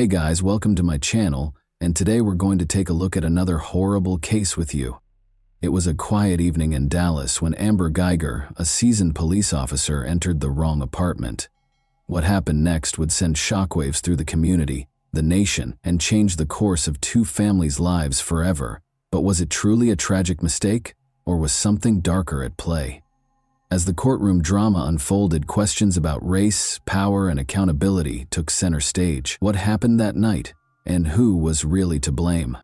Hey guys, welcome to my channel, and today we're going to take a look at another horrible case with you. It was a quiet evening in Dallas when Amber Geiger, a seasoned police officer, entered the wrong apartment. What happened next would send shockwaves through the community, the nation, and change the course of two families' lives forever. But was it truly a tragic mistake, or was something darker at play? As the courtroom drama unfolded, questions about race, power, and accountability took center stage. What happened that night, and who was really to blame?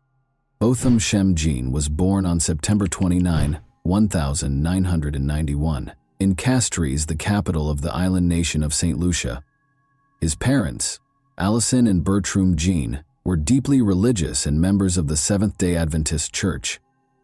Botham Shem Jean was born on September 29, 1991, in Castries, the capital of the island nation of St. Lucia. His parents, Allison and Bertram Jean, were deeply religious and members of the Seventh-day Adventist Church.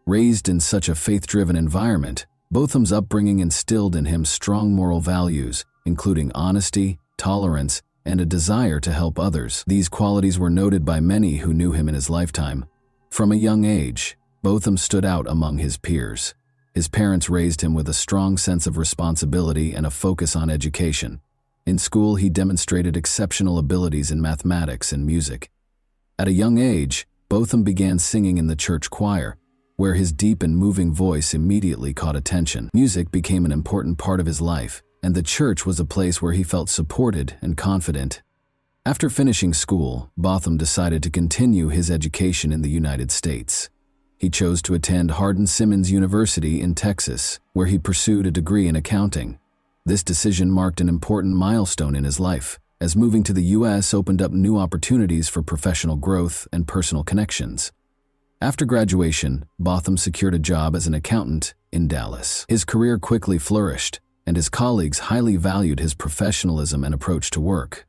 Raised in such a faith-driven environment, Botham's upbringing instilled in him strong moral values, including honesty, tolerance, and a desire to help others. These qualities were noted by many who knew him in his lifetime. From a young age, Botham stood out among his peers. His parents raised him with a strong sense of responsibility and a focus on education. In school, he demonstrated exceptional abilities in mathematics and music. At a young age, Botham began singing in the church choir, where his deep and moving voice immediately caught attention. Music became an important part of his life, and the church was a place where he felt supported and confident. After finishing school, Botham decided to continue his education in the United States. He chose to attend Hardin-Simmons University in Texas, where he pursued a degree in accounting. This decision marked an important milestone in his life, as moving to the U.S. opened up new opportunities for professional growth and personal connections. After graduation, Botham secured a job as an accountant in Dallas. His career quickly flourished, and his colleagues highly valued his professionalism and approach to work.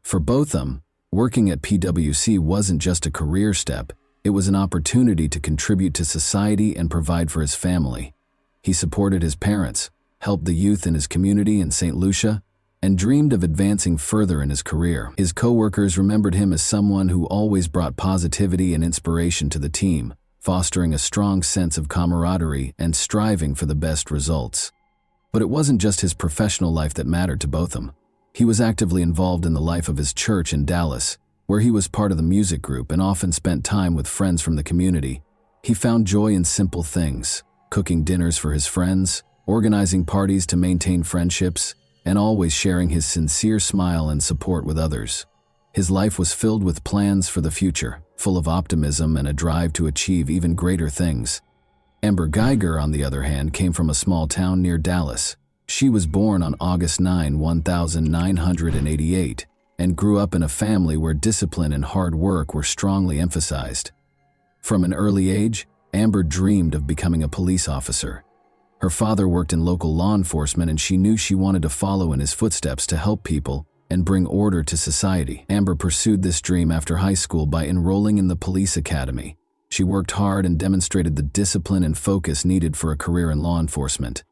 For Botham, working at PwC wasn't just a career step, it was an opportunity to contribute to society and provide for his family. He supported his parents, helped the youth in his community in St. Lucia, and dreamed of advancing further in his career. His co-workers remembered him as someone who always brought positivity and inspiration to the team, fostering a strong sense of camaraderie and striving for the best results. But it wasn't just his professional life that mattered to Botham. He was actively involved in the life of his church in Dallas, where he was part of the music group and often spent time with friends from the community. He found joy in simple things, cooking dinners for his friends, organizing parties to maintain friendships, and always sharing his sincere smile and support with others. His life was filled with plans for the future, full of optimism and a drive to achieve even greater things. Amber Geiger, on the other hand, came from a small town near Dallas. She was born on August 9, 1988, and grew up in a family where discipline and hard work were strongly emphasized. From an early age, Amber dreamed of becoming a police officer. Her father worked in local law enforcement, and she knew she wanted to follow in his footsteps to help people and bring order to society. Amber pursued this dream after high school by enrolling in the police academy. She worked hard and demonstrated the discipline and focus needed for a career in law enforcement.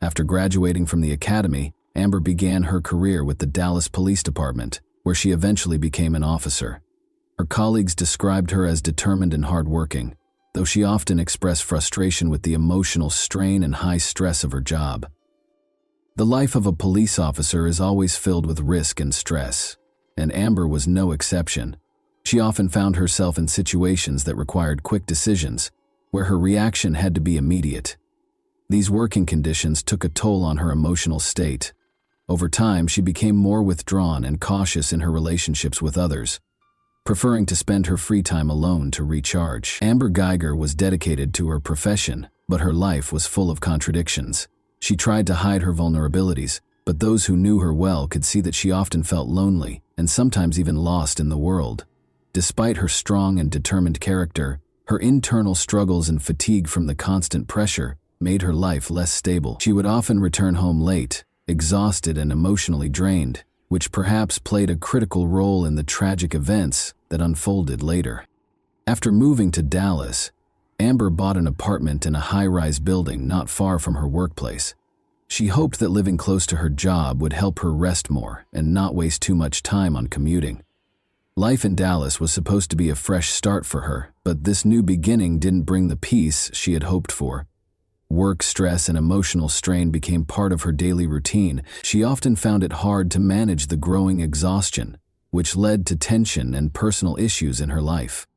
After graduating from the academy, Amber began her career with the Dallas Police Department, where she eventually became an officer. Her colleagues described her as determined and hardworking, though she often expressed frustration with the emotional strain and high stress of her job. The life of a police officer is always filled with risk and stress, and Amber was no exception. She often found herself in situations that required quick decisions, where her reaction had to be immediate. These working conditions took a toll on her emotional state. Over time, she became more withdrawn and cautious in her relationships with others, preferring to spend her free time alone to recharge. Amber Geiger was dedicated to her profession, but her life was full of contradictions. She tried to hide her vulnerabilities, but those who knew her well could see that she often felt lonely and sometimes even lost in the world. Despite her strong and determined character, her internal struggles and fatigue from the constant pressure made her life less stable. She would often return home late, exhausted and emotionally drained, which perhaps played a critical role in the tragic events that unfolded later. After moving to Dallas, Amber bought an apartment in a high-rise building not far from her workplace. She hoped that living close to her job would help her rest more and not waste too much time on commuting. Life in Dallas was supposed to be a fresh start for her, but this new beginning didn't bring the peace she had hoped for. Work stress and emotional strain became part of her daily routine. She often found it hard to manage the growing exhaustion, which led to tension and personal issues in her life.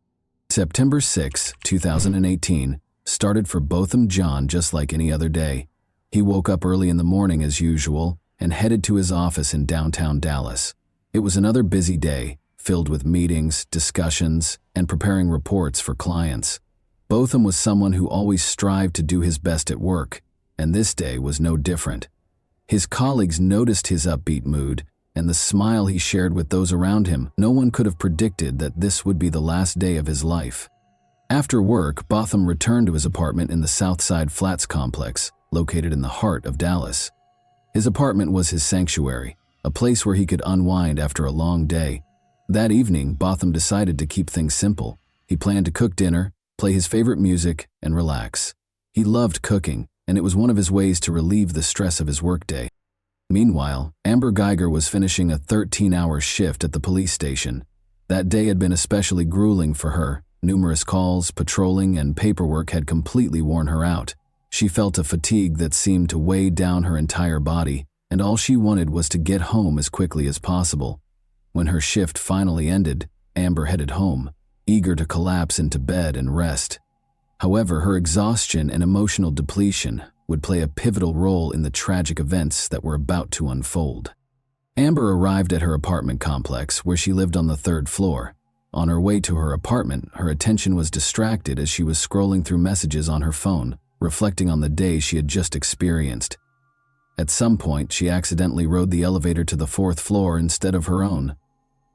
September 6, 2018, started for Botham Jean just like any other day. He woke up early in the morning as usual and headed to his office in downtown Dallas. It was another busy day, filled with meetings, discussions, and preparing reports for clients. Botham was someone who always strived to do his best at work, and this day was no different. His colleagues noticed his upbeat mood and the smile he shared with those around him. No one could have predicted that this would be the last day of his life. After work, Botham returned to his apartment in the Southside Flats complex, located in the heart of Dallas. His apartment was his sanctuary, a place where he could unwind after a long day. That evening, Botham decided to keep things simple. He planned to cook dinner, play his favorite music, and relax. He loved cooking, and it was one of his ways to relieve the stress of his workday. Meanwhile, Amber Geiger was finishing a 13-hour shift at the police station. That day had been especially grueling for her. Numerous calls, patrolling, and paperwork had completely worn her out. She felt a fatigue that seemed to weigh down her entire body, and all she wanted was to get home as quickly as possible. When her shift finally ended, Amber headed home, eager to collapse into bed and rest. However, her exhaustion and emotional depletion would play a pivotal role in the tragic events that were about to unfold. Amber arrived at her apartment complex, where she lived on the 3rd floor. On her way to her apartment, her attention was distracted as she was scrolling through messages on her phone, reflecting on the day she had just experienced. At some point, she accidentally rode the elevator to the 4th floor instead of her own.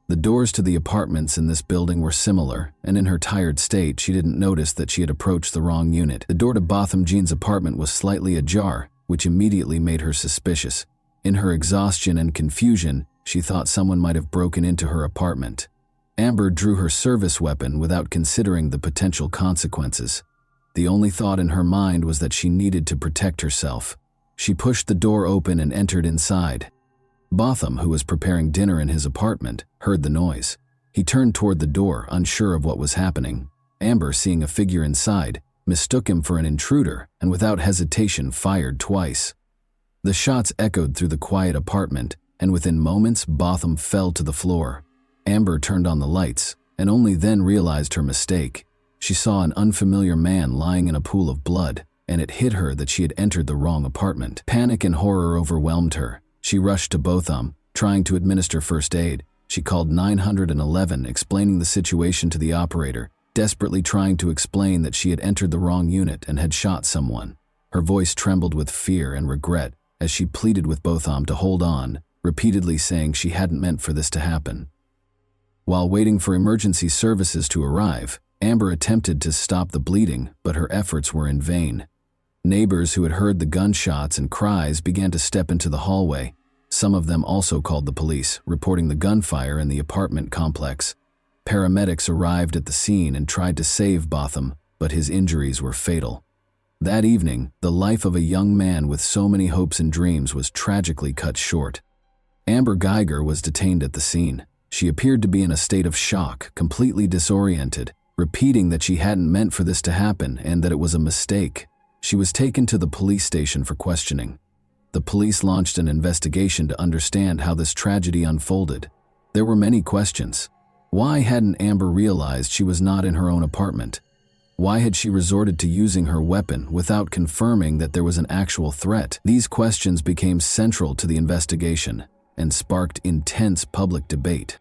The doors to the apartments in this building were similar, and in her tired state, she didn't notice that she had approached the wrong unit. The door to Botham Jean's apartment was slightly ajar, which immediately made her suspicious. In her exhaustion and confusion, she thought someone might have broken into her apartment. Amber drew her service weapon without considering the potential consequences. The only thought in her mind was that she needed to protect herself. She pushed the door open and entered inside. Botham, who was preparing dinner in his apartment, heard the noise. He turned toward the door, unsure of what was happening. Amber, seeing a figure inside, mistook him for an intruder and without hesitation fired twice. The shots echoed through the quiet apartment, and within moments, Botham fell to the floor. Amber turned on the lights, and only then realized her mistake. She saw an unfamiliar man lying in a pool of blood, and it hit her that she had entered the wrong apartment. Panic and horror overwhelmed her. She rushed to Botham, trying to administer first aid. She called 911, explaining the situation to the operator, desperately trying to explain that she had entered the wrong unit and had shot someone. Her voice trembled with fear and regret as she pleaded with Botham to hold on, repeatedly saying she hadn't meant for this to happen. While waiting for emergency services to arrive, Amber attempted to stop the bleeding, but her efforts were in vain. Neighbors who had heard the gunshots and cries began to step into the hallway. Some of them also called the police, reporting the gunfire in the apartment complex. Paramedics arrived at the scene and tried to save Botham, but his injuries were fatal. That evening, the life of a young man with so many hopes and dreams was tragically cut short. Amber Geiger was detained at the scene. She appeared to be in a state of shock, completely disoriented, repeating that she hadn't meant for this to happen and that it was a mistake. She was taken to the police station for questioning. The police launched an investigation to understand how this tragedy unfolded. There were many questions. Why hadn't Amber realized she was not in her own apartment? Why had she resorted to using her weapon without confirming that there was an actual threat? These questions became central to the investigation and sparked intense public debate.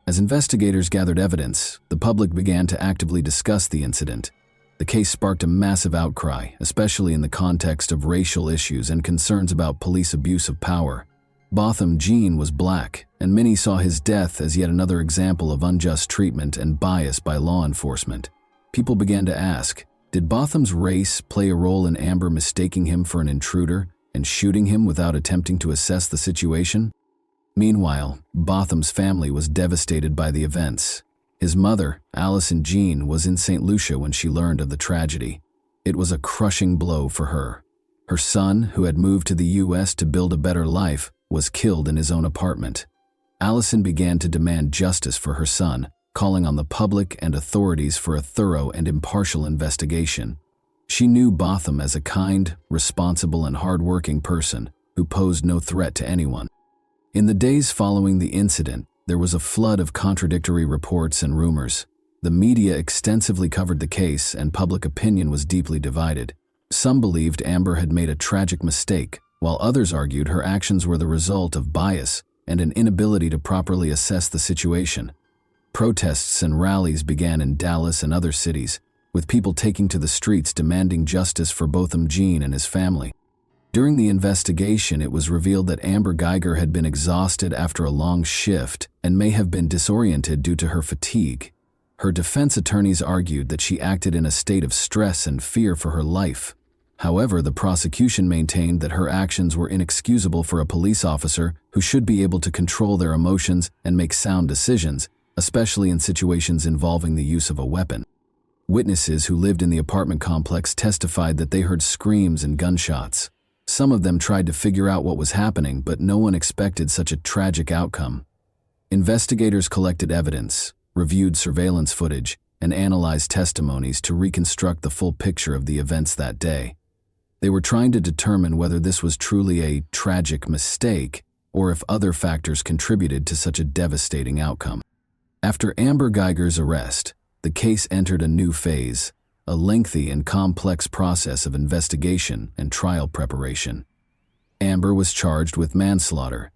As investigators gathered evidence, the public began to actively discuss the incident. The case sparked a massive outcry, especially in the context of racial issues and concerns about police abuse of power. Botham Jean was black, and many saw his death as yet another example of unjust treatment and bias by law enforcement. People began to ask, did Botham's race play a role in Amber mistaking him for an intruder and shooting him without attempting to assess the situation? Meanwhile, Botham's family was devastated by the events. His mother, Allison Jean, was in St. Lucia when she learned of the tragedy. It was a crushing blow for her. Her son, who had moved to the U.S. to build a better life, was killed in his own apartment. Allison began to demand justice for her son, calling on the public and authorities for a thorough and impartial investigation. She knew Botham as a kind, responsible, and hard-working person who posed no threat to anyone. In the days following the incident, There was a flood of contradictory reports and rumors. The media extensively covered the case, and public opinion was deeply divided. Some believed Amber had made a tragic mistake, while others argued her actions were the result of bias and an inability to properly assess the situation. Protests and rallies began in Dallas and other cities, with people taking to the streets demanding justice for Botham Jean and his family. During the investigation, it was revealed that Amber Geiger had been exhausted after a long shift and may have been disoriented due to her fatigue. Her defense attorneys argued that she acted in a state of stress and fear for her life. However, the prosecution maintained that her actions were inexcusable for a police officer who should be able to control their emotions and make sound decisions, especially in situations involving the use of a weapon. Witnesses who lived in the apartment complex testified that they heard screams and gunshots. Some of them tried to figure out what was happening, but no one expected such a tragic outcome. Investigators collected evidence, reviewed surveillance footage, and analyzed testimonies to reconstruct the full picture of the events that day. They were trying to determine whether this was truly a tragic mistake or if other factors contributed to such a devastating outcome. After Amber Geiger's arrest, the case entered a new phase, a lengthy and complex process of investigation and trial preparation. Amber was charged with manslaughter.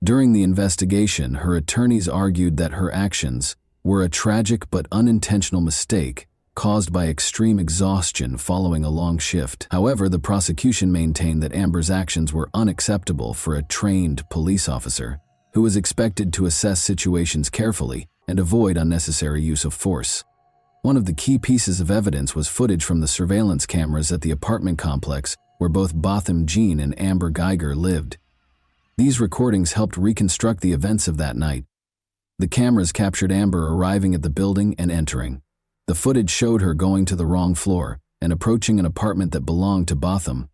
During the investigation, her attorneys argued that her actions were a tragic but unintentional mistake caused by extreme exhaustion following a long shift. However, the prosecution maintained that Amber's actions were unacceptable for a trained police officer who was expected to assess situations carefully and avoid unnecessary use of force. One of the key pieces of evidence was footage from the surveillance cameras at the apartment complex where both Botham Jean and Amber Geiger lived. These recordings helped reconstruct the events of that night. The cameras captured Amber arriving at the building and entering. The footage showed her going to the wrong floor and approaching an apartment that belonged to Botham.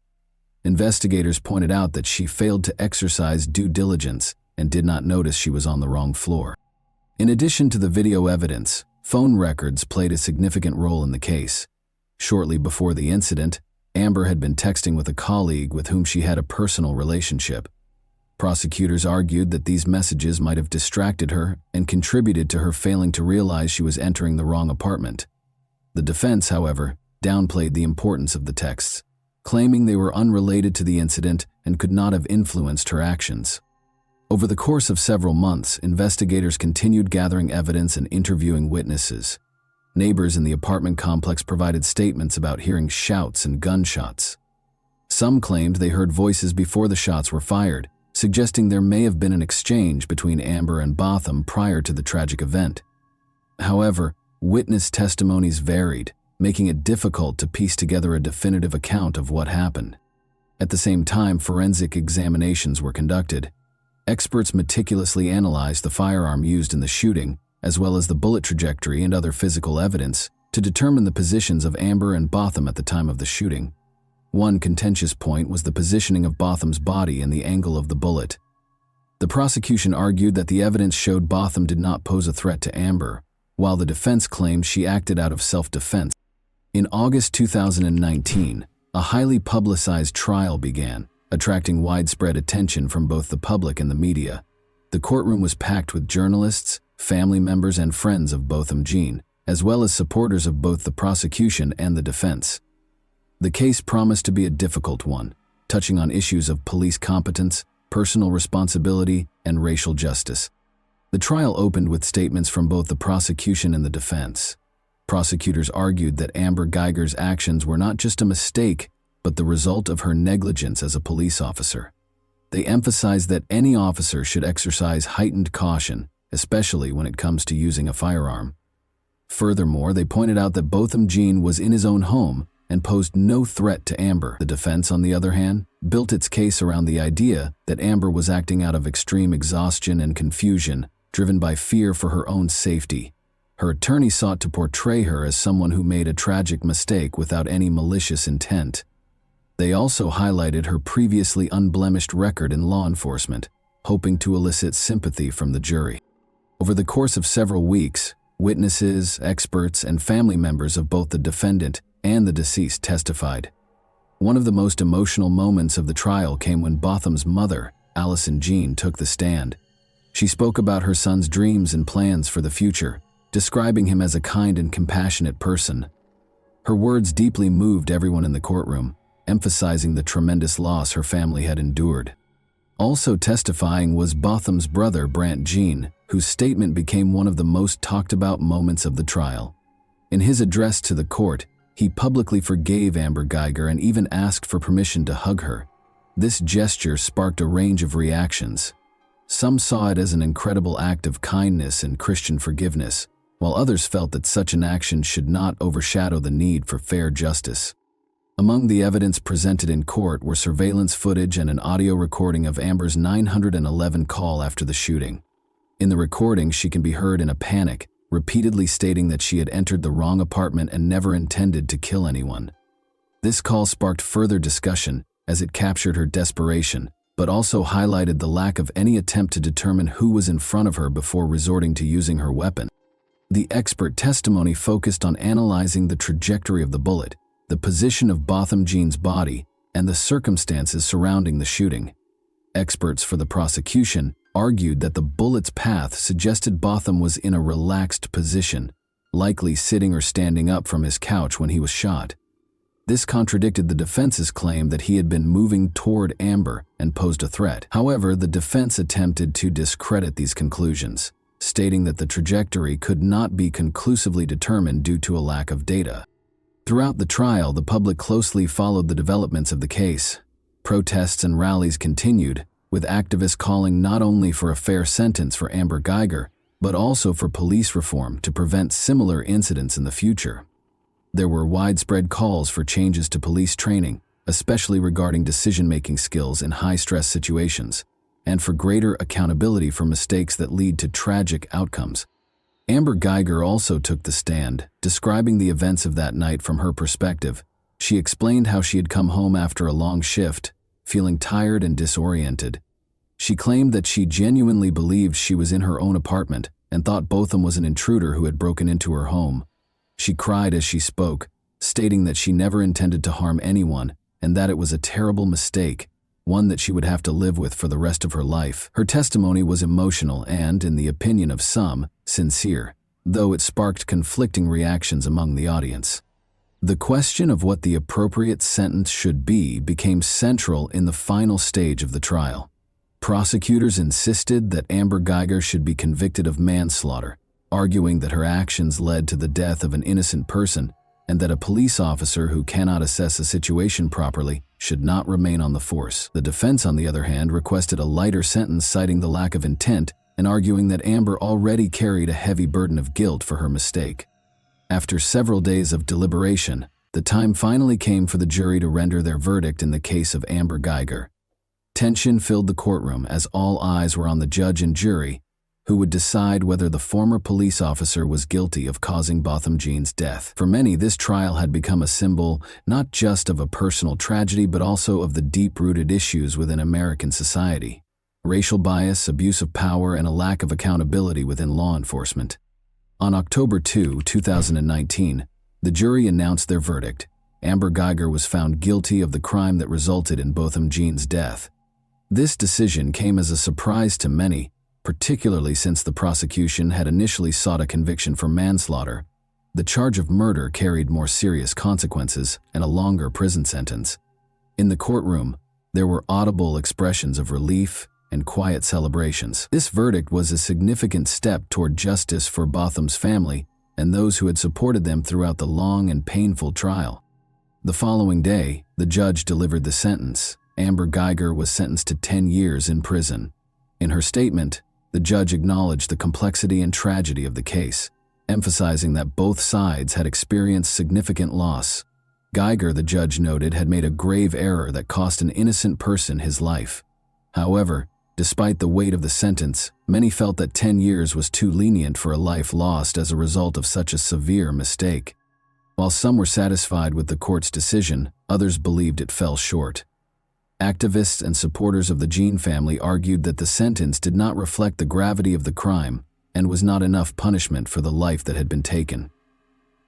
Investigators pointed out that she failed to exercise due diligence and did not notice she was on the wrong floor. In addition to the video evidence, phone records played a significant role in the case. Shortly before the incident, Amber had been texting with a colleague with whom she had a personal relationship. Prosecutors argued that these messages might have distracted her and contributed to her failing to realize she was entering the wrong apartment. The defense, however, downplayed the importance of the texts, claiming they were unrelated to the incident and could not have influenced her actions. Over the course of several months, investigators continued gathering evidence and interviewing witnesses. Neighbors in the apartment complex provided statements about hearing shouts and gunshots. Some claimed they heard voices before the shots were fired, suggesting there may have been an exchange between Amber and Botham prior to the tragic event. However, witness testimonies varied, making it difficult to piece together a definitive account of what happened. At the same time, forensic examinations were conducted. Experts meticulously analyzed the firearm used in the shooting, as well as the bullet trajectory and other physical evidence, to determine the positions of Amber and Botham at the time of the shooting. One contentious point was the positioning of Botham's body and the angle of the bullet. The prosecution argued that the evidence showed Botham did not pose a threat to Amber, while the defense claimed she acted out of self-defense. In August 2019, a highly publicized trial began, attracting widespread attention from both the public and the media. The courtroom was packed with journalists, family members, and friends of Botham Jean, as well as supporters of both the prosecution and the defense. The case promised to be a difficult one, touching on issues of police competence, personal responsibility, and racial justice. The trial opened with statements from both the prosecution and the defense. Prosecutors argued that Amber Geiger's actions were not just a mistake, but the result of her negligence as a police officer. They emphasized that any officer should exercise heightened caution, especially when it comes to using a firearm. Furthermore, they pointed out that Botham Jean was in his own home and posed no threat to Amber. The defense, on the other hand, built its case around the idea that Amber was acting out of extreme exhaustion and confusion, driven by fear for her own safety. Her attorney sought to portray her as someone who made a tragic mistake without any malicious intent. They also highlighted her previously unblemished record in law enforcement, hoping to elicit sympathy from the jury. Over the course of several weeks, witnesses, experts, and family members of both the defendant and the deceased testified. One of the most emotional moments of the trial came when Botham's mother, Allison Jean, took the stand. She spoke about her son's dreams and plans for the future, describing him as a kind and compassionate person. Her words deeply moved everyone in the courtroom, emphasizing the tremendous loss her family had endured. Also testifying was Botham's brother, Brant Jean, whose statement became one of the most talked about moments of the trial. In his address to the court, he publicly forgave Amber Geiger and even asked for permission to hug her. This gesture sparked a range of reactions. Some saw it as an incredible act of kindness and Christian forgiveness, while others felt that such an action should not overshadow the need for fair justice. Among the evidence presented in court were surveillance footage and an audio recording of Amber's 911 call after the shooting. In the recording, she can be heard in a panic, repeatedly stating that she had entered the wrong apartment and never intended to kill anyone. This call sparked further discussion as it captured her desperation, but also highlighted the lack of any attempt to determine who was in front of her before resorting to using her weapon. The expert testimony focused on analyzing the trajectory of the bullet, the position of Botham Jean's body, and the circumstances surrounding the shooting. Experts for the prosecution argued that the bullet's path suggested Botham was in a relaxed position, likely sitting or standing up from his couch when he was shot. This contradicted the defense's claim that he had been moving toward Amber and posed a threat. However, the defense attempted to discredit these conclusions, stating that the trajectory could not be conclusively determined due to a lack of data. Throughout the trial, the public closely followed the developments of the case. Protests and rallies continued, with activists calling not only for a fair sentence for Amber Geiger, but also for police reform to prevent similar incidents in the future. There were widespread calls for changes to police training, especially regarding decision-making skills in high-stress situations, and for greater accountability for mistakes that lead to tragic outcomes. Amber Geiger also took the stand, describing the events of that night from her perspective. She explained how she had come home after a long shift, feeling tired and disoriented. She claimed that she genuinely believed she was in her own apartment and thought Botham was an intruder who had broken into her home. She cried as she spoke, stating that she never intended to harm anyone and that it was a terrible mistake, one that she would have to live with for the rest of her life. Her testimony was emotional and, in the opinion of some, sincere, though it sparked conflicting reactions among the audience. The question of what the appropriate sentence should be became central in the final stage of the trial. Prosecutors insisted that Amber Geiger should be convicted of manslaughter, arguing that her actions led to the death of an innocent person and that a police officer who cannot assess a situation properly should not remain on the force. The defense, on the other hand, requested a lighter sentence, citing the lack of intent and arguing that Amber already carried a heavy burden of guilt for her mistake. After several days of deliberation, the time finally came for the jury to render their verdict in the case of Amber Geiger. Tension filled the courtroom as all eyes were on the judge and jury, who would decide whether the former police officer was guilty of causing Botham Jean's death. For many, this trial had become a symbol not just of a personal tragedy but also of the deep-rooted issues within American society: racial bias, abuse of power, and a lack of accountability within law enforcement. On October 2, 2019, the jury announced their verdict. Amber Geiger was found guilty of the crime that resulted in Botham Jean's death. This decision came as a surprise to many, particularly since the prosecution had initially sought a conviction for manslaughter. The charge of murder carried more serious consequences and a longer prison sentence. In the courtroom, there were audible expressions of relief and quiet celebrations. This verdict was a significant step toward justice for Botham's family and those who had supported them throughout the long and painful trial. The following day, the judge delivered the sentence. Amber Geiger was sentenced to 10 years in prison. In her statement, the judge acknowledged the complexity and tragedy of the case, emphasizing that both sides had experienced significant loss. Geiger, the judge noted, had made a grave error that cost an innocent person his life. However, despite the weight of the sentence, many felt that 10 years was too lenient for a life lost as a result of such a severe mistake. While some were satisfied with the court's decision, others believed it fell short. Activists and supporters of the Jean family argued that the sentence did not reflect the gravity of the crime and was not enough punishment for the life that had been taken.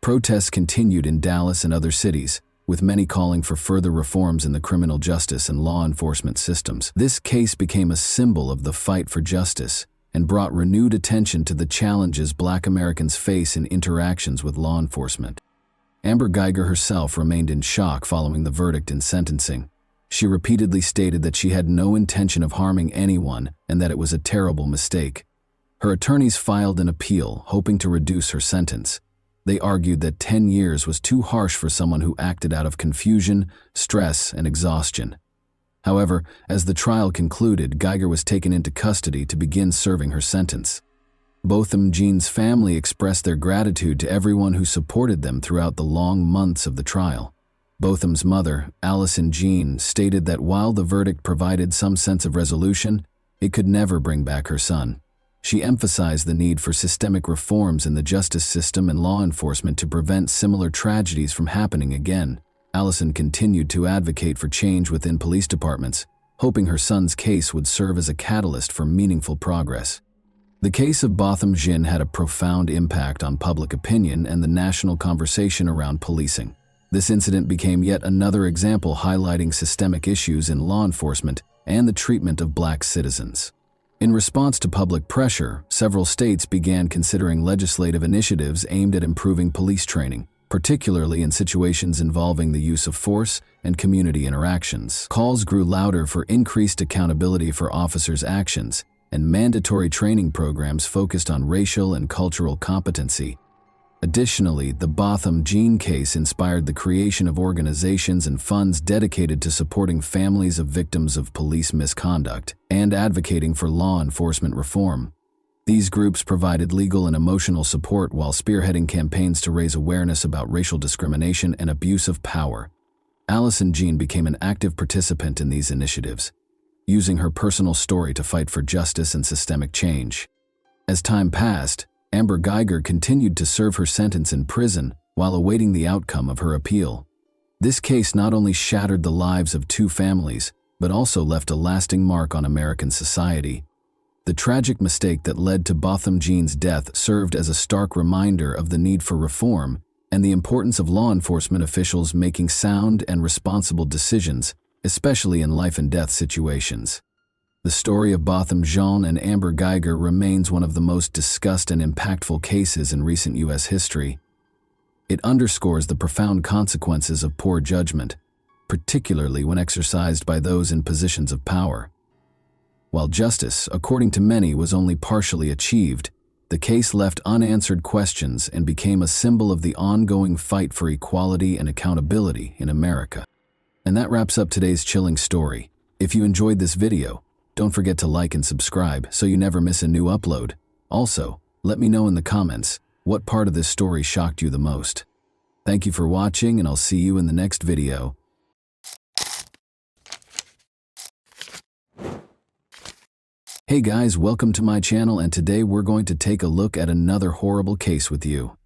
Protests continued in Dallas and other cities, with many calling for further reforms in the criminal justice and law enforcement systems. This case became a symbol of the fight for justice, and brought renewed attention to the challenges Black Americans face in interactions with law enforcement. Amber Guyger herself remained in shock following the verdict and sentencing. She repeatedly stated that she had no intention of harming anyone and that it was a terrible mistake. Her attorneys filed an appeal, hoping to reduce her sentence. They argued that 10 years was too harsh for someone who acted out of confusion, stress, and exhaustion. However, as the trial concluded, Guyger was taken into custody to begin serving her sentence. Botham Jean's family expressed their gratitude to everyone who supported them throughout the long months of the trial. Botham's mother, Allison Jean, stated that while the verdict provided some sense of resolution, it could never bring back her son. She emphasized the need for systemic reforms in the justice system and law enforcement to prevent similar tragedies from happening again. Allison continued to advocate for change within police departments, hoping her son's case would serve as a catalyst for meaningful progress. The case of Botham Jean had a profound impact on public opinion and the national conversation around policing. This incident became yet another example highlighting systemic issues in law enforcement and the treatment of Black citizens. In response to public pressure, several states began considering legislative initiatives aimed at improving police training, particularly in situations involving the use of force and community interactions. Calls grew louder for increased accountability for officers' actions, and mandatory training programs focused on racial and cultural competency. Additionally, the Botham Jean case inspired the creation of organizations and funds dedicated to supporting families of victims of police misconduct and advocating for law enforcement reform. These groups provided legal and emotional support while spearheading campaigns to raise awareness about racial discrimination and abuse of power. Allison Jean became an active participant in these initiatives, using her personal story to fight for justice and systemic change. As time passed, Amber Guyger continued to serve her sentence in prison while awaiting the outcome of her appeal. This case not only shattered the lives of two families, but also left a lasting mark on American society. The tragic mistake that led to Botham Jean's death served as a stark reminder of the need for reform and the importance of law enforcement officials making sound and responsible decisions, especially in life-and-death situations. The story of Botham Jean and Amber Guyger remains one of the most discussed and impactful cases in recent U.S. history. It underscores the profound consequences of poor judgment, particularly when exercised by those in positions of power. While justice, according to many, was only partially achieved, the case left unanswered questions and became a symbol of the ongoing fight for equality and accountability in America. And that wraps up today's chilling story. If you enjoyed this video, don't forget to like and subscribe so you never miss a new upload. Also, let me know in the comments what part of this story shocked you the most. Thank you for watching, and I'll see you in the next video. Hey guys, welcome to my channel, and today we're going to take a look at another horrible case with you.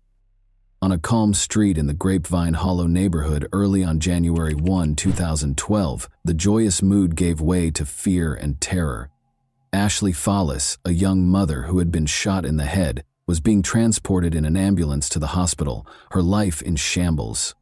On a calm street in the Grapevine Hollow neighborhood early on January 1, 2012, the joyous mood gave way to fear and terror. Ashley Follis, a young mother who had been shot in the head, was being transported in an ambulance to the hospital, her life in shambles.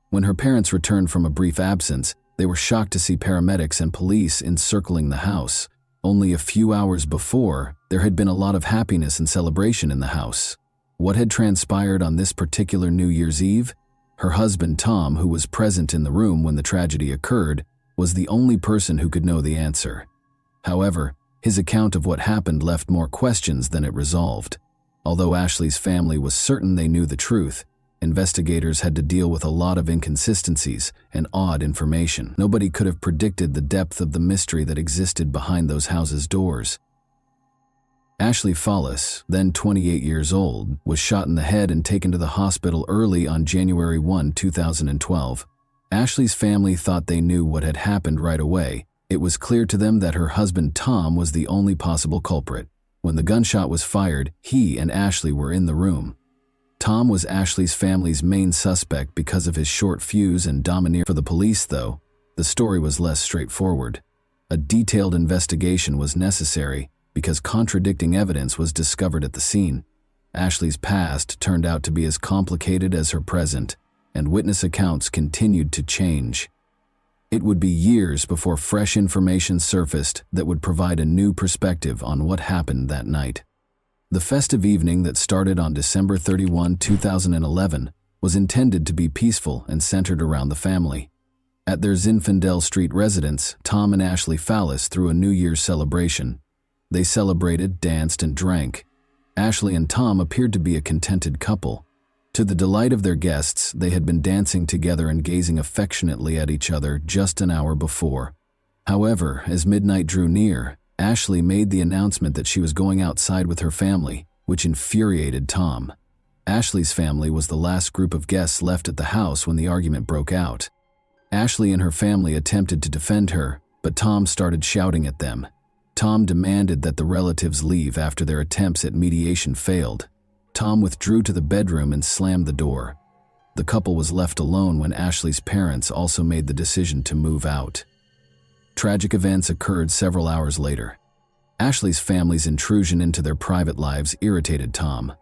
When her parents returned from a brief absence, they were shocked to see paramedics and police encircling the house. Only a few hours before, there had been a lot of happiness and celebration in the house. What had transpired on this particular New Year's Eve? Her husband Tom, who was present in the room when the tragedy occurred, was the only person who could know the answer. However, his account of what happened left more questions than it resolved. Although Ashley's family was certain they knew the truth, investigators had to deal with a lot of inconsistencies and odd information. Nobody could have predicted the depth of the mystery that existed behind those houses' doors. Ashley Follis, then 28 years old, was shot in the head and taken to the hospital early on January 1, 2012. Ashley's family thought they knew what had happened right away. It was clear to them that her husband Tom was the only possible culprit. When the gunshot was fired, he and Ashley were in the room. Tom was Ashley's family's main suspect because of his short fuse and domineer. For the police, though, the story was less straightforward. A detailed investigation was necessary because contradicting evidence was discovered at the scene. Ashley's past turned out to be as complicated as her present, and witness accounts continued to change. It would be years before fresh information surfaced that would provide a new perspective on what happened that night. The festive evening that started on December 31, 2011, was intended to be peaceful and centered around the family. At their Zinfandel Street residence, Tom and Ashley Fallis threw a New Year's celebration. They celebrated, danced, and drank. Ashley and Tom appeared to be a contented couple. To the delight of their guests, they had been dancing together and gazing affectionately at each other just an hour before. However, as midnight drew near, Ashley made the announcement that she was going outside with her family, which infuriated Tom. Ashley's family was the last group of guests left at the house when the argument broke out. Ashley and her family attempted to defend her, but Tom started shouting at them. Tom demanded that the relatives leave after their attempts at mediation failed. Tom withdrew to the bedroom and slammed the door. The couple was left alone when Ashley's parents also made the decision to move out. Tragic events occurred several hours later. Ashley's family's intrusion into their private lives irritated Tom.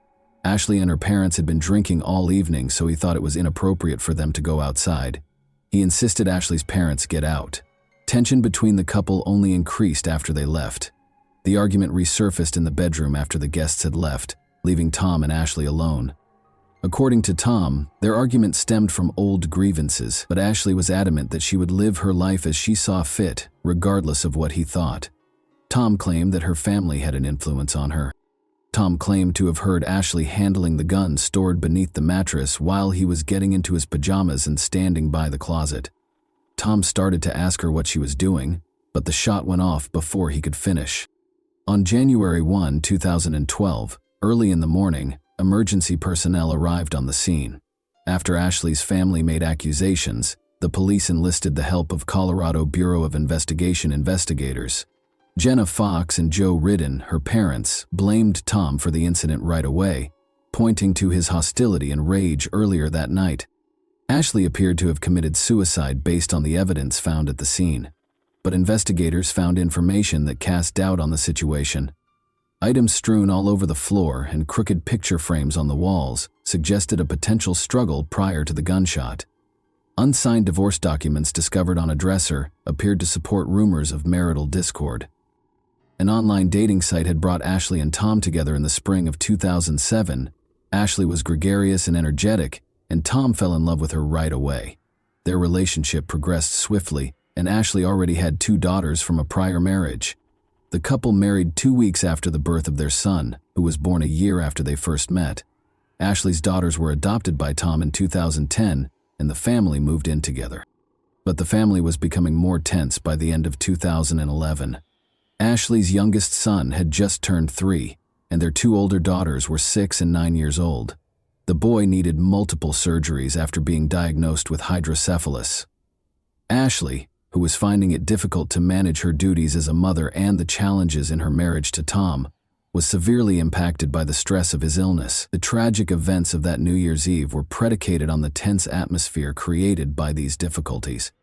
Ashley and her parents had been drinking all evening, so he thought it was inappropriate for them to go outside. He insisted Ashley's parents get out. Tension between the couple only increased after they left. The argument resurfaced in the bedroom after the guests had left, leaving Tom and Ashley alone. According to Tom, their argument stemmed from old grievances, but Ashley was adamant that she would live her life as she saw fit, regardless of what he thought. Tom claimed that her family had an influence on her. Tom claimed to have heard Ashley handling the gun stored beneath the mattress while he was getting into his pajamas and standing by the closet. Tom started to ask her what she was doing, but the shot went off before he could finish. On January 1, 2012, early in the morning, emergency personnel arrived on the scene. After Ashley's family made accusations, the police enlisted the help of Colorado Bureau of Investigation investigators. Jenna Fox and Joe Ridden, her parents, blamed Tom for the incident right away, pointing to his hostility and rage earlier that night. Ashley appeared to have committed suicide based on the evidence found at the scene, but investigators found information that cast doubt on the situation. Items strewn all over the floor and crooked picture frames on the walls suggested a potential struggle prior to the gunshot. Unsigned divorce documents discovered on a dresser appeared to support rumors of marital discord. An online dating site had brought Ashley and Tom together in the spring of 2007. Ashley was gregarious and energetic, and Tom fell in love with her right away. Their relationship progressed swiftly, and Ashley already had 2 daughters from a prior marriage. The couple married 2 weeks after the birth of their son, who was born a year after they first met. Ashley's daughters were adopted by Tom in 2010, and the family moved in together. But the family was becoming more tense by the end of 2011. Ashley's youngest son had just turned 3, and their 2 older daughters were 6 and 9 years old. The boy needed multiple surgeries after being diagnosed with hydrocephalus. Ashley, who was finding it difficult to manage her duties as a mother and the challenges in her marriage to Tom, was severely impacted by the stress of his illness. The tragic events of that New Year's Eve were predicated on the tense atmosphere created by these difficulties.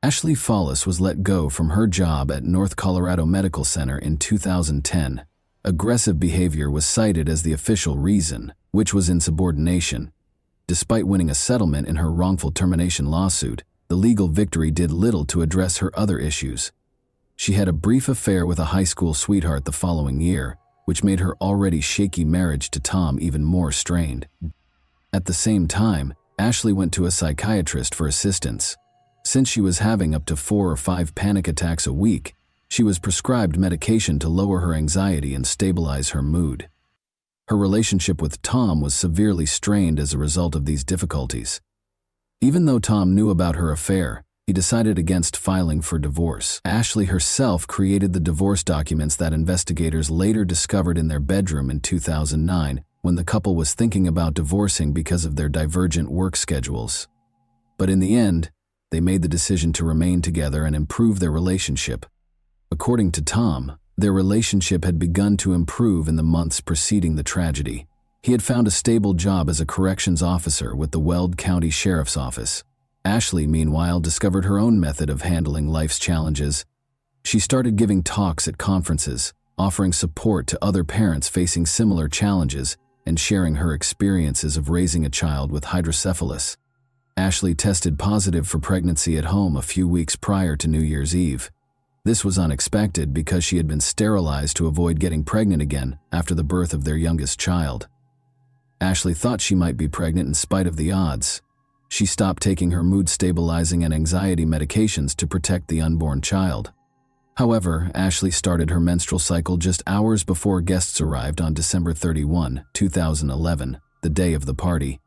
Ashley Fallis was let go from her job at North Colorado Medical Center in 2010. Aggressive behavior was cited as the official reason, which was insubordination. Despite winning a settlement in her wrongful termination lawsuit, the legal victory did little to address her other issues. She had a brief affair with a high school sweetheart the following year, which made her already shaky marriage to Tom even more strained. At the same time, Ashley went to a psychiatrist for assistance. Since she was having up to 4 or 5 panic attacks a week, she was prescribed medication to lower her anxiety and stabilize her mood. Her relationship with Tom was severely strained as a result of these difficulties. Even though Tom knew about her affair, he decided against filing for divorce. Ashley herself created the divorce documents that investigators later discovered in their bedroom in 2009 when the couple was thinking about divorcing because of their divergent work schedules. But in the end, they made the decision to remain together and improve their relationship. According to Tom, their relationship had begun to improve in the months preceding the tragedy. He had found a stable job as a corrections officer with the Weld County Sheriff's Office. Ashley, meanwhile, discovered her own method of handling life's challenges. She started giving talks at conferences, offering support to other parents facing similar challenges, and sharing her experiences of raising a child with hydrocephalus. Ashley tested positive for pregnancy at home a few weeks prior to New Year's Eve. This was unexpected because she had been sterilized to avoid getting pregnant again after the birth of their youngest child. Ashley thought she might be pregnant in spite of the odds. She stopped taking her mood-stabilizing and anxiety medications to protect the unborn child. However, Ashley started her menstrual cycle just hours before guests arrived on December 31, 2011, the day of the party.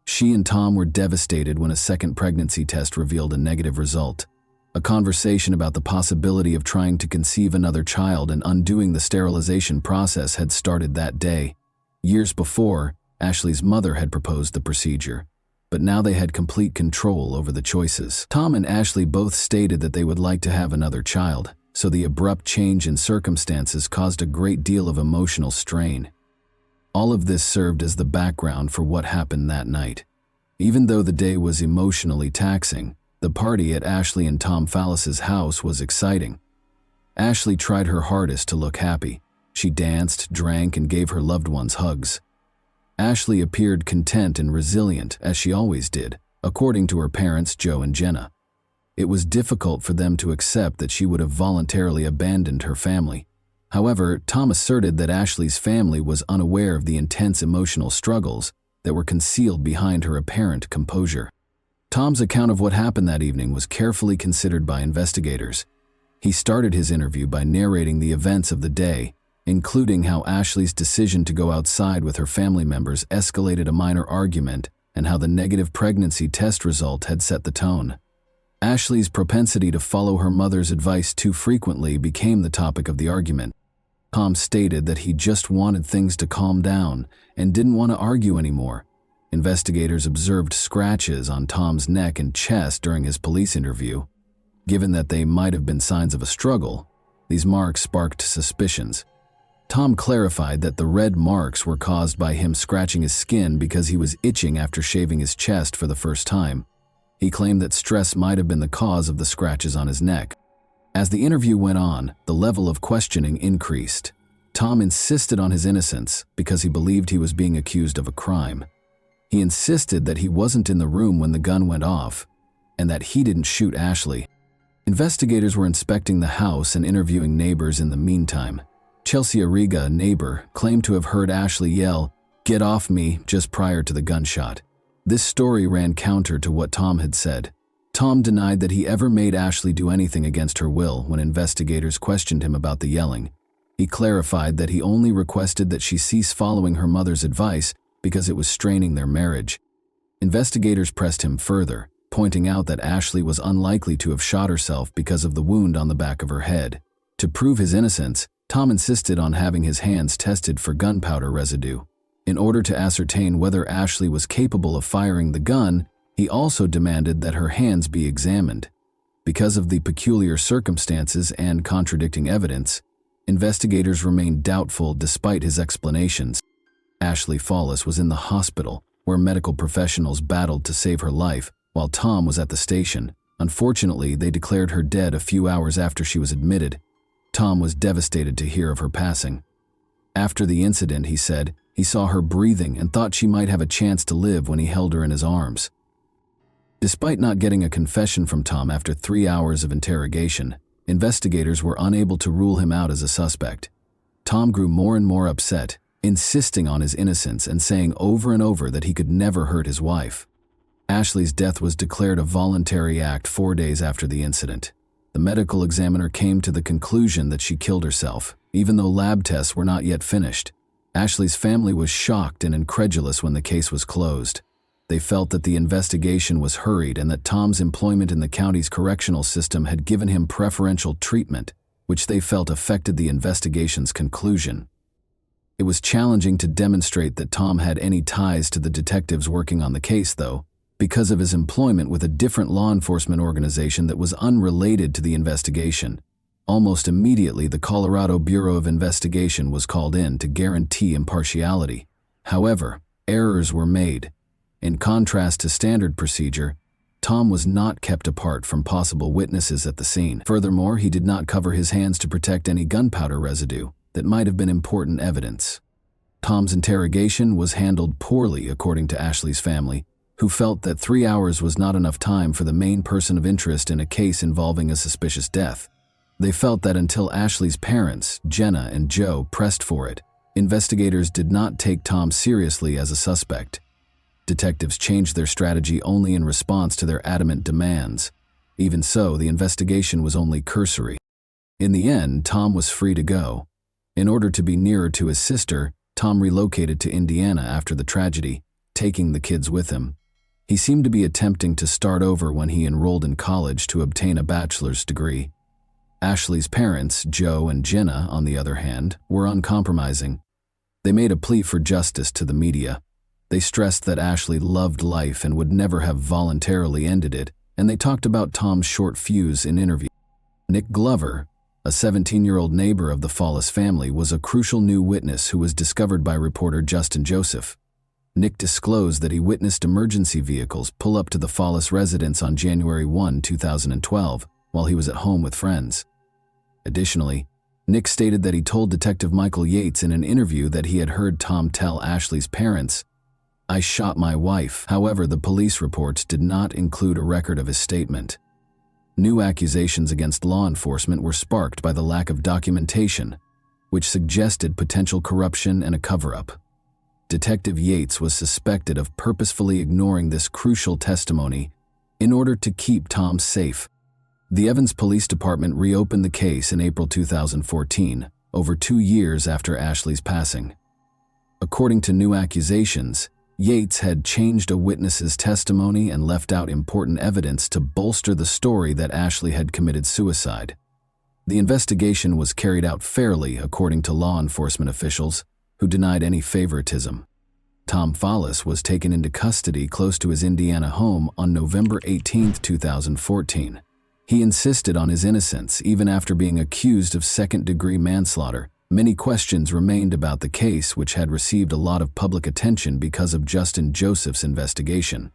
She and Tom were devastated when a second pregnancy test revealed a negative result. A conversation about the possibility of trying to conceive another child and undoing the sterilization process had started that day. Years before, Ashley's mother had proposed the procedure, but now they had complete control over the choices. Tom and Ashley both stated that they would like to have another child, so the abrupt change in circumstances caused a great deal of emotional strain. All of this served as the background for what happened that night. Even though the day was emotionally taxing, the party at Ashley and Tom Fallis's house was exciting. Ashley tried her hardest to look happy. She danced, drank, and gave her loved ones hugs. Ashley appeared content and resilient, as she always did, according to her parents Joe and Jenna. It was difficult for them to accept that she would have voluntarily abandoned her family. However, Tom asserted that Ashley's family was unaware of the intense emotional struggles that were concealed behind her apparent composure. Tom's account of what happened that evening was carefully considered by investigators. He started his interview by narrating the events of the day, including how Ashley's decision to go outside with her family members escalated a minor argument and how the negative pregnancy test result had set the tone. Ashley's propensity to follow her mother's advice too frequently became the topic of the argument. Tom stated that he just wanted things to calm down and didn't want to argue anymore. Investigators observed scratches on Tom's neck and chest during his police interview. Given that they might have been signs of a struggle, these marks sparked suspicions. Tom clarified that the red marks were caused by him scratching his skin because he was itching after shaving his chest for the first time. He claimed that stress might have been the cause of the scratches on his neck. As the interview went on, the level of questioning increased. Tom insisted on his innocence because he believed he was being accused of a crime. He insisted that he wasn't in the room when the gun went off and that he didn't shoot Ashley. Investigators were inspecting the house and interviewing neighbors in the meantime. Chelsea Arriga, a neighbor, claimed to have heard Ashley yell, "Get off me," just prior to the gunshot. This story ran counter to what Tom had said. Tom denied that he ever made Ashley do anything against her will when investigators questioned him about the yelling. He clarified that he only requested that she cease following her mother's advice because it was straining their marriage. Investigators pressed him further, pointing out that Ashley was unlikely to have shot herself because of the wound on the back of her head. To prove his innocence, Tom insisted on having his hands tested for gunpowder residue. In order to ascertain whether Ashley was capable of firing the gun, he also demanded that her hands be examined. Because of the peculiar circumstances and contradicting evidence, investigators remained doubtful despite his explanations. Ashley Fallis was in the hospital, where medical professionals battled to save her life, while Tom was at the station. Unfortunately, they declared her dead a few hours after she was admitted. Tom was devastated to hear of her passing. After the incident, he said, he saw her breathing and thought she might have a chance to live when he held her in his arms. Despite not getting a confession from Tom after 3 hours of interrogation, investigators were unable to rule him out as a suspect. Tom grew more and more upset, insisting on his innocence and saying over and over that he could never hurt his wife. Ashley's death was declared a voluntary act 4 days after the incident. The medical examiner came to the conclusion that she killed herself, even though lab tests were not yet finished. Ashley's family was shocked and incredulous when the case was closed. They felt that the investigation was hurried and that Tom's employment in the county's correctional system had given him preferential treatment, which they felt affected the investigation's conclusion. It was challenging to demonstrate that Tom had any ties to the detectives working on the case, though, because of his employment with a different law enforcement organization that was unrelated to the investigation. Almost immediately, the Colorado Bureau of Investigation was called in to guarantee impartiality. However, errors were made. In contrast to standard procedure, Tom was not kept apart from possible witnesses at the scene. Furthermore, he did not cover his hands to protect any gunpowder residue that might have been important evidence. Tom's interrogation was handled poorly, according to Ashley's family, who felt that 3 hours was not enough time for the main person of interest in a case involving a suspicious death. They felt that until Ashley's parents, Jenna and Joe, pressed for it, investigators did not take Tom seriously as a suspect. Detectives changed their strategy only in response to their adamant demands. Even so, the investigation was only cursory. In the end, Tom was free to go. In order to be nearer to his sister, Tom relocated to Indiana after the tragedy, taking the kids with him. He seemed to be attempting to start over when he enrolled in college to obtain a bachelor's degree. Ashley's parents, Joe and Jenna, on the other hand, were uncompromising. They made a plea for justice to the media. They stressed that Ashley loved life and would never have voluntarily ended it, and they talked about Tom's short fuse in interviews. Nick Glover, a 17-year-old neighbor of the Fallis family, was a crucial new witness who was discovered by reporter Justin Joseph. Nick disclosed that he witnessed emergency vehicles pull up to the Fallis residence on January 1, 2012, while he was at home with friends. Additionally, Nick stated that he told Detective Michael Yates in an interview that he had heard Tom tell Ashley's parents, "I shot my wife." However, the police reports did not include a record of his statement. New accusations against law enforcement were sparked by the lack of documentation, which suggested potential corruption and a cover-up. Detective Yates was suspected of purposefully ignoring this crucial testimony in order to keep Tom safe. The Evans Police Department reopened the case in April 2014, over 2 years after Ashley's passing. According to new accusations, Yates had changed a witness's testimony and left out important evidence to bolster the story that Ashley had committed suicide. The investigation was carried out fairly, according to law enforcement officials, who denied any favoritism. Tom Fallis was taken into custody close to his Indiana home on November 18, 2014. He insisted on his innocence even after being accused of second-degree manslaughter. Many questions remained about the case, which had received a lot of public attention because of Justin Joseph's investigation.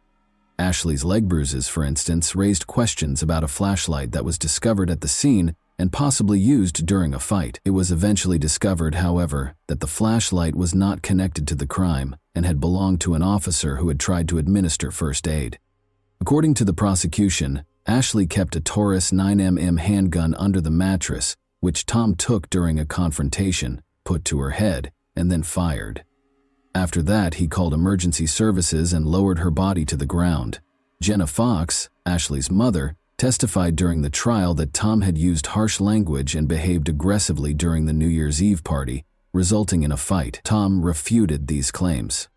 Ashley's leg bruises, for instance, raised questions about a flashlight that was discovered at the scene and possibly used during a fight. It was eventually discovered, however, that the flashlight was not connected to the crime and had belonged to an officer who had tried to administer first aid. According to the prosecution, Ashley kept a Taurus 9mm handgun under the mattress, which Tom took during a confrontation, put to her head, and then fired. After that, he called emergency services and lowered her body to the ground. Jenna Fox, Ashley's mother, testified during the trial that Tom had used harsh language and behaved aggressively during the New Year's Eve party, resulting in a fight. Tom refuted these claims.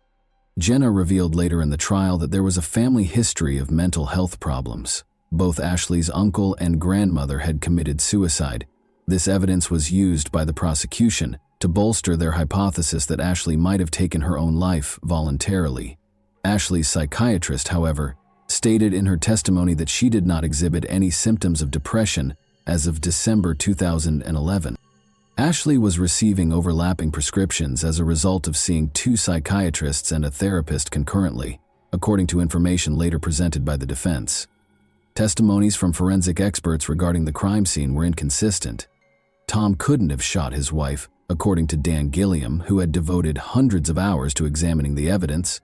Jenna revealed later in the trial that there was a family history of mental health problems. Both Ashley's uncle and grandmother had committed suicide. This evidence was used by the prosecution to bolster their hypothesis that Ashley might have taken her own life voluntarily. Ashley's psychiatrist, however, stated in her testimony that she did not exhibit any symptoms of depression as of December 2011. Ashley was receiving overlapping prescriptions as a result of seeing 2 psychiatrists and a therapist concurrently, according to information later presented by the defense. Testimonies from forensic experts regarding the crime scene were inconsistent. Tom couldn't have shot his wife, according to Dan Gilliam, who had devoted hundreds of hours to examining the evidence.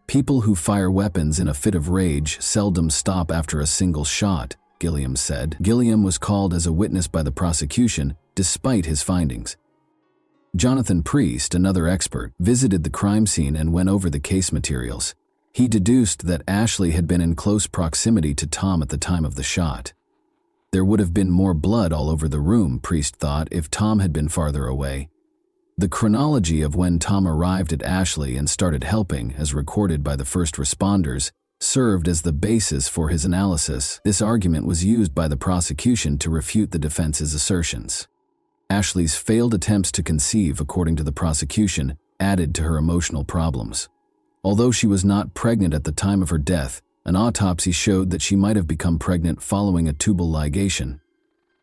People who fire weapons in a fit of rage seldom stop after a single shot, Gilliam said. Gilliam was called as a witness by the prosecution, despite his findings. Jonathan Priest, another expert, visited the crime scene and went over the case materials. He deduced that Ashley had been in close proximity to Tom at the time of the shot. There would have been more blood all over the room, Priest thought, if Tom had been farther away. The chronology of when Tom arrived at Ashley and started helping, as recorded by the first responders, served as the basis for his analysis. This argument was used by the prosecution to refute the defense's assertions. Ashley's failed attempts to conceive, according to the prosecution, added to her emotional problems. Although she was not pregnant at the time of her death, an autopsy showed that she might have become pregnant following a tubal ligation.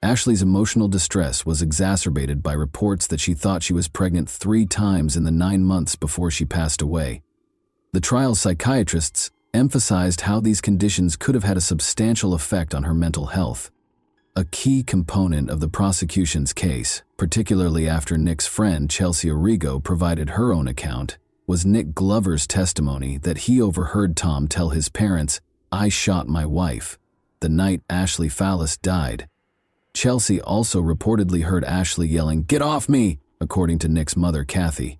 Ashley's emotional distress was exacerbated by reports that she thought she was pregnant 3 times in the 9 months before she passed away. The trial psychiatrists emphasized how these conditions could have had a substantial effect on her mental health. A key component of the prosecution's case, particularly after Nick's friend Chelsea Origo provided her own account, was Nick Glover's testimony that he overheard Tom tell his parents, "I shot my wife," the night Ashley Fallis died. Chelsea also reportedly heard Ashley yelling, "Get off me!" according to Nick's mother, Kathy.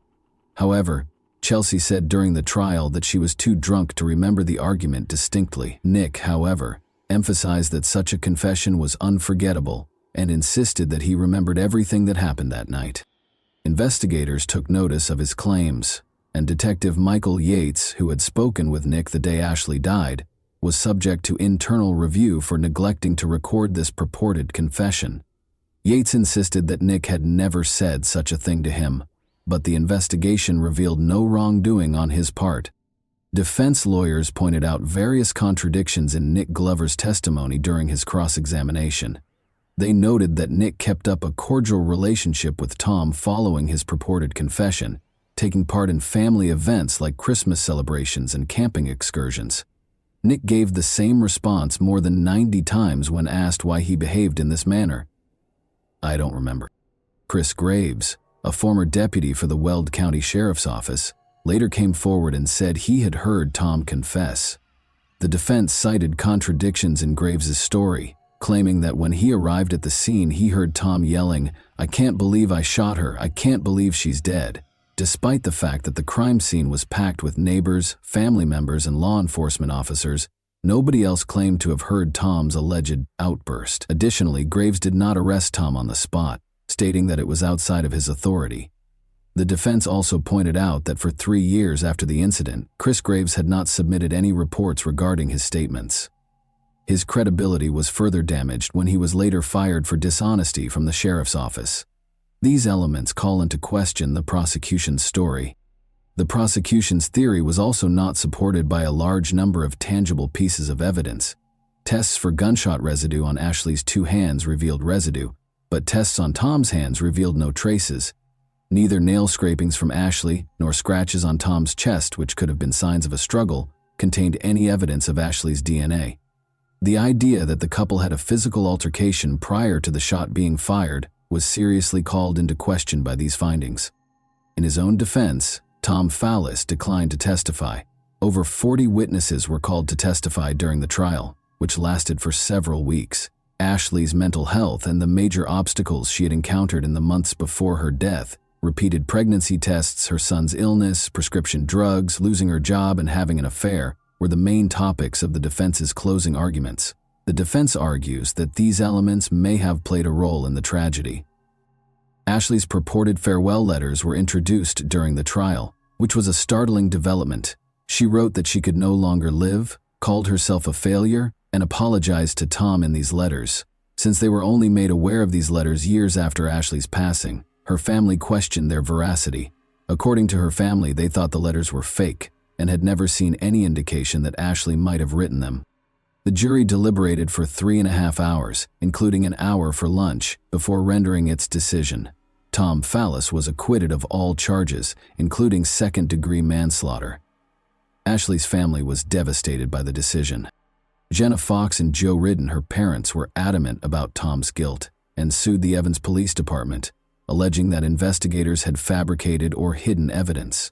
However, Chelsea said during the trial that she was too drunk to remember the argument distinctly. Nick, however, emphasized that such a confession was unforgettable and insisted that he remembered everything that happened that night. Investigators took notice of his claims, and Detective Michael Yates, who had spoken with Nick the day Ashley died, was subject to internal review for neglecting to record this purported confession. Yates insisted that Nick had never said such a thing to him, but the investigation revealed no wrongdoing on his part. Defense lawyers pointed out various contradictions in Nick Glover's testimony during his cross-examination. They noted that Nick kept up a cordial relationship with Tom following his purported confession, taking part in family events like Christmas celebrations and camping excursions. Nick gave the same response more than 90 times when asked why he behaved in this manner. "I don't remember." Chris Graves, a former deputy for the Weld County Sheriff's Office, later came forward and said he had heard Tom confess. The defense cited contradictions in Graves' story, claiming that when he arrived at the scene he heard Tom yelling, "I can't believe I shot her, I can't believe she's dead," despite the fact that the crime scene was packed with neighbors, family members, and law enforcement officers. Nobody else claimed to have heard Tom's alleged outburst. Additionally, Graves did not arrest Tom on the spot, stating that it was outside of his authority. The defense also pointed out that for 3 years after the incident, Chris Graves had not submitted any reports regarding his statements. His credibility was further damaged when he was later fired for dishonesty from the sheriff's office. These elements call into question the prosecution's story. The prosecution's theory was also not supported by a large number of tangible pieces of evidence. Tests for gunshot residue on Ashley's 2 hands revealed residue, but tests on Tom's hands revealed no traces. Neither nail scrapings from Ashley nor scratches on Tom's chest, which could have been signs of a struggle, contained any evidence of Ashley's DNA. The idea that the couple had a physical altercation prior to the shot being fired was seriously called into question by these findings. In his own defense, Tom Fallis declined to testify. Over 40 witnesses were called to testify during the trial, which lasted for several weeks. Ashley's mental health and the major obstacles she had encountered in the months before her death, repeated pregnancy tests, her son's illness, prescription drugs, losing her job, and having an affair, were the main topics of the defense's closing arguments. The defense argues that these elements may have played a role in the tragedy. Ashley's purported farewell letters were introduced during the trial, which was a startling development. She wrote that she could no longer live, called herself a failure, and apologized to Tom in these letters. Since they were only made aware of these letters years after Ashley's passing, her family questioned their veracity. According to her family, they thought the letters were fake and had never seen any indication that Ashley might have written them. The jury deliberated for 3.5 hours, including an hour for lunch, before rendering its decision. Tom Fallis was acquitted of all charges, including second-degree manslaughter. Ashley's family was devastated by the decision. Jenna Fox and Joe Ridden, her parents, were adamant about Tom's guilt and sued the Evans Police Department, alleging that investigators had fabricated or hidden evidence.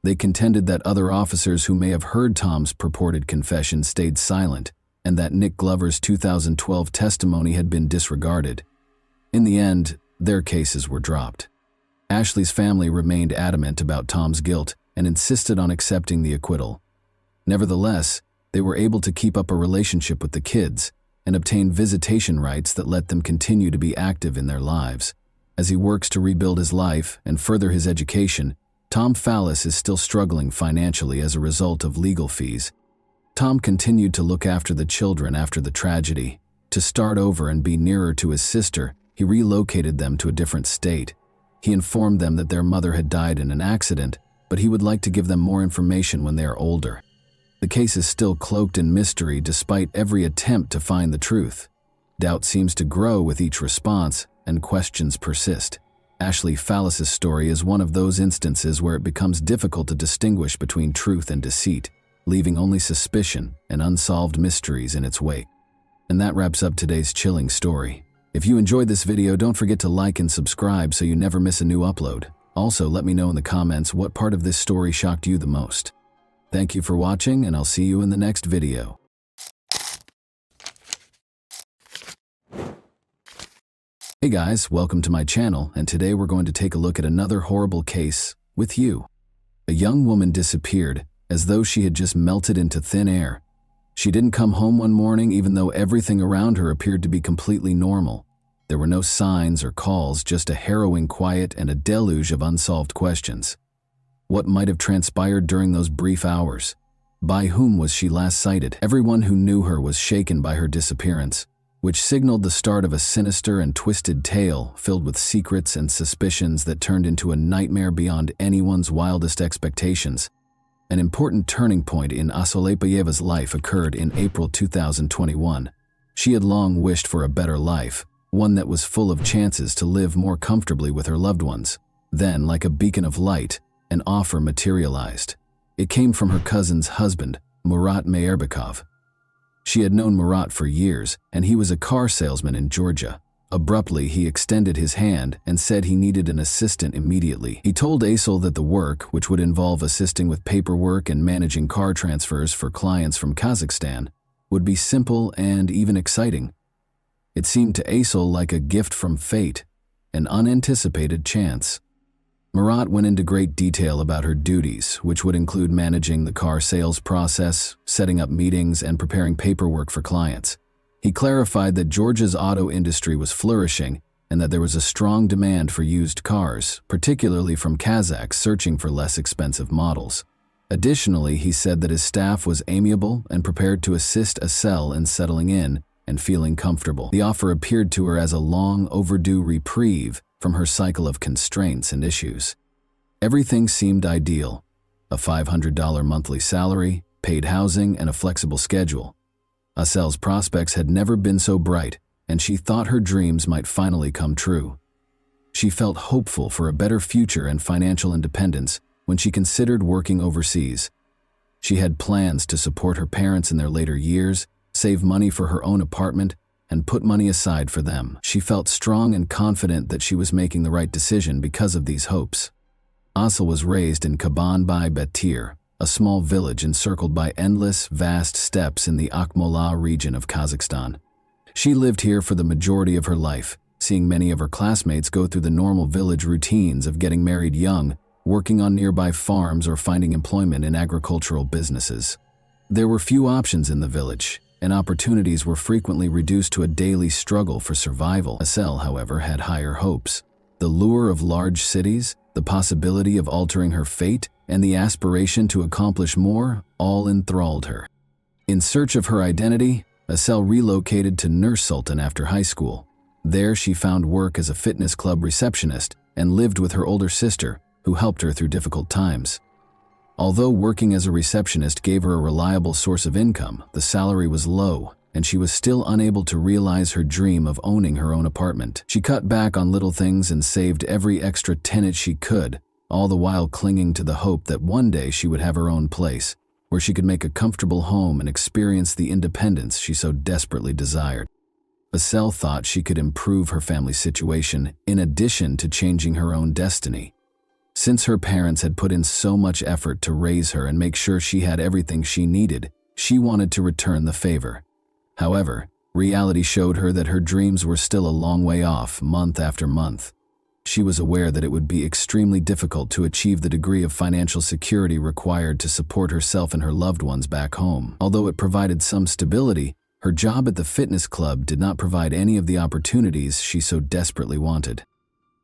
They contended that other officers who may have heard Tom's purported confession stayed silent and that Nick Glover's 2012 testimony had been disregarded. In the end, their cases were dropped. Ashley's family remained adamant about Tom's guilt and insisted on accepting the acquittal. Nevertheless, they were able to keep up a relationship with the kids and obtain visitation rights that let them continue to be active in their lives. As he works to rebuild his life and further his education, Tom Fallis is still struggling financially as a result of legal fees. Tom continued to look after the children after the tragedy. To start over and be nearer to his sister, he relocated them to a different state. He informed them that their mother had died in an accident, but he would like to give them more information when they are older. The case is still cloaked in mystery despite every attempt to find the truth. Doubt seems to grow with each response, and questions persist. Ashley Fallis's story is one of those instances where it becomes difficult to distinguish between truth and deceit, leaving only suspicion and unsolved mysteries in its wake. And that wraps up today's chilling story. If you enjoyed this video, don't forget to like and subscribe so you never miss a new upload. Also, let me know in the comments what part of this story shocked you the most. Thank you for watching, and I'll see you in the next video. Hey guys, welcome to my channel, and today we're going to take a look at another horrible case with you. A young woman disappeared as though she had just melted into thin air. She didn't come home one morning even though everything around her appeared to be completely normal. There were no signs or calls, just a harrowing quiet and a deluge of unsolved questions. What might have transpired during those brief hours? By whom was she last sighted? Everyone who knew her was shaken by her disappearance, which signaled the start of a sinister and twisted tale filled with secrets and suspicions that turned into a nightmare beyond anyone's wildest expectations. An important turning point in Asolepayeva's life occurred in April 2021. She had long wished for a better life, one that was full of chances to live more comfortably with her loved ones. Then, like a beacon of light, an offer materialized. It came from her cousin's husband, Murat Meyerbekov. She had known Murat for years, and he was a car salesman in Georgia. Abruptly, he extended his hand and said he needed an assistant immediately. He told Asel that the work, which would involve assisting with paperwork and managing car transfers for clients from Kazakhstan, would be simple and even exciting. It seemed to Asel like a gift from fate, an unanticipated chance. Murat went into great detail about her duties, which would include managing the car sales process, setting up meetings, and preparing paperwork for clients. He clarified that Georgia's auto industry was flourishing and that there was a strong demand for used cars, particularly from Kazakhs searching for less expensive models. Additionally, he said that his staff was amiable and prepared to assist Asel in settling in and feeling comfortable. The offer appeared to her as a long overdue reprieve from her cycle of constraints and issues. Everything seemed ideal: a $500 monthly salary, paid housing, and a flexible schedule. Asel's prospects had never been so bright, and she thought her dreams might finally come true. She felt hopeful for a better future and financial independence when she considered working overseas. She had plans to support her parents in their later years, save money for her own apartment, and put money aside for them. She felt strong and confident that she was making the right decision because of these hopes. Asel was raised in Kaban-Bay Betir, a small village encircled by endless, vast steppes in the Akmola region of Kazakhstan. She lived here for the majority of her life, seeing many of her classmates go through the normal village routines of getting married young, working on nearby farms, or finding employment in agricultural businesses. There were few options in the village, and opportunities were frequently reduced to a daily struggle for survival. Asel, however, had higher hopes. The lure of large cities, the possibility of altering her fate, and the aspiration to accomplish more all enthralled her. In search of her identity, Asel relocated to Nur Sultan after high school. There she found work as a fitness club receptionist and lived with her older sister, who helped her through difficult times. Although working as a receptionist gave her a reliable source of income, the salary was low, and she was still unable to realize her dream of owning her own apartment. She cut back on little things and saved every extra tennet she could, all the while clinging to the hope that one day she would have her own place, where she could make a comfortable home and experience the independence she so desperately desired. Asel thought she could improve her family's situation in addition to changing her own destiny. Since her parents had put in so much effort to raise her and make sure she had everything she needed, she wanted to return the favor. However, reality showed her that her dreams were still a long way off, month after month. She was aware that it would be extremely difficult to achieve the degree of financial security required to support herself and her loved ones back home. Although it provided some stability, her job at the fitness club did not provide any of the opportunities she so desperately wanted.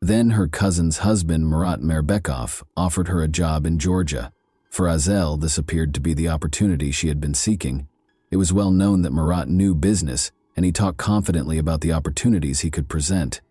Then her cousin's husband, Murat Meyerbekov, offered her a job in Georgia. For Asel, this appeared to be the opportunity she had been seeking. It was well known that Murat knew business, and he talked confidently about the opportunities he could present.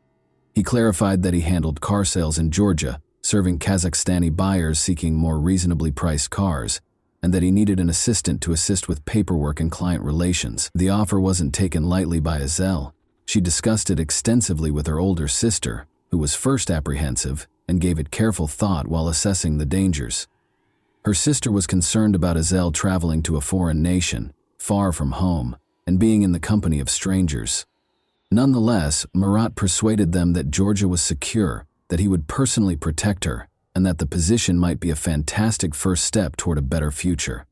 He clarified that he handled car sales in Georgia, serving Kazakhstani buyers seeking more reasonably priced cars, and that he needed an assistant to assist with paperwork and client relations. The offer wasn't taken lightly by Asel. She discussed it extensively with her older sister, who was first apprehensive and gave it careful thought while assessing the dangers. Her sister was concerned about Asel traveling to a foreign nation, far from home, and being in the company of strangers. Nonetheless, Murat persuaded them that Georgia was secure, that he would personally protect her, and that the position might be a fantastic first step toward a better future.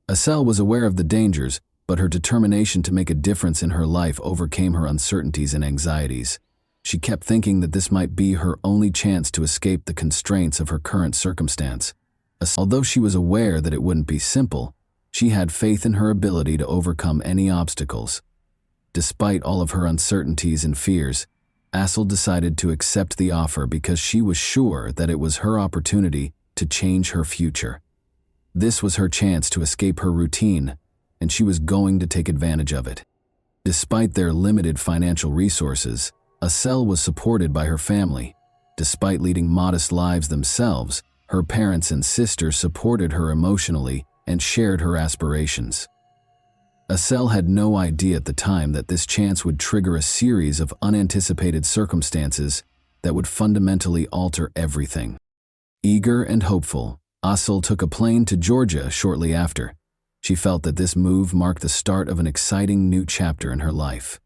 Asel was aware of the dangers, but her determination to make a difference in her life overcame her uncertainties and anxieties. She kept thinking that this might be her only chance to escape the constraints of her current circumstance. Although she was aware that it wouldn't be simple, she had faith in her ability to overcome any obstacles. Despite all of her uncertainties and fears, Asel decided to accept the offer because she was sure that it was her opportunity to change her future. This was her chance to escape her routine, and she was going to take advantage of it. Despite their limited financial resources, Asel was supported by her family. Despite leading modest lives themselves, her parents and sister supported her emotionally and shared her aspirations. Asel had no idea at the time that this chance would trigger a series of unanticipated circumstances that would fundamentally alter everything. Eager and hopeful, Asel took a plane to Georgia shortly after. She felt that this move marked the start of an exciting new chapter in her life.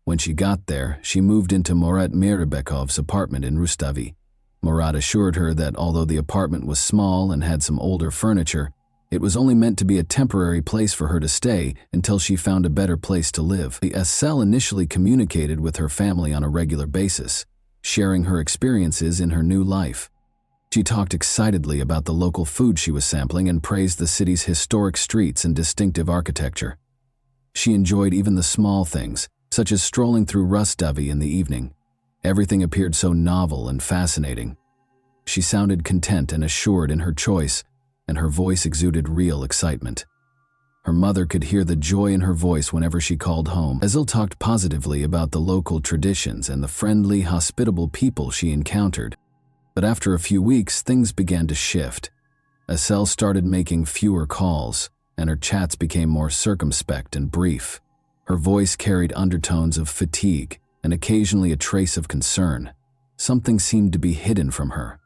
When she got there, she moved into Murat Mirbekov's apartment in Rustavi. Murat assured her that although the apartment was small and had some older furniture, it was only meant to be a temporary place for her to stay until she found a better place to live. Asel initially communicated with her family on a regular basis, sharing her experiences in her new life. She talked excitedly about the local food she was sampling and praised the city's historic streets and distinctive architecture. She enjoyed even the small things, such as strolling through Rustavi in the evening. Everything appeared so novel and fascinating. She sounded content and assured in her choice, and her voice exuded real excitement. Her mother could hear the joy in her voice whenever she called home. Asel talked positively about the local traditions and the friendly, hospitable people she encountered. But after a few weeks, things began to shift. Asel started making fewer calls, and her chats became more circumspect and brief. Her voice carried undertones of fatigue and occasionally a trace of concern. Something seemed to be hidden from her.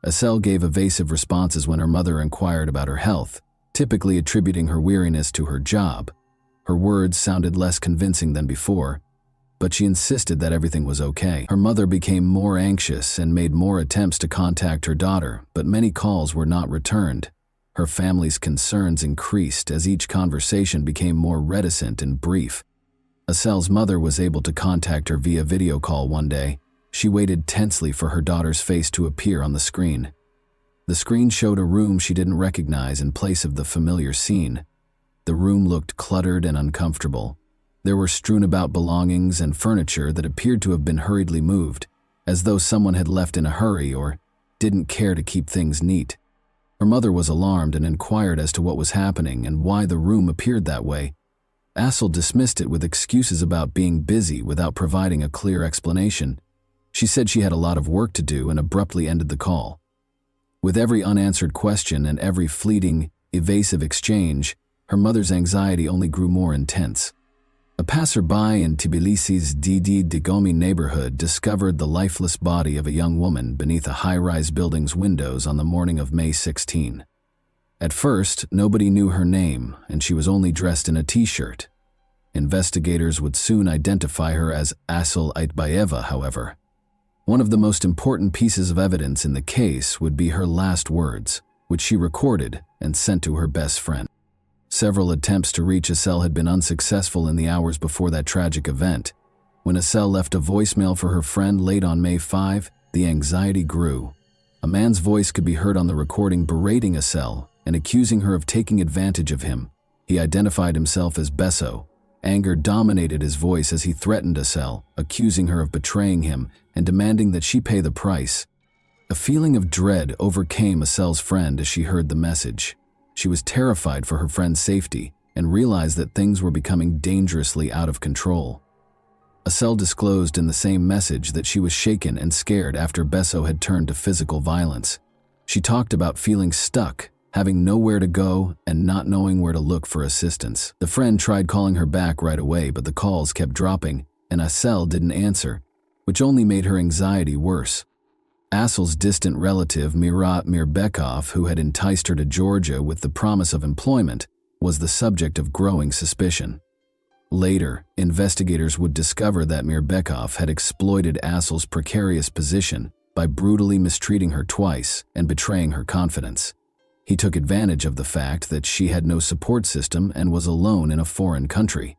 Asel gave evasive responses when her mother inquired about her health, typically attributing her weariness to her job. Her words sounded less convincing than before, but she insisted that everything was okay. Her mother became more anxious and made more attempts to contact her daughter, but many calls were not returned. Her family's concerns increased as each conversation became more reticent and brief. Asel's mother was able to contact her via video call one day. She waited tensely for her daughter's face to appear on the screen. The screen showed a room she didn't recognize in place of the familiar scene. The room looked cluttered and uncomfortable. There were strewn about belongings and furniture that appeared to have been hurriedly moved, as though someone had left in a hurry or didn't care to keep things neat. Her mother was alarmed and inquired as to what was happening and why the room appeared that way. Asel dismissed it with excuses about being busy without providing a clear explanation. She said she had a lot of work to do and abruptly ended the call. With every unanswered question and every fleeting, evasive exchange, her mother's anxiety only grew more intense. A passerby in Tbilisi's Didi Digomi neighborhood discovered the lifeless body of a young woman beneath a high-rise building's windows on the morning of May 16. At first, nobody knew her name, and she was only dressed in a t-shirt. Investigators would soon identify her as Asel Aitbayeva, however. One of the most important pieces of evidence in the case would be her last words, which she recorded and sent to her best friend. Several attempts to reach Asel had been unsuccessful in the hours before that tragic event. When Asel left a voicemail for her friend late on May 5, the anxiety grew. A man's voice could be heard on the recording berating Asel and accusing her of taking advantage of him. He identified himself as Besso. Anger dominated his voice as he threatened Asel, accusing her of betraying him and demanding that she pay the price. A feeling of dread overcame Asel's friend as she heard the message. She was terrified for her friend's safety and realized that things were becoming dangerously out of control. Asel disclosed in the same message that she was shaken and scared after Besso had turned to physical violence. She talked about feeling stuck, having nowhere to go, and not knowing where to look for assistance. The friend tried calling her back right away, but the calls kept dropping, and Asel didn't answer, which only made her anxiety worse. Asel's distant relative Murat Mirbekov, who had enticed her to Georgia with the promise of employment, was the subject of growing suspicion. Later, investigators would discover that Mirbekov had exploited Asel's precarious position by brutally mistreating her twice and betraying her confidence. He took advantage of the fact that she had no support system and was alone in a foreign country.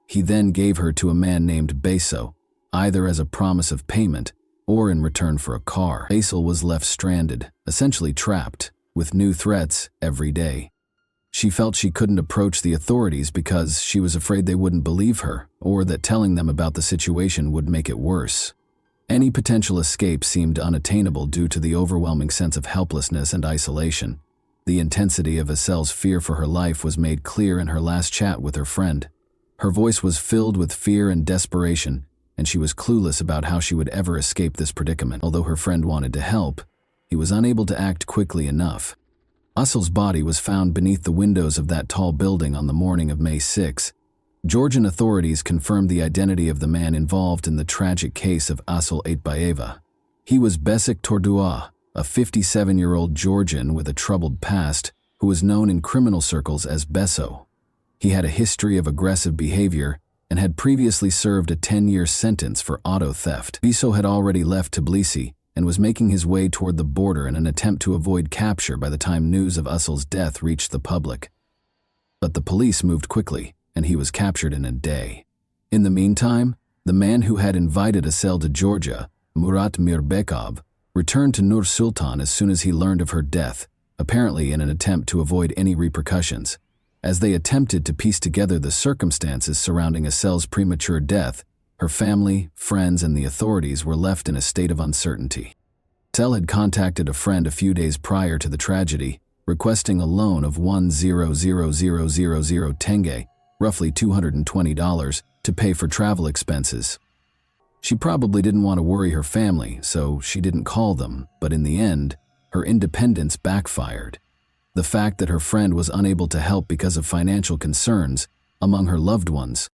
He then gave her to a man named Beso, either as a promise of payment or in return for a car. Basil was left stranded, essentially trapped, with new threats every day. She felt she couldn't approach the authorities because she was afraid they wouldn't believe her or that telling them about the situation would make it worse. Any potential escape seemed unattainable due to the overwhelming sense of helplessness and isolation. The intensity of Esel's fear for her life was made clear in her last chat with her friend. Her voice was filled with fear and desperation, and she was clueless about how she would ever escape this predicament. Although her friend wanted to help, he was unable to act quickly enough. Esel's body was found beneath the windows of that tall building on the morning of May 6. Georgian authorities confirmed the identity of the man involved in the tragic case of Esel Aitbayeva. He was Besik Tordua, a 57-year-old Georgian with a troubled past who was known in criminal circles as Beso. He had a history of aggressive behavior and had previously served a 10-year sentence for auto theft. Beso had already left Tbilisi and was making his way toward the border in an attempt to avoid capture by the time news of Esel's death reached the public. But the police moved quickly, and he was captured in a day. In the meantime, the man who had invited Esel to Georgia, Murat Mirbekov, returned to Nur Sultan as soon as he learned of her death, apparently in an attempt to avoid any repercussions. As they attempted to piece together the circumstances surrounding Esel's premature death, her family, friends, and the authorities were left in a state of uncertainty. Esel had contacted a friend a few days prior to the tragedy, requesting a loan of 1,000,000 tenge, roughly $220, to pay for travel expenses. She probably didn't want to worry her family, so she didn't call them, but in the end, her independence backfired. The fact that her friend was unable to help because of financial concerns among her loved ones.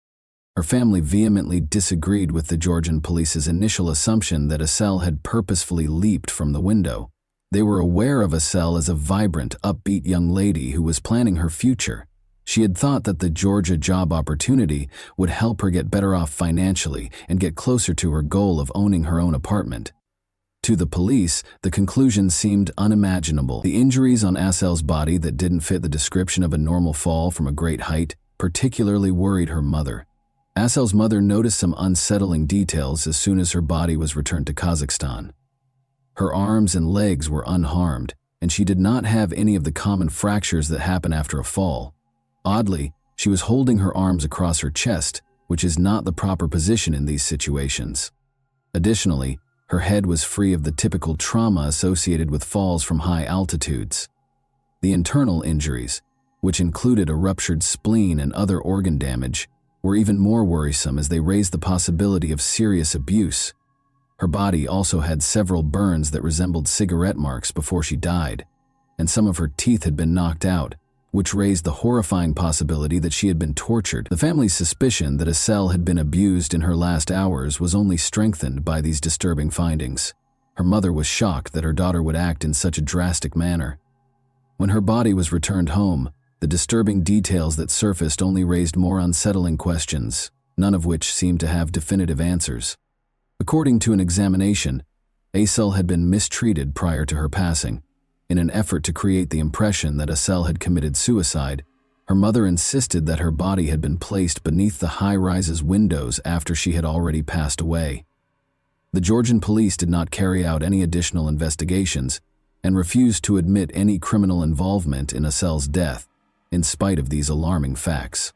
Her family vehemently disagreed with the Georgian police's initial assumption that Esel had purposefully leaped from the window. They were aware of Esel as a vibrant, upbeat young lady who was planning her future. She had thought that the Georgia job opportunity would help her get better off financially and get closer to her goal of owning her own apartment. To the police, the conclusion seemed unimaginable. The injuries on Esel's body that didn't fit the description of a normal fall from a great height particularly worried her mother. Esel's mother noticed some unsettling details as soon as her body was returned to Kazakhstan. Her arms and legs were unharmed, and she did not have any of the common fractures that happen after a fall. Oddly, she was holding her arms across her chest, which is not the proper position in these situations. Additionally, her head was free of the typical trauma associated with falls from high altitudes. The internal injuries, which included a ruptured spleen and other organ damage, were even more worrisome as they raised the possibility of serious abuse. Her body also had several burns that resembled cigarette marks before she died, and some of her teeth had been knocked out, which raised the horrifying possibility that she had been tortured. The family's suspicion that Esel had been abused in her last hours was only strengthened by these disturbing findings. Her mother was shocked that her daughter would act in such a drastic manner. When her body was returned home, the disturbing details that surfaced only raised more unsettling questions, none of which seemed to have definitive answers. According to an examination, Esel had been mistreated prior to her passing. In an effort to create the impression that Esel had committed suicide, her mother insisted that her body had been placed beneath the high-rise's windows after she had already passed away. The Georgian police did not carry out any additional investigations and refused to admit any criminal involvement in Esel's death, in spite of these alarming facts.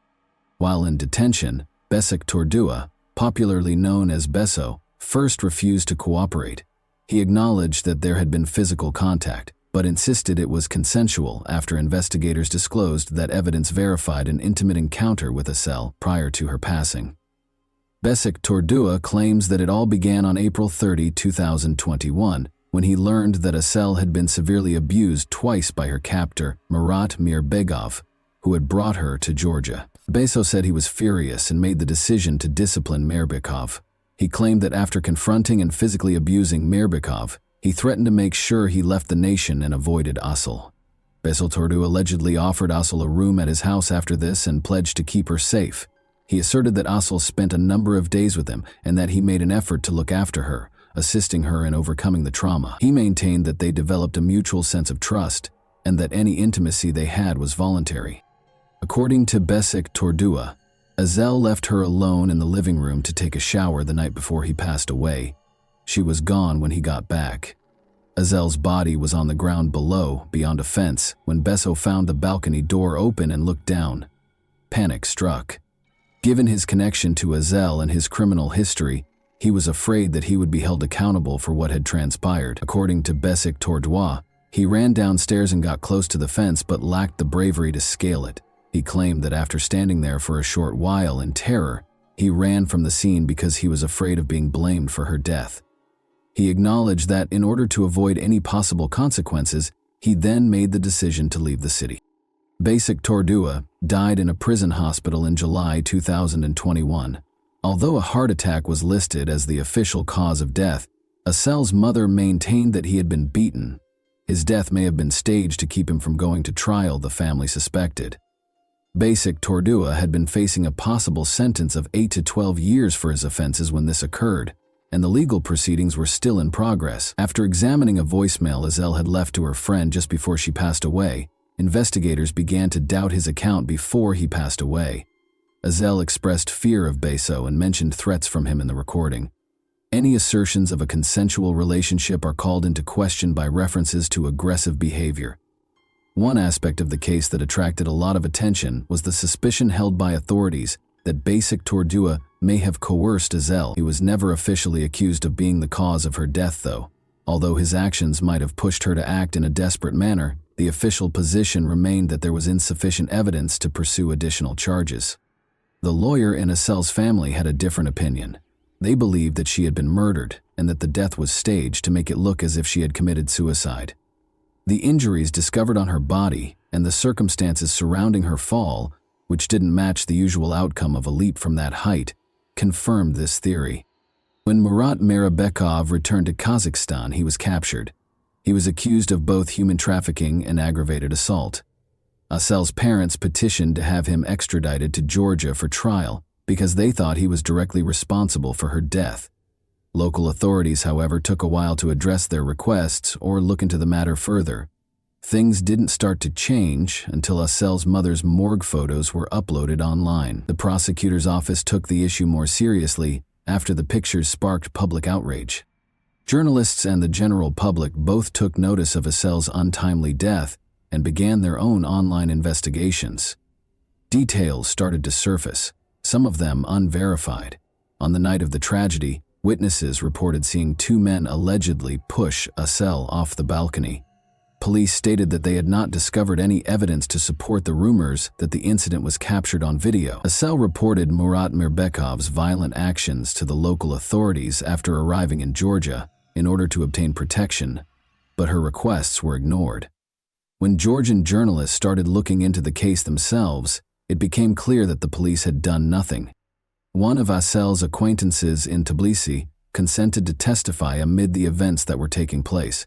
While in detention, Besik Tordua, popularly known as Beso, first refused to cooperate. He acknowledged that there had been physical contact, but insisted it was consensual after investigators disclosed that evidence verified an intimate encounter with Esel prior to her passing. Besik Tordua claims that it all began on April 30, 2021, when he learned that Esel had been severely abused twice by her captor, Murat Mirbekov, who had brought her to Georgia. Beso said he was furious and made the decision to discipline Mirbekov. He claimed that after confronting and physically abusing Mirbekov, he threatened to make sure he left the nation and avoided Esel. Beso Tordua allegedly offered Esel a room at his house after this and pledged to keep her safe. He asserted that Esel spent a number of days with him and that he made an effort to look after her, assisting her in overcoming the trauma. He maintained that they developed a mutual sense of trust and that any intimacy they had was voluntary. According to Besik Tordua, Azel left her alone in the living room to take a shower the night before he passed away. She was gone when he got back. Azel's body was on the ground below, beyond a fence, when Besso found the balcony door open and looked down. Panic struck. Given his connection to Azel and his criminal history, he was afraid that he would be held accountable for what had transpired. According to Besik Tordua, he ran downstairs and got close to the fence but lacked the bravery to scale it. He claimed that after standing there for a short while in terror, he ran from the scene because he was afraid of being blamed for her death. He acknowledged that in order to avoid any possible consequences, he then made the decision to leave the city. Besik Tordua died in a prison hospital in July 2021. Although a heart attack was listed as the official cause of death, Asel's mother maintained that he had been beaten. His death may have been staged to keep him from going to trial, the family suspected. Besik Tordua had been facing a possible sentence of 8 to 12 years for his offenses when this occurred, and the legal proceedings were still in progress. After examining a voicemail Azel had left to her friend just before she passed away, investigators began to doubt his account before he passed away. Azel expressed fear of Besso and mentioned threats from him in the recording. Any assertions of a consensual relationship are called into question by references to aggressive behavior. One aspect of the case that attracted a lot of attention was the suspicion held by authorities that Besik Tordua may have coerced Azel. He was never officially accused of being the cause of her death, though. Although his actions might have pushed her to act in a desperate manner, the official position remained that there was insufficient evidence to pursue additional charges. The lawyer in Asel's family had a different opinion. They believed that she had been murdered and that the death was staged to make it look as if she had committed suicide. The injuries discovered on her body and the circumstances surrounding her fall, which didn't match the usual outcome of a leap from that height, confirmed this theory. When Murat Mirabekov returned to Kazakhstan, he was captured. He was accused of both human trafficking and aggravated assault. Asel's parents petitioned to have him extradited to Georgia for trial because they thought he was directly responsible for her death. Local authorities, however, took a while to address their requests or look into the matter further. Things didn't start to change until Asel's mother's morgue photos were uploaded online. The prosecutor's office took the issue more seriously after the pictures sparked public outrage. Journalists and the general public both took notice of Asel's untimely death and began their own online investigations. Details started to surface, some of them unverified. On the night of the tragedy, witnesses reported seeing two men allegedly push Asel off the balcony. Police stated that they had not discovered any evidence to support the rumors that the incident was captured on video. Asel reported Murat Mirbekov's violent actions to the local authorities after arriving in Georgia in order to obtain protection, but her requests were ignored. When Georgian journalists started looking into the case themselves, it became clear that the police had done nothing. One of Asel's acquaintances in Tbilisi consented to testify amid the events that were taking place.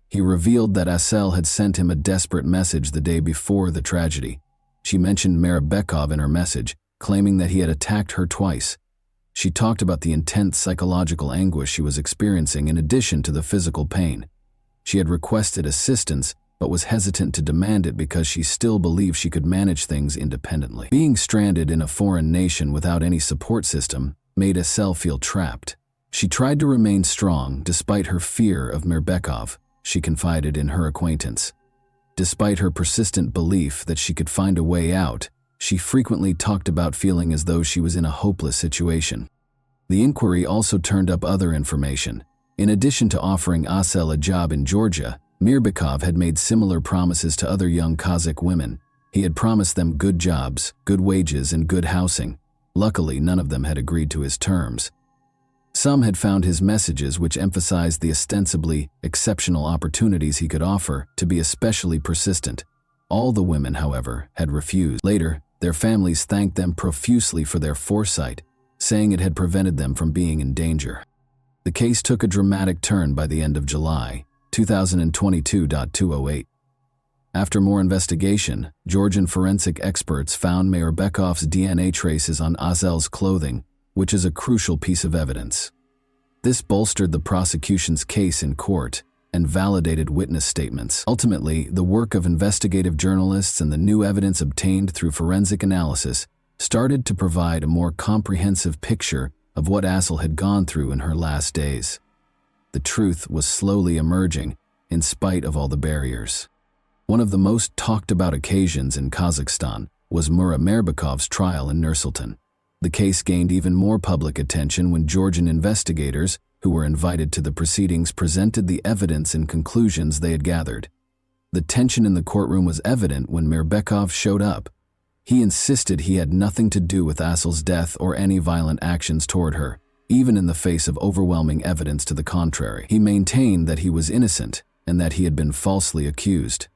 He revealed that Asel had sent him a desperate message the day before the tragedy. She mentioned Mirabekov in her message, claiming that he had attacked her twice. She talked about the intense psychological anguish she was experiencing in addition to the physical pain. She had requested assistance, but was hesitant to demand it because she still believed she could manage things independently. Being stranded in a foreign nation without any support system made Asel feel trapped. She tried to remain strong despite her fear of Mirbekov, she confided in her acquaintance. Despite her persistent belief that she could find a way out, she frequently talked about feeling as though she was in a hopeless situation. The inquiry also turned up other information. In addition to offering Asel a job in Georgia, Mirbekov had made similar promises to other young Kazakh women. He had promised them good jobs, good wages, and good housing. Luckily, none of them had agreed to his terms. Some had found his messages, which emphasized the ostensibly exceptional opportunities he could offer, to be especially persistent. All the women, however, had refused. Later, their families thanked them profusely for their foresight, saying it had prevented them from being in danger. The case took a dramatic turn by the end of July 2022-208. After more investigation, Georgian forensic experts found Mirbekov's DNA traces on Asel's clothing, which is a crucial piece of evidence. This bolstered the prosecution's case in court and validated witness statements. Ultimately, the work of investigative journalists and the new evidence obtained through forensic analysis started to provide a more comprehensive picture of what Asel had gone through in her last days. The truth was slowly emerging, in spite of all the barriers. One of the most talked about occasions in Kazakhstan was Mura Merbakov's trial in Nursultan. The case gained even more public attention when Georgian investigators, who were invited to the proceedings, presented the evidence and conclusions they had gathered. The tension in the courtroom was evident when Mirbekov showed up. He insisted he had nothing to do with Asel's death or any violent actions toward her, even in the face of overwhelming evidence to the contrary. He maintained that he was innocent and that he had been falsely accused.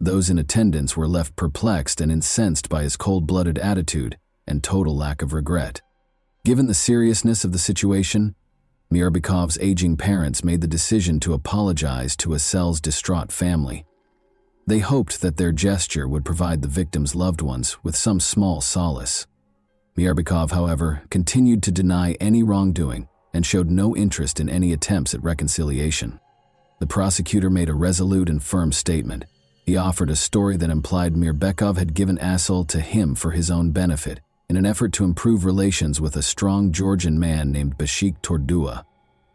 Those in attendance were left perplexed and incensed by his cold-blooded attitude and total lack of regret. Given the seriousness of the situation, Mirbekov's aging parents made the decision to apologize to Asel's distraught family. They hoped that their gesture would provide the victim's loved ones with some small solace. Mirbekov, however, continued to deny any wrongdoing and showed no interest in any attempts at reconciliation. The prosecutor made a resolute and firm statement. He offered a story that implied Mirbekov had given Asel to him for his own benefit, in an effort to improve relations with a strong Georgian man named Bashik Tordua.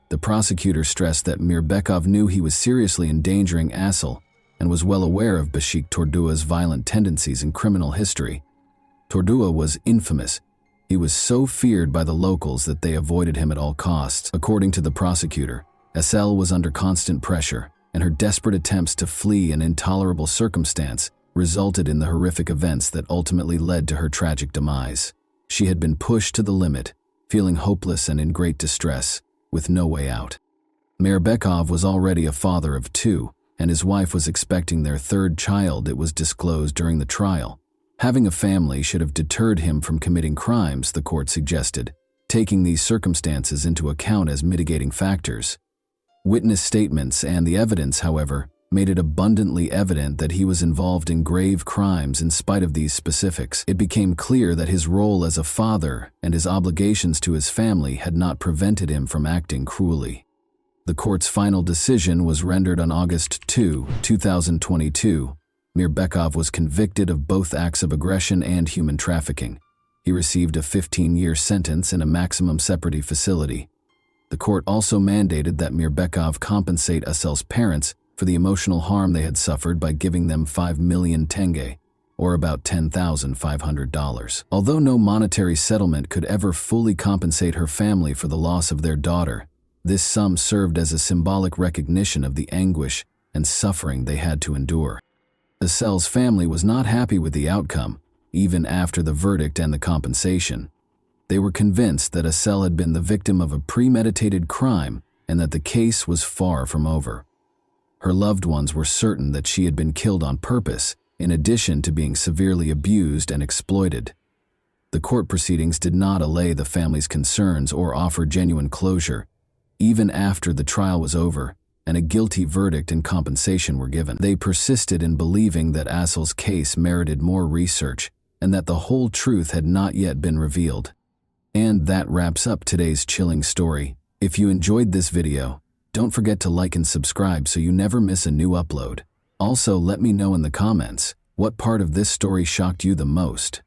The prosecutor stressed that Mirbekov knew he was seriously endangering Asel and was well aware of Bashik Tordua's violent tendencies and criminal history. Tordua was infamous. He was so feared by the locals that they avoided him at all costs. According to the prosecutor, Asel was under constant pressure, and her desperate attempts to flee an intolerable circumstance resulted in the horrific events that ultimately led to her tragic demise. She had been pushed to the limit, feeling hopeless and in great distress, with no way out. Mirbekov was already a father of two, and his wife was expecting their third child. It was disclosed during the trial. Having a family should have deterred him from committing crimes, the court suggested, taking these circumstances into account as mitigating factors. Witness statements and the evidence, however, made it abundantly evident that he was involved in grave crimes in spite of these specifics. It became clear that his role as a father and his obligations to his family had not prevented him from acting cruelly. The court's final decision was rendered on August 2, 2022. Mirbekov was convicted of both acts of aggression and human trafficking. He received a 15-year sentence in a maximum security facility. The court also mandated that Mirbekov compensate Asel's parents for the emotional harm they had suffered by giving them 5 million tenge, or about $10,500. Although no monetary settlement could ever fully compensate her family for the loss of their daughter, this sum served as a symbolic recognition of the anguish and suffering they had to endure. Asel's family was not happy with the outcome, even after the verdict and the compensation. They were convinced that Asel had been the victim of a premeditated crime and that the case was far from over. Her loved ones were certain that she had been killed on purpose, in addition to being severely abused and exploited. The court proceedings did not allay the family's concerns or offer genuine closure. Even after the trial was over and a guilty verdict and compensation were given, they persisted in believing that Asel's case merited more research and that the whole truth had not yet been revealed. And that wraps up today's chilling story. If you enjoyed this video, don't forget to like and subscribe so you never miss a new upload. Also, let me know in the comments what part of this story shocked you the most.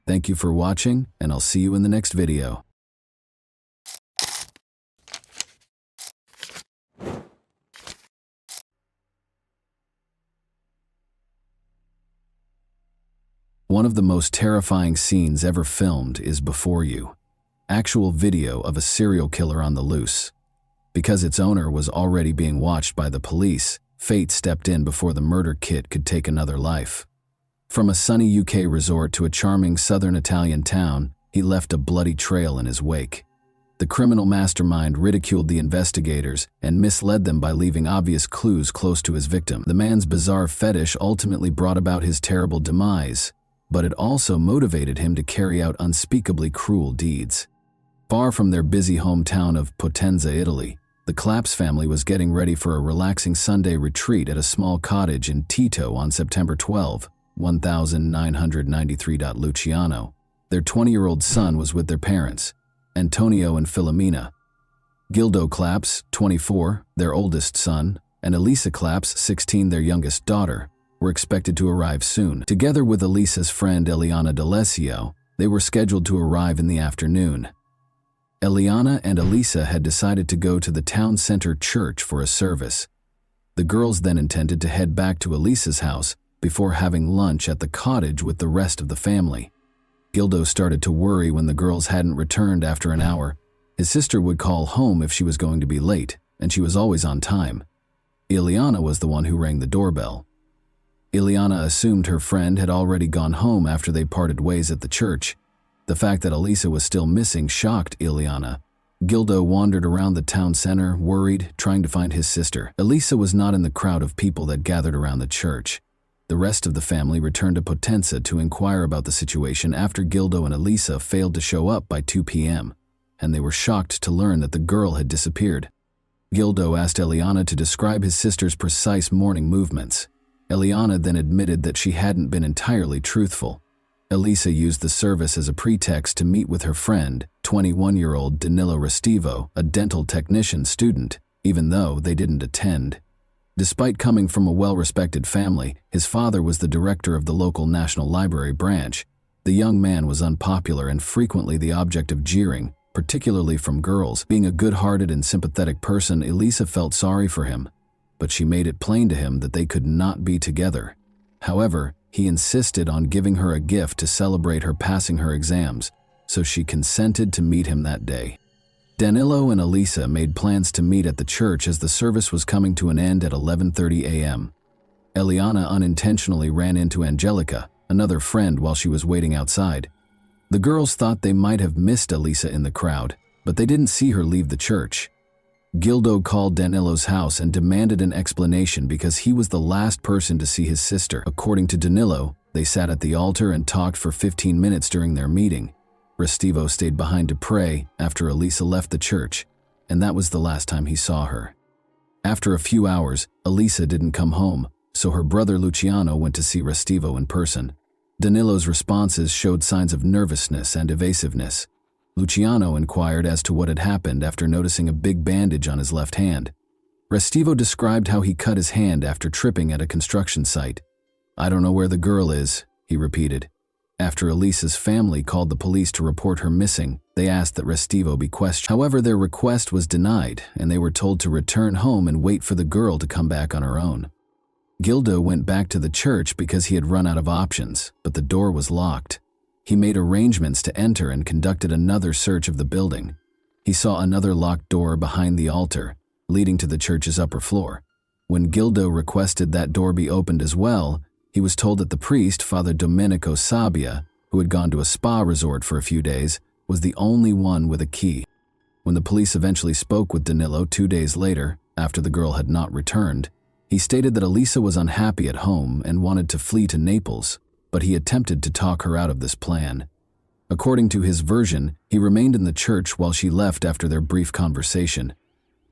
Thank you for watching, and I'll see you in the next video. One of the most terrifying scenes ever filmed is before you. Actual video of a serial killer on the loose. Because its owner was already being watched by the police, fate stepped in before the murder kit could take another life. From a sunny UK resort to a charming southern Italian town, he left a bloody trail in his wake. The criminal mastermind ridiculed the investigators and misled them by leaving obvious clues close to his victim. The man's bizarre fetish ultimately brought about his terrible demise, but it also motivated him to carry out unspeakably cruel deeds. Far from their busy hometown of Potenza, Italy, the Claps family was getting ready for a relaxing Sunday retreat at a small cottage in Tito on September 12, 1993. Luciano, their 20-year-old son, was with their parents, Antonio and Filomena. Gildo Claps, 24, their oldest son, and Elisa Claps, 16, their youngest daughter, were expected to arrive soon. Together with Elisa's friend Eliana D'Alessio, they were scheduled to arrive in the afternoon. Eliana and Elisa had decided to go to the town center church for a service. The girls then intended to head back to Elisa's house before having lunch at the cottage with the rest of the family. Gildo started to worry when the girls hadn't returned after an hour. His sister would call home if she was going to be late, and she was always on time. Eliana was the one who rang the doorbell. Eliana assumed her friend had already gone home after they parted ways at the church. The fact that Elisa was still missing shocked Eliana. Gildo wandered around the town center, worried, trying to find his sister. Elisa was not in the crowd of people that gathered around the church. The rest of the family returned to Potenza to inquire about the situation after Gildo and Elisa failed to show up by 2 p.m., and they were shocked to learn that the girl had disappeared. Gildo asked Eliana to describe his sister's precise morning movements. Eliana then admitted that she hadn't been entirely truthful. Elisa used the service as a pretext to meet with her friend, 21-year-old Danilo Restivo, a dental technician student, even though they didn't attend. Despite coming from a well-respected family, his father was the director of the local National Library branch. The young man was unpopular and frequently the object of jeering, particularly from girls. Being a good-hearted and sympathetic person, Elisa felt sorry for him, but she made it plain to him that they could not be together. However, he insisted on giving her a gift to celebrate her passing her exams, so she consented to meet him that day. Danilo and Elisa made plans to meet at the church as the service was coming to an end at 11:30 a.m. Eliana unintentionally ran into Angelica, another friend, while she was waiting outside. The girls thought they might have missed Elisa in the crowd, but they didn't see her leave the church. Gildo called Danilo's house and demanded an explanation because he was the last person to see his sister. According to Danilo, they sat at the altar and talked for 15 minutes during their meeting. Restivo stayed behind to pray after Elisa left the church, and that was the last time he saw her. After a few hours, Elisa didn't come home, so her brother Luciano went to see Restivo in person. Danilo's responses showed signs of nervousness and evasiveness. Luciano inquired as to what had happened after noticing a big bandage on his left hand. Restivo described how he cut his hand after tripping at a construction site. "I don't know where the girl is," he repeated. After Elisa's family called the police to report her missing, they asked that Restivo be questioned. However, their request was denied, and they were told to return home and wait for the girl to come back on her own. Gildo went back to the church because he had run out of options, but the door was locked. He made arrangements to enter and conducted another search of the building. He saw another locked door behind the altar, leading to the church's upper floor. When Gildo requested that door be opened as well, he was told that the priest, Father Domenico Sabbia, who had gone to a spa resort for a few days, was the only one with a key. When the police eventually spoke with Danilo 2 days later, after the girl had not returned, he stated that Elisa was unhappy at home and wanted to flee to Naples, but he attempted to talk her out of this plan. According to his version, he remained in the church while she left after their brief conversation.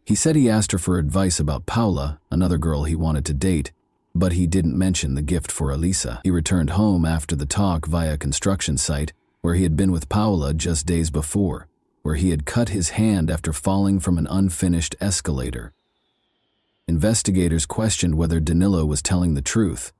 He said he asked her for advice about Paula, another girl he wanted to date, but he didn't mention the gift for Elisa. He returned home after the talk via a construction site where he had been with Paula just days before, where he had cut his hand after falling from an unfinished escalator. Investigators questioned whether Danilo was telling the truth.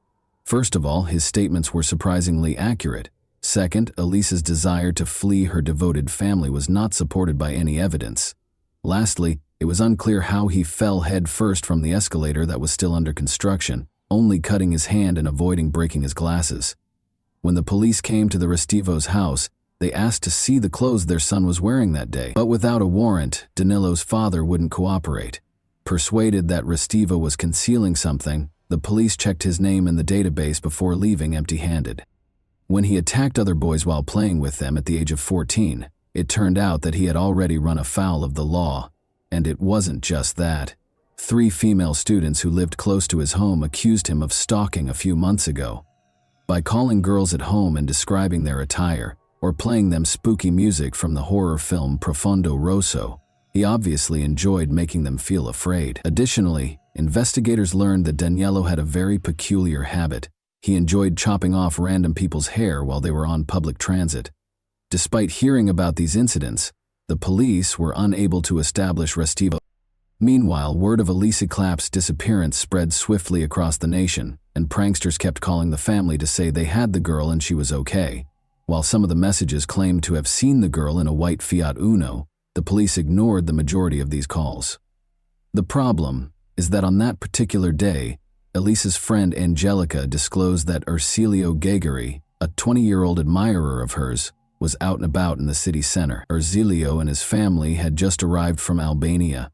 First of all, his statements were surprisingly accurate. Second, Elisa's desire to flee her devoted family was not supported by any evidence. Lastly, it was unclear how he fell head first from the escalator that was still under construction, only cutting his hand and avoiding breaking his glasses. When the police came to the Restivo's house, they asked to see the clothes their son was wearing that day. But without a warrant, Danilo's father wouldn't cooperate. Persuaded that Restivo was concealing something, the police checked his name in the database before leaving empty-handed. When he attacked other boys while playing with them at the age of 14, it turned out that he had already run afoul of the law. And it wasn't just that. 3 female students who lived close to his home accused him of stalking a few months ago. By calling girls at home and describing their attire, or playing them spooky music from the horror film Profondo Rosso, he obviously enjoyed making them feel afraid. Additionally, investigators learned that Danielo had a very peculiar habit. He enjoyed chopping off random people's hair while they were on public transit. Despite hearing about these incidents, The police were unable to establish Restivo. Meanwhile, word of Elisa Clapp's disappearance spread swiftly across the nation, and pranksters kept calling the family to say they had the girl and she was okay. While some of the messages claimed to have seen the girl in a white Fiat Uno, the police ignored the majority of these calls. The problem is that on that particular day, Elisa's friend Angelica disclosed that Ercilio Gegari, a 20-year-old admirer of hers, was out and about in the city center. Ercilio and his family had just arrived from Albania.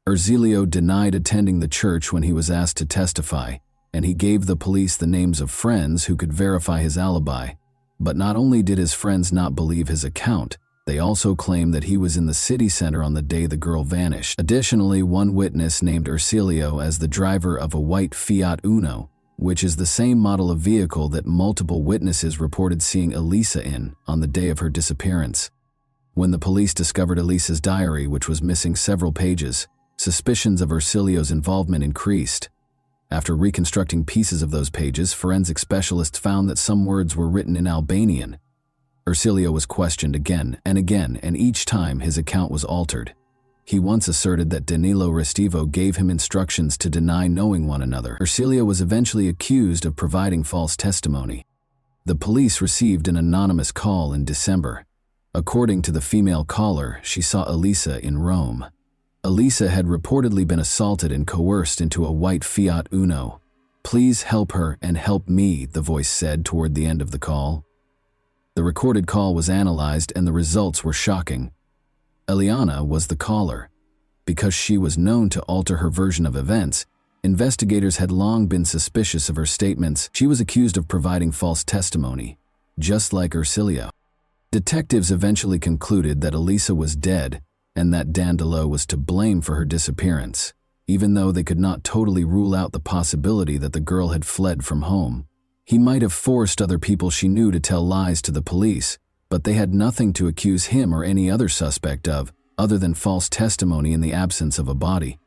Ercilio denied attending the church when he was asked to testify, and he gave the police the names of friends who could verify his alibi. But not only did his friends not believe his account, they also claimed that he was in the city center on the day the girl vanished. Additionally, one witness named Ercilio as the driver of a white Fiat Uno, which is the same model of vehicle that multiple witnesses reported seeing Elisa in on the day of her disappearance. When the police discovered Elisa's diary, which was missing several pages, suspicions of Ercilio's involvement increased. After reconstructing pieces of those pages, forensic specialists found that some words were written in Albanian. Ercilio was questioned again, and each time his account was altered. He once asserted that Danilo Restivo gave him instructions to deny knowing one another. Ercilio was eventually accused of providing false testimony. The police received an anonymous call in December. According to the female caller, she saw Elisa in Rome. Elisa had reportedly been assaulted and coerced into a white Fiat Uno. "Please help her and help me," the voice said toward the end of the call. The recorded call was analyzed and the results were shocking. Eliana was the caller. Because she was known to alter her version of events, investigators had long been suspicious of her statements. She was accused of providing false testimony, just like Ercilio. Detectives eventually concluded that Elisa was dead and that Danilo was to blame for her disappearance, even though they could not totally rule out the possibility that the girl had fled from home. He might have forced other people she knew to tell lies to the police, but they had nothing to accuse him or any other suspect of, other than false testimony in the absence of a body.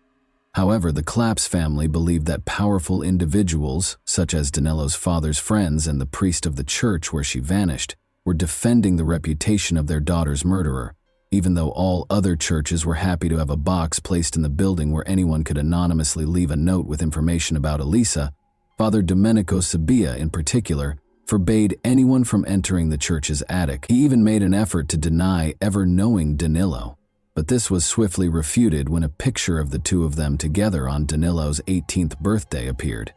However, the Claps family believed that powerful individuals, such as Danilo's father's friends and the priest of the church where she vanished, were defending the reputation of their daughter's murderer, even though all other churches were happy to have a box placed in the building where anyone could anonymously leave a note with information about Elisa. Father Domenico Sabia, in particular, forbade anyone from entering the church's attic. He even made an effort to deny ever knowing Danilo, but this was swiftly refuted when a picture of the two of them together on Danilo's 18th birthday appeared.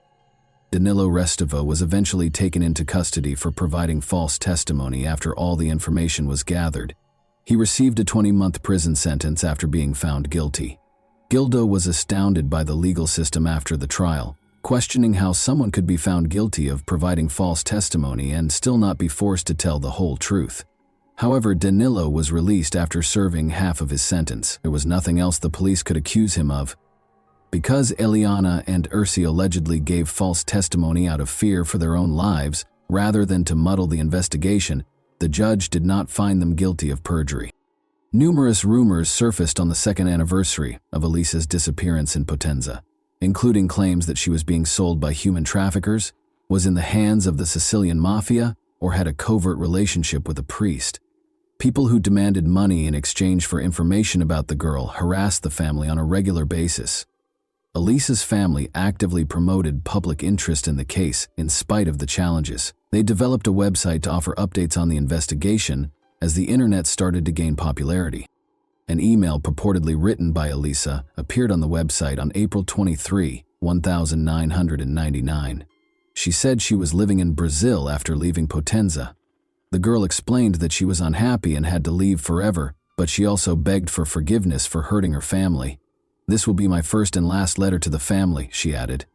Danilo Restivo was eventually taken into custody for providing false testimony after all the information was gathered. He received a 20-month prison sentence after being found guilty. Gildo was astounded by the legal system after the trial, questioning how someone could be found guilty of providing false testimony and still not be forced to tell the whole truth. However, Danilo was released after serving half of his sentence. There was nothing else the police could accuse him of. Because Eliana and Ursi allegedly gave false testimony out of fear for their own lives, rather than to muddle the investigation, the judge did not find them guilty of perjury. Numerous rumors surfaced on the second anniversary of Elisa's disappearance in Potenza, including claims that she was being sold by human traffickers, was in the hands of the Sicilian mafia, or had a covert relationship with a priest. People who demanded money in exchange for information about the girl harassed the family on a regular basis. Elisa's family actively promoted public interest in the case in spite of the challenges. They developed a website to offer updates on the investigation as the internet started to gain popularity. An email purportedly written by Elisa appeared on the website on April 23, 1999. She said she was living in Brazil after leaving Potenza. The girl explained that she was unhappy and had to leave forever, but she also begged for forgiveness for hurting her family. "This will be my first and last letter to the family," she added.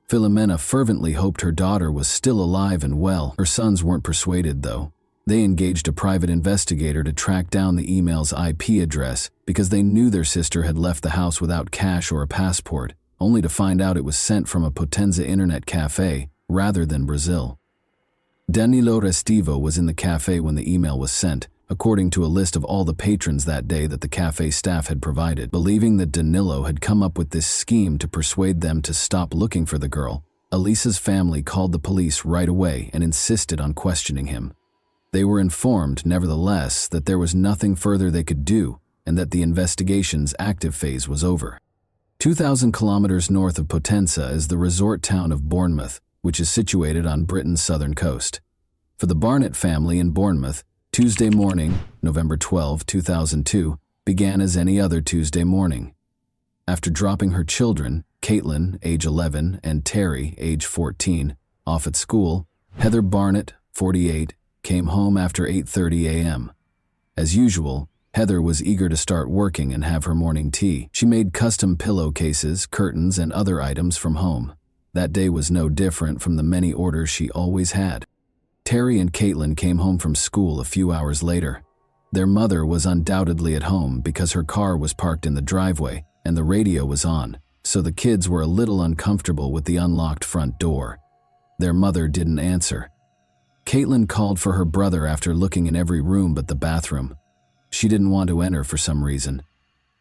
Filomena fervently hoped her daughter was still alive and well. Her sons weren't persuaded, though. They engaged a private investigator to track down the email's IP address because they knew their sister had left the house without cash or a passport, only to find out it was sent from a Potenza internet cafe rather than Brazil. Danilo Restivo was in the cafe when the email was sent, according to a list of all the patrons that day that the cafe staff had provided. Believing that Danilo had come up with this scheme to persuade them to stop looking for the girl, Elisa's family called the police right away and insisted on questioning him. They were informed, nevertheless, that there was nothing further they could do and that the investigation's active phase was over. 2,000 kilometers north of Potenza is the resort town of Bournemouth, which is situated on Britain's southern coast. For the Barnett family in Bournemouth, Tuesday morning, November 12, 2002, began as any other Tuesday morning. After dropping her children, Caitlin, age 11, and Terry, age 14, off at school, Heather Barnett, 48, came home after 8:30 a.m. As usual, Heather was eager to start working and have her morning tea. She made custom pillowcases, curtains, and other items from home. That day was no different from the many orders she always had. Terry and Caitlin came home from school a few hours later. Their mother was undoubtedly at home because her car was parked in the driveway and the radio was on, so the kids were a little uncomfortable with the unlocked front door. Their mother didn't answer. Caitlin called for her brother after looking in every room but the bathroom. She didn't want to enter for some reason.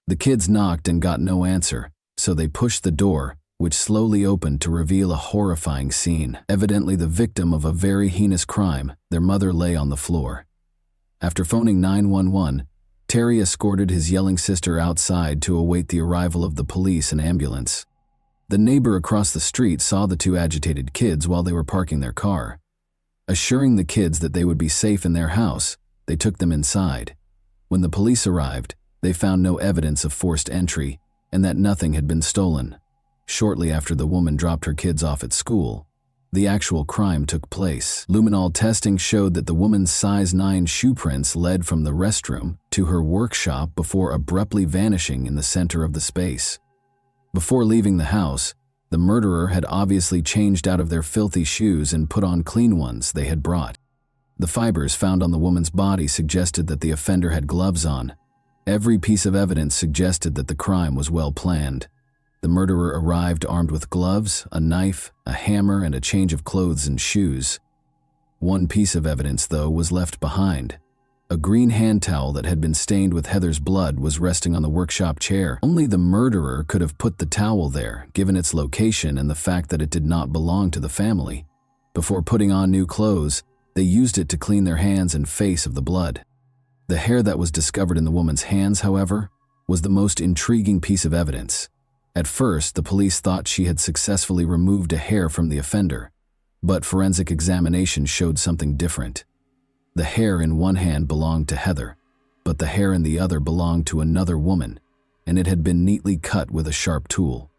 The kids knocked and got no answer, so they pushed the door, which slowly opened to reveal a horrifying scene. Evidently the victim of a very heinous crime, their mother lay on the floor. After phoning 911, Terry escorted his yelling sister outside to await the arrival of the police and ambulance. The neighbor across the street saw the two agitated kids while they were parking their car. Assuring the kids that they would be safe in their house, they took them inside. When the police arrived, they found no evidence of forced entry and that nothing had been stolen. Shortly after the woman dropped her kids off at school, the actual crime took place. Luminol testing showed that the woman's size 9 shoe prints led from the restroom to her workshop before abruptly vanishing in the center of the space. Before leaving the house, the murderer had obviously changed out of their filthy shoes and put on clean ones they had brought. The fibers found on the woman's body suggested that the offender had gloves on. Every piece of evidence suggested that the crime was well planned. The murderer arrived armed with gloves, a knife, a hammer, and a change of clothes and shoes. One piece of evidence, though, was left behind. A green hand towel that had been stained with Heather's blood was resting on the workshop chair. Only the murderer could have put the towel there, given its location and the fact that it did not belong to the family. Before putting on new clothes, they used it to clean their hands and face of the blood. The hair that was discovered in the woman's hands, however, was the most intriguing piece of evidence. At first, the police thought she had successfully removed a hair from the offender, but forensic examination showed something different. The hair in one hand belonged to Heather, but the hair in the other belonged to another woman, and it had been neatly cut with a sharp tool.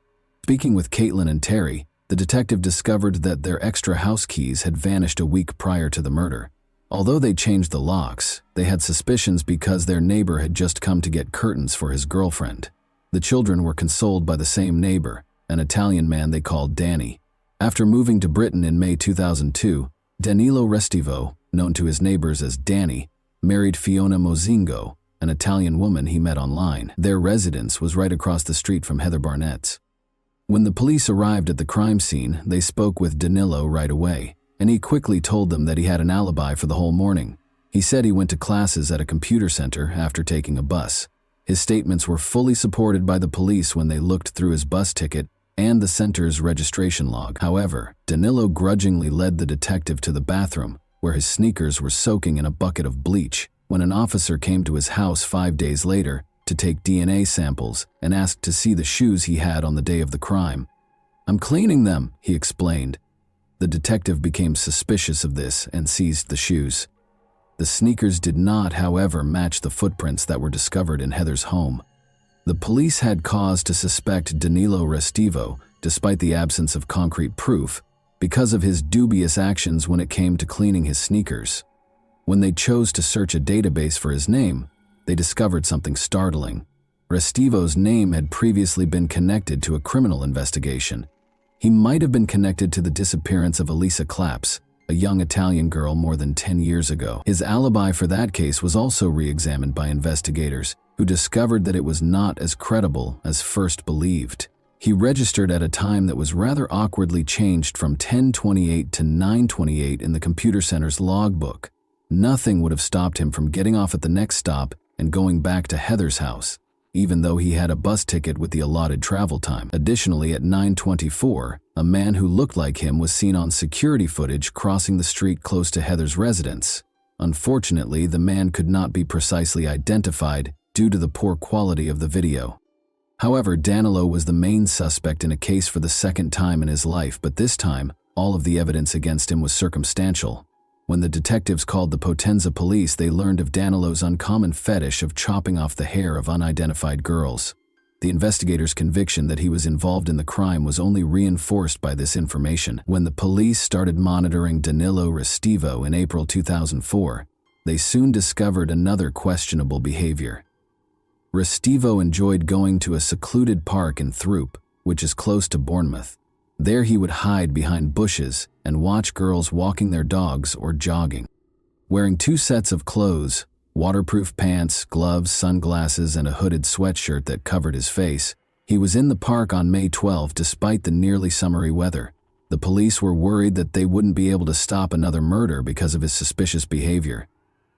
Speaking with Caitlin and Terry, the detective discovered that their extra house keys had vanished a week prior to the murder. Although they changed the locks, they had suspicions because their neighbor had just come to get curtains for his girlfriend. The children were consoled by the same neighbor, an Italian man they called Danny. After moving to Britain in May 2002, Danilo Restivo, known to his neighbors as Danny, married Fiona Mozingo, an Italian woman he met online. Their residence was right across the street from Heather Barnett's. When the police arrived at the crime scene, they spoke with Danilo right away, and he quickly told them that he had an alibi for the whole morning. He said he went to classes at a computer center after taking a bus. His statements were fully supported by the police when they looked through his bus ticket and the center's registration log. However, Danilo grudgingly led the detective to the bathroom, where his sneakers were soaking in a bucket of bleach, when an officer came to his house 5 days later to take DNA samples and asked to see the shoes he had on the day of the crime. "I'm cleaning them," he explained. The detective became suspicious of this and seized the shoes. The sneakers did not, however, match the footprints that were discovered in Heather's home. The police had cause to suspect Danilo Restivo, despite the absence of concrete proof, because of his dubious actions when it came to cleaning his sneakers. When they chose to search a database for his name, they discovered something startling. Restivo's name had previously been connected to a criminal investigation. He might have been connected to the disappearance of Elisa Claps, a young Italian girl more than 10 years ago. His alibi for that case was also re-examined by investigators, who discovered that it was not as credible as first believed. He registered at a time that was rather awkwardly changed from 10:28 to 9:28 in the computer center's logbook. Nothing would have stopped him from getting off at the next stop and going back to Heather's house, even though he had a bus ticket with the allotted travel time. Additionally, at 9:24, a man who looked like him was seen on security footage crossing the street close to Heather's residence. Unfortunately, the man could not be precisely identified due to the poor quality of the video. However, Danilo was the main suspect in a case for the second time in his life, but this time, all of the evidence against him was circumstantial. When the detectives called the Potenza police, they learned of Danilo's uncommon fetish of chopping off the hair of unidentified girls. The investigators' conviction that he was involved in the crime was only reinforced by this information. When the police started monitoring Danilo Restivo in April 2004, they soon discovered another questionable behavior. Restivo enjoyed going to a secluded park in Throop, which is close to Bournemouth. There he would hide behind bushes and watch girls walking their dogs or jogging. Wearing 2 sets of clothes, waterproof pants, gloves, sunglasses, and a hooded sweatshirt that covered his face, he was in the park on May 12 despite the nearly summery weather. The police were worried that they wouldn't be able to stop another murder because of his suspicious behavior.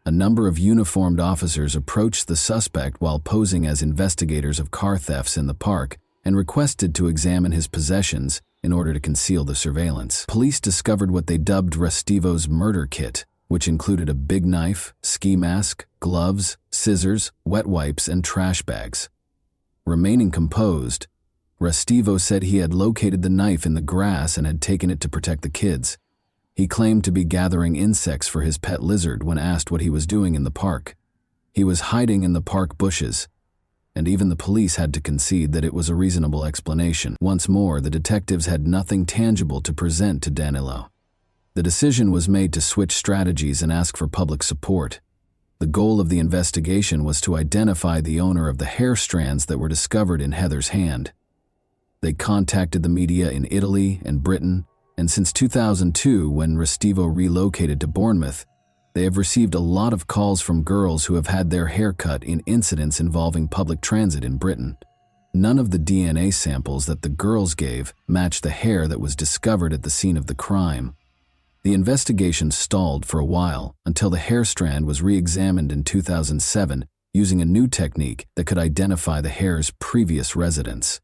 A number of uniformed officers approached the suspect while posing as investigators of car thefts in the park and requested to examine his possessions in order to conceal the surveillance. Police discovered what they dubbed Restivo's murder kit, which included a big knife, ski mask, gloves, scissors, wet wipes, and trash bags. Remaining composed, Restivo said he had located the knife in the grass and had taken it to protect the kids. He claimed to be gathering insects for his pet lizard when asked what he was doing in the park. He was hiding in the park bushes, and even the police had to concede that it was a reasonable explanation. Once more, the detectives had nothing tangible to present to Danilo. The decision was made to switch strategies and ask for public support. The goal of the investigation was to identify the owner of the hair strands that were discovered in Heather's hand. They contacted the media in Italy and Britain, and since 2002, when Restivo relocated to Bournemouth, they have received a lot of calls from girls who have had their hair cut in incidents involving public transit in Britain. None of the DNA samples that the girls gave matched the hair that was discovered at the scene of the crime. The investigation stalled for a while until the hair strand was re-examined in 2007 using a new technique that could identify the hair's previous residence.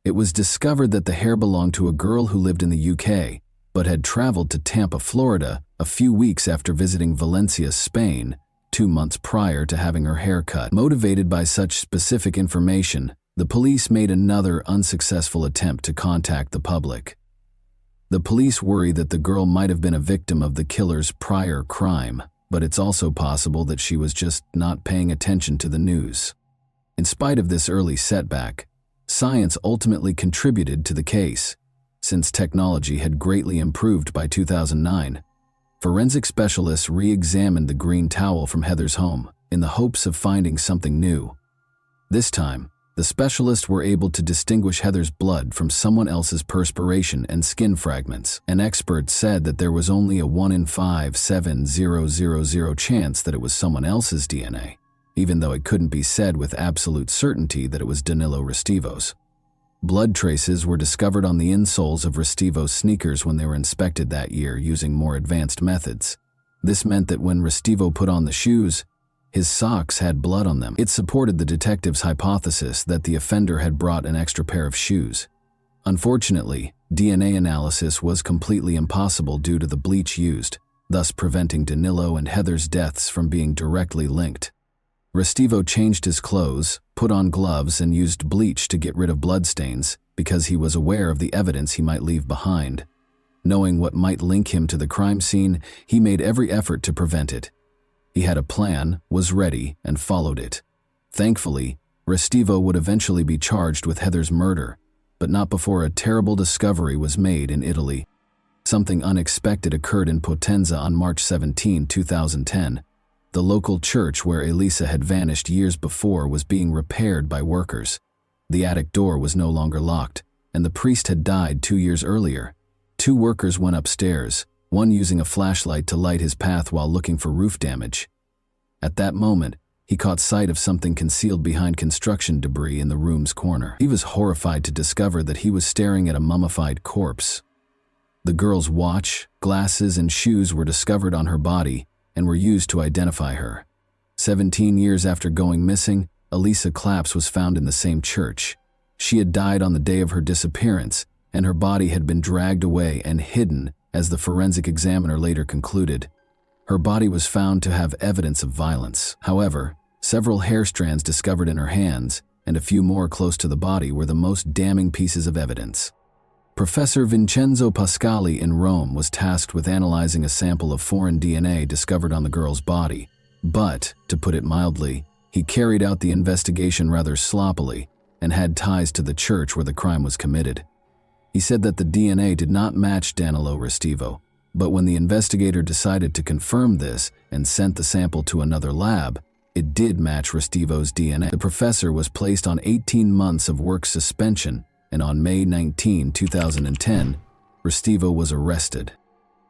It was discovered that the hair belonged to a girl who lived in the UK, but had traveled to Tampa, Florida, a few weeks after visiting Valencia, Spain, 2 months prior to having her hair cut. Motivated by such specific information, the police made another unsuccessful attempt to contact the public. The police worry that the girl might have been a victim of the killer's prior crime, but it's also possible that she was just not paying attention to the news. In spite of this early setback, science ultimately contributed to the case. Since technology had greatly improved by 2009, forensic specialists re-examined the green towel from Heather's home in the hopes of finding something new. This time, the specialists were able to distinguish Heather's blood from someone else's perspiration and skin fragments. An expert said that there was only a 1 in 5,7,000 chance that it was someone else's DNA, even though it couldn't be said with absolute certainty that it was Danilo Restivo's. Blood traces were discovered on the insoles of Restivo's sneakers when they were inspected that year using more advanced methods. This meant that when Restivo put on the shoes, his socks had blood on them. It supported the detectives' hypothesis that the offender had brought an extra pair of shoes. Unfortunately, DNA analysis was completely impossible due to the bleach used, thus preventing Danilo and Heather's deaths from being directly linked. Restivo changed his clothes, put on gloves, and used bleach to get rid of bloodstains because he was aware of the evidence he might leave behind. Knowing what might link him to the crime scene, he made every effort to prevent it. He had a plan, was ready, and followed it. Thankfully, Restivo would eventually be charged with Heather's murder, but not before a terrible discovery was made in Italy. Something unexpected occurred in Potenza on March 17, 2010. The local church where Elisa had vanished years before was being repaired by workers. The attic door was no longer locked, and the priest had died 2 years earlier. 2 workers went upstairs, one using a flashlight to light his path while looking for roof damage. At that moment, he caught sight of something concealed behind construction debris in the room's corner. He was horrified to discover that he was staring at a mummified corpse. The girl's watch, glasses, and shoes were discovered on her body and were used to identify her. 17 years after going missing, Elisa Claps was found in the same church. She had died on the day of her disappearance, and her body had been dragged away and hidden, as the forensic examiner later concluded. Her body was found to have evidence of violence. However, Several hair strands discovered in her hands, and a few more close to the body were the most damning pieces of evidence. Professor Vincenzo Pascali in Rome was tasked with analyzing a sample of foreign DNA discovered on the girl's body, but, to put it mildly, he carried out the investigation rather sloppily and had ties to the church where the crime was committed. He said that the DNA did not match Danilo Restivo, but when the investigator decided to confirm this and sent the sample to another lab, it did match Restivo's DNA. The professor was placed on 18 months of work suspension, and on May 19, 2010, Restivo was arrested.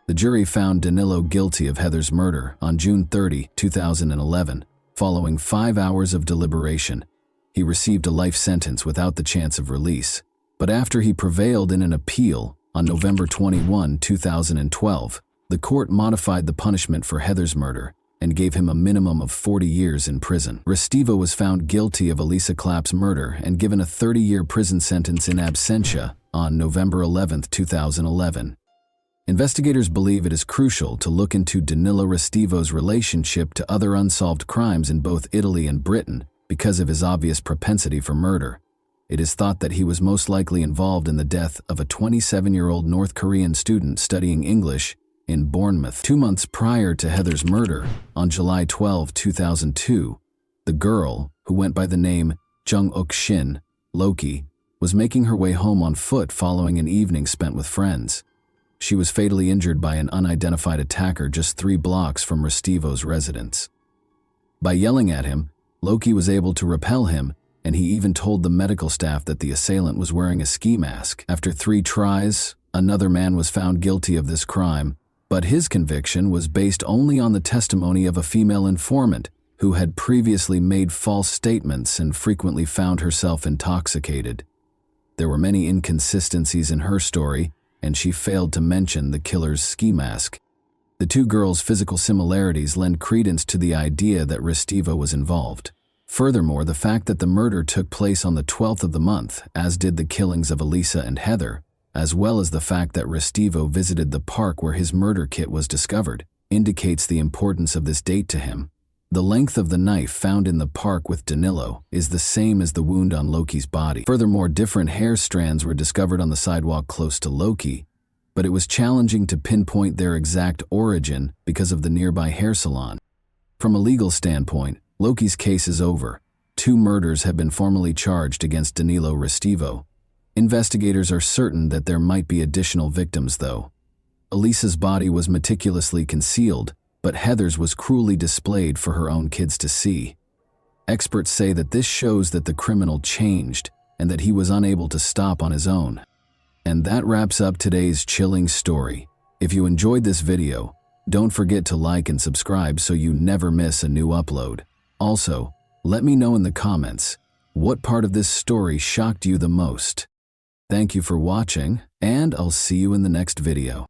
The jury found Danilo guilty of Heather's murder on June 30, 2011. Following 5 hours of deliberation, he received a life sentence without the chance of release. But after he prevailed in an appeal on November 21, 2012, the court modified the punishment for Heather's murder and gave him a minimum of 40 years in prison. Restivo was found guilty of Elisa Clapp's murder and given a 30-year prison sentence in absentia on November 11, 2011. Investigators believe it is crucial to look into Danilo Restivo's relationship to other unsolved crimes in both Italy and Britain because of his obvious propensity for murder. It is thought that he was most likely involved in the death of a 27-year-old North Korean student studying English in Bournemouth. 2 months prior to Heather's murder, on July 12, 2002, the girl, who went by the name Jung-uk Shin, Loki, was making her way home on foot following an evening spent with friends. She was fatally injured by an unidentified attacker just 3 blocks from Restivo's residence. By yelling at him, Loki was able to repel him, and he even told the medical staff that the assailant was wearing a ski mask. After 3 tries, another man was found guilty of this crime, but his conviction was based only on the testimony of a female informant who had previously made false statements and frequently found herself intoxicated. There were many inconsistencies in her story, and she failed to mention the killer's ski mask. The 2 girls' physical similarities lend credence to the idea that Restivo was involved. Furthermore, the fact that the murder took place on the 12th of the month, as did the killings of Elisa and Heather, as well as the fact that Restivo visited the park where his murder kit was discovered, indicates the importance of this date to him. The length of the knife found in the park with Danilo is the same as the wound on Loki's body. Furthermore, different hair strands were discovered on the sidewalk close to Loki, but it was challenging to pinpoint their exact origin because of the nearby hair salon. From a legal standpoint, Loki's case is over. 2 murders have been formally charged against Danilo Restivo. Investigators are certain that there might be additional victims, though. Elisa's body was meticulously concealed, but Heather's was cruelly displayed for her own kids to see. Experts say that this shows that the criminal changed and that he was unable to stop on his own. And that wraps up today's chilling story. If you enjoyed this video, don't forget to like and subscribe so you never miss a new upload. Also, let me know in the comments, what part of this story shocked you the most? Thank you for watching, and I'll see you in the next video.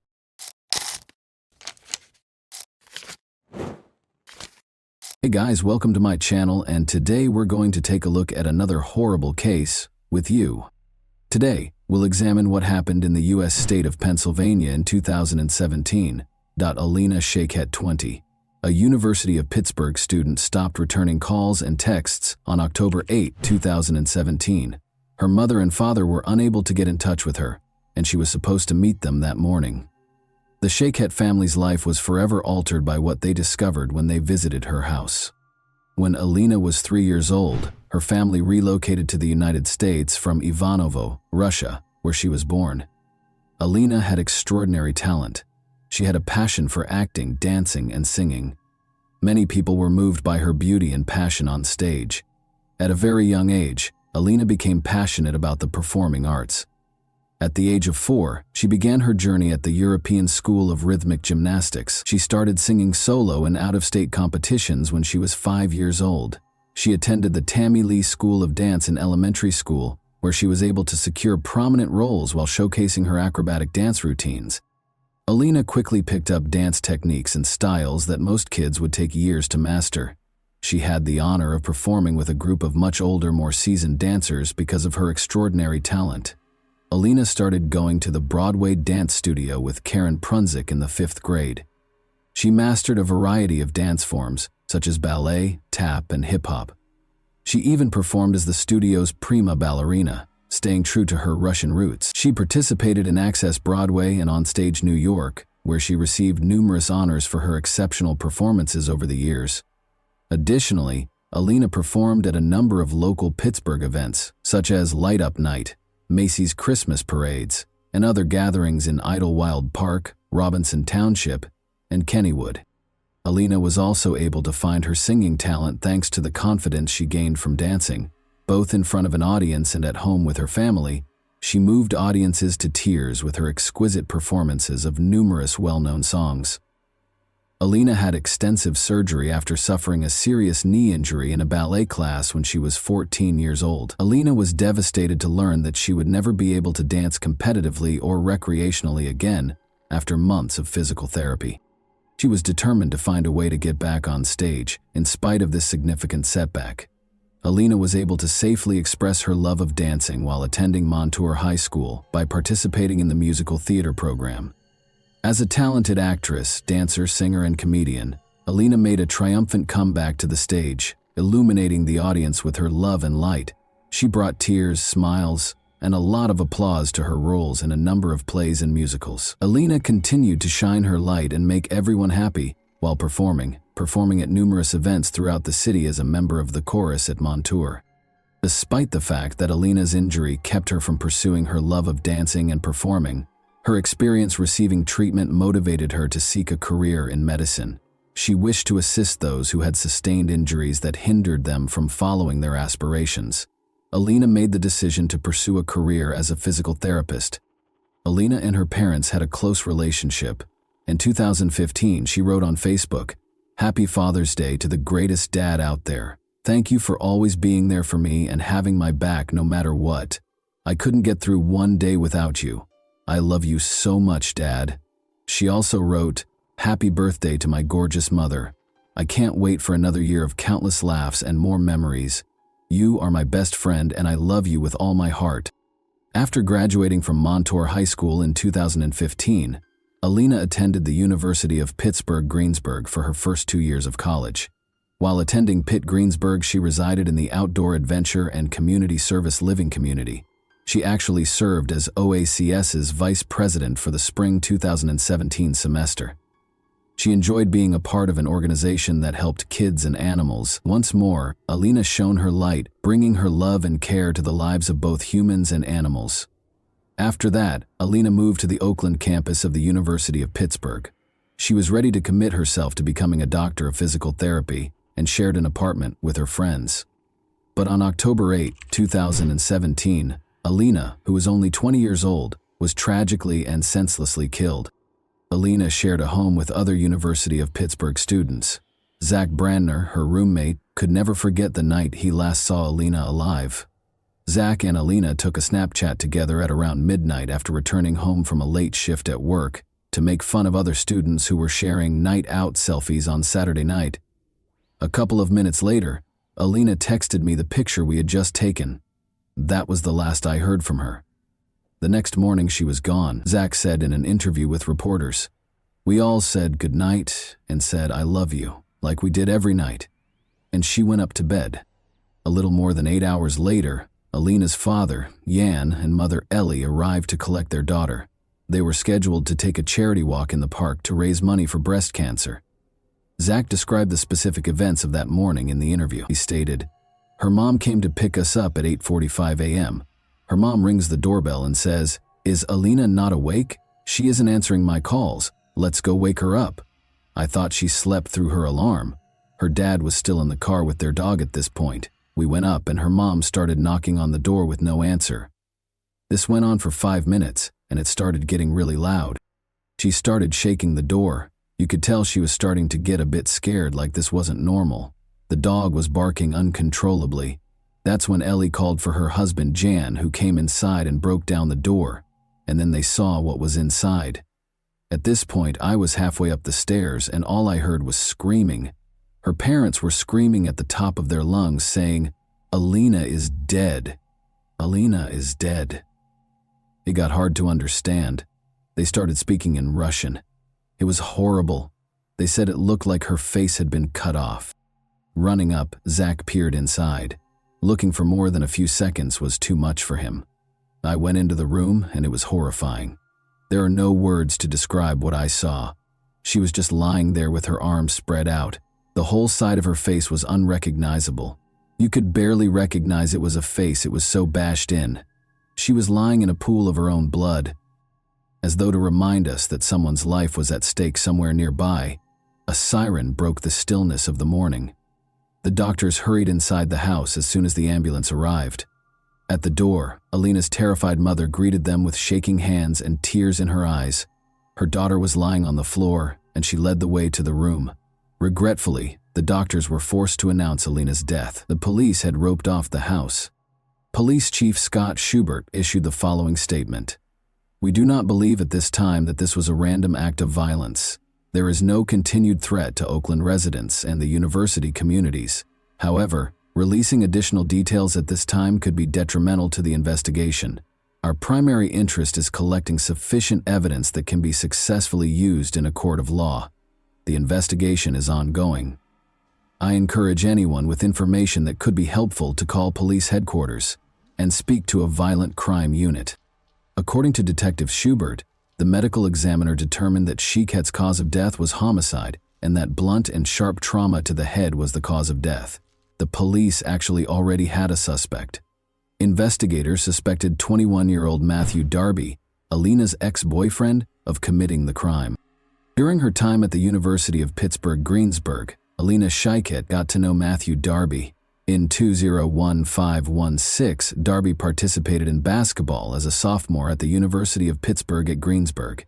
Hey guys, welcome to my channel, and today we're going to take a look at another horrible case with you. Today, we'll examine what happened in the U.S. state of Pennsylvania in 2017. Alina Shaykhet, 20, a University of Pittsburgh student, stopped returning calls and texts on October 8, 2017. Her mother and father were unable to get in touch with her, and she was supposed to meet them that morning. The Shaykhet family's life was forever altered by what they discovered when they visited her house. When Alina was 3 years old, her family relocated to the United States from Ivanovo, Russia, where she was born. Alina had extraordinary talent. She had a passion for acting, dancing, and singing. Many people were moved by her beauty and passion on stage. At a very young age, Alina became passionate about the performing arts. At the age of 4, she began her journey at the European School of Rhythmic Gymnastics. She started singing solo in out-of-state competitions when she was 5 years old. She attended the Tammy Lee School of Dance in elementary school, where she was able to secure prominent roles while showcasing her acrobatic dance routines. Alina quickly picked up dance techniques and styles that most kids would take years to master. She had the honor of performing with a group of much older, more seasoned dancers because of her extraordinary talent. Alina started going to the Broadway dance studio with Karen Prunzik in the 5th grade. She mastered a variety of dance forms, such as ballet, tap, and hip-hop. She even performed as the studio's prima ballerina, staying true to her Russian roots. She participated in Access Broadway and Onstage New York, where she received numerous honors for her exceptional performances over the years. Additionally, Alina performed at a number of local Pittsburgh events, such as Light Up Night, Macy's Christmas parades, and other gatherings in Idlewild Park, Robinson Township, and Kennywood. Alina was also able to find her singing talent thanks to the confidence she gained from dancing. Both in front of an audience and at home with her family, she moved audiences to tears with her exquisite performances of numerous well-known songs. Alina had extensive surgery after suffering a serious knee injury in a ballet class when she was 14 years old. Alina was devastated to learn that she would never be able to dance competitively or recreationally again after months of physical therapy. She was determined to find a way to get back on stage, in spite of this significant setback. Alina was able to safely express her love of dancing while attending Montour High School by participating in the musical theater program. As a talented actress, dancer, singer, and comedian, Alina made a triumphant comeback to the stage, illuminating the audience with her love and light. She brought tears, smiles, and a lot of applause to her roles in a number of plays and musicals. Alina continued to shine her light and make everyone happy while performing at numerous events throughout the city as a member of the chorus at Montour. Despite the fact that Alina's injury kept her from pursuing her love of dancing and performing, her experience receiving treatment motivated her to seek a career in medicine. She wished to assist those who had sustained injuries that hindered them from following their aspirations. Alina made the decision to pursue a career as a physical therapist. Alina and her parents had a close relationship. In 2015, she wrote on Facebook, "Happy Father's Day to the greatest dad out there. Thank you for always being there for me and having my back no matter what. I couldn't get through one day without you. I love you so much, Dad." She also wrote, "Happy birthday to my gorgeous mother. I can't wait for another year of countless laughs and more memories. You are my best friend and I love you with all my heart." After graduating from Montour High School in 2015, Alina attended the University of Pittsburgh-Greensburg for her first 2 years of college. While attending Pitt-Greensburg, she resided in the Outdoor Adventure and Community Service Living community. She actually served as OACS's vice president for the spring 2017 semester. She enjoyed being a part of an organization that helped kids and animals. Once more, Alina shone her light, bringing her love and care to the lives of both humans and animals. After that, Alina moved to the Oakland campus of the University of Pittsburgh. She was ready to commit herself to becoming a doctor of physical therapy and shared an apartment with her friends. But on October 8, 2017, Alina, who was only 20 years old, was tragically and senselessly killed. Alina shared a home with other University of Pittsburgh students. Zach Brandner, her roommate, could never forget the night he last saw Alina alive. Zach and Alina took a Snapchat together at around midnight after returning home from a late shift at work to make fun of other students who were sharing night out selfies on Saturday night. A couple of minutes later, Alina texted me the picture we had just taken. That was the last I heard from her. The next morning she was gone, Zach said in an interview with reporters. "We all said goodnight and said I love you, like we did every night. And she went up to bed." A little more than 8 hours later, Alina's father, Jan, and mother Ellie arrived to collect their daughter. They were scheduled to take a charity walk in the park to raise money for breast cancer. Zach described the specific events of that morning in the interview. He stated, "Her mom came to pick us up at 8:45 a.m. Her mom rings the doorbell and says, 'Is Alina not awake? She isn't answering my calls. Let's go wake her up.' I thought she slept through her alarm. Her dad was still in the car with their dog at this point. We went up and her mom started knocking on the door with no answer. This went on for 5 minutes and it started getting really loud. She started shaking the door. You could tell she was starting to get a bit scared, like this wasn't normal. The dog was barking uncontrollably. That's when Ellie called for her husband Jan, who came inside and broke down the door, and then they saw what was inside. At this point, I was halfway up the stairs and all I heard was screaming. Her parents were screaming at the top of their lungs, saying, 'Alina is dead. Alina is dead.' It got hard to understand. They started speaking in Russian. It was horrible. They said it looked like her face had been cut off. Running up, Zach peered inside. Looking for more than a few seconds was too much for him. I went into the room, and it was horrifying. There are no words to describe what I saw. She was just lying there with her arms spread out. The whole side of her face was unrecognizable. You could barely recognize it was a face, it was so bashed in. She was lying in a pool of her own blood. As though to remind us that someone's life was at stake somewhere nearby, a siren broke the stillness of the morning. The doctors hurried inside the house as soon as the ambulance arrived. At the door, Alina's terrified mother greeted them with shaking hands and tears in her eyes. Her daughter was lying on the floor, and she led the way to the room. Regretfully, the doctors were forced to announce Alina's death. The police had roped off the house. Police Chief Scott Schubert issued the following statement. "We do not believe at this time that this was a random act of violence. There is no continued threat to Oakland residents and the university communities. However, releasing additional details at this time could be detrimental to the investigation. Our primary interest is collecting sufficient evidence that can be successfully used in a court of law. The investigation is ongoing. I encourage anyone with information that could be helpful to call police headquarters and speak to a violent crime unit." According to Detective Schubert, the medical examiner determined that Shiket's cause of death was homicide and that blunt and sharp trauma to the head was the cause of death. The police actually already had a suspect. Investigators suspected 21-year-old Matthew Darby, Alina's ex-boyfriend, of committing the crime. During her time at the University of Pittsburgh-Greensburg, Alina Shiket got to know Matthew Darby. In 2015-16, Darby participated in basketball as a sophomore at the University of Pittsburgh at Greensburg.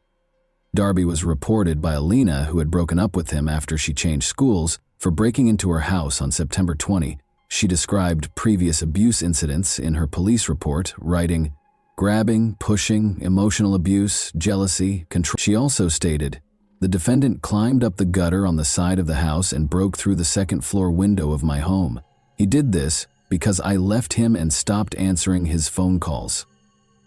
Darby was reported by Alina, who had broken up with him after she changed schools, for breaking into her house on September 20. She described previous abuse incidents in her police report, writing, "Grabbing, pushing, emotional abuse, jealousy, control." She also stated, "The defendant climbed up the gutter on the side of the house and broke through the second-floor window of my home. He did this because I left him and stopped answering his phone calls."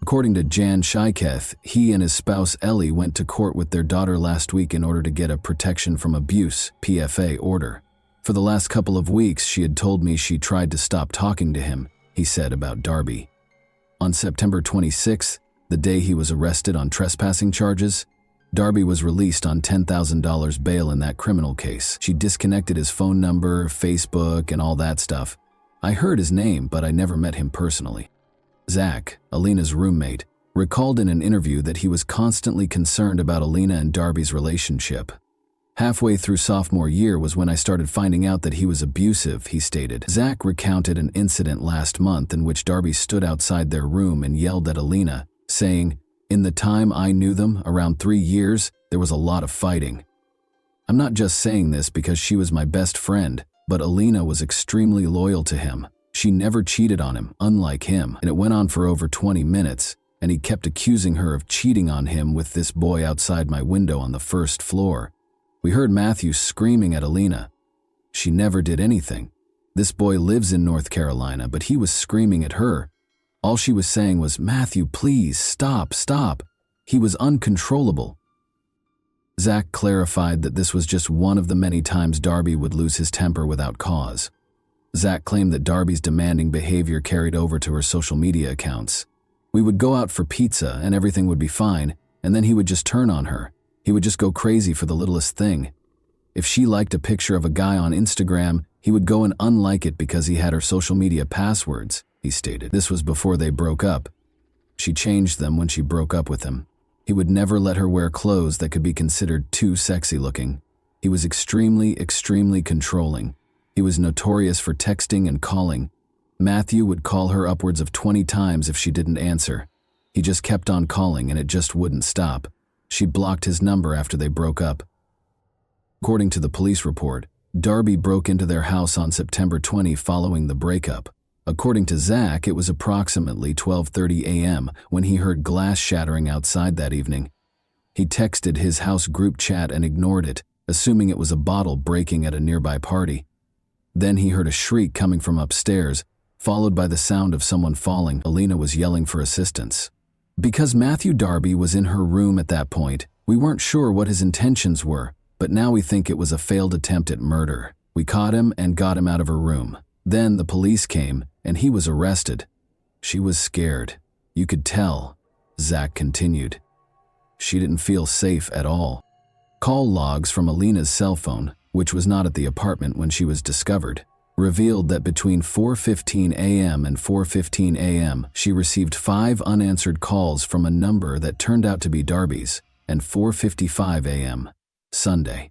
According to Jan Shiketh, he and his spouse Ellie went to court with their daughter last week in order to get a protection from abuse (PFA) order. "For the last couple of weeks, she had told me she tried to stop talking to him," he said about Darby. On September 26th, the day he was arrested on trespassing charges, Darby was released on $10,000 bail in that criminal case. She disconnected his phone number, Facebook, and all that stuff. "I heard his name, but I never met him personally." Zach, Alina's roommate, recalled in an interview that he was constantly concerned about Alina and Darby's relationship. "Halfway through sophomore year was when I started finding out that he was abusive," he stated. Zach recounted an incident last month in which Darby stood outside their room and yelled at Alina, saying, "In the time I knew them, around 3 years, there was a lot of fighting. I'm not just saying this because she was my best friend, but Alina was extremely loyal to him. She never cheated on him, unlike him, and it went on for over 20 minutes, and he kept accusing her of cheating on him with this boy outside my window on the first floor. We heard Matthew screaming at Alina. She never did anything. This boy lives in North Carolina, but he was screaming at her. All she was saying was, 'Matthew, please, stop, stop.' He was uncontrollable." Zach clarified that this was just one of the many times Darby would lose his temper without cause. Zach claimed that Darby's demanding behavior carried over to her social media accounts. "We would go out for pizza and everything would be fine, and then he would just turn on her. He would just go crazy for the littlest thing. If she liked a picture of a guy on Instagram, he would go and unlike it because he had her social media passwords," he stated. This was before they broke up. She changed them when she broke up with him. He would never let her wear clothes that could be considered too sexy looking. He was extremely, extremely controlling. He was notorious for texting and calling. Matthew would call her upwards of 20 times if she didn't answer. He just kept on calling and it just wouldn't stop. She blocked his number after they broke up. According to the police report, Darby broke into their house on September 20 following the breakup. According to Zach, it was approximately 12:30 a.m. when he heard glass shattering outside that evening. He texted his house group chat and ignored it, assuming it was a bottle breaking at a nearby party. Then he heard a shriek coming from upstairs, followed by the sound of someone falling. Alina was yelling for assistance. Because Matthew Darby was in her room at that point, we weren't sure what his intentions were, but now we think it was a failed attempt at murder. We caught him and got him out of her room. Then the police came, and he was arrested. She was scared. You could tell," Zach continued. "She didn't feel safe at all." Call logs from Alina's cell phone, which was not at the apartment when she was discovered, revealed that between 4:15 a.m. and 4:15 a.m., she received 5 unanswered calls from a number that turned out to be Darby's, and 4:55 a.m., Sunday.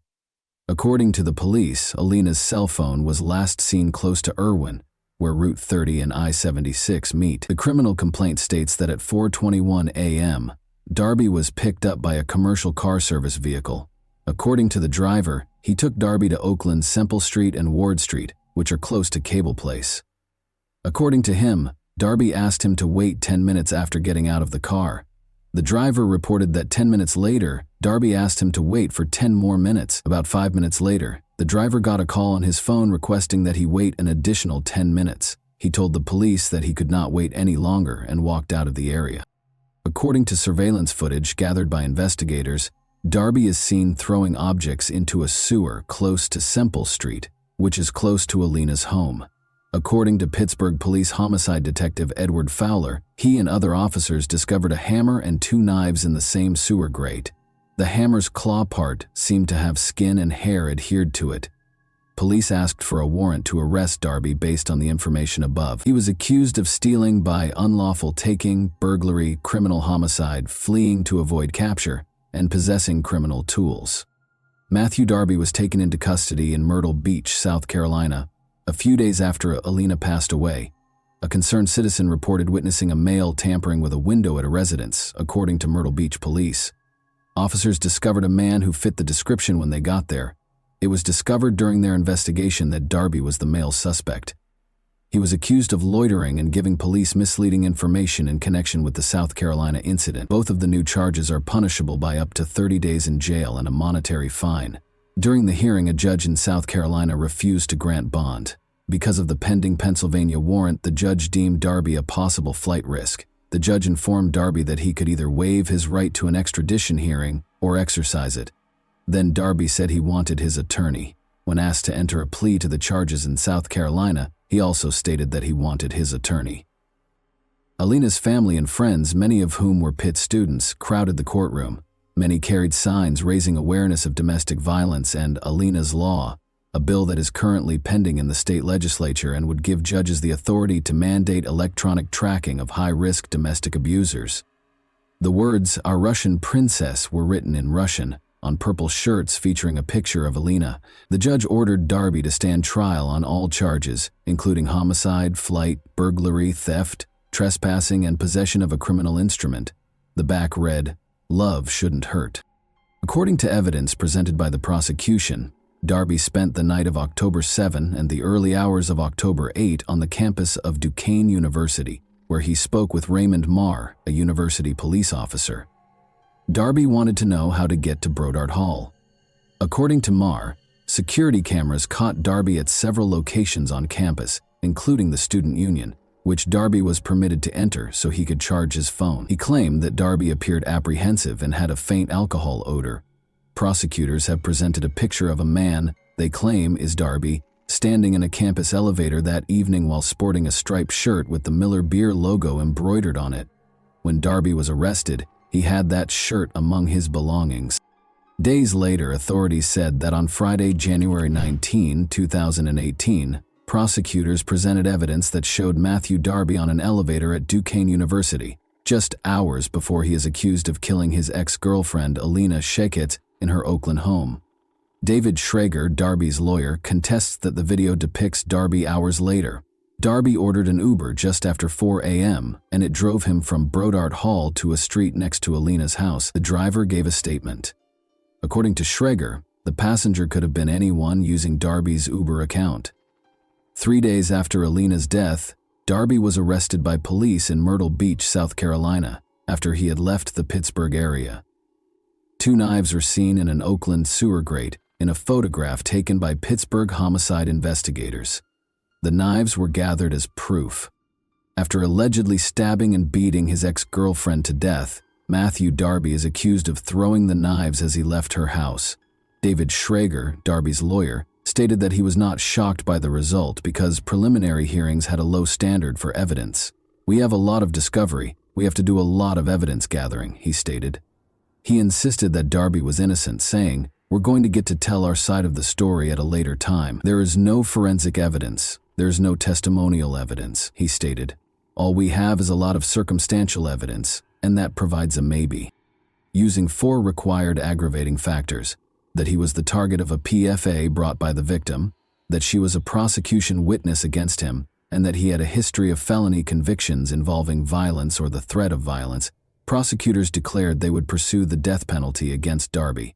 According to the police, Alina's cell phone was last seen close to Irwin, where Route 30 and I-76 meet. The criminal complaint states that at 4:21 a.m., Darby was picked up by a commercial car service vehicle. According to the driver, he took Darby to Oakland's Semple Street and Ward Street, which are close to Cable Place. According to him, Darby asked him to wait 10 minutes after getting out of the car. The driver reported that 10 minutes later, Darby asked him to wait for 10 more minutes. About 5 minutes later, the driver got a call on his phone requesting that he wait an additional 10 minutes. He told the police that he could not wait any longer and walked out of the area. According to surveillance footage gathered by investigators, Darby is seen throwing objects into a sewer close to Semple Street, which is close to Alina's home. According to Pittsburgh Police Homicide Detective Edward Fowler, he and other officers discovered a hammer and 2 knives in the same sewer grate. The hammer's claw part seemed to have skin and hair adhered to it. Police asked for a warrant to arrest Darby based on the information above. He was accused of stealing by unlawful taking, burglary, criminal homicide, fleeing to avoid capture, and possessing criminal tools. Matthew Darby was taken into custody in Myrtle Beach, South Carolina, a few days after Alina passed away. A concerned citizen reported witnessing a male tampering with a window at a residence, according to Myrtle Beach police. Officers discovered a man who fit the description when they got there. It was discovered during their investigation that Darby was the male suspect. He was accused of loitering and giving police misleading information in connection with the South Carolina incident. Both of the new charges are punishable by up to 30 days in jail and a monetary fine. During the hearing, a judge in South Carolina refused to grant bond. Because of the pending Pennsylvania warrant, the judge deemed Darby a possible flight risk. The judge informed Darby that he could either waive his right to an extradition hearing or exercise it. Then Darby said he wanted his attorney. When asked to enter a plea to the charges in South Carolina, he also stated that he wanted his attorney. Alina's family and friends, many of whom were Pitt students, crowded the courtroom. Many carried signs raising awareness of domestic violence and Alina's Law, a bill that is currently pending in the state legislature and would give judges the authority to mandate electronic tracking of high-risk domestic abusers. The words, "Our Russian Princess," were written in Russian on purple shirts featuring a picture of Alina. The judge ordered Darby to stand trial on all charges, including homicide, flight, burglary, theft, trespassing, and possession of a criminal instrument. The back read, "Love shouldn't hurt." According to evidence presented by the prosecution, Darby spent the night of October 7 and the early hours of October 8 on the campus of Duquesne University, where he spoke with Raymond Marr, a university police officer. Darby wanted to know how to get to Brodart Hall. According to Marr, security cameras caught Darby at several locations on campus, including the student union, which Darby was permitted to enter so he could charge his phone. He claimed that Darby appeared apprehensive and had a faint alcohol odor. Prosecutors have presented a picture of a man they claim is Darby standing in a campus elevator that evening while sporting a striped shirt with the Miller Beer logo embroidered on it. When Darby was arrested, he had that shirt among his belongings. Days later, authorities said that on Friday, January 19, 2018, prosecutors presented evidence that showed Matthew Darby on an elevator at Duquesne University, just hours before he is accused of killing his ex-girlfriend Alina Shekit in her Oakland home. David Schrager, Darby's lawyer, contests that the video depicts Darby hours later. Darby ordered an Uber just after 4 a.m., and it drove him from Brodart Hall to a street next to Alina's house. The driver gave a statement. According to Schrager, the passenger could have been anyone using Darby's Uber account. 3 days after Alina's death, Darby was arrested by police in Myrtle Beach, South Carolina, after he had left the Pittsburgh area. 2 knives were seen in an Oakland sewer grate in a photograph taken by Pittsburgh homicide investigators. The knives were gathered as proof. After allegedly stabbing and beating his ex-girlfriend to death, Matthew Darby is accused of throwing the knives as he left her house. David Schrager, Darby's lawyer, stated that he was not shocked by the result because preliminary hearings had a low standard for evidence. "We have a lot of discovery. We have to do a lot of evidence gathering," he stated. He insisted that Darby was innocent, saying, "We're going to get to tell our side of the story at a later time. There is no forensic evidence. There is no testimonial evidence," he stated. "All we have is a lot of circumstantial evidence, and that provides a maybe." Using 4 required aggravating factors: that he was the target of a PFA brought by the victim, that she was a prosecution witness against him, and that he had a history of felony convictions involving violence or the threat of violence, prosecutors declared they would pursue the death penalty against Darby.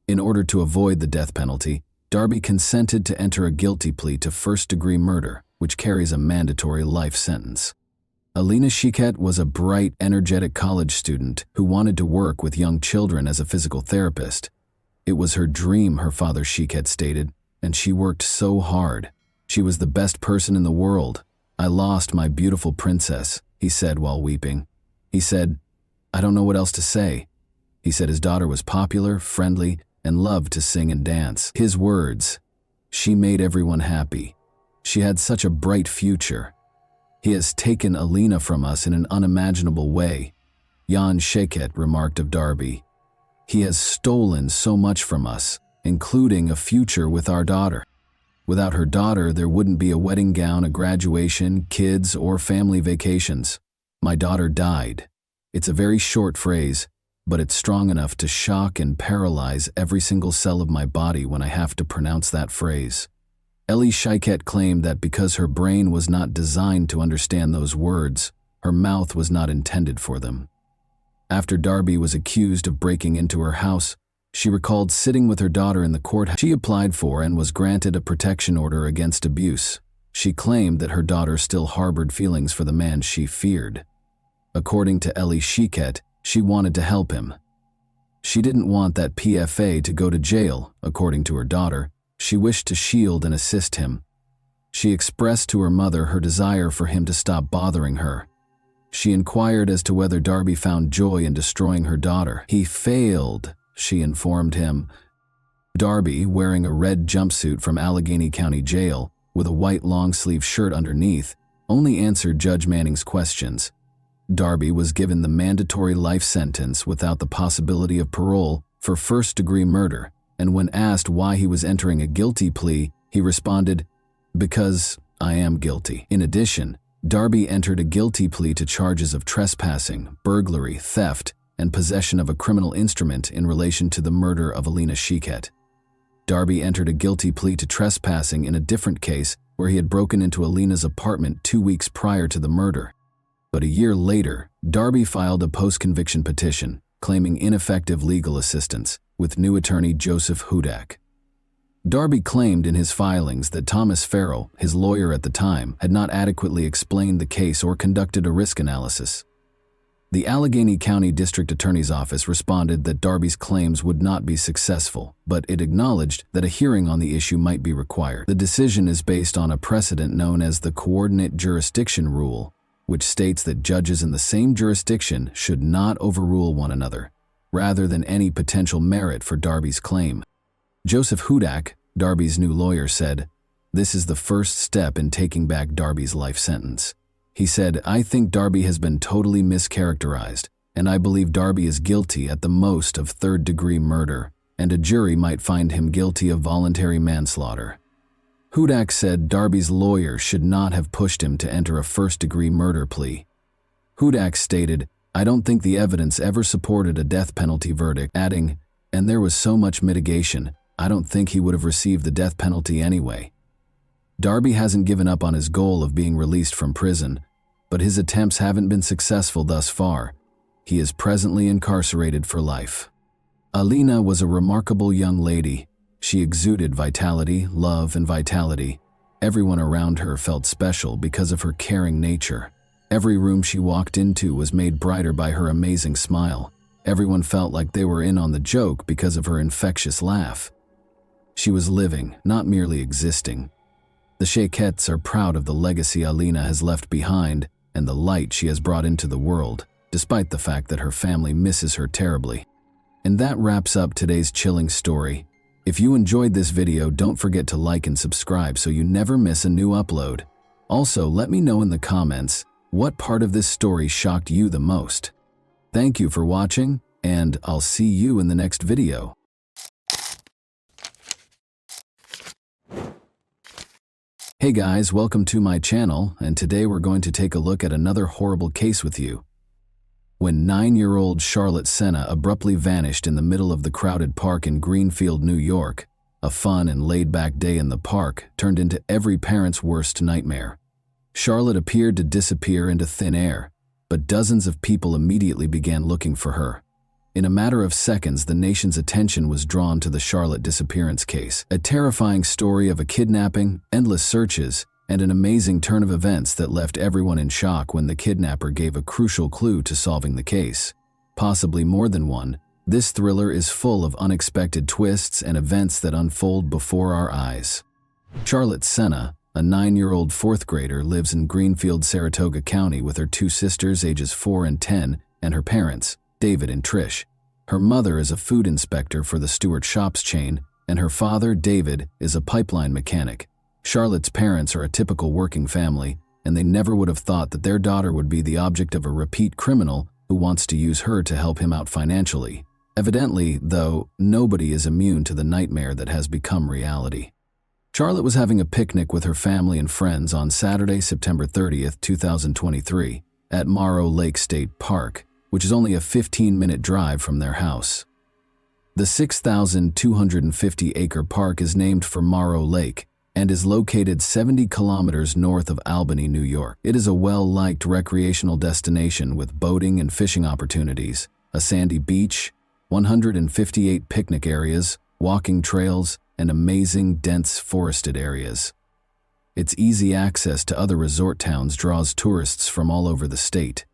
In order to avoid the death penalty, Darby consented to enter a guilty plea to first-degree murder, which carries a mandatory life sentence. Alina Shiket was a bright, energetic college student who wanted to work with young children as a physical therapist. It was her dream, her father Shiket stated, and she worked so hard. "She was the best person in the world. I lost my beautiful princess," he said while weeping. He said, "I don't know what else to say." He said his daughter was popular, friendly, and loved to sing and dance. His words, "She made everyone happy. She had such a bright future. He has taken Alina from us in an unimaginable way," Jan Shiket remarked of Darby. "He has stolen so much from us, including a future with our daughter. Without her daughter, there wouldn't be a wedding gown, a graduation, kids, or family vacations. My daughter died." It's a very short phrase, but it's strong enough to shock and paralyze every single cell of my body when I have to pronounce that phrase. Ellie Shiket claimed that because her brain was not designed to understand those words, her mouth was not intended for them. After Darby was accused of breaking into her house, she recalled sitting with her daughter in the courthouse. She applied for and was granted a protection order against abuse. She claimed that her daughter still harbored feelings for the man she feared. According to Ellie Shiket, she wanted to help him. She didn't want that PFA to go to jail, according to her daughter. She wished to shield and assist him. She expressed to her mother her desire for him to stop bothering her. She inquired as to whether Darby found joy in destroying her daughter. "He failed," she informed him. Darby, wearing a red jumpsuit from Allegheny County Jail with a white long-sleeve shirt underneath, only answered Judge Manning's questions. Darby was given the mandatory life sentence without the possibility of parole for first-degree murder, and when asked why he was entering a guilty plea, he responded, "Because I am guilty." In addition, Darby entered a guilty plea to charges of trespassing, burglary, theft, and possession of a criminal instrument in relation to the murder of Alina Shiket. Darby entered a guilty plea to trespassing in a different case where he had broken into Alina's apartment 2 weeks prior to the murder. But a year later, Darby filed a post-conviction petition claiming ineffective legal assistance with new attorney Joseph Hudak. Darby claimed in his filings that Thomas Farrell, his lawyer at the time, had not adequately explained the case or conducted a risk analysis. The Allegheny County District Attorney's Office responded that Darby's claims would not be successful, but it acknowledged that a hearing on the issue might be required. The decision is based on a precedent known as the Coordinate Jurisdiction Rule, which states that judges in the same jurisdiction should not overrule one another, rather than any potential merit for Darby's claim. Joseph Hudak, Darby's new lawyer, said, "This is the first step in taking back Darby's life sentence." He said, "I think Darby has been totally mischaracterized, and I believe Darby is guilty at the most of third-degree murder, and a jury might find him guilty of voluntary manslaughter." Hudak said Darby's lawyer should not have pushed him to enter a first-degree murder plea. Hudak stated, "I don't think the evidence ever supported a death penalty verdict," adding, "And there was so much mitigation, I don't think he would have received the death penalty anyway." Darby hasn't given up on his goal of being released from prison, but his attempts haven't been successful thus far. He is presently incarcerated for life. Alina was a remarkable young lady. She exuded vitality, love, and vitality. Everyone around her felt special because of her caring nature. Every room she walked into was made brighter by her amazing smile. Everyone felt like they were in on the joke because of her infectious laugh. She was living, not merely existing. The Shikets are proud of the legacy Alina has left behind and the light she has brought into the world, despite the fact that her family misses her terribly. And that wraps up today's chilling story. If you enjoyed this video, don't forget to like and subscribe so you never miss a new upload. Also, let me know in the comments what part of this story shocked you the most. Thank you for watching, and I'll see you in the next video. Hey guys, welcome to my channel, and today we're going to take a look at another horrible case with you. When 9-year-old Charlotte Senna abruptly vanished in the middle of the crowded park in Greenfield, New York, a fun and laid-back day in the park turned into every parent's worst nightmare. Charlotte appeared to disappear into thin air, but dozens of people immediately began looking for her. In a matter of seconds, the nation's attention was drawn to the Charlotte disappearance case, a terrifying story of a kidnapping, endless searches, and an amazing turn of events that left everyone in shock when the kidnapper gave a crucial clue to solving the case. Possibly more than one, this thriller is full of unexpected twists and events that unfold before our eyes. Charlotte Senna, a 9-year-old fourth grader, lives in Greenfield, Saratoga County with her two sisters ages 4 and 10 and her parents, David and Trish. Her mother is a food inspector for the Stewart Shops chain, and her father, David, is a pipeline mechanic. Charlotte's parents are a typical working family, and they never would have thought that their daughter would be the object of a repeat criminal who wants to use her to help him out financially. Evidently, though, nobody is immune to the nightmare that has become reality. Charlotte was having a picnic with her family and friends on Saturday, September 30th, 2023, at Morrow Lake State Park, which is only a 15-minute drive from their house. The 6,250-acre park is named for Morrow Lake and is located 70 kilometers north of Albany, New York. It is a well-liked recreational destination with boating and fishing opportunities, a sandy beach, 158 picnic areas, walking trails, and amazing dense forested areas. Its easy access to other resort towns draws tourists from all over the state.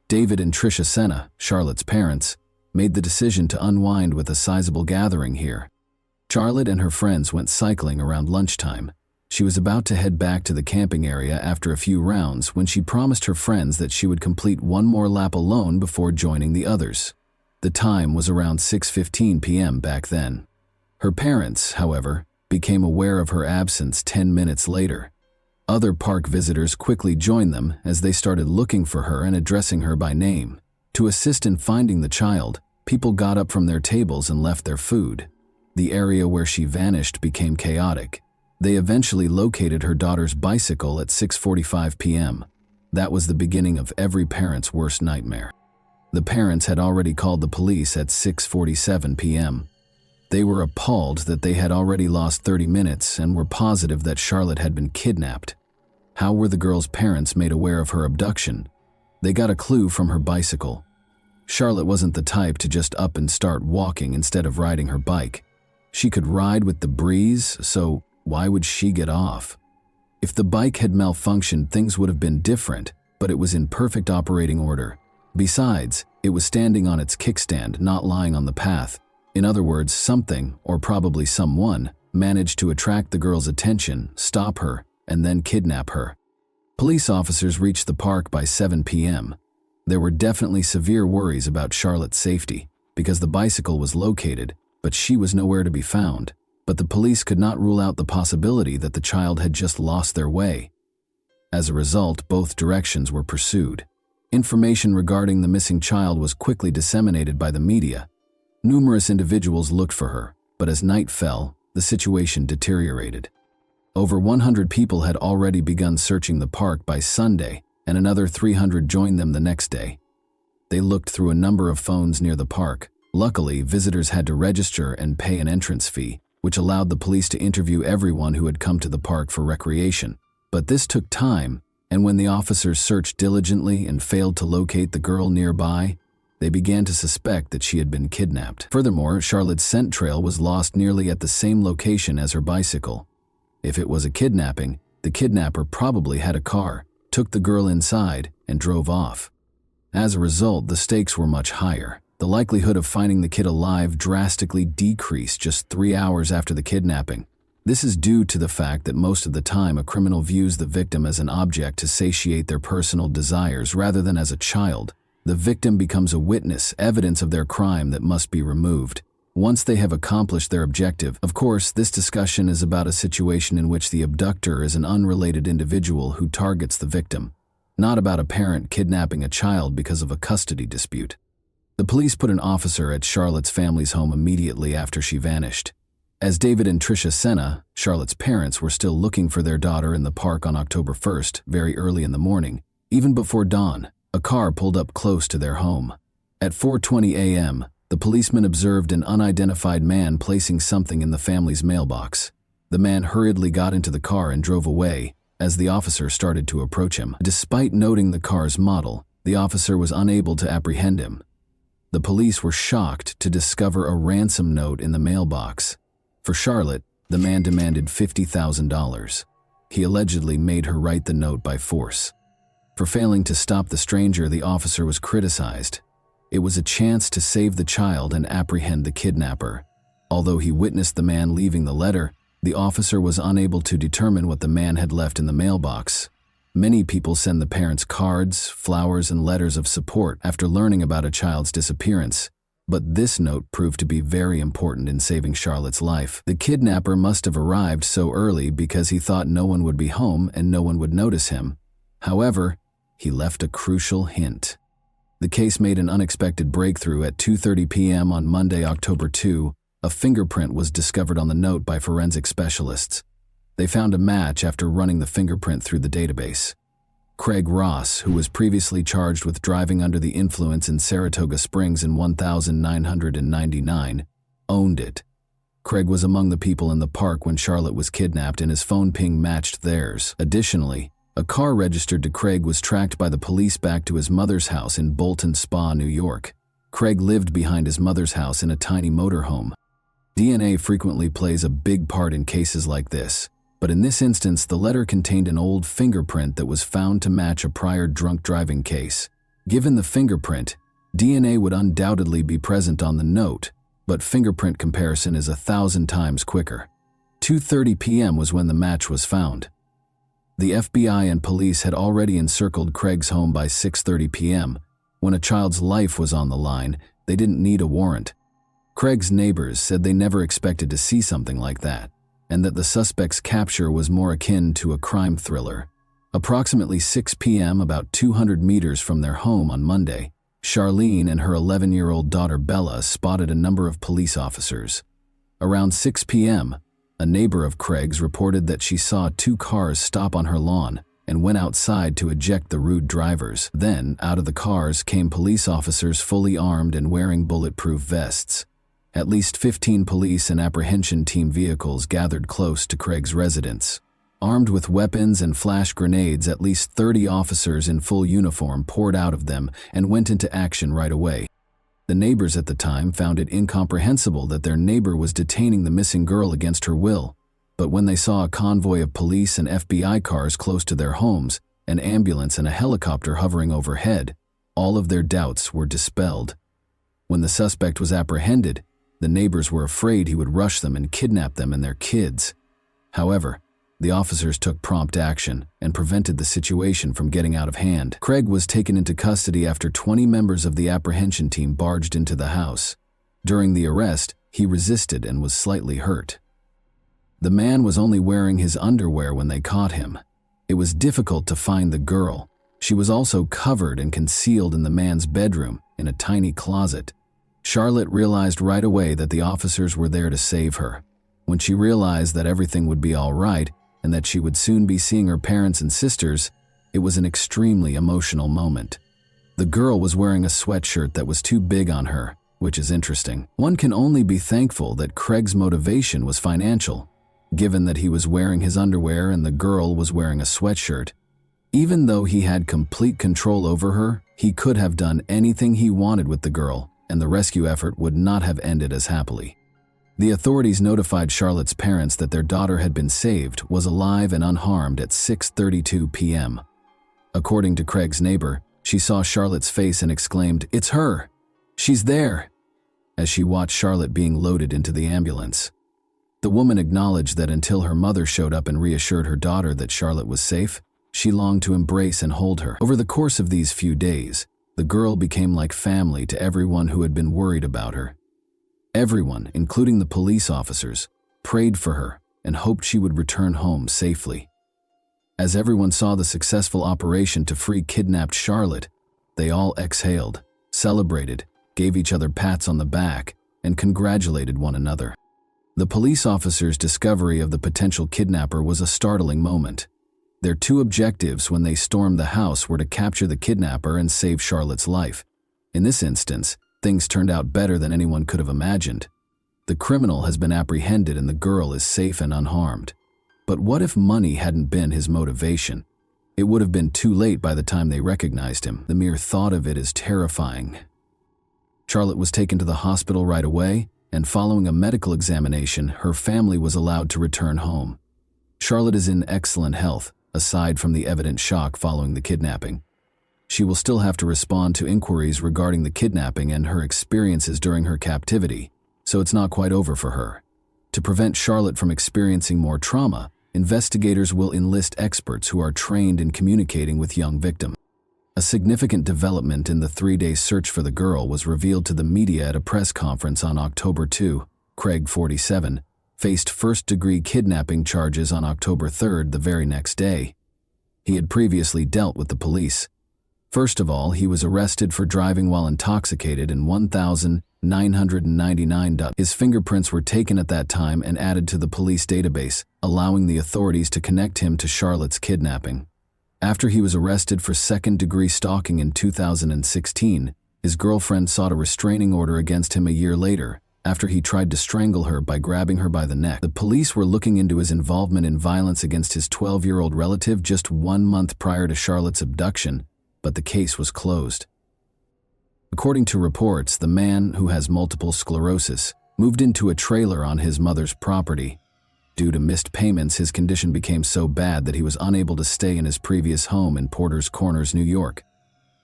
David and Tricia Senna, Charlotte's parents, made the decision to unwind with a sizable gathering here. Charlotte and her friends went cycling around lunchtime. She was about to head back to the camping area after a few rounds when she promised her friends that she would complete one more lap alone before joining the others. The time was around 6:15 p.m. back then. Her parents, however, became aware of her absence 10 minutes later. Other park visitors quickly joined them as they started looking for her and addressing her by name. To assist in finding the child, people got up from their tables and left their food. The area where she vanished became chaotic. They eventually located her daughter's bicycle at 6:45 p.m. That was the beginning of every parent's worst nightmare. The parents had already called the police at 6:47 p.m. They were appalled that they had already lost 30 minutes and were positive that Charlotte had been kidnapped. How were the girl's parents made aware of her abduction? They got a clue from her bicycle. Charlotte wasn't the type to just up and start walking instead of riding her bike. She could ride with the breeze, so why would she get off? If the bike had malfunctioned, things would have been different, but it was in perfect operating order. Besides, it was standing on its kickstand, not lying on the path. In other words, something, or probably someone, managed to attract the girl's attention, stop her, and then kidnap her. Police officers reached the park by 7 p.m. There were definitely severe worries about Charlotte's safety, because the bicycle was located, but she was nowhere to be found. But the police could not rule out the possibility that the child had just lost their way. As a result, both directions were pursued. Information regarding the missing child was quickly disseminated by the media. Numerous individuals looked for her, but as night fell, the situation deteriorated. Over 100 people had already begun searching the park by Sunday, and another 300 joined them the next day. They looked through a number of phones near the park. Luckily, visitors had to register and pay an entrance fee, which allowed the police to interview everyone who had come to the park for recreation. But this took time, and when the officers searched diligently and failed to locate the girl nearby, they began to suspect that she had been kidnapped. Furthermore, Charlotte's scent trail was lost nearly at the same location as her bicycle. If it was a kidnapping, the kidnapper probably had a car, took the girl inside, and drove off. As a result, the stakes were much higher. The likelihood of finding the kid alive drastically decreased just 3 hours after the kidnapping. This is due to the fact that most of the time a criminal views the victim as an object to satiate their personal desires rather than as a child. The victim becomes a witness, evidence of their crime that must be removed. Once they have accomplished their objective, of course, this discussion is about a situation in which the abductor is an unrelated individual who targets the victim, not about a parent kidnapping a child because of a custody dispute. The police put an officer at Charlotte's family's home immediately after she vanished. As David and Tricia Senna, Charlotte's parents, were still looking for their daughter in the park on October 1st, very early in the morning, even before dawn, a car pulled up close to their home. At 4:20 a.m., the policeman observed an unidentified man placing something in the family's mailbox. The man hurriedly got into the car and drove away as the officer started to approach him. Despite noting the car's model, the officer was unable to apprehend him. The police were shocked to discover a ransom note in the mailbox. For Charlotte, the man demanded $50,000. He allegedly made her write the note by force. For failing to stop the stranger, the officer was criticized. It was a chance to save the child and apprehend the kidnapper. Although he witnessed the man leaving the letter, the officer was unable to determine what the man had left in the mailbox. Many people send the parents cards, flowers, and letters of support after learning about a child's disappearance. But this note proved to be very important in saving Charlotte's life. The kidnapper must have arrived so early because he thought no one would be home and no one would notice him. However, he left a crucial hint. The case made an unexpected breakthrough at 2:30 p.m. on Monday, October 2. A fingerprint was discovered on the note by forensic specialists. They found a match after running the fingerprint through the database. Craig Ross, who was previously charged with driving under the influence in Saratoga Springs in 1999, owned it. Craig was among the people in the park when Charlotte was kidnapped, and his phone ping matched theirs. Additionally, a car registered to Craig was tracked by the police back to his mother's house in Bolton Spa, New York. Craig lived behind his mother's house in a tiny motorhome. DNA frequently plays a big part in cases like this, but in this instance, the letter contained an old fingerprint that was found to match a prior drunk driving case. Given the fingerprint, DNA would undoubtedly be present on the note, but fingerprint comparison is 1,000 times quicker. 2:30 p.m. was when the match was found. The FBI and police had already encircled Craig's home by 6:30 p.m. When a child's life was on the line, they didn't need a warrant. Craig's neighbors said they never expected to see something like that, and that the suspect's capture was more akin to a crime thriller. Approximately 6 p.m., about 200 meters from their home on Monday, Charlene and her 11-year-old daughter Bella spotted a number of police officers. Around 6 p.m., a neighbor of Craig's reported that she saw 2 cars stop on her lawn and went outside to eject the rude drivers. Then, out of the cars came police officers fully armed and wearing bulletproof vests. At least 15 police and apprehension team vehicles gathered close to Craig's residence. Armed with weapons and flash grenades, at least 30 officers in full uniform poured out of them and went into action right away. The neighbors at the time found it incomprehensible that their neighbor was detaining the missing girl against her will. But when they saw a convoy of police and FBI cars close to their homes, an ambulance and a helicopter hovering overhead, all of their doubts were dispelled. When the suspect was apprehended, the neighbors were afraid he would rush them and kidnap them and their kids. However, the officers took prompt action and prevented the situation from getting out of hand. Craig was taken into custody after 20 members of the apprehension team barged into the house. During the arrest, he resisted and was slightly hurt. The man was only wearing his underwear when they caught him. It was difficult to find the girl. She was also covered and concealed in the man's bedroom in a tiny closet. Charlotte realized right away that the officers were there to save her. When she realized that everything would be all right and that she would soon be seeing her parents and sisters, it was an extremely emotional moment. The girl was wearing a sweatshirt that was too big on her, which is interesting. One can only be thankful that Craig's motivation was financial, given that he was wearing his underwear and the girl was wearing a sweatshirt. Even though he had complete control over her, he could have done anything he wanted with the girl, and the rescue effort would not have ended as happily. The authorities notified Charlotte's parents that their daughter had been saved, was alive and unharmed at 6:32 p.m. According to Craig's neighbor, she saw Charlotte's face and exclaimed, "It's her! She's there!" as she watched Charlotte being loaded into the ambulance. The woman acknowledged that until her mother showed up and reassured her daughter that Charlotte was safe, she longed to embrace and hold her. Over the course of these few days, the girl became like family to everyone who had been worried about her. Everyone, including the police officers, prayed for her and hoped she would return home safely. As everyone saw the successful operation to free kidnapped Charlotte, they all exhaled, celebrated, gave each other pats on the back, and congratulated one another. The police officers' discovery of the potential kidnapper was a startling moment. Their two objectives when they stormed the house were to capture the kidnapper and save Charlotte's life. In this instance, things turned out better than anyone could have imagined. The criminal has been apprehended and the girl is safe and unharmed. But what if money hadn't been his motivation? It would have been too late by the time they recognized him. The mere thought of it is terrifying. Charlotte was taken to the hospital right away, and following a medical examination, her family was allowed to return home. Charlotte is in excellent health, aside from the evident shock following the kidnapping. She will still have to respond to inquiries regarding the kidnapping and her experiences during her captivity, so it's not quite over for her. To prevent Charlotte from experiencing more trauma, investigators will enlist experts who are trained in communicating with young victims. A significant development in the 3-day search for the girl was revealed to the media at a press conference on October 2. Craig, 47, faced first-degree kidnapping charges on October 3, the very next day. He had previously dealt with the police. First of all, he was arrested for driving while intoxicated in 1,999. His fingerprints were taken at that time and added to the police database, allowing the authorities to connect him to Charlotte's kidnapping. After he was arrested for second-degree stalking in 2016, his girlfriend sought a restraining order against him a year later, after he tried to strangle her by grabbing her by the neck. The police were looking into his involvement in violence against his 12-year-old relative just 1 month prior to Charlotte's abduction, but the case was closed. According to reports, the man, who has multiple sclerosis, moved into a trailer on his mother's property. Due to missed payments, his condition became so bad that he was unable to stay in his previous home in Porter's Corners, New York.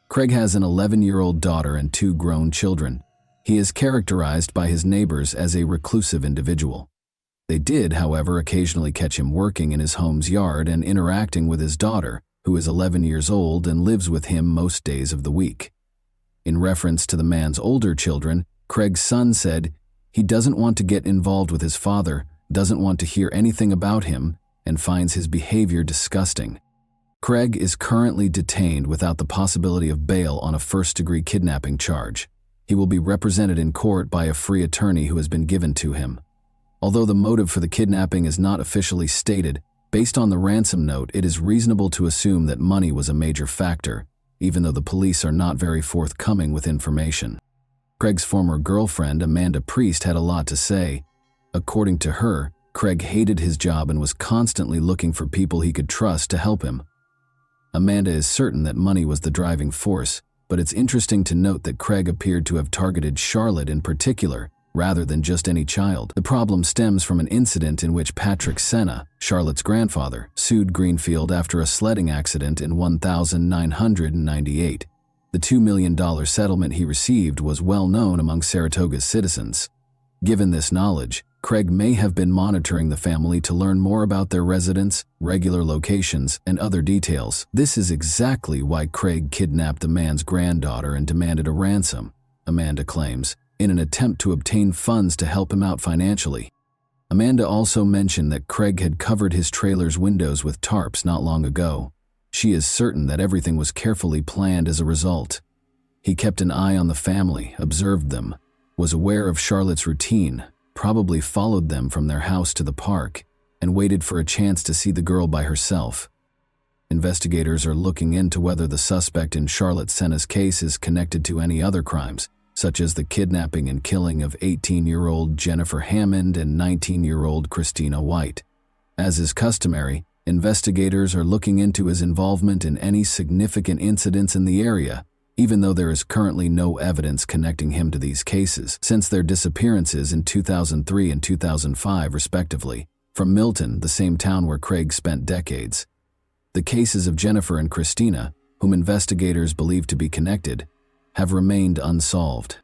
Craig has an 11-year-old daughter and 2 grown children. He is characterized by his neighbors as a reclusive individual. They did, however, occasionally catch him working in his home's yard and interacting with his daughter, who is 11 years old and lives with him most days of the week. In reference to the man's older children, Craig's son said he doesn't want to get involved with his father, doesn't want to hear anything about him, and finds his behavior disgusting. Craig is currently detained without the possibility of bail on a first-degree kidnapping charge. He will be represented in court by a free attorney who has been given to him. Although the motive for the kidnapping is not officially stated, based on the ransom note, it is reasonable to assume that money was a major factor, even though the police are not very forthcoming with information. Craig's former girlfriend, Amanda Priest, had a lot to say. According to her, Craig hated his job and was constantly looking for people he could trust to help him. Amanda is certain that money was the driving force, but it's interesting to note that Craig appeared to have targeted Charlotte in particular, rather than just any child. The problem stems from an incident in which Patrick Senna, Charlotte's grandfather, sued Greenfield after a sledding accident in 1998. The $2 million settlement he received was well known among Saratoga's citizens. Given this knowledge, Craig may have been monitoring the family to learn more about their residence, regular locations, and other details. This is exactly why Craig kidnapped the man's granddaughter and demanded a ransom, Amanda claims, in an attempt to obtain funds to help him out financially. Amanda also mentioned that Craig had covered his trailer's windows with tarps not long ago. She is certain that everything was carefully planned as a result. He kept an eye on the family, observed them, was aware of Charlotte's routine, probably followed them from their house to the park, and waited for a chance to see the girl by herself. Investigators are looking into whether the suspect in Charlotte Senna's case is connected to any other crimes, such as the kidnapping and killing of 18-year-old Jennifer Hammond and 19-year-old Christina White. As is customary, investigators are looking into his involvement in any significant incidents in the area, even though there is currently no evidence connecting him to these cases, since their disappearances in 2003 and 2005 respectively, from Milton, the same town where Craig spent decades. The cases of Jennifer and Christina, whom investigators believe to be connected, have remained unsolved.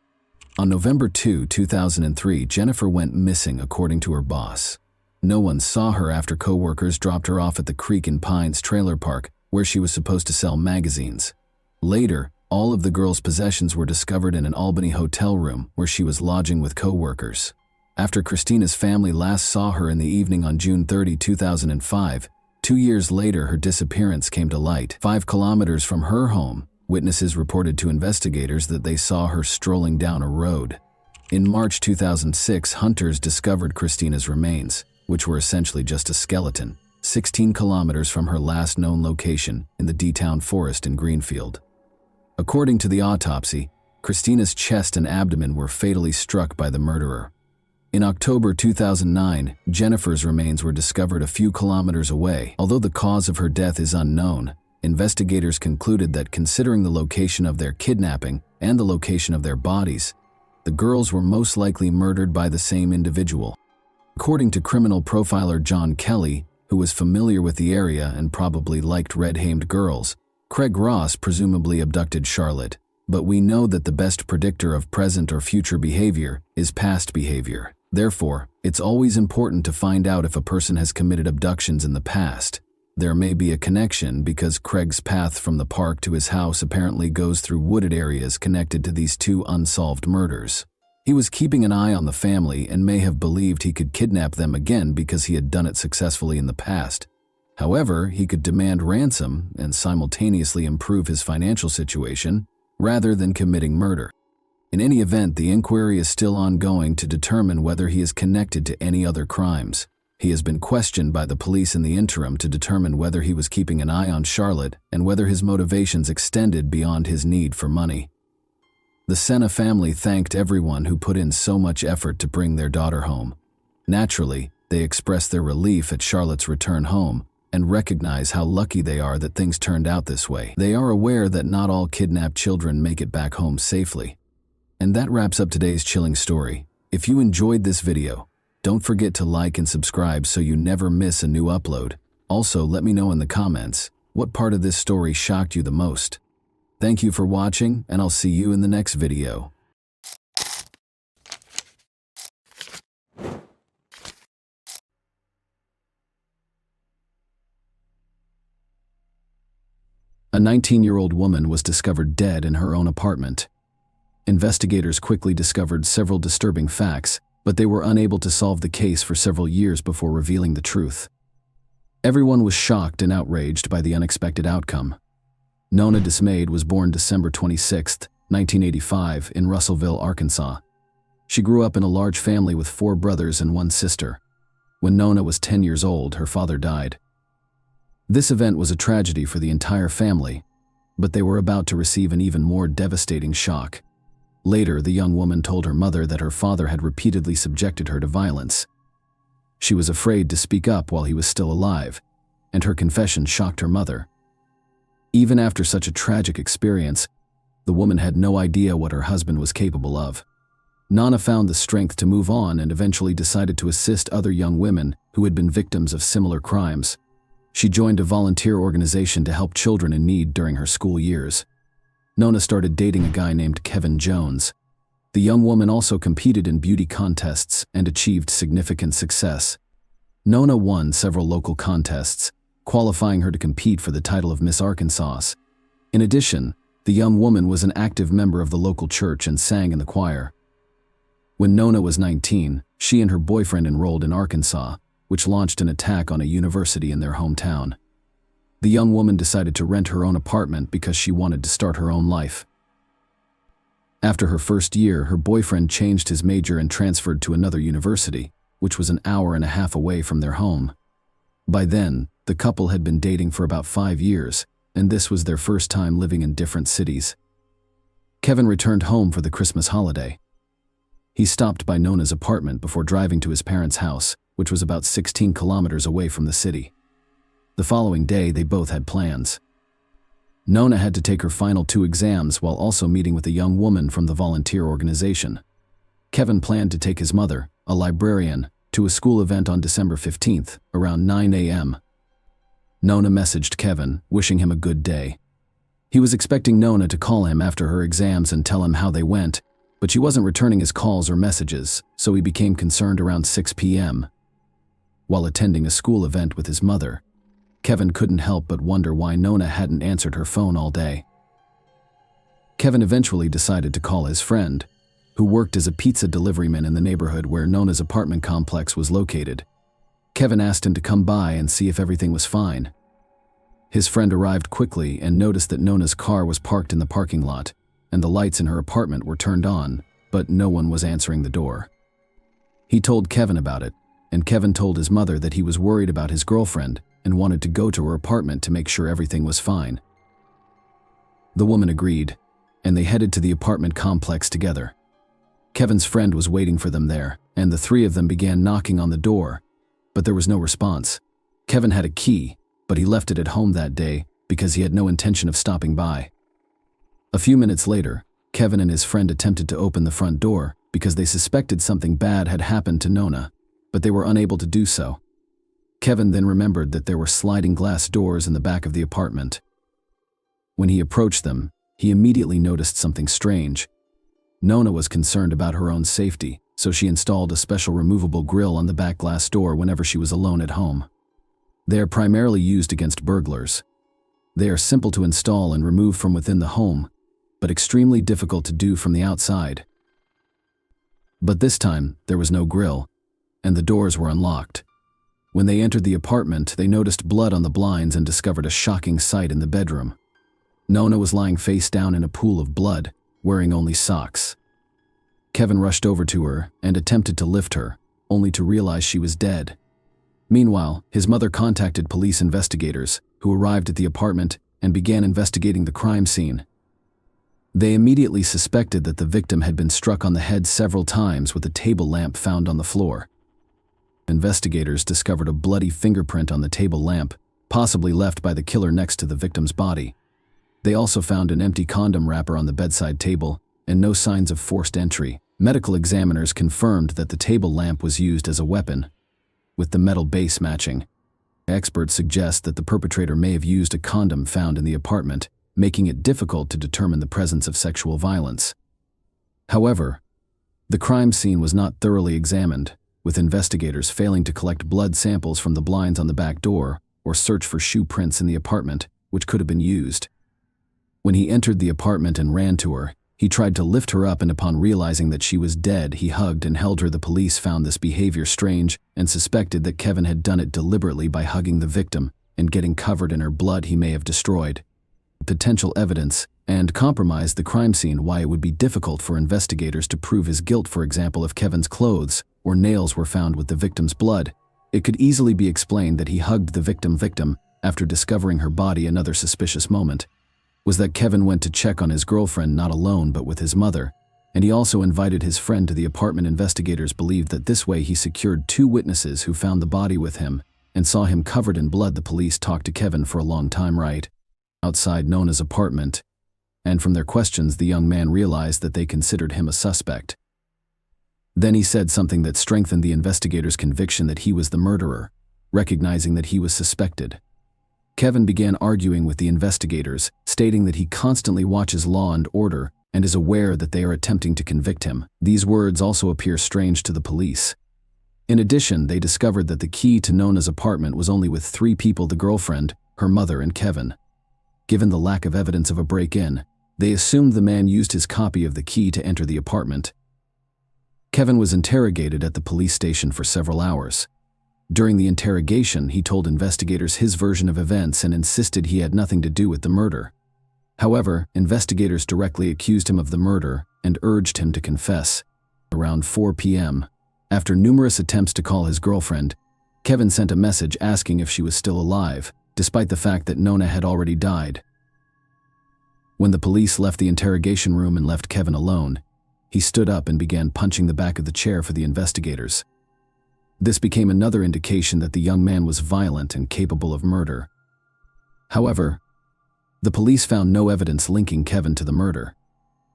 On November 2, 2003, Jennifer went missing according to her boss. No one saw her after co-workers dropped her off at the Creek and Pines trailer park, where she was supposed to sell magazines. Later, All of the girl's possessions were discovered in an Albany hotel room where she was lodging with co-workers. After Christina's family last saw her in the evening on June 30, 2005, 2 years later her disappearance came to light. 5 kilometers from her home, witnesses reported to investigators that they saw her strolling down a road. In March 2006, hunters discovered Christina's remains, which were essentially just a skeleton, 16 kilometers from her last known location in the D-Town forest in Greenfield. According to the autopsy, Christina's chest and abdomen were fatally struck by the murderer. In October 2009, Jennifer's remains were discovered a few kilometers away. Although the cause of her death is unknown, investigators concluded that considering the location of their kidnapping and the location of their bodies, the girls were most likely murdered by the same individual. According to criminal profiler John Kelly, who was familiar with the area and probably liked red-hamed girls, Craig Ross presumably abducted Charlotte, but we know that the best predictor of present or future behavior is past behavior. Therefore, it's always important to find out if a person has committed abductions in the past. There may be a connection because Craig's path from the park to his house apparently goes through wooded areas connected to these 2 unsolved murders. He was keeping an eye on the family and may have believed he could kidnap them again because he had done it successfully in the past. However, he could demand ransom and simultaneously improve his financial situation rather than committing murder. In any event, the inquiry is still ongoing to determine whether he is connected to any other crimes. He has been questioned by the police in the interim to determine whether he was keeping an eye on Charlotte and whether his motivations extended beyond his need for money. The Senna family thanked everyone who put in so much effort to bring their daughter home. Naturally, they expressed their relief at Charlotte's return home and recognize how lucky they are that things turned out this way. They are aware that not all kidnapped children make it back home safely. And that wraps up today's chilling story. If you enjoyed this video, don't forget to like and subscribe so you never miss a new upload. Also, let me know in the comments what part of this story shocked you the most. Thank you for watching, and I'll see you in the next video. A 19-year-old woman was discovered dead in her own apartment. Investigators quickly discovered several disturbing facts, but they were unable to solve the case for several years before revealing the truth. Everyone was shocked and outraged by the unexpected outcome. Nona Dismayed was born December 26, 1985, in Russellville, Arkansas. She grew up in a large family with 4 brothers and 1 sister. When Nona was 10 years old, her father died. This event was a tragedy for the entire family, but they were about to receive an even more devastating shock. Later, the young woman told her mother that her father had repeatedly subjected her to violence. She was afraid to speak up while he was still alive, and her confession shocked her mother. Even after such a tragic experience, the woman had no idea what her husband was capable of. Nana found the strength to move on and eventually decided to assist other young women who had been victims of similar crimes. She joined a volunteer organization to help children in need during her school years. Nona started dating a guy named Kevin Jones. The young woman also competed in beauty contests and achieved significant success. Nona won several local contests, qualifying her to compete for the title of Miss Arkansas. In addition, the young woman was an active member of the local church and sang in the choir. When Nona was 19, she and her boyfriend enrolled in Arkansas, which launched an attack on a university in their hometown. The young woman decided to rent her own apartment because she wanted to start her own life. After her first year, her boyfriend changed his major and transferred to another university, which was an hour and a half away from their home. By then, the couple had been dating for about 5 years, and this was their first time living in different cities. Kevin returned home for the Christmas holiday. He stopped by Nona's apartment before driving to his parents' house, which was about 16 kilometers away from the city. The following day, they both had plans. Nona had to take her final 2 exams while also meeting with a young woman from the volunteer organization. Kevin planned to take his mother, a librarian, to a school event on December 15th, around 9 a.m. Nona messaged Kevin, wishing him a good day. He was expecting Nona to call him after her exams and tell him how they went, but she wasn't returning his calls or messages, so he became concerned around 6 p.m. While attending a school event with his mother, Kevin couldn't help but wonder why Nona hadn't answered her phone all day. Kevin eventually decided to call his friend, who worked as a pizza deliveryman in the neighborhood where Nona's apartment complex was located. Kevin asked him to come by and see if everything was fine. His friend arrived quickly and noticed that Nona's car was parked in the parking lot, and the lights in her apartment were turned on, but no one was answering the door. He told Kevin about it, and Kevin told his mother that he was worried about his girlfriend and wanted to go to her apartment to make sure everything was fine. The woman agreed, and they headed to the apartment complex together. Kevin's friend was waiting for them there, and the three of them began knocking on the door, but there was no response. Kevin had a key, but he left it at home that day because he had no intention of stopping by. A few minutes later, Kevin and his friend attempted to open the front door because they suspected something bad had happened to Nona, but they were unable to do so. Kevin then remembered that there were sliding glass doors in the back of the apartment. When he approached them, he immediately noticed something strange. Nona was concerned about her own safety, so she installed a special removable grill on the back glass door whenever she was alone at home. They are primarily used against burglars. They are simple to install and remove from within the home, but extremely difficult to do from the outside. But this time, there was no grill, and the doors were unlocked. When they entered the apartment, they noticed blood on the blinds and discovered a shocking sight in the bedroom. Nona was lying face down in a pool of blood, wearing only socks. Kevin rushed over to her and attempted to lift her, only to realize she was dead. Meanwhile, his mother contacted police investigators, who arrived at the apartment and began investigating the crime scene. They immediately suspected that the victim had been struck on the head several times with a table lamp found on the floor. Investigators discovered a bloody fingerprint on the table lamp, possibly left by the killer next to the victim's body. They also found an empty condom wrapper on the bedside table and no signs of forced entry. Medical examiners confirmed that the table lamp was used as a weapon, with the metal base matching. Experts suggest that the perpetrator may have used a condom found in the apartment, making it difficult to determine the presence of sexual violence. However, the crime scene was not thoroughly examined, with investigators failing to collect blood samples from the blinds on the back door or search for shoe prints in the apartment, which could have been used. When he entered the apartment and ran to her, he tried to lift her up, and upon realizing that she was dead, he hugged and held her. The police found this behavior strange and suspected that Kevin had done it deliberately by hugging the victim and getting covered in her blood he may have destroyed. Potential evidence and compromised the crime scene. Why it would be difficult for investigators to prove his guilt. For example, if Kevin's clothes or nails were found with the victim's blood, it could easily be explained that he hugged the victim after discovering her body. Another suspicious moment was that Kevin went to check on his girlfriend not alone but with his mother, and he also invited his friend to the apartment. Investigators believed that this way he secured two witnesses who found the body with him and saw him covered in blood. The police talked to Kevin for a long time right outside Nona's apartment, and from their questions the young man realized that they considered him a suspect. Then he said something that strengthened the investigators' conviction that he was the murderer, recognizing that he was suspected. Kevin began arguing with the investigators, stating that he constantly watches Law and Order and is aware that they are attempting to convict him. These words also appear strange to the police. In addition, they discovered that the key to Nona's apartment was only with three people: the girlfriend, her mother, and Kevin. Given the lack of evidence of a break-in, they assumed the man used his copy of the key to enter the apartment. Kevin was interrogated at the police station for several hours. During the interrogation, he told investigators his version of events and insisted he had nothing to do with the murder. However, investigators directly accused him of the murder and urged him to confess. Around 4 p.m., after numerous attempts to call his girlfriend, Kevin sent a message asking if she was still alive, despite the fact that Nona had already died. When the police left the interrogation room and left Kevin alone, he stood up and began punching the back of the chair for the investigators. This became another indication that the young man was violent and capable of murder. However, the police found no evidence linking Kevin to the murder.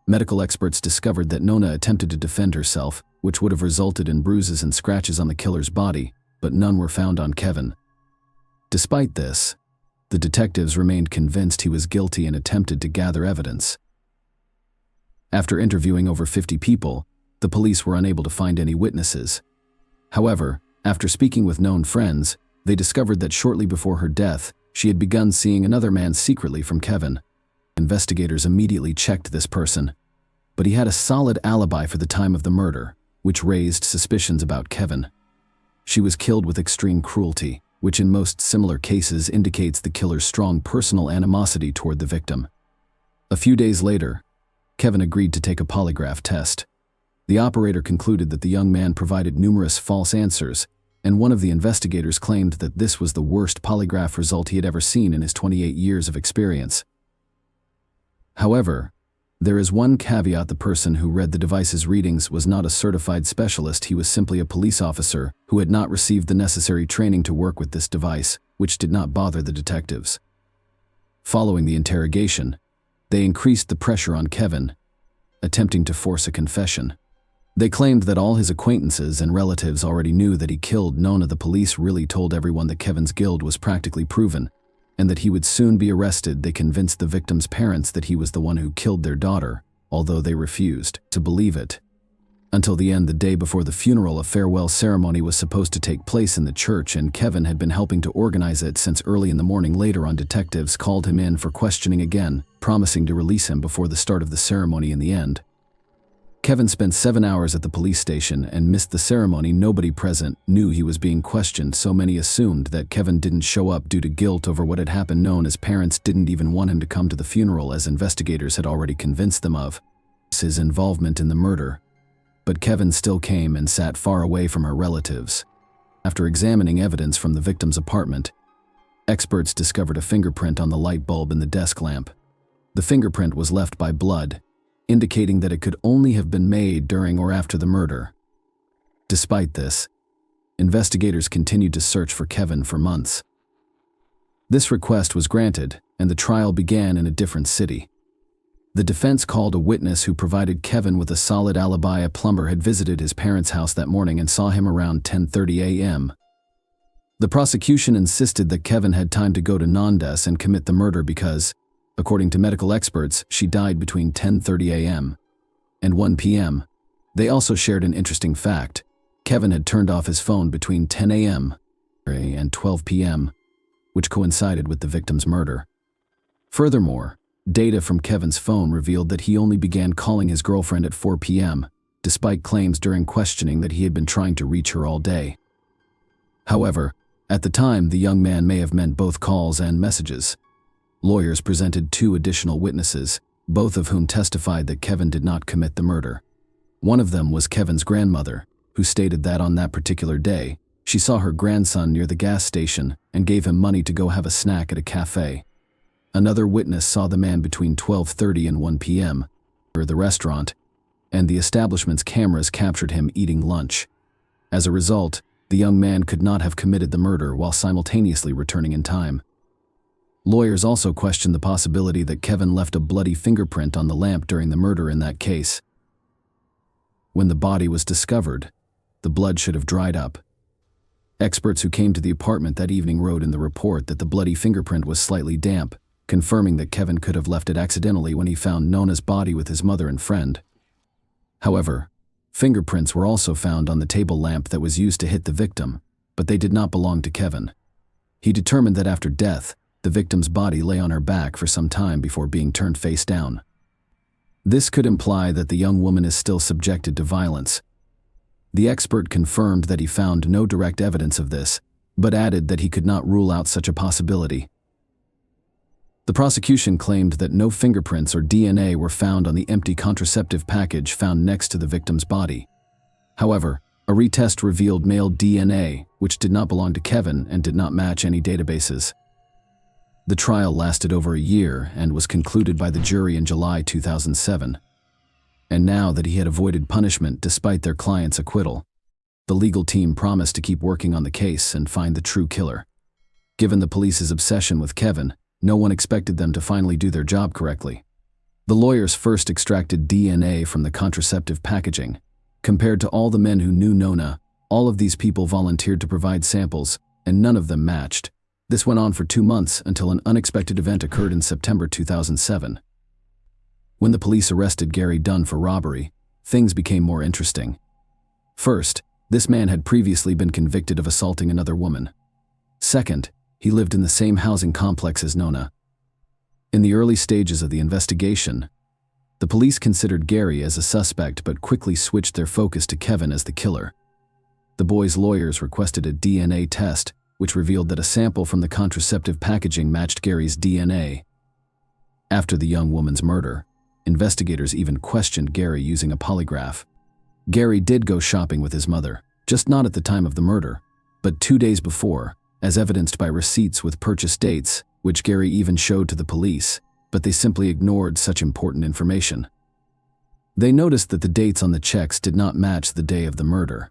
Medical experts discovered that Nona attempted to defend herself, which would have resulted in bruises and scratches on the killer's body, but none were found on Kevin. Despite this, the detectives remained convinced he was guilty and attempted to gather evidence. After interviewing over 50 people, the police were unable to find any witnesses. However, after speaking with known friends, they discovered that shortly before her death, she had begun seeing another man secretly from Kevin. Investigators immediately checked this person, but he had a solid alibi for the time of the murder, which raised suspicions about Kevin. She was killed with extreme cruelty, which in most similar cases indicates the killer's strong personal animosity toward the victim. A few days later, Kevin agreed to take a polygraph test. The operator concluded that the young man provided numerous false answers, and one of the investigators claimed that this was the worst polygraph result he had ever seen in his 28 years of experience. However, there is one caveat: the person who read the device's readings was not a certified specialist. He was simply a police officer who had not received the necessary training to work with this device, which did not bother the detectives. Following the interrogation, they increased the pressure on Kevin, attempting to force a confession. They claimed that all his acquaintances and relatives already knew that he killed Nona. The police really told everyone that Kevin's guilt was practically proven, and that he would soon be arrested. They convinced the victim's parents that he was the one who killed their daughter, although they refused to believe it. Until the end, the day before the funeral, a farewell ceremony was supposed to take place in the church, and Kevin had been helping to organize it since early in the morning. Later on, detectives called him in for questioning again, promising to release him before the start of the ceremony. In the end, Kevin spent 7 hours at the police station and missed the ceremony. Nobody present knew he was being questioned, so many assumed that Kevin didn't show up due to guilt over what had happened. Nona's parents didn't even want him to come to the funeral, as investigators had already convinced them of his involvement in the murder. But Kevin still came and sat far away from her relatives. After examining evidence from the victim's apartment, experts discovered a fingerprint on the light bulb in the desk lamp. The fingerprint was left by blood, indicating that it could only have been made during or after the murder. Despite this, investigators continued to search for Kevin for months. This request was granted, and the trial began in a different city. The defense called a witness who provided Kevin with a solid alibi. A plumber had visited his parents' house that morning and saw him around 10:30 a.m. The prosecution insisted that Kevin had time to go to Nandas and commit the murder because, according to medical experts, she died between 10:30 a.m. and 1 p.m. They also shared an interesting fact: Kevin had turned off his phone between 10 a.m. and 12 p.m., which coincided with the victim's murder. Furthermore, data from Kevin's phone revealed that he only began calling his girlfriend at 4 p.m., despite claims during questioning that he had been trying to reach her all day. However, at the time, the young man may have meant both calls and messages. Lawyers presented 2 additional witnesses, both of whom testified that Kevin did not commit the murder. One of them was Kevin's grandmother, who stated that on that particular day, she saw her grandson near the gas station and gave him money to go have a snack at a cafe. Another witness saw the man between 12:30 and 1 p.m. at the restaurant, and the establishment's cameras captured him eating lunch. As a result, the young man could not have committed the murder while simultaneously returning in time. Lawyers also questioned the possibility that Kevin left a bloody fingerprint on the lamp during the murder. In that case, when the body was discovered, the blood should have dried up. Experts who came to the apartment that evening wrote in the report that the bloody fingerprint was slightly damp, confirming that Kevin could have left it accidentally when he found Nona's body with his mother and friend. However, fingerprints were also found on the table lamp that was used to hit the victim, but they did not belong to Kevin. He determined that after death, the victim's body lay on her back for some time before being turned face down. This could imply that the young woman is still subjected to violence. The expert confirmed that he found no direct evidence of this, but added that he could not rule out such a possibility. The prosecution claimed that no fingerprints or DNA were found on the empty contraceptive package found next to the victim's body. However, a retest revealed male DNA, which did not belong to Kevin and did not match any databases. The trial lasted over a year and was concluded by the jury in July 2007. And now that he had avoided punishment despite their client's acquittal, the legal team promised to keep working on the case and find the true killer. Given the police's obsession with Kevin, no one expected them to finally do their job correctly. The lawyers first extracted DNA from the contraceptive packaging. Compared to all the men who knew Nona, all of these people volunteered to provide samples, and none of them matched. This went on for 2 months until an unexpected event occurred in September 2007. When the police arrested Gary Dunn for robbery, things became more interesting. First, this man had previously been convicted of assaulting another woman. Second, he lived in the same housing complex as Nona. In the early stages of the investigation, the police considered Gary as a suspect but quickly switched their focus to Kevin as the killer. The boy's lawyers requested a DNA test, which revealed that a sample from the contraceptive packaging matched Gary's DNA. After the young woman's murder, investigators even questioned Gary using a polygraph. Gary did go shopping with his mother, just not at the time of the murder, but 2 days before, as evidenced by receipts with purchase dates, which Gary even showed to the police, but they simply ignored such important information. They noticed that the dates on the checks did not match the day of the murder.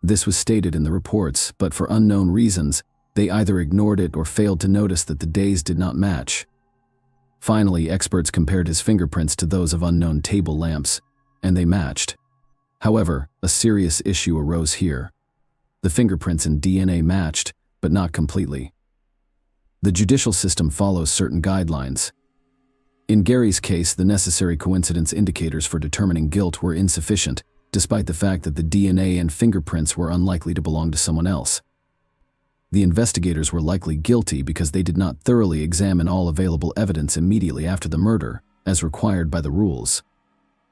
This was stated in the reports, but for unknown reasons, they either ignored it or failed to notice that the days did not match. Finally, experts compared his fingerprints to those of unknown table lamps, and they matched. However, a serious issue arose here. The fingerprints and DNA matched, but not completely. The judicial system follows certain guidelines. In Gary's case, the necessary coincidence indicators for determining guilt were insufficient, despite the fact that the DNA and fingerprints were unlikely to belong to someone else. The investigators were likely guilty because they did not thoroughly examine all available evidence immediately after the murder, as required by the rules.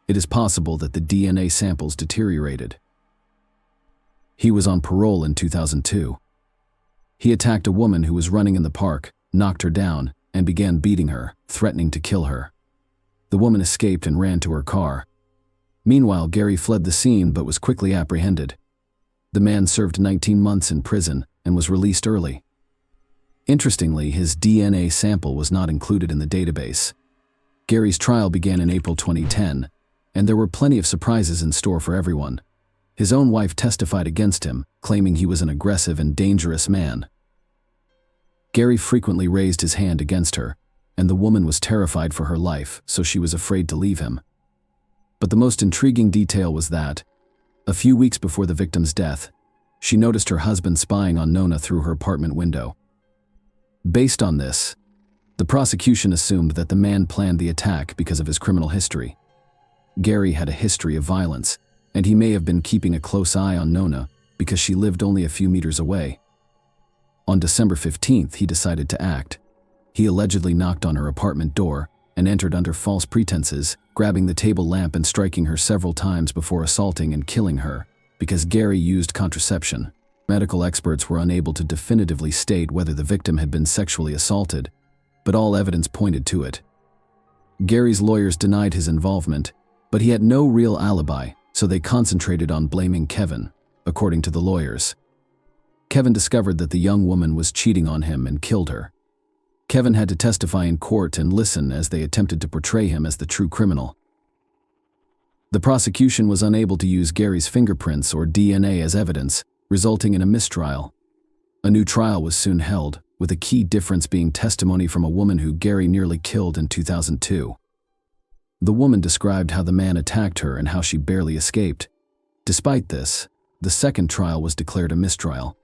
It is possible that the DNA samples deteriorated. He was on parole in 2002. He attacked a woman who was running in the park, knocked her down, and began beating her, threatening to kill her. The woman escaped and ran to her car. Meanwhile, Gary fled the scene but was quickly apprehended. The man served 19 months in prison and was released early. Interestingly, his DNA sample was not included in the database. Gary's trial began in April 2010, and there were plenty of surprises in store for everyone. His own wife testified against him, claiming he was an aggressive and dangerous man. Gary frequently raised his hand against her, and the woman was terrified for her life, so she was afraid to leave him. But the most intriguing detail was that, a few weeks before the victim's death, she noticed her husband spying on Nona through her apartment window. Based on this, the prosecution assumed that the man planned the attack because of his criminal history. Gary had a history of violence, and he may have been keeping a close eye on Nona because she lived only a few meters away. On December 15th, he decided to act. He allegedly knocked on her apartment door and entered under false pretenses, grabbing the table lamp and striking her several times before assaulting and killing her, because Gary used contraception. Medical experts were unable to definitively state whether the victim had been sexually assaulted, but all evidence pointed to it. Gary's lawyers denied his involvement, but he had no real alibi, so they concentrated on blaming Kevin, according to the lawyers. Kevin discovered that the young woman was cheating on him and killed her. Kevin had to testify in court and listen as they attempted to portray him as the true criminal. The prosecution was unable to use Gary's fingerprints or DNA as evidence, resulting in a mistrial. A new trial was soon held, with a key difference being testimony from a woman who Gary nearly killed in 2002. The woman described how the man attacked her and how she barely escaped. Despite this, the second trial was declared a mistrial.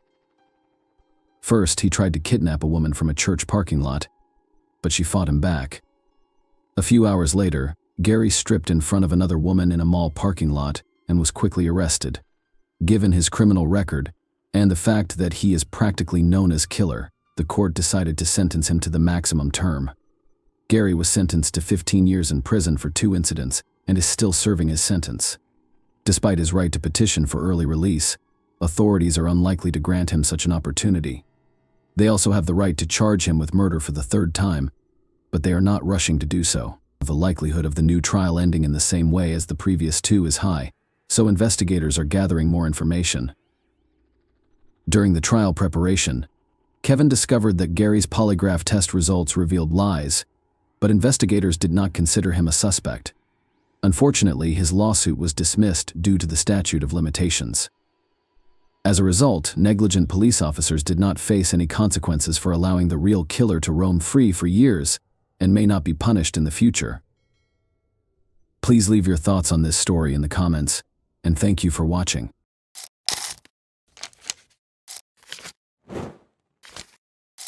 First, he tried to kidnap a woman from a church parking lot, but she fought him back. A few hours later, Gary stripped in front of another woman in a mall parking lot and was quickly arrested. Given his criminal record, and the fact that he is practically known as killer, the court decided to sentence him to the maximum term. Gary was sentenced to 15 years in prison for 2 incidents and is still serving his sentence. Despite his right to petition for early release, authorities are unlikely to grant him such an opportunity. They also have the right to charge him with murder for the 3rd time, but they are not rushing to do so. The likelihood of the new trial ending in the same way as the previous 2 is high, so investigators are gathering more information. During the trial preparation, Kevin discovered that Gary's polygraph test results revealed lies, but investigators did not consider him a suspect. Unfortunately, his lawsuit was dismissed due to the statute of limitations. As a result, negligent police officers did not face any consequences for allowing the real killer to roam free for years and may not be punished in the future. Please leave your thoughts on this story in the comments, and thank you for watching.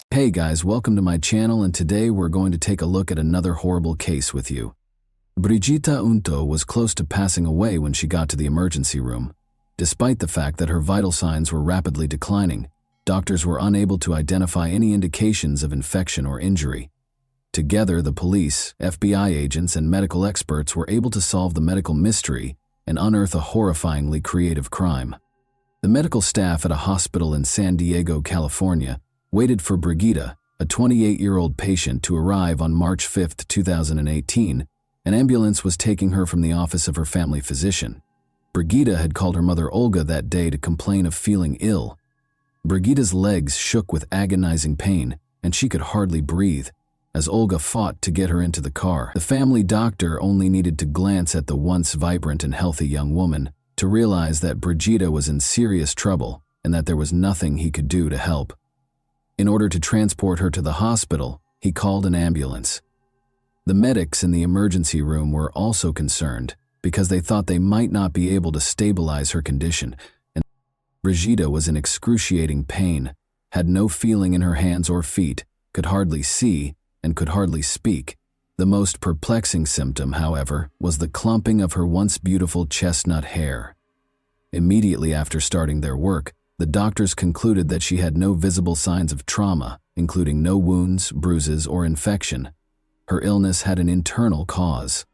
Hey guys, welcome to my channel, and today we're going to take a look at another horrible case with you. Brigitta Unto was close to passing away when she got to the emergency room. Despite the fact that her vital signs were rapidly declining, doctors were unable to identify any indications of infection or injury. Together, the police, FBI agents, and medical experts were able to solve the medical mystery and unearth a horrifyingly creative crime. The medical staff at a hospital in San Diego, California, waited for Brigida, a 28-year-old patient, to arrive on March 5, 2018. An ambulance was taking her from the office of her family physician. Brigida had called her mother Olga that day to complain of feeling ill. Brigida's legs shook with agonizing pain, and she could hardly breathe. As Olga fought to get her into the car, the family doctor only needed to glance at the once vibrant and healthy young woman to realize that Brigida was in serious trouble and that there was nothing he could do to help. In order to transport her to the hospital, he called an ambulance. The medics in the emergency room were also concerned because they thought they might not be able to stabilize her condition, and Brigida was in excruciating pain, had no feeling in her hands or feet, could hardly see, and could hardly speak. The most perplexing symptom, however, was the clumping of her once beautiful chestnut hair. Immediately after starting their work, the doctors concluded that she had no visible signs of trauma, including no wounds, bruises, or infection. Her illness had an internal cause.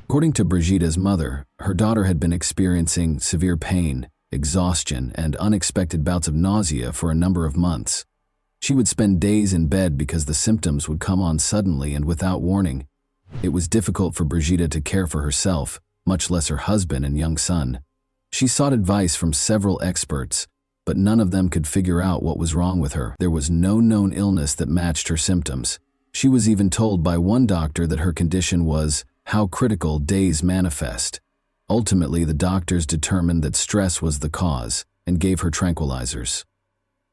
According to Brigida's mother, her daughter had been experiencing severe pain, exhaustion, and unexpected bouts of nausea for a number of months. She would spend days in bed because the symptoms would come on suddenly and without warning. It was difficult for Brigida to care for herself, much less her husband and young son. She sought advice from several experts, but none of them could figure out what was wrong with her. There was no known illness that matched her symptoms. She was even told by one doctor that her condition was how critical days manifest. Ultimately, the doctors determined that stress was the cause and gave her tranquilizers.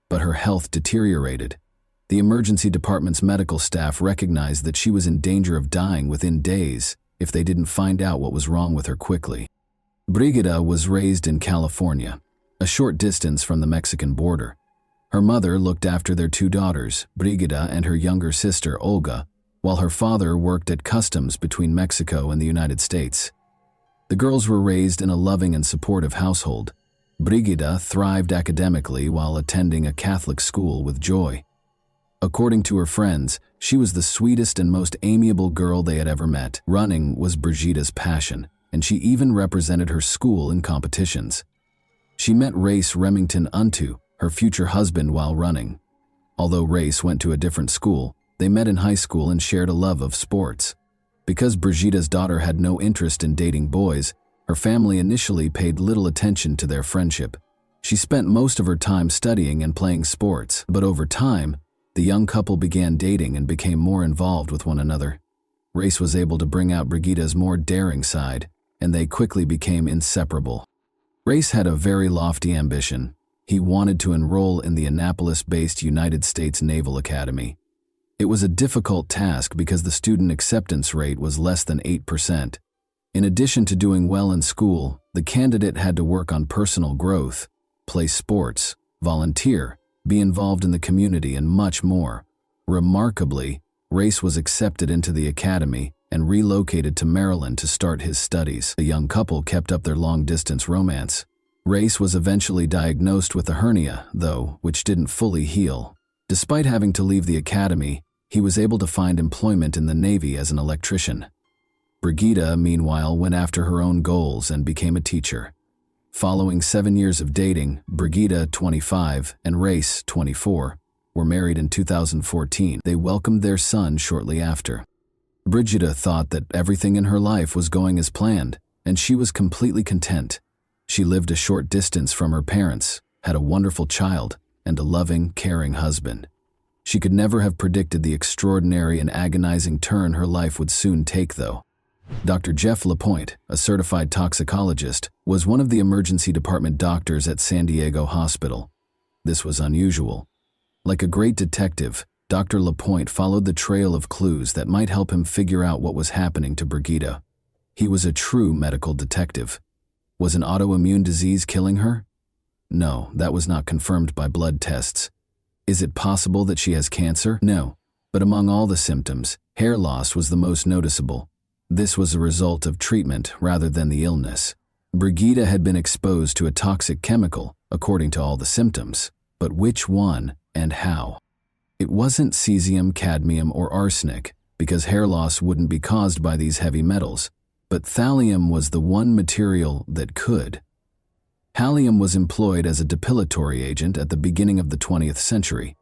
But her health deteriorated. The emergency department's medical staff recognized that she was in danger of dying within days if they didn't find out what was wrong with her quickly. Brigida was raised in California, a short distance from the Mexican border. Her mother looked after their two daughters, Brigida and her younger sister, Olga, while her father worked at customs between Mexico and the United States. The girls were raised in a loving and supportive household. Brigida thrived academically while attending a Catholic school with joy. According to her friends, she was the sweetest and most amiable girl they had ever met. Running was Brigida's passion, and she even represented her school in competitions. She met Race Remington Unto, her future husband, while running. Although Race went to a different school, they met in high school and shared a love of sports. Because Brigida's daughter had no interest in dating boys, her family initially paid little attention to their friendship. She spent most of her time studying and playing sports, but over time, the young couple began dating and became more involved with one another. Race was able to bring out Brigida's more daring side, and they quickly became inseparable. Race had a very lofty ambition. He wanted to enroll in the Annapolis-based United States Naval Academy. It was a difficult task because the student acceptance rate was less than 8%. In addition to doing well in school, the candidate had to work on personal growth, play sports, volunteer, be involved in the community, and much more. Remarkably, Race was accepted into the academy and relocated to Maryland to start his studies. The young couple kept up their long-distance romance. Race was eventually diagnosed with a hernia, though, which didn't fully heal. Despite having to leave the academy, he was able to find employment in the Navy as an electrician. Brigida, meanwhile, went after her own goals and became a teacher. Following 7 years of dating, Brigida, 25, and Race, 24, were married in 2014. They welcomed their son shortly after. Brigida thought that everything in her life was going as planned, and she was completely content. She lived a short distance from her parents, had a wonderful child, and a loving, caring husband. She could never have predicted the extraordinary and agonizing turn her life would soon take, though. Dr. Jeff LaPointe, a certified toxicologist, was one of the emergency department doctors at San Diego Hospital. This was unusual. Like a great detective, Dr. LaPointe followed the trail of clues that might help him figure out what was happening to Brigida. He was a true medical detective. Was an autoimmune disease killing her? No, that was not confirmed by blood tests. Is it possible that she has cancer? No. But among all the symptoms, hair loss was the most noticeable. This was a result of treatment rather than the illness. Brigida had been exposed to a toxic chemical, according to all the symptoms. But which one and how? It wasn't cesium, cadmium, or arsenic, because hair loss wouldn't be caused by these heavy metals, but thallium was the one material that could. Thallium was employed as a depilatory agent at the beginning of the 20th century.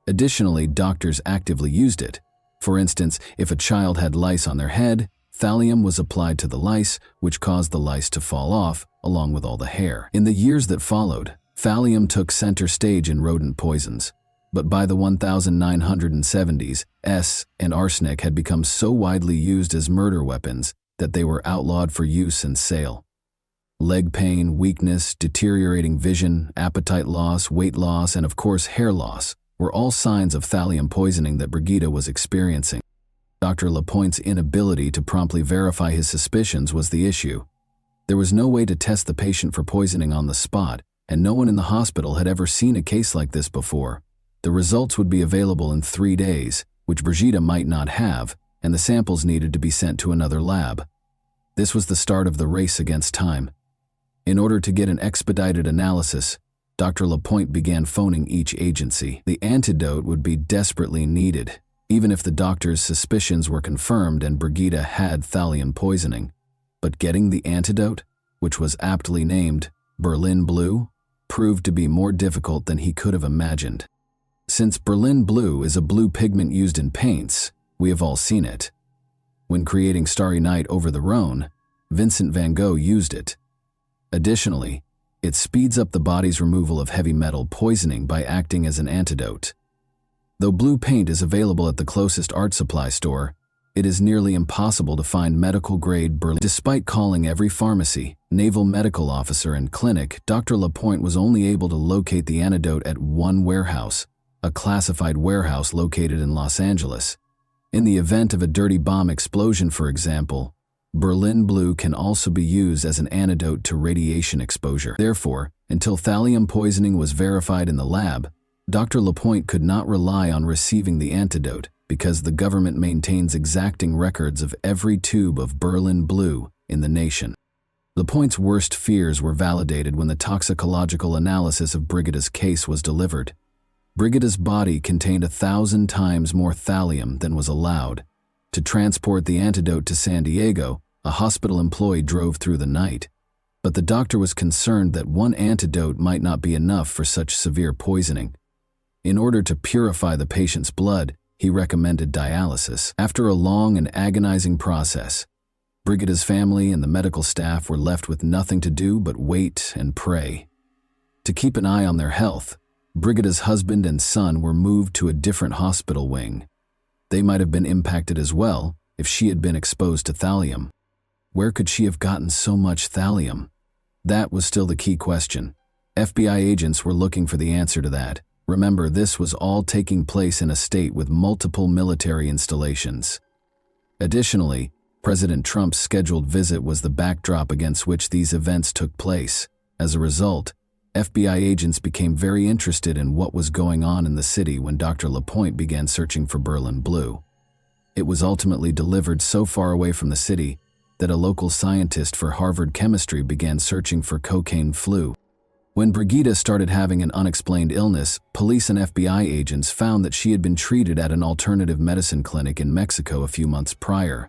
Additionally, doctors actively used it. For instance, if a child had lice on their head, thallium was applied to the lice, which caused the lice to fall off, along with all the hair. In the years that followed, thallium took center stage in rodent poisons. But by the 1970s, and arsenic had become so widely used as murder weapons that they were outlawed for use and sale. Leg pain, weakness, deteriorating vision, appetite loss, weight loss, and of course hair loss were all signs of thallium poisoning that Brigida was experiencing. Dr. Lapointe's inability to promptly verify his suspicions was the issue. There was no way to test the patient for poisoning on the spot, and no one in the hospital had ever seen a case like this before. The results would be available in 3 days, which Brigida might not have, and the samples needed to be sent to another lab. This was the start of the race against time. In order to get an expedited analysis, Dr. Lapointe began phoning each agency. The antidote would be desperately needed, even if the doctor's suspicions were confirmed and Brigida had thallium poisoning. But getting the antidote, which was aptly named Berlin Blue, proved to be more difficult than he could have imagined. Since Berlin Blue is a blue pigment used in paints, we have all seen it. When creating Starry Night over the Rhone, Vincent van Gogh used it. Additionally, it speeds up the body's removal of heavy metal poisoning by acting as an antidote. Though blue paint is available at the closest art supply store, it is nearly impossible to find medical-grade Berlin. Despite calling every pharmacy, naval medical officer, and clinic, Dr. Lapointe was only able to locate the antidote at one warehouse, a classified warehouse located in Los Angeles. In the event of a dirty bomb explosion, for example, Berlin Blue can also be used as an antidote to radiation exposure. Therefore, until thallium poisoning was verified in the lab, Dr. Lapointe could not rely on receiving the antidote because the government maintains exacting records of every tube of Berlin Blue in the nation. Lapointe's worst fears were validated when the toxicological analysis of Brigida's case was delivered. Brigida's body contained 1,000 times more thallium than was allowed. To transport the antidote to San Diego, a hospital employee drove through the night. But the doctor was concerned that one antidote might not be enough for such severe poisoning. In order to purify the patient's blood, he recommended dialysis. After a long and agonizing process, Brigida's family and the medical staff were left with nothing to do but wait and pray. To keep an eye on their health, Brigida's husband and son were moved to a different hospital wing. They might have been impacted as well if she had been exposed to thallium. Where could she have gotten so much thallium? That was still the key question. FBI agents were looking for the answer to that. Remember, this was all taking place in a state with multiple military installations. Additionally, President Trump's scheduled visit was the backdrop against which these events took place. As a result, FBI agents became very interested in what was going on in the city when Dr. Lapointe began searching for Berlin Blue. It was ultimately delivered so far away from the city that a local scientist for Harvard chemistry began searching for cocaine flu. When Brigida started having an unexplained illness, police and FBI agents found that she had been treated at an alternative medicine clinic in Mexico a few months prior.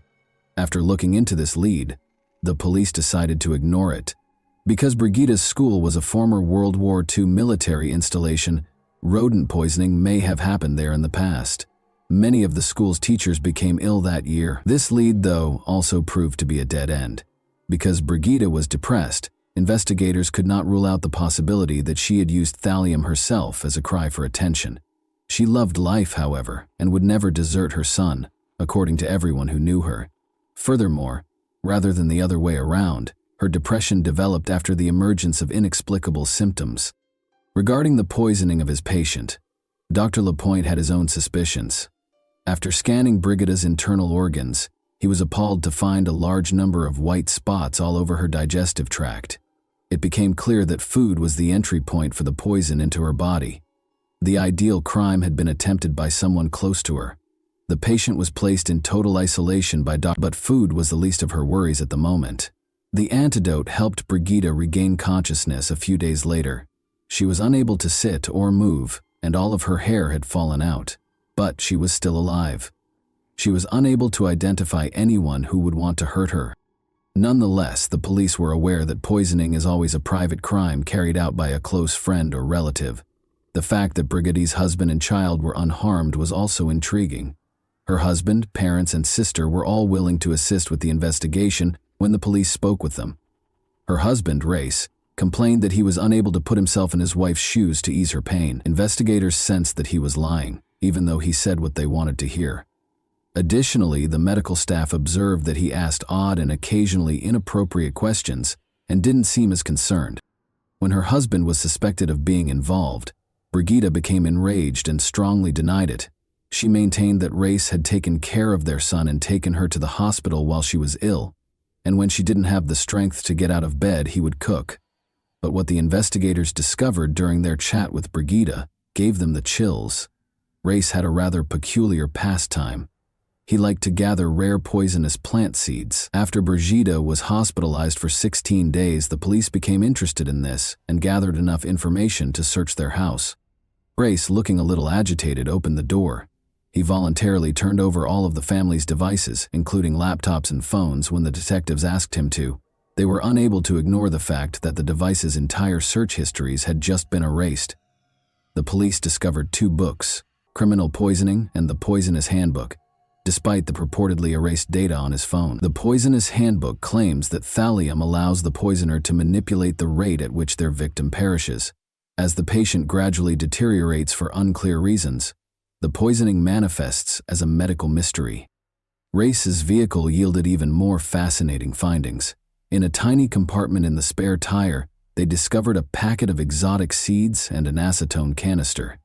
After looking into this lead, the police decided to ignore it. Because Brigida's school was a former World War II military installation, rodent poisoning may have happened there in the past. Many of the school's teachers became ill that year. This lead, though, also proved to be a dead end. Because Brigida was depressed, investigators could not rule out the possibility that she had used thallium herself as a cry for attention. She loved life, however, and would never desert her son, according to everyone who knew her. Furthermore, rather than the other way around, her depression developed after the emergence of inexplicable symptoms. Regarding the poisoning of his patient, Dr. Lapointe had his own suspicions. After scanning Brigida's internal organs, he was appalled to find a large number of white spots all over her digestive tract. It became clear that food was the entry point for the poison into her body. The ideal crime had been attempted by someone close to her. The patient was placed in total isolation by doctor, but food was the least of her worries at the moment. The antidote helped Brigida regain consciousness a few days later. She was unable to sit or move, and all of her hair had fallen out, but she was still alive. She was unable to identify anyone who would want to hurt her. Nonetheless, the police were aware that poisoning is always a private crime carried out by a close friend or relative. The fact that Brigitte's husband and child were unharmed was also intriguing. Her husband, parents, and sister were all willing to assist with the investigation when the police spoke with them. Her husband, Race, complained that he was unable to put himself in his wife's shoes to ease her pain. Investigators sensed that he was lying, even though he said what they wanted to hear. Additionally, the medical staff observed that he asked odd and occasionally inappropriate questions and didn't seem as concerned. When her husband was suspected of being involved, Brigitte became enraged and strongly denied it. She maintained that Race had taken care of their son and taken her to the hospital while she was ill, and when she didn't have the strength to get out of bed, he would cook. But what the investigators discovered during their chat with Brigitte gave them the chills. Race had a rather peculiar pastime. He liked to gather rare poisonous plant seeds. After Brigitte was hospitalized for 16 days, the police became interested in this and gathered enough information to search their house. Race, looking a little agitated, opened the door. He voluntarily turned over all of the family's devices, including laptops and phones, when the detectives asked him to. They were unable to ignore the fact that the device's entire search histories had just been erased. The police discovered 2 books, Criminal Poisoning and The Poisonous Handbook, despite the purportedly erased data on his phone. The Poisonous Handbook claims that thallium allows the poisoner to manipulate the rate at which their victim perishes. As the patient gradually deteriorates for unclear reasons, the poisoning manifests as a medical mystery. Race's vehicle yielded even more fascinating findings. In a tiny compartment in the spare tire, they discovered a packet of exotic seeds and an acetone canister.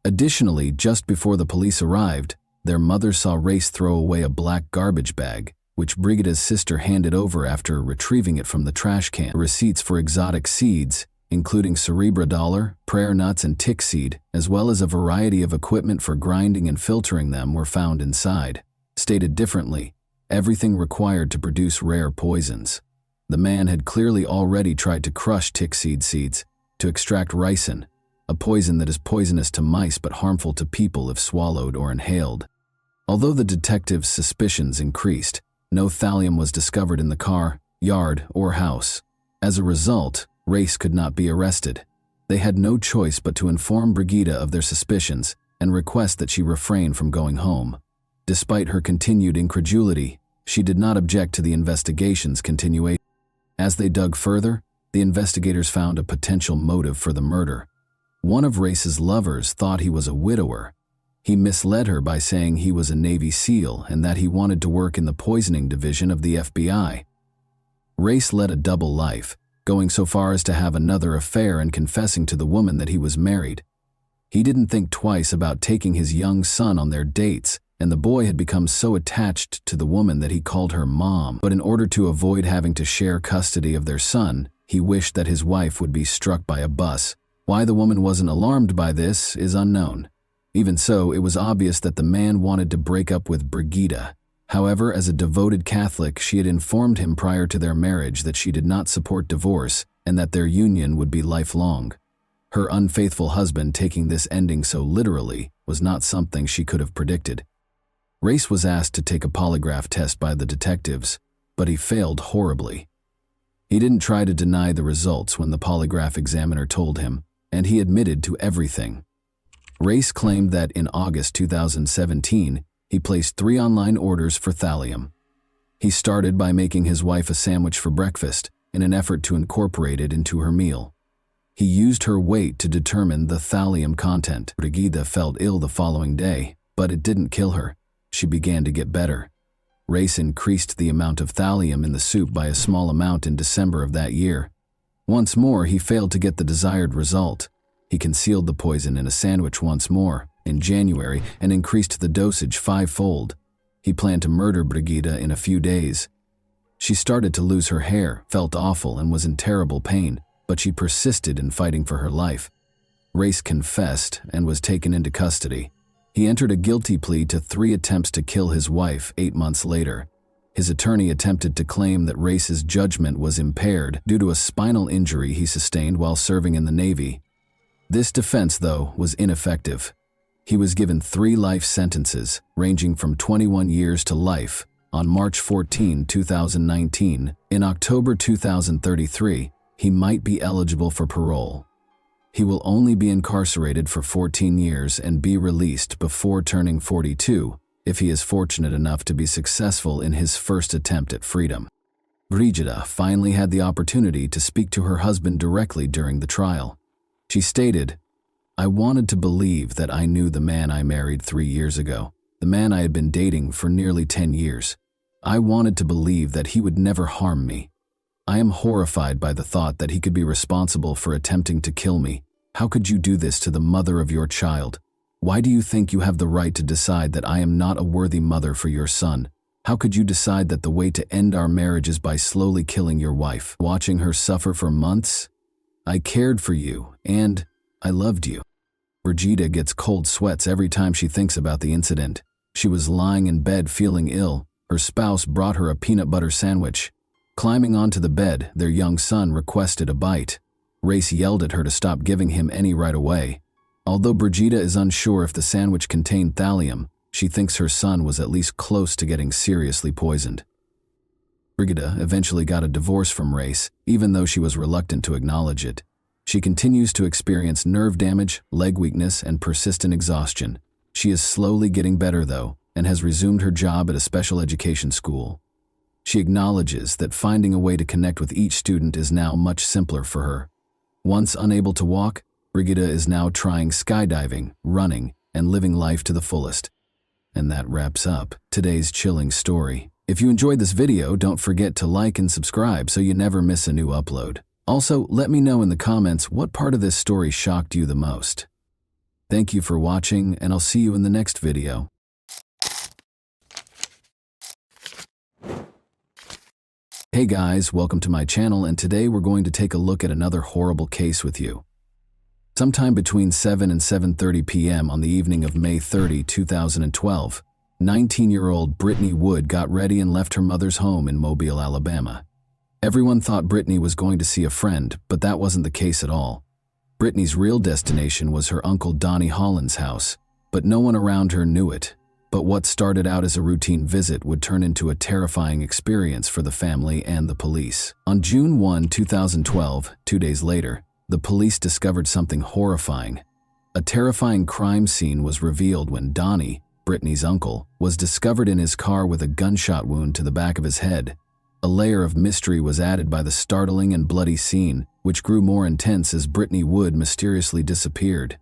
Additionally, just before the police arrived, their mother saw Race throw away a black garbage bag, which Brigitte's sister handed over after retrieving it from the trash can. Receipts for exotic seeds, including cerebra dollar, prayer nuts, and tick seed, as well as a variety of equipment for grinding and filtering them, were found inside. Stated differently, everything required to produce rare poisons. The man had clearly already tried to crush tick seeds to extract ricin, a poison that is poisonous to mice but harmful to people if swallowed or inhaled. Although the detectives' suspicions increased, no thallium was discovered in the car, yard, or house. As a result, Race could not be arrested. They had no choice but to inform Brigitte of their suspicions and request that she refrain from going home. Despite her continued incredulity, she did not object to the investigation's continuation. As they dug further, the investigators found a potential motive for the murder. One of Race's lovers thought he was a widower. He misled her by saying he was a Navy SEAL and that he wanted to work in the poisoning division of the FBI. Race led a double life, going so far as to have another affair and confessing to the woman that he was married. He didn't think twice about taking his young son on their dates, and the boy had become so attached to the woman that he called her mom. But in order to avoid having to share custody of their son, he wished that his wife would be struck by a bus. Why the woman wasn't alarmed by this is unknown. Even so, it was obvious that the man wanted to break up with Brigitte. However, as a devoted Catholic, she had informed him prior to their marriage that she did not support divorce and that their union would be lifelong. Her unfaithful husband taking this ending so literally was not something she could have predicted. Race was asked to take a polygraph test by the detectives, but he failed horribly. He didn't try to deny the results when the polygraph examiner told him, and he admitted to everything. Race claimed that in August 2017, he placed 3 online orders for thallium. He started by making his wife a sandwich for breakfast in an effort to incorporate it into her meal. He used her weight to determine the thallium content. Brigitte felt ill the following day, but it didn't kill her. She began to get better. Race increased the amount of thallium in the soup by a small amount in December of that year. Once more, he failed to get the desired result. He concealed the poison in a sandwich once more, in January, and increased the dosage 5-fold. He planned to murder Brigitte in a few days. She started to lose her hair, felt awful, and was in terrible pain, but she persisted in fighting for her life. Race confessed and was taken into custody. He entered a guilty plea to 3 attempts to kill his wife 8 months later. His attorney attempted to claim that Race's judgment was impaired due to a spinal injury he sustained while serving in the Navy. This defense, though, was ineffective. He was given 3 life sentences, ranging from 21 years to life, on March 14, 2019. In October 2033, he might be eligible for parole. He will only be incarcerated for 14 years and be released before turning 42, if he is fortunate enough to be successful in his first attempt at freedom. Brigida finally had the opportunity to speak to her husband directly during the trial. She stated, "I wanted to believe that I knew the man I married 3 years ago, the man I had been dating for nearly 10 years. I wanted to believe that he would never harm me. I am horrified by the thought that he could be responsible for attempting to kill me. How could you do this to the mother of your child? Why do you think you have the right to decide that I am not a worthy mother for your son? How could you decide that the way to end our marriage is by slowly killing your wife, watching her suffer for months? I cared for you, and I loved you." Brigida gets cold sweats every time she thinks about the incident. She was lying in bed feeling ill. Her spouse brought her a peanut butter sandwich. Climbing onto the bed, their young son requested a bite. Race yelled at her to stop giving him any right away. Although Brigida is unsure if the sandwich contained thallium, she thinks her son was at least close to getting seriously poisoned. Brigida eventually got a divorce from Race, even though she was reluctant to acknowledge it. She continues to experience nerve damage, leg weakness, and persistent exhaustion. She is slowly getting better, though, and has resumed her job at a special education school. She acknowledges that finding a way to connect with each student is now much simpler for her. Once unable to walk, Brigida is now trying skydiving, running, and living life to the fullest. And that wraps up today's chilling story. If you enjoyed this video, don't forget to like and subscribe so you never miss a new upload. Also, let me know in the comments what part of this story shocked you the most. Thank you for watching, and I'll see you in the next video. Hey guys, welcome to my channel, and today we're going to take a look at another horrible case with you. Sometime between 7 and 7:30 p.m. on the evening of May 30, 2012, 19-year-old Brittany Wood got ready and left her mother's home in Mobile, Alabama. Everyone thought Brittany was going to see a friend, but that wasn't the case at all. Brittany's real destination was her uncle Donnie Holland's house, but no one around her knew it. But what started out as a routine visit would turn into a terrifying experience for the family and the police. On June 1, 2012, 2 days later, the police discovered something horrifying. A terrifying crime scene was revealed when Donnie, Brittany's uncle, was discovered in his car with a gunshot wound to the back of his head. A layer of mystery was added by the startling and bloody scene, which grew more intense as Brittany Wood mysteriously disappeared.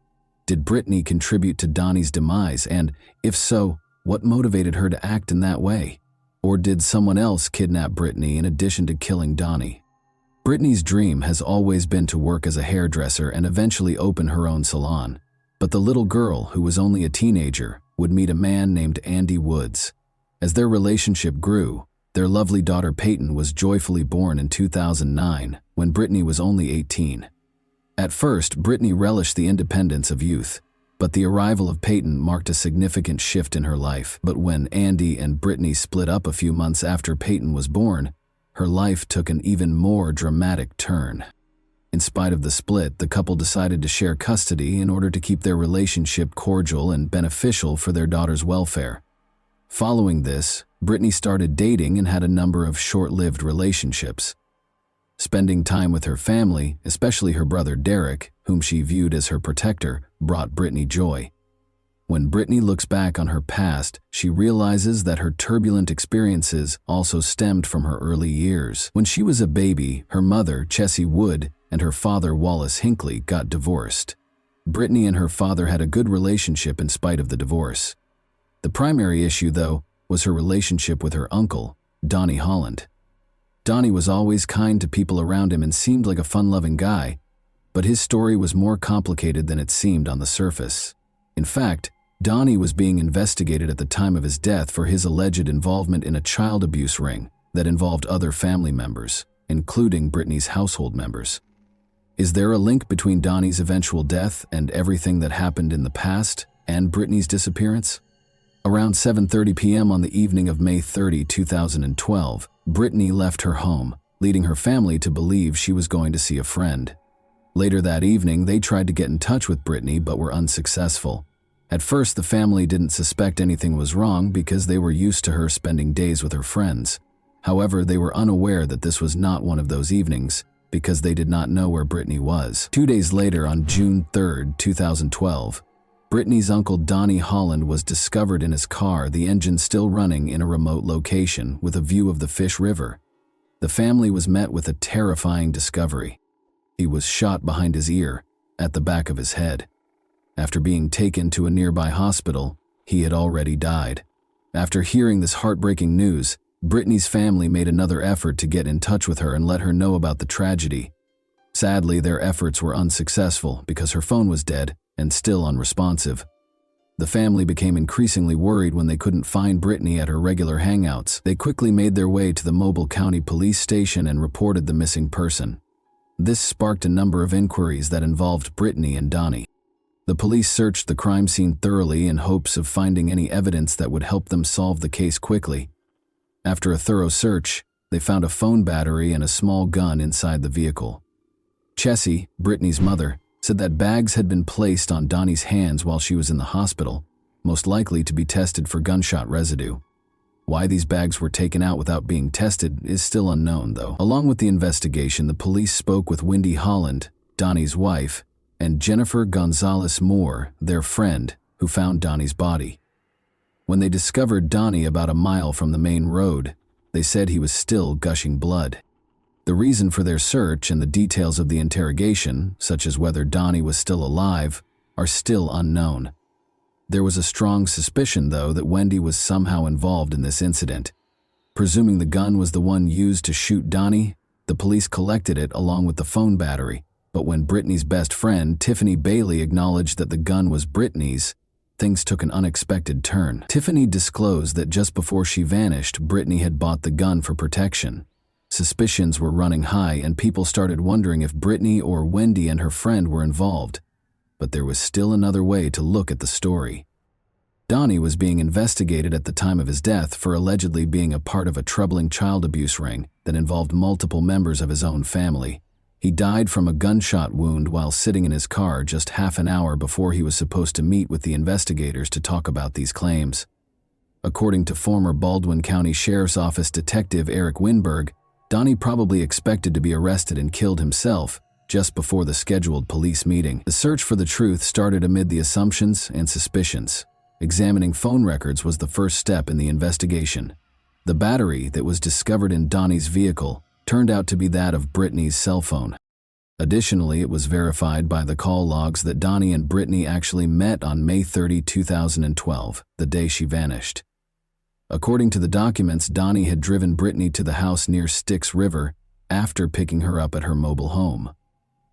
Did Brittany contribute to Donnie's demise, and, if so, what motivated her to act in that way? Or did someone else kidnap Brittany in addition to killing Donnie? Brittany's dream has always been to work as a hairdresser and eventually open her own salon. But the little girl, who was only a teenager, would meet a man named Andy Woods. As their relationship grew, their lovely daughter Peyton was joyfully born in 2009, when Brittany was only 18. At first, Brittany relished the independence of youth, but the arrival of Peyton marked a significant shift in her life. But when Andy and Brittany split up a few months after Peyton was born, her life took an even more dramatic turn. In spite of the split, the couple decided to share custody in order to keep their relationship cordial and beneficial for their daughter's welfare. Following this, Brittany started dating and had a number of short-lived relationships. Spending time with her family, especially her brother Derek, whom she viewed as her protector, brought Brittany joy. When Brittany looks back on her past, she realizes that her turbulent experiences also stemmed from her early years. When she was a baby, her mother, Chessie Wood, and her father, Wallace Hinckley, got divorced. Brittany and her father had a good relationship in spite of the divorce. The primary issue, though, was her relationship with her uncle, Donnie Holland. Donnie was always kind to people around him and seemed like a fun-loving guy, but his story was more complicated than it seemed on the surface. In fact, Donnie was being investigated at the time of his death for his alleged involvement in a child abuse ring that involved other family members, including Brittany's household members. Is there a link between Donnie's eventual death and everything that happened in the past and Brittany's disappearance? Around 7:30 p.m. on the evening of May 30, 2012, Brittany left her home, leading her family to believe she was going to see a friend. Later that evening, they tried to get in touch with Brittany but were unsuccessful. At first, the family didn't suspect anything was wrong because they were used to her spending days with her friends. However, they were unaware that this was not one of those evenings because they did not know where Brittany was. 2 days later, on June 3, 2012, Brittany's uncle Donnie Holland was discovered in his car, the engine still running, in a remote location with a view of the Fish River. The family was met with a terrifying discovery. He was shot behind his ear, at the back of his head. After being taken to a nearby hospital, he had already died. After hearing this heartbreaking news, Brittany's family made another effort to get in touch with her and let her know about the tragedy. Sadly, their efforts were unsuccessful because her phone was dead and still unresponsive. The family became increasingly worried when they couldn't find Brittany at her regular hangouts. They quickly made their way to the Mobile County Police Station and reported the missing person. This sparked a number of inquiries that involved Brittany and Donnie. The police searched the crime scene thoroughly in hopes of finding any evidence that would help them solve the case quickly. After a thorough search, they found a phone battery and a small gun inside the vehicle. Chessie, Brittany's mother, said that bags had been placed on Donnie's hands while she was in the hospital, most likely to be tested for gunshot residue. Why these bags were taken out without being tested is still unknown, though. Along with the investigation, the police spoke with Wendy Holland, Donnie's wife, and Jennifer Gonzalez Moore, their friend, who found Donnie's body. When they discovered Donnie about a mile from the main road, they said he was still gushing blood. The reason for their search and the details of the interrogation, such as whether Donnie was still alive, are still unknown. There was a strong suspicion, though, that Wendy was somehow involved in this incident. Presuming the gun was the one used to shoot Donnie, the police collected it along with the phone battery. But when Brittany's best friend, Tiffany Bailey, acknowledged that the gun was Brittany's, things took an unexpected turn. Tiffany disclosed that just before she vanished, Brittany had bought the gun for protection. Suspicions were running high, and people started wondering if Brittany or Wendy and her friend were involved. But there was still another way to look at the story. Donnie was being investigated at the time of his death for allegedly being a part of a troubling child abuse ring that involved multiple members of his own family. He died from a gunshot wound while sitting in his car just half an hour before he was supposed to meet with the investigators to talk about these claims. According to former Baldwin County Sheriff's Office Detective Eric Winberg, Donnie probably expected to be arrested and killed himself just before the scheduled police meeting. The search for the truth started amid the assumptions and suspicions. Examining phone records was the first step in the investigation. The battery that was discovered in Donnie's vehicle turned out to be that of Brittany's cell phone. Additionally, it was verified by the call logs that Donnie and Brittany actually met on May 30, 2012, the day she vanished. According to the documents, Donnie had driven Brittany to the house near Styx River after picking her up at her mobile home.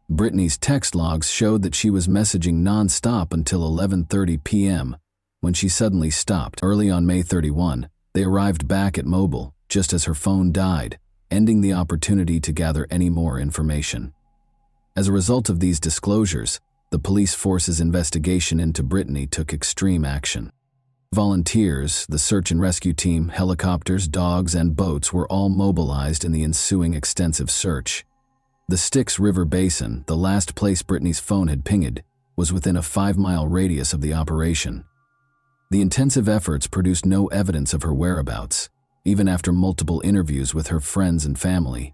Brittany's text logs showed that she was messaging non-stop until 11:30 p.m., when she suddenly stopped. Early on May 31, they arrived back at Mobile, just as her phone died, ending the opportunity to gather any more information. As a result of these disclosures, the police force's investigation into Brittany took extreme action. Volunteers, the search and rescue team, helicopters, dogs, and boats were all mobilized in the ensuing extensive search. The Styx River Basin, the last place Brittany's phone had pinged, was within a 5-mile radius of the operation. The intensive efforts produced no evidence of her whereabouts, even after multiple interviews with her friends and family.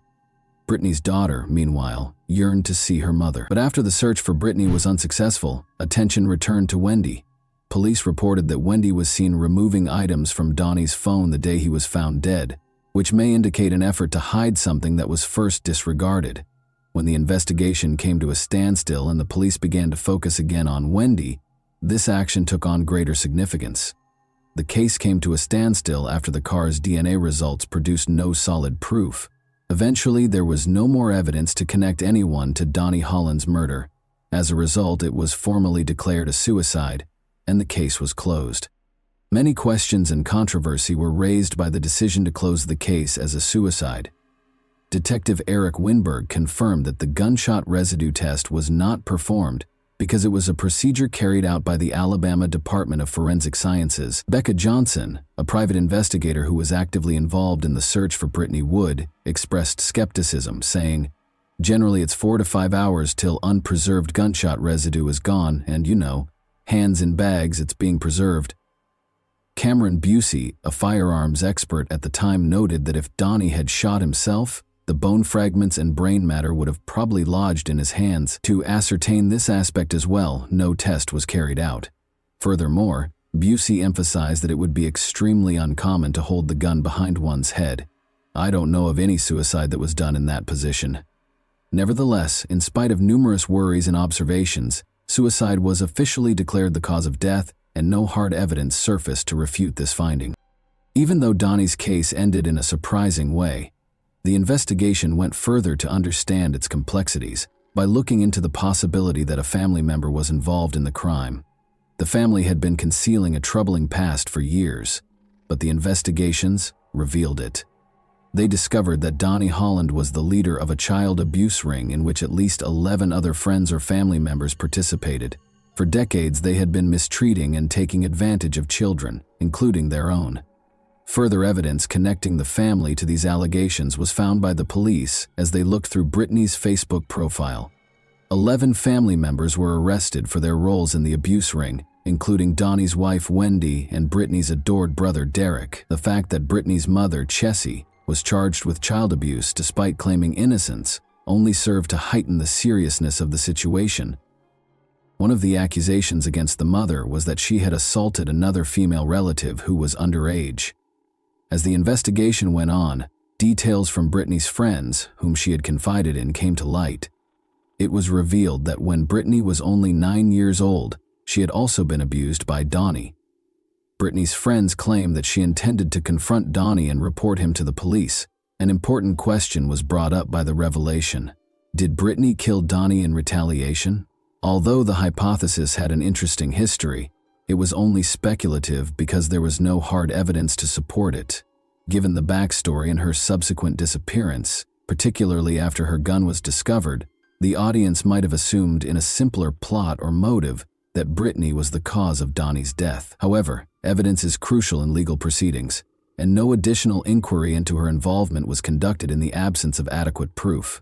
Brittany's daughter, meanwhile, yearned to see her mother. But after the search for Brittany was unsuccessful, attention returned to Wendy. Police reported that Wendy was seen removing items from Donnie's phone the day he was found dead, which may indicate an effort to hide something that was first disregarded. When the investigation came to a standstill and the police began to focus again on Wendy, this action took on greater significance. The case came to a standstill after the car's DNA results produced no solid proof. Eventually, there was no more evidence to connect anyone to Donnie Holland's murder. As a result, it was formally declared a suicide, and the case was closed. Many questions and controversy were raised by the decision to close the case as a suicide. Detective Eric Winberg confirmed that the gunshot residue test was not performed because it was a procedure carried out by the Alabama Department of Forensic Sciences. Becca Johnson, a private investigator who was actively involved in the search for Brittany Wood, expressed skepticism, saying, "Generally it's 4 to 5 hours till unpreserved gunshot residue is gone and, Hands in bags, it's being preserved. Cameron Busey, a firearms expert at the time, noted that if Donnie had shot himself, the bone fragments and brain matter would have probably lodged in his hands. To ascertain this aspect as well, no test was carried out. Furthermore, Busey emphasized that it would be extremely uncommon to hold the gun behind one's head. I don't know of any suicide that was done in that position. Nevertheless, in spite of numerous worries and observations, suicide was officially declared the cause of death, and no hard evidence surfaced to refute this finding. Even though Donnie's case ended in a surprising way, the investigation went further to understand its complexities by looking into the possibility that a family member was involved in the crime. The family had been concealing a troubling past for years, but the investigations revealed it. They discovered that Donnie Holland was the leader of a child abuse ring in which at least 11 other friends or family members participated. For decades, they had been mistreating and taking advantage of children, including their own. Further evidence connecting the family to these allegations was found by the police as they looked through Brittany's Facebook profile. 11 family members were arrested for their roles in the abuse ring, including Donnie's wife Wendy and Brittany's adored brother Derek. The fact that Brittany's mother, Chessie, was charged with child abuse despite claiming innocence only served to heighten the seriousness of the situation. One of the accusations against the mother was that she had assaulted another female relative who was underage. As the investigation went on, details from Brittany's friends, whom she had confided in, came to light. It was revealed that when Brittany was only 9 years old, she had also been abused by Donnie. Brittany's friends claimed that she intended to confront Donnie and report him to the police. An important question was brought up by the revelation. Did Brittany kill Donnie in retaliation? Although the hypothesis had an interesting history, it was only speculative because there was no hard evidence to support it. Given the backstory and her subsequent disappearance, particularly after her gun was discovered, the audience might have assumed in a simpler plot or motive that Brittany was the cause of Donnie's death. However, evidence is crucial in legal proceedings, and no additional inquiry into her involvement was conducted in the absence of adequate proof.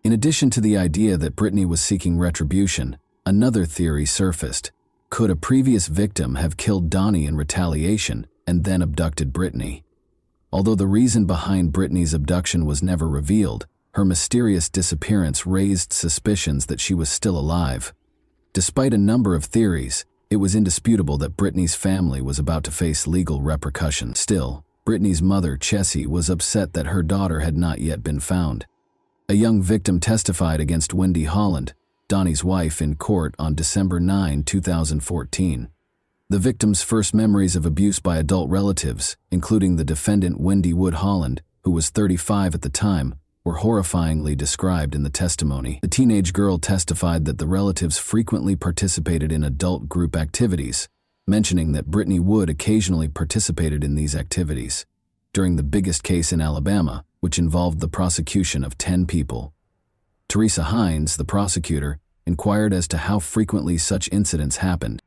In addition to the idea that Brittany was seeking retribution, another theory surfaced. Could a previous victim have killed Donnie in retaliation and then abducted Brittany? Although the reason behind Brittany's abduction was never revealed, her mysterious disappearance raised suspicions that she was still alive. Despite a number of theories, it was indisputable that Brittany's family was about to face legal repercussions. Still, Brittany's mother, Chessie, was upset that her daughter had not yet been found. A young victim testified against Wendy Holland, Donnie's wife, in court on December 9, 2014. The victim's first memories of abuse by adult relatives, including the defendant Wendy Wood Holland, who was 35 at the time, were horrifyingly described in the testimony. The teenage girl testified that the relatives frequently participated in adult group activities, mentioning that Brittany Wood occasionally participated in these activities. During the biggest case in Alabama, which involved the prosecution of 10 people. Teresa Hines, the prosecutor, inquired as to how frequently such incidents happened.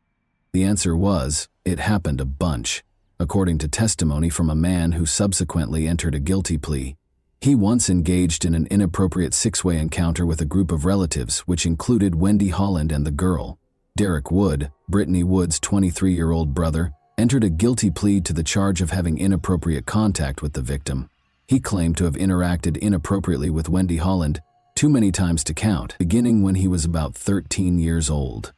The answer was, it happened a bunch, according to testimony from a man who subsequently entered a guilty plea. He once engaged in an inappropriate six-way encounter with a group of relatives, which included Wendy Holland and the girl. Derek Wood, Brittany Wood's 23-year-old brother, entered a guilty plea to the charge of having inappropriate contact with the victim. He claimed to have interacted inappropriately with Wendy Holland too many times to count, beginning when he was about 13 years old.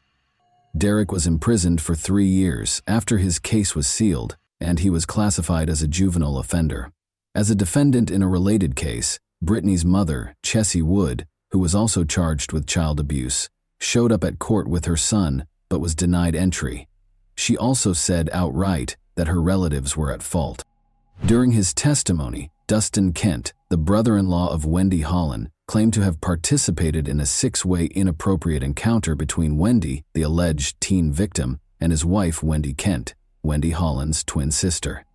Derek was imprisoned for 3 years after his case was sealed, and he was classified as a juvenile offender. As a defendant in a related case, Brittany's mother, Chessie Wood, who was also charged with child abuse, showed up at court with her son but was denied entry. She also said outright that her relatives were at fault. During his testimony, Dustin Kent, the brother-in-law of Wendy Holland, claimed to have participated in a six-way inappropriate encounter between Wendy, the alleged teen victim, and his wife Wendy Kent, Wendy Holland's twin sister.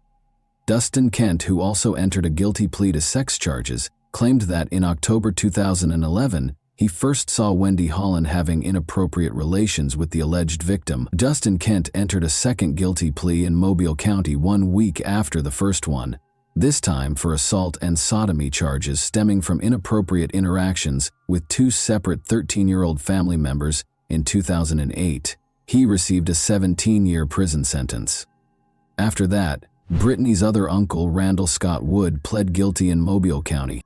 Dustin Kent, who also entered a guilty plea to sex charges, claimed that in October 2011, he first saw Wendy Holland having inappropriate relations with the alleged victim. Dustin Kent entered a second guilty plea in Mobile County 1 week after the first one, this time for assault and sodomy charges stemming from inappropriate interactions with 2 separate 13-year-old family members in 2008. He received a 17-year prison sentence. After that, Brittany's other uncle, Randall Scott Wood, pled guilty in Mobile County.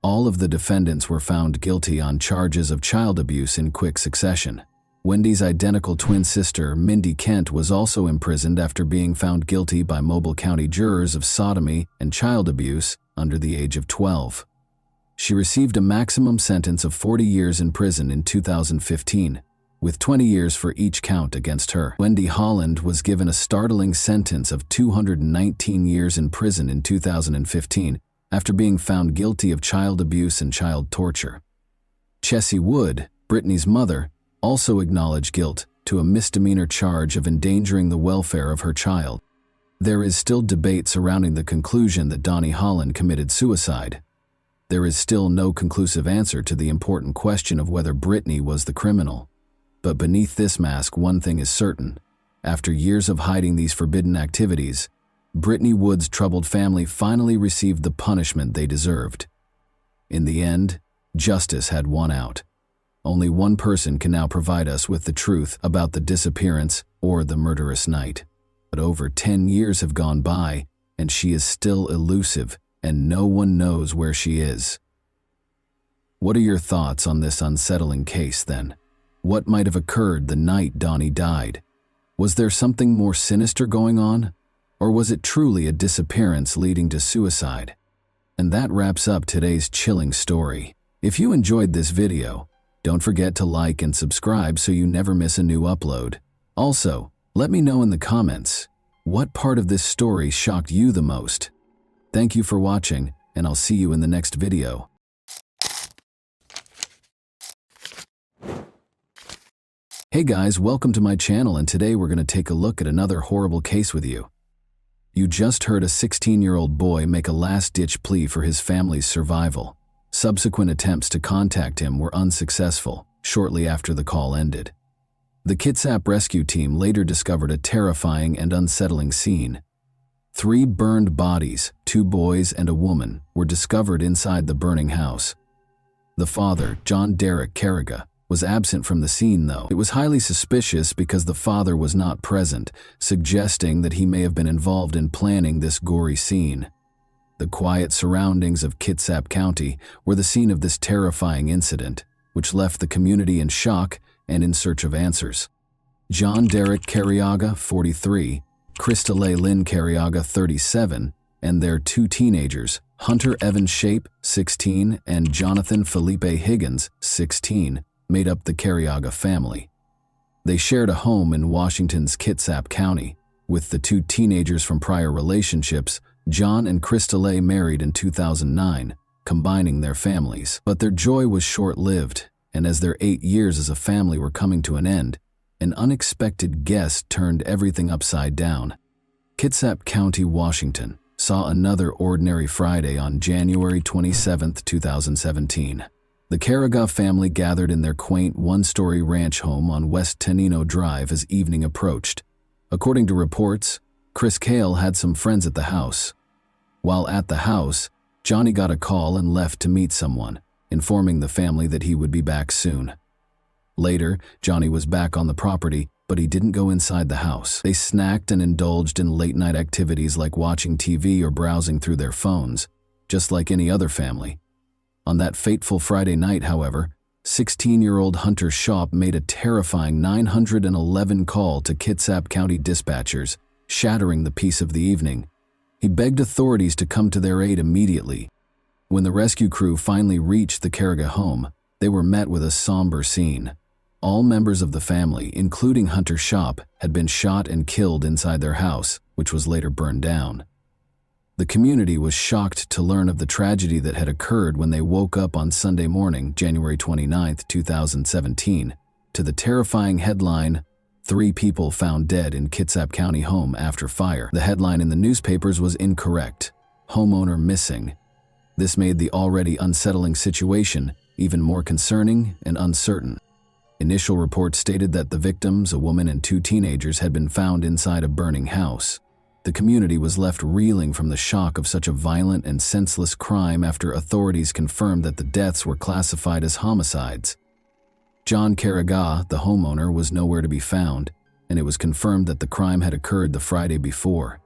All of the defendants were found guilty on charges of child abuse in quick succession. Wendy's identical twin sister, Mindy Kent, was also imprisoned after being found guilty by Mobile County jurors of sodomy and child abuse under the age of 12. She received a maximum sentence of 40 years in prison in 2015, with 20 years for each count against her. Wendy Holland was given a startling sentence of 219 years in prison in 2015 after being found guilty of child abuse and child torture. Chessie Wood, Brittany's mother, also acknowledged guilt to a misdemeanor charge of endangering the welfare of her child. There is still debate surrounding the conclusion that Donnie Holland committed suicide. There is still no conclusive answer to the important question of whether Brittany was the criminal. But beneath this mask, one thing is certain. After years of hiding these forbidden activities, Brittany Wood's troubled family finally received the punishment they deserved. In the end, justice had won out. Only one person can now provide us with the truth about the disappearance or the murderous night. But over 10 years have gone by, and she is still elusive, and no one knows where she is. What are your thoughts on this unsettling case, then? What might have occurred the night Donnie died? Was there something more sinister going on? Or was it truly a disappearance leading to suicide? And that wraps up today's chilling story. If you enjoyed this video, don't forget to like and subscribe so you never miss a new upload. Also, let me know in the comments, what part of this story shocked you the most? Thank you for watching, and I'll see you in the next video. Hey guys, welcome to my channel, and today we're going to take a look at another horrible case with you. You just heard a 16-year-old boy make a last-ditch plea for his family's survival. Subsequent attempts to contact him were unsuccessful shortly after the call ended. The Kitsap rescue team later discovered a terrifying and unsettling scene. 3 burned bodies, 2 boys and a woman, were discovered inside the burning house. The father, John Derek Carriga, was absent from the scene, though. It was highly suspicious because the father was not present, suggesting that he may have been involved in planning this gory scene. The quiet surroundings of Kitsap County were the scene of this terrifying incident, which left the community in shock and in search of answers. John Derek Carriaga, 43, Christale Lynn Carriaga, 37, and their 2 teenagers, Hunter Evan Shape, 16, and Jonathan Felipe Higgins, 16, made up the Carriaga family. They shared a home in Washington's Kitsap County, with the 2 teenagers from prior relationships. John and Christale married in 2009, combining their families. But their joy was short-lived, and as their 8 years as a family were coming to an end, an unexpected guest turned everything upside down. Kitsap County, Washington, saw another ordinary Friday on January 27, 2017. The Carriga family gathered in their quaint 1-story ranch home on West Tenino Drive as evening approached. According to reports, Chris Cale had some friends at the house. While at the house, Johnny got a call and left to meet someone, informing the family that he would be back soon. Later, Johnny was back on the property, but he didn't go inside the house. They snacked and indulged in late-night activities like watching TV or browsing through their phones, just like any other family. On that fateful Friday night, however, 16-year-old Hunter Shaw made a terrifying 911 call to Kitsap County dispatchers, shattering the peace of the evening. He begged authorities to come to their aid immediately. When the rescue crew finally reached the Carriga home, they were met with a somber scene. All members of the family, including Hunter Shaw, had been shot and killed inside their house, which was later burned down. The community was shocked to learn of the tragedy that had occurred when they woke up on Sunday morning, January 29, 2017, to the terrifying headline, 3 people found dead in Kitsap County home after fire. The headline in the newspapers was incorrect. Homeowner missing. This made the already unsettling situation even more concerning and uncertain. Initial reports stated that the victims, a woman and 2 teenagers, had been found inside a burning house. The community was left reeling from the shock of such a violent and senseless crime after authorities confirmed that the deaths were classified as homicides. John Carriga, the homeowner, was nowhere to be found, and it was confirmed that the crime had occurred the Friday before.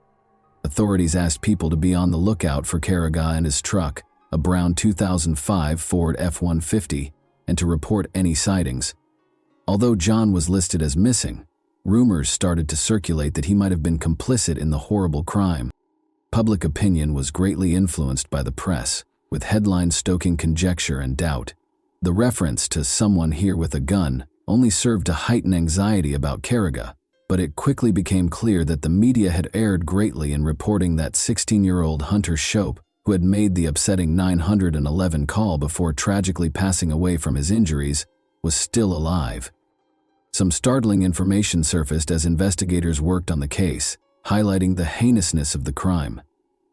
Authorities asked people to be on the lookout for Carragher and his truck, a brown 2005 Ford F-150, and to report any sightings. Although John was listed as missing, rumors started to circulate that he might have been complicit in the horrible crime. Public opinion was greatly influenced by the press, with headlines stoking conjecture and doubt. The reference to "someone here with a gun" only served to heighten anxiety about Carragher, but it quickly became clear that the media had erred greatly in reporting that 16-year-old Hunter Shope, who had made the upsetting 911 call before tragically passing away from his injuries, was still alive. Some startling information surfaced as investigators worked on the case, highlighting the heinousness of the crime.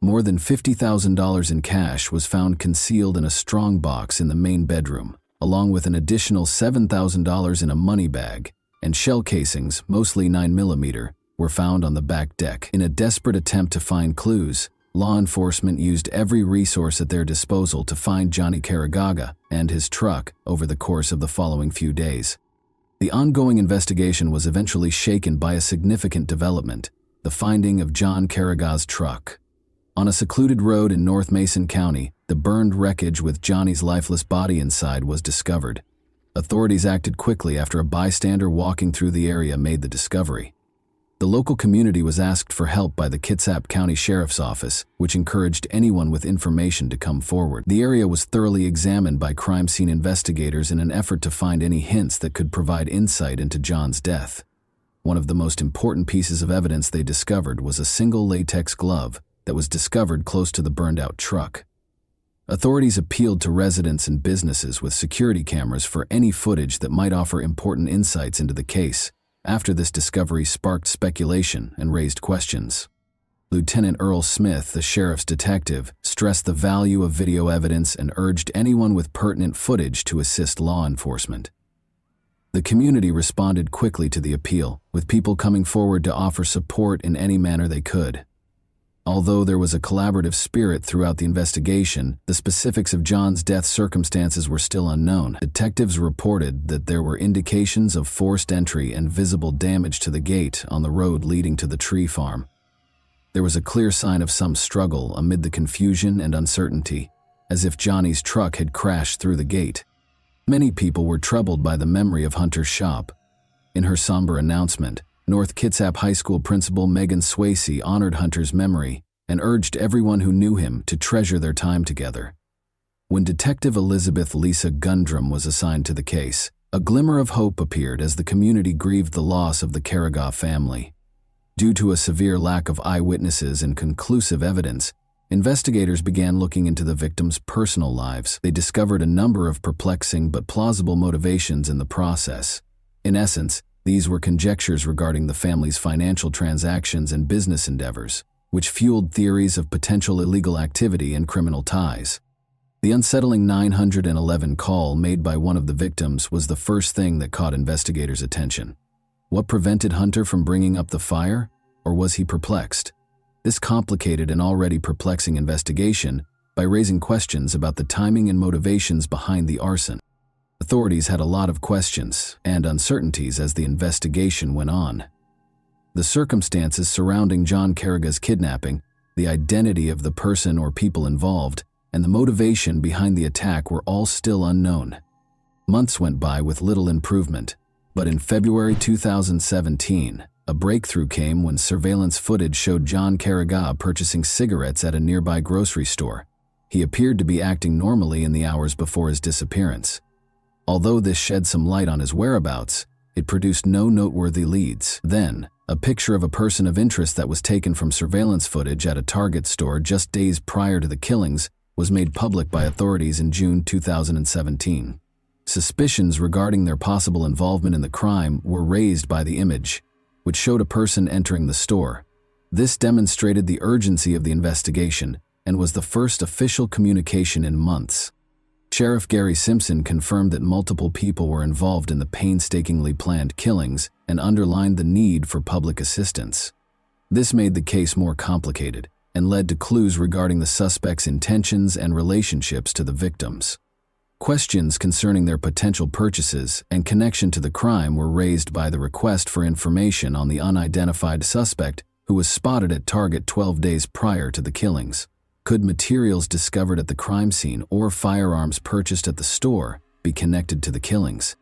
More than $50,000 in cash was found concealed in a strong box in the main bedroom, along with an additional $7,000 in a money bag, and shell casings, mostly 9mm, were found on the back deck. In a desperate attempt to find clues, law enforcement used every resource at their disposal to find Johnny Carragher and his truck over the course of the following few days. The ongoing investigation was eventually shaken by a significant development: the finding of John Carragher's truck. On a secluded road in North Mason County, the burned wreckage with Johnny's lifeless body inside was discovered. Authorities acted quickly after a bystander walking through the area made the discovery. The local community was asked for help by the Kitsap County Sheriff's Office, which encouraged anyone with information to come forward. The area was thoroughly examined by crime scene investigators in an effort to find any hints that could provide insight into John's death. One of the most important pieces of evidence they discovered was a single latex glove that was discovered close to the burned-out truck. Authorities appealed to residents and businesses with security cameras for any footage that might offer important insights into the case. After this discovery sparked speculation and raised questions. Lieutenant Earl Smith, the sheriff's detective, stressed the value of video evidence and urged anyone with pertinent footage to assist law enforcement. The community responded quickly to the appeal, with people coming forward to offer support in any manner they could. Although there was a collaborative spirit throughout the investigation, the specifics of John's death circumstances were still unknown. Detectives reported that there were indications of forced entry and visible damage to the gate on the road leading to the tree farm. There was a clear sign of some struggle amid the confusion and uncertainty, as if Johnny's truck had crashed through the gate. Many people were troubled by the memory of Hunter's shop. In her somber announcement, North Kitsap High School Principal Megan Swayze honored Hunter's memory and urged everyone who knew him to treasure their time together. When Detective Elizabeth Lisa Gundrum was assigned to the case, a glimmer of hope appeared as the community grieved the loss of the Carragher family. Due to a severe lack of eyewitnesses and conclusive evidence, investigators began looking into the victims' personal lives. They discovered a number of perplexing but plausible motivations in the process. In essence, these were conjectures regarding the family's financial transactions and business endeavors, which fueled theories of potential illegal activity and criminal ties. The unsettling 911 call made by one of the victims was the first thing that caught investigators' attention. What prevented Hunter from bringing up the fire, or was he perplexed? This complicated an already perplexing investigation by raising questions about the timing and motivations behind the arson. Authorities had a lot of questions and uncertainties as the investigation went on. The circumstances surrounding John Carragher's kidnapping, the identity of the person or people involved, and the motivation behind the attack were all still unknown. Months went by with little improvement, but in February 2017, a breakthrough came when surveillance footage showed John Carragher purchasing cigarettes at a nearby grocery store. He appeared to be acting normally in the hours before his disappearance. Although this shed some light on his whereabouts, it produced no noteworthy leads. Then, a picture of a person of interest that was taken from surveillance footage at a Target store just days prior to the killings was made public by authorities in June 2017. Suspicions regarding their possible involvement in the crime were raised by the image, which showed a person entering the store. This demonstrated the urgency of the investigation and was the first official communication in months. Sheriff Gary Simpson confirmed that multiple people were involved in the painstakingly planned killings and underlined the need for public assistance. This made the case more complicated and led to clues regarding the suspects' intentions and relationships to the victims. Questions concerning their potential purchases and connection to the crime were raised by the request for information on the unidentified suspect who was spotted at Target 12 days prior to the killings. Could materials discovered at the crime scene or firearms purchased at the store be connected to the killings?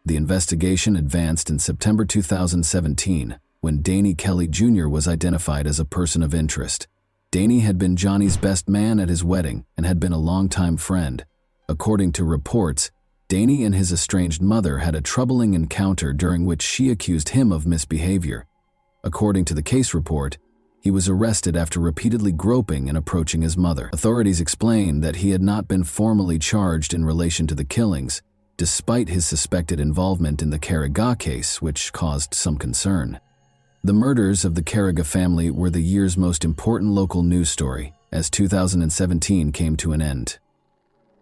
The investigation advanced in September 2017 when Danny Kelly Jr. was identified as a person of interest. Danny had been Johnny's best man at his wedding and had been a longtime friend. According to reports, Danny and his estranged mother had a troubling encounter during which she accused him of misbehavior. According to the case report, he was arrested after repeatedly groping and approaching his mother. Authorities explained that he had not been formally charged in relation to the killings, despite his suspected involvement in the Carriga case, which caused some concern. The murders of the Carriga family were the year's most important local news story, as 2017 came to an end.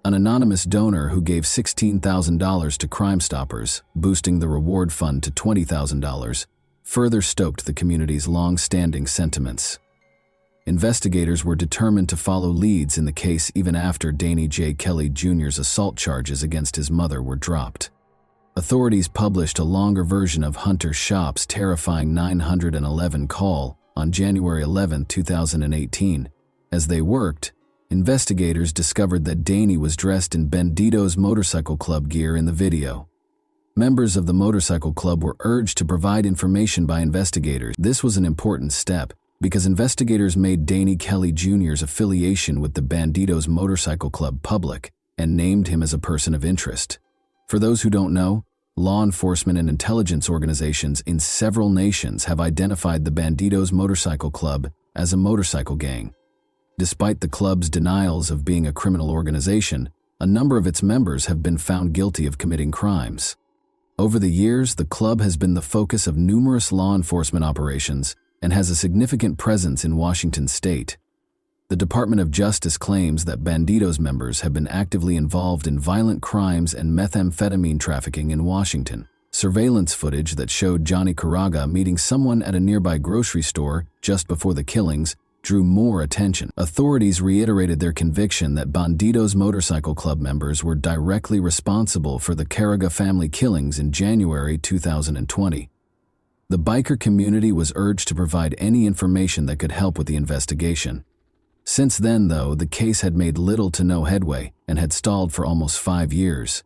An anonymous donor who gave $16,000 to Crime Stoppers, boosting the reward fund to $20,000, further stoked the community's long-standing sentiments. Investigators were determined to follow leads in the case even after Danny J. Kelly Jr.'s assault charges against his mother were dropped. Authorities published a longer version of Hunter Shop's terrifying 911 call on January 11, 2018. As they worked, investigators discovered that Danny was dressed in Bandito's motorcycle club gear in the video. Members of the motorcycle club were urged to provide information by investigators. This was an important step because investigators made Danny Kelly Jr.'s affiliation with the Bandito's motorcycle club public and named him as a person of interest. For those who don't know, law enforcement and intelligence organizations in several nations have identified the Bandito's motorcycle club as a motorcycle gang. Despite the club's denials of being a criminal organization, a number of its members have been found guilty of committing crimes. Over the years, the club has been the focus of numerous law enforcement operations and has a significant presence in Washington state. The Department of Justice claims that Bandito's members have been actively involved in violent crimes and methamphetamine trafficking in Washington. Surveillance footage that showed Johnny Carriga meeting someone at a nearby grocery store just before the killings drew more attention. Authorities reiterated their conviction that Bandito's motorcycle club members were directly responsible for the Carriga family killings in January 2020. The biker community was urged to provide any information that could help with the investigation. Since then, though, the case had made little to no headway and had stalled for almost 5 years.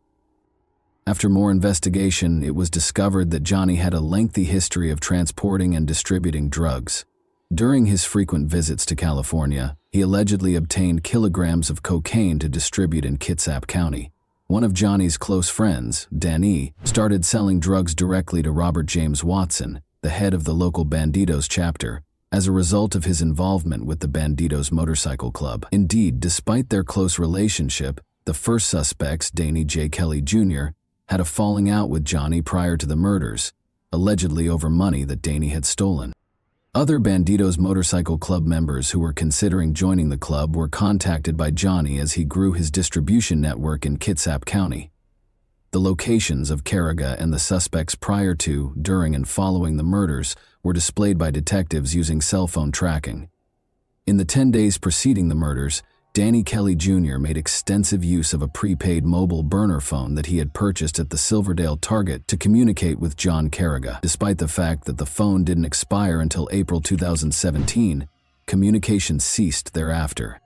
After more investigation, it was discovered that Johnny had a lengthy history of transporting and distributing drugs. During his frequent visits to California, he allegedly obtained kilograms of cocaine to distribute in Kitsap County. One of Johnny's close friends, Danny, started selling drugs directly to Robert James Watson, the head of the local Banditos chapter, as a result of his involvement with the Banditos Motorcycle Club. Indeed, despite their close relationship, the first suspects, Danny J. Kelly Jr., had a falling out with Johnny prior to the murders, allegedly over money that Danny had stolen. Other Banditos Motorcycle Club members who were considering joining the club were contacted by Johnny as he grew his distribution network in Kitsap County. The locations of Carriga and the suspects prior to, during, and following the murders were displayed by detectives using cell phone tracking. In the 10 days preceding the murders, Danny Kelly Jr. made extensive use of a prepaid mobile burner phone that he had purchased at the Silverdale Target to communicate with John Carriga. Despite the fact that the phone didn't expire until April 2017, communication ceased thereafter.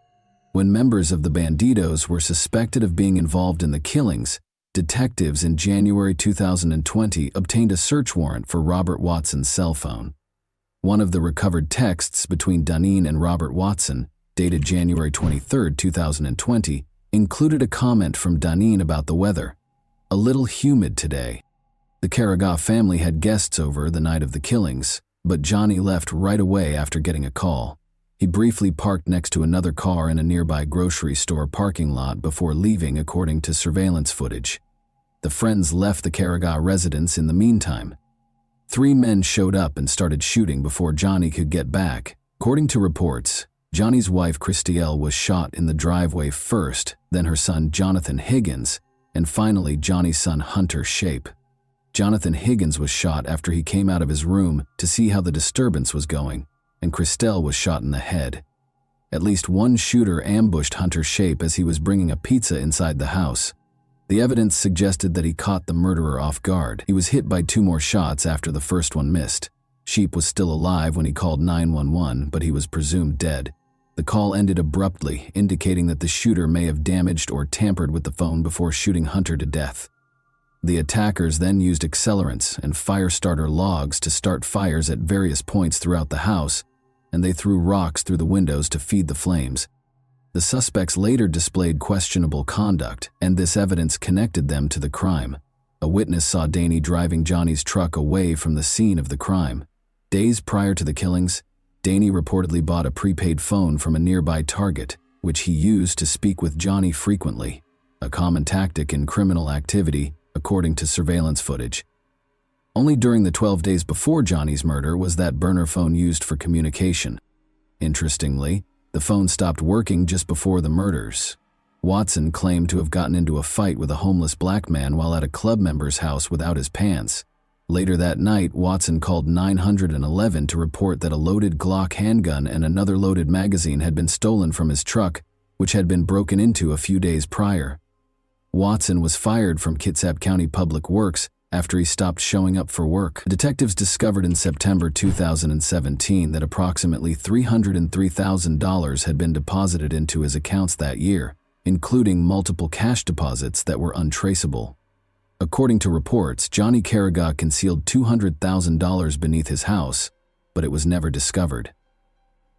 When members of the Banditos were suspected of being involved in the killings, detectives in January 2020 obtained a search warrant for Robert Watson's cell phone. One of the recovered texts between Duneen and Robert Watson, dated January 23, 2020, included a comment from Duneen about the weather. "A little humid today." The Carriga family had guests over the night of the killings, but Johnny left right away after getting a call. He briefly parked next to another car in a nearby grocery store parking lot before leaving, according to surveillance footage. The friends left the Carriga residence in the meantime. 3 men showed up and started shooting before Johnny could get back. According to reports, Johnny's wife Christielle was shot in the driveway first, then her son Jonathan Higgins, and finally Johnny's son Hunter Shape. Jonathan Higgins was shot after he came out of his room to see how the disturbance was going, and Christelle was shot in the head. At least one shooter ambushed Hunter Shape as he was bringing a pizza inside the house. The evidence suggested that he caught the murderer off guard. He was hit by 2 more shots after the first one missed. Sheep was still alive when he called 911, but he was presumed dead. The call ended abruptly, indicating that the shooter may have damaged or tampered with the phone before shooting Hunter to death. The attackers then used accelerants and fire starter logs to start fires at various points throughout the house, and they threw rocks through the windows to feed the flames. The suspects later displayed questionable conduct, and this evidence connected them to the crime. A witness saw Danny driving Johnny's truck away from the scene of the crime. Days prior to the killings, Danny reportedly bought a prepaid phone from a nearby Target, which he used to speak with Johnny frequently, a common tactic in criminal activity, according to surveillance footage. Only during the 12 days before Johnny's murder was that burner phone used for communication. Interestingly, the phone stopped working just before the murders. Watson claimed to have gotten into a fight with a homeless black man while at a club member's house without his pants. Later that night, Watson called 911 to report that a loaded Glock handgun and another loaded magazine had been stolen from his truck, which had been broken into a few days prior. Watson was fired from Kitsap County Public Works after he stopped showing up for work. Detectives discovered in September 2017 that approximately $303,000 had been deposited into his accounts that year, including multiple cash deposits that were untraceable. According to reports, Johnny Carragher concealed $200,000 beneath his house, but it was never discovered.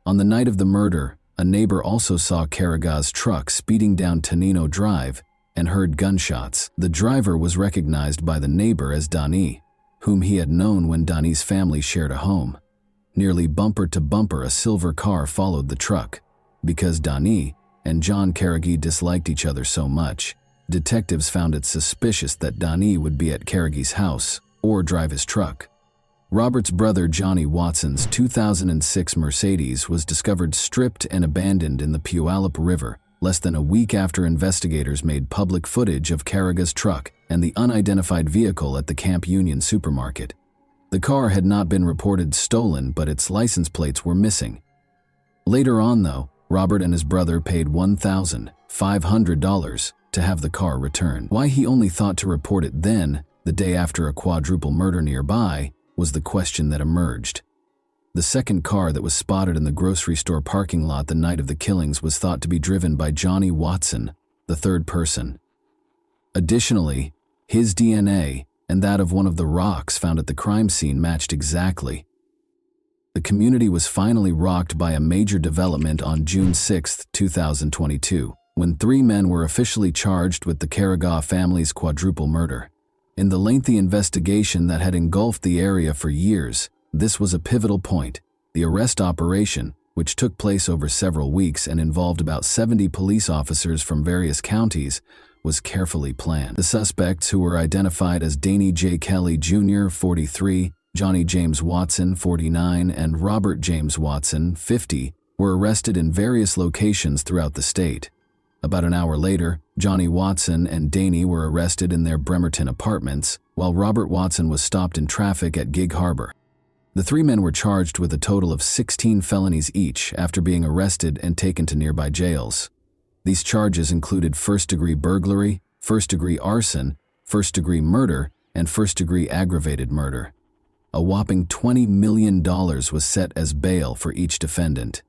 On the night of the murder, a neighbor also saw Carragher's truck speeding down Tonino Drive and heard gunshots. The driver was recognized by the neighbor as Donnie, whom he had known when Donnie's family shared a home. Nearly bumper to bumper, a silver car followed the truck. Because Donnie and John Carragher disliked each other so much, detectives found it suspicious that Donnie would be at Carragher's house or drive his truck. Robert's brother Johnny Watson's 2006 Mercedes was discovered stripped and abandoned in the Puyallup River less than a week after investigators made public footage of Carragher's truck and the unidentified vehicle at the Camp Union supermarket. The car had not been reported stolen, but its license plates were missing. Later on, though, Robert and his brother paid $1,500 to have the car returned. Why he only thought to report it then, the day after a quadruple murder nearby, was the question that emerged. The second car that was spotted in the grocery store parking lot the night of the killings was thought to be driven by Johnny Watson, the third person. Additionally, his DNA and that of one of the rocks found at the crime scene matched exactly. The community was finally rocked by a major development on June 6, 2022, when 3 men were officially charged with the Carragher family's quadruple murder. In the lengthy investigation that had engulfed the area for years, this was a pivotal point. The arrest operation, which took place over several weeks and involved about 70 police officers from various counties, was carefully planned. The suspects, who were identified as Danny J. Kelly Jr., 43, Johnny James Watson, 49, and Robert James Watson, 50, were arrested in various locations throughout the state. About an hour later, Johnny Watson and Danny were arrested in their Bremerton apartments, while Robert Watson was stopped in traffic at Gig Harbor. The 3 men were charged with a total of 16 felonies each after being arrested and taken to nearby jails. These charges included first-degree burglary, first-degree arson, first-degree murder, and first-degree aggravated murder. A whopping $20 million was set as bail for each defendant.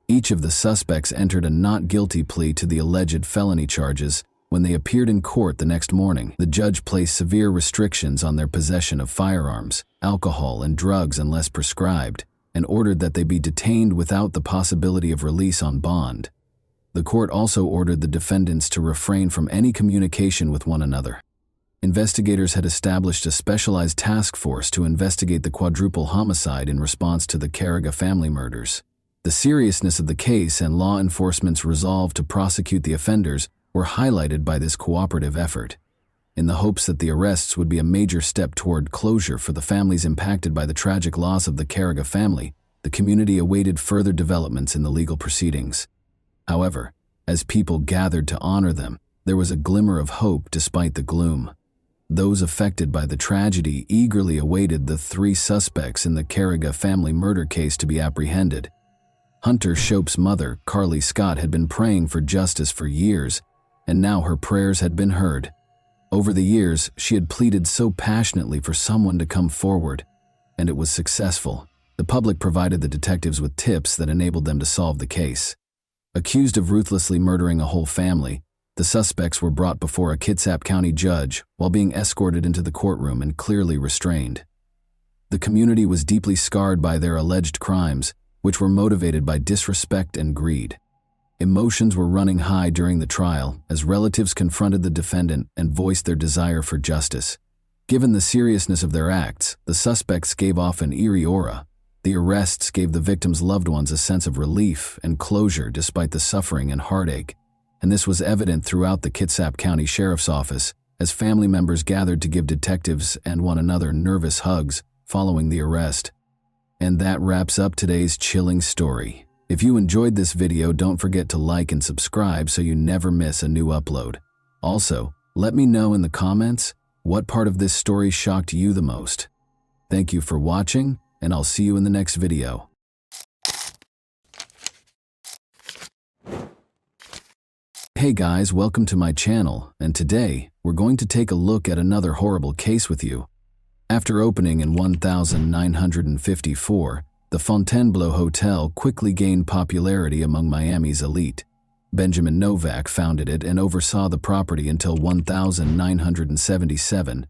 Each of the suspects entered a not guilty plea to the alleged felony charges. When they appeared in court the next morning, the judge placed severe restrictions on their possession of firearms, alcohol, and drugs unless prescribed, and ordered that they be detained without the possibility of release on bond. The court also ordered the defendants to refrain from any communication with one another. Investigators had established a specialized task force to investigate the quadruple homicide in response to the Carragher family murders. The seriousness of the case and law enforcement's resolve to prosecute the offenders were highlighted by this cooperative effort. In the hopes that the arrests would be a major step toward closure for the families impacted by the tragic loss of the Carragher family, the community awaited further developments in the legal proceedings. However, as people gathered to honor them, there was a glimmer of hope despite the gloom. Those affected by the tragedy eagerly awaited the 3 suspects in the Carragher family murder case to be apprehended. Hunter Shope's mother, Carly Scott, had been praying for justice for years, and now her prayers had been heard. Over the years, she had pleaded so passionately for someone to come forward, and it was successful. The public provided the detectives with tips that enabled them to solve the case. Accused of ruthlessly murdering a whole family, the suspects were brought before a Kitsap County judge while being escorted into the courtroom and clearly restrained. The community was deeply scarred by their alleged crimes, which were motivated by disrespect and greed. Emotions were running high during the trial as relatives confronted the defendant and voiced their desire for justice. Given the seriousness of their acts, the suspects gave off an eerie aura. The arrests gave the victims' loved ones a sense of relief and closure despite the suffering and heartache, and this was evident throughout the Kitsap County Sheriff's Office as family members gathered to give detectives and one another nervous hugs following the arrest. And that wraps up today's chilling story. If you enjoyed this video, don't forget to like and subscribe so you never miss a new upload. Also, let me know in the comments what part of this story shocked you the most. Thank you for watching, and I'll see you in the next video. Hey guys, welcome to my channel, and today we're going to take a look at another horrible case with you. After opening in 1954, the Fontainebleau Hotel quickly gained popularity among Miami's elite. Benjamin Novak founded it and oversaw the property until 1977.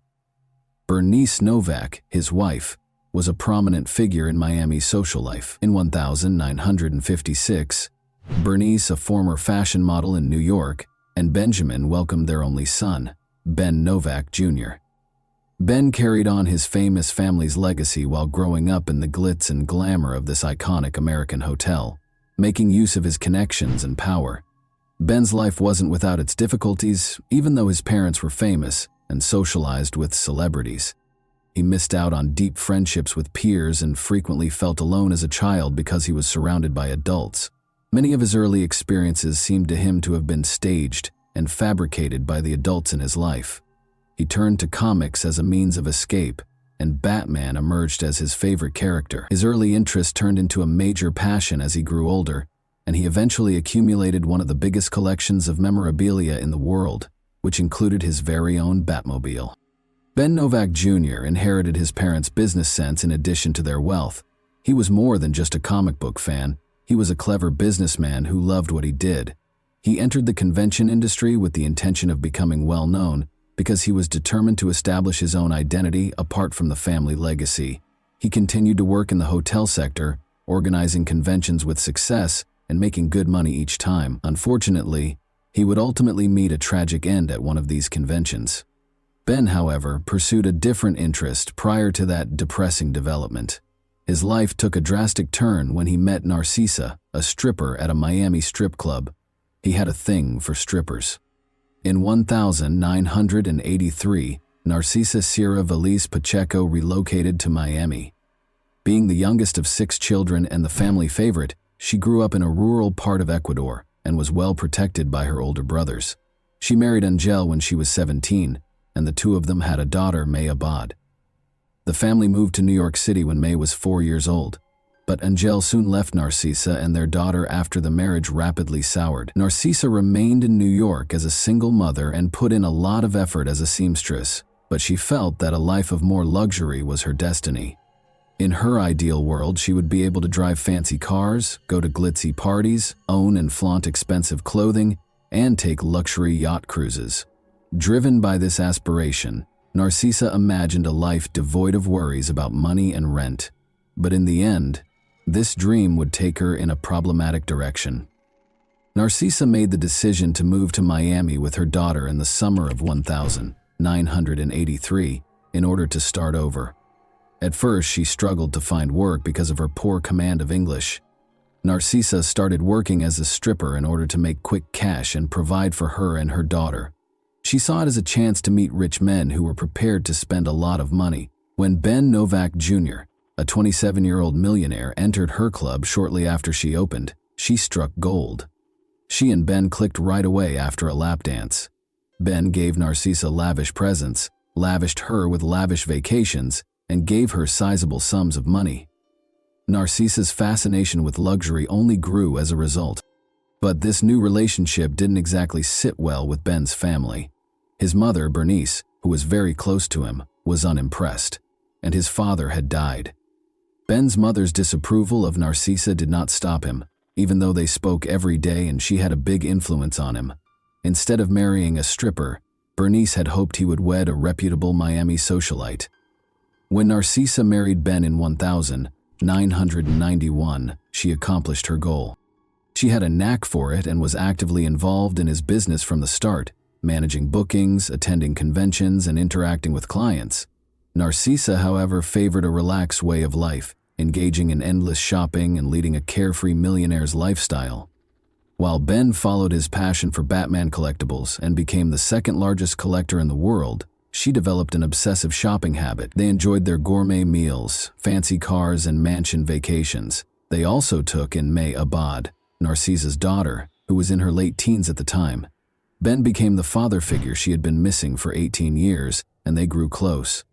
Bernice Novak, his wife, was a prominent figure in Miami's social life. In 1956, Bernice, a former fashion model in New York, and Benjamin welcomed their only son, Ben Novak Jr. Ben carried on his famous family's legacy while growing up in the glitz and glamour of this iconic American hotel, making use of his connections and power. Ben's life wasn't without its difficulties, even though his parents were famous and socialized with celebrities. He missed out on deep friendships with peers and frequently felt alone as a child because he was surrounded by adults. Many of his early experiences seemed to him to have been staged and fabricated by the adults in his life. He turned to comics as a means of escape, and Batman emerged as his favorite character. His early interest turned into a major passion as he grew older, and he eventually accumulated one of the biggest collections of memorabilia in the world, which included his very own Batmobile. Ben Novak Jr. inherited his parents' business sense in addition to their wealth. He was more than just a comic book fan. He was a clever businessman who loved what he did. He entered the convention industry with the intention of becoming well-known, because he was determined to establish his own identity apart from the family legacy. He continued to work in the hotel sector, organizing conventions with success and making good money each time. Unfortunately, he would ultimately meet a tragic end at one of these conventions. Ben, however, pursued a different interest prior to that depressing development. His life took a drastic turn when he met Narcissa, a stripper at a Miami strip club. He had a thing for strippers. In 1983, Narcissa Sierra Valise Pacheco relocated to Miami. Being the youngest of 6 children and the family favorite, she grew up in a rural part of Ecuador and was well protected by her older brothers. She married Angel when she was 17, and the two of them had a daughter, May Abad. The family moved to New York City when May was 4 years old, but Angel soon left Narcissa and their daughter after the marriage rapidly soured. Narcissa remained in New York as a single mother and put in a lot of effort as a seamstress, but she felt that a life of more luxury was her destiny. In her ideal world, she would be able to drive fancy cars, go to glitzy parties, own and flaunt expensive clothing, and take luxury yacht cruises. Driven by this aspiration, Narcissa imagined a life devoid of worries about money and rent. But in the end, this dream would take her in a problematic direction. Narcissa made the decision to move to Miami with her daughter in the summer of 1983 in order to start over. At first, she struggled to find work because of her poor command of English. Narcissa started working as a stripper in order to make quick cash and provide for her and her daughter. She saw it as a chance to meet rich men who were prepared to spend a lot of money. When Ben Novak Jr., a 27-year-old millionaire, entered her club shortly after she opened, she struck gold. She and Ben clicked right away after a lap dance. Ben gave Narcissa lavish presents, lavished her with lavish vacations, and gave her sizable sums of money. Narcissa's fascination with luxury only grew as a result. But this new relationship didn't exactly sit well with Ben's family. His mother, Bernice, who was very close to him, was unimpressed, and his father had died. Ben's mother's disapproval of Narcisa did not stop him, even though they spoke every day and she had a big influence on him. Instead of marrying a stripper, Bernice had hoped he would wed a reputable Miami socialite. When Narcisa married Ben in 1991, she accomplished her goal. She had a knack for it and was actively involved in his business from the start, managing bookings, attending conventions, and interacting with clients. Narcisa, however, favored a relaxed way of life, engaging in endless shopping and leading a carefree millionaire's lifestyle. While Ben followed his passion for Batman collectibles and became the second-largest collector in the world, she developed an obsessive shopping habit. They enjoyed their gourmet meals, fancy cars, and mansion vacations. They also took in May Abad, Narcisa's daughter, who was in her late teens at the time. Ben became the father figure she had been missing for 18 years, and they grew close.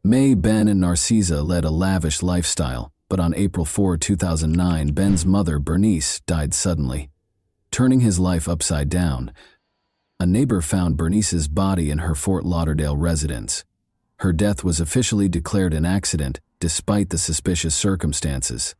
May, Ben, and Narcisa led a lavish lifestyle, but on April 4, 2009, Ben's mother, Bernice, died suddenly, turning his life upside down. A neighbor found Bernice's body in her Fort Lauderdale residence. Her death was officially declared an accident, despite the suspicious circumstances.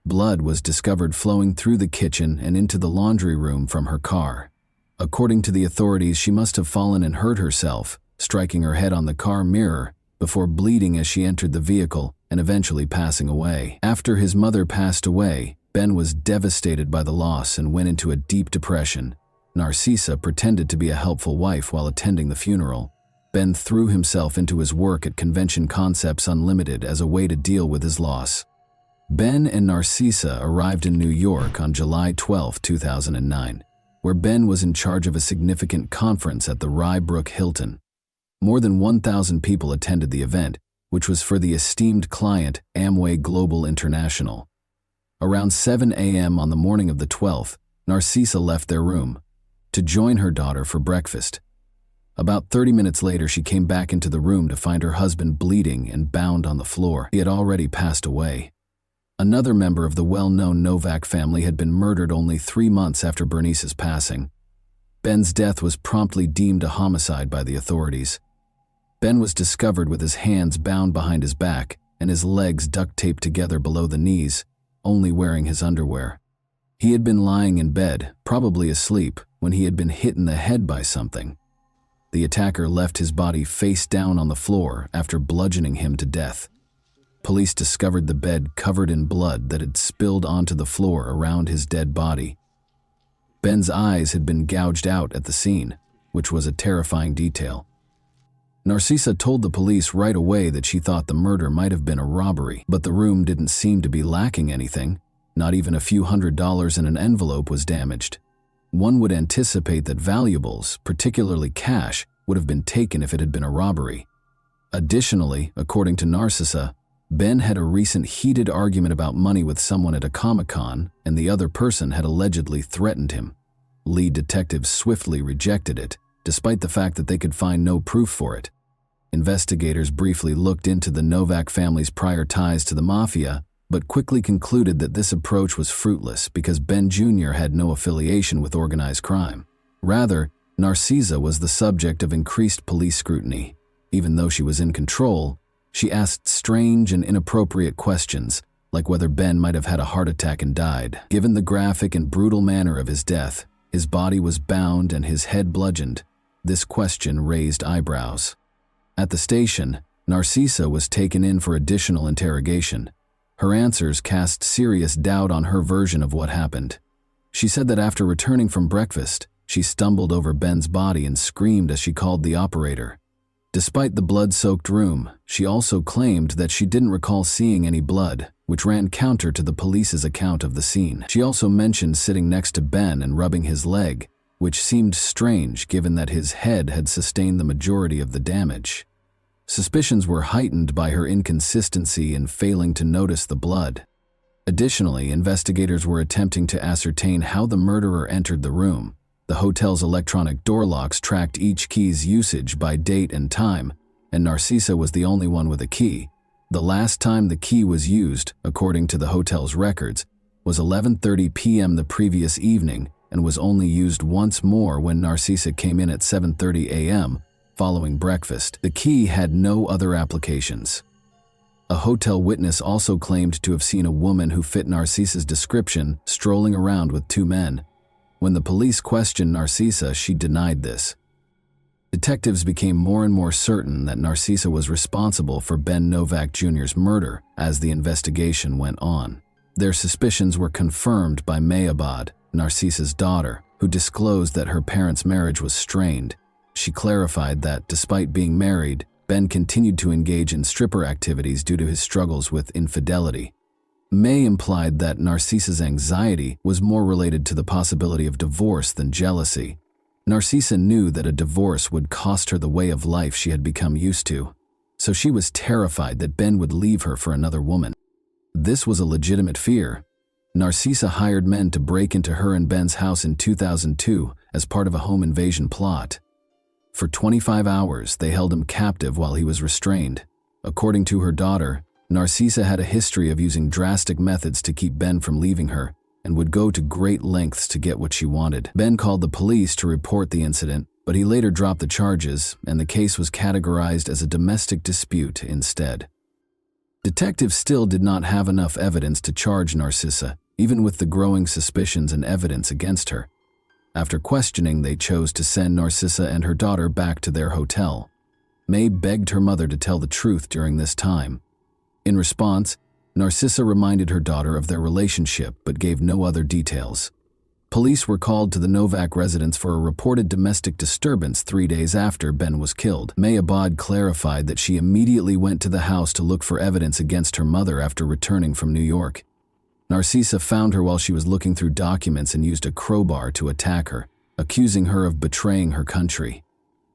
Blood was discovered flowing through the kitchen and into the laundry room from her car. According to the authorities, she must have fallen and hurt herself, striking her head on the car mirror, before bleeding as she entered the vehicle and eventually passing away. After his mother passed away, Ben was devastated by the loss and went into a deep depression. Narcisa pretended to be a helpful wife while attending the funeral. Ben threw himself into his work at Convention Concepts Unlimited as a way to deal with his loss. Ben and Narcisa arrived in New York on July 12, 2009, where Ben was in charge of a significant conference at the Rye Brook Hilton. More than 1,000 people attended the event, which was for the esteemed client Amway Global International. Around 7 a.m. on the morning of the 12th, Narcisa left their room to join her daughter for breakfast. About 30 minutes later, she came back into the room to find her husband bleeding and bound on the floor. He had already passed away. Another member of the well-known Novak family had been murdered only 3 months after Bernice's passing. Ben's death was promptly deemed a homicide by the authorities. Ben was discovered with his hands bound behind his back and his legs duct-taped together below the knees, only wearing his underwear. He had been lying in bed, probably asleep, when he had been hit in the head by something. The attacker left his body face down on the floor after bludgeoning him to death. Police discovered the bed covered in blood that had spilled onto the floor around his dead body. Ben's eyes had been gouged out at the scene, which was a terrifying detail. Narcisa told the police right away that she thought the murder might have been a robbery, but the room didn't seem to be lacking anything. Not even a few $100s in an envelope was damaged. One would anticipate that valuables, particularly cash, would have been taken if it had been a robbery. Additionally, according to Narcisa, Ben had a recent heated argument about money with someone at a Comic-Con, and the other person had allegedly threatened him. Lead detectives swiftly rejected it, despite the fact that they could find no proof for it. Investigators briefly looked into the Novak family's prior ties to the mafia, but quickly concluded that this approach was fruitless because Ben Jr. had no affiliation with organized crime. Rather, Narcisa was the subject of increased police scrutiny. Even though she was in control, she asked strange and inappropriate questions, like whether Ben might have had a heart attack and died. Given the graphic and brutal manner of his death, his body was bound and his head bludgeoned. This question raised eyebrows. At the station, Narcisa was taken in for additional interrogation. Her answers cast serious doubt on her version of what happened. She said that after returning from breakfast, she stumbled over Ben's body and screamed as she called the operator. Despite the blood-soaked room, she also claimed that she didn't recall seeing any blood, which ran counter to the police's account of the scene. She also mentioned sitting next to Ben and rubbing his leg, which seemed strange given that his head had sustained the majority of the damage. Suspicions were heightened by her inconsistency in failing to notice the blood. Additionally, investigators were attempting to ascertain how the murderer entered the room. The hotel's electronic door locks tracked each key's usage by date and time, and Narcisa was the only one with a key. The last time the key was used, according to the hotel's records, was 11:30 p.m. the previous evening, and was only used once more when Narcisa came in at 7:30 a.m. following breakfast. The key had no other applications. A hotel witness also claimed to have seen a woman who fit Narcisa's description strolling around with two men. When the police questioned Narcisa, she denied this. Detectives became more and more certain that Narcisa was responsible for Ben Novak Jr.'s murder as the investigation went on. Their suspicions were confirmed by May Abad, Narcisa's daughter, who disclosed that her parents' marriage was strained. She clarified that, despite being married, Ben continued to engage in stripper activities due to his struggles with infidelity. May implied that Narcisa's anxiety was more related to the possibility of divorce than jealousy. Narcisa knew that a divorce would cost her the way of life she had become used to, so she was terrified that Ben would leave her for another woman. This was a legitimate fear. Narcisa hired men to break into her and Ben's house in 2002 as part of a home invasion plot. For 25 hours, they held him captive while he was restrained. According to her daughter, Narcisa had a history of using drastic methods to keep Ben from leaving her and would go to great lengths to get what she wanted. Ben called the police to report the incident, but he later dropped the charges, and the case was categorized as a domestic dispute instead. Detectives still did not have enough evidence to charge Narcisa, even with the growing suspicions and evidence against her. After questioning, they chose to send Narcisa and her daughter back to their hotel. May begged her mother to tell the truth during this time. In response, Narcisa reminded her daughter of their relationship but gave no other details. Police were called to the Novak residence for a reported domestic disturbance 3 days after Ben was killed. May Abad clarified that she immediately went to the house to look for evidence against her mother after returning from New York. Narcisa found her while she was looking through documents and used a crowbar to attack her, accusing her of betraying her country.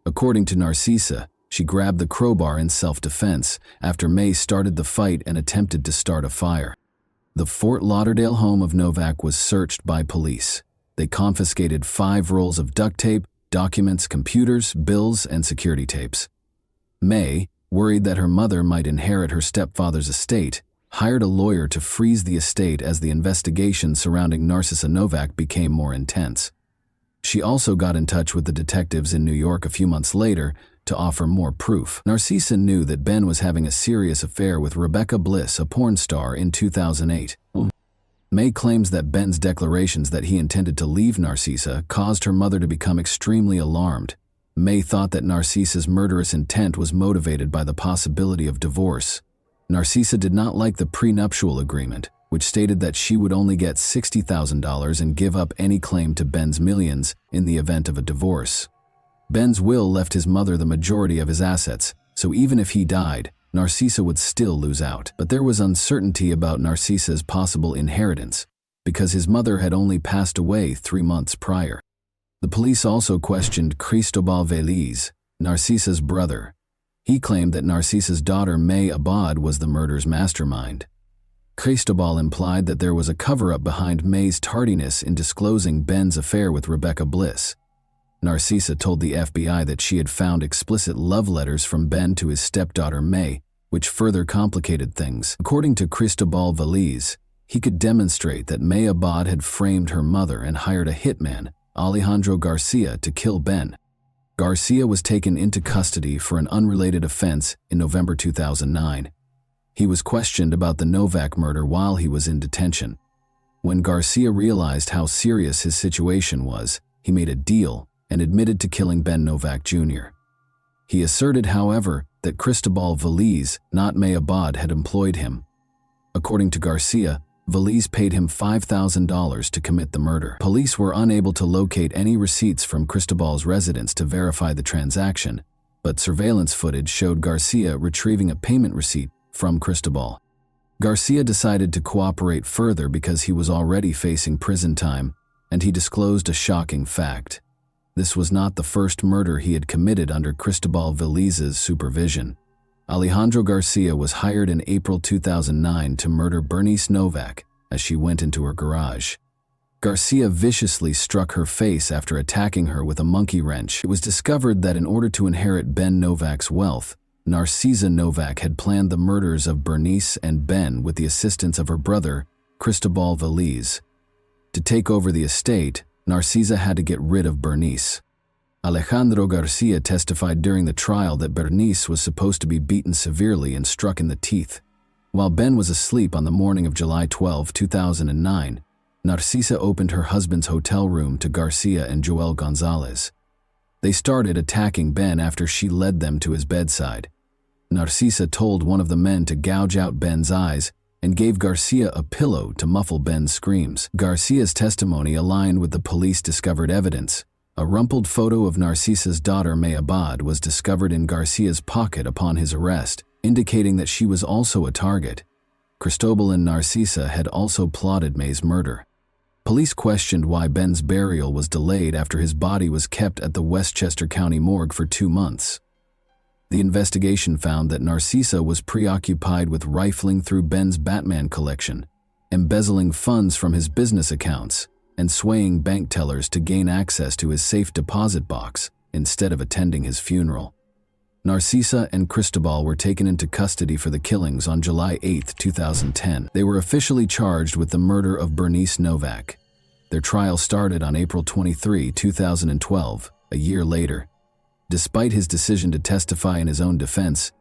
According to Narcisa, she grabbed the crowbar in self-defense after May started the fight and attempted to start a fire. The Fort Lauderdale home of Novak was searched by police. They confiscated 5 rolls of duct tape, documents, computers, bills, and security tapes. May, worried that her mother might inherit her stepfather's estate, hired a lawyer to freeze the estate as the investigation surrounding Narcisa Novak became more intense. She also got in touch with the detectives in New York a few months later to offer more proof. Narcisa knew that Ben was having a serious affair with Rebecca Bliss, a porn star, in 2008. May claims that Ben's declarations that he intended to leave Narcisa caused her mother to become extremely alarmed. May thought that Narcisa's murderous intent was motivated by the possibility of divorce. Narcisa did not like the prenuptial agreement, which stated that she would only get $60,000 and give up any claim to Ben's millions in the event of a divorce. Ben's will left his mother the majority of his assets, so even if he died, Narcisa would still lose out. But there was uncertainty about Narcisa's possible inheritance, because his mother had only passed away 3 months prior. The police also questioned Cristobal Veliz, Narcisa's brother. He claimed that Narcisa's daughter May Abad was the murder's mastermind. Cristobal implied that there was a cover-up behind May's tardiness in disclosing Ben's affair with Rebecca Bliss. Narcisa told the FBI that she had found explicit love letters from Ben to his stepdaughter May, which further complicated things. According to Cristobal Veliz, he could demonstrate that May Abad had framed her mother and hired a hitman, Alejandro Garcia, to kill Ben. Garcia was taken into custody for an unrelated offense in November 2009. He was questioned about the Novak murder while he was in detention. When Garcia realized how serious his situation was, he made a deal and admitted to killing Ben Novak Jr. He asserted, however, that Cristobal Veliz, not May Abad, had employed him. According to Garcia, Veliz paid him $5,000 to commit the murder. Police were unable to locate any receipts from Cristobal's residence to verify the transaction, but surveillance footage showed Garcia retrieving a payment receipt from Cristobal. Garcia decided to cooperate further because he was already facing prison time, and he disclosed a shocking fact. This was not the first murder he had committed under Cristobal Veliz's supervision. Alejandro Garcia was hired in April 2009 to murder Bernice Novak as she went into her garage. Garcia viciously struck her face after attacking her with a monkey wrench. It was discovered that in order to inherit Ben Novak's wealth, Narcisa Novak had planned the murders of Bernice and Ben with the assistance of her brother, Cristobal Veliz. To take over the estate, Narcisa had to get rid of Bernice. Alejandro Garcia testified during the trial that Bernice was supposed to be beaten severely and struck in the teeth. While Ben was asleep on the morning of July 12, 2009, Narcisa opened her husband's hotel room to Garcia and Joel Gonzalez. They started attacking Ben after she led them to his bedside. Narcisa told one of the men to gouge out Ben's eyes and gave Garcia a pillow to muffle Ben's screams. Garcia's testimony aligned with the police-discovered evidence. A rumpled photo of Narcisa's daughter May Abad was discovered in Garcia's pocket upon his arrest, indicating that she was also a target. Cristobal and Narcisa had also plotted May's murder. Police questioned why Ben's burial was delayed after his body was kept at the Westchester County morgue for 2 months. The investigation found that Narcisa was preoccupied with rifling through Ben's Batman collection, embezzling funds from his business accounts, and swaying bank tellers to gain access to his safe deposit box instead of attending his funeral. Narcisa and Cristobal were taken into custody for the killings on July 8, 2010. They were officially charged with the murder of Bernice Novak. Their trial started on April 23, 2012, a year later. Despite his decision to testify in his own defense,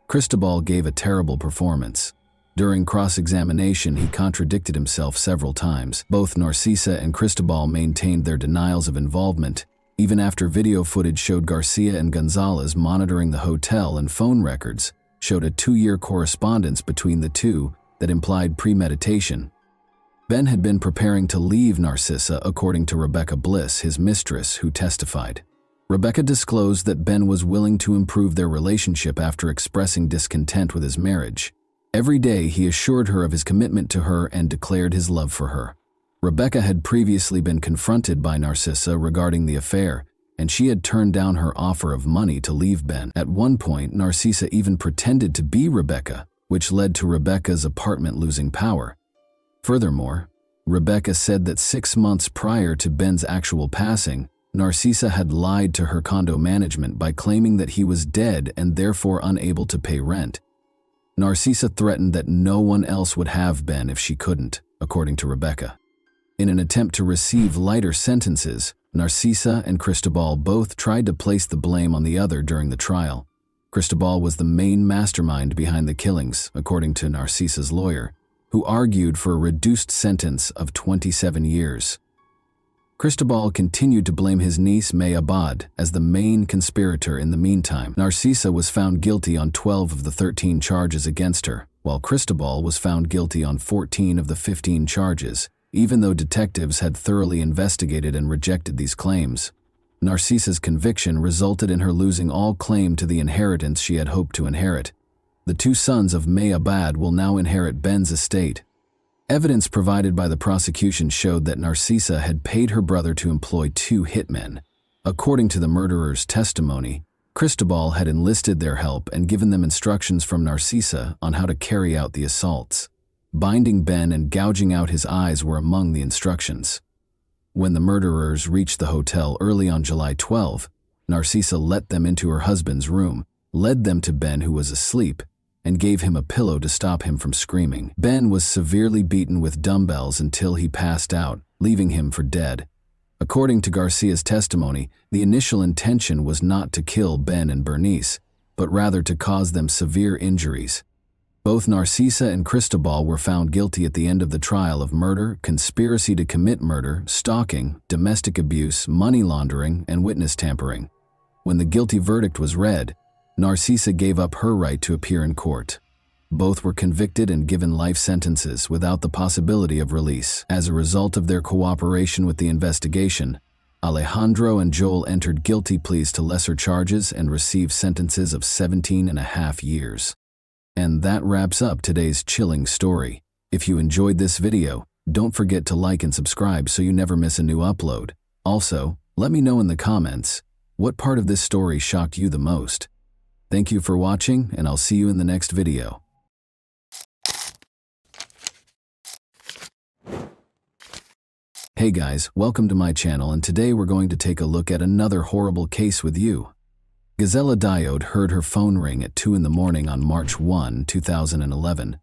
Cristobal gave a terrible performance. During cross-examination, he contradicted himself several times. Both Narcisa and Cristobal maintained their denials of involvement, even after video footage showed Garcia and Gonzalez monitoring the hotel, and phone records showed a 2-year correspondence between the two that implied premeditation. Ben had been preparing to leave Narcisa, according to Rebecca Bliss, his mistress, who testified. Rebecca disclosed that Ben was willing to improve their relationship after expressing discontent with his marriage. Every day he assured her of his commitment to her and declared his love for her. Rebecca had previously been confronted by Narcisa regarding the affair, and she had turned down her offer of money to leave Ben. At one point, Narcisa even pretended to be Rebecca, which led to Rebecca's apartment losing power. Furthermore, Rebecca said that 6 months prior to Ben's actual passing, Narcisa had lied to her condo management by claiming that he was dead and therefore unable to pay rent. Narcisa threatened that no one else would have Ben if she couldn't, according to Rebecca. In an attempt to receive lighter sentences, Narcisa and Cristobal both tried to place the blame on the other during the trial. Cristobal was the main mastermind behind the killings, according to Narcisa's lawyer, who argued for a reduced sentence of 27 years. Cristobal continued to blame his niece May Abad as the main conspirator. In the meantime, Narcisa was found guilty on 12 of the 13 charges against her, while Cristobal was found guilty on 14 of the 15 charges, even though detectives had thoroughly investigated and rejected these claims. Narcisa's conviction resulted in her losing all claim to the inheritance she had hoped to inherit. The 2 sons of May Abad will now inherit Ben's estate. Evidence provided by the prosecution showed that Narcisa had paid her brother to employ 2 hitmen. According to the murderer's testimony, Cristobal had enlisted their help and given them instructions from Narcisa on how to carry out the assaults. Binding Ben and gouging out his eyes were among the instructions. When the murderers reached the hotel early on July 12, Narcisa let them into her husband's room, led them to Ben, who was asleep, and gave him a pillow to stop him from screaming. Ben was severely beaten with dumbbells until he passed out, leaving him for dead. According to Garcia's testimony, the initial intention was not to kill Ben and Bernice, but rather to cause them severe injuries. Both Narcisa and Cristobal were found guilty at the end of the trial of murder, conspiracy to commit murder, stalking, domestic abuse, money laundering, and witness tampering. When the guilty verdict was read, Narcisa gave up her right to appear in court. Both were convicted and given life sentences without the possibility of release. As a result of their cooperation with the investigation, Alejandro and Joel entered guilty pleas to lesser charges and received sentences of 17.5 years. And that wraps up today's chilling story. If you enjoyed this video, don't forget to like and subscribe so you never miss a new upload. Also, let me know in the comments, what part of this story shocked you the most? Thank you for watching, and I'll see you in the next video. Hey guys, welcome to my channel, and today we're going to take a look at another horrible case with you. Gazella Diode heard her phone ring at 2 in the morning on March 1, 2011.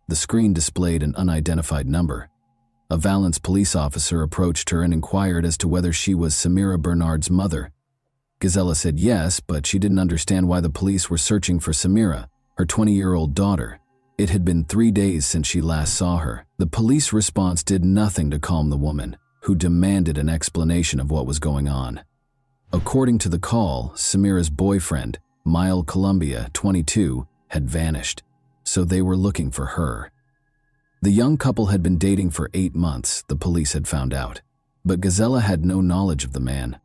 The screen displayed an unidentified number. A Valence police officer approached her and inquired as to whether she was Samira Bernard's mother. Gazella said yes, but she didn't understand why the police were searching for Samira, her 20-year-old daughter. It had been 3 days since she last saw her. The police response did nothing to calm the woman, who demanded an explanation of what was going on. According to the call, Samira's boyfriend, Mile Columbia, 22, had vanished, so they were looking for her. The young couple had been dating for 8 months, the police had found out, but Gazella had no knowledge of the man.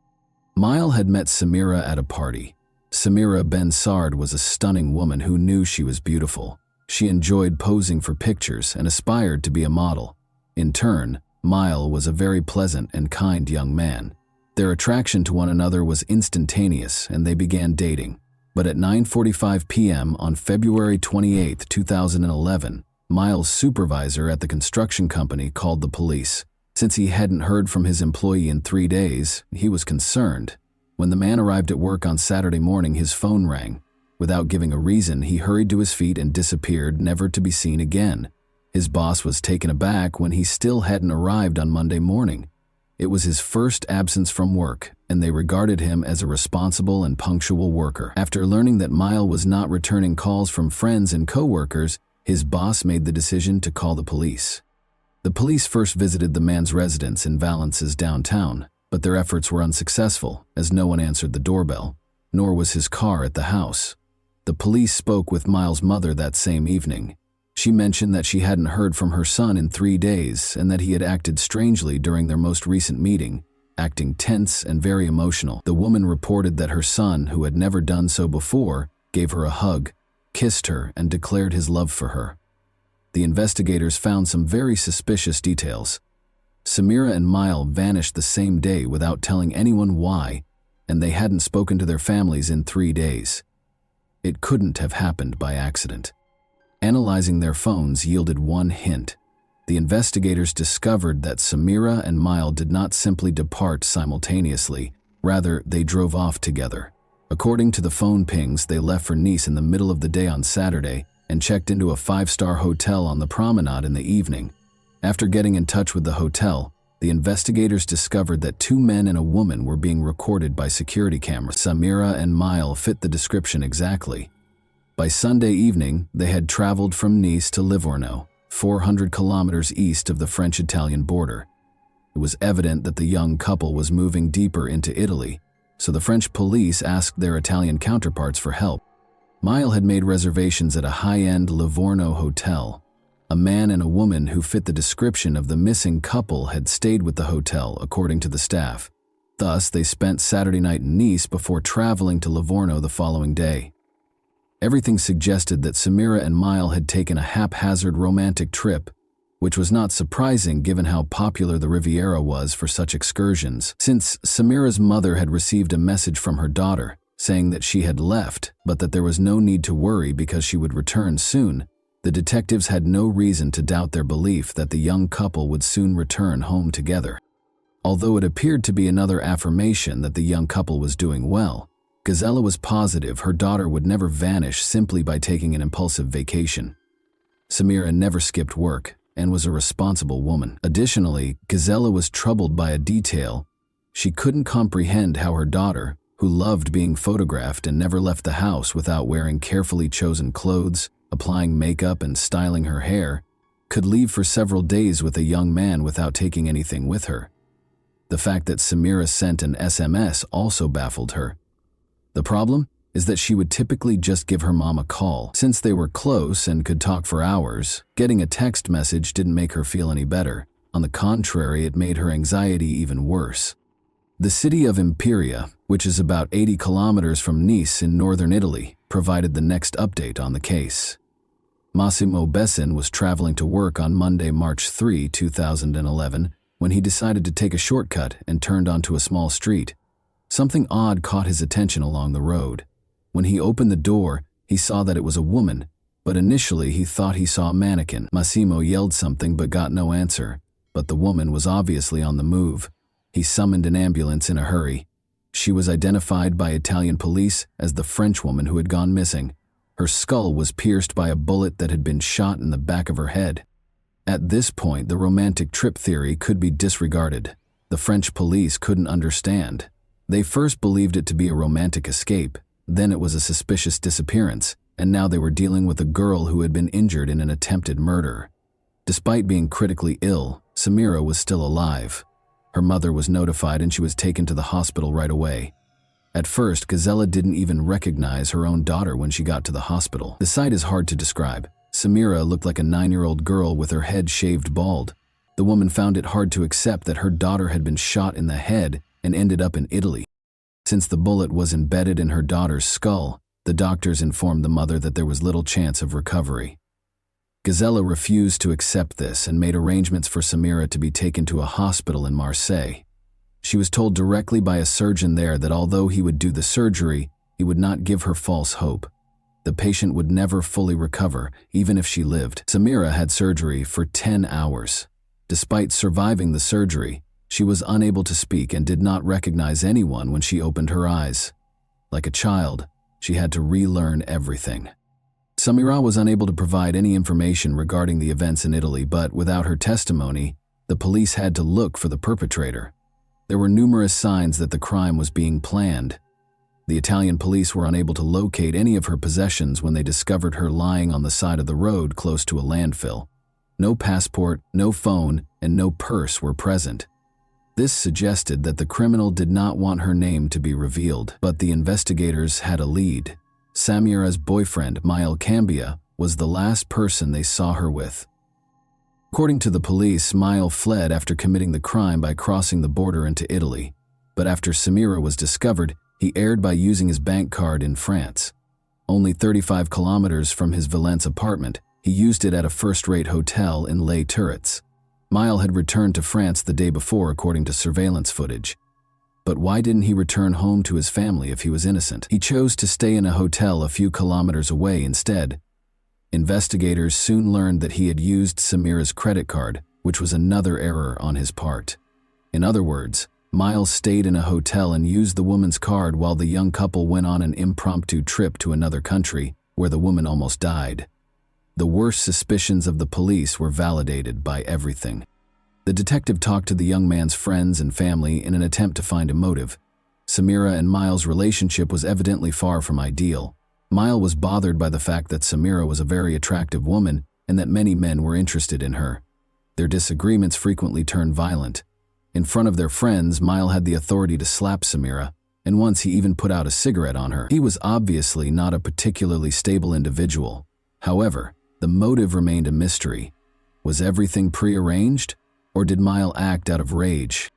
Mile had met Samira at a party. Samira Ben Sard was a stunning woman who knew she was beautiful. She enjoyed posing for pictures and aspired to be a model. In turn, Mile was a very pleasant and kind young man. Their attraction to one another was instantaneous and they began dating. But at 9:45 p.m. on February 28, 2011, Mile's supervisor at the construction company called the police. Since he hadn't heard from his employee in 3 days, he was concerned. When the man arrived at work on Saturday morning, his phone rang. Without giving a reason, he hurried to his feet and disappeared, never to be seen again. His boss was taken aback when he still hadn't arrived on Monday morning. It was his first absence from work, and they regarded him as a responsible and punctual worker. After learning that Mile was not returning calls from friends and co-workers, his boss made the decision to call the police. The police first visited the man's residence in Valence's downtown, but their efforts were unsuccessful, as no one answered the doorbell, nor was his car at the house. The police spoke with Mile's mother that same evening. She mentioned that she hadn't heard from her son in 3 days and that he had acted strangely during their most recent meeting, acting tense and very emotional. The woman reported that her son, who had never done so before, gave her a hug, kissed her, and declared his love for her. The investigators found some very suspicious details. Samira and Mile vanished the same day without telling anyone why, and they hadn't spoken to their families in 3 days. It couldn't have happened by accident. Analyzing their phones yielded one hint. The investigators discovered that Samira and Mile did not simply depart simultaneously, rather they drove off together. According to the phone pings, they left for Nice in the middle of the day on Saturday and checked into a 5-star hotel on the promenade in the evening. After getting in touch with the hotel, the investigators discovered that 2 men and a woman were being recorded by security cameras. Samira and Mile fit the description exactly. By Sunday evening, they had traveled from Nice to Livorno, 400 kilometers east of the French-Italian border. It was evident that the young couple was moving deeper into Italy, so the French police asked their Italian counterparts for help. Mile had made reservations at a high-end Livorno hotel. A man and a woman who fit the description of the missing couple had stayed with the hotel, according to the staff. Thus, they spent Saturday night in Nice before traveling to Livorno the following day. Everything suggested that Samira and Mile had taken a haphazard romantic trip, which was not surprising given how popular the Riviera was for such excursions. Since Samira's mother had received a message from her daughter, saying that she had left, but that there was no need to worry because she would return soon, the detectives had no reason to doubt their belief that the young couple would soon return home together. Although it appeared to be another affirmation that the young couple was doing well, Gazella was positive her daughter would never vanish simply by taking an impulsive vacation. Samira never skipped work and was a responsible woman. Additionally, Gazella was troubled by a detail. She couldn't comprehend how her daughter, who loved being photographed and never left the house without wearing carefully chosen clothes, applying makeup and styling her hair, could leave for several days with a young man without taking anything with her. The fact that Samira sent an SMS also baffled her. The problem is that she would typically just give her mom a call. Since they were close and could talk for hours, getting a text message didn't make her feel any better. On the contrary, it made her anxiety even worse. The city of Imperia, which is about 80 kilometers from Nice in northern Italy, provided the next update on the case. Massimo Bessin was traveling to work on Monday, March 3, 2011, when he decided to take a shortcut and turned onto a small street. Something odd caught his attention along the road. When he opened the door, he saw that it was a woman, but initially he thought he saw a mannequin. Massimo yelled something but got no answer, but the woman was obviously on the move. He summoned an ambulance in a hurry. She was identified by Italian police as the French woman who had gone missing. Her skull was pierced by a bullet that had been shot in the back of her head. At this point, the romantic trip theory could be disregarded. The French police couldn't understand. They first believed it to be a romantic escape, then it was a suspicious disappearance, and now they were dealing with a girl who had been injured in an attempted murder. Despite being critically ill, Samira was still alive. Her mother was notified and she was taken to the hospital right away. At first, Gazella didn't even recognize her own daughter when she got to the hospital. The sight is hard to describe. Samira looked like a 9-year-old girl with her head shaved bald. The woman found it hard to accept that her daughter had been shot in the head and ended up in Italy. Since the bullet was embedded in her daughter's skull, the doctors informed the mother that there was little chance of recovery. Gazella refused to accept this and made arrangements for Samira to be taken to a hospital in Marseille. She was told directly by a surgeon there that although he would do the surgery, he would not give her false hope. The patient would never fully recover, even if she lived. Samira had surgery for 10 hours. Despite surviving the surgery, she was unable to speak and did not recognize anyone when she opened her eyes. Like a child, she had to relearn everything. Samira was unable to provide any information regarding the events in Italy, but without her testimony, the police had to look for the perpetrator. There were numerous signs that the crime was being planned. The Italian police were unable to locate any of her possessions when they discovered her lying on the side of the road close to a landfill. No passport, no phone, and no purse were present. This suggested that the criminal did not want her name to be revealed, but the investigators had a lead. Samira's boyfriend, Mile Cambia, was the last person they saw her with. According to the police, Mile fled after committing the crime by crossing the border into Italy, but after Samira was discovered, he erred by using his bank card in France. Only 35 kilometers from his Valence apartment, he used it at a first-rate hotel in Les Turrets. Mile had returned to France the day before according to surveillance footage. But why didn't he return home to his family if he was innocent? He chose to stay in a hotel a few kilometers away instead. Investigators soon learned that he had used Samira's credit card, which was another error on his part. In other words, Miles stayed in a hotel and used the woman's card while the young couple went on an impromptu trip to another country where the woman almost died. The worst suspicions of the police were validated by everything. The detective talked to the young man's friends and family in an attempt to find a motive. Samira and Miles' relationship was evidently far from ideal. Mile was bothered by the fact that Samira was a very attractive woman and that many men were interested in her. Their disagreements frequently turned violent. In front of their friends, Mile had the authority to slap Samira, and once he even put out a cigarette on her. He was obviously not a particularly stable individual. However, the motive remained a mystery. Was everything prearranged, or did Mile act out of rage?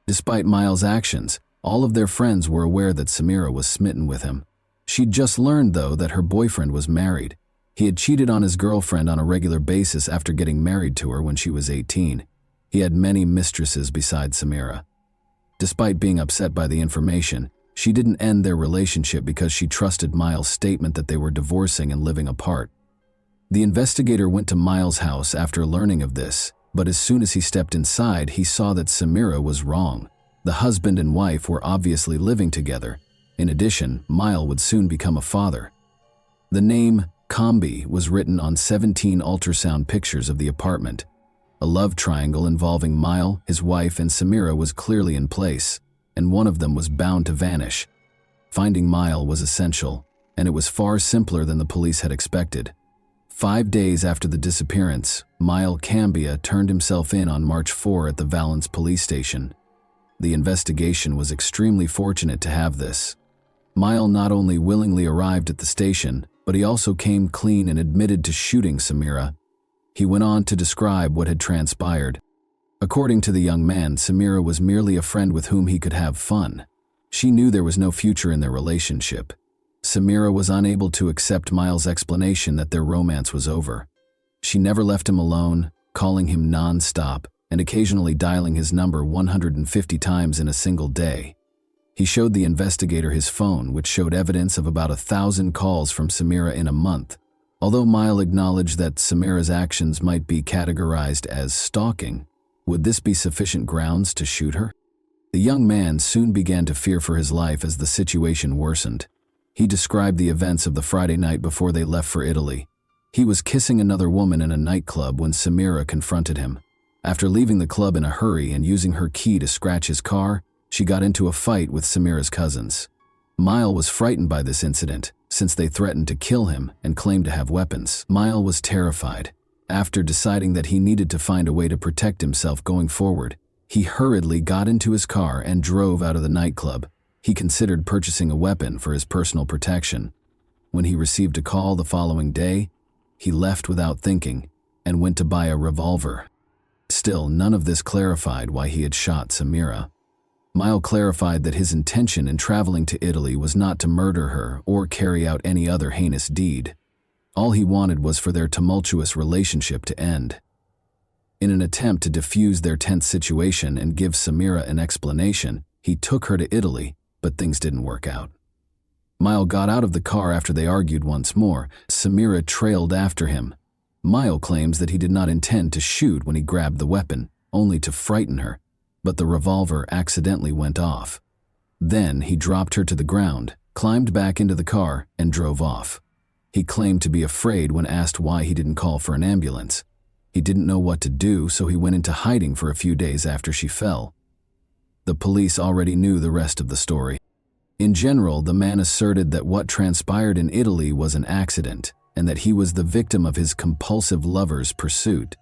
Despite Miles' actions, all of their friends were aware that Samira was smitten with him. She'd just learned, though, that her boyfriend was married. He had cheated on his girlfriend on a regular basis after getting married to her when she was 18. He had many mistresses besides Samira. Despite being upset by the information, she didn't end their relationship because she trusted Miles' statement that they were divorcing and living apart. The investigator went to Miles' house after learning of this, but as soon as he stepped inside, he saw that Samira was wrong. The husband and wife were obviously living together. In addition, Mile would soon become a father. The name Combi was written on 17 ultrasound pictures of the apartment. A love triangle involving Mile, his wife, and Samira was clearly in place, and one of them was bound to vanish. Finding Mile was essential, and it was far simpler than the police had expected. 5 days after the disappearance, Mile Cambia turned himself in on March 4 at the Valence police station. The investigation was extremely fortunate to have this. Mile not only willingly arrived at the station, but he also came clean and admitted to shooting Samira. He went on to describe what had transpired. According to the young man, Samira was merely a friend with whom he could have fun. She knew there was no future in their relationship. Samira was unable to accept Miles' explanation that their romance was over. She never left him alone, calling him non-stop and occasionally dialing his number 150 times in a single day. He showed the investigator his phone, which showed evidence of about 1,000 calls from Samira in a month. Although Mile acknowledged that Samira's actions might be categorized as stalking, would this be sufficient grounds to shoot her? The young man soon began to fear for his life as the situation worsened. He described the events of the Friday night before they left for Italy. He was kissing another woman in a nightclub when Samira confronted him. After leaving the club in a hurry and using her key to scratch his car, she got into a fight with Samira's cousins. Mile was frightened by this incident, since they threatened to kill him and claimed to have weapons. Mile was terrified. After deciding that he needed to find a way to protect himself going forward, he hurriedly got into his car and drove out of the nightclub. He considered purchasing a weapon for his personal protection. When he received a call the following day, he left without thinking and went to buy a revolver. Still, none of this clarified why he had shot Samira. Mile clarified that his intention in traveling to Italy was not to murder her or carry out any other heinous deed. All he wanted was for their tumultuous relationship to end. In an attempt to defuse their tense situation and give Samira an explanation, he took her to Italy, but things didn't work out. Mile got out of the car after they argued once more. Samira trailed after him. Mile claims that he did not intend to shoot when he grabbed the weapon, only to frighten her, but the revolver accidentally went off. Then he dropped her to the ground, climbed back into the car, and drove off. He claimed to be afraid when asked why he didn't call for an ambulance. He didn't know what to do, so he went into hiding for a few days after she fell. The police already knew the rest of the story. In general, the man asserted that what transpired in Italy was an accident, and that he was the victim of his compulsive lover's pursuit.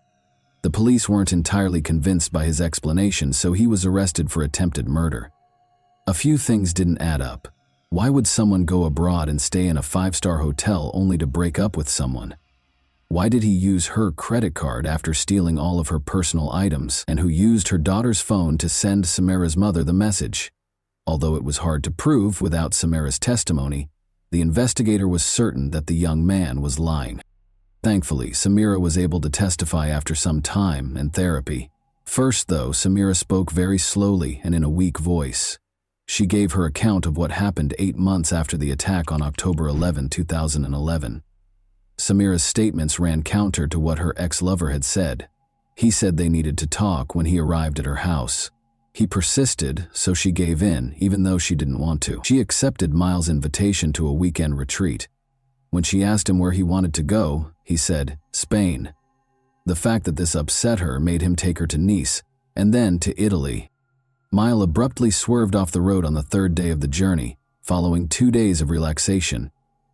The police weren't entirely convinced by his explanation, so he was arrested for attempted murder. A few things didn't add up. Why would someone go abroad and stay in a 5-star hotel only to break up with someone? Why did he use her credit card after stealing all of her personal items, and who used her daughter's phone to send Samira's mother the message? Although it was hard to prove without Samira's testimony, the investigator was certain that the young man was lying. Thankfully, Samira was able to testify after some time and therapy. First, though, Samira spoke very slowly and in a weak voice. She gave her account of what happened 8 months after the attack on October 11, 2011. Samira's statements ran counter to what her ex-lover had said. He said they needed to talk when he arrived at her house. He persisted, so she gave in, even though she didn't want to. She accepted Miles' invitation to a weekend retreat. When she asked him where he wanted to go, he said, Spain. The fact that this upset her made him take her to Nice, and then to Italy. Miles abruptly swerved off the road on the 3rd day of the journey, following 2 days of relaxation.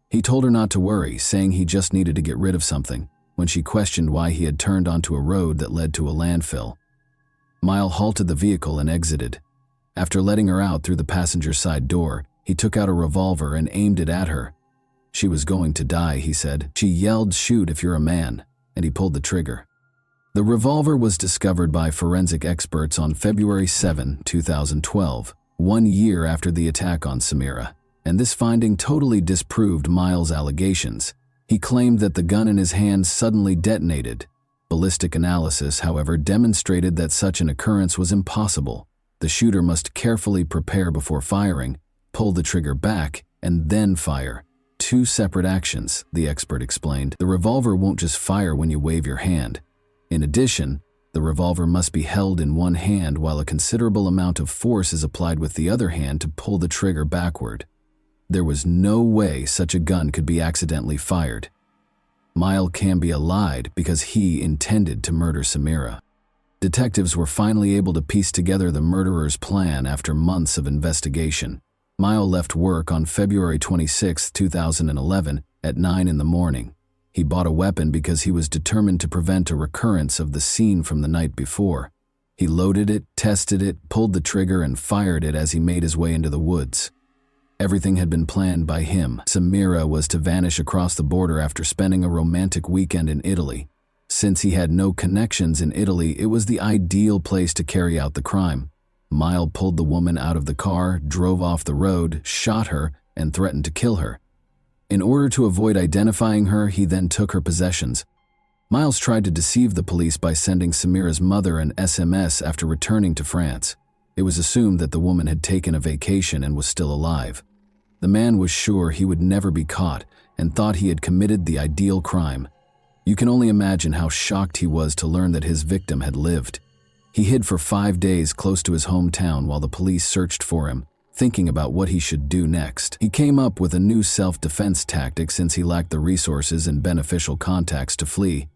He told her not to worry, saying he just needed to get rid of something, when she questioned why he had turned onto a road that led to a landfill. Miles halted the vehicle and exited. After letting her out through the passenger side door, he took out a revolver and aimed it at her. She was going to die, he said. She yelled, "Shoot if you're a man," and he pulled the trigger. The revolver was discovered by forensic experts on February 7, 2012, 1 year after the attack on Samira, and this finding totally disproved Miles' allegations. He claimed that the gun in his hand suddenly detonated. Ballistic analysis, however, demonstrated that such an occurrence was impossible. The shooter must carefully prepare before firing, pull the trigger back, and then fire. 2 separate actions, the expert explained. The revolver won't just fire when you wave your hand. In addition, the revolver must be held in one hand while a considerable amount of force is applied with the other hand to pull the trigger backward. There was no way such a gun could be accidentally fired. Miles Cambia lied because he intended to murder Samira. Detectives were finally able to piece together the murderer's plan after months of investigation. Miles left work on February 26, 2011 at 9 in the morning. He bought a weapon because he was determined to prevent a recurrence of the scene from the night before. He loaded it, tested it, pulled the trigger, and fired it as he made his way into the woods. Everything had been planned by him. Samira was to vanish across the border after spending a romantic weekend in Italy. Since he had no connections in Italy, it was the ideal place to carry out the crime. Miles pulled the woman out of the car, drove off the road, shot her, and threatened to kill her. In order to avoid identifying her, he then took her possessions. Miles tried to deceive the police by sending Samira's mother an SMS after returning to France. It was assumed that the woman had taken a vacation and was still alive. The man was sure he would never be caught and thought he had committed the ideal crime. You can only imagine how shocked he was to learn that his victim had lived. He hid for 5 days close to his hometown while the police searched for him, thinking about what he should do next. He came up with a new self-defense tactic since he lacked the resources and beneficial contacts to flee.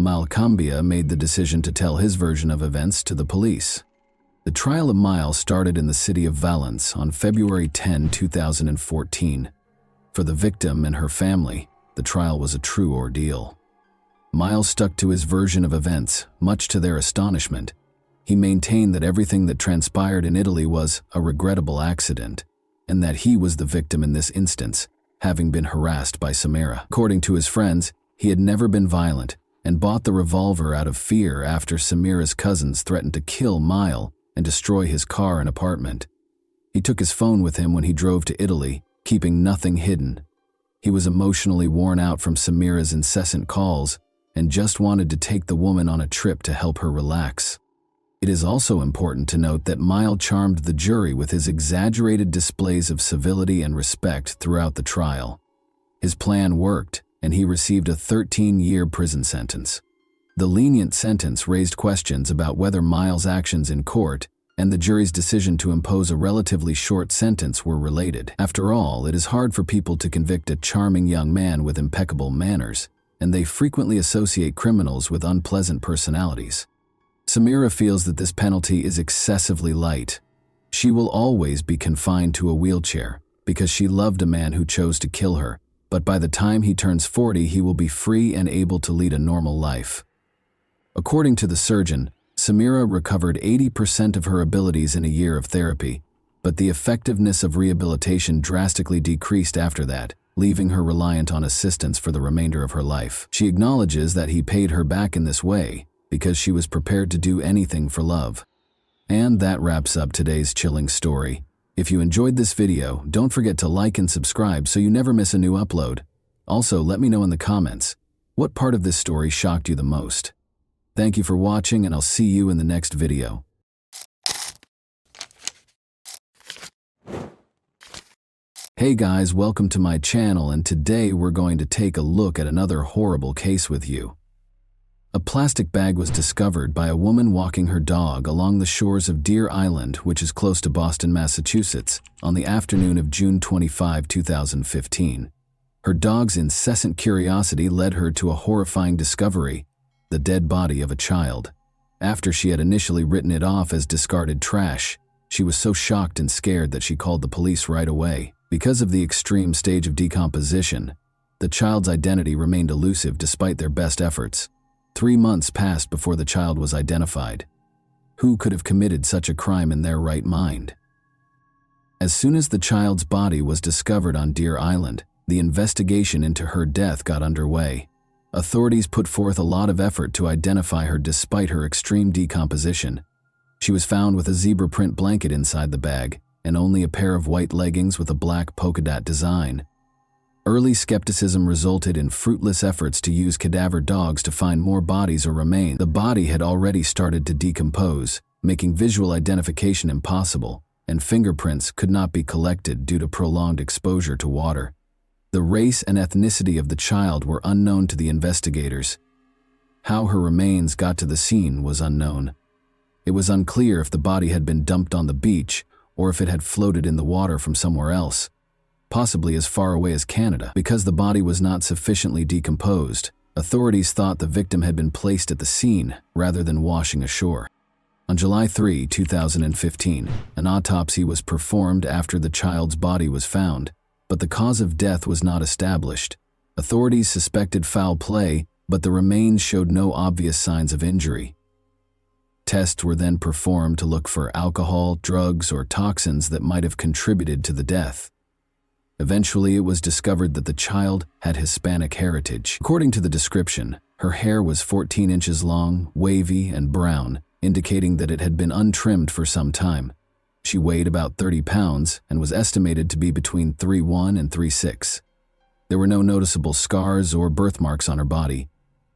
Malcambia made the decision to tell his version of events to the police. The trial of Miles started in the city of Valence on February 10, 2014. For the victim and her family, the trial was a true ordeal. Miles stuck to his version of events, much to their astonishment. He maintained that everything that transpired in Italy was a regrettable accident, and that he was the victim in this instance, having been harassed by Samira. According to his friends, he had never been violent and bought the revolver out of fear after Samira's cousins threatened to kill Miles and destroy his car and apartment. He took his phone with him when he drove to Italy, keeping nothing hidden. He was emotionally worn out from Samira's incessant calls and just wanted to take the woman on a trip to help her relax. It is also important to note that Miles charmed the jury with his exaggerated displays of civility and respect throughout the trial. His plan worked, and he received a 13-year prison sentence. The lenient sentence raised questions about whether Miles' actions in court and the jury's decision to impose a relatively short sentence were related. After all, it is hard for people to convict a charming young man with impeccable manners, and they frequently associate criminals with unpleasant personalities. Samira feels that this penalty is excessively light. She will always be confined to a wheelchair because she loved a man who chose to kill her, but by the time he turns 40, he will be free and able to lead a normal life. According to the surgeon, Samira recovered 80% of her abilities in a year of therapy, but the effectiveness of rehabilitation drastically decreased after that, leaving her reliant on assistance for the remainder of her life. She acknowledges that he paid her back in this way because she was prepared to do anything for love. And that wraps up today's chilling story. If you enjoyed this video, don't forget to like and subscribe so you never miss a new upload. Also, let me know in the comments, what part of this story shocked you the most? Thank you for watching, and I'll see you in the next video. Hey guys, welcome to my channel, and today we're going to take a look at another horrible case with you. A plastic bag was discovered by a woman walking her dog along the shores of Deer Island, which is close to Boston, Massachusetts, on the afternoon of June 25, 2015. Her dog's incessant curiosity led her to a horrifying discovery: the dead body of a child. After she had initially written it off as discarded trash, she was so shocked and scared that she called the police right away. Because of the extreme stage of decomposition, the child's identity remained elusive despite their best efforts. 3 months passed before the child was identified. Who could have committed such a crime in their right mind? As soon as the child's body was discovered on Deer Island, the investigation into her death got underway. Authorities put forth a lot of effort to identify her despite her extreme decomposition. She was found with a zebra print blanket inside the bag and only a pair of white leggings with a black polka dot design. Early skepticism resulted in fruitless efforts to use cadaver dogs to find more bodies or remains. The body had already started to decompose, making visual identification impossible, and fingerprints could not be collected due to prolonged exposure to water. The race and ethnicity of the child were unknown to the investigators. How her remains got to the scene was unknown. It was unclear if the body had been dumped on the beach or if it had floated in the water from somewhere else, possibly as far away as Canada. Because the body was not sufficiently decomposed, authorities thought the victim had been placed at the scene rather than washing ashore. On July 3, 2015, an autopsy was performed after the child's body was found, but the cause of death was not established. Authorities suspected foul play, but the remains showed no obvious signs of injury. Tests were then performed to look for alcohol, drugs, or toxins that might have contributed to the death. Eventually, it was discovered that the child had Hispanic heritage. According to the description, her hair was 14 inches long, wavy, and brown, indicating that it had been untrimmed for some time. She weighed about 30 pounds and was estimated to be between 3'1" and 3'6". There were no noticeable scars or birthmarks on her body.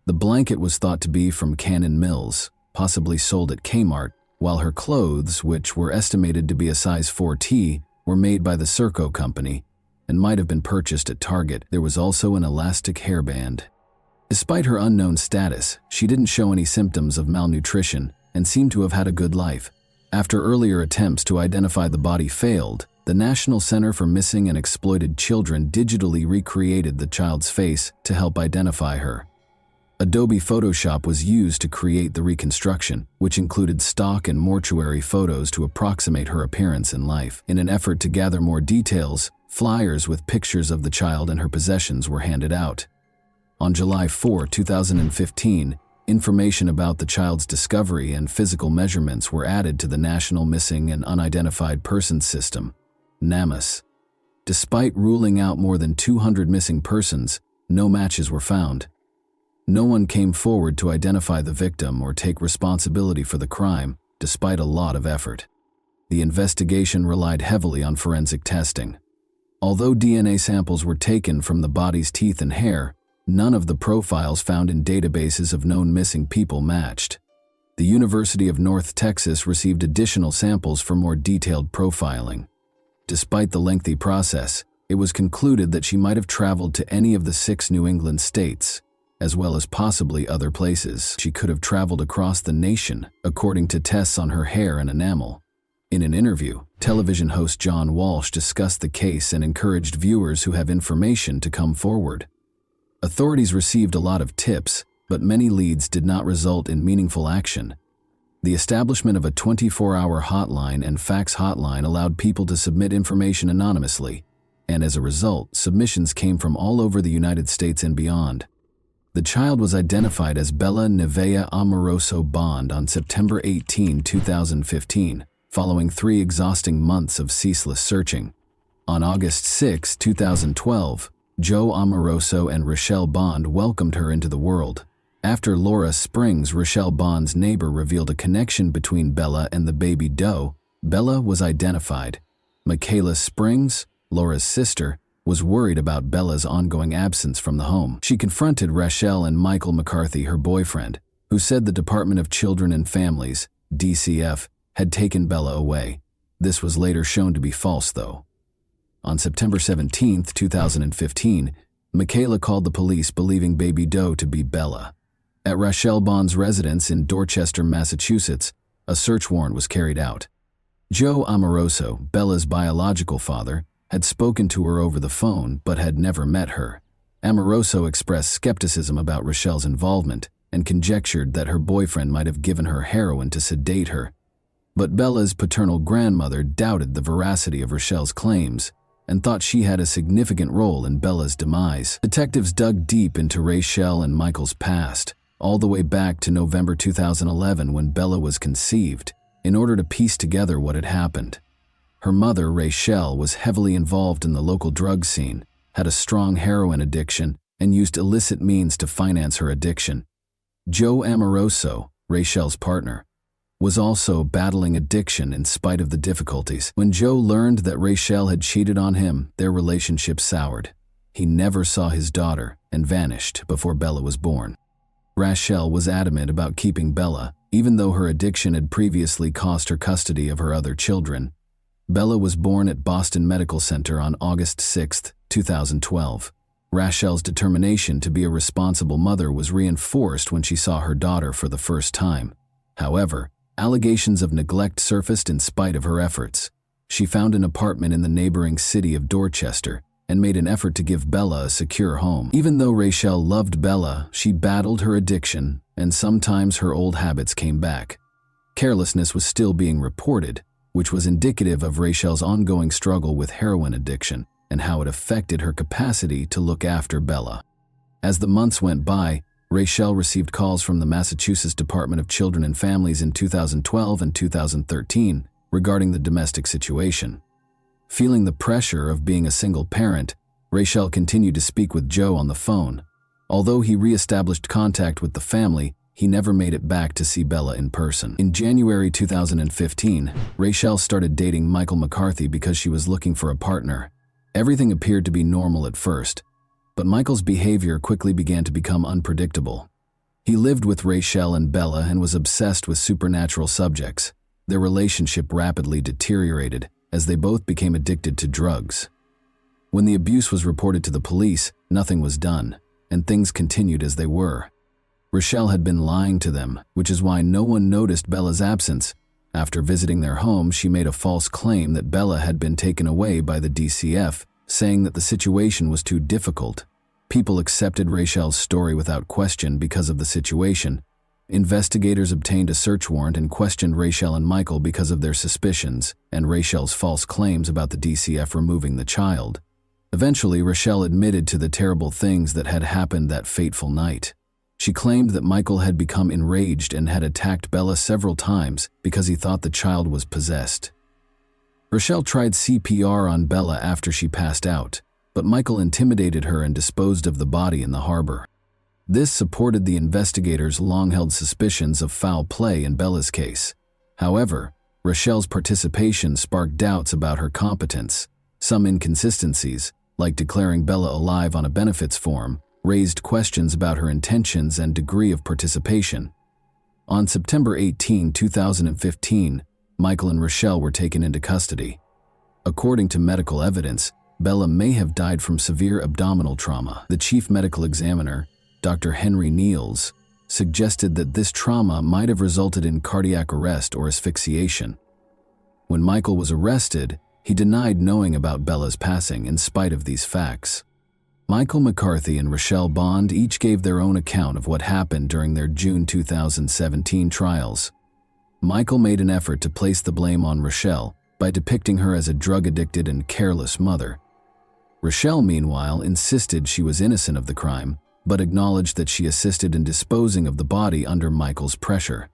The blanket was thought to be from Cannon Mills, possibly sold at Kmart, while her clothes, which were estimated to be a size 4T, were made by the Serco company and might have been purchased at Target. There was also an elastic hairband. Despite her unknown status, she didn't show any symptoms of malnutrition and seemed to have had a good life. After earlier attempts to identify the body failed, the National Center for Missing and Exploited Children digitally recreated the child's face to help identify her. Adobe Photoshop was used to create the reconstruction, which included stock and mortuary photos to approximate her appearance in life. In an effort to gather more details, flyers with pictures of the child and her possessions were handed out. On July 4, 2015, information about the child's discovery and physical measurements were added to the National Missing and Unidentified Persons System, NAMUS. Despite ruling out more than 200 missing persons, no matches were found. No one came forward to identify the victim or take responsibility for the crime, despite a lot of effort. The investigation relied heavily on forensic testing. Although DNA samples were taken from the body's teeth and hair, none of the profiles found in databases of known missing people matched. The University of North Texas received additional samples for more detailed profiling. Despite the lengthy process, it was concluded that she might have traveled to any of the 6 New England states, as well as possibly other places. She could have traveled across the nation, according to tests on her hair and enamel. In an interview, television host John Walsh discussed the case and encouraged viewers who have information to come forward. Authorities received a lot of tips, but many leads did not result in meaningful action. The establishment of a 24-hour hotline and fax hotline allowed people to submit information anonymously, and as a result, submissions came from all over the United States and beyond. The child was identified as Bella Nevaeh Amoroso Bond on September 18, 2015, following 3 exhausting months of ceaseless searching. On August 6, 2012, Joe Amoroso and Rochelle Bond welcomed her into the world. After Laura Springs, Rochelle Bond's neighbor, revealed a connection between Bella and the baby doe, Bella was identified. Michaela Springs, Laura's sister, was worried about Bella's ongoing absence from the home. She confronted Rochelle and Michael McCarthy, her boyfriend, who said the Department of Children and Families, DCF, had taken Bella away. This was later shown to be false, though. On September 17, 2015, Michaela called the police believing baby doe to be Bella. At Rochelle Bond's residence in Dorchester, Massachusetts, a search warrant was carried out. Joe Amoroso, Bella's biological father, had spoken to her over the phone but had never met her. Amoroso expressed skepticism about Rochelle's involvement and conjectured that her boyfriend might have given her heroin to sedate her. But Bella's paternal grandmother doubted the veracity of Rochelle's claims and thought she had a significant role in Bella's demise. Detectives dug deep into Rochelle and Michael's past, all the way back to November 2011 when Bella was conceived, in order to piece together what had happened. Her mother, Rochelle, was heavily involved in the local drug scene, had a strong heroin addiction, and used illicit means to finance her addiction. Joe Amoroso, Rochelle's partner, was also battling addiction in spite of the difficulties. When Joe learned that Rochelle had cheated on him, their relationship soured. He never saw his daughter and vanished before Bella was born. Rochelle was adamant about keeping Bella, even though her addiction had previously cost her custody of her other children. Bella was born at Boston Medical Center on August 6, 2012. Rochelle's determination to be a responsible mother was reinforced when she saw her daughter for the first time. However, allegations of neglect surfaced in spite of her efforts. She found an apartment in the neighboring city of Dorchester and made an effort to give Bella a secure home. Even though Rochelle loved Bella, she battled her addiction, and sometimes her old habits came back. Carelessness was still being reported, which was indicative of Rochelle's ongoing struggle with heroin addiction and how it affected her capacity to look after Bella. As the months went by, Rochelle received calls from the Massachusetts Department of Children and Families in 2012 and 2013 regarding the domestic situation. Feeling the pressure of being a single parent, Rochelle continued to speak with Joe on the phone. Although he re-established contact with the family, he never made it back to see Bella in person. In January 2015, Rochelle started dating Michael McCarthy because she was looking for a partner. Everything appeared to be normal at first, but Michael's behavior quickly began to become unpredictable. He lived with Rochelle and Bella and was obsessed with supernatural subjects. Their relationship rapidly deteriorated as they both became addicted to drugs. When the abuse was reported to the police, nothing was done, and things continued as they were. Rochelle had been lying to them, which is why no one noticed Bella's absence. After visiting their home, she made a false claim that Bella had been taken away by the DCF, saying that the situation was too difficult. People accepted Rachel's story without question because of the situation. Investigators obtained a search warrant and questioned Rachel and Michael because of their suspicions and Rachel's false claims about the DCF removing the child. Eventually, Rachel admitted to the terrible things that had happened that fateful night. She claimed that Michael had become enraged and had attacked Bella several times because he thought the child was possessed. Rachel tried CPR on Bella after she passed out, but Michael intimidated her and disposed of the body in the harbor. This supported the investigators' long-held suspicions of foul play in Bella's case. However, Rachel's participation sparked doubts about her competence. Some inconsistencies, like declaring Bella alive on a benefits form, raised questions about her intentions and degree of participation. On September 18, 2015, Michael and Rachel were taken into custody. According to medical evidence, Bella may have died from severe abdominal trauma. The chief medical examiner, Dr. Henry Niels, suggested that this trauma might have resulted in cardiac arrest or asphyxiation. When Michael was arrested, he denied knowing about Bella's passing in spite of these facts. Michael McCarthy and Rachel Bond each gave their own account of what happened during their June 2017 trials. Michael made an effort to place the blame on Rachel by depicting her as a drug-addicted and careless mother. Rachel, meanwhile, insisted she was innocent of the crime, but acknowledged that she assisted in disposing of the body under Michael's pressure.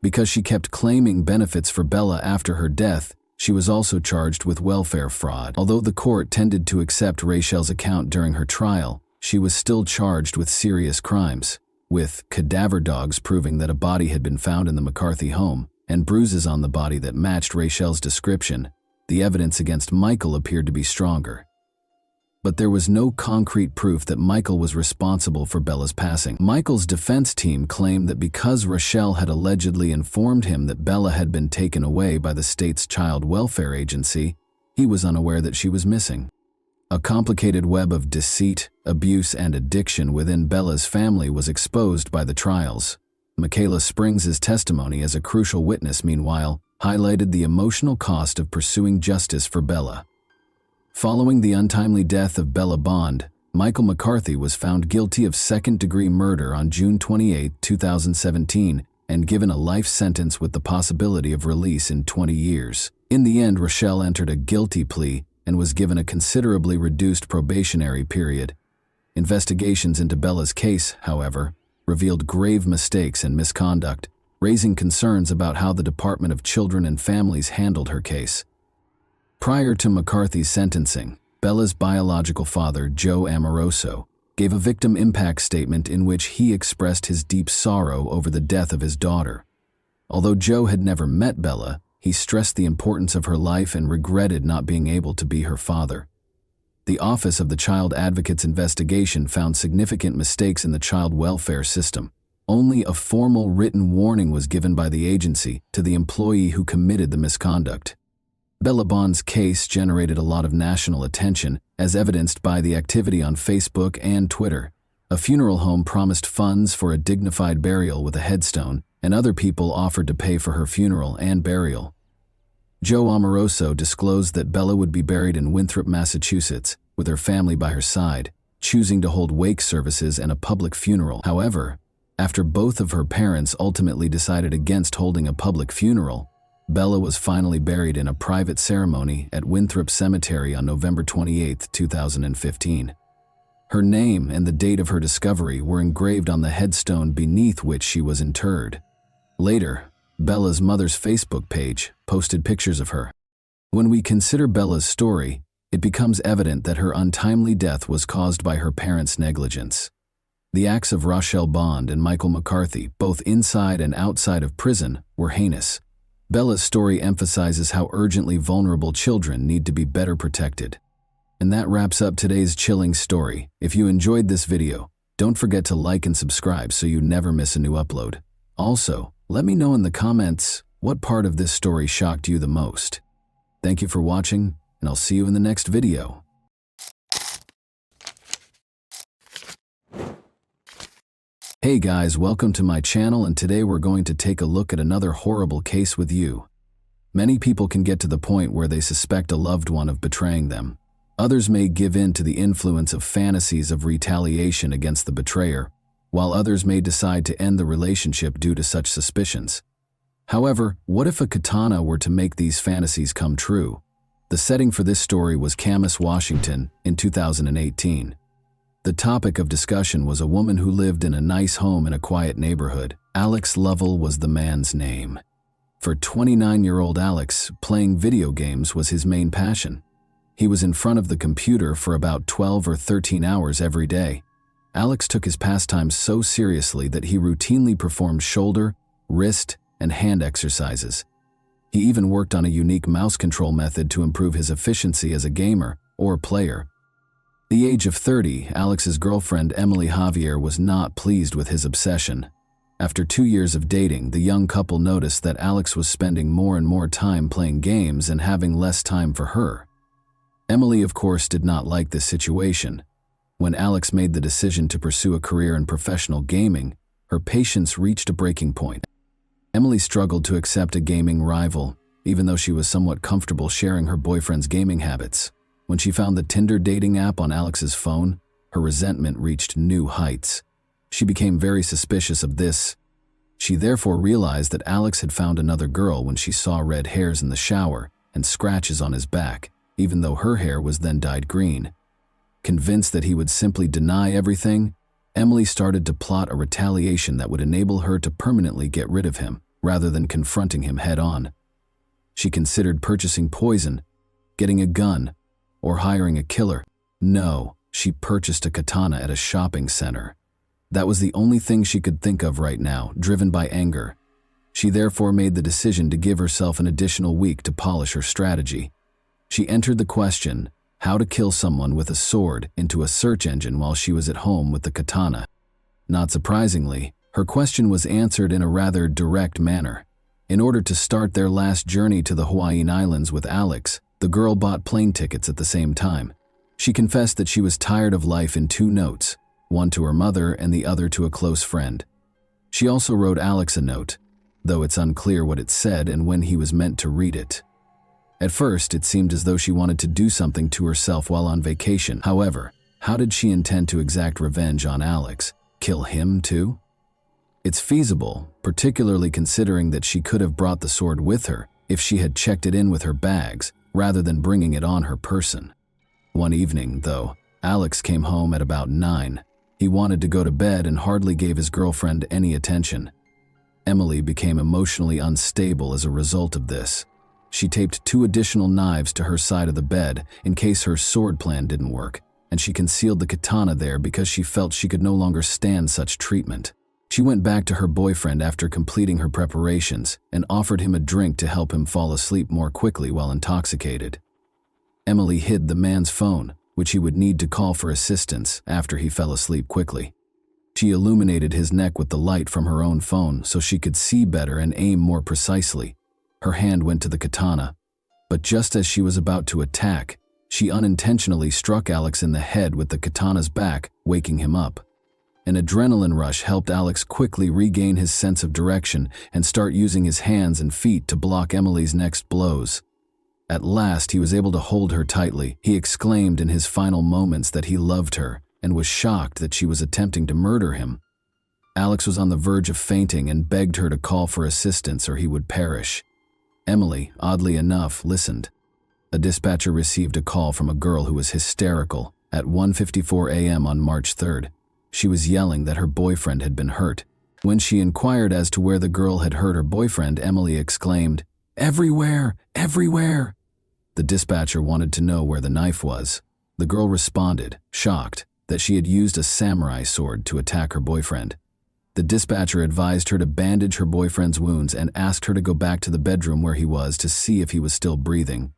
Because she kept claiming benefits for Bella after her death, she was also charged with welfare fraud. Although the court tended to accept Rachel's account during her trial, she was still charged with serious crimes, with cadaver dogs proving that a body had been found in the McCarthy home and bruises on the body that matched Rachel's description. The evidence against Michael appeared to be stronger. But there was no concrete proof that Michael was responsible for Bella's passing. Michael's defense team claimed that because Rachel had allegedly informed him that Bella had been taken away by the state's child welfare agency, he was unaware that she was missing. A complicated web of deceit, abuse, and addiction within Bella's family was exposed by the trials. Michaela Springs' testimony as a crucial witness, meanwhile, highlighted the emotional cost of pursuing justice for Bella. Following the untimely death of Bella Bond, Michael McCarthy was found guilty of second-degree murder on June 28, 2017, and given a life sentence with the possibility of release in 20 years. In the end, Rachel entered a guilty plea and was given a considerably reduced probationary period. Investigations into Bella's case, however, revealed grave mistakes and misconduct, raising concerns about how the Department of Children and Families handled her case. Prior to McCarthy's sentencing, Bella's biological father, Joe Amoroso, gave a victim impact statement in which he expressed his deep sorrow over the death of his daughter. Although Joe had never met Bella, he stressed the importance of her life and regretted not being able to be her father. The Office of the Child Advocate's investigation found significant mistakes in the child welfare system. Only a formal written warning was given by the agency to the employee who committed the misconduct. Bella Bond's case generated a lot of national attention, as evidenced by the activity on Facebook and Twitter. A funeral home promised funds for a dignified burial with a headstone, and other people offered to pay for her funeral and burial. Joe Amoroso disclosed that Bella would be buried in Winthrop, Massachusetts, with her family by her side, choosing to hold wake services and a public funeral. However, after both of her parents ultimately decided against holding a public funeral, Bella was finally buried in a private ceremony at Winthrop Cemetery on November 28, 2015. Her name and the date of her discovery were engraved on the headstone beneath which she was interred. Later, Bella's mother's Facebook page posted pictures of her. When we consider Bella's story, it becomes evident that her untimely death was caused by her parents' negligence. The acts of Rachel Bond and Michael McCarthy, both inside and outside of prison, were heinous. Bella's story emphasizes how urgently vulnerable children need to be better protected. And that wraps up today's chilling story. If you enjoyed this video, don't forget to like and subscribe so you never miss a new upload. Also, let me know in the comments what part of this story shocked you the most. Thank you for watching, and I'll see you in the next video. Hey guys, welcome to my channel, and today we're going to take a look at another horrible case with you. Many people can get to the point where they suspect a loved one of betraying them. Others may give in to the influence of fantasies of retaliation against the betrayer, while others may decide to end the relationship due to such suspicions. However, what if a katana were to make these fantasies come true? The setting for this story was Camas, Washington, in 2018. The topic of discussion was a woman who lived in a nice home in a quiet neighborhood. Alex Lovell was the man's name. For 29-year-old Alex, playing video games was his main passion. He was in front of the computer for about 12 or 13 hours every day. Alex took his pastime so seriously that he routinely performed shoulder, wrist, and hand exercises. He even worked on a unique mouse control method to improve his efficiency as a gamer or player. The age of 30, Alex's girlfriend Emily Javier was not pleased with his obsession. After 2 years of dating, the young couple noticed that Alex was spending more and more time playing games and having less time for her. Emily, of course, did not like this situation. When Alex made the decision to pursue a career in professional gaming, her patience reached a breaking point. Emily struggled to accept a gaming rival, even though she was somewhat comfortable sharing her boyfriend's gaming habits. When she found the Tinder dating app on Alex's phone, her resentment reached new heights. She became very suspicious of this. She therefore realized that Alex had found another girl when she saw red hairs in the shower and scratches on his back, even though her hair was then dyed green. Convinced that he would simply deny everything, Emily started to plot a retaliation that would enable her to permanently get rid of him, rather than confronting him head-on. She considered purchasing poison, getting a gun, or hiring a killer. No, she purchased a katana at a shopping center. That was the only thing she could think of right now, driven by anger. She therefore made the decision to give herself an additional week to polish her strategy. She entered the question, how to kill someone with a sword, into a search engine while she was at home with the katana. Not surprisingly, her question was answered in a rather direct manner. In order to start their last journey to the Hawaiian Islands with Alex, the girl bought plane tickets at the same time. She confessed that she was tired of life in 2 notes, one to her mother and the other to a close friend. She also wrote Alex a note, though it's unclear what it said and when he was meant to read it. At first, it seemed as though she wanted to do something to herself while on vacation. However, how did she intend to exact revenge on Alex? Kill him too? It's feasible, particularly considering that she could have brought the sword with her if she had checked it in with her bags, rather than bringing it on her person. One evening, though, Alex came home at about 9. He wanted to go to bed and hardly gave his girlfriend any attention. Emily became emotionally unstable as a result of this. She taped 2 additional knives to her side of the bed in case her sword plan didn't work, and she concealed the katana there because she felt she could no longer stand such treatment. She went back to her boyfriend after completing her preparations and offered him a drink to help him fall asleep more quickly while intoxicated. Emily hid the man's phone, which he would need to call for assistance after he fell asleep quickly. She illuminated his neck with the light from her own phone so she could see better and aim more precisely. Her hand went to the katana, but just as she was about to attack, she unintentionally struck Alex in the head with the katana's back, waking him up. An adrenaline rush helped Alex quickly regain his sense of direction and start using his hands and feet to block Emily's next blows. At last, he was able to hold her tightly. He exclaimed in his final moments that he loved her and was shocked that she was attempting to murder him. Alex was on the verge of fainting and begged her to call for assistance or he would perish. Emily, oddly enough, listened. A dispatcher received a call from a girl who was hysterical at 1:54 a.m. on March 3rd. She was yelling that her boyfriend had been hurt. When she inquired as to where the girl had hurt her boyfriend, Emily exclaimed, "Everywhere! Everywhere!" The dispatcher wanted to know where the knife was. The girl responded, shocked, that she had used a samurai sword to attack her boyfriend. The dispatcher advised her to bandage her boyfriend's wounds and asked her to go back to the bedroom where he was to see if he was still breathing.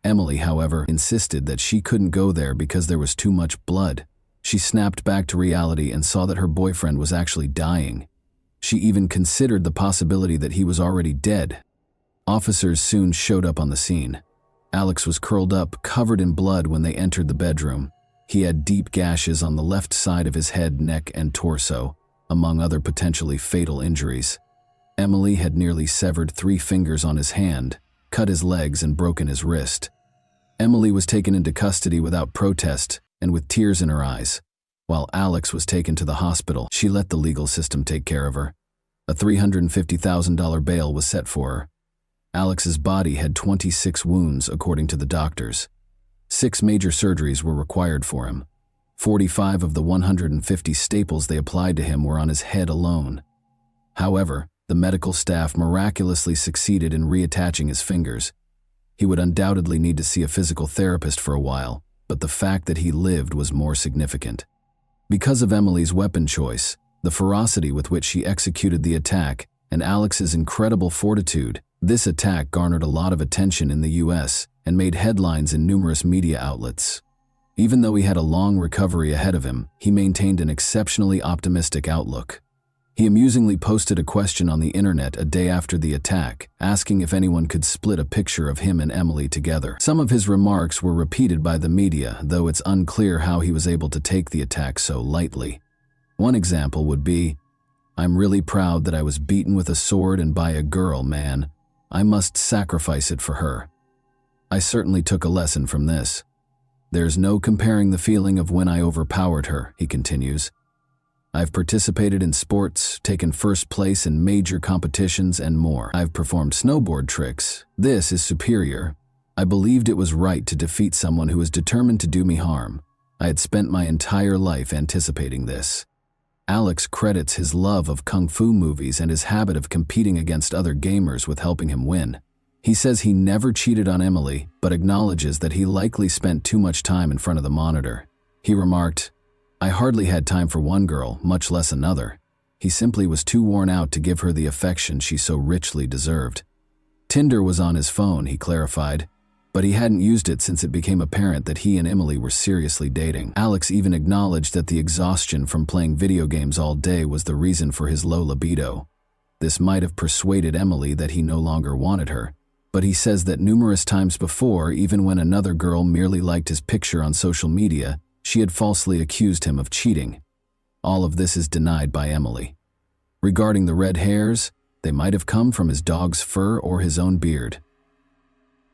Emily, however, insisted that she couldn't go there because there was too much blood. She snapped back to reality and saw that her boyfriend was actually dying. She even considered the possibility that he was already dead. Officers soon showed up on the scene. Alex was curled up, covered in blood when they entered the bedroom. He had deep gashes on the left side of his head, neck, and torso, among other potentially fatal injuries. Emily had nearly severed 3 fingers on his hand. cut his legs, and broken his wrist. Emily was taken into custody without protest and with tears in her eyes. While Alex was taken to the hospital, she let the legal system take care of her. A $350,000 bail was set for her. Alex's body had 26 wounds, according to the doctors. 6 major surgeries were required for him. 45 of the 150 staples they applied to him were on his head alone. However, the medical staff miraculously succeeded in reattaching his fingers. He would undoubtedly need to see a physical therapist for a while, but the fact that he lived was more significant. Because of Emily's weapon choice, the ferocity with which she executed the attack, and Alex's incredible fortitude, this attack garnered a lot of attention in the US and made headlines in numerous media outlets. Even though he had a long recovery ahead of him, he maintained an exceptionally optimistic outlook. He amusingly posted a question on the internet a day after the attack, asking if anyone could split a picture of him and Emily together. Some of his remarks were repeated by the media, though it's unclear how he was able to take the attack so lightly. One example would be, "I'm really proud that I was beaten with a sword and by a girl, man. I must sacrifice it for her. I certainly took a lesson from this. There's no comparing the feeling of when I overpowered her," he continues. "I've participated in sports, taken first place in major competitions, and more. I've performed snowboard tricks. This is superior. I believed it was right to defeat someone who was determined to do me harm. I had spent my entire life anticipating this." Alex credits his love of kung fu movies and his habit of competing against other gamers with helping him win. He says he never cheated on Emily, but acknowledges that he likely spent too much time in front of the monitor. He remarked, "I hardly had time for one girl, much less another. He simply was too worn out to give her the affection she so richly deserved." Tinder was on his phone, he clarified, but he hadn't used it since it became apparent that he and Emily were seriously dating. Alex even acknowledged that the exhaustion from playing video games all day was the reason for his low libido. This might have persuaded Emily that he no longer wanted her, but he says that numerous times before, even when another girl merely liked his picture on social media, she had falsely accused him of cheating. All of this is denied by Emily. Regarding the red hairs, they might have come from his dog's fur or his own beard.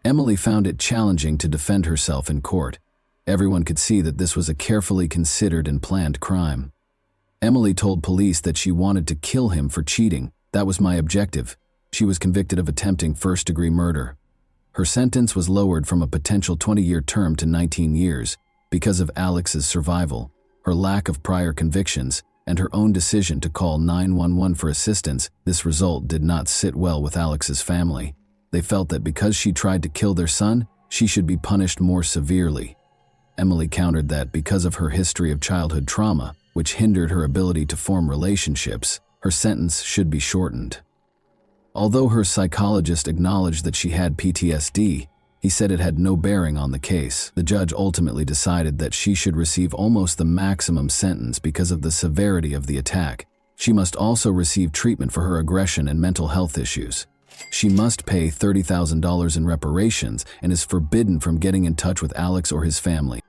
Emily found it challenging to defend herself in court. Everyone could see that this was a carefully considered and planned crime. Emily told police that she wanted to kill him for cheating. "That was my objective." She was convicted of attempting first-degree murder. Her sentence was lowered from a potential 20-year term to 19 years because of Alex's survival, her lack of prior convictions, and her own decision to call 911 for assistance. This result did not sit well with Alex's family. They felt that because she tried to kill their son, she should be punished more severely. Emily countered that because of her history of childhood trauma, which hindered her ability to form relationships, her sentence should be shortened. Although her psychologist acknowledged that she had PTSD, he said it had no bearing on the case. The judge ultimately decided that she should receive almost the maximum sentence because of the severity of the attack. She must also receive treatment for her aggression and mental health issues. She must pay $30,000 in reparations and is forbidden from getting in touch with Alex or his family.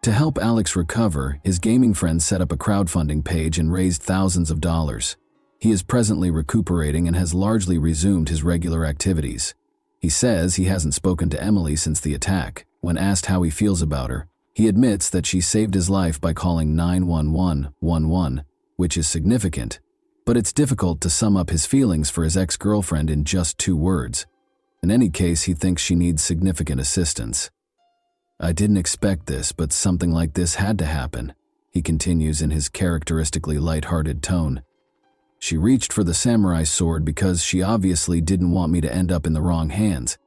To help Alex recover, his gaming friends set up a crowdfunding page and raised thousands of dollars. He is presently recuperating and has largely resumed his regular activities. He says he hasn't spoken to Emily since the attack. When asked how he feels about her, he admits that she saved his life by calling 911, which is significant, but it's difficult to sum up his feelings for his ex-girlfriend in just 2 words. In any case, he thinks she needs significant assistance. "I didn't expect this, but something like this had to happen," he continues in his characteristically lighthearted tone. "She reached for the samurai sword because she obviously didn't want me to end up in the wrong hands."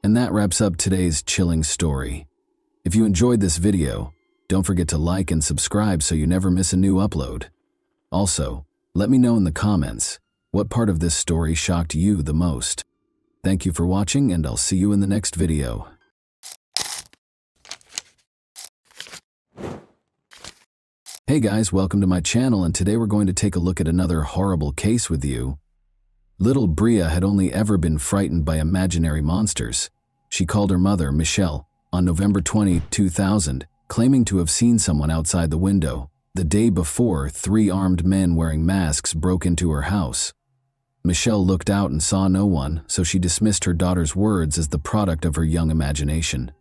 And that wraps up today's chilling story. If you enjoyed this video, don't forget to like and subscribe so you never miss a new upload. Also, let me know in the comments, what part of this story shocked you the most? Thank you for watching, and I'll see you in the next video. Hey guys, welcome to my channel, and today we're going to take a look at another horrible case with you. Little Bria had only ever been frightened by imaginary monsters. She called her mother, Michelle, on November 20, 2000, claiming to have seen someone outside the window. The day before, 3 armed men wearing masks broke into her house. Michelle looked out and saw no one, so she dismissed her daughter's words as the product of her young imagination.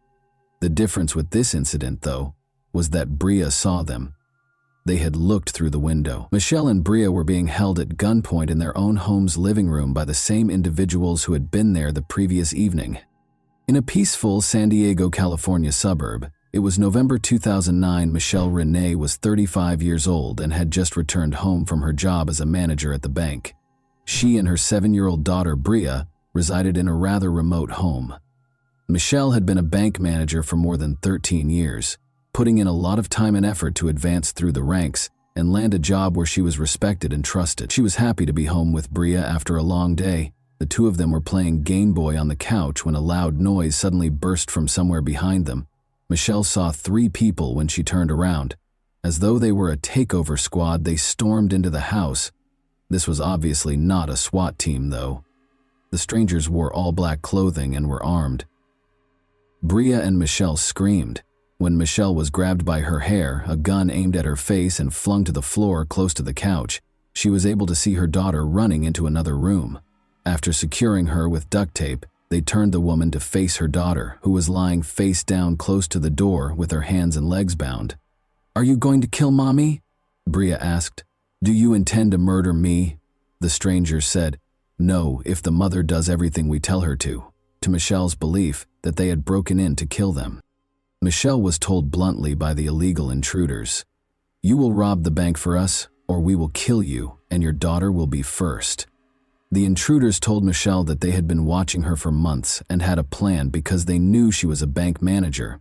The difference with this incident, though, was that Bria saw them. They had looked through the window. Michelle and Bria were being held at gunpoint in their own home's living room by the same individuals who had been there the previous evening. In a peaceful San Diego, California suburb, it was November 2009. Michelle Renee was 35 years old and had just returned home from her job as a manager at the bank. She and her 7-year-old daughter, Bria, resided in a rather remote home. Michelle had been a bank manager for more than 13 years, putting in a lot of time and effort to advance through the ranks and land a job where she was respected and trusted. She was happy to be home with Bria after a long day. The two of them were playing Game Boy on the couch when a loud noise suddenly burst from somewhere behind them. Michelle saw 3 people when she turned around. As though they were a takeover squad, they stormed into the house. This was obviously not a SWAT team, though. The strangers wore all black clothing and were armed. Bria and Michelle screamed. When Michelle was grabbed by her hair, a gun aimed at her face and flung to the floor close to the couch, she was able to see her daughter running into another room. After securing her with duct tape, they turned the woman to face her daughter, who was lying face down close to the door with her hands and legs bound. "Are you going to kill Mommy?" Bria asked. "Do you intend to murder me?" The strangers said, "No, if the mother does everything we tell her to Michelle's belief that they had broken in to kill them. Michelle was told bluntly by the illegal intruders, "You will rob the bank for us, or we will kill you, and your daughter will be first." The intruders told Michelle that they had been watching her for months and had a plan because they knew she was a bank manager.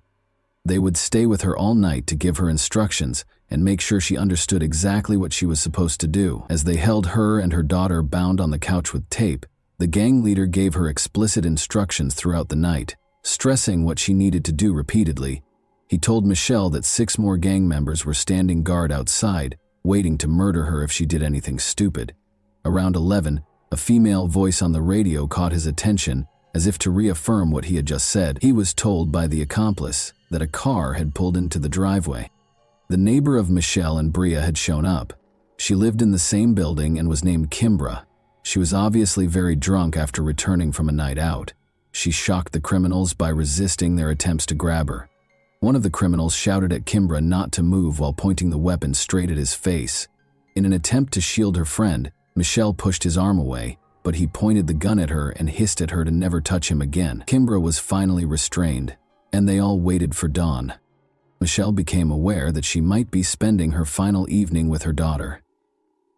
They would stay with her all night to give her instructions and make sure she understood exactly what she was supposed to do. As they held her and her daughter bound on the couch with tape, the gang leader gave her explicit instructions throughout the night, stressing what she needed to do repeatedly. He told Michelle that 6 more gang members were standing guard outside, waiting to murder her if she did anything stupid. Around 11, a female voice on the radio caught his attention, as if to reaffirm what he had just said. He was told by the accomplice that a car had pulled into the driveway. The neighbor of Michelle and Bria had shown up. She lived in the same building and was named Kimbra. She was obviously very drunk after returning from a night out. She shocked the criminals by resisting their attempts to grab her. One of the criminals shouted at Kimbra not to move while pointing the weapon straight at his face. In an attempt to shield her friend, Michelle pushed his arm away, but he pointed the gun at her and hissed at her to never touch him again. Kimbra was finally restrained, and they all waited for dawn. Michelle became aware that she might be spending her final evening with her daughter.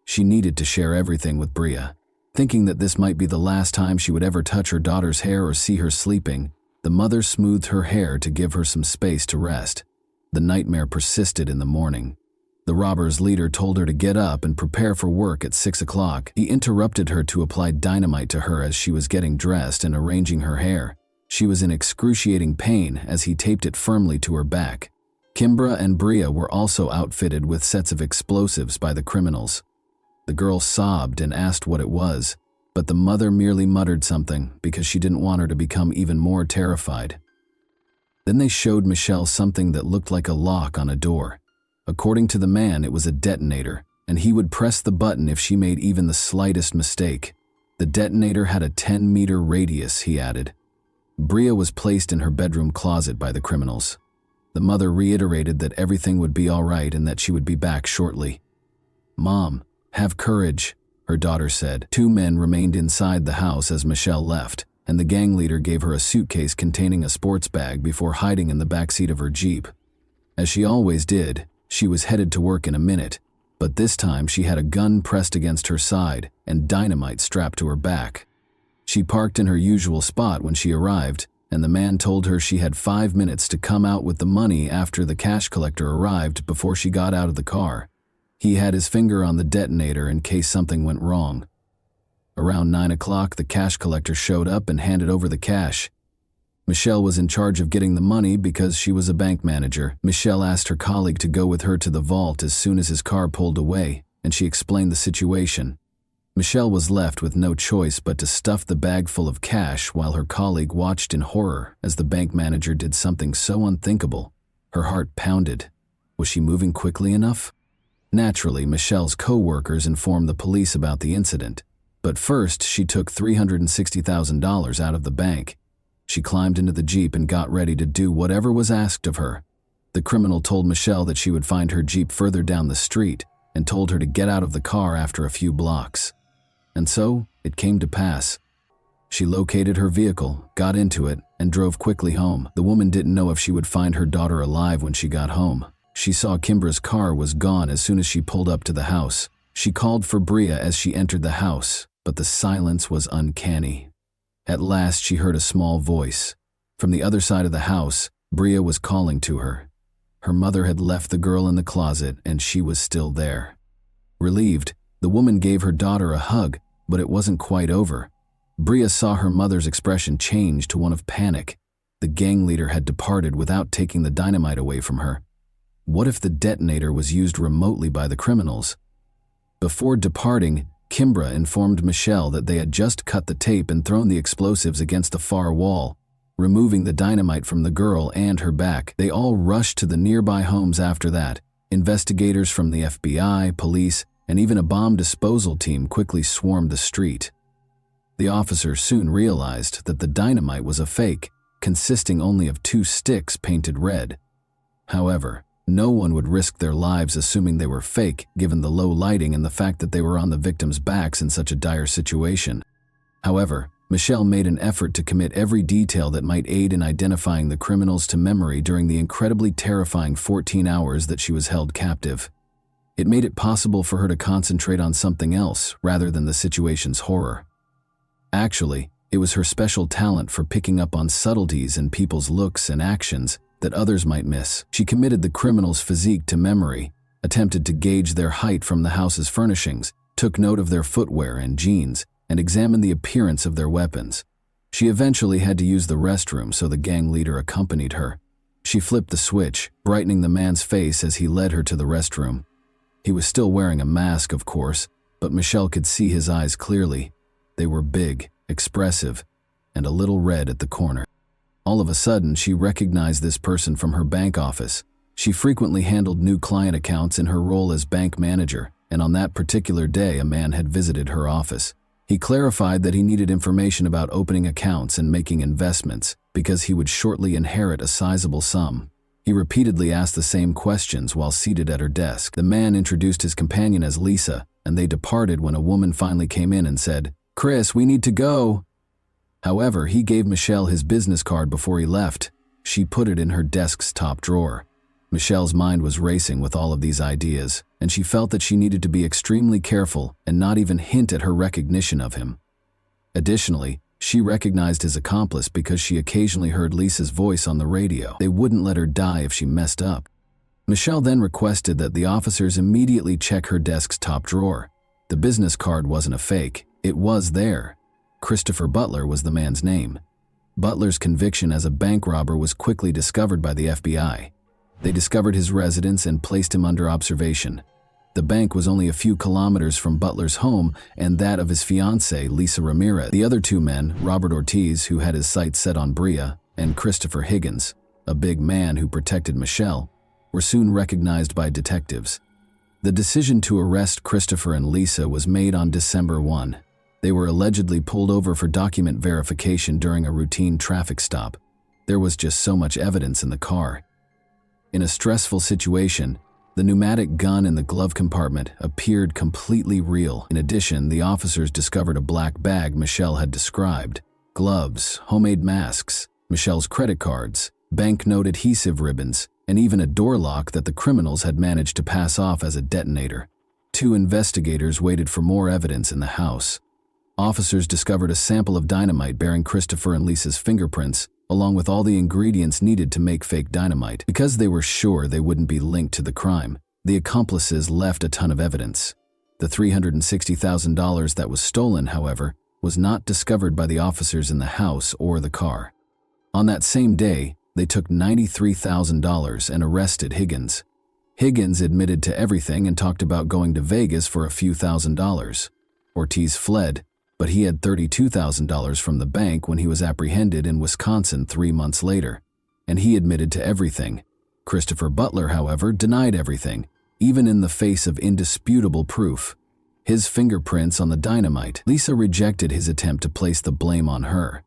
She needed to share everything with Bria. Thinking that this might be the last time she would ever touch her daughter's hair or see her sleeping, the mother smoothed her hair to give her some space to rest. The nightmare persisted in the morning. The robbers' leader told her to get up and prepare for work at 6 o'clock. He interrupted her to apply dynamite to her as she was getting dressed and arranging her hair. She was in excruciating pain as he taped it firmly to her back. Kimbra and Bria were also outfitted with sets of explosives by the criminals. The girl sobbed and asked what it was, but the mother merely muttered something because she didn't want her to become even more terrified. Then they showed Michelle something that looked like a lock on a door. According to the man, it was a detonator, and he would press the button if she made even the slightest mistake. The detonator had a 10-meter radius, he added. Bria was placed in her bedroom closet by the criminals. The mother reiterated that everything would be all right and that she would be back shortly. "Mom, have courage," her daughter said. 2 men remained inside the house as Michelle left, and the gang leader gave her a suitcase containing a sports bag before hiding in the backseat of her Jeep. As she always did, she was headed to work in a minute, but this time she had a gun pressed against her side and dynamite strapped to her back. She parked in her usual spot when she arrived, and the man told her she had 5 minutes to come out with the money after the cash collector arrived before she got out of the car. He had his finger on the detonator in case something went wrong. Around 9 o'clock, the cash collector showed up and handed over the cash. Michelle was in charge of getting the money because she was a bank manager. Michelle asked her colleague to go with her to the vault as soon as his car pulled away, and she explained the situation. Michelle was left with no choice but to stuff the bag full of cash while her colleague watched in horror as the bank manager did something so unthinkable. Her heart pounded. Was she moving quickly enough? Naturally, Michelle's co-workers informed the police about the incident. But first, she took $360,000 out of the bank. She climbed into the Jeep and got ready to do whatever was asked of her. The criminal told Michelle that she would find her Jeep further down the street and told her to get out of the car after a few blocks. And so, it came to pass. She located her vehicle, got into it, and drove quickly home. The woman didn't know if she would find her daughter alive when she got home. She saw Kimbra's car was gone as soon as she pulled up to the house. She called for Bria as she entered the house, but the silence was uncanny. At last, she heard a small voice. From the other side of the house, Bria was calling to her. Her mother had left the girl in the closet, and she was still there. Relieved, the woman gave her daughter a hug, but it wasn't quite over. Bria saw her mother's expression change to one of panic. The gang leader had departed without taking the dynamite away from her. What if the detonator was used remotely by the criminals? Before departing, Kimbra informed Michelle that they had just cut the tape and thrown the explosives against the far wall, removing the dynamite from the girl and her back. They all rushed to the nearby homes after that. Investigators from the FBI, police, and even a bomb disposal team quickly swarmed the street. The officers soon realized that the dynamite was a fake, consisting only of 2 sticks painted red. However, no one would risk their lives assuming they were fake, given the low lighting and the fact that they were on the victims' backs in such a dire situation. However, Michelle made an effort to commit every detail that might aid in identifying the criminals to memory during the incredibly terrifying 14 hours that she was held captive. It made it possible for her to concentrate on something else rather than the situation's horror. Actually, it was her special talent for picking up on subtleties in people's looks and actions that others might miss. She committed the criminal's physique to memory, attempted to gauge their height from the house's furnishings, took note of their footwear and jeans, and examined the appearance of their weapons. She eventually had to use the restroom, so the gang leader accompanied her. She flipped the switch, brightening the man's face as he led her to the restroom. He was still wearing a mask, of course, but Michelle could see his eyes clearly. They were big, expressive, and a little red at the corner. All of a sudden, she recognized this person from her bank office. She frequently handled new client accounts in her role as bank manager, and on that particular day, a man had visited her office. He clarified that he needed information about opening accounts and making investments because he would shortly inherit a sizable sum. He repeatedly asked the same questions while seated at her desk. The man introduced his companion as Lisa, and they departed when a woman finally came in and said, "Chris, we need to go." However, he gave Michelle his business card before he left. She put it in her desk's top drawer. Michelle's mind was racing with all of these ideas, and she felt that she needed to be extremely careful and not even hint at her recognition of him. Additionally, she recognized his accomplice because she occasionally heard Lisa's voice on the radio. They wouldn't let her die if she messed up. Michelle then requested that the officers immediately check her desk's top drawer. The business card wasn't a fake. It was there. Christopher Butler was the man's name. Butler's conviction as a bank robber was quickly discovered by the FBI. They discovered his residence and placed him under observation. The bank was only a few kilometers from Butler's home and that of his fiancée, Lisa Ramirez. The other 2 men, Robert Ortiz, who had his sights set on Bria, and Christopher Higgins, a big man who protected Michelle, were soon recognized by detectives. The decision to arrest Christopher and Lisa was made on December 1. They were allegedly pulled over for document verification during a routine traffic stop. There was just so much evidence in the car. In a stressful situation, the pneumatic gun in the glove compartment appeared completely real. In addition, the officers discovered a black bag Michelle had described, gloves, homemade masks, Michelle's credit cards, banknote adhesive ribbons, and even a door lock that the criminals had managed to pass off as a detonator. 2 investigators waited for more evidence in the house. Officers discovered a sample of dynamite bearing Christopher and Lisa's fingerprints, along with all the ingredients needed to make fake dynamite. Because they were sure they wouldn't be linked to the crime, the accomplices left a ton of evidence. The $360,000 that was stolen, however, was not discovered by the officers in the house or the car. On that same day, they took $93,000 and arrested Higgins. Higgins admitted to everything and talked about going to Vegas for a few $1,000s. Ortiz fled, but he had $32,000 from the bank when he was apprehended in Wisconsin 3 months later, and he admitted to everything. Christopher Butler, however, denied everything, even in the face of indisputable proof. his fingerprints on the dynamite. Lisa rejected his attempt to place the blame on her.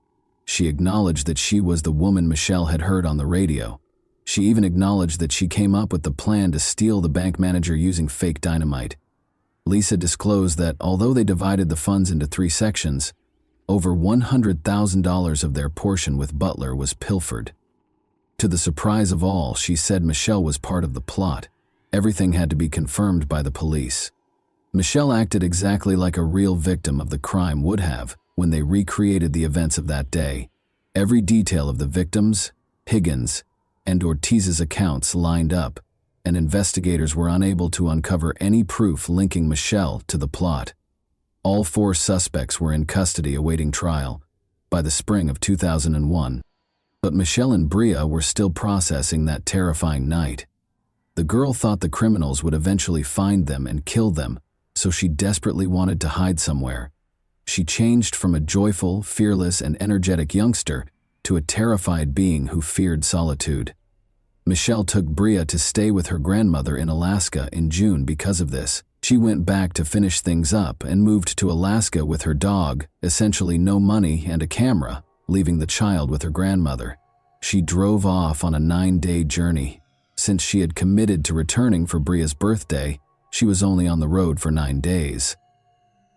She acknowledged that she was the woman Michelle had heard on the radio. She even acknowledged that she came up with the plan to steal the bank manager using fake dynamite. Lisa disclosed that although they divided the funds into 3 sections, over $100,000 of their portion with Butler was pilfered. To the surprise of all, she said Michelle was part of the plot. Everything had to be confirmed by the police. Michelle acted exactly like a real victim of the crime would have when they recreated the events of that day. Every detail of the victims, Higgins, and Ortiz's accounts lined up, and investigators were unable to uncover any proof linking Michelle to the plot. All 4 suspects were in custody awaiting trial by the spring of 2001. But Michelle and Bria were still processing that terrifying night. The girl thought the criminals would eventually find them and kill them, so she desperately wanted to hide somewhere. She changed from a joyful, fearless, and energetic youngster to a terrified being who feared solitude. Michelle took Bria to stay with her grandmother in Alaska in June because of this. She went back to finish things up and moved to Alaska with her dog, essentially no money and a camera, leaving the child with her grandmother. She drove off on a 9-day journey. Since she had committed to returning for Bria's birthday, she was only on the road for 9 days.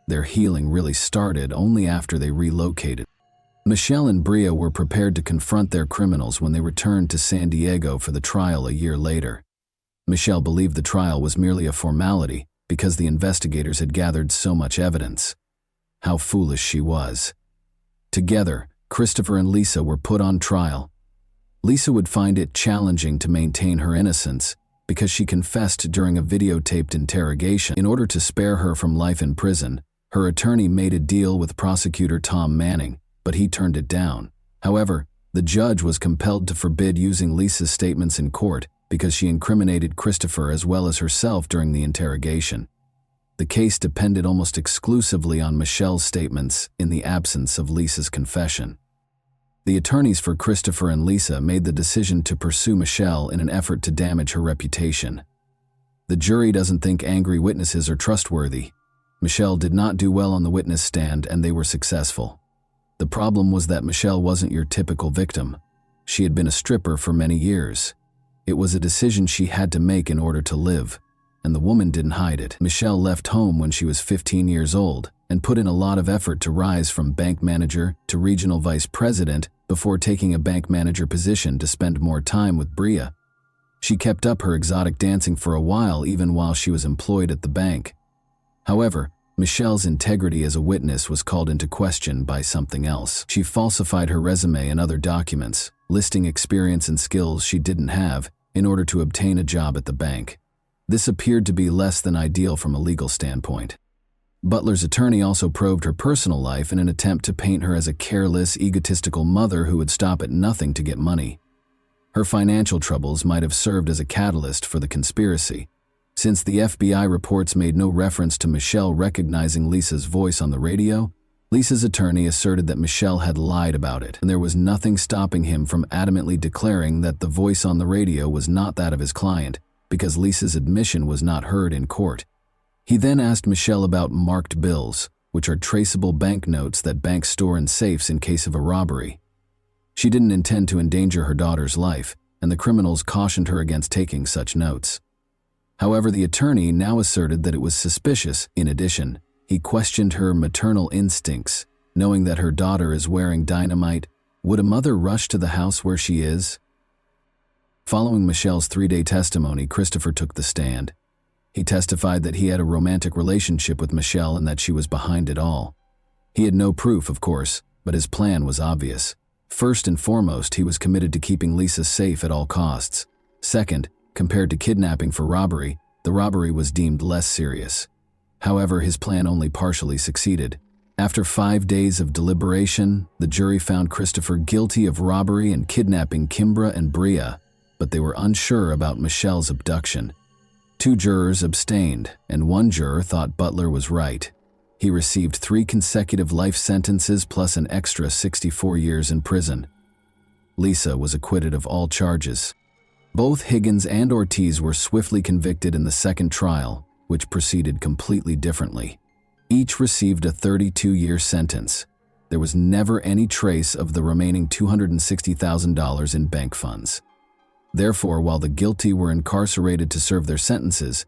Their healing really started only after they relocated. Michelle and Bria were prepared to confront their criminals when they returned to San Diego for the trial a year later. Michelle believed the trial was merely a formality because the investigators had gathered so much evidence. How foolish she was. Together, Christopher and Lisa were put on trial. Lisa would find it challenging to maintain her innocence because she confessed during a videotaped interrogation. In order to spare her from life in prison, her attorney made a deal with prosecutor Tom Manning, but he turned it down. However, the judge was compelled to forbid using Lisa's statements in court because she incriminated Christopher as well as herself during the interrogation. The case depended almost exclusively on Michelle's statements in the absence of Lisa's confession. The attorneys for Christopher and Lisa made the decision to pursue Michelle in an effort to damage her reputation. The jury doesn't think angry witnesses are trustworthy. Michelle did not do well on the witness stand, and they were successful. The problem was that Michelle wasn't your typical victim. She had been a stripper for many years. It was a decision she had to make in order to live, and the woman didn't hide it. Michelle left home when she was 15 years old and put in a lot of effort to rise from bank manager to regional vice president before taking a bank manager position to spend more time with Bria. She kept up her exotic dancing for a while even while she was employed at the bank. However, Michelle's integrity as a witness was called into question by something else. She falsified her resume and other documents, listing experience and skills she didn't have in order to obtain a job at the bank. This appeared to be less than ideal from a legal standpoint. Butler's attorney also probed her personal life in an attempt to paint her as a careless, egotistical mother who would stop at nothing to get money. Her financial troubles might have served as a catalyst for the conspiracy. Since the FBI reports made no reference to Michelle recognizing Lisa's voice on the radio, Lisa's attorney asserted that Michelle had lied about it, and there was nothing stopping him from adamantly declaring that the voice on the radio was not that of his client, because Lisa's admission was not heard in court. He then asked Michelle about marked bills, which are traceable banknotes that banks store in safes in case of a robbery. She didn't intend to endanger her daughter's life, and the criminals cautioned her against taking such notes. However, the attorney now asserted that it was suspicious. In addition, he questioned her maternal instincts, knowing that her daughter is wearing dynamite. Would a mother rush to the house where she is? Following Michelle's 3-day testimony, Christopher took the stand. He testified that he had a romantic relationship with Michelle and that she was behind it all. He had no proof, of course, but his plan was obvious. First and foremost, he was committed to keeping Lisa safe at all costs. Second, compared to kidnapping for robbery, the robbery was deemed less serious. However, his plan only partially succeeded. After 5 days of deliberation, the jury found Christopher guilty of robbery and kidnapping Kimbra and Bria, but they were unsure about Michelle's abduction. 2 jurors abstained, and 1 juror thought Butler was right. He received 3 consecutive life sentences plus an extra 64 years in prison. Lisa was acquitted of all charges. Both Higgins and Ortiz were swiftly convicted in the second trial, which proceeded completely differently. Each received a 32-year sentence. There was never any trace of the remaining $260,000 in bank funds. Therefore, while the guilty were incarcerated to serve their sentences,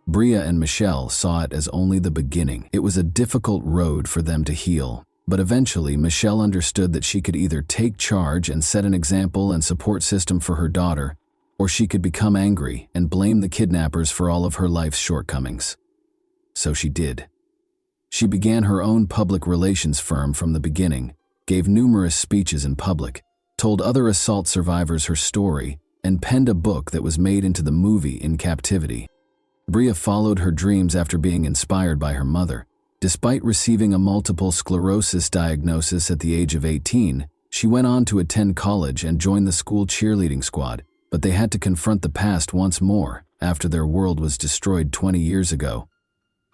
Bria and Michelle saw it as only the beginning. It was a difficult road for them to heal, but eventually Michelle understood that she could either take charge and set an example and support system for her daughter, or she could become angry and blame the kidnappers for all of her life's shortcomings. So she did. She began her own public relations firm from the beginning, gave numerous speeches in public, told other assault survivors her story, and penned a book that was made into the movie In Captivity. Bria followed her dreams after being inspired by her mother. Despite receiving a multiple sclerosis diagnosis at the age of 18, she went on to attend college and join the school cheerleading squad, but they had to confront the past once more after their world was destroyed 20 years ago.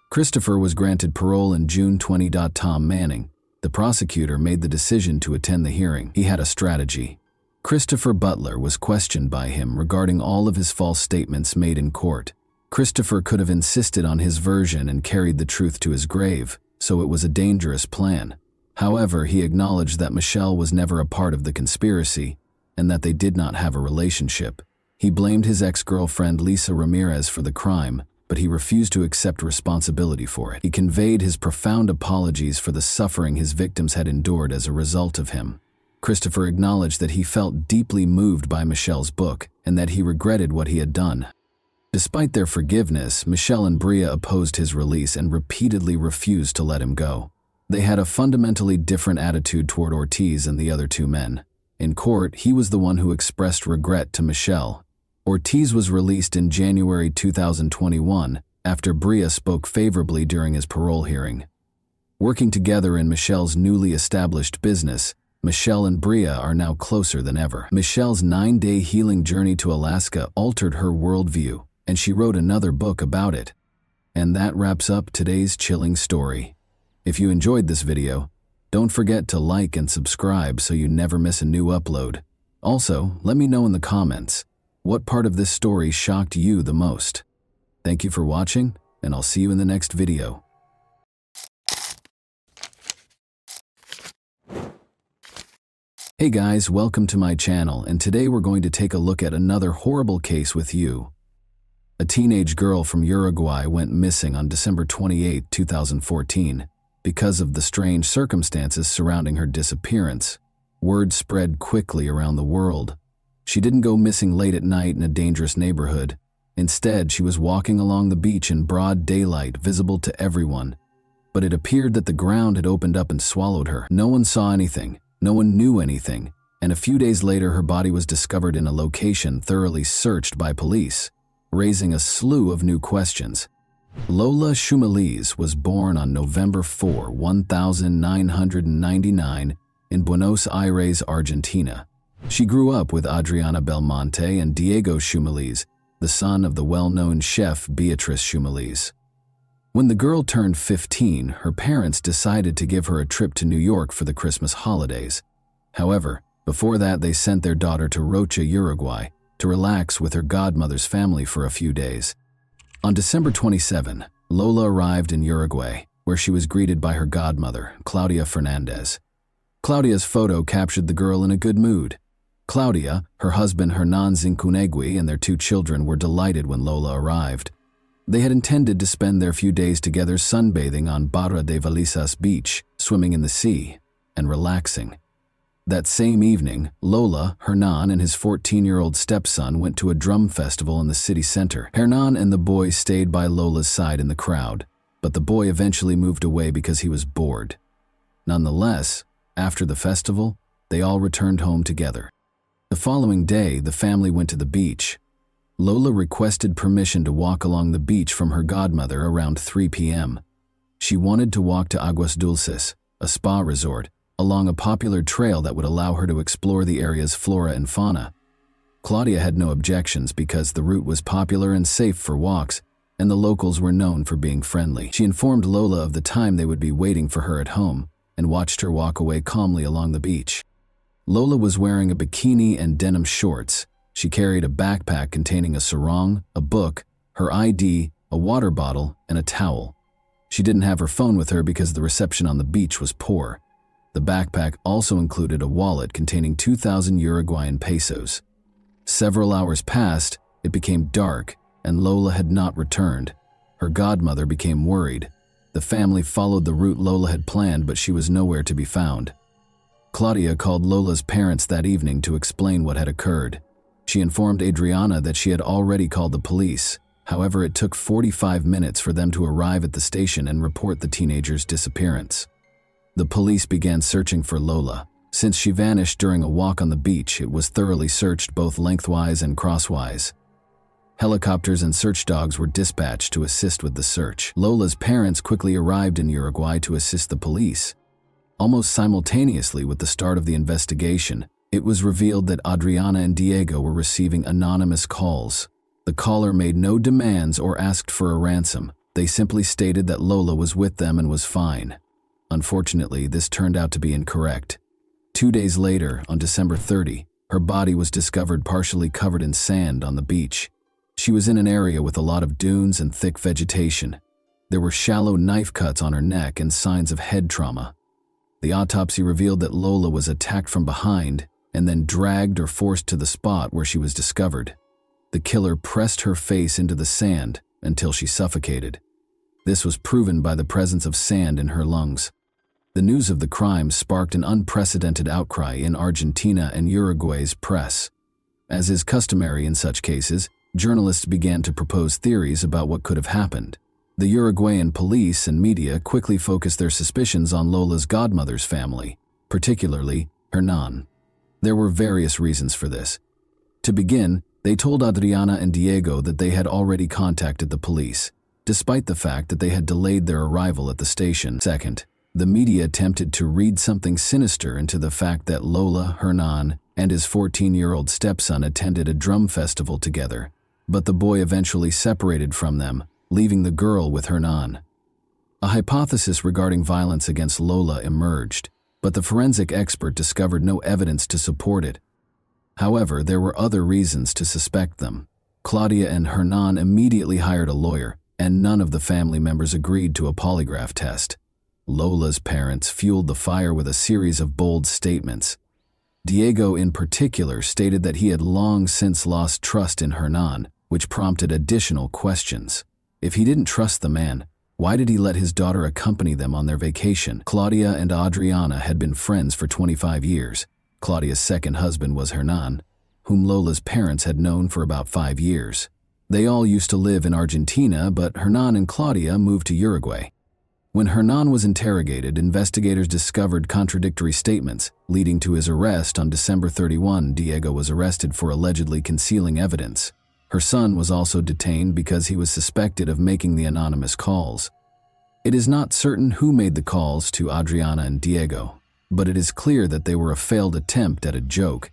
Christopher was granted parole in June 20. Tom Manning, the prosecutor, made the decision to attend the hearing. He had a strategy. Christopher Butler was questioned by him regarding all of his false statements made in court. Christopher could have insisted on his version and carried the truth to his grave, so it was a dangerous plan. However, he acknowledged that Michelle was never a part of the conspiracy and that they did not have a relationship. He blamed his ex-girlfriend Lisa Ramirez for the crime, but he refused to accept responsibility for it. He conveyed his profound apologies for the suffering his victims had endured as a result of him. Christopher acknowledged that he felt deeply moved by Michelle's book and that he regretted what he had done. Despite their forgiveness, Michelle and Bria opposed his release and repeatedly refused to let him go. They had a fundamentally different attitude toward Ortiz and the other two men. In court, he was the one who expressed regret to Michelle. Ortiz was released in January 2021 after Bria spoke favorably during his parole hearing. Working together in Michelle's newly established business, Michelle and Bria are now closer than ever. Michelle's 9-day healing journey to Alaska altered her worldview, and she wrote another book about it. And that wraps up today's chilling story. If you enjoyed this video, don't forget to like and subscribe so you never miss a new upload. Also, let me know in the comments, what part of this story shocked you the most? Thank you for watching, and I'll see you in the next video. Hey guys, welcome to my channel, and today we're going to take a look at another horrible case with you. A teenage girl from Uruguay went missing on December 28, 2014. Because of the strange circumstances surrounding her disappearance, word spread quickly around the world. She didn't go missing late at night in a dangerous neighborhood. Instead, she was walking along the beach in broad daylight, visible to everyone. But it appeared that the ground had opened up and swallowed her. No one saw anything, no one knew anything, and a few days later her body was discovered in a location thoroughly searched by police, raising a slew of new questions. Lola Shumaliz was born on November 4, 1999 in Buenos Aires, Argentina. She grew up with Adriana Belmonte and Diego Shumaliz, the son of the well-known chef Beatrice Shumaliz. When the girl turned 15, her parents decided to give her a trip to New York for the Christmas holidays. However, before that they sent their daughter to Rocha, Uruguay, to relax with her godmother's family for a few days. On December 27, Lola arrived in Uruguay, where she was greeted by her godmother, Claudia Fernandez. Claudia's photo captured the girl in a good mood. Claudia, her husband Hernan Zincunegui, and their two children were delighted when Lola arrived. They had intended to spend their few days together sunbathing on Barra de Valisas beach, swimming in the sea, and relaxing. That same evening, Lola, Hernan, and his 14-year-old stepson went to a drum festival in the city center. Hernan and the boy stayed by Lola's side in the crowd, but the boy eventually moved away because he was bored. Nonetheless, after the festival, they all returned home together. The following day, the family went to the beach. Lola requested permission to walk along the beach from her godmother around 3 p.m. She wanted to walk to Aguas Dulces, a spa resort, along a popular trail that would allow her to explore the area's flora and fauna. Claudia had no objections because the route was popular and safe for walks, and the locals were known for being friendly. She informed Lola of the time they would be waiting for her at home and watched her walk away calmly along the beach. Lola was wearing a bikini and denim shorts. She carried a backpack containing a sarong, a book, her ID, a water bottle, and a towel. She didn't have her phone with her because the reception on the beach was poor. The backpack also included a wallet containing 2,000 Uruguayan pesos. Several hours passed, it became dark, and Lola had not returned. Her godmother became worried. The family followed the route Lola had planned, but she was nowhere to be found. Claudia called Lola's parents that evening to explain what had occurred. She informed Adriana that she had already called the police. However, it took 45 minutes for them to arrive at the station and report the teenager's disappearance. The police began searching for Lola. Since she vanished during a walk on the beach, it was thoroughly searched both lengthwise and crosswise. Helicopters and search dogs were dispatched to assist with the search. Lola's parents quickly arrived in Uruguay to assist the police. Almost simultaneously with the start of the investigation, it was revealed that Adriana and Diego were receiving anonymous calls. The caller made no demands or asked for a ransom. They simply stated that Lola was with them and was fine. Unfortunately, this turned out to be incorrect. 2 days later, on December 30, her body was discovered partially covered in sand on the beach. She was in an area with a lot of dunes and thick vegetation. There were shallow knife cuts on her neck and signs of head trauma. The autopsy revealed that Lola was attacked from behind and then dragged or forced to the spot where she was discovered. The killer pressed her face into the sand until she suffocated. This was proven by the presence of sand in her lungs. The news of the crime sparked an unprecedented outcry in Argentina and Uruguay's press. As is customary in such cases, journalists began to propose theories about what could have happened. The Uruguayan police and media quickly focused their suspicions on Lola's godmother's family, particularly Hernan. There were various reasons for this. To begin, they told Adriana and Diego that they had already contacted the police, despite the fact that they had delayed their arrival at the station. Second, the media attempted to read something sinister into the fact that Lola, Hernan, and his 14-year-old stepson attended a drum festival together, but the boy eventually separated from them, leaving the girl with Hernan. A hypothesis regarding violence against Lola emerged, but the forensic expert discovered no evidence to support it. However, there were other reasons to suspect them. Claudia and Hernan immediately hired a lawyer, and none of the family members agreed to a polygraph test. Lola's parents fueled the fire with a series of bold statements. Diego in particular stated that he had long since lost trust in Hernan, which prompted additional questions. If he didn't trust the man, why did he let his daughter accompany them on their vacation? Claudia and Adriana had been friends for 25 years. Claudia's second husband was Hernan, whom Lola's parents had known for about 5 years. They all used to live in Argentina, but Hernan and Claudia moved to Uruguay. When Hernan was interrogated, investigators discovered contradictory statements, leading to his arrest on December 31. Diego was arrested for allegedly concealing evidence. Her son was also detained because he was suspected of making the anonymous calls. It is not certain who made the calls to Adriana and Diego, but it is clear that they were a failed attempt at a joke.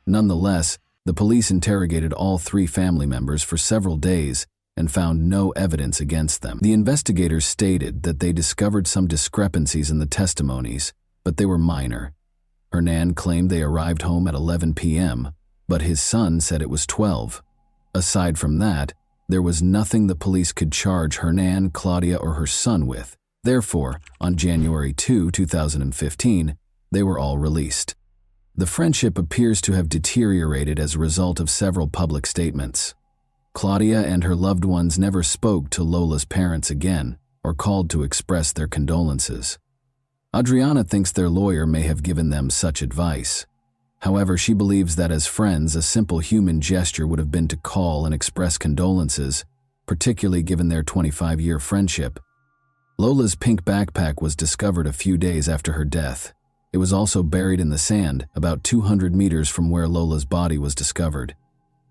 Nonetheless, the police interrogated all 3 family members for several days and found no evidence against them. The investigators stated that they discovered some discrepancies in the testimonies, but they were minor. Hernan claimed they arrived home at 11 p.m., but his son said it was 12. Aside from that, there was nothing the police could charge Hernan, Claudia, or her son with. Therefore, on January 2, 2015, they were all released. The friendship appears to have deteriorated as a result of several public statements. Claudia and her loved ones never spoke to Lola's parents again or called to express their condolences. Adriana thinks their lawyer may have given them such advice. However, she believes that as friends, a simple human gesture would have been to call and express condolences, particularly given their 25-year friendship. Lola's pink backpack was discovered a few days after her death. It was also buried in the sand, about 200 meters from where Lola's body was discovered.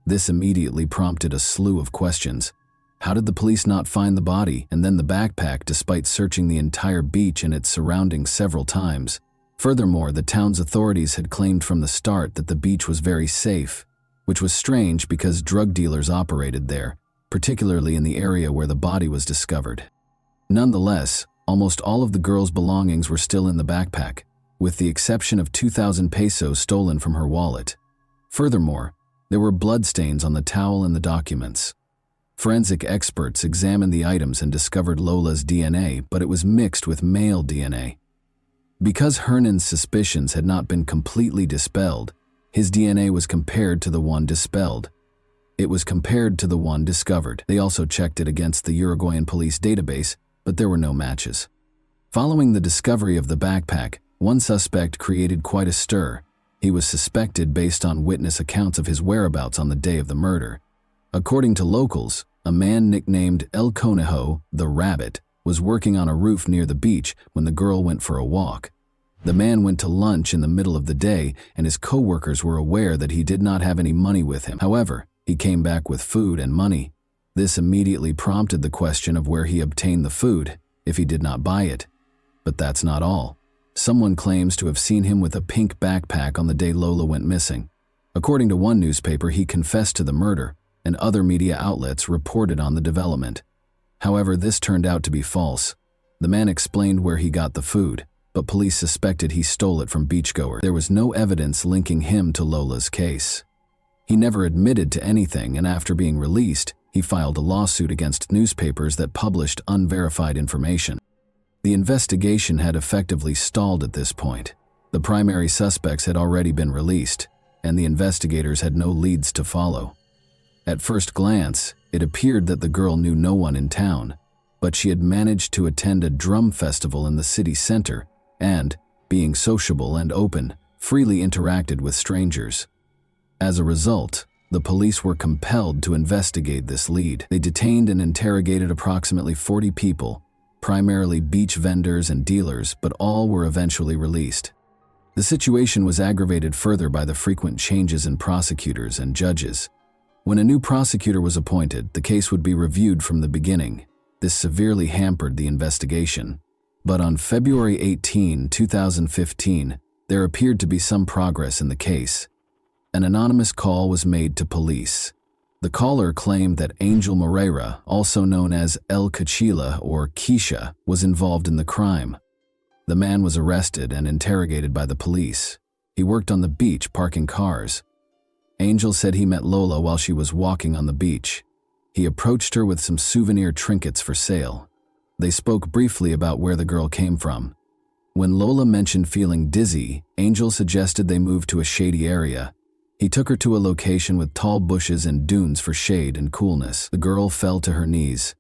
This immediately prompted a slew of questions. How did the police not find the body and then the backpack despite searching the entire beach and its surroundings several times? Furthermore, the town's authorities had claimed from the start that the beach was very safe, which was strange because drug dealers operated there, particularly in the area where the body was discovered. Nonetheless, almost all of the girl's belongings were still in the backpack, with the exception of 2,000 pesos stolen from her wallet. Furthermore, there were bloodstains on the towel and the documents. Forensic experts examined the items and discovered Lola's DNA, but it was mixed with male DNA. Because Hernan's suspicions had not been completely dispelled, his DNA was compared to the one dispelled. It was compared to the one discovered. They also checked it against the Uruguayan police database, but there were no matches. Following the discovery of the backpack, one suspect created quite a stir. He was suspected based on witness accounts of his whereabouts on the day of the murder. According to locals, a man nicknamed El Conejo, the Rabbit, was working on a roof near the beach when the girl went for a walk. The man went to lunch in the middle of the day, and his co-workers were aware that he did not have any money with him. However, he came back with food and money. This immediately prompted the question of where he obtained the food, if he did not buy it. But that's not all. Someone claims to have seen him with a pink backpack on the day Lola went missing. According to one newspaper, he confessed to the murder, and other media outlets reported on the development. However, this turned out to be false. The man explained where he got the food, but police suspected he stole it from beachgoers. There was no evidence linking him to Lola's case. He never admitted to anything, and after being released, he filed a lawsuit against newspapers that published unverified information. The investigation had effectively stalled at this point. The primary suspects had already been released, and the investigators had no leads to follow. At first glance, it appeared that the girl knew no one in town, but she had managed to attend a drum festival in the city center and, being sociable and open, freely interacted with strangers. As a result, the police were compelled to investigate this lead. They detained and interrogated approximately 40 people, primarily beach vendors and dealers, but all were eventually released. The situation was aggravated further by the frequent changes in prosecutors and judges. When a new prosecutor was appointed, the case would be reviewed from the beginning. This severely hampered the investigation. But on February 18, 2015, there appeared to be some progress in the case. An anonymous call was made to police. The caller claimed that Angel Moreira, also known as El Cachila or Keisha, was involved in the crime. The man was arrested and interrogated by the police. He worked on the beach parking cars. Angel said he met Lola while she was walking on the beach. He approached her with some souvenir trinkets for sale. They spoke briefly about where the girl came from. When Lola mentioned feeling dizzy, Angel suggested they move to a shady area. He took her to a location with tall bushes and dunes for shade and coolness. The girl fell to her knees.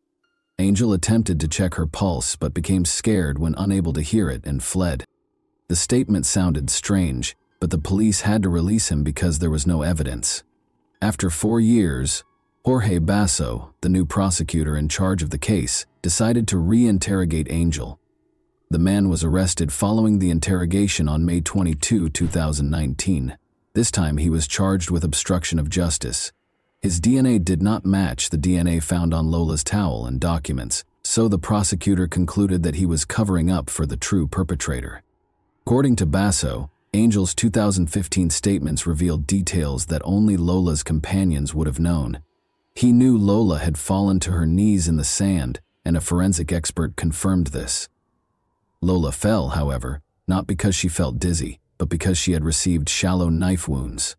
Angel attempted to check her pulse but became scared when unable to hear it and fled. The statement sounded strange, but the police had to release him because there was no evidence. After 4 years, Jorge Basso, the new prosecutor in charge of the case, decided to re-interrogate Angel. The man was arrested following the interrogation on May 22, 2019. This time he was charged with obstruction of justice. His DNA did not match the DNA found on Lola's towel and documents, so the prosecutor concluded that he was covering up for the true perpetrator. According to Basso, Angel's 2015 statements revealed details that only Lola's companions would have known. He knew Lola had fallen to her knees in the sand, and a forensic expert confirmed this. Lola fell, however, not because she felt dizzy, but because she had received shallow knife wounds.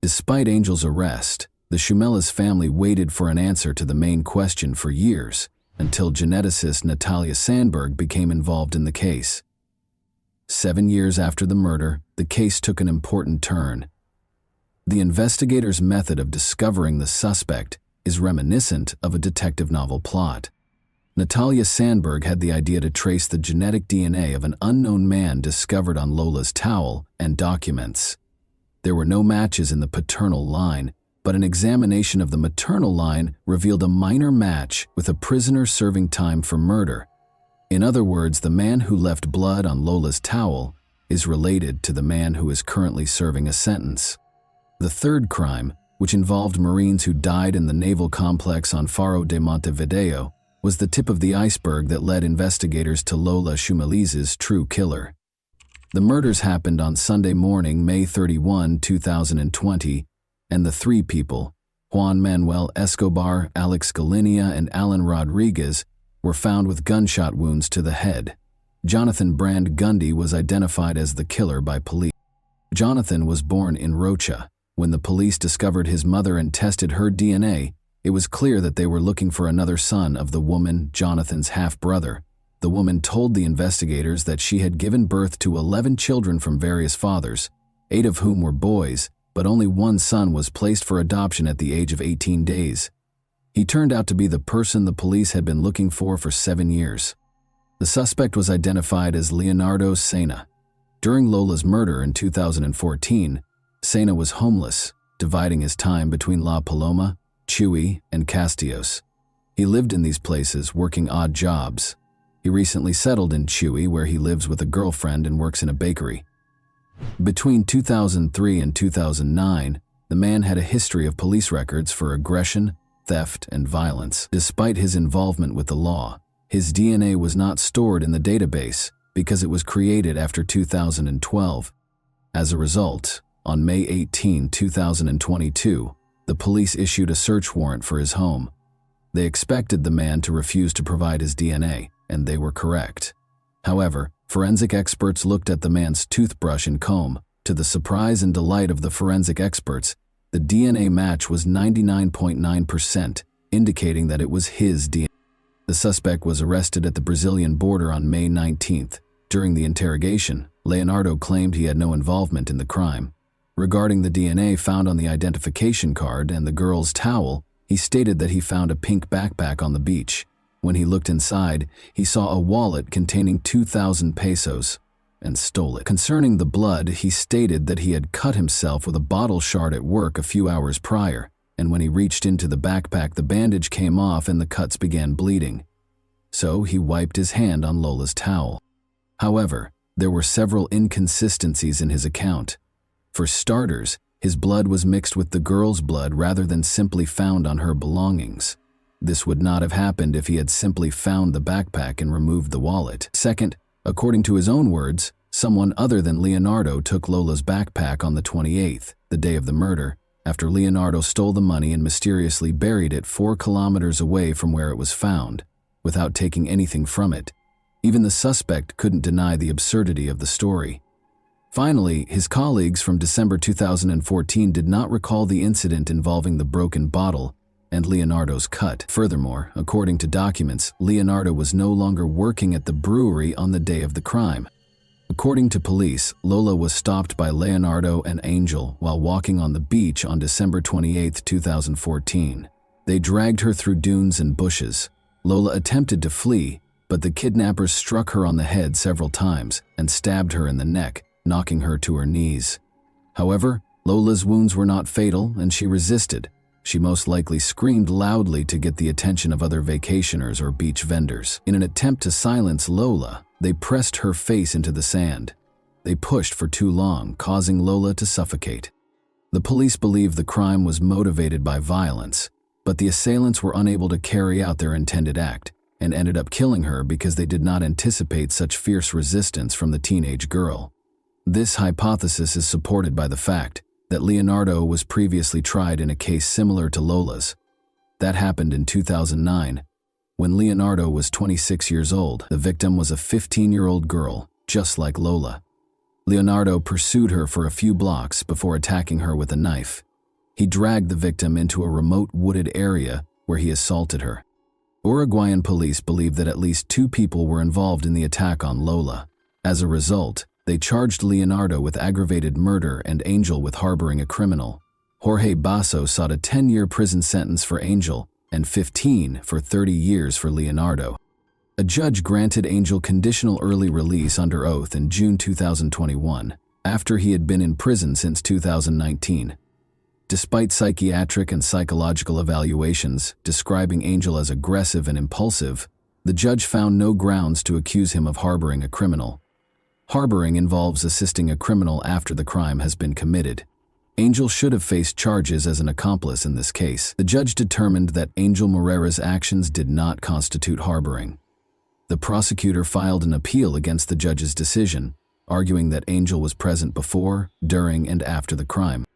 Despite Angel's arrest, the Shumela's family waited for an answer to the main question for years, until geneticist Natalia Sandberg became involved in the case. 7 years after the murder, the case took an important turn. The investigator's method of discovering the suspect is reminiscent of a detective novel plot. Natalia Sandberg had the idea to trace the genetic DNA of an unknown man discovered on Lola's towel and documents. There were no matches in the paternal line, but an examination of the maternal line revealed a minor match with a prisoner serving time for murder. In other words, the man who left blood on Lola's towel is related to the man who is currently serving a sentence. The third crime, which involved Marines who died in the naval complex on Faro de Montevideo, was the tip of the iceberg that led investigators to Lola Shumeliz's true killer. The murders happened on Sunday morning, May 31, 2020, and the 3 people, Juan Manuel Escobar, Alex Galinia, and Alan Rodriguez, were found with gunshot wounds to the head. Jonathan Brand Gundy was identified as the killer by police. Jonathan was born in Rocha. When the police discovered his mother and tested her DNA, It was clear that they were looking for another son of the woman, Jonathan's half-brother. The woman told the investigators that she had given birth to 11 children from various fathers, 8 of whom were boys, but only one son was placed for adoption at the age of 18 days. He turned out to be the person the police had been looking for 7 years. The suspect was identified as Leonardo Sena. During Lola's murder in 2014, Sena was homeless, dividing his time between La Paloma, Chuy, and Castillos. He lived in these places, working odd jobs. He recently settled in Chuy, where he lives with a girlfriend and works in a bakery. Between 2003 and 2009, the man had a history of police records for aggression, theft, and violence. Despite his involvement with the law, his DNA was not stored in the database because it was created after 2012. As a result, on May 18, 2022, the police issued a search warrant for his home. They expected the man to refuse to provide his DNA, and they were correct. However, forensic experts looked at the man's toothbrush and comb. To the surprise and delight of the forensic experts, the DNA match was 99.9%, indicating that it was his DNA. The suspect was arrested at the Brazilian border on May 19th. During the interrogation, Leonardo claimed he had no involvement in the crime. Regarding the DNA found on the identification card and the girl's towel, he stated that he found a pink backpack on the beach. When he looked inside, he saw a wallet containing 2,000 pesos and stole it. Concerning the blood, he stated that he had cut himself with a bottle shard at work a few hours prior, and when he reached into the backpack, the bandage came off and the cuts began bleeding. So he wiped his hand on Lola's towel. However, there were several inconsistencies in his account. For starters, his blood was mixed with the girl's blood rather than simply found on her belongings. This would not have happened if he had simply found the backpack and removed the wallet. Second, according to his own words, someone other than Leonardo took Lola's backpack on the 28th, the day of the murder, after Leonardo stole the money and mysteriously buried it 4 kilometers away from where it was found, without taking anything from it. Even the suspect couldn't deny the absurdity of the story. Finally, his colleagues from December 2014 did not recall the incident involving the broken bottle and Leonardo's cut. Furthermore, according to documents, Leonardo was no longer working at the brewery on the day of the crime. According to police, Lola was stopped by Leonardo and Angel while walking on the beach on December 28, 2014. They dragged her through dunes and bushes. Lola attempted to flee, but the kidnappers struck her on the head several times and stabbed her in the neck, knocking her to her knees. However, Lola's wounds were not fatal and she resisted. She most likely screamed loudly to get the attention of other vacationers or beach vendors. In an attempt to silence Lola, they pressed her face into the sand. They pushed for too long, causing Lola to suffocate. The police believe the crime was motivated by violence, but the assailants were unable to carry out their intended act and ended up killing her because they did not anticipate such fierce resistance from the teenage girl. This hypothesis is supported by the fact that Leonardo was previously tried in a case similar to Lola's. That happened in 2009. When Leonardo was 26 years old, the victim was a 15-year-old girl, just like Lola. Leonardo pursued her for a few blocks before attacking her with a knife. He dragged the victim into a remote wooded area where he assaulted her. Uruguayan police believe that at least 2 people were involved in the attack on Lola. As a result, they charged Leonardo with aggravated murder and Angel with harboring a criminal. Jorge Basso sought a 10-year prison sentence for Angel and 15 for 30 years for Leonardo. A judge granted Angel conditional early release under oath in June 2021, after he had been in prison since 2019. Despite psychiatric and psychological evaluations describing Angel as aggressive and impulsive, the judge found no grounds to accuse him of harboring a criminal. Harboring involves assisting a criminal after the crime has been committed. Angel should have faced charges as an accomplice in this case. The judge determined that Angel Morera's actions did not constitute harboring. The prosecutor filed an appeal against the judge's decision, arguing that Angel was present before, during, and after the crime.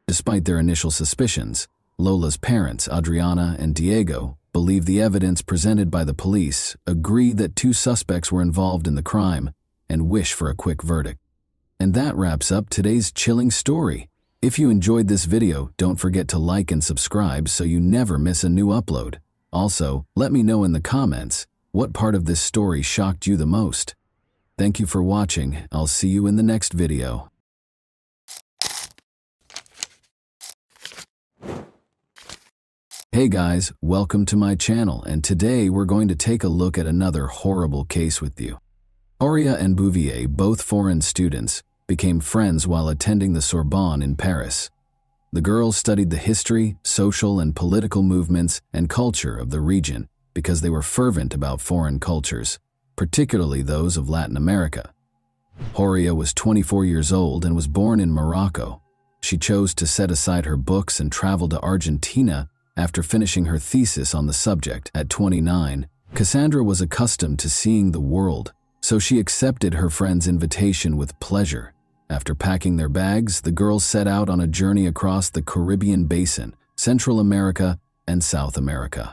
Despite their initial suspicions, Lola's parents, Adriana and Diego, believe the evidence presented by the police agree that 2 suspects were involved in the crime and wish for a quick verdict. And that wraps up today's chilling story. If you enjoyed this video, don't forget to like and subscribe so you never miss a new upload. Also, let me know in the comments what part of this story shocked you the most. Thank you for watching. I'll see you in the next video. Hey guys, welcome to my channel, and today we're going to take a look at another horrible case with you. Horia and Bouvier, both foreign students, became friends while attending the Sorbonne in Paris. The girls studied the history, social and political movements and culture of the region because they were fervent about foreign cultures, particularly those of Latin America. Horia was 24 years old and was born in Morocco. She chose to set aside her books and travel to Argentina after finishing her thesis on the subject. At 29, Cassandra was accustomed to seeing the world, so she accepted her friend's invitation with pleasure. After packing their bags, the girls set out on a journey across the Caribbean basin, Central America, and South America.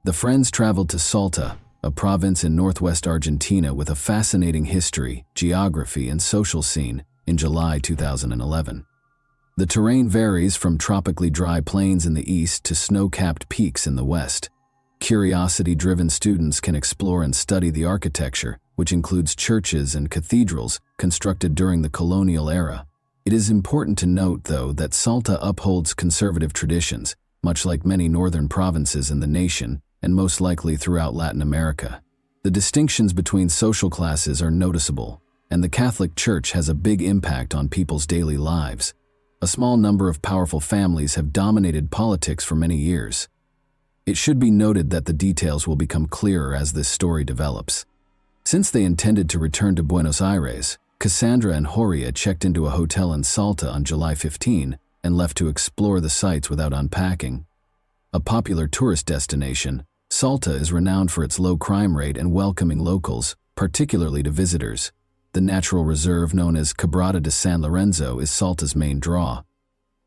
The friends traveled to Salta, a province in northwest Argentina with a fascinating history, geography, and social scene, in July 2011. The terrain varies from tropically dry plains in the east to snow-capped peaks in the west. Curiosity-driven students can explore and study the architecture, which includes churches and cathedrals constructed during the colonial era. It is important to note, though, that Salta upholds conservative traditions, much like many northern provinces in the nation, and most likely throughout Latin America. The distinctions between social classes are noticeable, and the Catholic Church has a big impact on people's daily lives. A small number of powerful families have dominated politics for many years. It should be noted that the details will become clearer as this story develops. Since they intended to return to Buenos Aires, Cassandra and Horia checked into a hotel in Salta on July 15 and left to explore the sites without unpacking. A popular tourist destination, Salta is renowned for its low crime rate and welcoming locals, particularly to visitors. The natural reserve known as Quebrada de San Lorenzo is Salta's main draw.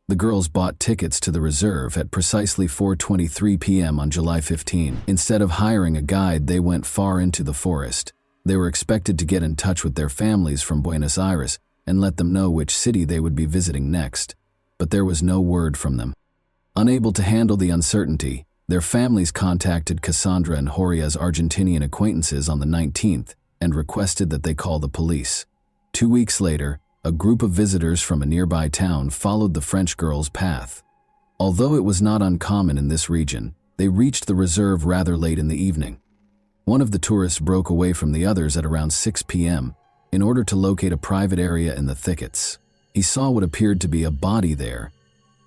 The girls bought tickets to the reserve at precisely 4:23 p.m. on July 15. Instead of hiring a guide, they went far into the forest. They were expected to get in touch with their families from Buenos Aires and let them know which city they would be visiting next, but there was no word from them. Unable to handle the uncertainty, their families contacted Cassandra and Horia's Argentinian acquaintances on the 19th and requested that they call the police. 2 weeks later, a group of visitors from a nearby town followed the French girl's path. Although it was not uncommon in this region, they reached the reserve rather late in the evening. One of the tourists broke away from the others at around 6 p.m. in order to locate a private area in the thickets. He saw what appeared to be a body there.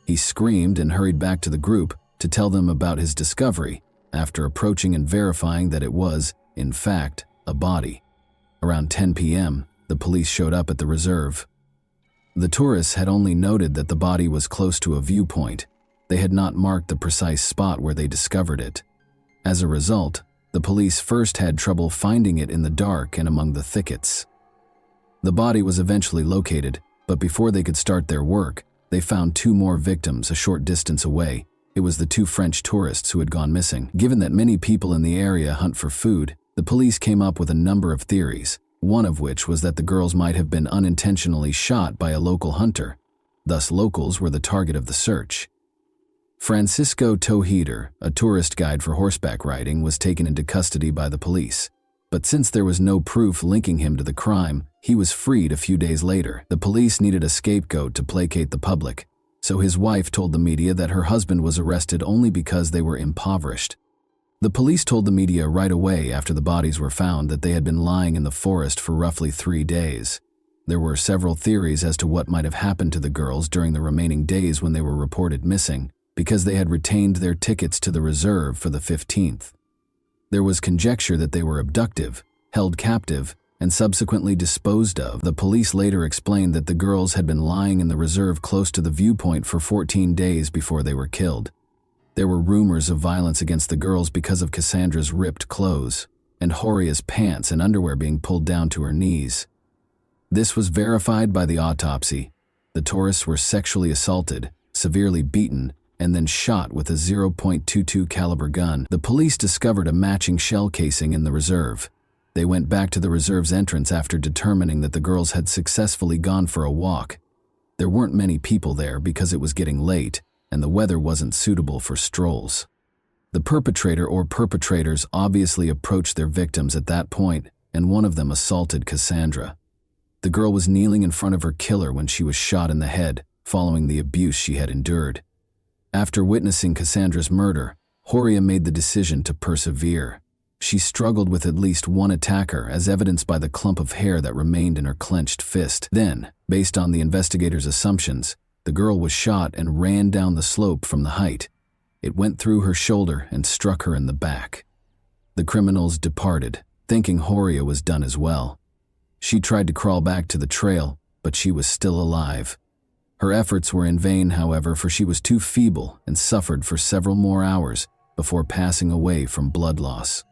He screamed and hurried back to the group to tell them about his discovery, after approaching and verifying that it was, in fact, a body. Around 10 p.m., the police showed up at the reserve. The tourists had only noted that the body was close to a viewpoint. They had not marked the precise spot where they discovered it. As a result, the police first had trouble finding it in the dark and among the thickets. The body was eventually located, but before they could start their work, they found 2 more victims a short distance away. It was the 2 French tourists who had gone missing. Given that many people in the area hunt for food, the police came up with a number of theories, one of which was that the girls might have been unintentionally shot by a local hunter. Thus, locals were the target of the search. Francisco Tojeder, a tourist guide for horseback riding, was taken into custody by the police. But since there was no proof linking him to the crime, he was freed a few days later. The police needed a scapegoat to placate the public, so his wife told the media that her husband was arrested only because they were impoverished. The police told the media right away after the bodies were found that they had been lying in the forest for roughly 3 days. There were several theories as to what might have happened to the girls during the remaining days when they were reported missing, because they had retained their tickets to the reserve for the 15th. There was conjecture that they were abducted, held captive, and subsequently disposed of. The police later explained that the girls had been lying in the reserve close to the viewpoint for 14 days before they were killed. There were rumors of violence against the girls because of Cassandra's ripped clothes, and Horia's pants and underwear being pulled down to her knees. This was verified by the autopsy. The tourists were sexually assaulted, severely beaten, and then shot with a .22 caliber gun. The police discovered a matching shell casing in the reserve. They went back to the reserve's entrance after determining that the girls had successfully gone for a walk. There weren't many people there because it was getting late and the weather wasn't suitable for strolls. The perpetrator or perpetrators obviously approached their victims at that point, and one of them assaulted Cassandra. The girl was kneeling in front of her killer when she was shot in the head, following the abuse she had endured. After witnessing Cassandra's murder, Horia made the decision to persevere. She struggled with at least one attacker, as evidenced by the clump of hair that remained in her clenched fist. Then, based on the investigators' assumptions, the girl was shot and ran down the slope from the height. It went through her shoulder and struck her in the back. The criminals departed, thinking Horia was done as well. She tried to crawl back to the trail, but she was still alive. Her efforts were in vain, however, for she was too feeble and suffered for several more hours before passing away from blood loss.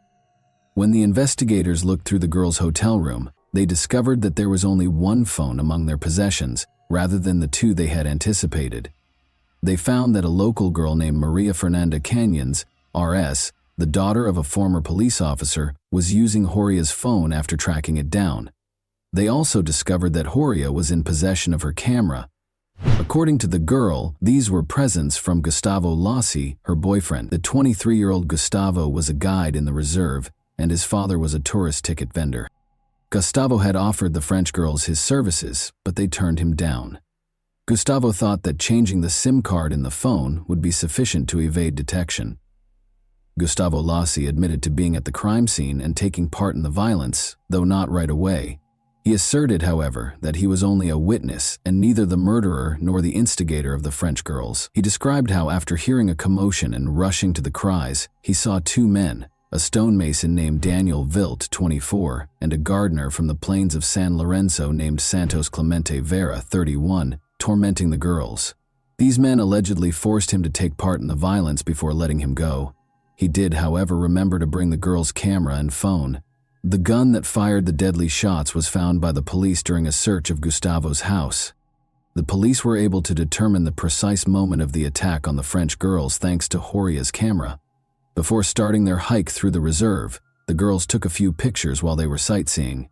When the investigators looked through the girl's hotel room, they discovered that there was only one phone among their possessions, rather than the two they had anticipated. They found that a local girl named Maria Fernanda Canyons, RS, the daughter of a former police officer, was using Horia's phone after tracking it down. They also discovered that Horia was in possession of her camera. According to the girl, these were presents from Gustavo Lassi, her boyfriend. The 23-year-old Gustavo was a guide in the reserve, and his father was a tourist ticket vendor. Gustavo had offered the French girls his services, but they turned him down. Gustavo thought that changing the SIM card in the phone would be sufficient to evade detection. Gustavo Lassi admitted to being at the crime scene and taking part in the violence, though not right away. He asserted, however, that he was only a witness and neither the murderer nor the instigator of the French girls. He described how, after hearing a commotion and rushing to the cries, he saw two men, a stonemason named Daniel Vilt, 24, and a gardener from the plains of San Lorenzo named Santos Clemente Vera, 31, tormenting the girls. These men allegedly forced him to take part in the violence before letting him go. He did, however, remember to bring the girls' camera and phone. The gun that fired the deadly shots was found by the police during a search of Gustavo's house. The police were able to determine the precise moment of the attack on the French girls thanks to Horia's camera. Before starting their hike through the reserve, the girls took a few pictures while they were sightseeing.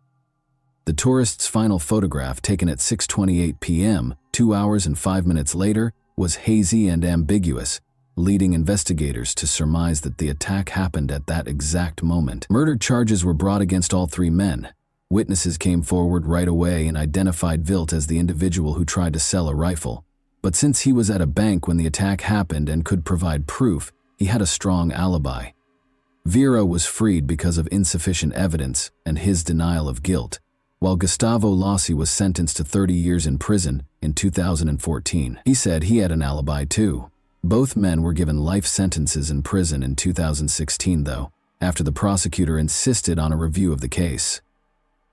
The tourists' final photograph, taken at 6:28 p.m., 2 hours and 5 minutes later, was hazy and ambiguous, leading investigators to surmise that the attack happened at that exact moment. Murder charges were brought against all three men. Witnesses came forward right away and identified Vilt as the individual who tried to sell a rifle. But since he was at a bank when the attack happened and could provide proof, he had a strong alibi. Vera was freed because of insufficient evidence and his denial of guilt, while Gustavo Lassi was sentenced to 30 years in prison in 2014. He said he had an alibi too. Both men were given life sentences in prison in 2016, though, after the prosecutor insisted on a review of the case.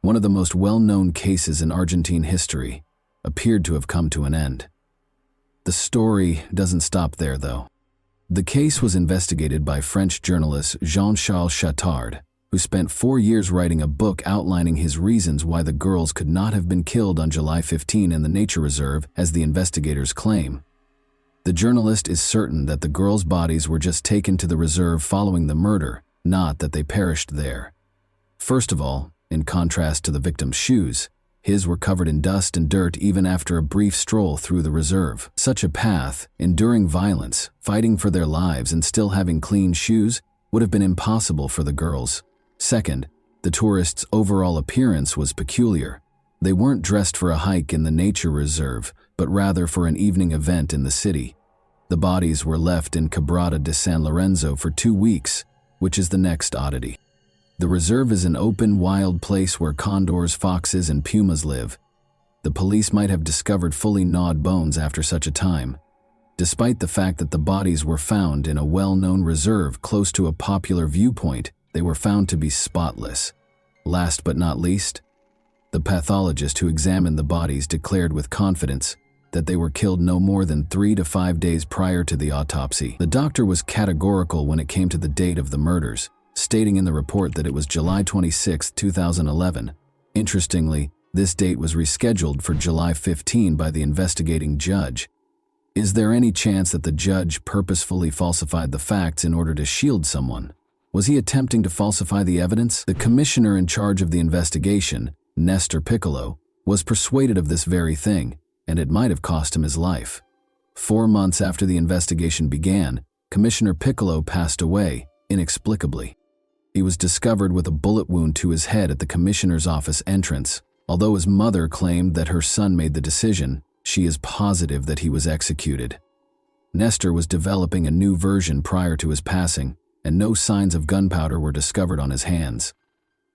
One of the most well-known cases in Argentine history appeared to have come to an end. The story doesn't stop there, though. The case was investigated by French journalist Jean-Charles Chattard, who spent 4 years writing a book outlining his reasons why the girls could not have been killed on July 15 in the nature reserve, as the investigators claim. The journalist is certain that the girls' bodies were just taken to the reserve following the murder, not that they perished there. First of all, in contrast to the victim's shoes, his were covered in dust and dirt even after a brief stroll through the reserve. Such a path, enduring violence, fighting for their lives, and still having clean shoes would have been impossible for the girls. Second, the tourists' overall appearance was peculiar. They weren't dressed for a hike in the nature reserve, but rather for an evening event in the city. The bodies were left in Quebrada de San Lorenzo for 2 weeks, which is the next oddity. The reserve is an open, wild place where condors, foxes, and pumas live. The police might have discovered fully gnawed bones after such a time. Despite the fact that the bodies were found in a well-known reserve close to a popular viewpoint, they were found to be spotless. Last but not least, the pathologist who examined the bodies declared with confidence that they were killed no more than 3 to 5 days prior to the autopsy. The doctor was categorical when it came to the date of the murders, stating in the report that it was July 26, 2011. Interestingly, this date was rescheduled for July 15 by the investigating judge. Is there any chance that the judge purposefully falsified the facts in order to shield someone? Was he attempting to falsify the evidence? The commissioner in charge of the investigation, Nestor Piccolo, was persuaded of this very thing. and it might have cost him his life. 4 months after the investigation began, Commissioner Piccolo passed away, inexplicably. He was discovered with a bullet wound to his head at the commissioner's office entrance. Although his mother claimed that her son made the decision, she is positive that he was executed. Nestor was developing a new version prior to his passing, and no signs of gunpowder were discovered on his hands.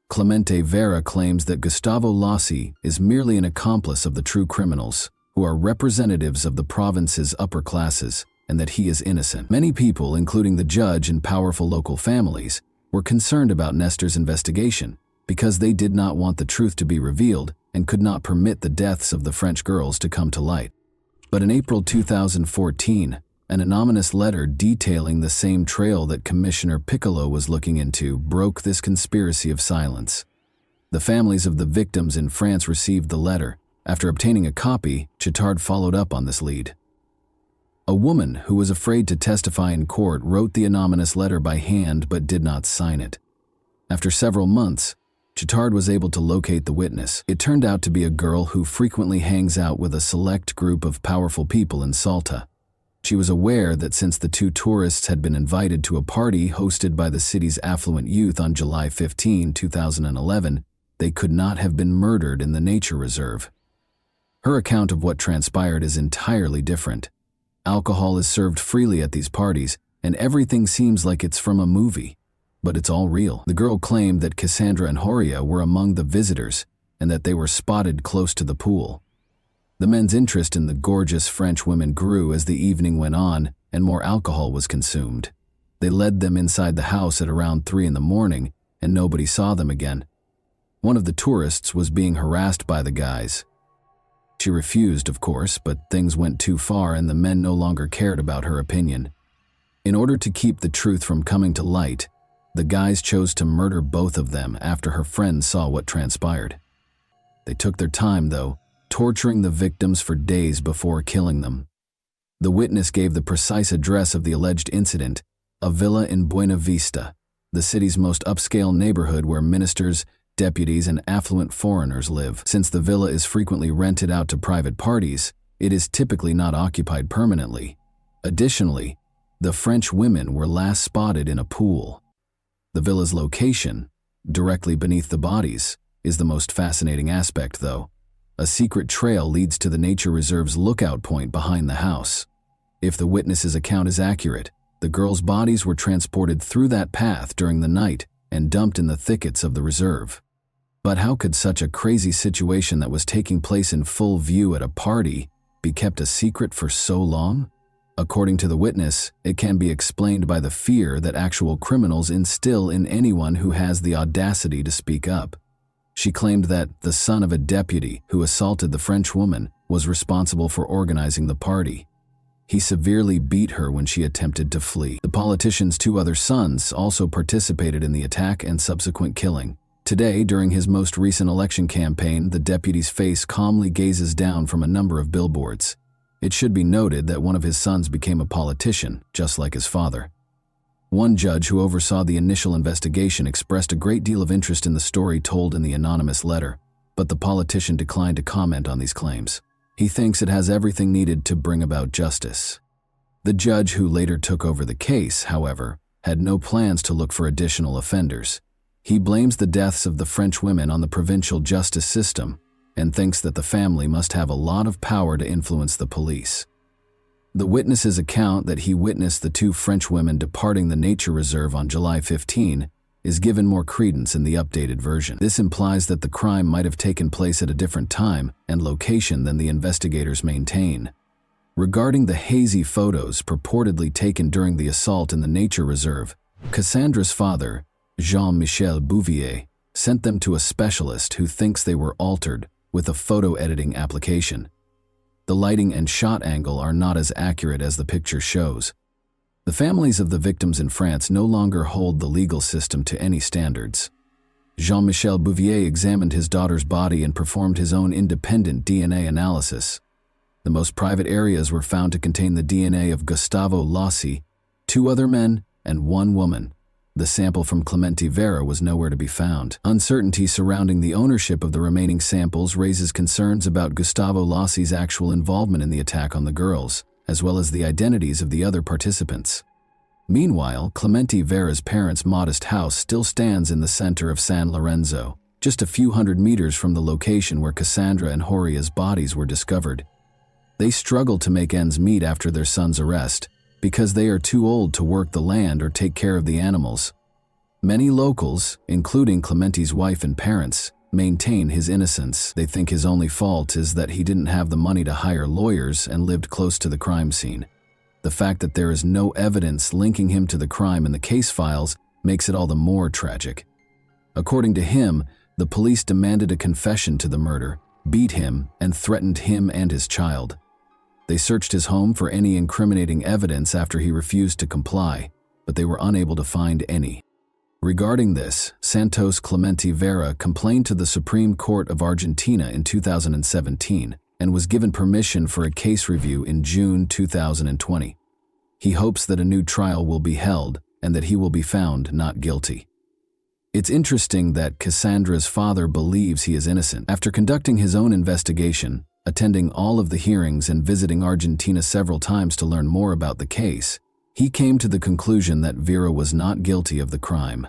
Clemente Vera claims that Gustavo Lassi is merely an accomplice of the true criminals, who are representatives of the province's upper classes, and that he is innocent. Many people, including the judge and powerful local families, were concerned about Nestor's investigation because they did not want the truth to be revealed and could not permit the deaths of the French girls to come to light. But in April 2014, an anonymous letter detailing the same trail that Commissioner Piccolo was looking into broke this conspiracy of silence. The families of the victims in France received the letter. After obtaining a copy, Chittard followed up on this lead. A woman who was afraid to testify in court wrote the anonymous letter by hand but did not sign it. After several months, Chittard was able to locate the witness. It turned out to be a girl who frequently hangs out with a select group of powerful people in Salta. She was aware that since the two tourists had been invited to a party hosted by the city's affluent youth on July 15, 2011, they could not have been murdered in the nature reserve. Her account of what transpired is entirely different. Alcohol is served freely at these parties, and everything seems like it's from a movie. But it's all real. The girl claimed that Cassandra and Horia were among the visitors, and that they were spotted close to the pool. The men's interest in the gorgeous French women grew as the evening went on, and more alcohol was consumed. They led them inside the house at around 3 in the morning, and nobody saw them again. One of the tourists was being harassed by the guys. She refused, of course, but things went too far and the men no longer cared about her opinion. In order to keep the truth from coming to light, the guys chose to murder both of them after her friends saw what transpired. They took their time, though, torturing the victims for days before killing them. The witness gave the precise address of the alleged incident, a villa in Buena Vista, the city's most upscale neighborhood where ministers, deputies, and affluent foreigners live. Since the villa is frequently rented out to private parties, it is typically not occupied permanently. Additionally, the French women were last spotted in a pool. The villa's location, directly beneath the bodies, is the most fascinating aspect, though. A secret trail leads to the nature reserve's lookout point behind the house. If the witness's account is accurate, the girls' bodies were transported through that path during the night and dumped in the thickets of the reserve. But how could such a crazy situation that was taking place in full view at a party be kept a secret for so long? According to the witness, it can be explained by the fear that actual criminals instill in anyone who has the audacity to speak up. She claimed that the son of a deputy who assaulted the French woman was responsible for organizing the party. He severely beat her when she attempted to flee. The politician's 2 other sons also participated in the attack and subsequent killing. Today, during his most recent election campaign, the deputy's face calmly gazes down from a number of billboards. It should be noted that one of his sons became a politician, just like his father. One judge who oversaw the initial investigation expressed a great deal of interest in the story told in the anonymous letter, but the politician declined to comment on these claims. He thinks it has everything needed to bring about justice. The judge who later took over the case, however, had no plans to look for additional offenders. He blames the deaths of the French women on the provincial justice system and thinks that the family must have a lot of power to influence the police. The witness's account that he witnessed the 2 French women departing the nature reserve on July 15 is given more credence in the updated version. This implies that the crime might have taken place at a different time and location than the investigators maintain. Regarding the hazy photos purportedly taken during the assault in the nature reserve, Cassandra's father, Jean-Michel Bouvier, sent them to a specialist who thinks they were altered with a photo editing application. The lighting and shot angle are not as accurate as the picture shows. The families of the victims in France no longer hold the legal system to any standards. Jean-Michel Bouvier examined his daughter's body and performed his own independent DNA analysis. The most private areas were found to contain the DNA of Gustavo Lassi, 2 other men, and 1 woman. The sample from Clemente Vera was nowhere to be found. Uncertainty surrounding the ownership of the remaining samples raises concerns about Gustavo Lossi's actual involvement in the attack on the girls, as well as the identities of the other participants. Meanwhile, Clemente Vera's parents' modest house still stands in the center of San Lorenzo, just a few hundred meters from the location where Cassandra and Horia's bodies were discovered. They struggle to make ends meet after their son's arrest, because they are too old to work the land or take care of the animals. Many locals, including Clemente's wife and parents, maintain his innocence. They think his only fault is that he didn't have the money to hire lawyers and lived close to the crime scene. The fact that there is no evidence linking him to the crime in the case files makes it all the more tragic. According to him, the police demanded a confession to the murder, beat him, and threatened him and his child. They searched his home for any incriminating evidence after he refused to comply, but they were unable to find any. Regarding this, Santos Clemente Vera complained to the Supreme Court of Argentina in 2017 and was given permission for a case review in June 2020. He hopes that a new trial will be held and that he will be found not guilty. It's interesting that Cassandra's father believes he is innocent. After conducting his own investigation, attending all of the hearings and visiting Argentina several times to learn more about the case, he came to the conclusion that Vera was not guilty of the crime.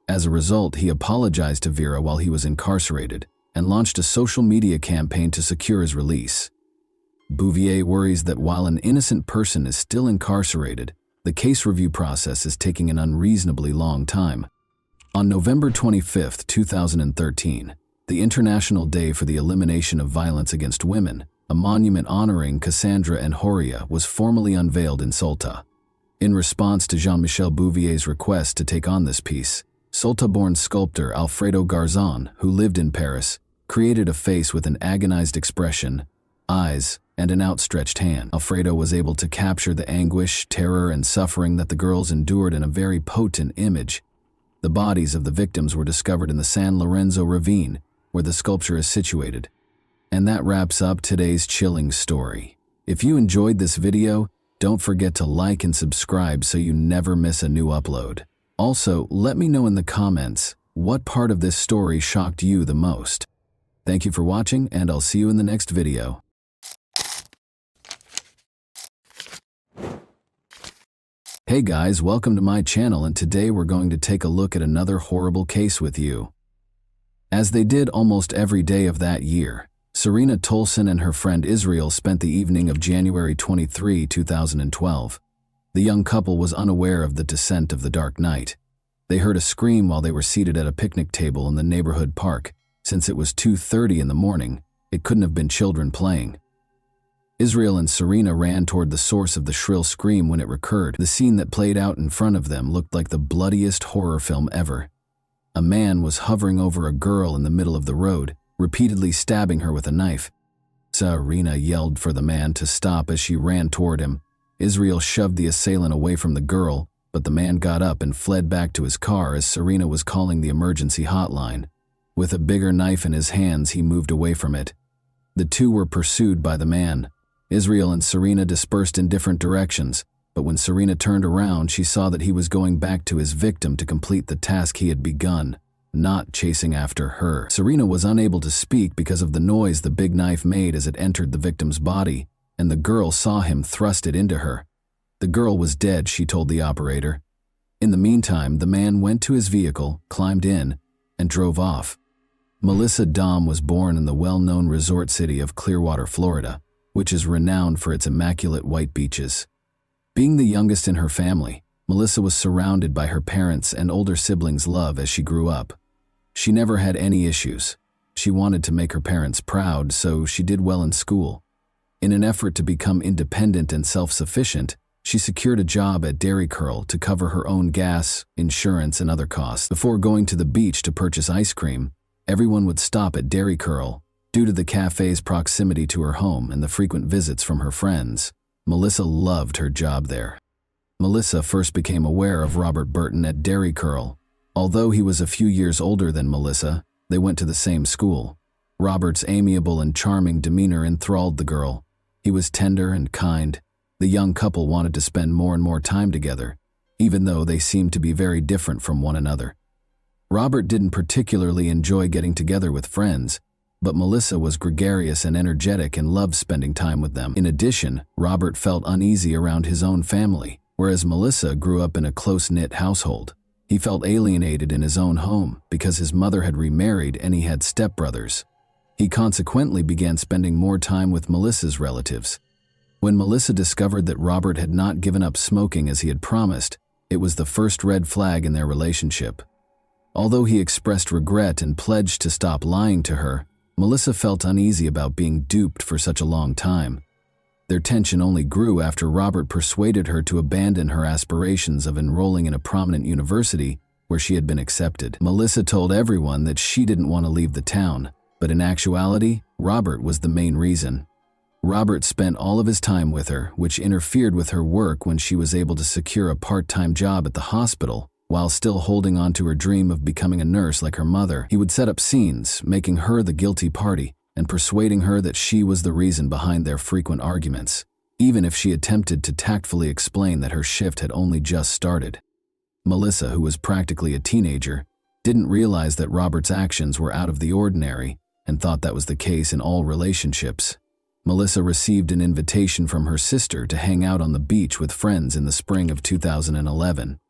As a result, he apologized to Vera while he was incarcerated and launched a social media campaign to secure his release. Bouvier worries that while an innocent person is still incarcerated, the case review process is taking an unreasonably long time. On November 25, 2013, the International Day for the Elimination of Violence Against Women, a monument honoring Cassandra and Horia, was formally unveiled in Salta. In response to Jean-Michel Bouvier's request to take on this piece, Salta-born sculptor Alfredo Garzon, who lived in Paris, created a face with an agonized expression, eyes, and an outstretched hand. Alfredo was able to capture the anguish, terror, and suffering that the girls endured in a very potent image. The bodies of the victims were discovered in the San Lorenzo ravine, where the sculpture is situated. And that wraps up today's chilling story. If you enjoyed this video, don't forget to like and subscribe so you never miss a new upload. Also, let me know in the comments what part of this story shocked you the most. Thank you for watching, and I'll see you in the next video. Hey guys, welcome to my channel, and today we're going to take a look at another horrible case with you. As they did almost every day of that year, Serena Tolson and her friend Israel spent the evening of January 23, 2012. The young couple was unaware of the descent of the dark night. They heard a scream while they were seated at a picnic table in the neighborhood park. Since it was 2:30 in the morning, it couldn't have been children playing. Israel and Serena ran toward the source of the shrill scream when it recurred. The scene that played out in front of them looked like the bloodiest horror film ever. A man was hovering over a girl in the middle of the road, repeatedly stabbing her with a knife. Serena yelled for the man to stop as she ran toward him. Israel shoved the assailant away from the girl, but the man got up and fled back to his car as Serena was calling the emergency hotline. With a bigger knife in his hands, he moved away from it. The two were pursued by the man. Israel and Serena dispersed in different directions, but when Serena turned around, she saw that he was going back to his victim to complete the task he had begun, not chasing after her. Serena was unable to speak because of the noise the big knife made as it entered the victim's body, and the girl saw him thrust it into her. The girl was dead, she told the operator. In the meantime, the man went to his vehicle, climbed in, and drove off. Melissa Dahm was born in the well-known resort city of Clearwater, Florida, which is renowned for its immaculate white beaches. Being the youngest in her family, Melissa was surrounded by her parents' and older siblings' love as she grew up. She never had any issues. She wanted to make her parents proud, so she did well in school. In an effort to become independent and self-sufficient, she secured a job at Dairy Curl to cover her own gas, insurance, and other costs. Before going to the beach to purchase ice cream, everyone would stop at Dairy Curl due to the cafe's proximity to her home and the frequent visits from her friends. Melissa loved her job there. Melissa first became aware of Robert Burton at Dairy Curl. Although he was a few years older than Melissa, they went to the same school. Robert's amiable and charming demeanor enthralled the girl. He was tender and kind. The young couple wanted to spend more and more time together. even though they seemed to be very different from one another. Robert didn't particularly enjoy getting together with friends, but Melissa was gregarious and energetic and loved spending time with them. In addition, Robert felt uneasy around his own family, whereas Melissa grew up in a close-knit household. He felt alienated in his own home because his mother had remarried and he had stepbrothers. He consequently began spending more time with Melissa's relatives. When Melissa discovered that Robert had not given up smoking as he had promised, it was the first red flag in their relationship. Although he expressed regret and pledged to stop lying to her, Melissa felt uneasy about being duped for such a long time. Their tension only grew after Robert persuaded her to abandon her aspirations of enrolling in a prominent university where she had been accepted. Melissa told everyone that she didn't want to leave the town, but in actuality, Robert was the main reason. Robert spent all of his time with her, which interfered with her work when she was able to secure a part-time job at the hospital. While still holding on to her dream of becoming a nurse like her mother, he would set up scenes, making her the guilty party and persuading her that she was the reason behind their frequent arguments, even if she attempted to tactfully explain that her shift had only just started. Melissa, who was practically a teenager, didn't realize that Robert's actions were out of the ordinary and thought that was the case in all relationships. Melissa received an invitation from her sister to hang out on the beach with friends in the spring of 2011.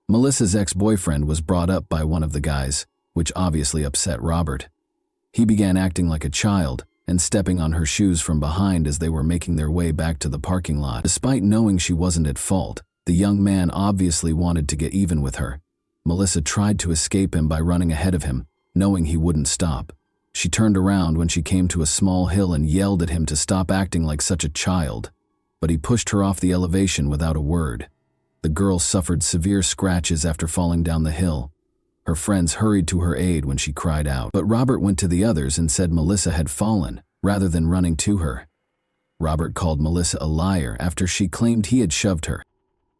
Melissa's ex-boyfriend was brought up by one of the guys, which obviously upset Robert. He began acting like a child and stepping on her shoes from behind as they were making their way back to the parking lot. Despite knowing she wasn't at fault, the young man obviously wanted to get even with her. Melissa tried to escape him by running ahead of him, knowing he wouldn't stop. She turned around when she came to a small hill and yelled at him to stop acting like such a child, but he pushed her off the elevation without a word. The girl suffered severe scratches after falling down the hill. Her friends hurried to her aid when she cried out, but Robert went to the others and said Melissa had fallen, rather than running to her. Robert called Melissa a liar after she claimed he had shoved her.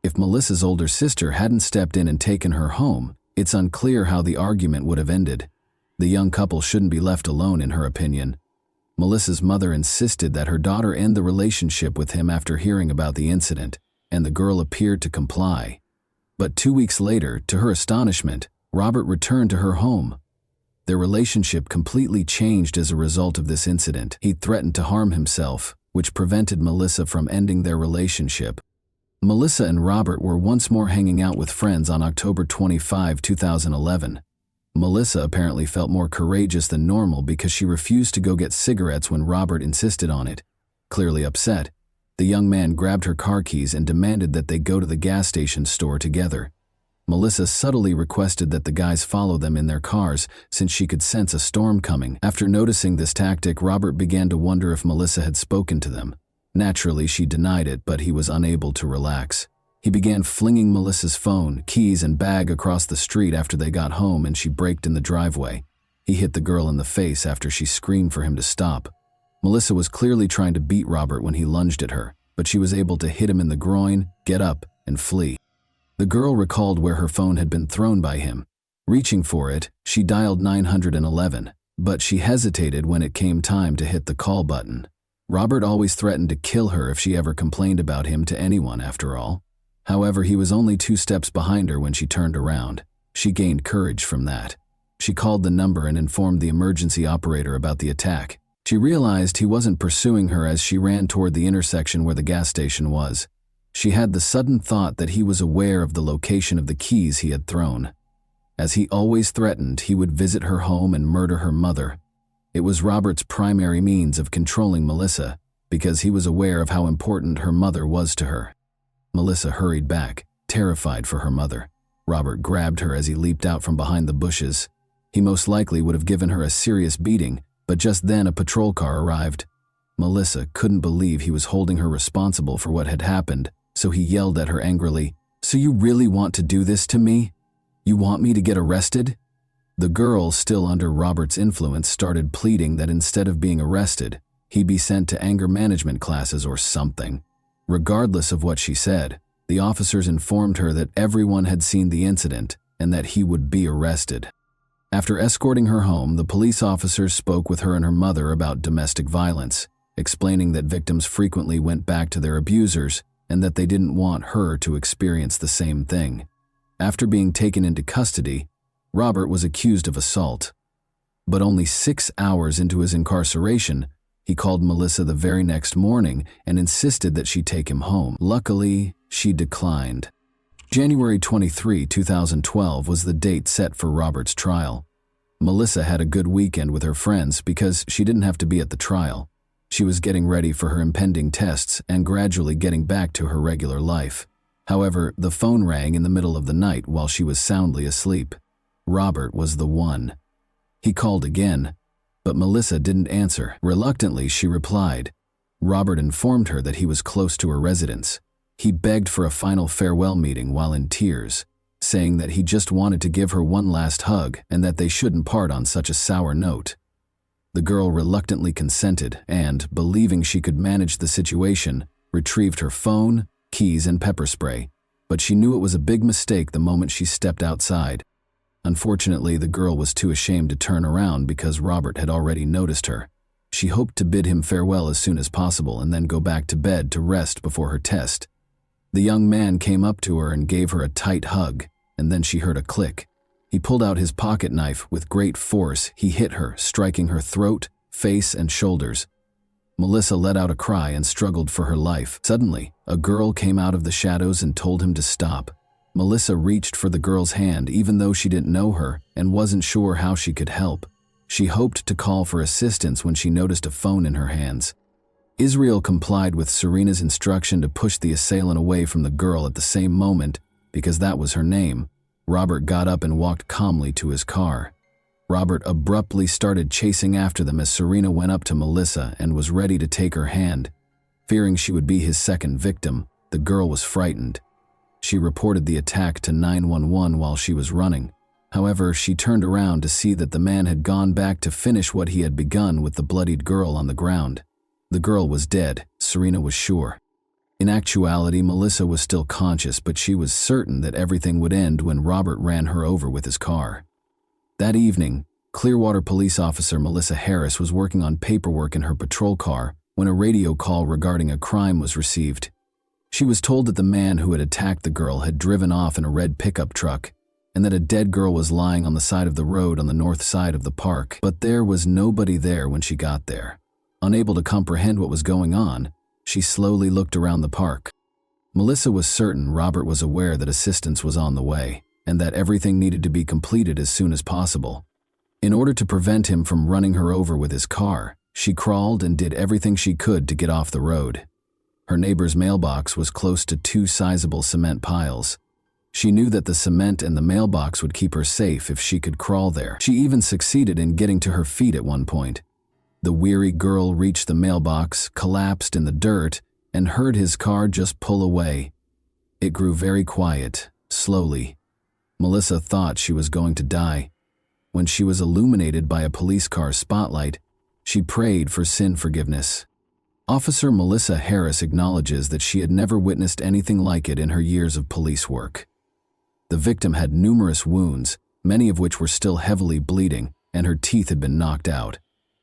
If Melissa's older sister hadn't stepped in and taken her home, it's unclear how the argument would have ended. The young couple shouldn't be left alone, in her opinion. Melissa's mother insisted that her daughter end the relationship with him after hearing about the incident, and the girl appeared to comply. But 2 weeks later, to her astonishment, Robert returned to her home. Their relationship completely changed as a result of this incident. He threatened to harm himself, which prevented Melissa from ending their relationship. Melissa and Robert were once more hanging out with friends on October 25, 2011. Melissa apparently felt more courageous than normal because she refused to go get cigarettes when Robert insisted on it. Clearly upset, the young man grabbed her car keys and demanded that they go to the gas station store together. Melissa subtly requested that the guys follow them in their cars since she could sense a storm coming. After noticing this tactic, Robert began to wonder if Melissa had spoken to them. Naturally, she denied it, but he was unable to relax. He began flinging Melissa's phone, keys, and bag across the street after they got home and she braked in the driveway. He hit the girl in the face after she screamed for him to stop. Melissa was clearly trying to beat Robert when he lunged at her, but she was able to hit him in the groin, get up, and flee. The girl recalled where her phone had been thrown by him. Reaching for it, she dialed 911, but she hesitated when it came time to hit the call button. Robert always threatened to kill her if she ever complained about him to anyone, after all. However, he was only 2 steps behind her when she turned around. She gained courage from that. She called the number and informed the emergency operator about the attack. She realized he wasn't pursuing her as she ran toward the intersection where the gas station was. She had the sudden thought that he was aware of the location of the keys he had thrown. As he always threatened, he would visit her home and murder her mother. It was Robert's primary means of controlling Melissa, because he was aware of how important her mother was to her. Melissa hurried back, terrified for her mother. Robert grabbed her as he leaped out from behind the bushes. He most likely would have given her a serious beating, but just then a patrol car arrived. Melissa couldn't believe he was holding her responsible for what had happened, so he yelled at her angrily, "So you really want to do this to me? You want me to get arrested?" The girl, still under Robert's influence, started pleading that instead of being arrested, he be sent to anger management classes or something. Regardless of what she said, the officers informed her that everyone had seen the incident and that he would be arrested. After escorting her home, the police officers spoke with her and her mother about domestic violence, explaining that victims frequently went back to their abusers and that they didn't want her to experience the same thing. After being taken into custody, Robert was accused of assault. But only 6 hours into his incarceration, he called Melissa the very next morning and insisted that she take him home. Luckily, she declined. January 23, 2012 was the date set for Robert's trial. Melissa had a good weekend with her friends because she didn't have to be at the trial. She was getting ready for her impending tests and gradually getting back to her regular life. However, the phone rang in the middle of the night while she was soundly asleep. Robert was the one. He called again, but Melissa didn't answer. Reluctantly, she replied. Robert informed her that he was close to her residence. He begged for a final farewell meeting while in tears, saying that he just wanted to give her one last hug and that they shouldn't part on such a sour note. The girl reluctantly consented and, believing she could manage the situation, retrieved her phone, keys, and pepper spray, but she knew it was a big mistake the moment she stepped outside. Unfortunately, the girl was too ashamed to turn around because Robert had already noticed her. She hoped to bid him farewell as soon as possible and then go back to bed to rest before her test. The young man came up to her and gave her a tight hug, and then she heard a click. He pulled out his pocket knife. With great force, he hit her, striking her throat, face, and shoulders. Melissa let out a cry and struggled for her life. Suddenly, a girl came out of the shadows and told him to stop. Melissa reached for the girl's hand even though she didn't know her and wasn't sure how she could help. She hoped to call for assistance when she noticed a phone in her hands. Israel complied with Serena's instruction to push the assailant away from the girl at the same moment because that was her name. Robert got up and walked calmly to his car. Robert abruptly started chasing after them as Serena went up to Melissa and was ready to take her hand. Fearing she would be his second victim, the girl was frightened. She reported the attack to 911 while she was running. However, she turned around to see that the man had gone back to finish what he had begun with the bloodied girl on the ground. The girl was dead, Serena was sure. In actuality, Melissa was still conscious, but she was certain that everything would end when Robert ran her over with his car. That evening, Clearwater police officer Melissa Harris was working on paperwork in her patrol car when a radio call regarding a crime was received. She was told that the man who had attacked the girl had driven off in a red pickup truck and that a dead girl was lying on the side of the road on the north side of the park, but there was nobody there when she got there. Unable to comprehend what was going on, she slowly looked around the park. Melissa was certain Robert was aware that assistance was on the way and that everything needed to be completed as soon as possible. In order to prevent him from running her over with his car, she crawled and did everything she could to get off the road. Her neighbor's mailbox was close to 2 sizable cement piles. She knew that the cement and the mailbox would keep her safe if she could crawl there. She even succeeded in getting to her feet at one point. The weary girl reached the mailbox, collapsed in the dirt, and heard his car just pull away. It grew very quiet, slowly. Melissa thought she was going to die. When she was illuminated by a police car's spotlight, she prayed for sin forgiveness. Officer Melissa Harris acknowledges that she had never witnessed anything like it in her years of police work. The victim had numerous wounds, many of which were still heavily bleeding, and her teeth had been knocked out.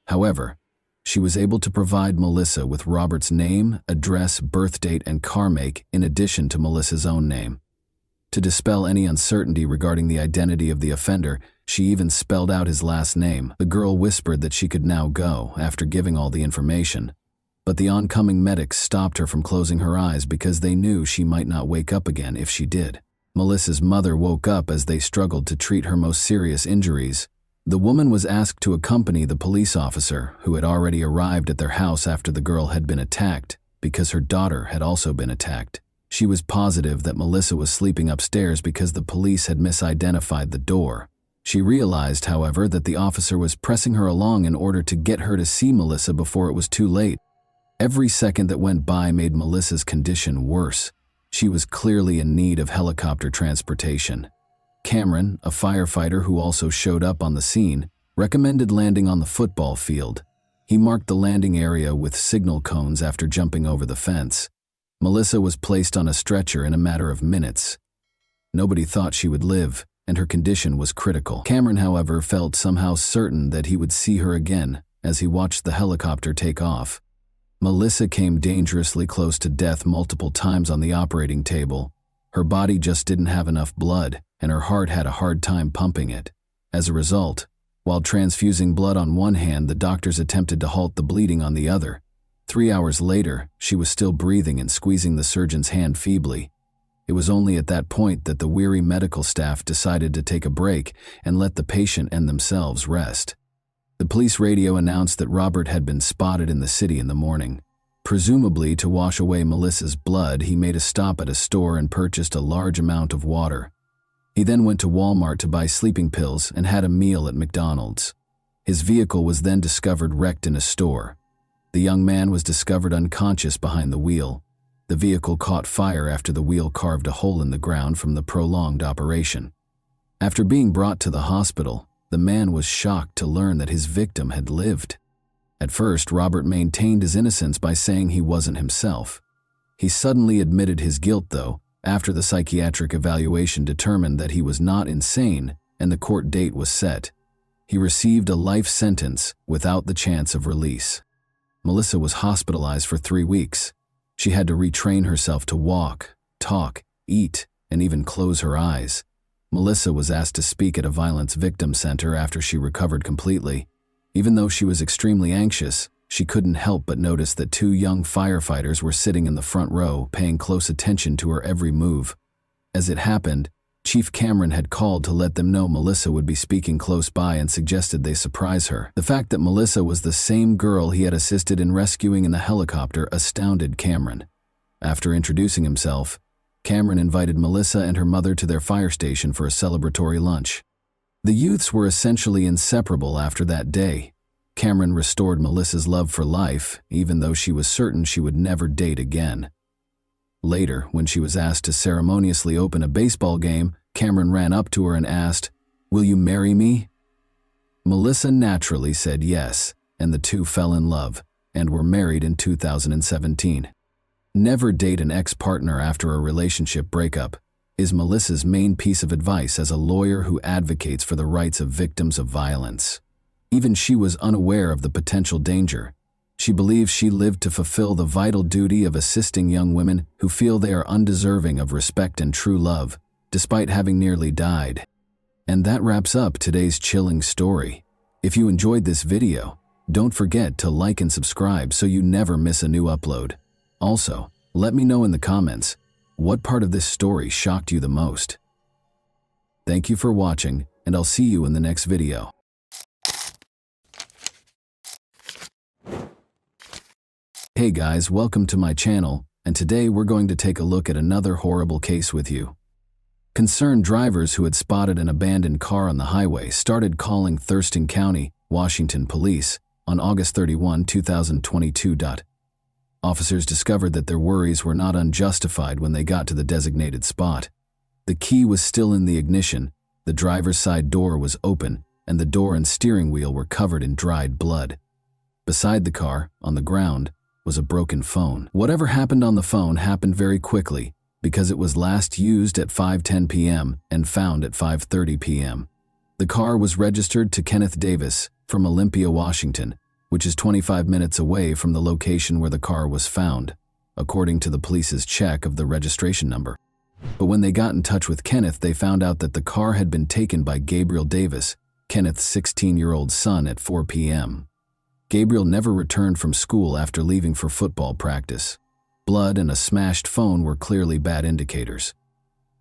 However, she was able to provide Melissa with Robert's name, address, birth date, and car make in addition to Melissa's own name. To dispel any uncertainty regarding the identity of the offender, she even spelled out his last name. The girl whispered that she could now go after giving all the information. But the oncoming medics stopped her from closing her eyes because they knew she might not wake up again if she did. Melissa's mother woke up as they struggled to treat her most serious injuries. The woman was asked to accompany the police officer, who had already arrived at their house after the girl had been attacked, because her daughter had also been attacked. She was positive that Melissa was sleeping upstairs because the police had misidentified the door. She realized, however, that the officer was pressing her along in order to get her to see Melissa before it was too late. Every second that went by made Melissa's condition worse. She was clearly in need of helicopter transportation. Cameron, a firefighter who also showed up on the scene, recommended landing on the football field. He marked the landing area with signal cones after jumping over the fence. Melissa was placed on a stretcher in a matter of minutes. Nobody thought she would live, and her condition was critical. Cameron, however, felt somehow certain that he would see her again as he watched the helicopter take off. Melissa came dangerously close to death multiple times on the operating table. Her body just didn't have enough blood, and her heart had a hard time pumping it. As a result, while transfusing blood on one hand, the doctors attempted to halt the bleeding on the other. 3 hours later, she was still breathing and squeezing the surgeon's hand feebly. It was only at that point that the weary medical staff decided to take a break and let the patient and themselves rest. The police radio announced that Robert had been spotted in the city in the morning. Presumably to wash away Melissa's blood, he made a stop at a store and purchased a large amount of water. He then went to Walmart to buy sleeping pills and had a meal at McDonald's. His vehicle was then discovered wrecked in a store. The young man was discovered unconscious behind the wheel. The vehicle caught fire after the wheel carved a hole in the ground from the prolonged operation. After being brought to the hospital, the man was shocked to learn that his victim had lived. At first, Robert maintained his innocence by saying he wasn't himself. He suddenly admitted his guilt, though, after the psychiatric evaluation determined that he was not insane and the court date was set. He received a life sentence without the chance of release. Melissa was hospitalized for 3 weeks. She had to retrain herself to walk, talk, eat, and even close her eyes. Melissa was asked to speak at a violence victim center after she recovered completely. Even though she was extremely anxious, she couldn't help but notice that 2 young firefighters were sitting in the front row, paying close attention to her every move. As it happened, Chief Cameron had called to let them know Melissa would be speaking close by and suggested they surprise her. The fact that Melissa was the same girl he had assisted in rescuing in the helicopter astounded Cameron. After introducing himself, Cameron invited Melissa and her mother to their fire station for a celebratory lunch. The youths were essentially inseparable after that day. Cameron restored Melissa's love for life, even though she was certain she would never date again. Later, when she was asked to ceremoniously open a baseball game, Cameron ran up to her and asked, "Will you marry me?" Melissa naturally said yes, and the two fell in love, and were married in 2017. Never date an ex-partner after a relationship breakup is Melissa's main piece of advice as a lawyer who advocates for the rights of victims of violence. Even she was unaware of the potential danger. She believes she lived to fulfill the vital duty of assisting young women who feel they are undeserving of respect and true love, despite having nearly died. And that wraps up today's chilling story. If you enjoyed this video, don't forget to like and subscribe so you never miss a new upload. Also, let me know in the comments, what part of this story shocked you the most? Thank you for watching, and I'll see you in the next video. Hey guys, welcome to my channel, and today we're going to take a look at another horrible case with you. Concerned drivers who had spotted an abandoned car on the highway started calling Thurston County, Washington police on August 31, 2022. Officers discovered that their worries were not unjustified when they got to the designated spot. The key was still in the ignition, the driver's side door was open, and the door and steering wheel were covered in dried blood. Beside the car, on the ground, was a broken phone. Whatever happened on the phone happened very quickly, because it was last used at 5:10 p.m. and found at 5:30 p.m. The car was registered to Kenneth Davis from Olympia, Washington, which is 25 minutes away from the location where the car was found, according to the police's check of the registration number. But when they got in touch with Kenneth, they found out that the car had been taken by Gabriel Davis, Kenneth's 16-year-old son, at 4 p.m. Gabriel never returned from school after leaving for football practice. Blood and a smashed phone were clearly bad indicators.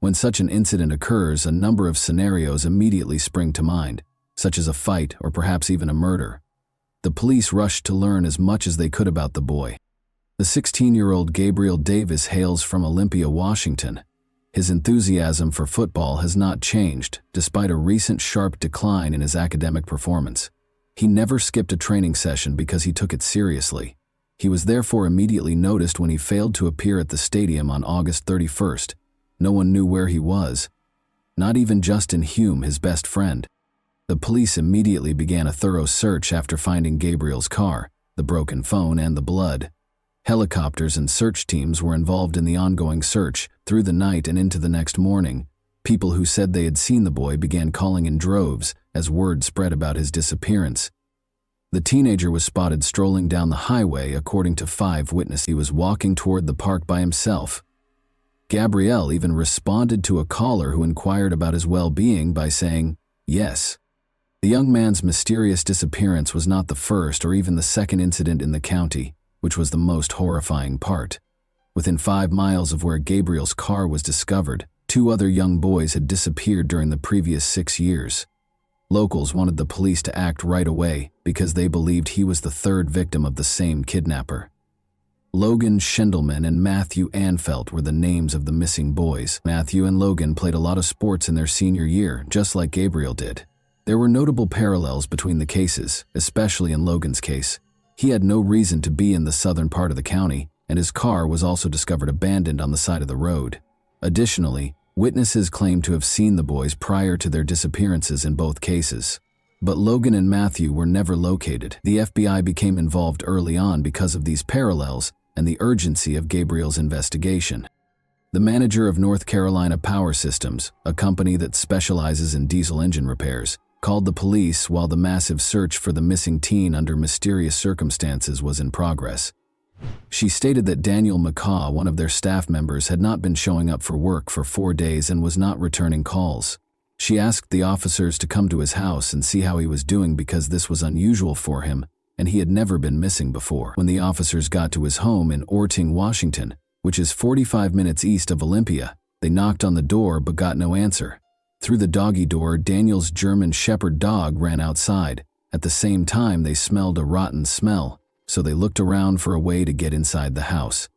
When such an incident occurs, a number of scenarios immediately spring to mind, such as a fight or perhaps even a murder. The police rushed to learn as much as they could about the boy. The 16-year-old Gabriel Davis hails from Olympia, Washington. His enthusiasm for football has not changed, despite a recent sharp decline in his academic performance. He never skipped a training session because he took it seriously. He was therefore immediately noticed when he failed to appear at the stadium on August 31st. No one knew where he was. Not even Justin Hume, his best friend. The police immediately began a thorough search after finding Gabriel's car, the broken phone, and the blood. Helicopters and search teams were involved in the ongoing search through the night and into the next morning. People who said they had seen the boy began calling in droves as word spread about his disappearance. The teenager was spotted strolling down the highway according to 5 witnesses. He was walking toward the park by himself. Gabrielle even responded to a caller who inquired about his well-being by saying, "Yes." The young man's mysterious disappearance was not the first or even the second incident in the county, which was the most horrifying part. Within 5 miles of where Gabriel's car was discovered, 2 other young boys had disappeared during the previous 6 years. Locals wanted the police to act right away because they believed he was the 3rd victim of the same kidnapper. Logan Schindelman and Matthew Anfelt were the names of the missing boys. Matthew and Logan played a lot of sports in their senior year, just like Gabriel did. There were notable parallels between the cases, especially in Logan's case. He had no reason to be in the southern part of the county, and his car was also discovered abandoned on the side of the road. Additionally, witnesses claimed to have seen the boys prior to their disappearances in both cases. But Logan and Matthew were never located. The FBI became involved early on because of these parallels and the urgency of Gabriel's investigation. The manager of North Carolina Power Systems, a company that specializes in diesel engine repairs, called the police while the massive search for the missing teen under mysterious circumstances was in progress. She stated that Daniel McCaw, one of their staff members, had not been showing up for work for 4 days and was not returning calls. She asked the officers to come to his house and see how he was doing because this was unusual for him, and he had never been missing before. When the officers got to his home in Orting, Washington, which is 45 minutes east of Olympia, they knocked on the door but got no answer. Through the doggy door, Daniel's German Shepherd dog ran outside. At the same time, they smelled a rotten smell, so they looked around for a way to get inside the house.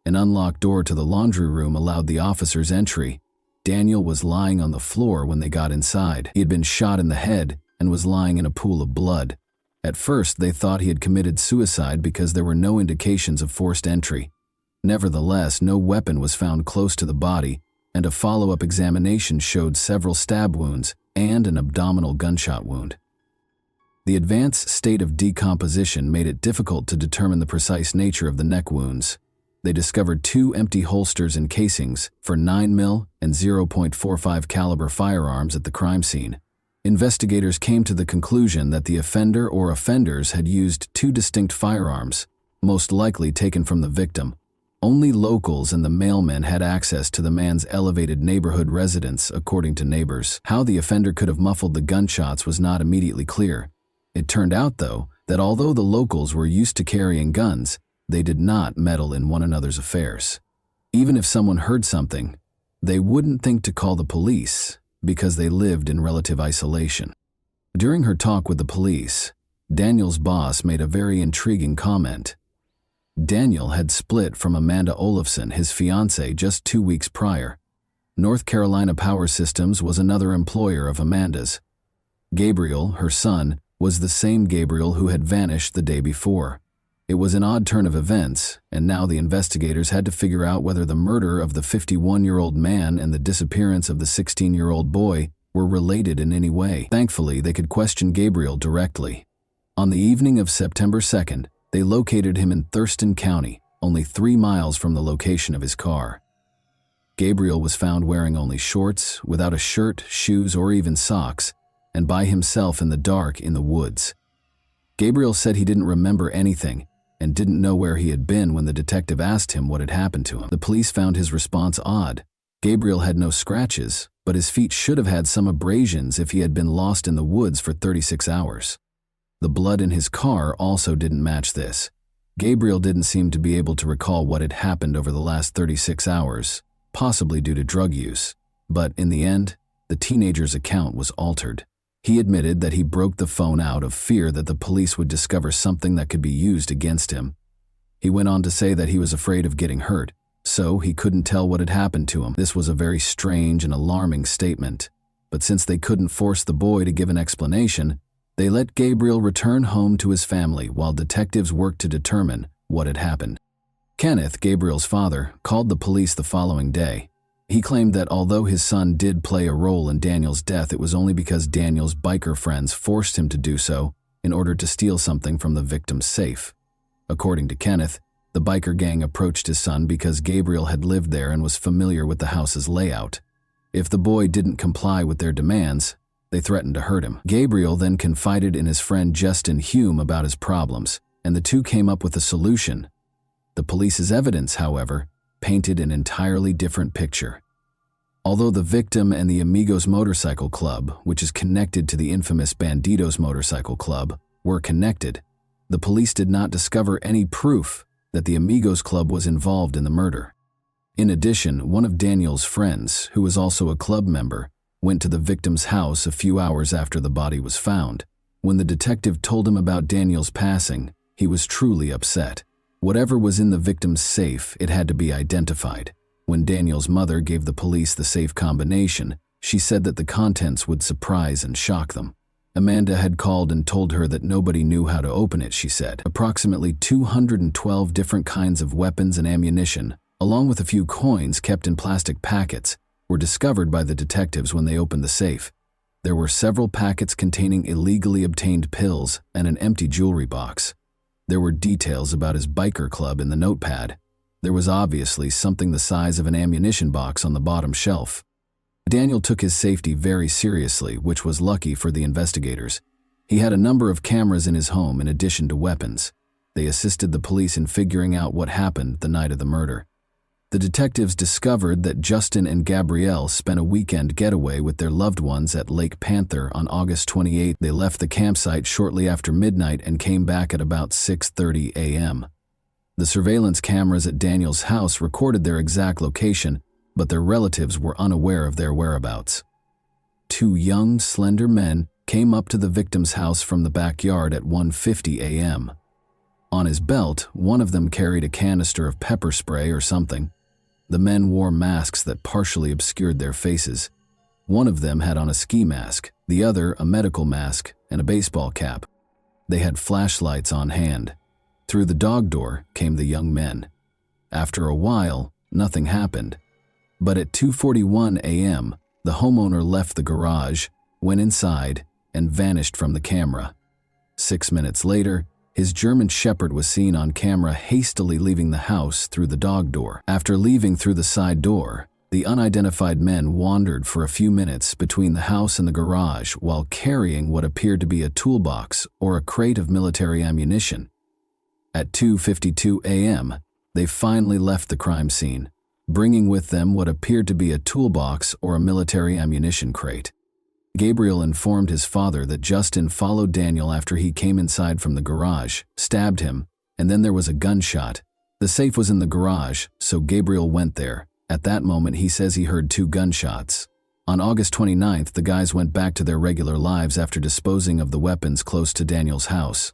An unlocked door to the laundry room allowed the officers entry. Daniel was lying on the floor when they got inside. He had been shot in the head and was lying in a pool of blood. At first, they thought he had committed suicide because there were no indications of forced entry. Nevertheless, no weapon was found close to the body, and a follow-up examination showed several stab wounds and an abdominal gunshot wound. The advanced state of decomposition made it difficult to determine the precise nature of the neck wounds. They discovered 2 empty holsters and casings for 9mm and .45 caliber firearms at the crime scene. Investigators came to the conclusion that the offender or offenders had used 2 distinct firearms, most likely taken from the victim. Only locals and the mailman had access to the man's elevated neighborhood residence, according to neighbors. How the offender could have muffled the gunshots was not immediately clear. It turned out, though, that although the locals were used to carrying guns, they did not meddle in one another's affairs. Even if someone heard something, they wouldn't think to call the police because they lived in relative isolation. During her talk with the police, Daniel's boss made a very intriguing comment. Daniel had split from Amanda Olafson, his fiancée, just 2 weeks prior. North Carolina Power Systems was another employer of Amanda's. Gabriel, her son, was the same Gabriel who had vanished the day before. It was an odd turn of events, and now the investigators had to figure out whether the murder of the 51-year-old man and the disappearance of the 16-year-old boy were related in any way. Thankfully, they could question Gabriel directly. On the evening of September 2nd, they located him in Thurston County, only 3 miles from the location of his car. Gabriel was found wearing only shorts, without a shirt, shoes, or even socks, and by himself in the dark in the woods. Gabriel said he didn't remember anything and didn't know where he had been when the detective asked him what had happened to him. The police found his response odd. Gabriel had no scratches, but his feet should have had some abrasions if he had been lost in the woods for 36 hours. The blood in his car also didn't match this. Gabriel didn't seem to be able to recall what had happened over the last 36 hours, possibly due to drug use. But in the end, the teenager's account was altered. He admitted that he broke the phone out of fear that the police would discover something that could be used against him. He went on to say that he was afraid of getting hurt, so he couldn't tell what had happened to him. This was a very strange and alarming statement, but since they couldn't force the boy to give an explanation, they let Gabriel return home to his family while detectives worked to determine what had happened. Kenneth, Gabriel's father, called the police the following day. He claimed that although his son did play a role in Daniel's death, it was only because Daniel's biker friends forced him to do so in order to steal something from the victim's safe. According to Kenneth, the biker gang approached his son because Gabriel had lived there and was familiar with the house's layout. If the boy didn't comply with their demands, They threatened to hurt him. Gabriel then confided in his friend Justin Hume about his problems, and the two came up with a solution. The police's evidence, however, painted an entirely different picture. Although the victim and the Amigos Motorcycle Club, which is connected to the infamous Bandidos Motorcycle Club, were connected, the police did not discover any proof that the Amigos Club was involved in the murder. In addition, one of Daniel's friends, who was also a club member, went to the victim's house a few hours after the body was found. When the detective told him about Daniel's passing, he was truly upset. Whatever was in the victim's safe, it had to be identified. When Daniel's mother gave the police the safe combination, she said that the contents would surprise and shock them. Amanda had called and told her that nobody knew how to open it, she said. Approximately 212 different kinds of weapons and ammunition, along with a few coins kept in plastic packets, were discovered by the detectives when they opened the safe. There were several packets containing illegally obtained pills and an empty jewelry box. There were details about his biker club in the notepad. There was obviously something the size of an ammunition box on the bottom shelf. Daniel took his safety very seriously, which was lucky for the investigators. He had a number of cameras in his home in addition to weapons. They assisted the police in figuring out what happened the night of the murder. The detectives discovered that Justin and Gabrielle spent a weekend getaway with their loved ones at Lake Panther on August 28. They left the campsite shortly after midnight and came back at about 6:30 a.m. The surveillance cameras at Daniel's house recorded their exact location, but their relatives were unaware of their whereabouts. Two young, slender men came up to the victim's house from the backyard at 1:50 a.m. On his belt, one of them carried a canister of pepper spray or something. The men wore masks that partially obscured their faces. One of them had on a ski mask, the other a medical mask and a baseball cap. They had flashlights on hand. Through the dog door came the young men. After a while, nothing happened. But at 2:41 a.m., the homeowner left the garage, went inside, and vanished from the camera. 6 minutes later, his German Shepherd was seen on camera hastily leaving the house through the dog door. After leaving through the side door, the unidentified men wandered for a few minutes between the house and the garage while carrying what appeared to be a toolbox or a crate of military ammunition. At 2:52 a.m., they finally left the crime scene, bringing with them what appeared to be a toolbox or a military ammunition crate. Gabriel informed his father that Justin followed Daniel after he came inside from the garage, stabbed him, and then there was a gunshot. The safe was in the garage, so Gabriel went there. At that moment, he says he heard 2 gunshots. On August 29th, the guys went back to their regular lives after disposing of the weapons close to Daniel's house.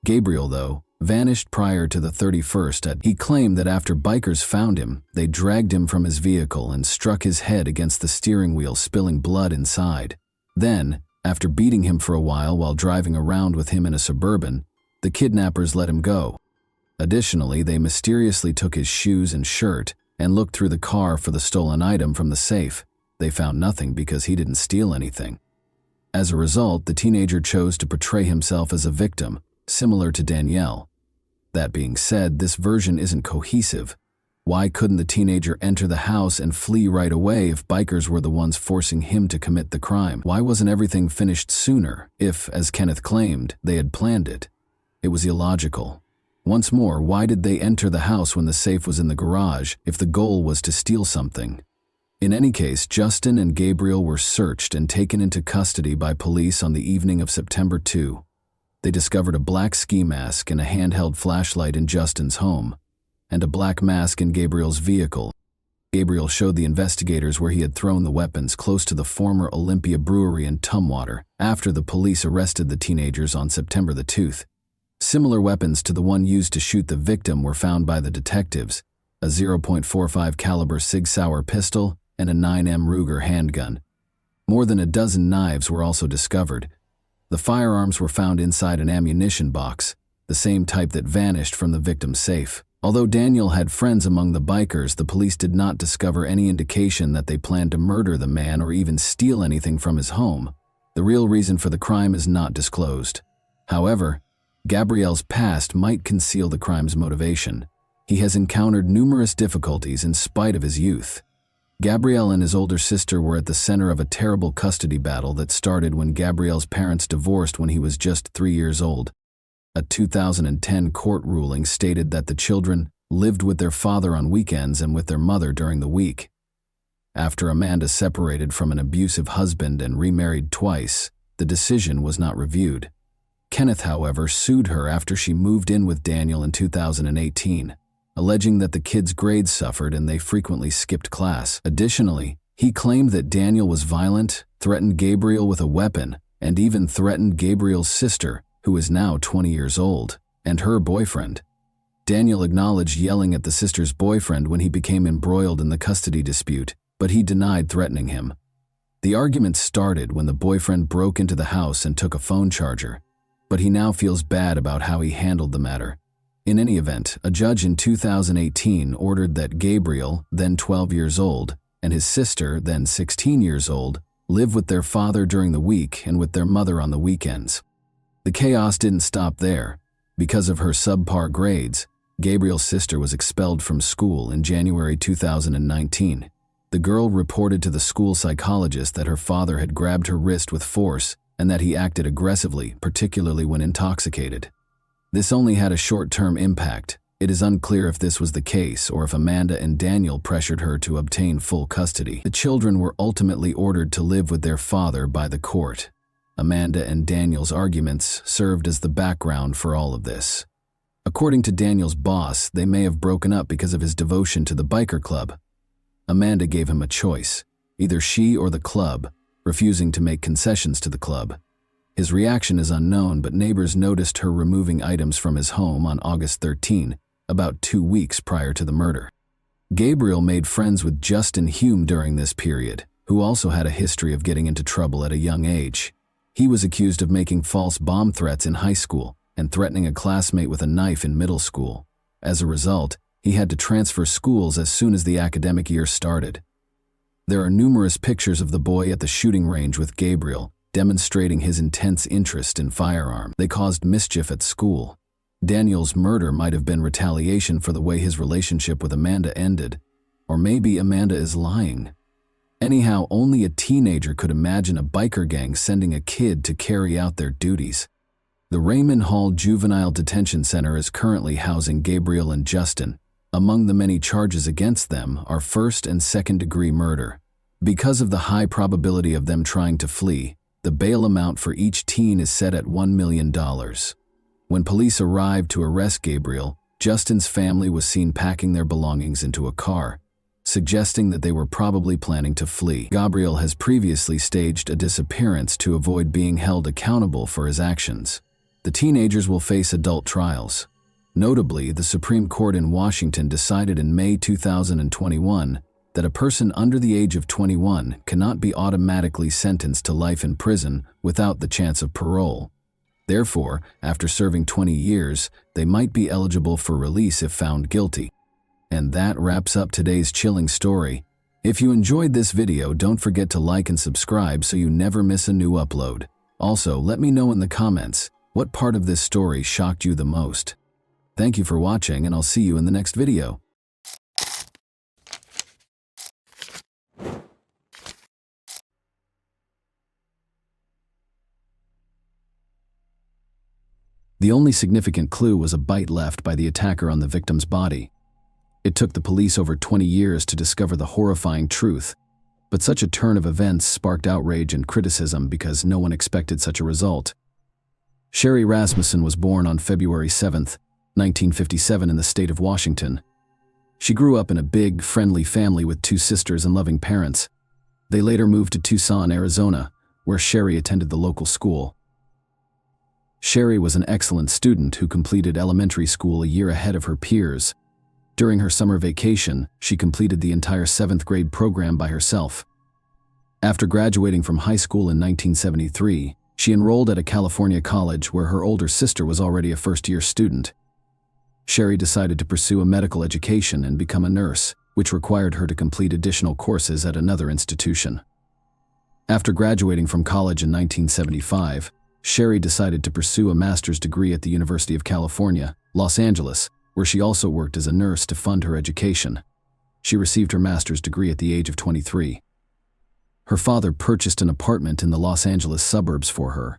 Gabriel, though, vanished prior to the 31st. He claimed that after bikers found him, they dragged him from his vehicle and struck his head against the steering wheel, spilling blood inside. Then, after beating him for a while driving around with him in a Suburban, the kidnappers let him go. Additionally, they mysteriously took his shoes and shirt and looked through the car for the stolen item from the safe. They found nothing because he didn't steal anything. As a result, the teenager chose to portray himself as a victim, similar to Danielle. That being said, this version isn't cohesive. Why couldn't the teenager enter the house and flee right away if bikers were the ones forcing him to commit the crime? Why wasn't everything finished sooner if, as Kenneth claimed, they had planned it? It was illogical. Once more, why did they enter the house when the safe was in the garage if the goal was to steal something? In any case, Justin and Gabriel were searched and taken into custody by police on the evening of September 2. They discovered a black ski mask and a handheld flashlight in Justin's home, and a black mask in Gabriel's vehicle. Gabriel showed the investigators where he had thrown the weapons close to the former Olympia Brewery in Tumwater after the police arrested the teenagers on September the 2nd. Similar weapons to the one used to shoot the victim were found by the detectives, a .45 caliber Sig Sauer pistol and a 9mm Ruger handgun. More than a dozen knives were also discovered. The firearms were found inside an ammunition box, the same type that vanished from the victim's safe. Although Daniel had friends among the bikers, the police did not discover any indication that they planned to murder the man or even steal anything from his home. The real reason for the crime is not disclosed. However, Gabriel's past might conceal the crime's motivation. He has encountered numerous difficulties in spite of his youth. Gabrielle and his older sister were at the center of a terrible custody battle that started when Gabrielle's parents divorced when he was just 3 years old. A 2010 court ruling stated that the children lived with their father on weekends and with their mother during the week. After Amanda separated from an abusive husband and remarried twice, the decision was not reviewed. Kenneth, however, sued her after she moved in with Daniel in 2018, alleging that the kids' grades suffered and they frequently skipped class. Additionally, he claimed that Daniel was violent, threatened Gabriel with a weapon, and even threatened Gabriel's sister, who is now 20 years old, and her boyfriend. Daniel acknowledged yelling at the sister's boyfriend when he became embroiled in the custody dispute, but he denied threatening him. The argument started when the boyfriend broke into the house and took a phone charger, but he now feels bad about how he handled the matter. In any event, a judge in 2018 ordered that Gabriel, then 12 years old, and his sister, then 16 years old, live with their father during the week and with their mother on the weekends. The chaos didn't stop there. Because of her subpar grades, Gabriel's sister was expelled from school in January 2019. The girl reported to the school psychologist that her father had grabbed her wrist with force and that he acted aggressively, particularly when intoxicated. This only had a short-term impact. It is unclear if this was the case or if Amanda and Daniel pressured her to obtain full custody. The children were ultimately ordered to live with their father by the court. Amanda and Daniel's arguments served as the background for all of this. According to Daniel's boss, they may have broken up because of his devotion to the biker club. Amanda gave him a choice, either she or the club, refusing to make concessions to the club. His reaction is unknown, but neighbors noticed her removing items from his home on August 13, about 2 weeks prior to the murder. Gabriel made friends with Justin Hume during this period, who also had a history of getting into trouble at a young age. He was accused of making false bomb threats in high school and threatening a classmate with a knife in middle school. As a result, he had to transfer schools as soon as the academic year started. There are numerous pictures of the boy at the shooting range with Gabriel, demonstrating his intense interest in firearms. They caused mischief at school. Daniel's murder might have been retaliation for the way his relationship with Amanda ended, or maybe Amanda is lying. Anyhow, only a teenager could imagine a biker gang sending a kid to carry out their duties. The Raymond Hall Juvenile Detention Center is currently housing Gabriel and Justin. Among the many charges against them are first- and second-degree murder. Because of the high probability of them trying to flee, the bail amount for each teen is set at $1 million. When police arrived to arrest Gabriel, Justin's family was seen packing their belongings into a car, suggesting that they were probably planning to flee. Gabriel has previously staged a disappearance to avoid being held accountable for his actions. The teenagers will face adult trials. Notably, the Supreme Court in Washington decided in May 2021 that a person under the age of 21 cannot be automatically sentenced to life in prison without the chance of parole. Therefore, after serving 20 years, they might be eligible for release if found guilty. And that wraps up today's chilling story. If you enjoyed this video, don't forget to like and subscribe so you never miss a new upload. Also, let me know in the comments, what part of this story shocked you the most? Thank you for watching, and I'll see you in the next video. The only significant clue was a bite left by the attacker on the victim's body. It took the police over 20 years to discover the horrifying truth, but such a turn of events sparked outrage and criticism because no one expected such a result. Sherry Rasmussen was born on February 7, 1957 in the state of Washington. She grew up in a big, friendly family with 2 sisters and loving parents. They later moved to Tucson, Arizona, where Sherry attended the local school. Sherry was an excellent student who completed elementary school a year ahead of her peers. During her summer vacation, she completed the entire 7th grade program by herself. After graduating from high school in 1973, she enrolled at a California college where her older sister was already a first-year student. Sherry decided to pursue a medical education and become a nurse, which required her to complete additional courses at another institution. After graduating from college in 1975, Sherry decided to pursue a master's degree at the University of California, Los Angeles, where she also worked as a nurse to fund her education. She received her master's degree at the age of 23. Her father purchased an apartment in the Los Angeles suburbs for her,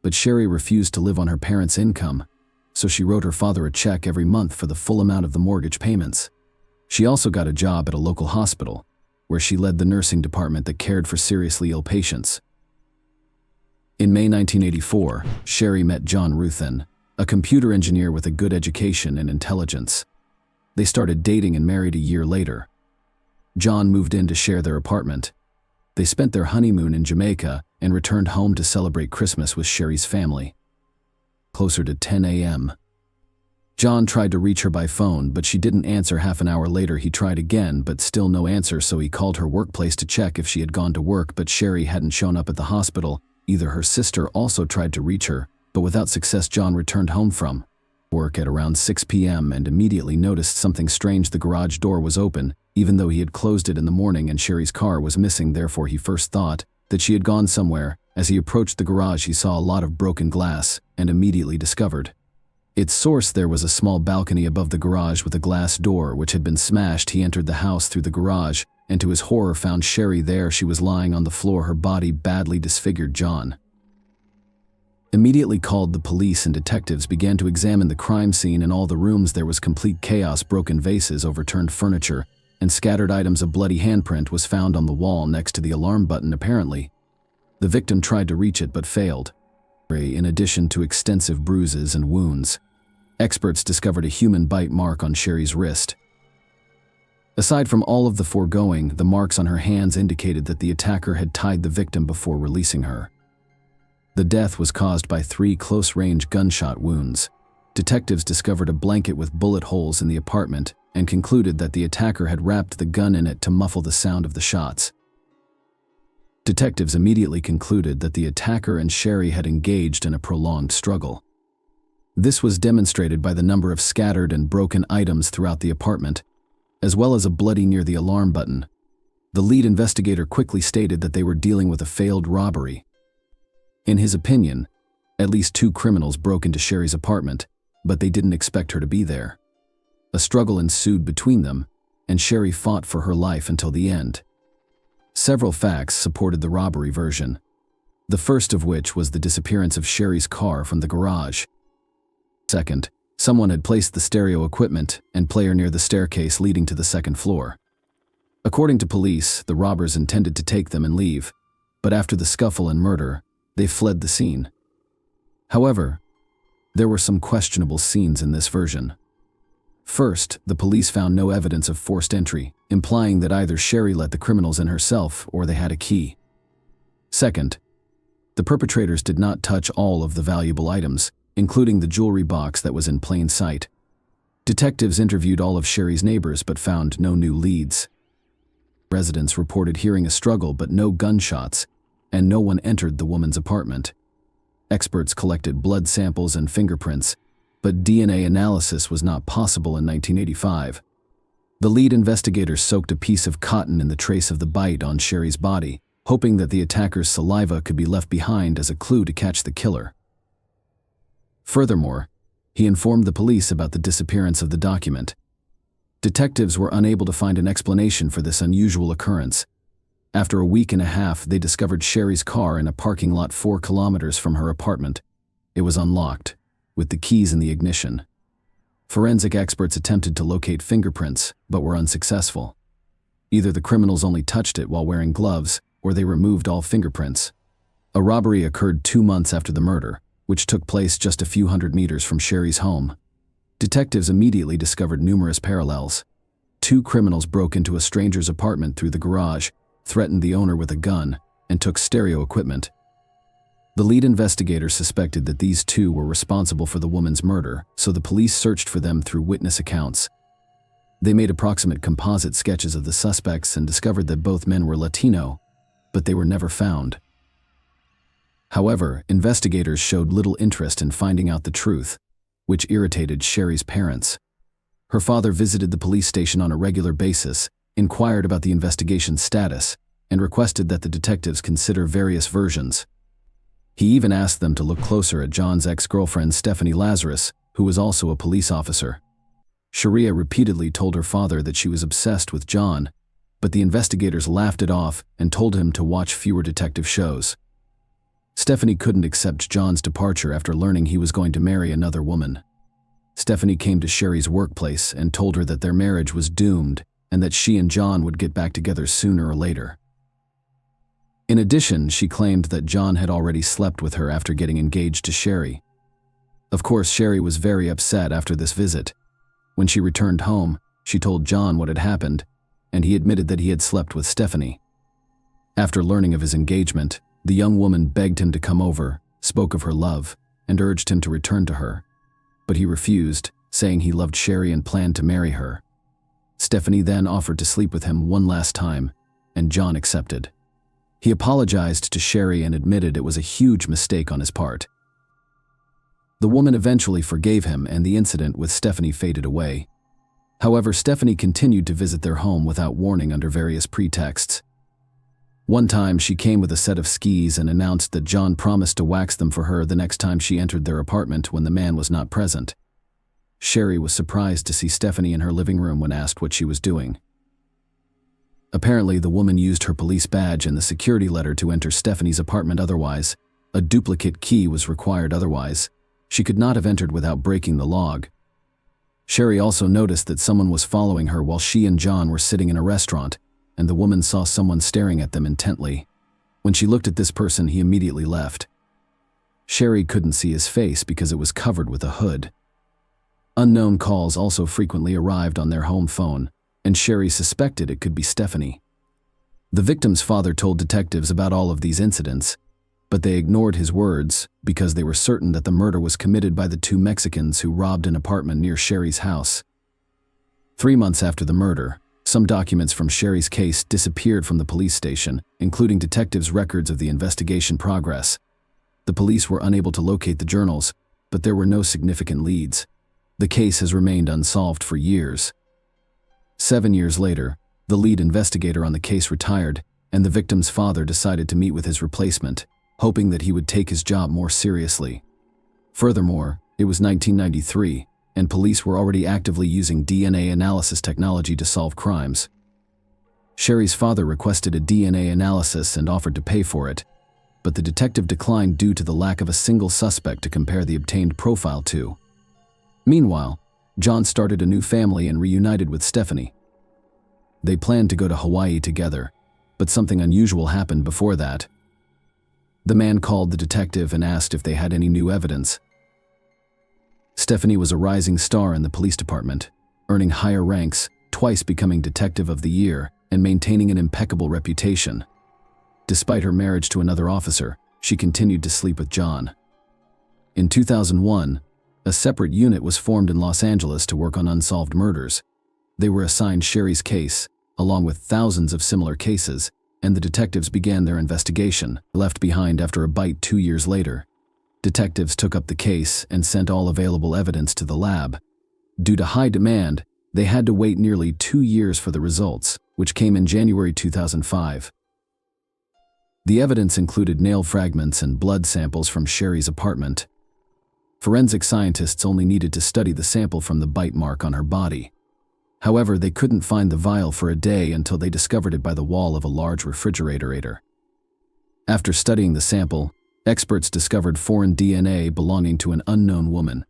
but Sherry refused to live on her parents' income, so she wrote her father a check every month for the full amount of the mortgage payments. She also got a job at a local hospital, where she led the nursing department that cared for seriously ill patients. In May 1984, Sherry met John Ruthin, a computer engineer with a good education and intelligence. They started dating and married a year later. John moved in to share their apartment. They spent their honeymoon in Jamaica and returned home to celebrate Christmas with Sherry's family. Closer to 10 a.m. John tried to reach her by phone, but she didn't answer. Half an hour later, he tried again, but still no answer, so he called her workplace to check if she had gone to work, but Sherry hadn't shown up at the hospital. Either her sister also tried to reach her, but without success. John returned home from work at around 6 p.m. and immediately noticed something strange. The garage door was open, even though he had closed it in the morning, and Sherry's car was missing. Therefore, he first thought that she had gone somewhere. As he approached the garage, he saw a lot of broken glass and immediately discovered its source. There was a small balcony above the garage with a glass door which had been smashed. He entered the house through the garage and to his horror found Sherry there. She was lying on the floor, her body badly disfigured. John immediately called the police, and detectives began to examine the crime scene. In all the rooms there was complete chaos. Broken vases, overturned furniture, and scattered items. A bloody handprint was found on the wall next to the alarm button. Apparently, the victim tried to reach it but failed. In addition to extensive bruises and wounds, experts discovered a human bite mark on Sherry's wrist. Aside from all of the foregoing, the marks on her hands indicated that the attacker had tied the victim before releasing her. The death was caused by 3 close-range gunshot wounds. Detectives discovered a blanket with bullet holes in the apartment and concluded that the attacker had wrapped the gun in it to muffle the sound of the shots. Detectives immediately concluded that the attacker and Sherry had engaged in a prolonged struggle. This was demonstrated by the number of scattered and broken items throughout the apartment, as well as a bloody near the alarm button. The lead investigator quickly stated that they were dealing with a failed robbery. In his opinion, at least 2 criminals broke into Sherry's apartment, but they didn't expect her to be there. A struggle ensued between them, and Sherry fought for her life until the end. Several facts supported the robbery version, the first of which was the disappearance of Sherry's car from the garage. Second, someone had placed the stereo equipment and player near the staircase leading to the second floor. According to police, the robbers intended to take them and leave, but after the scuffle and murder, they fled the scene. However, there were some questionable scenes in this version. First, the police found no evidence of forced entry, implying that either Sherry let the criminals in herself or they had a key. Second, the perpetrators did not touch all of the valuable items, including the jewelry box that was in plain sight. Detectives interviewed all of Sherry's neighbors but found no new leads. Residents reported hearing a struggle but no gunshots, and no one entered the woman's apartment. Experts collected blood samples and fingerprints, but DNA analysis was not possible in 1985. The lead investigators soaked a piece of cotton in the trace of the bite on Sherry's body, hoping that the attacker's saliva could be left behind as a clue to catch the killer. Furthermore, he informed the police about the disappearance of the document. Detectives were unable to find an explanation for this unusual occurrence. After a week and a half, they discovered Sherry's car in a parking lot 4 kilometers from her apartment. It was unlocked, with the keys in the ignition. Forensic experts attempted to locate fingerprints, but were unsuccessful. Either the criminals only touched it while wearing gloves, or they removed all fingerprints. A robbery occurred 2 months after the murder, which took place just a few hundred meters from Sherry's home. Detectives immediately discovered numerous parallels. 2 criminals broke into a stranger's apartment through the garage, threatened the owner with a gun, and took stereo equipment. The lead investigator suspected that these 2 were responsible for the woman's murder, so the police searched for them through witness accounts. They made approximate composite sketches of the suspects and discovered that both men were Latino, but they were never found. However, investigators showed little interest in finding out the truth, which irritated Sherry's parents. Her father visited the police station on a regular basis, inquired about the investigation's status, and requested that the detectives consider various versions. He even asked them to look closer at John's ex-girlfriend Stephanie Lazarus, who was also a police officer. Sharia repeatedly told her father that she was obsessed with John, but the investigators laughed it off and told him to watch fewer detective shows. Stephanie couldn't accept John's departure after learning he was going to marry another woman. Stephanie came to Sherry's workplace and told her that their marriage was doomed and that she and John would get back together sooner or later. In addition, she claimed that John had already slept with her after getting engaged to Sherry. Of course, Sherry was very upset after this visit. When she returned home, she told John what had happened, and he admitted that he had slept with Stephanie. After learning of his engagement, the young woman begged him to come over, spoke of her love, and urged him to return to her. But he refused, saying he loved Sherry and planned to marry her. Stephanie then offered to sleep with him one last time, and John accepted. He apologized to Sherry and admitted it was a huge mistake on his part. The woman eventually forgave him, and the incident with Stephanie faded away. However, Stephanie continued to visit their home without warning under various pretexts. One time, she came with a set of skis and announced that John promised to wax them for her the next time she entered their apartment when the man was not present. Sherry was surprised to see Stephanie in her living room when asked what she was doing. Apparently, the woman used her police badge and the security letter to enter Stephanie's apartment. Otherwise, a duplicate key was required. Otherwise, she could not have entered without breaking the log. Sherry also noticed that someone was following her while she and John were sitting in a restaurant, and the woman saw someone staring at them intently. When she looked at this person, he immediately left. Sherry couldn't see his face because it was covered with a hood. Unknown calls also frequently arrived on their home phone, and Sherry suspected it could be Stephanie. The victim's father told detectives about all of these incidents, but they ignored his words because they were certain that the murder was committed by the two Mexicans who robbed an apartment near Sherry's house. 3 months after the murder, some documents from Sherry's case disappeared from the police station, including detectives' records of the investigation progress. The police were unable to locate the journals, but there were no significant leads. The case has remained unsolved for years. 7 years later, the lead investigator on the case retired, and the victim's father decided to meet with his replacement, hoping that he would take his job more seriously. Furthermore, it was 1993, and police were already actively using DNA analysis technology to solve crimes. Sherry's father requested a DNA analysis and offered to pay for it, but the detective declined due to the lack of a single suspect to compare the obtained profile to. Meanwhile, John started a new family and reunited with Stephanie. They planned to go to Hawaii together, but something unusual happened before that. The man called the detective and asked if they had any new evidence. Stephanie was a rising star in the police department, earning higher ranks, twice becoming Detective of the Year, and maintaining an impeccable reputation. Despite her marriage to another officer, she continued to sleep with John. In 2001, a separate unit was formed in Los Angeles to work on unsolved murders. They were assigned Sherry's case, along with thousands of similar cases, and the detectives began their investigation, left behind after a bite 2 years later. Detectives took up the case and sent all available evidence to the lab. Due to high demand, they had to wait nearly 2 years for the results, which came in January 2005. The evidence included nail fragments and blood samples from Sherry's apartment. Forensic scientists only needed to study the sample from the bite mark on her body. However, they couldn't find the vial for a day until they discovered it by the wall of a large refrigerator. After studying the sample, experts discovered foreign DNA belonging to an unknown woman.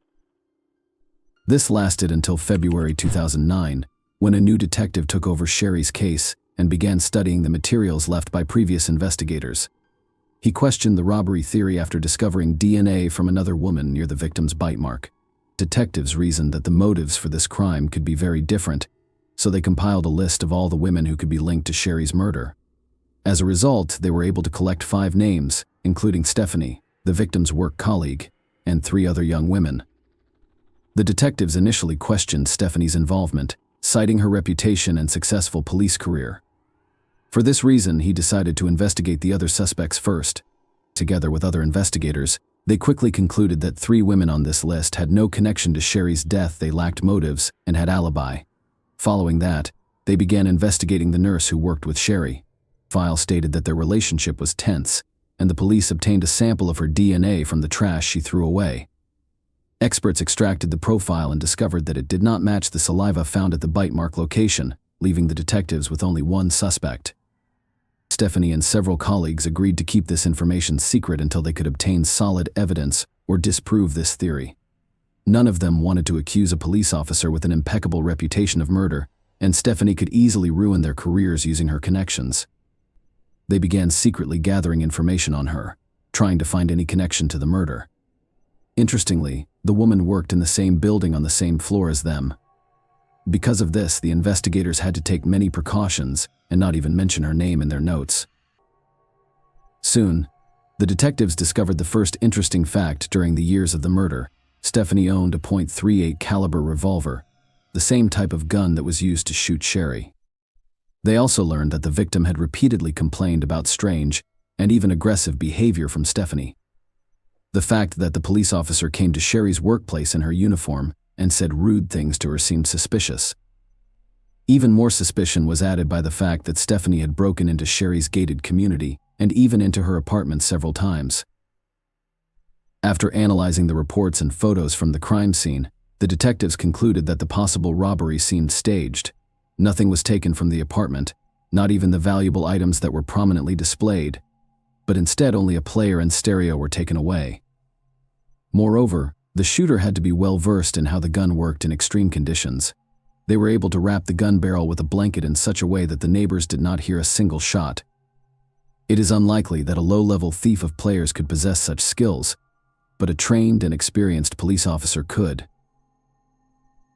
This lasted until February 2009, when a new detective took over Sherry's case and began studying the materials left by previous investigators. He questioned the robbery theory after discovering DNA from another woman near the victim's bite mark. Detectives reasoned that the motives for this crime could be very different, so they compiled a list of all the women who could be linked to Sherry's murder. As a result, they were able to collect 5 names, including Stephanie, the victim's work colleague, and 3 other young women. The detectives initially questioned Stephanie's involvement, citing her reputation and successful police career. For this reason, he decided to investigate the other suspects first. Together with other investigators, they quickly concluded that 3 women on this list had no connection to Sherry's death. They lacked motives and had alibi. Following that, they began investigating the nurse who worked with Sherry. File stated that their relationship was tense, and the police obtained a sample of her DNA from the trash she threw away. Experts extracted the profile and discovered that it did not match the saliva found at the bite mark location, leaving the detectives with only one suspect. Stephanie and several colleagues agreed to keep this information secret until they could obtain solid evidence or disprove this theory. None of them wanted to accuse a police officer with an impeccable reputation of murder, and Stephanie could easily ruin their careers using her connections. They began secretly gathering information on her, trying to find any connection to the murder. Interestingly, the woman worked in the same building on the same floor as them. Because of this, the investigators had to take many precautions and not even mention her name in their notes. Soon, the detectives discovered the first interesting fact during the years of the murder. Stephanie owned a .38 caliber revolver, the same type of gun that was used to shoot Sherry. They also learned that the victim had repeatedly complained about strange and even aggressive behavior from Stephanie. The fact that the police officer came to Sherry's workplace in her uniform and said rude things to her seemed suspicious. Even more suspicion was added by the fact that Stephanie had broken into Sherry's gated community and even into her apartment several times. After analyzing the reports and photos from the crime scene, the detectives concluded that the possible robbery seemed staged. Nothing was taken from the apartment, not even the valuable items that were prominently displayed, but instead only a player and stereo were taken away. Moreover, the shooter had to be well versed in how the gun worked in extreme conditions. They were able to wrap the gun barrel with a blanket in such a way that the neighbors did not hear a single shot. It is unlikely that a low-level thief of players could possess such skills, but a trained and experienced police officer could.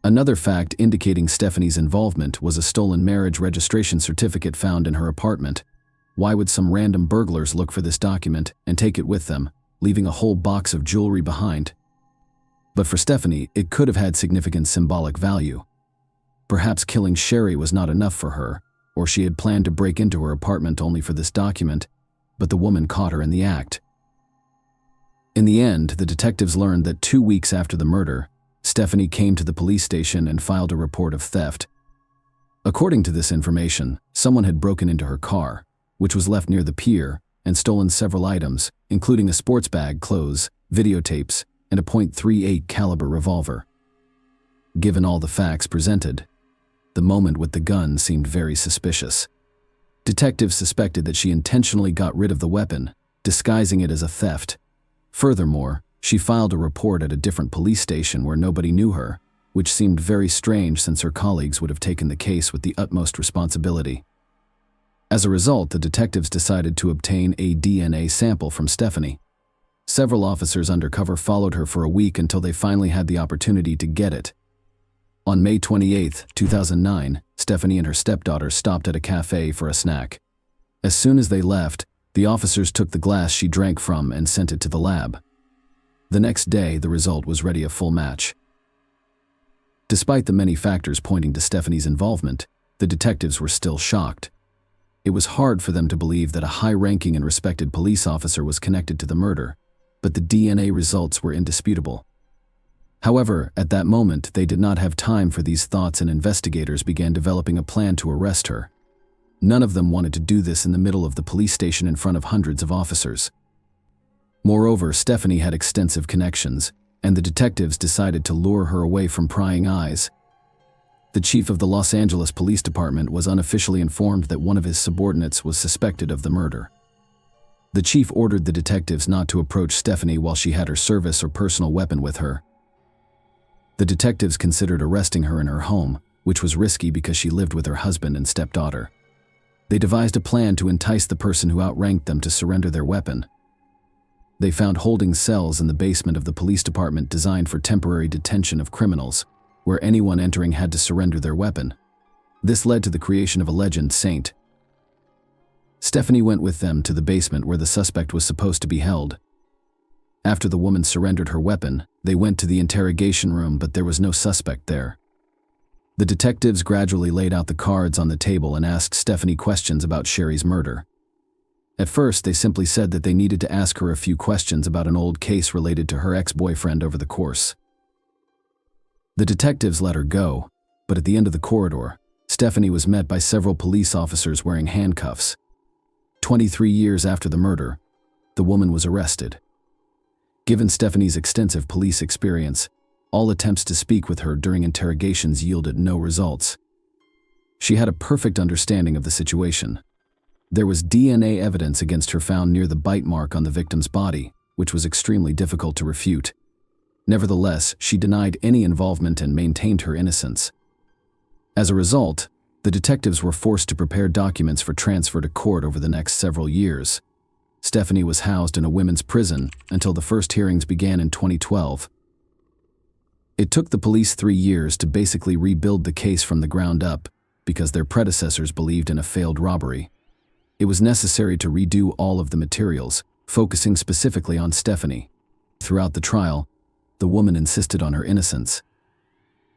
Another fact indicating Stephanie's involvement was a stolen marriage registration certificate found in her apartment. Why would some random burglars look for this document and take it with them, leaving a whole box of jewelry behind? But for Stephanie, it could have had significant symbolic value. Perhaps killing Sherry was not enough for her, or she had planned to break into her apartment only for this document, but the woman caught her in the act. In the end, the detectives learned that 2 weeks after the murder, Stephanie came to the police station and filed a report of theft. According to this information, someone had broken into her car, which was left near the pier, and stolen several items, including a sports bag, clothes, videotapes, and a .38 caliber revolver. Given all the facts presented, the moment with the gun seemed very suspicious. Detectives suspected that she intentionally got rid of the weapon, disguising it as a theft. Furthermore, she filed a report at a different police station where nobody knew her, which seemed very strange since her colleagues would have taken the case with the utmost responsibility. As a result, the detectives decided to obtain a DNA sample from Stephanie. Several officers undercover followed her for a week until they finally had the opportunity to get it. On May 28, 2009, Stephanie and her stepdaughter stopped at a cafe for a snack. As soon as they left, the officers took the glass she drank from and sent it to the lab. The next day, the result was ready a full match. Despite the many factors pointing to Stephanie's involvement, the detectives were still shocked. It was hard for them to believe that a high-ranking and respected police officer was connected to the murder, but the DNA results were indisputable. However, at that moment, they did not have time for these thoughts, and investigators began developing a plan to arrest her. None of them wanted to do this in the middle of the police station in front of hundreds of officers. Moreover, Stephanie had extensive connections, and the detectives decided to lure her away from prying eyes. The chief of the Los Angeles Police Department was unofficially informed that one of his subordinates was suspected of the murder. The chief ordered the detectives not to approach Stephanie while she had her service or personal weapon with her. The detectives considered arresting her in her home, which was risky because she lived with her husband and stepdaughter. They devised a plan to entice the person who outranked them to surrender their weapon. They found holding cells in the basement of the police department designed for temporary detention of criminals, where anyone entering had to surrender their weapon. This led to the creation of a legend saint. Stephanie went with them to the basement where the suspect was supposed to be held. After the woman surrendered her weapon, they went to the interrogation room, but there was no suspect there. The detectives gradually laid out the cards on the table and asked Stephanie questions about Sherry's murder. At first, they simply said that they needed to ask her a few questions about an old case related to her ex-boyfriend over the course. The detectives let her go, but at the end of the corridor, Stephanie was met by several police officers wearing handcuffs. 23 years after the murder, the woman was arrested. Given Stephanie's extensive police experience, All attempts to speak with her during interrogations yielded no results. She had a perfect understanding of the situation. There was DNA evidence against her found near the bite mark on the victim's body, which was extremely difficult to refute. Nevertheless, she denied any involvement and maintained her innocence. As a result, the detectives were forced to prepare documents for transfer to court over the next several years. Stephanie was housed in a women's prison until the first hearings began in 2012. It took the police 3 years to basically rebuild the case from the ground up because their predecessors believed in a failed robbery. It was necessary to redo all of the materials, focusing specifically on Stephanie. Throughout the trial, the woman insisted on her innocence.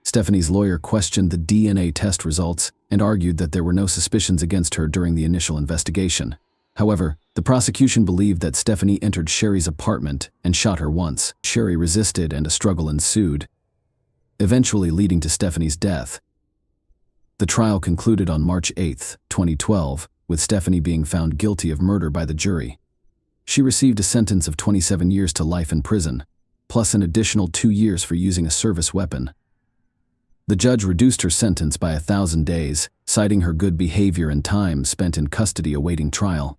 Stephanie's lawyer questioned the DNA test results and argued that there were no suspicions against her during the initial investigation. However, the prosecution believed that Stephanie entered Sherry's apartment and shot her once. Sherry resisted and a struggle ensued, eventually leading to Stephanie's death. The trial concluded on March 8, 2012, with Stephanie being found guilty of murder by the jury. She received a sentence of 27 years to life in prison, plus an additional 2 years for using a service weapon. The judge reduced her sentence by 1,000 days, citing her good behavior and time spent in custody awaiting trial.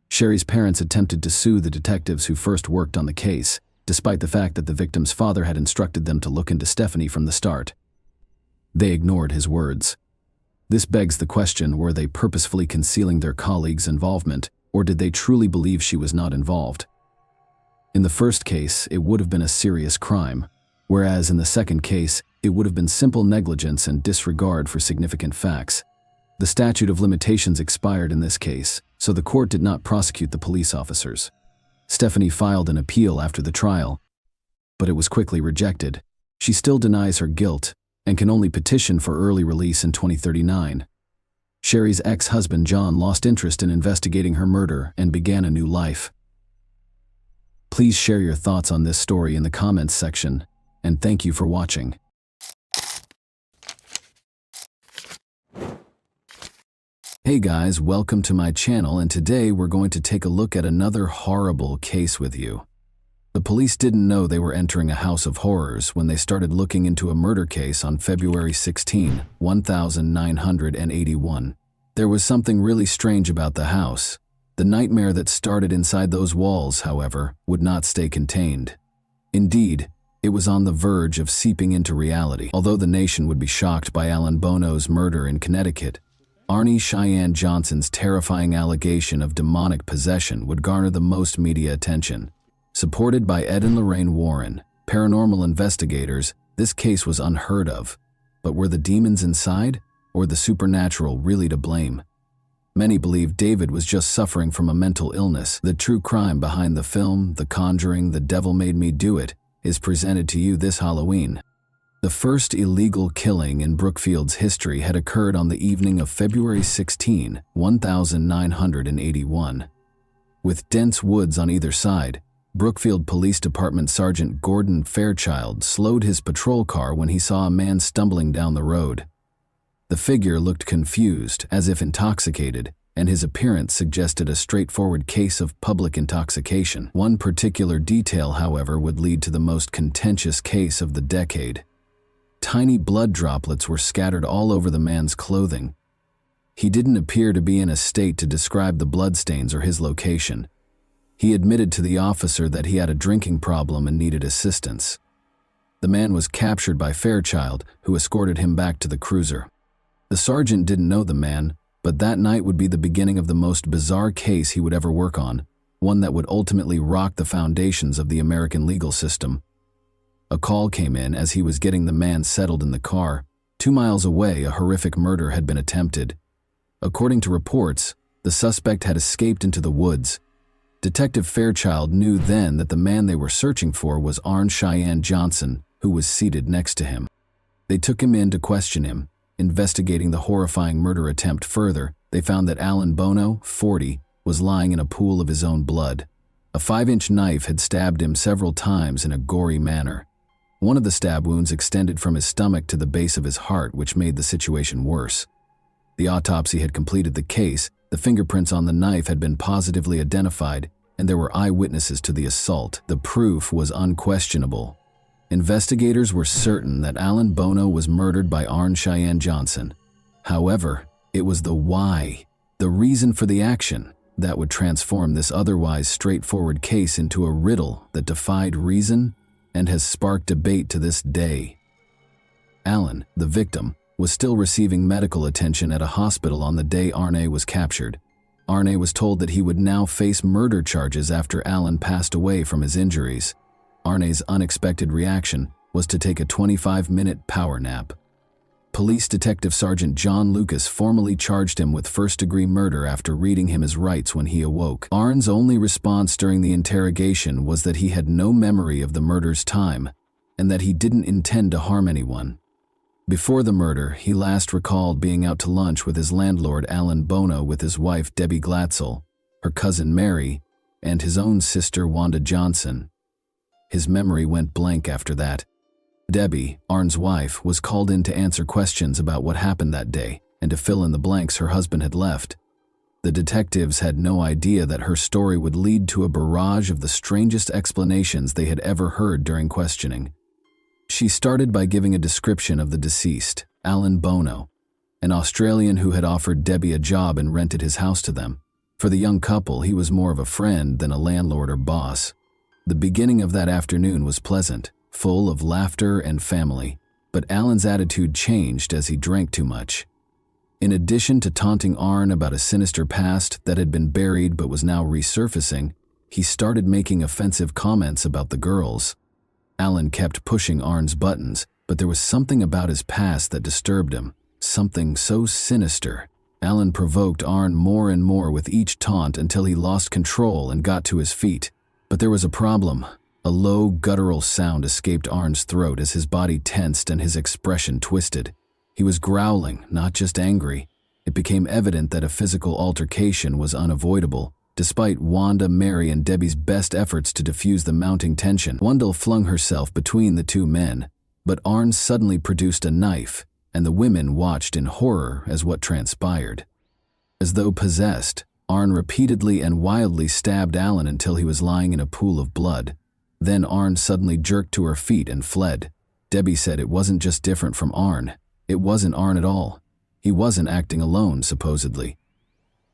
Sherry's parents attempted to sue the detectives who first worked on the case, despite the fact that the victim's father had instructed them to look into Stephanie from the start. They ignored his words. This begs the question, were they purposefully concealing their colleagues' involvement, or did they truly believe she was not involved? In the first case, it would have been a serious crime, whereas in the second case, it would have been simple negligence and disregard for significant facts. The statute of limitations expired in this case, so the court did not prosecute the police officers. Stephanie filed an appeal after the trial, but it was quickly rejected. She still denies her guilt and can only petition for early release in 2039. Sherry's ex-husband John lost interest in investigating her murder and began a new life. Please share your thoughts on this story in the comments section, and thank you for watching. Hey guys, welcome to my channel, and today we're going to take a look at another horrible case with you. The police didn't know they were entering a house of horrors when they started looking into a murder case on February 16, 1981. There was something really strange about the house. The nightmare that started inside those walls, however, would not stay contained. Indeed, it was on the verge of seeping into reality. Although the nation would be shocked by Alan Bono's murder in Connecticut, Arnie Cheyenne Johnson's terrifying allegation of demonic possession would garner the most media attention. Supported by Ed and Lorraine Warren, paranormal investigators, this case was unheard of. But were the demons inside, or the supernatural really to blame? Many believe David was just suffering from a mental illness. The true crime behind the film, The Conjuring, The Devil Made Me Do It, is presented to you this Halloween. The first illegal killing in Brookfield's history had occurred on the evening of February 16, 1981. With dense woods on either side, Brookfield Police Department Sergeant Gordon Fairchild slowed his patrol car when he saw a man stumbling down the road. The figure looked confused, as if intoxicated, and his appearance suggested a straightforward case of public intoxication. One particular detail, however, would lead to the most contentious case of the decade. Tiny blood droplets were scattered all over the man's clothing. He didn't appear to be in a state to describe the bloodstains or his location. He admitted to the officer that he had a drinking problem and needed assistance. The man was captured by Fairchild, who escorted him back to the cruiser. The sergeant didn't know the man, but that night would be the beginning of the most bizarre case he would ever work on, one that would ultimately rock the foundations of the American legal system. A call came in as he was getting the man settled in the car. 2 miles away, a horrific murder had been attempted. According to reports, the suspect had escaped into the woods. Detective Fairchild knew then that the man they were searching for was Arnie Cheyenne Johnson, who was seated next to him. They took him in to question him. Investigating the horrifying murder attempt further, they found that Alan Bono, 40, was lying in a pool of his own blood. A 5-inch knife had stabbed him several times in a gory manner. One of the stab wounds extended from his stomach to the base of his heart, which made the situation worse. The autopsy had completed the case, the fingerprints on the knife had been positively identified, and there were eyewitnesses to the assault. The proof was unquestionable. Investigators were certain that Alan Bono was murdered by Arne Cheyenne Johnson. However, it was the why, the reason for the action, that would transform this otherwise straightforward case into a riddle that defied reason and has sparked debate to this day. Alan, the victim, was still receiving medical attention at a hospital on the day Arne was captured. Arne was told that he would now face murder charges after Alan passed away from his injuries. Arne's unexpected reaction was to take a 25-minute power nap. Police Detective Sergeant John Lucas formally charged him with first-degree murder after reading him his rights when he awoke. Arne's only response during the interrogation was that he had no memory of the murder's time and that he didn't intend to harm anyone. Before the murder, he last recalled being out to lunch with his landlord Alan Bono with his wife Debbie Glatzel, her cousin Mary, and his own sister Wanda Johnson. His memory went blank after that. Debbie, Arne's wife, was called in to answer questions about what happened that day and to fill in the blanks her husband had left. The detectives had no idea that her story would lead to a barrage of the strangest explanations they had ever heard during questioning. She started by giving a description of the deceased, Alan Bono, an Australian who had offered Debbie a job and rented his house to them. For the young couple, he was more of a friend than a landlord or boss. The beginning of that afternoon was pleasant, full of laughter and family, but Alan's attitude changed as he drank too much. In addition to taunting Arne about a sinister past that had been buried but was now resurfacing, he started making offensive comments about the girls. Alan kept pushing Arne's buttons, but there was something about his past that disturbed him, something so sinister. Alan provoked Arne more and more with each taunt until he lost control and got to his feet. But there was a problem. A low, guttural sound escaped Arne's throat as his body tensed and his expression twisted. He was growling, not just angry. It became evident that a physical altercation was unavoidable, despite Wanda, Mary, and Debbie's best efforts to diffuse the mounting tension. Wanda flung herself between the two men, but Arne suddenly produced a knife, and the women watched in horror as what transpired. As though possessed, Arne repeatedly and wildly stabbed Alan until he was lying in a pool of blood. Then Arne suddenly jerked to her feet and fled. Debbie said it wasn't just different from Arne. It wasn't Arne at all. He wasn't acting alone, supposedly.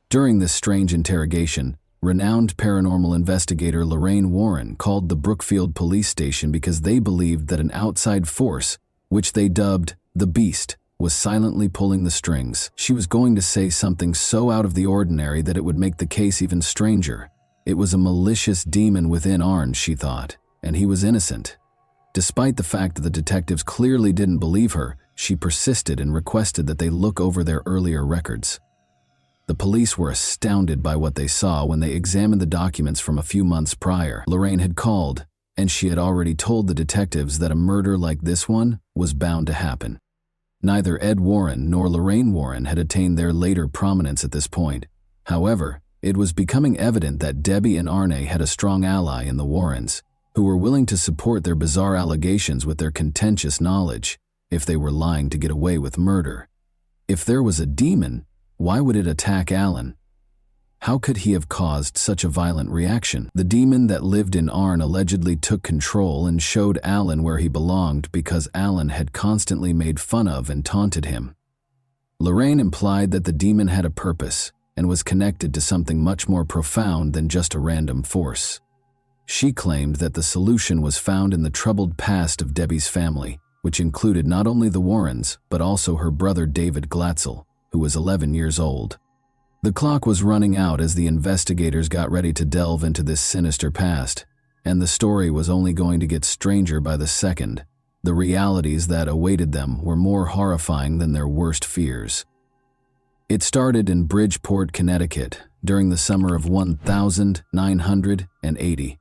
During this strange interrogation, renowned paranormal investigator Lorraine Warren called the Brookfield police station because they believed that an outside force, which they dubbed the Beast, was silently pulling the strings. She was going to say something so out of the ordinary that it would make the case even stranger. It was a malicious demon within Arne, she thought, and he was innocent. Despite the fact that the detectives clearly didn't believe her, she persisted and requested that they look over their earlier records. The police were astounded by what they saw when they examined the documents from a few months prior. Lorraine had called, and she had already told the detectives that a murder like this one was bound to happen. Neither Ed Warren nor Lorraine Warren had attained their later prominence at this point. However, it was becoming evident that Debbie and Arne had a strong ally in the Warrens, who were willing to support their bizarre allegations with their contentious knowledge, if they were lying to get away with murder. If there was a demon, why would it attack Alan? How could he have caused such a violent reaction? The demon that lived in Arne allegedly took control and showed Alan where he belonged because Alan had constantly made fun of and taunted him. Lorraine implied that the demon had a purpose and was connected to something much more profound than just a random force. She claimed that the solution was found in the troubled past of Debbie's family, which included not only the Warrens, but also her brother David Glatzel, who was 11 years old. The clock was running out as the investigators got ready to delve into this sinister past, and the story was only going to get stranger by the second. The realities that awaited them were more horrifying than their worst fears. It started in Bridgeport, Connecticut, during the summer of 1980.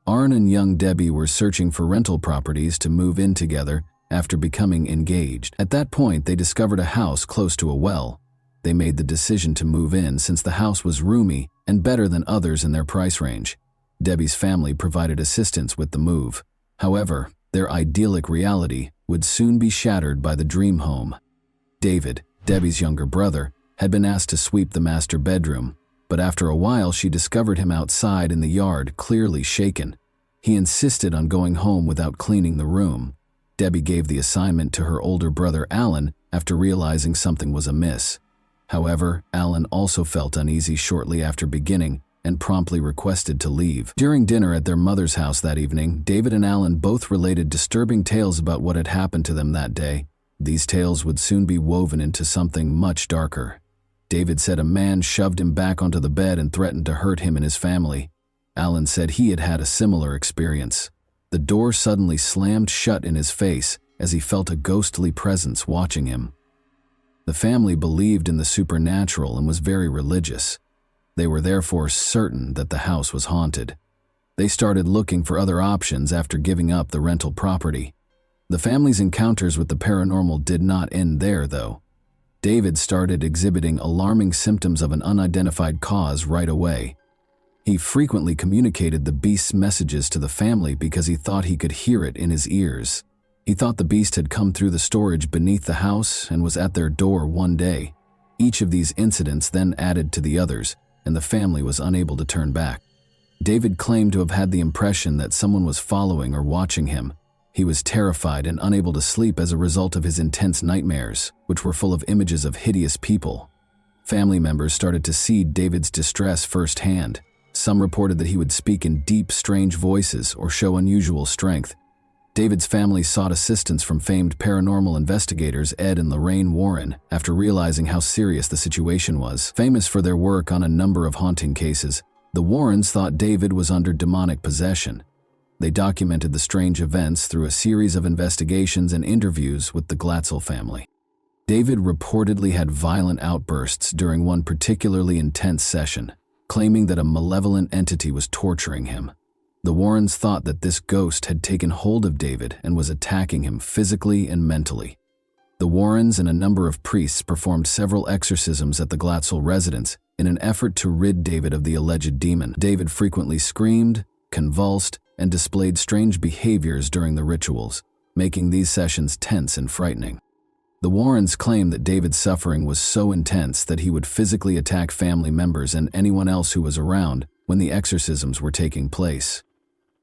Arne and young Debbie were searching for rental properties to move in together after becoming engaged. At that point, they discovered a house close to a well. They made the decision to move in since the house was roomy and better than others in their price range. Debbie's family provided assistance with the move. However, their idyllic reality would soon be shattered by the dream home. David, Debbie's younger brother, had been asked to sweep the master bedroom, but after a while she discovered him outside in the yard, clearly shaken. He insisted on going home without cleaning the room. Debbie gave the assignment to her older brother Alan after realizing something was amiss. However, Alan also felt uneasy shortly after beginning and promptly requested to leave. During dinner at their mother's house that evening, David and Alan both related disturbing tales about what had happened to them that day. These tales would soon be woven into something much darker. David said a man shoved him back onto the bed and threatened to hurt him and his family. Alan said he had had a similar experience. The door suddenly slammed shut in his face as he felt a ghostly presence watching him. The family believed in the supernatural and was very religious. They were therefore certain that the house was haunted. They started looking for other options after giving up the rental property. The family's encounters with the paranormal did not end there, though. David started exhibiting alarming symptoms of an unidentified cause right away. He frequently communicated the beast's messages to the family because he thought he could hear it in his ears. He thought the beast had come through the storage beneath the house and was at their door one day. Each of these incidents then added to the others, and the family was unable to turn back. David claimed to have had the impression that someone was following or watching him. He was terrified and unable to sleep as a result of his intense nightmares, which were full of images of hideous people. Family members started to see David's distress firsthand. Some reported that he would speak in deep, strange voices or show unusual strength. David's family sought assistance from famed paranormal investigators Ed and Lorraine Warren after realizing how serious the situation was. Famous for their work on a number of haunting cases, the Warrens thought David was under demonic possession. They documented the strange events through a series of investigations and interviews with the Glatzel family. David reportedly had violent outbursts during one particularly intense session, claiming that a malevolent entity was torturing him. The Warrens thought that this ghost had taken hold of David and was attacking him physically and mentally. The Warrens and a number of priests performed several exorcisms at the Glatzel residence in an effort to rid David of the alleged demon. David frequently screamed, convulsed, and displayed strange behaviors during the rituals, making these sessions tense and frightening. The Warrens claimed that David's suffering was so intense that he would physically attack family members and anyone else who was around when the exorcisms were taking place.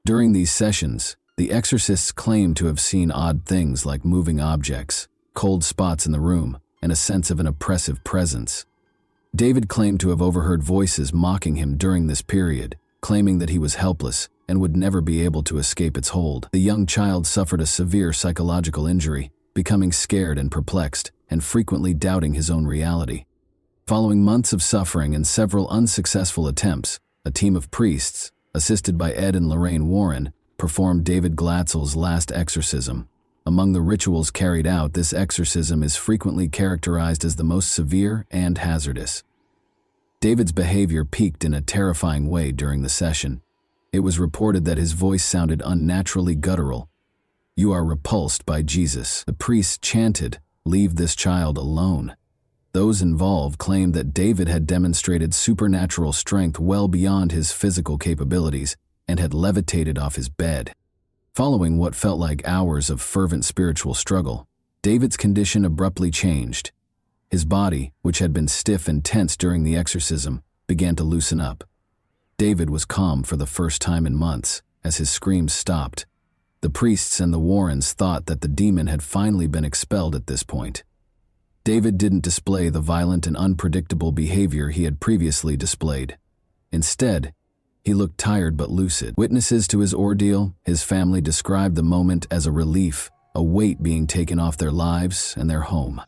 During these sessions, the exorcists claimed to have seen odd things like moving objects, cold spots in the room, and a sense of an oppressive presence. David claimed to have overheard voices mocking him during this period, claiming that he was helpless and would never be able to escape its hold. The young child suffered a severe psychological injury, becoming scared and perplexed, and frequently doubting his own reality. Following months of suffering and several unsuccessful attempts, a team of priests, assisted by Ed and Lorraine Warren, performed David Glatzel's last exorcism. Among the rituals carried out, this exorcism is frequently characterized as the most severe and hazardous. David's behavior peaked in a terrifying way during the session. It was reported that his voice sounded unnaturally guttural. "You are repulsed by Jesus," the priests chanted, "Leave this child alone." Those involved claimed that David had demonstrated supernatural strength well beyond his physical capabilities and had levitated off his bed. Following what felt like hours of fervent spiritual struggle, David's condition abruptly changed. His body, which had been stiff and tense during the exorcism, began to loosen up. David was calm for the first time in months as his screams stopped. The priests and the Warrens thought that the demon had finally been expelled at this point. David didn't display the violent and unpredictable behavior he had previously displayed. Instead, he looked tired but lucid. Witnesses to his ordeal, his family described the moment as a relief, a weight being taken off their lives and their home.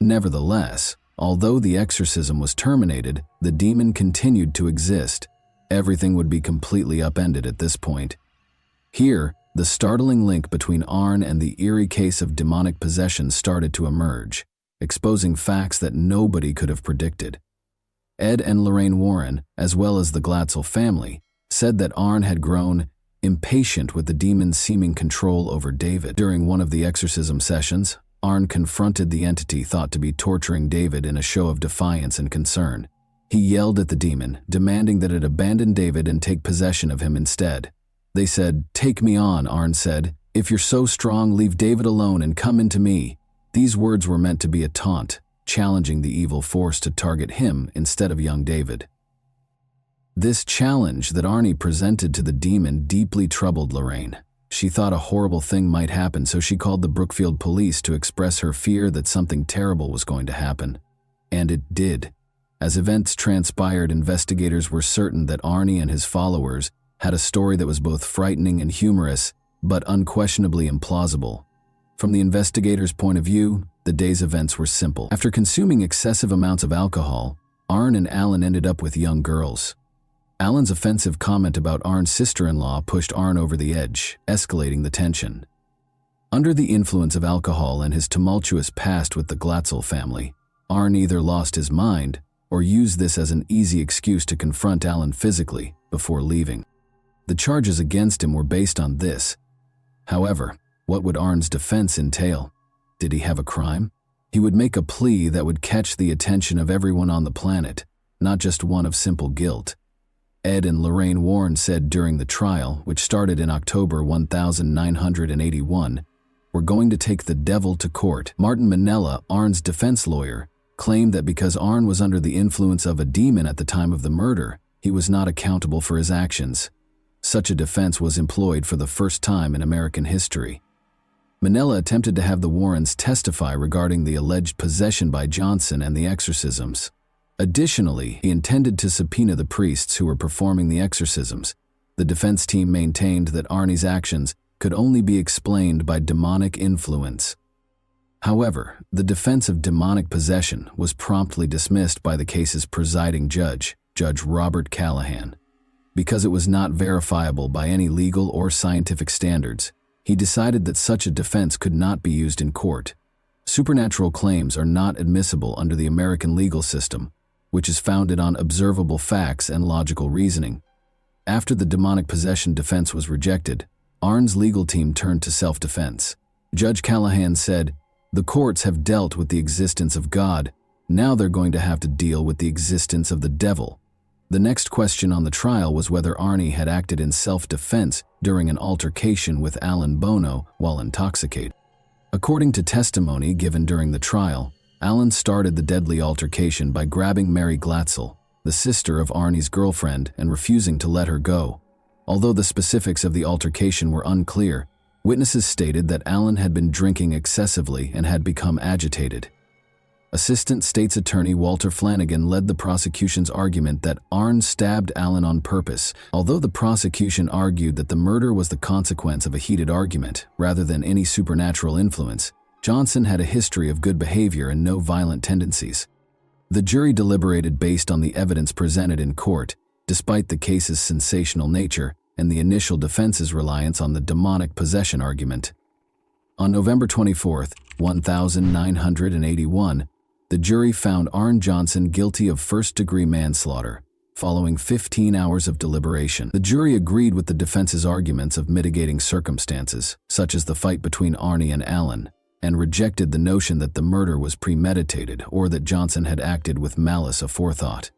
Nevertheless, although the exorcism was terminated, the demon continued to exist. Everything would be completely upended at this point. Here, the startling link between Arn and the eerie case of demonic possession started to emerge, exposing facts that nobody could have predicted. Ed and Lorraine Warren, as well as the Glatzel family, said that Arn had grown impatient with the demon's seeming control over David. During one of the exorcism sessions, Arn confronted the entity thought to be torturing David in a show of defiance and concern. He yelled at the demon, demanding that it abandon David and take possession of him instead. They said, "Take me on," Arn said. "If you're so strong, leave David alone and come into me." These words were meant to be a taunt, challenging the evil force to target him instead of young David. This challenge that Arnie presented to the demon deeply troubled Lorraine. She thought a horrible thing might happen, so she called the Brookfield police to express her fear that something terrible was going to happen. And it did. As events transpired, investigators were certain that Arnie and his followers had a story that was both frightening and humorous, but unquestionably implausible. From the investigators' point of view, the day's events were simple. After consuming excessive amounts of alcohol, Arn and Alan ended up with young girls. Alan's offensive comment about Arn's sister-in-law pushed Arn over the edge, escalating the tension. Under the influence of alcohol and his tumultuous past with the Glatzel family, Arn either lost his mind or used this as an easy excuse to confront Alan physically before leaving. The charges against him were based on this. However, what would Arn's defense entail? Did he have a crime? He would make a plea that would catch the attention of everyone on the planet, not just one of simple guilt. Ed and Lorraine Warren said during the trial, which started in October 1981, "We're going to take the devil to court." Martin Minella, Arn's defense lawyer, claimed that because Arn was under the influence of a demon at the time of the murder, he was not accountable for his actions. Such a defense was employed for the first time in American history. Minella attempted to have the Warrens testify regarding the alleged possession by Johnson and the exorcisms. Additionally, he intended to subpoena the priests who were performing the exorcisms. The defense team maintained that Arnie's actions could only be explained by demonic influence. However, the defense of demonic possession was promptly dismissed by the case's presiding judge, Judge Robert Callahan. Because it was not verifiable by any legal or scientific standards, he decided that such a defense could not be used in court. Supernatural claims are not admissible under the American legal system, which is founded on observable facts and logical reasoning. After the demonic possession defense was rejected, Arn's legal team turned to self-defense. Judge Callahan said, "The courts have dealt with the existence of God. Now they're going to have to deal with the existence of the devil." The next question on the trial was whether Arnie had acted in self-defense during an altercation with Alan Bono while intoxicated. According to testimony given during the trial, Alan started the deadly altercation by grabbing Mary Glatzel, the sister of Arnie's girlfriend, and refusing to let her go. Although the specifics of the altercation were unclear, witnesses stated that Alan had been drinking excessively and had become agitated. Assistant State's Attorney Walter Flanagan led the prosecution's argument that Arn stabbed Alan on purpose, although the prosecution argued that the murder was the consequence of a heated argument rather than any supernatural influence. Johnson had a history of good behavior and no violent tendencies. The jury deliberated based on the evidence presented in court, despite the case's sensational nature and the initial defense's reliance on the demonic possession argument. On November 24, 1981, the jury found Arn Johnson guilty of first-degree manslaughter. Following 15 hours of deliberation, the jury agreed with the defense's arguments of mitigating circumstances, such as the fight between Arnie and Alan, and rejected the notion that the murder was premeditated or that Johnson had acted with malice aforethought.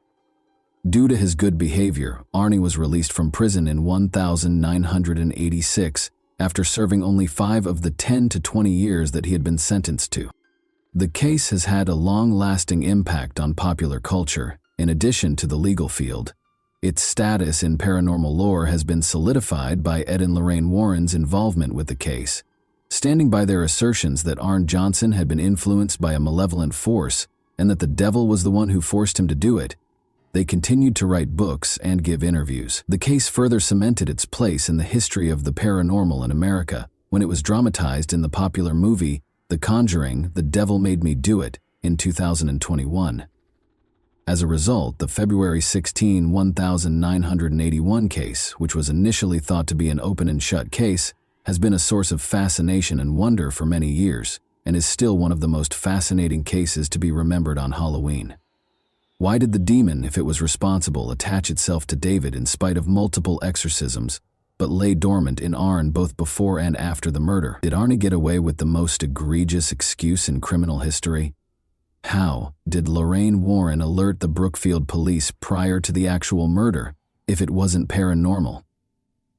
Due to his good behavior, Arnie was released from prison in 1986 after serving only 5 of the 10 to 20 years that he had been sentenced to. The case has had a long-lasting impact on popular culture, in addition to the legal field. Its status in paranormal lore has been solidified by Ed and Lorraine Warren's involvement with the case. Standing by their assertions that Arn Johnson had been influenced by a malevolent force and that the devil was the one who forced him to do it, they continued to write books and give interviews. The case further cemented its place in the history of the paranormal in America when it was dramatized in the popular movie The Conjuring, The Devil Made Me Do It, in 2021. As a result, the February 16, 1981 case, which was initially thought to be an open and shut case, has been a source of fascination and wonder for many years, and is still one of the most fascinating cases to be remembered on Halloween. Why did the demon, if it was responsible, attach itself to David in spite of multiple exorcisms, but lay dormant in Arn both before and after the murder? Did Arnie get away with the most egregious excuse in criminal history? How did Lorraine Warren alert the Brookfield police prior to the actual murder, if it wasn't paranormal?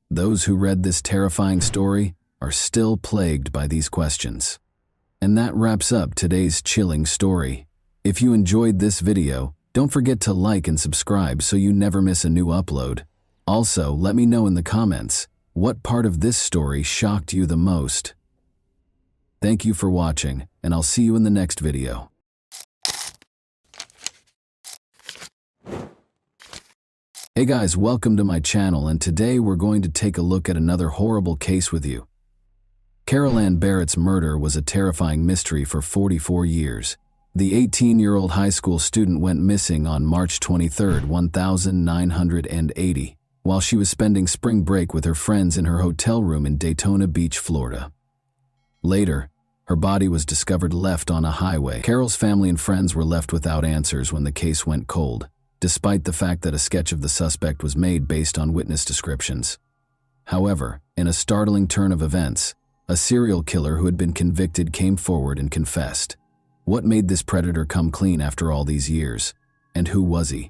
Those who read this terrifying story are still plagued by these questions. And that wraps up today's chilling story. If you enjoyed this video, Don't forget to like and subscribe so you never miss a new upload. Also, let me know in the comments, what part of this story shocked you the most? Thank you for watching, and I'll see you in the next video. Hey guys, welcome to my channel, and today we're going to take a look at another horrible case with you. Carol Ann Barrett's murder was a terrifying mystery for 44 years. The 18-year-old high school student went missing on March 23, 1980, while she was spending spring break with her friends in her hotel room in Daytona Beach, Florida. Later, her body was discovered left on a highway. Carol's family and friends were left without answers when the case went cold, despite the fact that a sketch of the suspect was made based on witness descriptions. However, in a startling turn of events, a serial killer who had been convicted came forward and confessed. What made this predator come clean after all these years? And who was he?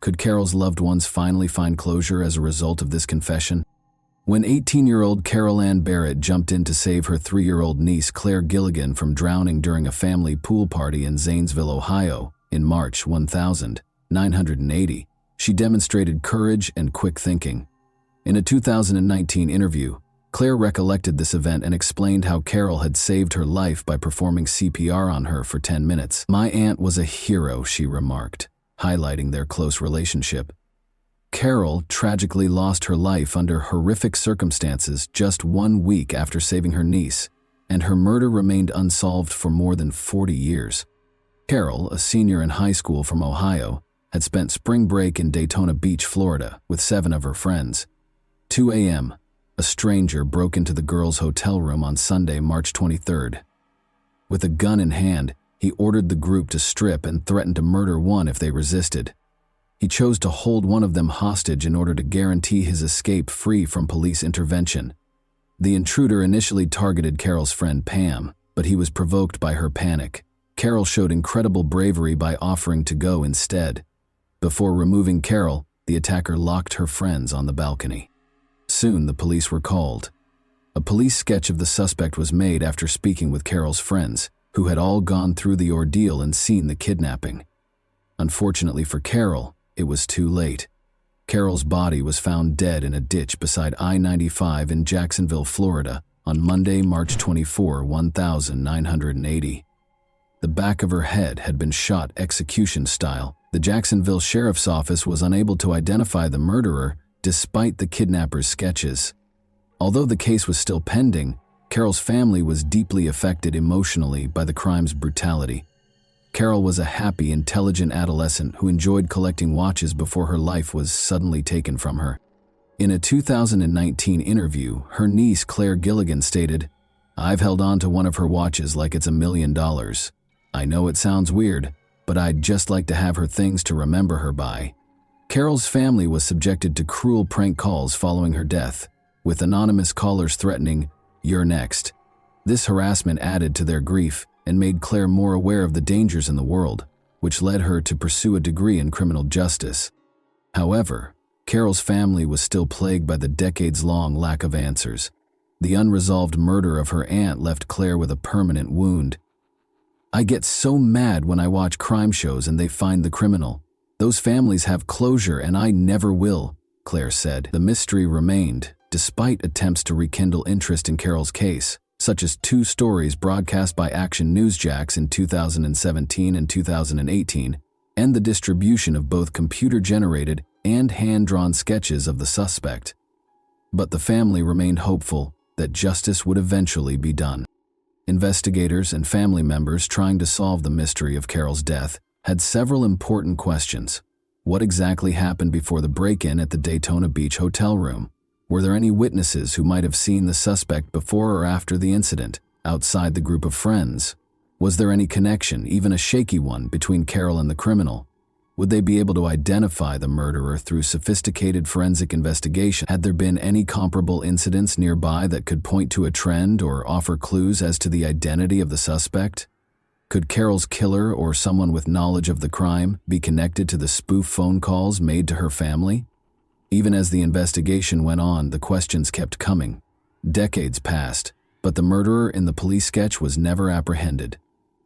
Could Carol's loved ones finally find closure as a result of this confession? When 18-year-old Carol Ann Barrett jumped in to save her 3-year-old niece Claire Gilligan from drowning during a family pool party in Zanesville, Ohio, in March 1980, she demonstrated courage and quick thinking. In a 2019 interview, Claire recollected this event and explained how Carol had saved her life by performing CPR on her for 10 minutes. "My aunt was a hero," she remarked, highlighting their close relationship. Carol tragically lost her life under horrific circumstances just 1 week after saving her niece, and her murder remained unsolved for more than 40 years. Carol, a senior in high school from Ohio, had spent spring break in Daytona Beach, Florida, with 7 of her friends. 2 a.m., a stranger broke into the girls' hotel room on Sunday, March 23rd. With a gun in hand, he ordered the group to strip and threatened to murder one if they resisted. He chose to hold one of them hostage in order to guarantee his escape free from police intervention. The intruder initially targeted Carol's friend Pam, but he was provoked by her panic. Carol showed incredible bravery by offering to go instead. Before removing Carol, the attacker locked her friends on the balcony. Soon, the police were called. A police sketch of the suspect was made after speaking with Carol's friends, who had all gone through the ordeal and seen the kidnapping. Unfortunately for Carol, it was too late. Carol's body was found dead in a ditch beside I-95 in Jacksonville, Florida, on Monday, March 24, 1980. The back of her head had been shot execution style. The Jacksonville Sheriff's Office was unable to identify the murderer despite the kidnapper's sketches. Although the case was still pending, Carol's family was deeply affected emotionally by the crime's brutality. Carol was a happy, intelligent adolescent who enjoyed collecting watches before her life was suddenly taken from her. In a 2019 interview, her niece Claire Gilligan stated, "I've held on to one of her watches like it's $1 million. I know it sounds weird, but I'd just like to have her things to remember her by." Carol's family was subjected to cruel prank calls following her death, with anonymous callers threatening, "You're next." This harassment added to their grief and made Claire more aware of the dangers in the world, which led her to pursue a degree in criminal justice. However, Carol's family was still plagued by the decades-long lack of answers. The unresolved murder of her aunt left Claire with a permanent wound. "I get so mad when I watch crime shows and they find the criminal. Those families have closure and I never will," Claire said. The mystery remained, despite attempts to rekindle interest in Carol's case, such as 2 stories broadcast by Action Newsjacks in 2017 and 2018, and the distribution of both computer-generated and hand-drawn sketches of the suspect. But the family remained hopeful that justice would eventually be done. Investigators and family members trying to solve the mystery of Carol's death had several important questions. What exactly happened before the break-in at the Daytona Beach hotel room? Were there any witnesses who might have seen the suspect before or after the incident, outside the group of friends? Was there any connection, even a shaky one, between Carol and the criminal? Would they be able to identify the murderer through sophisticated forensic investigation? Had there been any comparable incidents nearby that could point to a trend or offer clues as to the identity of the suspect? Could Carol's killer or someone with knowledge of the crime be connected to the spoof phone calls made to her family? Even as the investigation went on, the questions kept coming. Decades passed, but the murderer in the police sketch was never apprehended.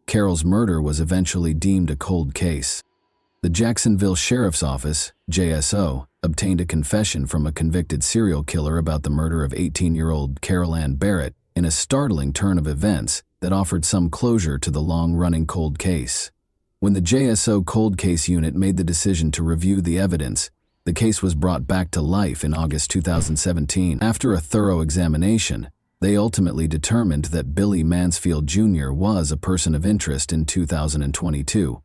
Carol's murder was eventually deemed a cold case. The Jacksonville Sheriff's Office, JSO, obtained a confession from a convicted serial killer about the murder of 18-year-old Carol Ann Barrett in a startling turn of events that offered some closure to the long-running cold case. When the JSO Cold Case Unit made the decision to review the evidence, the case was brought back to life in August 2017. After a thorough examination, they ultimately determined that Billy Mansfield Jr. was a person of interest in 2022.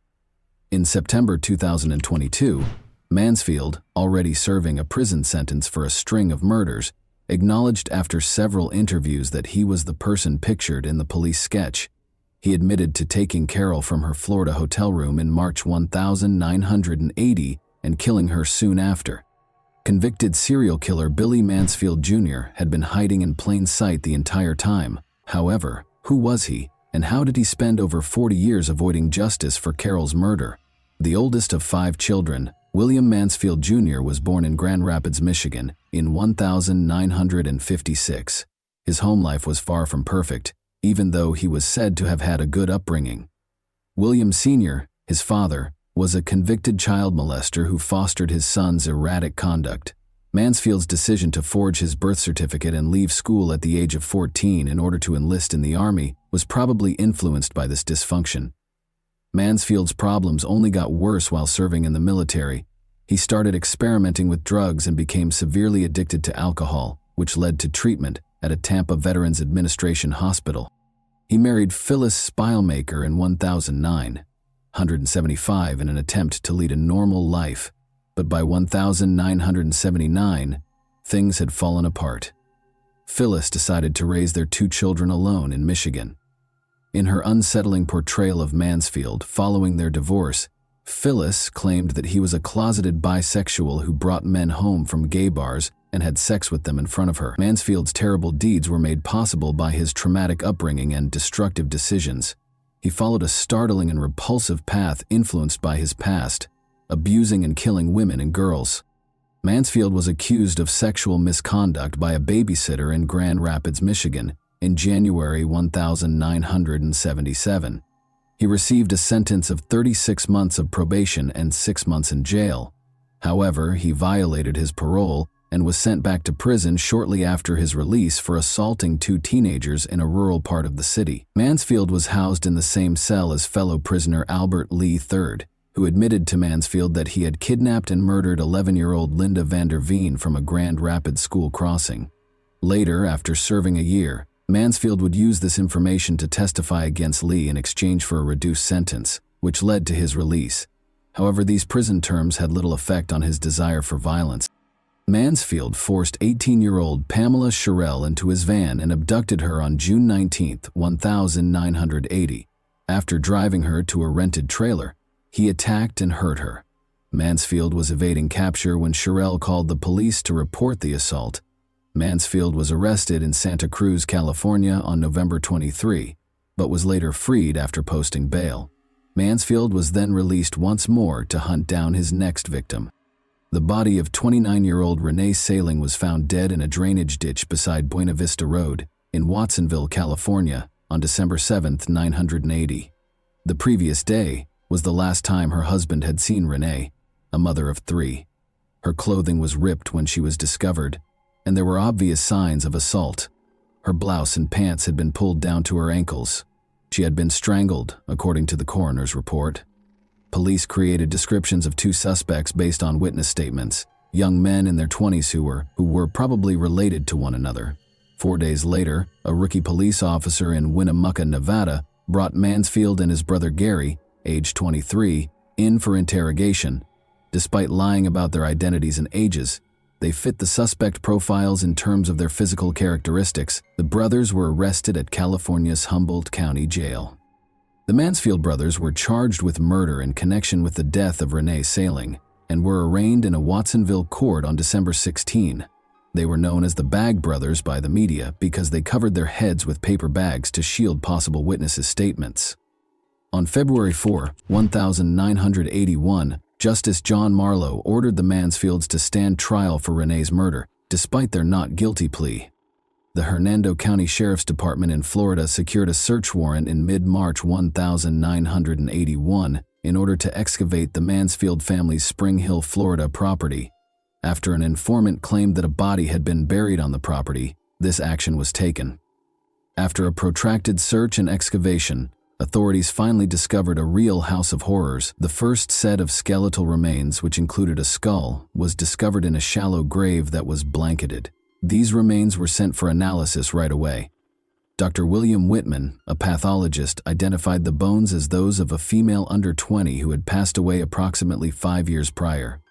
In September 2022, Mansfield, already serving a prison sentence for a string of murders, acknowledged after several interviews that he was the person pictured in the police sketch. He admitted to taking Carol from her Florida hotel room in March 1980 and killing her soon after. Convicted serial killer Billy Mansfield Jr. had been hiding in plain sight the entire time. However, who was he, and how did he spend over 40 years avoiding justice for Carol's murder? The oldest of 5 children, William Mansfield Jr. was born in Grand Rapids, Michigan, in 1956. His home life was far from perfect, even though he was said to have had a good upbringing. William Sr., his father, was a convicted child molester who fostered his son's erratic conduct. Mansfield's decision to forge his birth certificate and leave school at the age of 14 in order to enlist in the Army was probably influenced by this dysfunction. Mansfield's problems only got worse while serving in the military. He started experimenting with drugs and became severely addicted to alcohol, which led to treatment at a Tampa Veterans Administration hospital. He married Phyllis Spilemaker in 1975 in an attempt to lead a normal life, but by 1979, things had fallen apart. Phyllis decided to raise their 2 children alone in Michigan. In her unsettling portrayal of Mansfield following their divorce, Phyllis claimed that he was a closeted bisexual who brought men home from gay bars and had sex with them in front of her. Mansfield's terrible deeds were made possible by his traumatic upbringing and destructive decisions. He followed a startling and repulsive path influenced by his past, abusing and killing women and girls. Mansfield was accused of sexual misconduct by a babysitter in Grand Rapids, Michigan, in January 1977. He received a sentence of 36 months of probation and 6 months in jail. However, he violated his parole and was sent back to prison shortly after his release for assaulting 2 teenagers in a rural part of the city. Mansfield was housed in the same cell as fellow prisoner Albert Lee III, who admitted to Mansfield that he had kidnapped and murdered 11-year-old Linda Vander Veen from a Grand Rapids school crossing. Later, after serving a year, Mansfield would use this information to testify against Lee in exchange for a reduced sentence, which led to his release. However, these prison terms had little effect on his desire for violence. Mansfield forced 18-year-old Pamela Sherrill into his van and abducted her on June 19, 1980. After driving her to a rented trailer, he attacked and hurt her. Mansfield was evading capture when Sherrill called the police to report the assault. Mansfield was arrested in Santa Cruz, California on November 23, but was later freed after posting bail. Mansfield was then released once more to hunt down his next victim. The body of 29-year-old Renee Saling was found dead in a drainage ditch beside Buena Vista Road in Watsonville, California, on December 7, 1980. The previous day was the last time her husband had seen Renee, a mother of 3. Her clothing was ripped when she was discovered, and there were obvious signs of assault. Her blouse and pants had been pulled down to her ankles. She had been strangled, according to the coroner's report. Police created descriptions of 2 suspects based on witness statements, young men in their 20s who were probably related to one another. 4 days later, a rookie police officer in Winnemucca, Nevada, brought Mansfield and his brother Gary, age 23, in for interrogation. Despite lying about their identities and ages, they fit the suspect profiles in terms of their physical characteristics. The brothers were arrested at California's Humboldt County Jail. The Mansfield brothers were charged with murder in connection with the death of Renee Saling and were arraigned in a Watsonville court on December 16. They were known as the Bag Brothers by the media because they covered their heads with paper bags to shield possible witnesses' statements. On February 4, 1981, Justice John Marlowe ordered the Mansfields to stand trial for Renee's murder, despite their not guilty plea. The Hernando County Sheriff's Department in Florida secured a search warrant in mid-March 1981 in order to excavate the Mansfield family's Spring Hill, Florida property. After an informant claimed that a body had been buried on the property, this action was taken. After a protracted search and excavation, authorities finally discovered a real house of horrors. The first set of skeletal remains, which included a skull, was discovered in a shallow grave that was blanketed. These remains were sent for analysis right away. Dr. William Whitman, a pathologist, identified the bones as those of a female under 20 who had passed away approximately 5 years prior.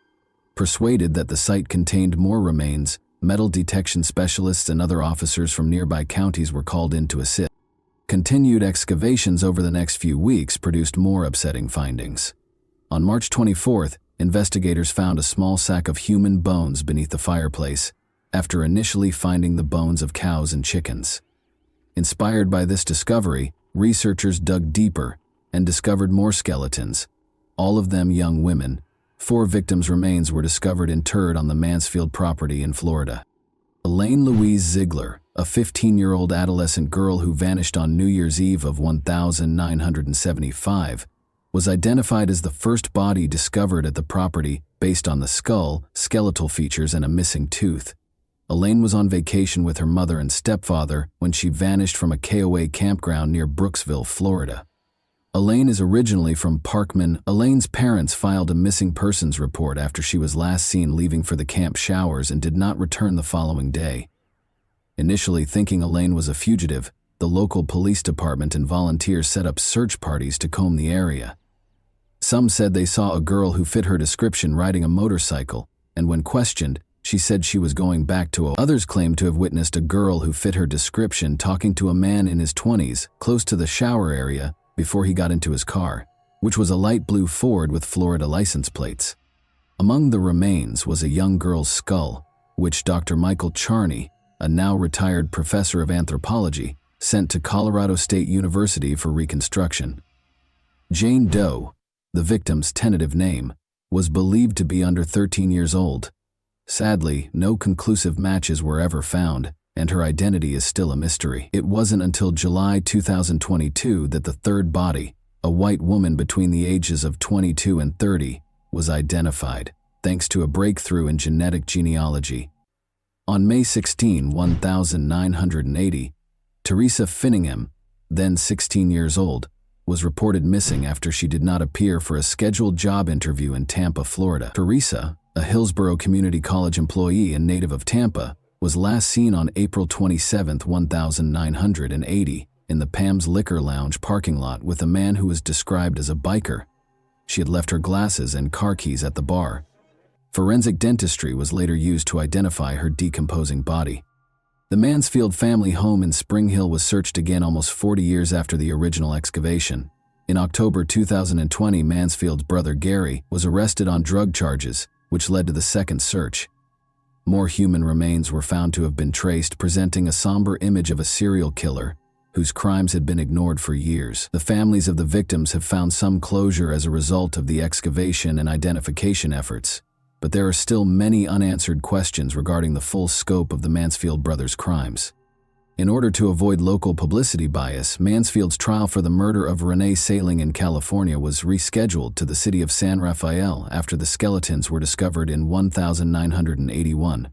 Persuaded that the site contained more remains, metal detection specialists and other officers from nearby counties were called in to assist. Continued excavations over the next few weeks produced more upsetting findings. On March 24th, investigators found a small sack of human bones beneath the fireplace, after initially finding the bones of cows and chickens. Inspired by this discovery, researchers dug deeper and discovered more skeletons, all of them young women. 4 victims' remains were discovered interred on the Mansfield property in Florida. Elaine Louise Ziegler, a 15-year-old adolescent girl who vanished on New Year's Eve of 1975, was identified as the first body discovered at the property based on the skull, skeletal features, and a missing tooth. Elaine was on vacation with her mother and stepfather when she vanished from a KOA campground near Brooksville, Florida. Elaine is originally from Parkman. Elaine's parents filed a missing persons report after she was last seen leaving for the camp showers and did not return the following day. Initially thinking Elaine was a fugitive, the local police department and volunteers set up search parties to comb the area. Some said they saw a girl who fit her description riding a motorcycle, and when questioned, she said she was going back to Others claimed to have witnessed a girl who fit her description talking to a man in his 20s close to the shower area before he got into his car, which was a light blue Ford with Florida license plates. Among the remains was a young girl's skull, which Dr. Michael Charney, a now retired professor of anthropology, sent to Colorado State University for reconstruction. Jane Doe, the victim's tentative name, was believed to be under 13 years old. Sadly, no conclusive matches were ever found, and her identity is still a mystery. It wasn't until July 2022 that the third body, a white woman between the ages of 22 and 30, was identified, thanks to a breakthrough in genetic genealogy. On May 16, 1980, Teresa Finningham, then 16 years old, was reported missing after she did not appear for a scheduled job interview in Tampa, Florida. Teresa, a Hillsborough Community College employee and native of Tampa, was last seen on April 27, 1980, in the Pam's Liquor Lounge parking lot with a man who was described as a biker. She had left her glasses and car keys at the bar. Forensic dentistry was later used to identify her decomposing body. The Mansfield family home in Spring Hill was searched again almost 40 years after the original excavation. In October 2020, Mansfield's brother Gary was arrested on drug charges, which led to the second search. More human remains were found to have been traced, presenting a somber image of a serial killer whose crimes had been ignored for years. The families of the victims have found some closure as a result of the excavation and identification efforts, but there are still many unanswered questions regarding the full scope of the Mansfield brothers' crimes. In order to avoid local publicity bias, Mansfield's trial for the murder of Renee Saling in California was rescheduled to the city of San Rafael after the skeletons were discovered in 1981.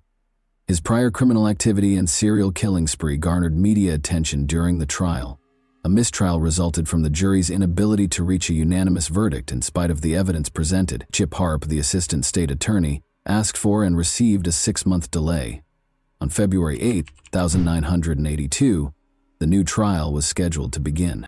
His prior criminal activity and serial killing spree garnered media attention during the trial. A mistrial resulted from the jury's inability to reach a unanimous verdict in spite of the evidence presented. Chip Harp, the assistant state attorney, asked for and received a 6-month delay. On February 8, 1982, the new trial was scheduled to begin.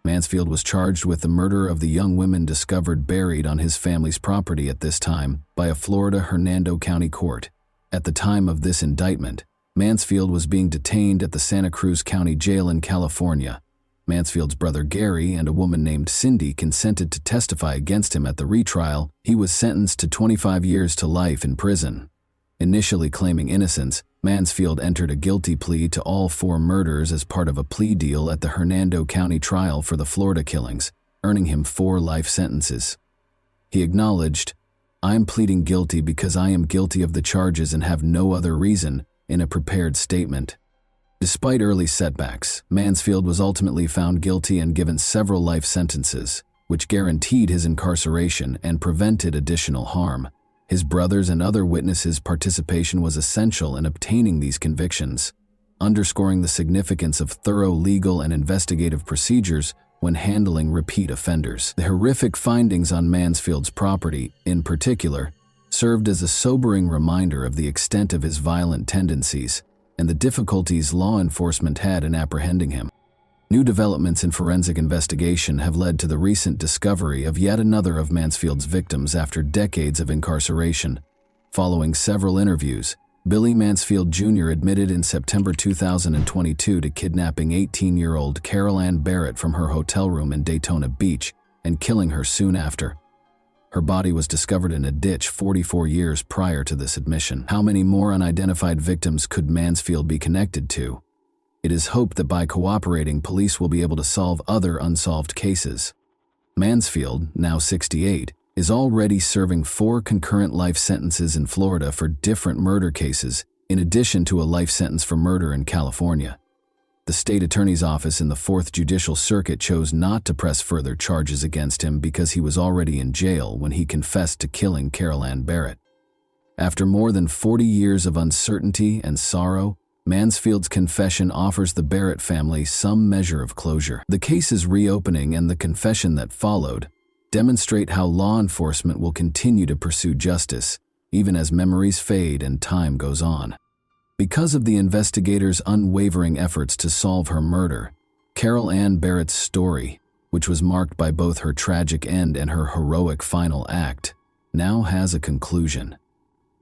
Mansfield was charged with the murder of the young women discovered buried on his family's property at this time by a Florida Hernando County court. At the time of this indictment, Mansfield was being detained at the Santa Cruz County Jail in California. Mansfield's brother Gary and a woman named Cindy consented to testify against him at the retrial. He was sentenced to 25 years to life in prison. Initially claiming innocence, Mansfield entered a guilty plea to all 4 murders as part of a plea deal at the Hernando County trial for the Florida killings, earning him 4 life sentences. He acknowledged, "I am pleading guilty because I am guilty of the charges and have no other reason," in a prepared statement. Despite early setbacks, Mansfield was ultimately found guilty and given several life sentences, which guaranteed his incarceration and prevented additional harm. His brothers and other witnesses' participation was essential in obtaining these convictions, underscoring the significance of thorough legal and investigative procedures when handling repeat offenders. The horrific findings on Mansfield's property, in particular, served as a sobering reminder of the extent of his violent tendencies and the difficulties law enforcement had in apprehending him. New developments in forensic investigation have led to the recent discovery of yet another of Mansfield's victims after decades of incarceration. Following several interviews, Billy Mansfield Jr. admitted in September 2022 to kidnapping 18-year-old Carol Ann Barrett from her hotel room in Daytona Beach and killing her soon after. Her body was discovered in a ditch 44 years prior to this admission. How many more unidentified victims could Mansfield be connected to? It is hoped that by cooperating, police will be able to solve other unsolved cases. Mansfield, now 68, is already serving 4 concurrent life sentences in Florida for different murder cases, in addition to a life sentence for murder in California. The state attorney's office in the 4th Judicial Circuit chose not to press further charges against him because he was already in jail when he confessed to killing Carol Ann Barrett. After more than 40 years of uncertainty and sorrow, Mansfield's confession offers the Barrett family some measure of closure. The case's reopening and the confession that followed demonstrate how law enforcement will continue to pursue justice, even as memories fade and time goes on. Because of the investigators' unwavering efforts to solve her murder, Carol Ann Barrett's story, which was marked by both her tragic end and her heroic final act, now has a conclusion.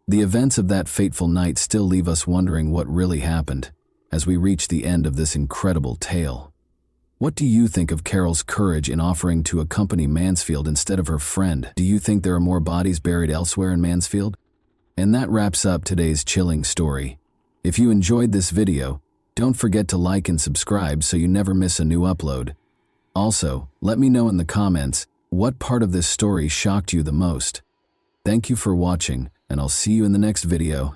The events of that fateful night still leave us wondering what really happened as we reach the end of this incredible tale. What do you think of Carol's courage in offering to accompany Mansfield instead of her friend? Do you think there are more bodies buried elsewhere in Mansfield? And that wraps up today's chilling story. If you enjoyed this video, don't forget to like and subscribe so you never miss a new upload. Also, let me know in the comments what part of this story shocked you the most. Thank you for watching, and I'll see you in the next video.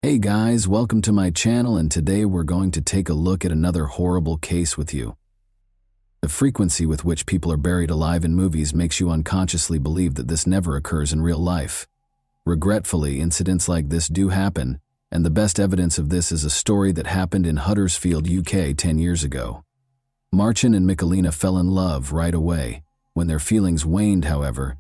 Hey guys, welcome to my channel, and today we're going to take a look at another horrible case with you. The frequency with which people are buried alive in movies makes you unconsciously believe that this never occurs in real life. Regretfully, incidents like this do happen, and the best evidence of this is a story that happened in Huddersfield, UK 10 years ago. Marcin and Michalina fell in love right away. When their feelings waned, however,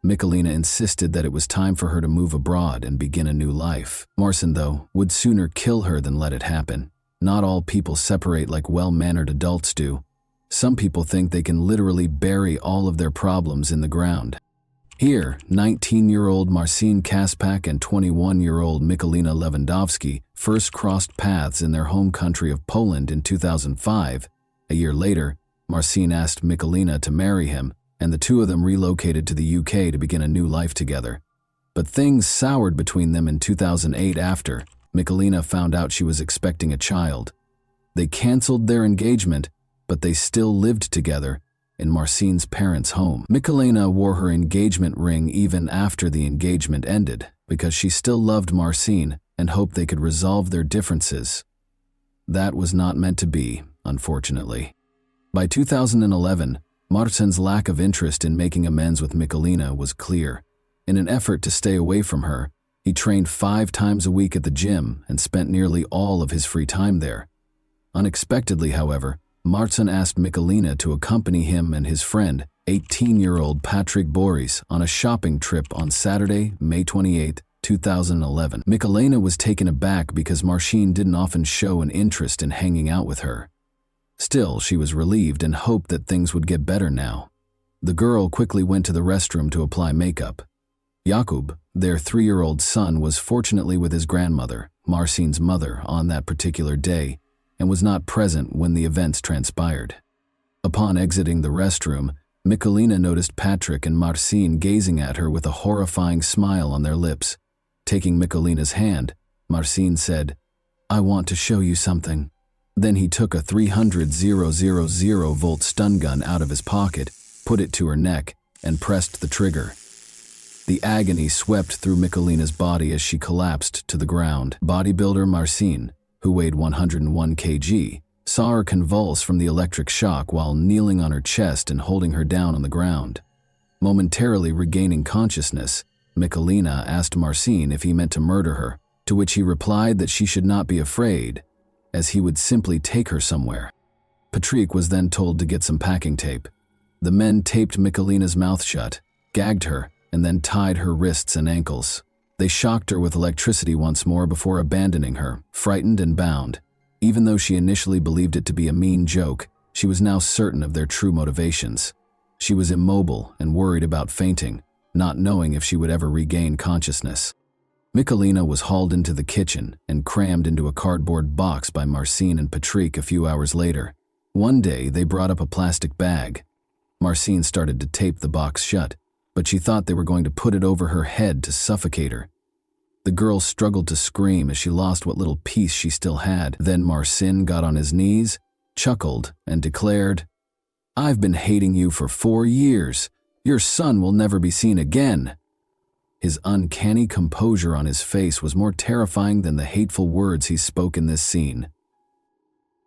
Michalina insisted that it was time for her to move abroad and begin a new life. Marcin, though, would sooner kill her than let it happen. Not all people separate like well-mannered adults do. Some people think they can literally bury all of their problems in the ground. Here, 19-year-old Marcin Kaspak and 21-year-old Michalina Lewandowski first crossed paths in their home country of Poland in 2005. A year later, Marcin asked Michalina to marry him, and the two of them relocated to the UK to begin a new life together. But things soured between them in 2008 after Michalina found out she was expecting a child. They canceled their engagement, but they still lived together in Marcin's parents' home. Michalina wore her engagement ring even after the engagement ended because she still loved Marcin and hoped they could resolve their differences. That was not meant to be, unfortunately. By 2011, Marcin's lack of interest in making amends with Michalina was clear. In an effort to stay away from her, he trained 5 times a week at the gym and spent nearly all of his free time there. Unexpectedly, however, Marcin asked Michalina to accompany him and his friend, 18-year-old Patrick Boris, on a shopping trip on Saturday, May 28, 2011. Michalina was taken aback because Marcin didn't often show an interest in hanging out with her. Still, she was relieved and hoped that things would get better now. The girl quickly went to the restroom to apply makeup. Jakub, their 3-year-old son, was fortunately with his grandmother, Marcin's mother, on that particular day, and was not present when the events transpired. Upon exiting the restroom, Michalina noticed Patrick and Marcin gazing at her with a horrifying smile on their lips. Taking Michalina's hand, Marcin said, "I want to show you something." Then he took a 300,000-volt stun gun out of his pocket, put it to her neck, and pressed the trigger. The agony swept through Michalina's body as she collapsed to the ground. Bodybuilder Marcin, who weighed 101 kg, saw her convulse from the electric shock while kneeling on her chest and holding her down on the ground. Momentarily regaining consciousness, Michelina asked Marcin if he meant to murder her, to which he replied that she should not be afraid, as he would simply take her somewhere. Patrick was then told to get some packing tape. The men taped Michelina's mouth shut, gagged her, and then tied her wrists and ankles. They shocked her with electricity once more before abandoning her, frightened and bound. Even though she initially believed it to be a mean joke, she was now certain of their true motivations. She was immobile and worried about fainting, not knowing if she would ever regain consciousness. Michelina was hauled into the kitchen and crammed into a cardboard box by Marcin and Patrick a few hours later. One day, they brought up a plastic bag. Marcin started to tape the box shut, but she thought they were going to put it over her head to suffocate her. The girl struggled to scream as she lost what little peace she still had. Then Marcin got on his knees, chuckled, and declared, "I've been hating you for 4 years. Your son will never be seen again." His uncanny composure on his face was more terrifying than the hateful words he spoke in this scene.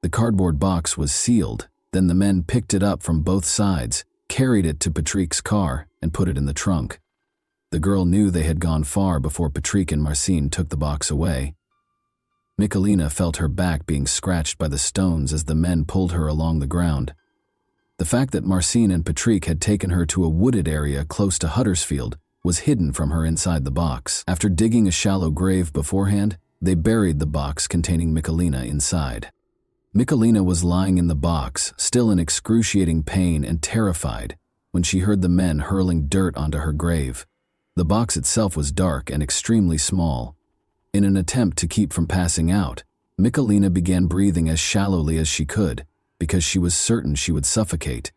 The cardboard box was sealed. Then the men picked it up from both sides, carried it to Patrick's car, and put it in the trunk. The girl knew they had gone far before Patrick and Marcin took the box away. Michelina felt her back being scratched by the stones as the men pulled her along the ground. The fact that Marcin and Patrick had taken her to a wooded area close to Huddersfield was hidden from her inside the box. After digging a shallow grave beforehand, they buried the box containing Michelina inside. Michelina was lying in the box, still in excruciating pain and terrified, when she heard the men hurling dirt onto her grave. The box itself was dark and extremely small. In an attempt to keep from passing out, Michelina began breathing as shallowly as she could, because she was certain she would suffocate.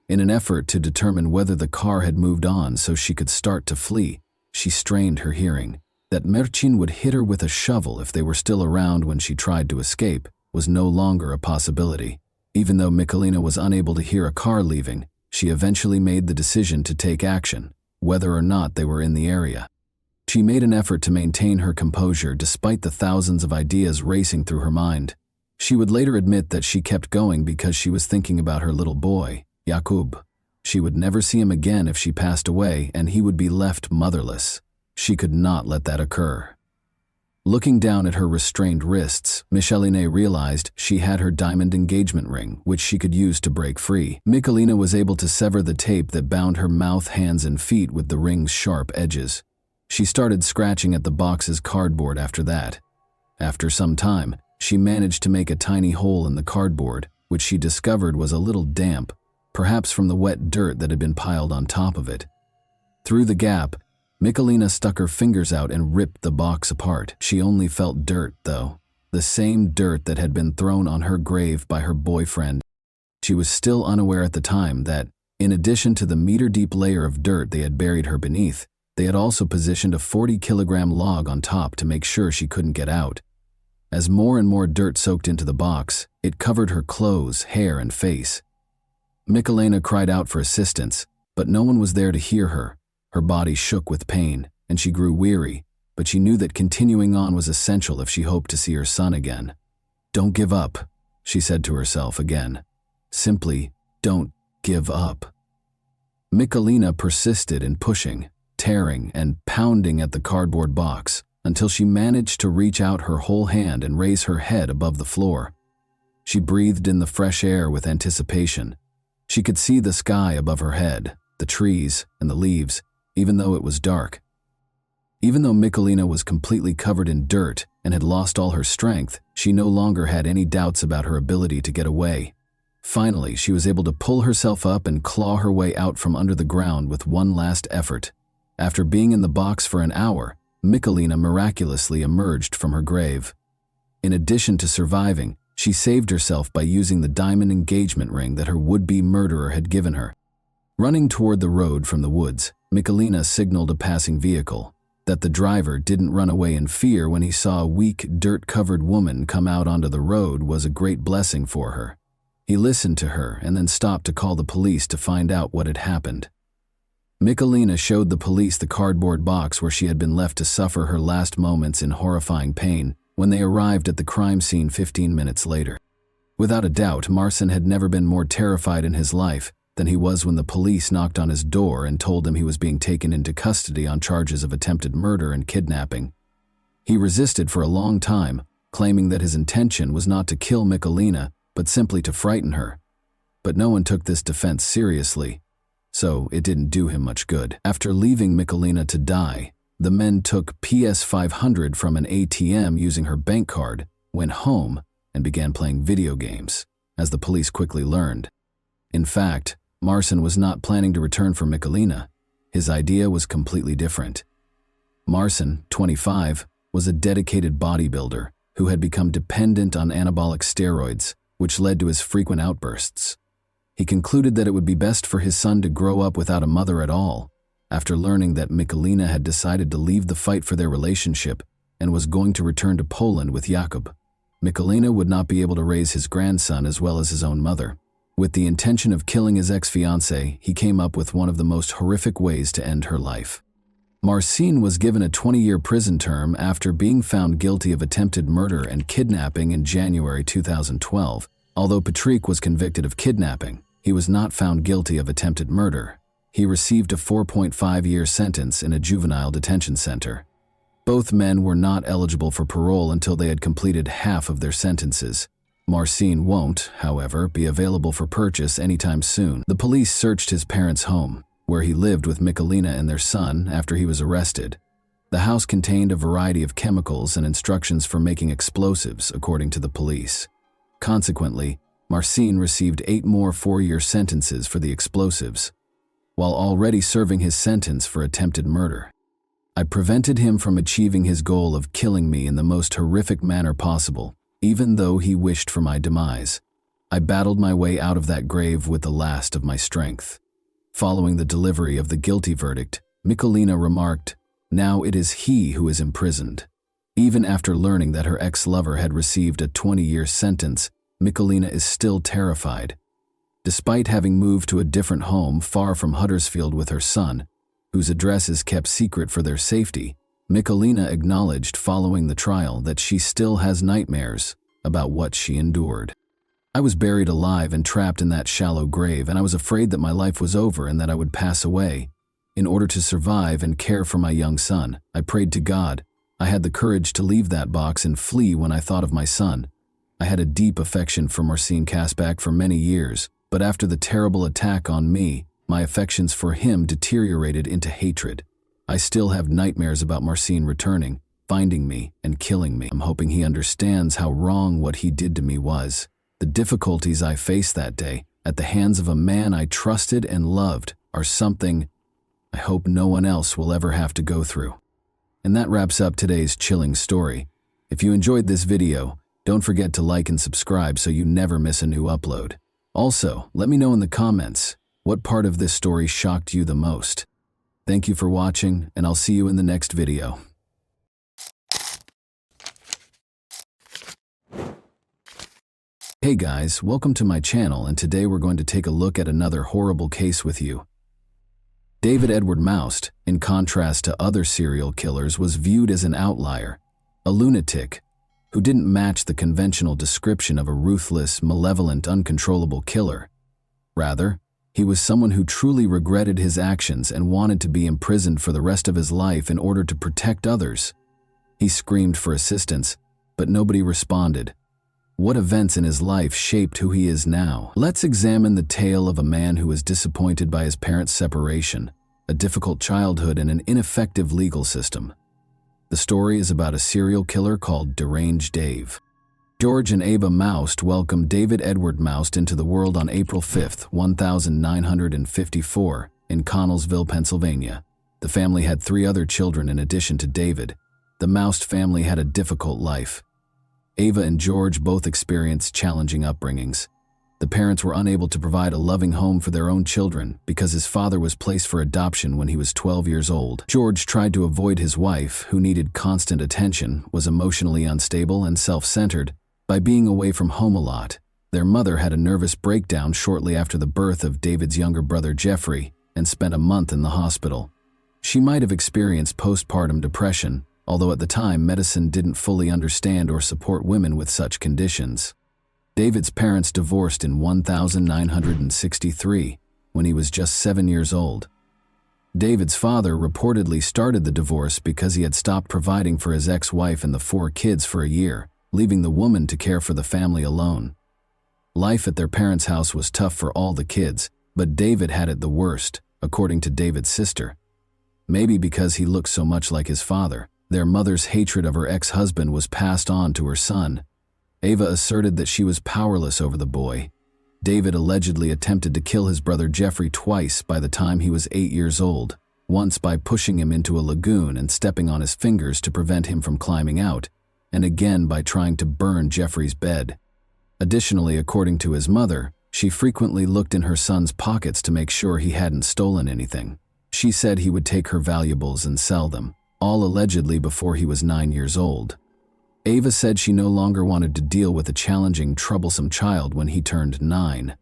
In an effort to determine whether the car had moved on so she could start to flee, she strained her hearing. That Marcin would hit her with a shovel if they were still around when she tried to escape was no longer a possibility. Even though Michelina was unable to hear a car leaving, she eventually made the decision to take action, whether or not they were in the area. She made an effort to maintain her composure despite the thousands of ideas racing through her mind. She would later admit that she kept going because she was thinking about her little boy, Jakub. She would never see him again if she passed away, and he would be left motherless. She could not let that occur. Looking down at her restrained wrists, Michelina realized she had her diamond engagement ring, which she could use to break free. Michelina was able to sever the tape that bound her mouth, hands, and feet with the ring's sharp edges. She started scratching at the box's cardboard after that. After some time, she managed to make a tiny hole in the cardboard, which she discovered was a little damp, perhaps from the wet dirt that had been piled on top of it. Through the gap, Michelina stuck her fingers out and ripped the box apart. She only felt dirt, though. The same dirt that had been thrown on her grave by her boyfriend. She was still unaware at the time that, in addition to the meter-deep layer of dirt they had buried her beneath, they had also positioned a 40-kilogram log on top to make sure she couldn't get out. As more and more dirt soaked into the box, it covered her clothes, hair, and face. Michelina cried out for assistance, but no one was there to hear her. Her body shook with pain, and she grew weary, but she knew that continuing on was essential if she hoped to see her son again. "Don't give up," she said to herself again. Simply, don't give up. Michelina persisted in pushing, tearing, and pounding at the cardboard box until she managed to reach out her whole hand and raise her head above the floor. She breathed in the fresh air with anticipation. She could see the sky above her head, the trees, and the leaves, even though it was dark. Even though Michelina was completely covered in dirt and had lost all her strength, she no longer had any doubts about her ability to get away. Finally, she was able to pull herself up and claw her way out from under the ground with one last effort. After being in the box for an hour, Michelina miraculously emerged from her grave. In addition to surviving, she saved herself by using the diamond engagement ring that her would-be murderer had given her. Running toward the road from the woods, Michelina signaled a passing vehicle. That the driver didn't run away in fear when he saw a weak, dirt-covered woman come out onto the road was a great blessing for her. He listened to her and then stopped to call the police to find out what had happened. Michelina showed the police the cardboard box where she had been left to suffer her last moments in horrifying pain when they arrived at the crime scene 15 minutes later. Without a doubt, Marcin had never been more terrified in his life than he was when the police knocked on his door and told him he was being taken into custody on charges of attempted murder and kidnapping. He resisted for a long time, claiming that his intention was not to kill Michalina, but simply to frighten her. But no one took this defense seriously, so it didn't do him much good. After leaving Michalina to die, the men took PS500 from an ATM using her bank card, went home, and began playing video games, as the police quickly learned. In fact, Marcin was not planning to return for Michalina. His idea was completely different. Marcin, 25, was a dedicated bodybuilder who had become dependent on anabolic steroids, which led to his frequent outbursts. He concluded that it would be best for his son to grow up without a mother at all, after learning that Michalina had decided to leave the fight for their relationship and was going to return to Poland with Jakub. Michalina would not be able to raise his grandson as well as his own mother. With the intention of killing his ex-fiancée, he came up with one of the most horrific ways to end her life. Marcin was given a 20-year prison term after being found guilty of attempted murder and kidnapping in January 2012. Although Patrick was convicted of kidnapping, he was not found guilty of attempted murder. He received a 4.5-year sentence in a juvenile detention center. Both men were not eligible for parole until they had completed half of their sentences. Marcin won't, however, be available for purchase anytime soon. The police searched his parents' home, where he lived with Michalina and their son after he was arrested. The house contained a variety of chemicals and instructions for making explosives, according to the police. Consequently, Marcin received 8 more 4-year sentences for the explosives, while already serving his sentence for attempted murder. I prevented him from achieving his goal of killing me in the most horrific manner possible, even though he wished for my demise. I battled my way out of that grave with the last of my strength. Following the delivery of the guilty verdict, Michalina remarked, "Now it is he who is imprisoned." Even after learning that her ex-lover had received a 20-year sentence, Michalina is still terrified. Despite having moved to a different home far from Huddersfield with her son, whose address is kept secret for their safety, Michalina acknowledged following the trial that she still has nightmares about what she endured. "I was buried alive and trapped in that shallow grave, and I was afraid that my life was over and that I would pass away. In order to survive and care for my young son, I prayed to God. I had the courage to leave that box and flee when I thought of my son. I had a deep affection for Marcin Kasbach for many years, but after the terrible attack on me, my affections for him deteriorated into hatred. I still have nightmares about Marcin returning, finding me, and killing me. I'm hoping he understands how wrong what he did to me was. The difficulties I faced that day, at the hands of a man I trusted and loved, are something I hope no one else will ever have to go through." And that wraps up today's chilling story. If you enjoyed this video, don't forget to like and subscribe so you never miss a new upload. Also, let me know in the comments, what part of this story shocked you the most? Thank you for watching, and I'll see you in the next video. Hey guys, welcome to my channel, and today we're going to take a look at another horrible case with you. David Edward Moust, in contrast to other serial killers, was viewed as an outlier, a lunatic, who didn't match the conventional description of a ruthless, malevolent, uncontrollable killer. Rather, he was someone who truly regretted his actions and wanted to be imprisoned for the rest of his life in order to protect others. He screamed for assistance, but nobody responded. What events in his life shaped who he is now? Let's examine the tale of a man who was disappointed by his parents' separation, a difficult childhood, and an ineffective legal system. The story is about a serial killer called Deranged Dave. George and Ava Moust welcomed David Edward Moust into the world on April 5, 1954, in Connellsville, Pennsylvania. The family had 3 other children in addition to David. The Moust family had a difficult life. Ava and George both experienced challenging upbringings. The parents were unable to provide a loving home for their own children because his father was placed for adoption when he was 12 years old. George tried to avoid his wife, who needed constant attention, was emotionally unstable, and self-centered, by being away from home a lot. Their mother had a nervous breakdown shortly after the birth of David's younger brother Jeffrey and spent a month in the hospital. She might have experienced postpartum depression, although at the time medicine didn't fully understand or support women with such conditions. David's parents divorced in 1963 when he was just 7 years old. David's father reportedly started the divorce because he had stopped providing for his ex-wife and the 4 kids for a year, leaving the woman to care for the family alone. Life at their parents' house was tough for all the kids, but David had it the worst, according to David's sister. Maybe because he looked so much like his father, their mother's hatred of her ex-husband was passed on to her son. Ava asserted that she was powerless over the boy. David allegedly attempted to kill his brother Jeffrey twice by the time he was 8 years old, once by pushing him into a lagoon and stepping on his fingers to prevent him from climbing out, and again by trying to burn Jeffrey's bed. Additionally, according to his mother, she frequently looked in her son's pockets to make sure he hadn't stolen anything. She said he would take her valuables and sell them, all allegedly before he was 9 years old. Ava said she no longer wanted to deal with a challenging, troublesome child when he turned 9.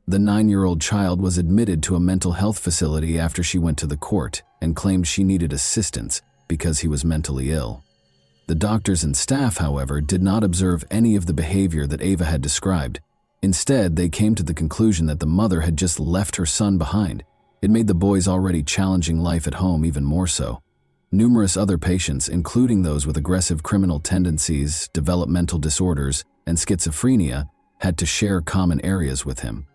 The 9-year-old child was admitted to a mental health facility after she went to the court and claimed she needed assistance because he was mentally ill. The doctors and staff, however, did not observe any of the behavior that Ava had described. Instead, they came to the conclusion that the mother had just left her son behind. It made the boy's already challenging life at home even more so. Numerous other patients, including those with aggressive criminal tendencies, developmental disorders, and schizophrenia, had to share common areas with him.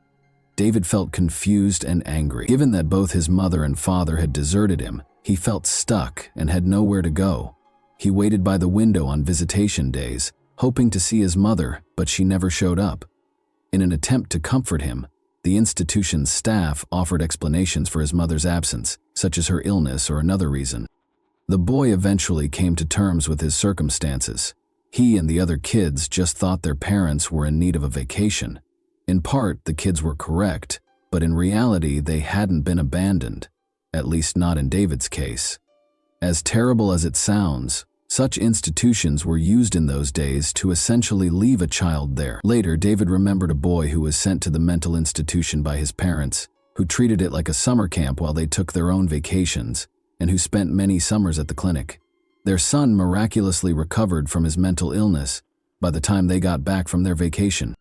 David felt confused and angry. Given that both his mother and father had deserted him, he felt stuck and had nowhere to go. He waited by the window on visitation days, hoping to see his mother, but she never showed up. In an attempt to comfort him, the institution's staff offered explanations for his mother's absence, such as her illness or another reason. The boy eventually came to terms with his circumstances. He and the other kids just thought their parents were in need of a vacation. In part, the kids were correct, but in reality, they hadn't been abandoned, at least not in David's case. As terrible as it sounds, such institutions were used in those days to essentially leave a child there. Later, David remembered a boy who was sent to the mental institution by his parents, who treated it like a summer camp while they took their own vacations, and who spent many summers at the clinic. Their son miraculously recovered from his mental illness by the time they got back from their vacation.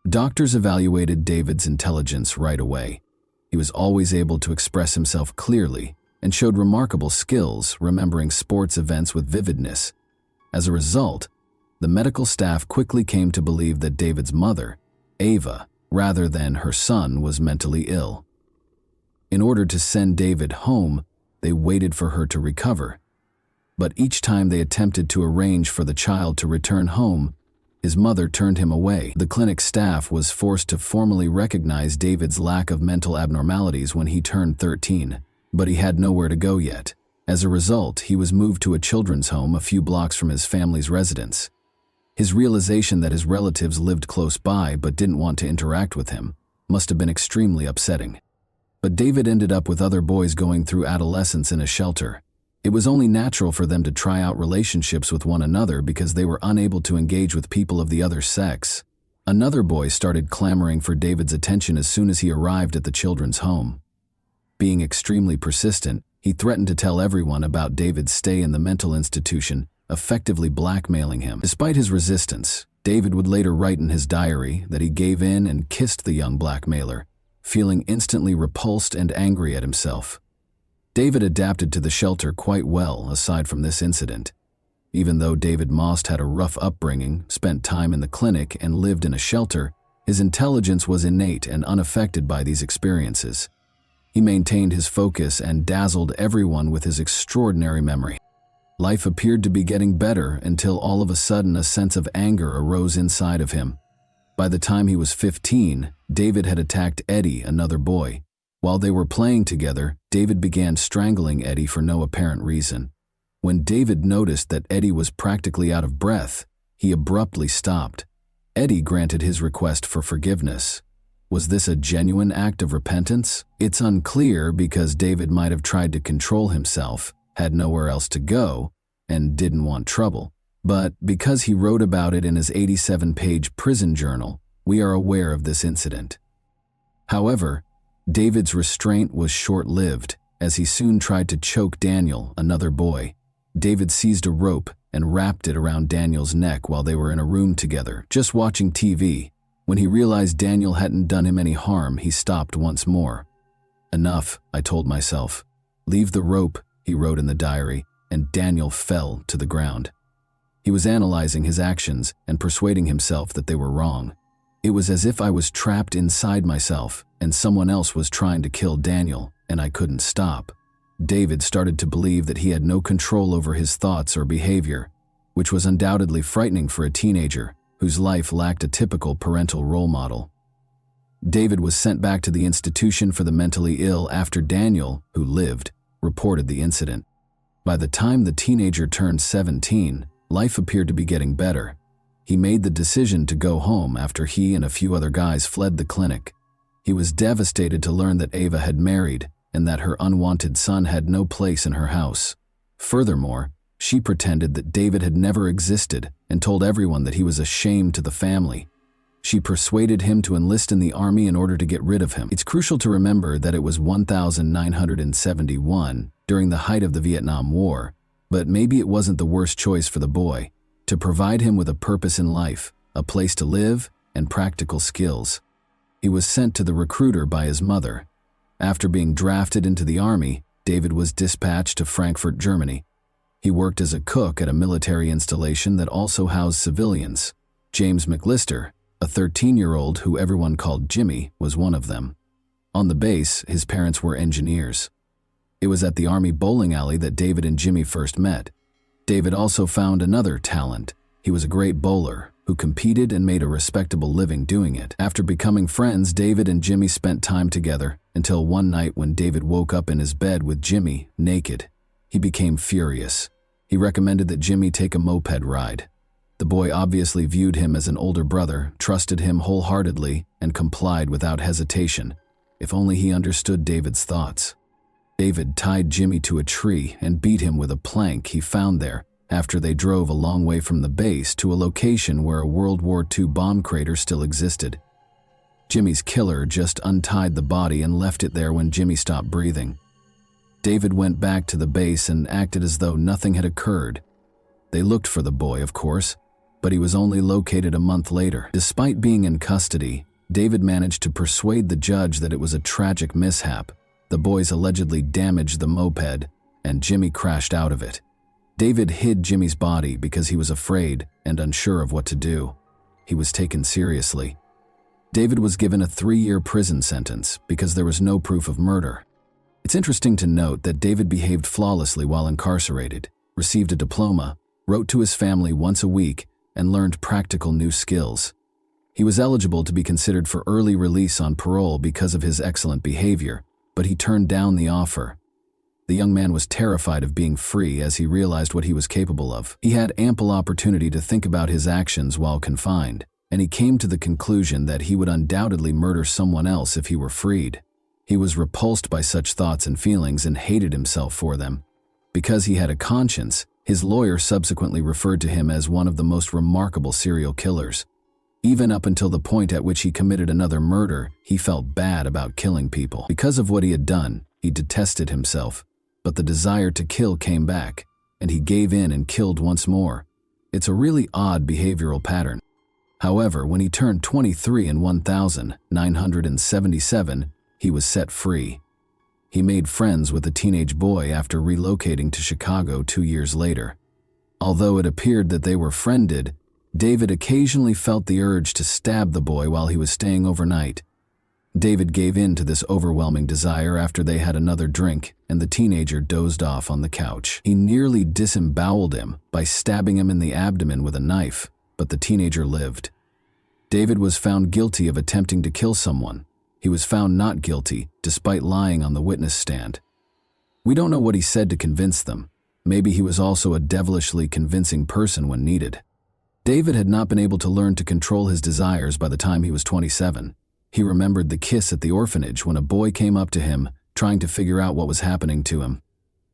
Doctors evaluated David's intelligence right away. He was always able to express himself clearly and showed remarkable skills remembering sports events with vividness. As a result, the medical staff quickly came to believe that David's mother, Ava, rather than her son, was mentally ill. In order to send David home, they waited for her to recover. But each time they attempted to arrange for the child to return home, his mother turned him away. The clinic staff was forced to formally recognize David's lack of mental abnormalities when he turned 13, but he had nowhere to go yet. As a result, he was moved to a children's home a few blocks from his family's residence. His realization that his relatives lived close by but didn't want to interact with him must have been extremely upsetting. But David ended up with other boys going through adolescence in a shelter. It was only natural for them to try out relationships with one another because they were unable to engage with people of the other sex. Another boy started clamoring for David's attention as soon as he arrived at the children's home. Being extremely persistent, he threatened to tell everyone about David's stay in the mental institution, effectively blackmailing him. Despite his resistance, David would later write in his diary that he gave in and kissed the young blackmailer, feeling instantly repulsed and angry at himself. David adapted to the shelter quite well aside from this incident. Even though David Most had a rough upbringing, spent time in the clinic, and lived in a shelter, his intelligence was innate and unaffected by these experiences. He maintained his focus and dazzled everyone with his extraordinary memory. Life appeared to be getting better until all of a sudden a sense of anger arose inside of him. By the time he was 15, David had attacked Eddie, another boy. While they were playing together, David began strangling Eddie for no apparent reason. When David noticed that Eddie was practically out of breath, he abruptly stopped. Eddie granted his request for forgiveness. Was this a genuine act of repentance? It's unclear because David might have tried to control himself, had nowhere else to go, and didn't want trouble. But because he wrote about it in his 87-page prison journal, we are aware of this incident. However, David's restraint was short-lived, as he soon tried to choke Daniel, another boy. David seized a rope and wrapped it around Daniel's neck while they were in a room together, just watching TV. When he realized Daniel hadn't done him any harm, he stopped once more. "Enough," I told myself. "Leave the rope," he wrote in the diary, and Daniel fell to the ground. He was analyzing his actions and persuading himself that they were wrong. It was as if I was trapped inside myself and someone else was trying to kill Daniel, and I couldn't stop. David started to believe that he had no control over his thoughts or behavior, which was undoubtedly frightening for a teenager whose life lacked a typical parental role model. David was sent back to the institution for the mentally ill after Daniel, who lived, reported the incident. By the time the teenager turned 17, life appeared to be getting better. He made the decision to go home after he and a few other guys fled the clinic. He was devastated to learn that Ava had married and that her unwanted son had no place in her house. Furthermore, she pretended that David had never existed and told everyone that he was a shame to the family. She persuaded him to enlist in the army in order to get rid of him. It's crucial to remember that it was 1971, during the height of the Vietnam War, but maybe it wasn't the worst choice for the boy, to provide him with a purpose in life, a place to live, and practical skills. He was sent to the recruiter by his mother. After being drafted into the army, David was dispatched to Frankfurt, Germany. He worked as a cook at a military installation that also housed civilians. James McLister, a 13-year-old who everyone called Jimmy, was one of them. On the base, his parents were engineers. It was at the Army bowling alley that David and Jimmy first met. David also found another talent. He was a great bowler who competed and made a respectable living doing it. After becoming friends, David and Jimmy spent time together until one night when David woke up in his bed with Jimmy, naked. He became furious. He recommended that Jimmy take a moped ride. The boy obviously viewed him as an older brother, trusted him wholeheartedly, and complied without hesitation. If only he understood David's thoughts. David tied Jimmy to a tree and beat him with a plank he found there after they drove a long way from the base to a location where a World War II bomb crater still existed. Jimmy's killer just untied the body and left it there when Jimmy stopped breathing. David went back to the base and acted as though nothing had occurred. They looked for the boy, of course, but he was only located a month later. Despite being in custody, David managed to persuade the judge that it was a tragic mishap. The boys allegedly damaged the moped, and Jimmy crashed out of it. David hid Jimmy's body because he was afraid and unsure of what to do. He was taken seriously. David was given a 3-year prison sentence because there was no proof of murder. It's interesting to note that David behaved flawlessly while incarcerated, received a diploma, wrote to his family once a week, and learned practical new skills. He was eligible to be considered for early release on parole because of his excellent behavior, but he turned down the offer. The young man was terrified of being free as he realized what he was capable of. He had ample opportunity to think about his actions while confined, and he came to the conclusion that he would undoubtedly murder someone else if he were freed. He was repulsed by such thoughts and feelings and hated himself for them. Because he had a conscience, his lawyer subsequently referred to him as one of the most remarkable serial killers. Even up until the point at which he committed another murder, he felt bad about killing people. Because of what he had done, he detested himself, but the desire to kill came back, and he gave in and killed once more. It's a really odd behavioral pattern. However, when he turned 23 in 1977, he was set free. He made friends with a teenage boy after relocating to Chicago 2 years later. Although it appeared that they were friended, David occasionally felt the urge to stab the boy while he was staying overnight. David gave in to this overwhelming desire after they had another drink, and the teenager dozed off on the couch. He nearly disemboweled him by stabbing him in the abdomen with a knife, but the teenager lived. David was found guilty of attempting to kill someone. He was found not guilty, despite lying on the witness stand. We don't know what he said to convince them. Maybe he was also a devilishly convincing person when needed. David had not been able to learn to control his desires by the time he was 27. He remembered the kiss at the orphanage when a boy came up to him, trying to figure out what was happening to him.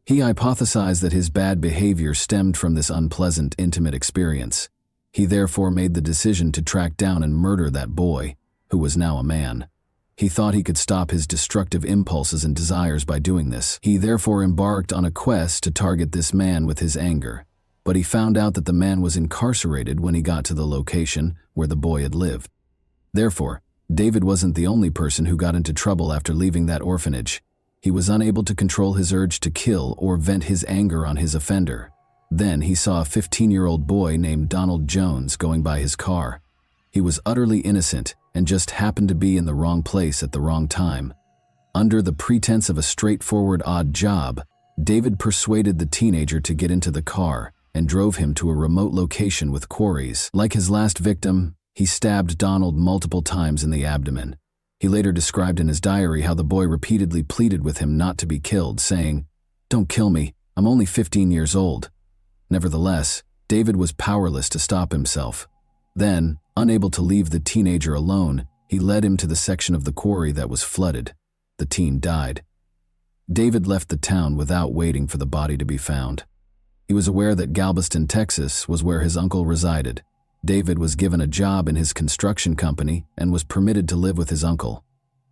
He hypothesized that his bad behavior stemmed from this unpleasant, intimate experience. He therefore made the decision to track down and murder that boy, who was now a man. He thought he could stop his destructive impulses and desires by doing this. He therefore embarked on a quest to target this man with his anger. But he found out that the man was incarcerated when he got to the location where the boy had lived. Therefore, David wasn't the only person who got into trouble after leaving that orphanage. He was unable to control his urge to kill or vent his anger on his offender. Then he saw a 15-year-old boy named Donald Jones going by his car. He was utterly innocent and just happened to be in the wrong place at the wrong time. Under the pretense of a straightforward odd job, David persuaded the teenager to get into the car and drove him to a remote location with quarries. Like his last victim, he stabbed Donald multiple times in the abdomen. He later described in his diary how the boy repeatedly pleaded with him not to be killed, saying, "Don't kill me, I'm only 15 years old." Nevertheless, David was powerless to stop himself. Then, unable to leave the teenager alone, he led him to the section of the quarry that was flooded. The teen died. David left the town without waiting for the body to be found. He was aware that Galveston, Texas, was where his uncle resided. David was given a job in his construction company and was permitted to live with his uncle.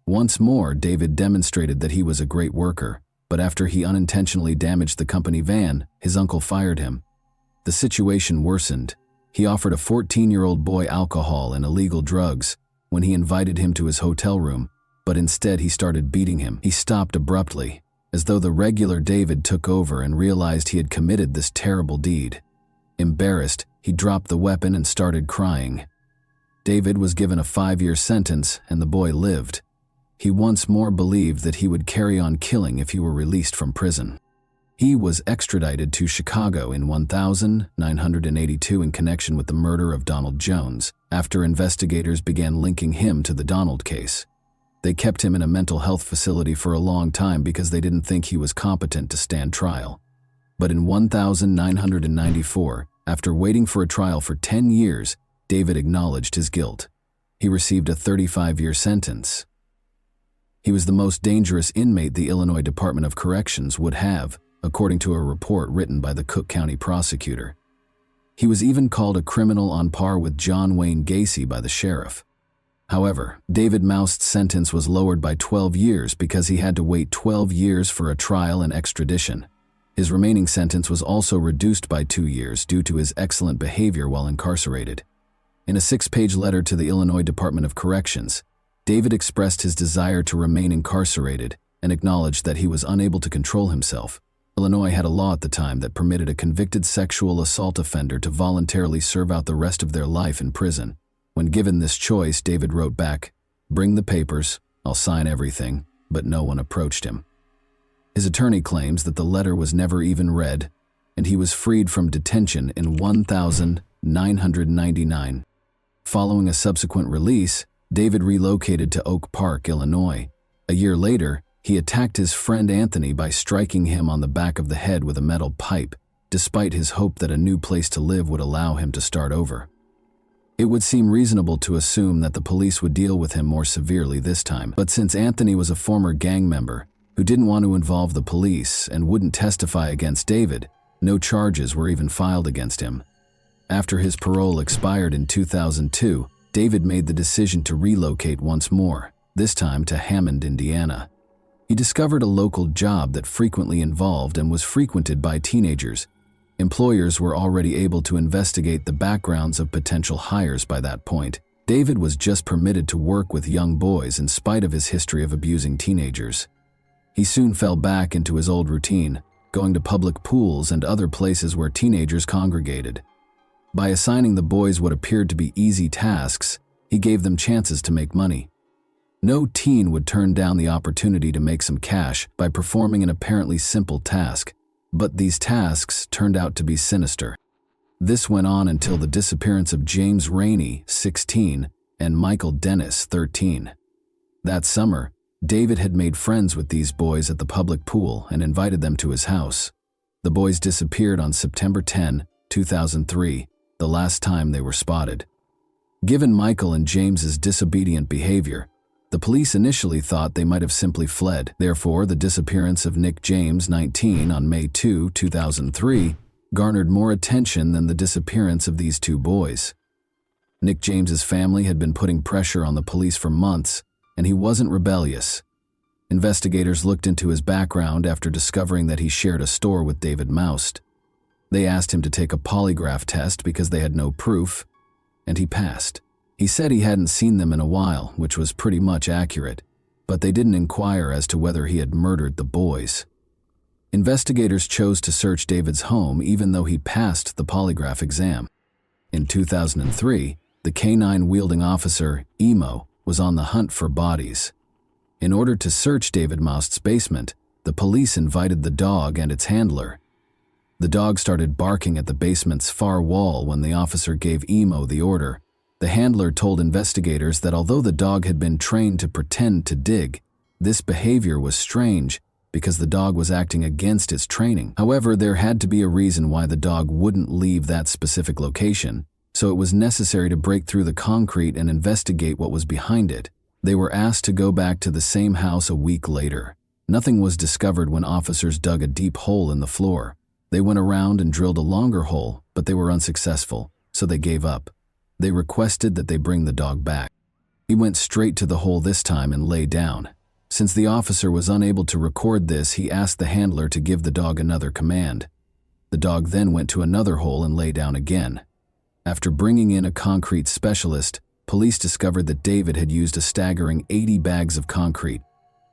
Once more, David demonstrated that he was a great worker, but after he unintentionally damaged the company van, his uncle fired him. The situation worsened. He offered a 14-year-old boy alcohol and illegal drugs when he invited him to his hotel room, but instead he started beating him. He stopped abruptly, as though the regular David took over and realized he had committed this terrible deed. Embarrassed, he dropped the weapon and started crying. David was given a 5-year sentence and the boy lived. He once more believed that he would carry on killing if he were released from prison. He was extradited to Chicago in 1982 in connection with the murder of Donald Jones, after investigators began linking him to the Donald case. They kept him in a mental health facility for a long time because they didn't think he was competent to stand trial. But in 1994, after waiting for a trial for 10 years, David acknowledged his guilt. He received a 35-year sentence. He was the most dangerous inmate the Illinois Department of Corrections would have, according to a report written by the Cook County prosecutor. He was even called a criminal on par with John Wayne Gacy by the sheriff. However, David Moust's sentence was lowered by 12 years because he had to wait 12 years for a trial and extradition. His remaining sentence was also reduced by 2 years due to his excellent behavior while incarcerated. In a 6-page letter to the Illinois Department of Corrections, David expressed his desire to remain incarcerated and acknowledged that he was unable to control himself. Illinois had a law at the time that permitted a convicted sexual assault offender to voluntarily serve out the rest of their life in prison. When given this choice, David wrote back, "Bring the papers, I'll sign everything," but no one approached him. His attorney claims that the letter was never even read, and he was freed from detention in 1999. Following a subsequent release, David relocated to Oak Park, Illinois. A year later, he attacked his friend Anthony by striking him on the back of the head with a metal pipe, despite his hope that a new place to live would allow him to start over. It would seem reasonable to assume that the police would deal with him more severely this time, but since Anthony was a former gang member who didn't want to involve the police and wouldn't testify against David, no charges were even filed against him. After his parole expired in 2002, David made the decision to relocate once more, this time to Hammond, Indiana. He discovered a local job that frequently involved and was frequented by teenagers. Employers were already able to investigate the backgrounds of potential hires by that point. David was just permitted to work with young boys in spite of his history of abusing teenagers. He soon fell back into his old routine, going to public pools and other places where teenagers congregated. By assigning the boys what appeared to be easy tasks, he gave them chances to make money. No teen would turn down the opportunity to make some cash by performing an apparently simple task, but these tasks turned out to be sinister. This went on until the disappearance of James Rainey, 16, and Michael Dennis, 13. That summer, David had made friends with these boys at the public pool and invited them to his house. The boys disappeared on September 10, 2003, the last time they were spotted. Given Michael and James's disobedient behavior, the police initially thought they might have simply fled. Therefore, the disappearance of Nick James, 19, on May 2, 2003, garnered more attention than the disappearance of these two boys. Nick James's family had been putting pressure on the police for months, and he wasn't rebellious. Investigators looked into his background after discovering that he shared a store with David Moust. They asked him to take a polygraph test because they had no proof, and he passed. He said he hadn't seen them in a while, which was pretty much accurate, but they didn't inquire as to whether he had murdered the boys. Investigators chose to search David's home even though he passed the polygraph exam. In 2003, the canine-wielding officer, Emo, was on the hunt for bodies. In order to search David Maust's basement, the police invited the dog and its handler. The dog started barking at the basement's far wall when the officer gave Emo the order. The handler told investigators that although the dog had been trained to pretend to dig, this behavior was strange because the dog was acting against its training. However, there had to be a reason why the dog wouldn't leave that specific location, so it was necessary to break through the concrete and investigate what was behind it. They were asked to go back to the same house a week later. Nothing was discovered when officers dug a deep hole in the floor. They went around and drilled a longer hole, but they were unsuccessful, so they gave up. They requested that they bring the dog back. He went straight to the hole this time and lay down. Since the officer was unable to record this, he asked the handler to give the dog another command. The dog then went to another hole and lay down again. After bringing in a concrete specialist, police discovered that David had used a staggering 80 bags of concrete.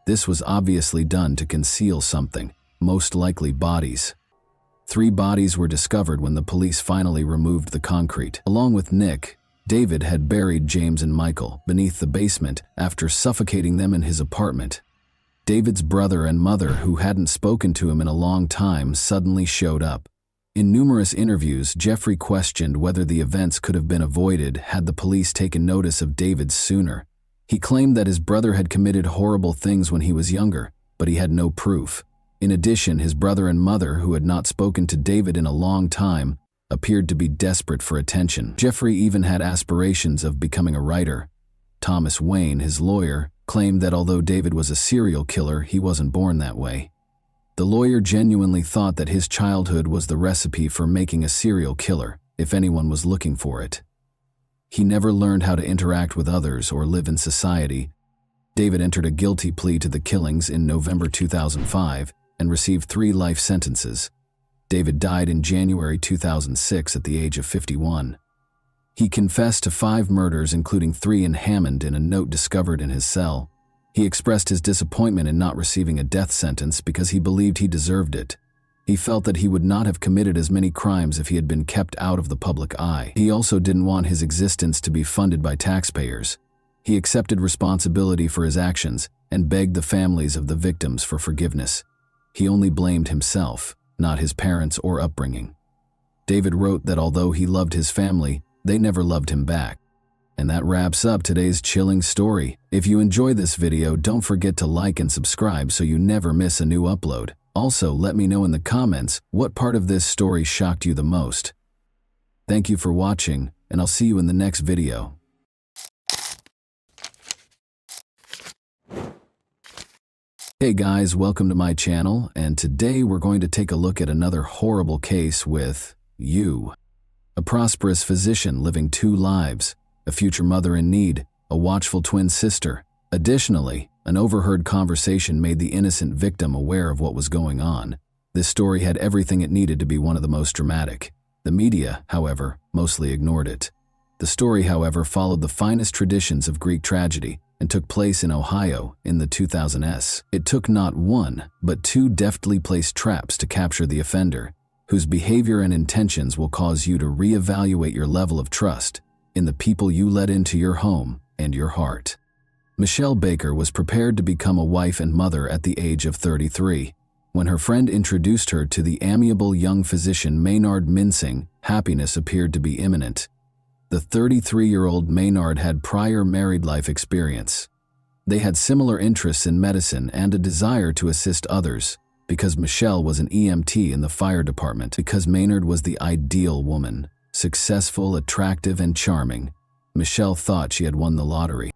This was obviously done to conceal something, most likely bodies. 3 bodies were discovered when the police finally removed the concrete. Along with Nick, David had buried James and Michael beneath the basement after suffocating them in his apartment. David's brother and mother, who hadn't spoken to him in a long time, suddenly showed up. In numerous interviews, Jeffrey questioned whether the events could have been avoided had the police taken notice of David sooner. He claimed that his brother had committed horrible things when he was younger, but he had no proof. In addition, his brother and mother, who had not spoken to David in a long time, appeared to be desperate for attention. Jeffrey even had aspirations of becoming a writer. Thomas Wayne, his lawyer, claimed that although David was a serial killer, he wasn't born that way. The lawyer genuinely thought that his childhood was the recipe for making a serial killer, if anyone was looking for it. He never learned how to interact with others or live in society. David entered a guilty plea to the killings in November 2005 and received 3 life sentences. David died in January 2006 at the age of 51. He confessed to 5 murders, including 3 in Hammond, in a note discovered in his cell. He expressed his disappointment in not receiving a death sentence because he believed he deserved it. He felt that he would not have committed as many crimes if he had been kept out of the public eye. He also didn't want his existence to be funded by taxpayers. He accepted responsibility for his actions and begged the families of the victims for forgiveness. He only blamed himself, not his parents or upbringing. David wrote that although he loved his family, they never loved him back. And that wraps up today's chilling story. If you enjoyed this video, don't forget to like and subscribe so you never miss a new upload. Also, let me know in the comments what part of this story shocked you the most. Thank you for watching, and I'll see you in the next video. Hey guys, welcome to my channel, and today we're going to take a look at another horrible case with you. A prosperous physician living 2 lives, a future mother in need, a watchful twin sister. Additionally, an overheard conversation made the innocent victim aware of what was going on. This story had everything it needed to be one of the most dramatic. The media, however, mostly ignored it. The story, however, followed the finest traditions of Greek tragedy and took place in Ohio in the 2000s. It took not 1, but 2 deftly placed traps to capture the offender, whose behavior and intentions will cause you to reevaluate your level of trust in the people you let into your home and your heart. Michelle Baker was prepared to become a wife and mother at the age of 33. When her friend introduced her to the amiable young physician Maynard Mincing, happiness appeared to be imminent. The 33-year-old Maynard had prior married life experience. They had similar interests in medicine and a desire to assist others, because Michelle was an EMT in the fire department. Because Maynard was the ideal woman, successful, attractive, and charming, Michelle thought she had won the lottery.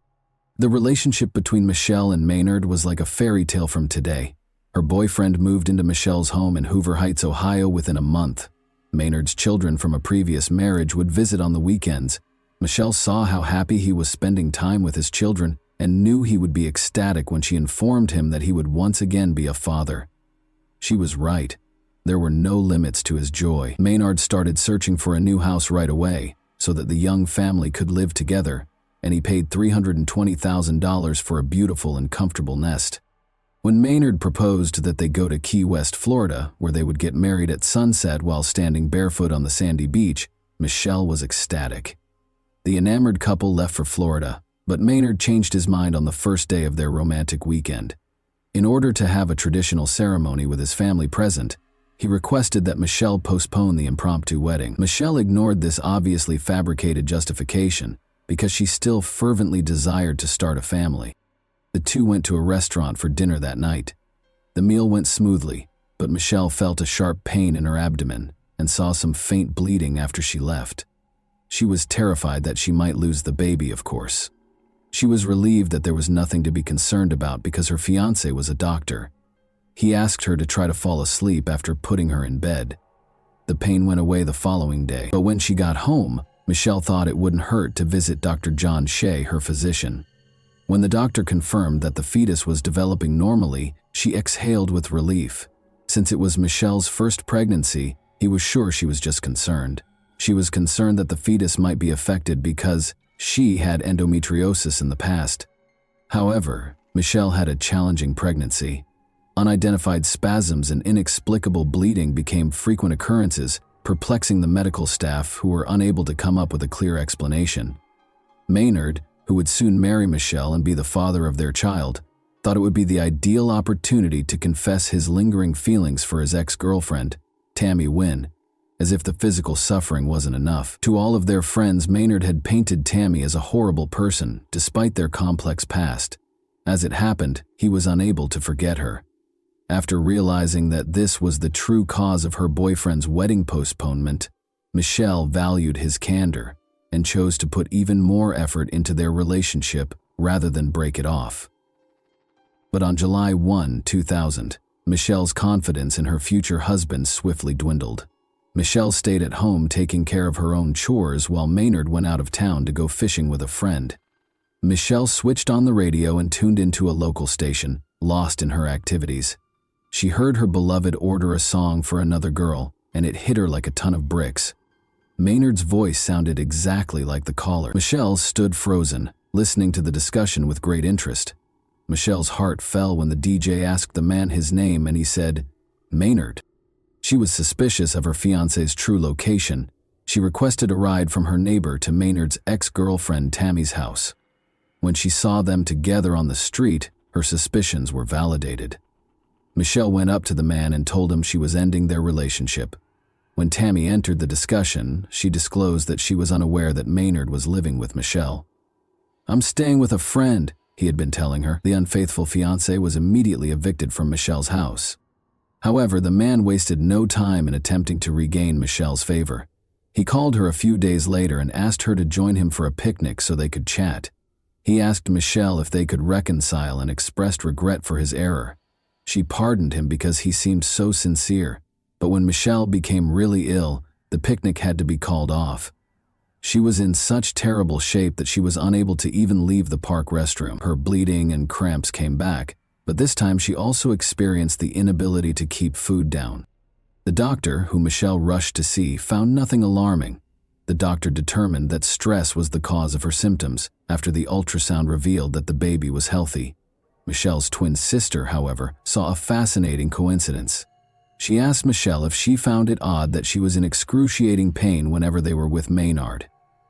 The relationship between Michelle and Maynard was like a fairy tale from today. Her boyfriend moved into Michelle's home in Hoover Heights, Ohio within a month. Maynard's children from a previous marriage would visit on the weekends. Michelle saw how happy he was spending time with his children and knew he would be ecstatic when she informed him that he would once again be a father. She was right. There were no limits to his joy. Maynard started searching for a new house right away so that the young family could live together. and he paid $320,000 for a beautiful and comfortable nest. When Maynard proposed that they go to Key West, Florida, where they would get married at sunset while standing barefoot on the sandy beach, Michelle was ecstatic. The enamored couple left for Florida, but Maynard changed his mind on the first day of their romantic weekend. In order to have a traditional ceremony with his family present, he requested that Michelle postpone the impromptu wedding. Michelle ignored this obviously fabricated justification because she still fervently desired to start a family. The two went to a restaurant for dinner that night. The meal went smoothly, but Michelle felt a sharp pain in her abdomen and saw some faint bleeding after she left. She was terrified that she might lose the baby, of course. She was relieved that there was nothing to be concerned about because her fiancé was a doctor. He asked her to try to fall asleep after putting her in bed. The pain went away the following day, but when she got home, Michelle thought it wouldn't hurt to visit Dr. John Shea, her physician. When the doctor confirmed that the fetus was developing normally, she exhaled with relief. Since it was Michelle's first pregnancy, he was sure she was just concerned. She was concerned that the fetus might be affected because she had endometriosis in the past. However, Michelle had a challenging pregnancy. Unidentified spasms and inexplicable bleeding became frequent occurrences, perplexing the medical staff who were unable to come up with a clear explanation. Maynard, who would soon marry Michelle and be the father of their child, thought it would be the ideal opportunity to confess his lingering feelings for his ex-girlfriend, Tammy Wynn, as if the physical suffering wasn't enough. To all of their friends, Maynard had painted Tammy as a horrible person, despite their complex past. As it happened, he was unable to forget her. After realizing that this was the true cause of her boyfriend's wedding postponement, Michelle valued his candor and chose to put even more effort into their relationship rather than break it off. But on July 1, 2000, Michelle's confidence in her future husband swiftly dwindled. Michelle stayed at home taking care of her own chores while Maynard went out of town to go fishing with a friend. Michelle switched on the radio and tuned into a local station, lost in her activities. She heard her beloved order a song for another girl, and it hit her like a ton of bricks. Maynard's voice sounded exactly like the caller. Michelle stood frozen, listening to the discussion with great interest. Michelle's heart fell when the DJ asked the man his name and he said, "Maynard." She was suspicious of her fiancé's true location. She requested a ride from her neighbor to Maynard's ex-girlfriend Tammy's house. When she saw them together on the street, her suspicions were validated. Michelle went up to the man and told him she was ending their relationship. When Tammy entered the discussion, she disclosed that she was unaware that Maynard was living with Michelle. "I'm staying with a friend," he had been telling her. The unfaithful fiancé was immediately evicted from Michelle's house. However, the man wasted no time in attempting to regain Michelle's favor. He called her a few days later and asked her to join him for a picnic so they could chat. He asked Michelle if they could reconcile and expressed regret for his error. She pardoned him because he seemed so sincere, but when Michelle became really ill, the picnic had to be called off. She was in such terrible shape that she was unable to even leave the park restroom. Her bleeding and cramps came back, but this time she also experienced the inability to keep food down. The doctor, who Michelle rushed to see, found nothing alarming. The doctor determined that stress was the cause of her symptoms after the ultrasound revealed that the baby was healthy. Michelle's twin sister, however, saw a fascinating coincidence. She asked Michelle if she found it odd that she was in excruciating pain whenever they were with Maynard.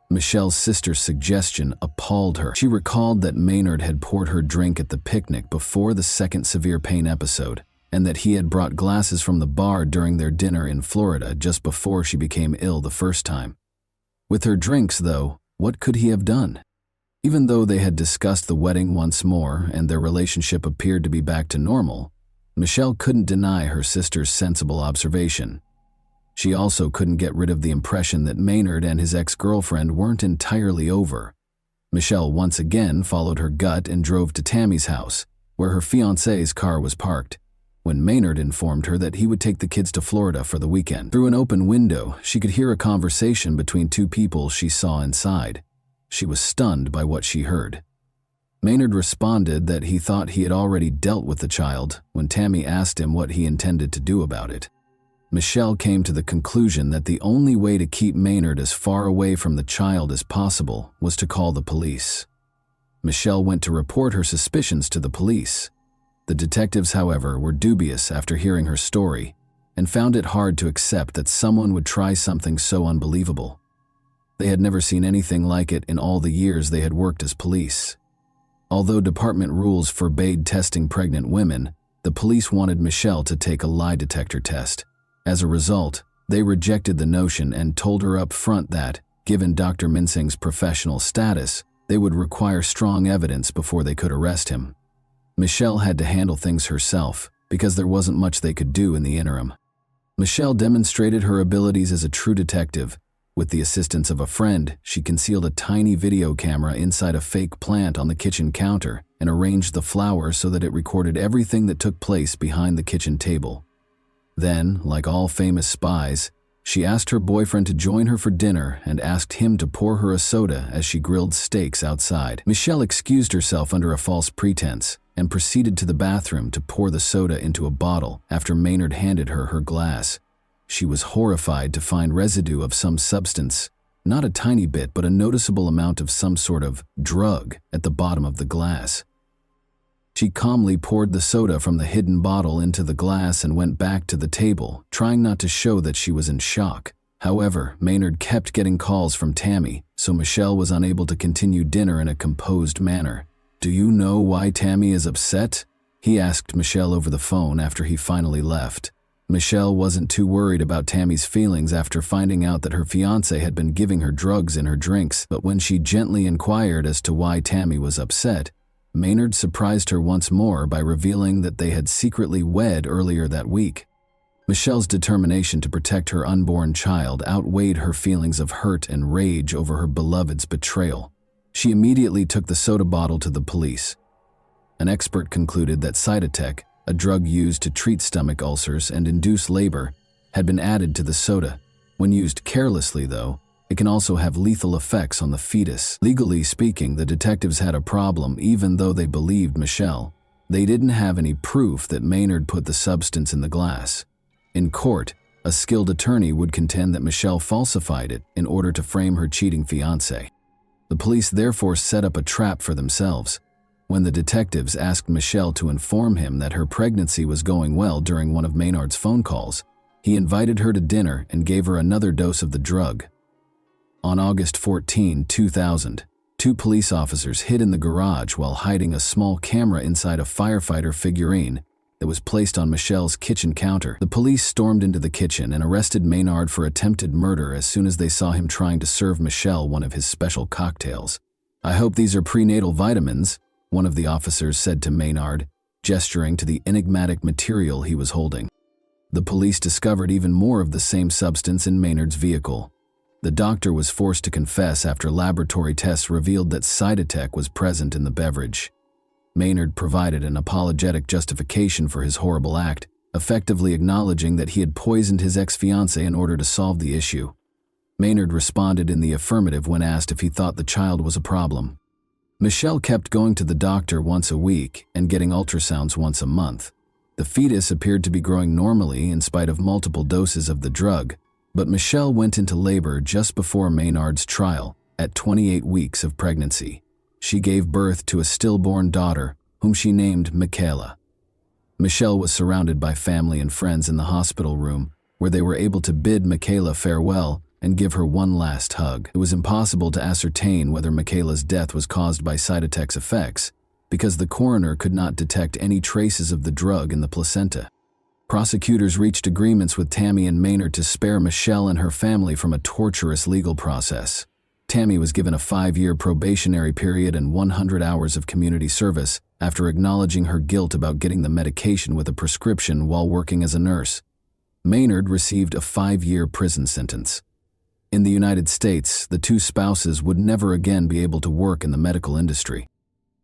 Michelle's sister's suggestion appalled her. She recalled that Maynard had poured her drink at the picnic before the second severe pain episode, and that he had brought glasses from the bar during their dinner in Florida just before she became ill the first time. With her drinks, though, what could he have done? Even though they had discussed the wedding once more and their relationship appeared to be back to normal, Michelle couldn't deny her sister's sensible observation. She also couldn't get rid of the impression that Maynard and his ex-girlfriend weren't entirely over. Michelle once again followed her gut and drove to Tammy's house, where her fiancé's car was parked, when Maynard informed her that he would take the kids to Florida for the weekend. Through an open window, she could hear a conversation between two people she saw inside. She was stunned by what she heard. Maynard responded that he thought he had already dealt with the child when Tammy asked him what he intended to do about it. Michelle came to the conclusion that the only way to keep Maynard as far away from the child as possible was to call the police. Michelle went to report her suspicions to the police. The detectives, however, were dubious after hearing her story and found it hard to accept that someone would try something so unbelievable. They had never seen anything like it in all the years they had worked as police. Although department rules forbade testing pregnant women, the police wanted Michelle to take a lie detector test. As a result, they rejected the notion and told her up front that, given Dr. Minsing's professional status, they would require strong evidence before they could arrest him. Michelle had to handle things herself because there wasn't much they could do in the interim. Michelle demonstrated her abilities as a true detective. With the assistance of a friend, she concealed a tiny video camera inside a fake plant on the kitchen counter and arranged the flowers so that it recorded everything that took place behind the kitchen table. Then, like all famous spies, she asked her boyfriend to join her for dinner and asked him to pour her a soda as she grilled steaks outside. Michelle excused herself under a false pretense and proceeded to the bathroom to pour the soda into a bottle after Maynard handed her her glass. She was horrified to find residue of some substance, not a tiny bit but a noticeable amount of some sort of drug at the bottom of the glass. She calmly poured the soda from the hidden bottle into the glass and went back to the table, trying not to show that she was in shock. However, Maynard kept getting calls from Tammy, so Michelle was unable to continue dinner in a composed manner. "Do you know why Tammy is upset?" he asked Michelle over the phone after he finally left. Michelle wasn't too worried about Tammy's feelings after finding out that her fiancé had been giving her drugs in her drinks, but when she gently inquired as to why Tammy was upset, Maynard surprised her once more by revealing that they had secretly wed earlier that week. Michelle's determination to protect her unborn child outweighed her feelings of hurt and rage over her beloved's betrayal. She immediately took the soda bottle to the police. An expert concluded that Cytotec, a drug used to treat stomach ulcers and induce labor, had been added to the soda. When used carelessly, though, it can also have lethal effects on the fetus. Legally speaking, the detectives had a problem even though they believed Michelle. They didn't have any proof that Maynard put the substance in the glass. In court, a skilled attorney would contend that Michelle falsified it in order to frame her cheating fiancé. The police therefore set up a trap for themselves. When the detectives asked Michelle to inform him that her pregnancy was going well during one of Maynard's phone calls, he invited her to dinner and gave her another dose of the drug. On August 14, 2000, two police officers hid in the garage while hiding a small camera inside a firefighter figurine that was placed on Michelle's kitchen counter. The police stormed into the kitchen and arrested Maynard for attempted murder as soon as they saw him trying to serve Michelle one of his special cocktails. "I hope these are prenatal vitamins," one of the officers said to Maynard, gesturing to the enigmatic material he was holding. The police discovered even more of the same substance in Maynard's vehicle. The doctor was forced to confess after laboratory tests revealed that Cytotec was present in the beverage. Maynard provided an apologetic justification for his horrible act, effectively acknowledging that he had poisoned his ex-fiancée in order to solve the issue. Maynard responded in the affirmative when asked if he thought the child was a problem. Michelle kept going to the doctor once a week and getting ultrasounds once a month. The fetus appeared to be growing normally in spite of multiple doses of the drug, but Michelle went into labor just before Maynard's trial, at 28 weeks of pregnancy. She gave birth to a stillborn daughter, whom she named Michaela. Michelle was surrounded by family and friends in the hospital room, where they were able to bid Michaela farewell and give her one last hug. It was impossible to ascertain whether Michaela's death was caused by Cytotec's effects, because the coroner could not detect any traces of the drug in the placenta. Prosecutors reached agreements with Tammy and Maynard to spare Michelle and her family from a torturous legal process. Tammy was given a 5-year probationary period and 100 hours of community service after acknowledging her guilt about getting the medication with a prescription while working as a nurse. Maynard received a 5-year prison sentence. In the United States, the two spouses would never again be able to work in the medical industry.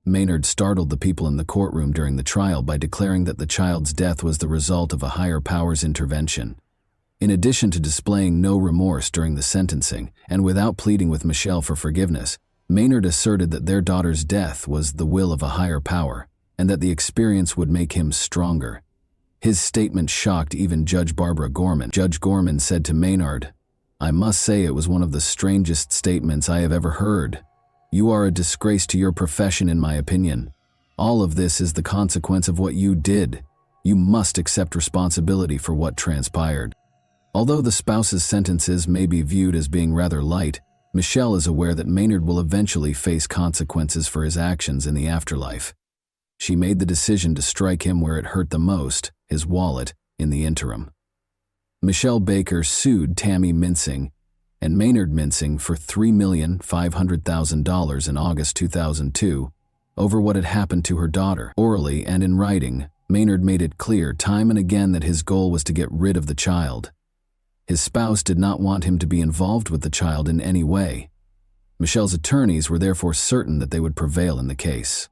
Maynard startled the people in the courtroom during the trial by declaring that the child's death was the result of a higher power's intervention. In addition to displaying no remorse during the sentencing, and without pleading with Michelle for forgiveness, Maynard asserted that their daughter's death was the will of a higher power, and that the experience would make him stronger. His statement shocked even Judge Barbara Gorman. Judge Gorman said to Maynard, "I must say it was one of the strangest statements I have ever heard. You are a disgrace to your profession, in my opinion. All of this is the consequence of what you did. You must accept responsibility for what transpired." Although the spouse's sentences may be viewed as being rather light, Michelle is aware that Maynard will eventually face consequences for his actions in the afterlife. She made the decision to strike him where it hurt the most, his wallet, in the interim. Michelle Baker sued Tammy Mincing and Maynard Mincing for $3,500,000 in August 2002 over what had happened to her daughter. Orally and in writing, Maynard made it clear time and again that his goal was to get rid of the child. His spouse did not want him to be involved with the child in any way. Michelle's attorneys were therefore certain that they would prevail in the case.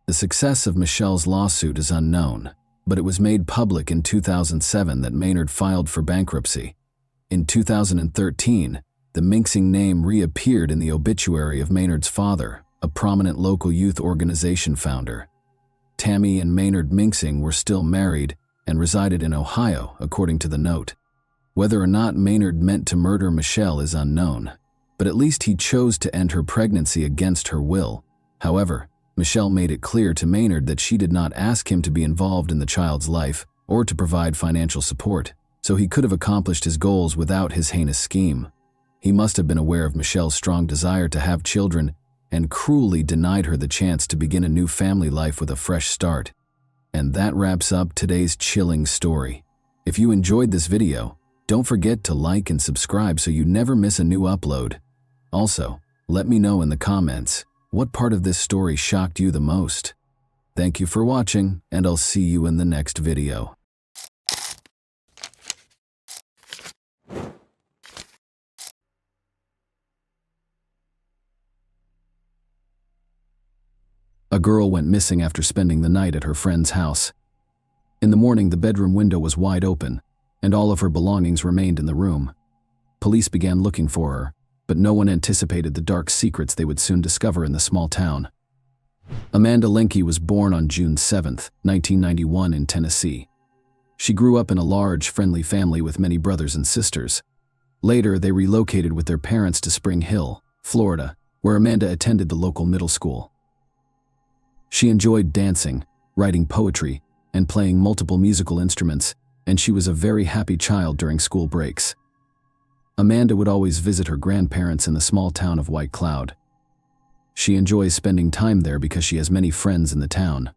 The success of Michelle's lawsuit is unknown, but it was made public in 2007 that Maynard filed for bankruptcy. In 2013, the Mincing name reappeared in the obituary of Maynard's father, a prominent local youth organization founder. Tammy and Maynard Mincing were still married and resided in Ohio, according to the note. Whether or not Maynard meant to murder Michelle is unknown, but at least he chose to end her pregnancy against her will. However, Michelle made it clear to Maynard that she did not ask him to be involved in the child's life or to provide financial support, so he could have accomplished his goals without his heinous scheme. He must have been aware of Michelle's strong desire to have children and cruelly denied her the chance to begin a new family life with a fresh start. And that wraps up today's chilling story. If you enjoyed this video, don't forget to like and subscribe so you never miss a new upload. Also, let me know in the comments, what part of this story shocked you the most? Thank you for watching, and I'll see you in the next video. A girl went missing after spending the night at her friend's house. In the morning, the bedroom window was wide open, and all of her belongings remained in the room. Police began looking for her, but no one anticipated the dark secrets they would soon discover in the small town. Amanda Linke was born on June 7, 1991 in Tennessee. She grew up in a large, friendly family with many brothers and sisters. Later, they relocated with their parents to Spring Hill, Florida, where Amanda attended the local middle school. She enjoyed dancing, writing poetry, and playing multiple musical instruments, and she was a very happy child during school breaks. Amanda would always visit her grandparents in the small town of White Cloud. She enjoys spending time there because she has many friends in the town.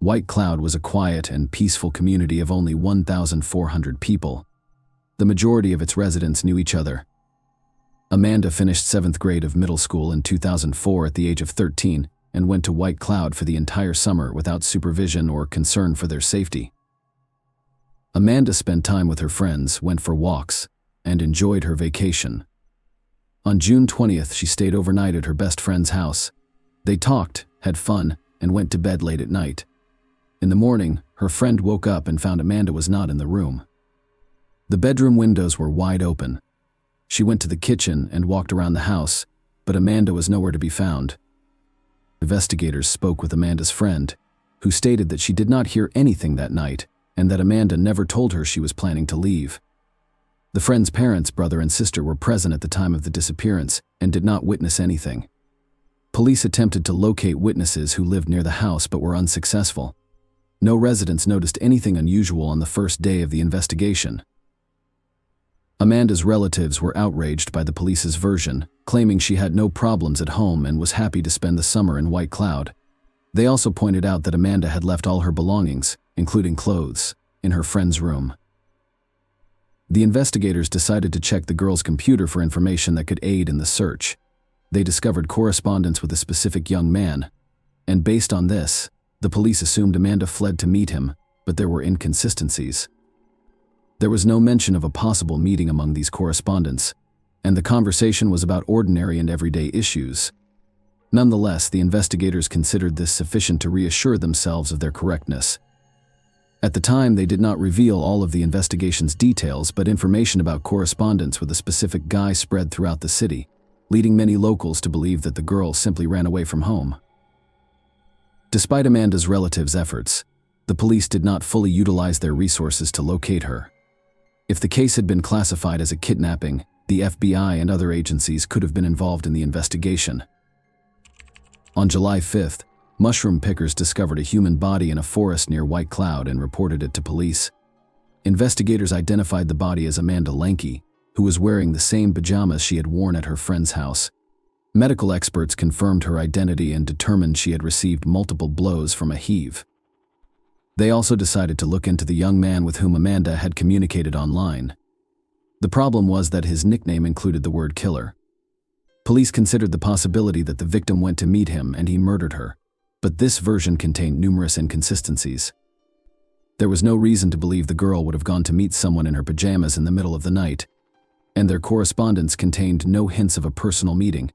White Cloud was a quiet and peaceful community of only 1,400 people. The majority of its residents knew each other. Amanda finished 7th grade of middle school in 2004 at the age of 13 and went to White Cloud for the entire summer without supervision or concern for their safety. Amanda spent time with her friends, went for walks, and enjoyed her vacation. On June 20th, she stayed overnight at her best friend's house. They talked, had fun, and went to bed late at night. In the morning, her friend woke up and found Amanda was not in the room. The bedroom windows were wide open. She went to the kitchen and walked around the house, but Amanda was nowhere to be found. Investigators spoke with Amanda's friend, who stated that she did not hear anything that night and that Amanda never told her she was planning to leave. The friend's parents, brother and sister, were present at the time of the disappearance and did not witness anything. Police attempted to locate witnesses who lived near the house but were unsuccessful. No residents noticed anything unusual on the first day of the investigation. Amanda's relatives were outraged by the police's version, claiming she had no problems at home and was happy to spend the summer in White Cloud. They also pointed out that Amanda had left all her belongings, including clothes, in her friend's room. The investigators decided to check the girl's computer for information that could aid in the search. They discovered correspondence with a specific young man, and based on this, the police assumed Amanda fled to meet him, but there were inconsistencies. There was no mention of a possible meeting among these correspondents, and the conversation was about ordinary and everyday issues. Nonetheless, the investigators considered this sufficient to reassure themselves of their correctness. At the time, they did not reveal all of the investigation's details, but information about correspondence with a specific guy spread throughout the city, leading many locals to believe that the girl simply ran away from home. Despite Amanda's relatives' efforts, the police did not fully utilize their resources to locate her. If the case had been classified as a kidnapping, the FBI and other agencies could have been involved in the investigation. On July 5th, mushroom pickers discovered a human body in a forest near White Cloud and reported it to police. Investigators identified the body as Amanda Lanke, who was wearing the same pajamas she had worn at her friend's house. Medical experts confirmed her identity and determined she had received multiple blows from a heave. They also decided to look into the young man with whom Amanda had communicated online. The problem was that his nickname included the word killer. Police considered the possibility that the victim went to meet him and he murdered her, but this version contained numerous inconsistencies. There was no reason to believe the girl would have gone to meet someone in her pajamas in the middle of the night, and their correspondence contained no hints of a personal meeting.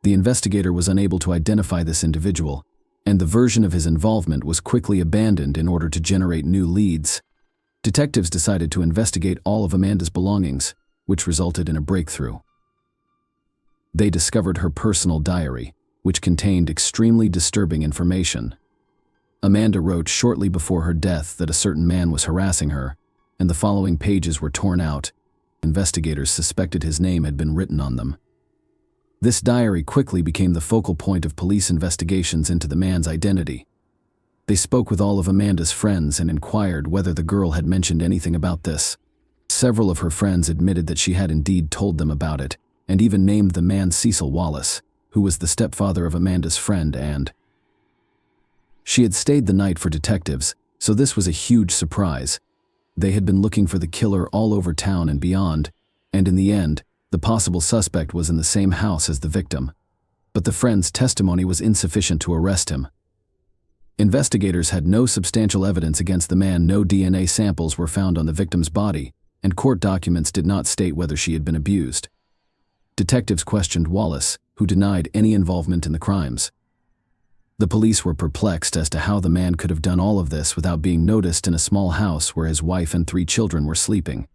The investigator was unable to identify this individual, and the version of his involvement was quickly abandoned in order to generate new leads. Detectives decided to investigate all of Amanda's belongings, which resulted in a breakthrough. They discovered her personal diary, which contained extremely disturbing information. Amanda wrote shortly before her death that a certain man was harassing her, and the following pages were torn out. Investigators suspected his name had been written on them. This diary quickly became the focal point of police investigations into the man's identity. They spoke with all of Amanda's friends and inquired whether the girl had mentioned anything about this. Several of her friends admitted that she had indeed told them about it, and even named the man Cecil Wallace, who was the stepfather of Amanda's friend, and she had stayed the night for detectives, so this was a huge surprise. They had been looking for the killer all over town and beyond, and in the end, the possible suspect was in the same house as the victim. But the friend's testimony was insufficient to arrest him. Investigators had no substantial evidence against the man. No DNA samples were found on the victim's body, and court documents did not state whether she had been abused. Detectives questioned Wallace, who denied any involvement in the crimes. The police were perplexed as to how the man could have done all of this without being noticed in a small house where his wife and 3 children were sleeping.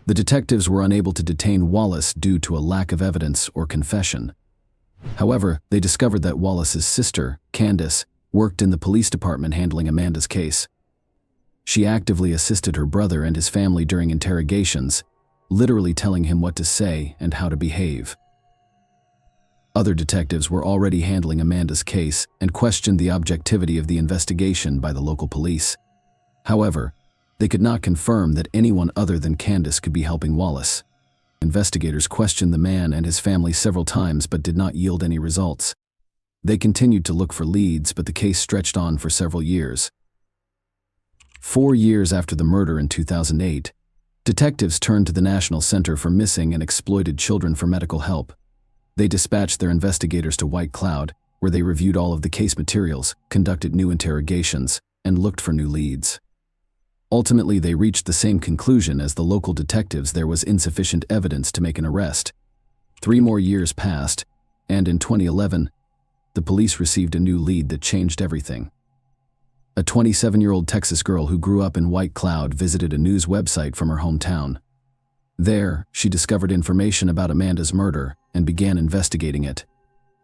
The detectives were unable to detain Wallace due to a lack of evidence or confession. However, they discovered that Wallace's sister, Candace, worked in the police department handling Amanda's case. She actively assisted her brother and his family during interrogations, literally telling him what to say and how to behave. Other detectives were already handling Amanda's case and questioned the objectivity of the investigation by the local police. However, they could not confirm that anyone other than Candace could be helping Wallace. Investigators questioned the man and his family several times but did not yield any results. They continued to look for leads, but the case stretched on for several years. 4 years after the murder in 2008, detectives turned to the National Center for Missing and Exploited Children for medical help. They dispatched their investigators to White Cloud, where they reviewed all of the case materials, conducted new interrogations, and looked for new leads. Ultimately, they reached the same conclusion as the local detectives: there was insufficient evidence to make an arrest. 3 more years passed, and in 2011, the police received a new lead that changed everything. A 27-year-old Texas girl who grew up in White Cloud visited a news website from her hometown. There, she discovered information about Amanda's murder and began investigating it.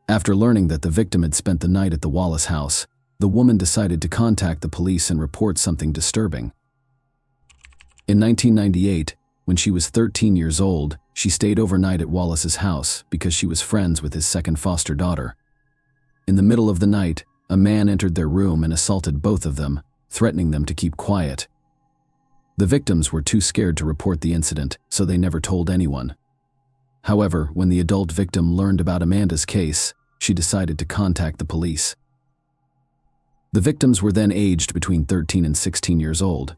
After learning that the victim had spent the night at the Wallace house, the woman decided to contact the police and report something disturbing. In 1998, when she was 13 years old, she stayed overnight at Wallace's house because she was friends with his second foster daughter. In the middle of the night, a man entered their room and assaulted both of them, threatening them to keep quiet. The victims were too scared to report the incident, so they never told anyone. However, when the adult victim learned about Amanda's case, she decided to contact the police. The victims were then aged between 13 and 16 years old.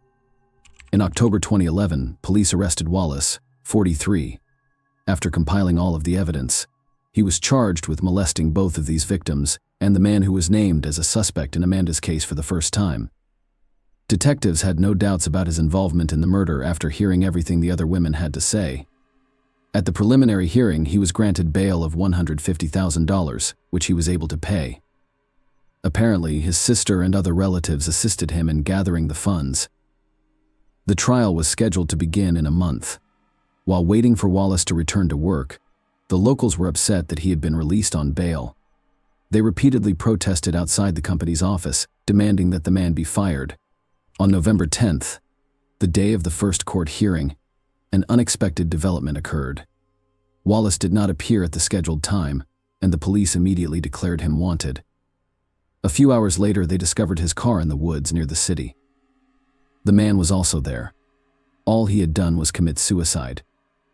In October 2011, police arrested Wallace, 43. After compiling all of the evidence, he was charged with molesting both of these victims and the man who was named as a suspect in Amanda's case for the first time. Detectives had no doubts about his involvement in the murder after hearing everything the other women had to say. At the preliminary hearing, he was granted bail of $150,000, which he was able to pay. Apparently, his sister and other relatives assisted him in gathering the funds. The trial was scheduled to begin in a month. While waiting for Wallace to return to work, the locals were upset that he had been released on bail. They repeatedly protested outside the company's office, demanding that the man be fired. On November 10th, the day of the first court hearing, an unexpected development occurred. Wallace did not appear at the scheduled time, and the police immediately declared him wanted. A few hours later, they discovered his car in the woods near the city. The man was also there. All he had done was commit suicide.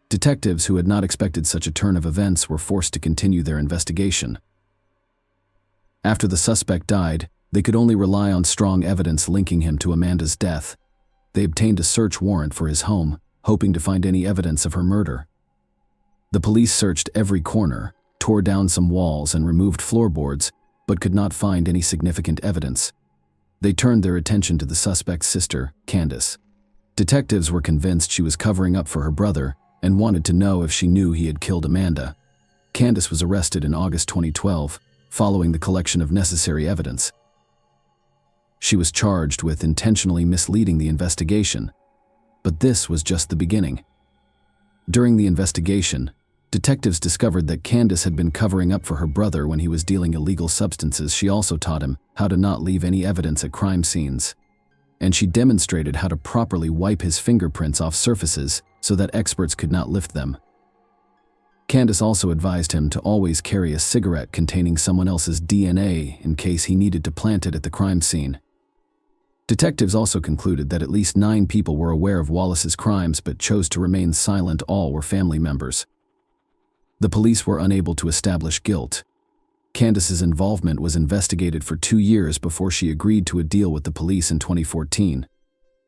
Detectives who had not expected such a turn of events were forced to continue their investigation. After the suspect died, they could only rely on strong evidence linking him to Amanda's death. They obtained a search warrant for his home, hoping to find any evidence of her murder. The police searched every corner, tore down some walls and removed floorboards, but could not find any significant evidence. They turned their attention to the suspect's sister, Candace. Detectives were convinced she was covering up for her brother and wanted to know if she knew he had killed Amanda. Candace was arrested in August 2012, following the collection of necessary evidence. She was charged with intentionally misleading the investigation, but this was just the beginning. During the investigation, detectives discovered that Candace had been covering up for her brother when he was dealing illegal substances. She also taught him how to not leave any evidence at crime scenes, and she demonstrated how to properly wipe his fingerprints off surfaces so that experts could not lift them. Candace also advised him to always carry a cigarette containing someone else's DNA in case he needed to plant it at the crime scene. Detectives also concluded that at least 9 people were aware of Wallace's crimes but chose to remain silent. All were family members. The police were unable to establish guilt. Candace's involvement was investigated for 2 years before she agreed to a deal with the police in 2014.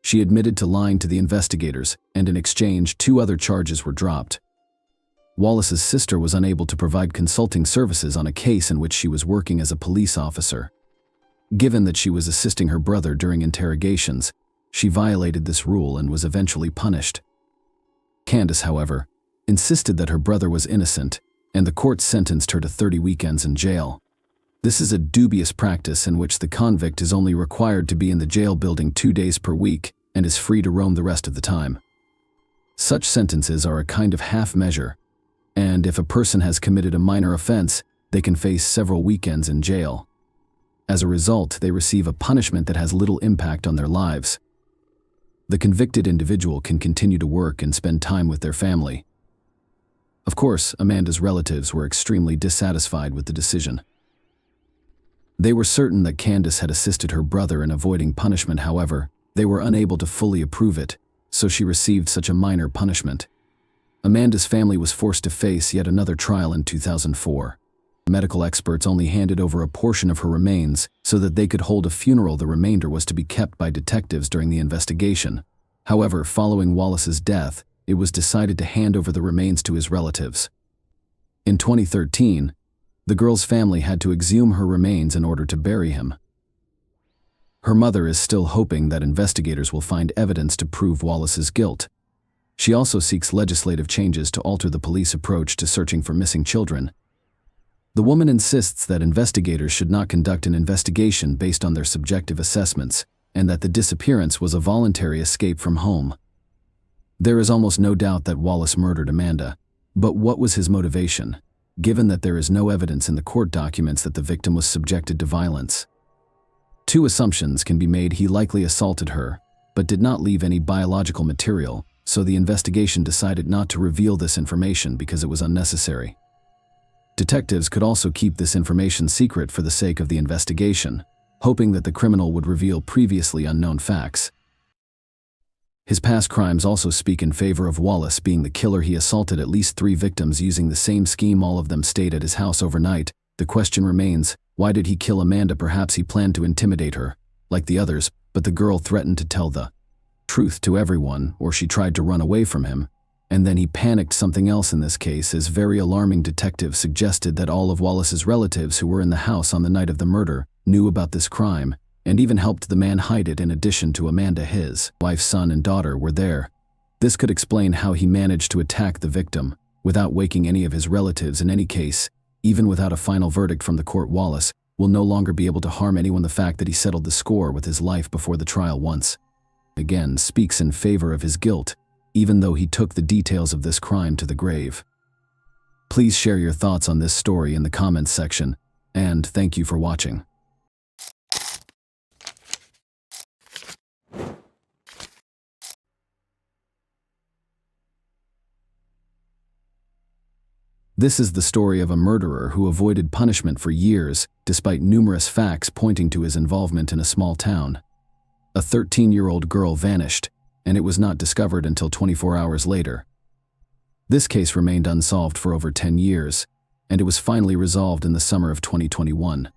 She admitted to lying to the investigators, and in exchange, 2 other charges were dropped. Wallace's sister was unable to provide consulting services on a case in which she was working as a police officer. Given that she was assisting her brother during interrogations, she violated this rule and was eventually punished. Candace, however, insisted that her brother was innocent, and the court sentenced her to 30 weekends in jail. This is a dubious practice in which the convict is only required to be in the jail building 2 days per week and is free to roam the rest of the time. Such sentences are a kind of half measure, and if a person has committed a minor offense, they can face several weekends in jail. As a result, they receive a punishment that has little impact on their lives. The convicted individual can continue to work and spend time with their family. Of course, Amanda's relatives were extremely dissatisfied with the decision. They were certain that Candace had assisted her brother in avoiding punishment. However, they were unable to fully approve it, so she received such a minor punishment. Amanda's family was forced to face yet another trial in 2004. Medical experts only handed over a portion of her remains so that they could hold a funeral. The remainder was to be kept by detectives during the investigation. However, following Wallace's death, it was decided to hand over the remains to his relatives. In 2013, the girl's family had to exhume her remains in order to bury him. Her mother is still hoping that investigators will find evidence to prove Wallace's guilt. She also seeks legislative changes to alter the police approach to searching for missing children. The woman insists that investigators should not conduct an investigation based on their subjective assessments, and that the disappearance was a voluntary escape from home. There is almost no doubt that Wallace murdered Amanda, but what was his motivation, given that there is no evidence in the court documents that the victim was subjected to violence? 2 assumptions can be made. He likely assaulted her, but did not leave any biological material, so the investigation decided not to reveal this information because it was unnecessary. Detectives could also keep this information secret for the sake of the investigation, hoping that the criminal would reveal previously unknown facts. His past crimes also speak in favor of Wallace being the killer. He assaulted at least 3 victims using the same scheme. All of them stayed at his house overnight. The question remains, why did he kill Amanda? Perhaps he planned to intimidate her, like the others, but the girl threatened to tell the truth to everyone, or she tried to run away from him, and then he panicked. Something else in this case is very alarming. Detectives suggested that all of Wallace's relatives who were in the house on the night of the murder knew about this crime, and even helped the man hide it. In addition to Amanda, his wife, son, and daughter were there. This could explain how he managed to attack the victim without waking any of his relatives. In any case, even without a final verdict from the court, Wallace will no longer be able to harm anyone. The fact that he settled the score with his life before the trial once again speaks in favor of his guilt, even though he took the details of this crime to the grave. Please share your thoughts on this story in the comments section, and thank you for watching. This is the story of a murderer who avoided punishment for years, despite numerous facts pointing to his involvement in a small town. A 13-year-old girl vanished, and it was not discovered until 24 hours later. This case remained unsolved for over 10 years, and it was finally resolved in the summer of 2021.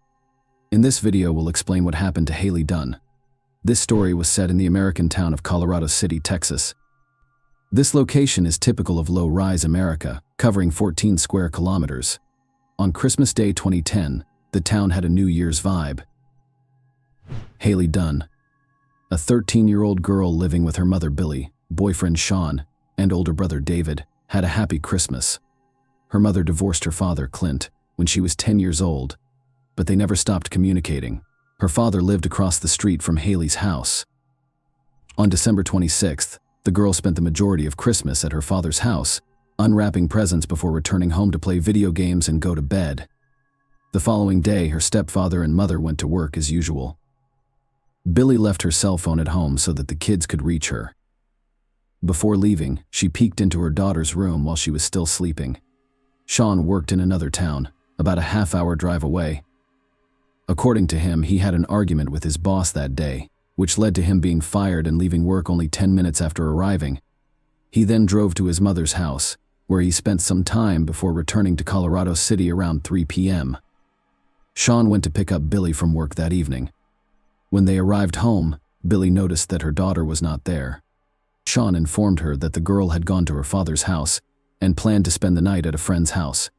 In this video, we'll explain what happened to Haley Dunn. This story was set in the American town of Colorado City, Texas. This location is typical of low-rise America, covering 14 square kilometers. On Christmas Day 2010, the town had a New Year's vibe. Haley Dunn, a 13-year-old girl living with her mother Billy, boyfriend Sean, and older brother David, had a happy Christmas. Her mother divorced her father, Clint, when she was 10 years old, but they never stopped communicating. Her father lived across the street from Haley's house. On December 26th, the girl spent the majority of Christmas at her father's house, unwrapping presents before returning home to play video games and go to bed. The following day, her stepfather and mother went to work as usual. Billy left her cell phone at home so that the kids could reach her. Before leaving, she peeked into her daughter's room while she was still sleeping. Sean worked in another town, about a half-hour drive away. According to him, he had an argument with his boss that day, which led to him being fired and leaving work only 10 minutes after arriving. He then drove to his mother's house, where he spent some time before returning to Colorado City around 3 p.m. Sean went to pick up Billy from work that evening. When they arrived home, Billy noticed that her daughter was not there. Sean informed her that the girl had gone to her father's house and planned to spend the night at a friend's house.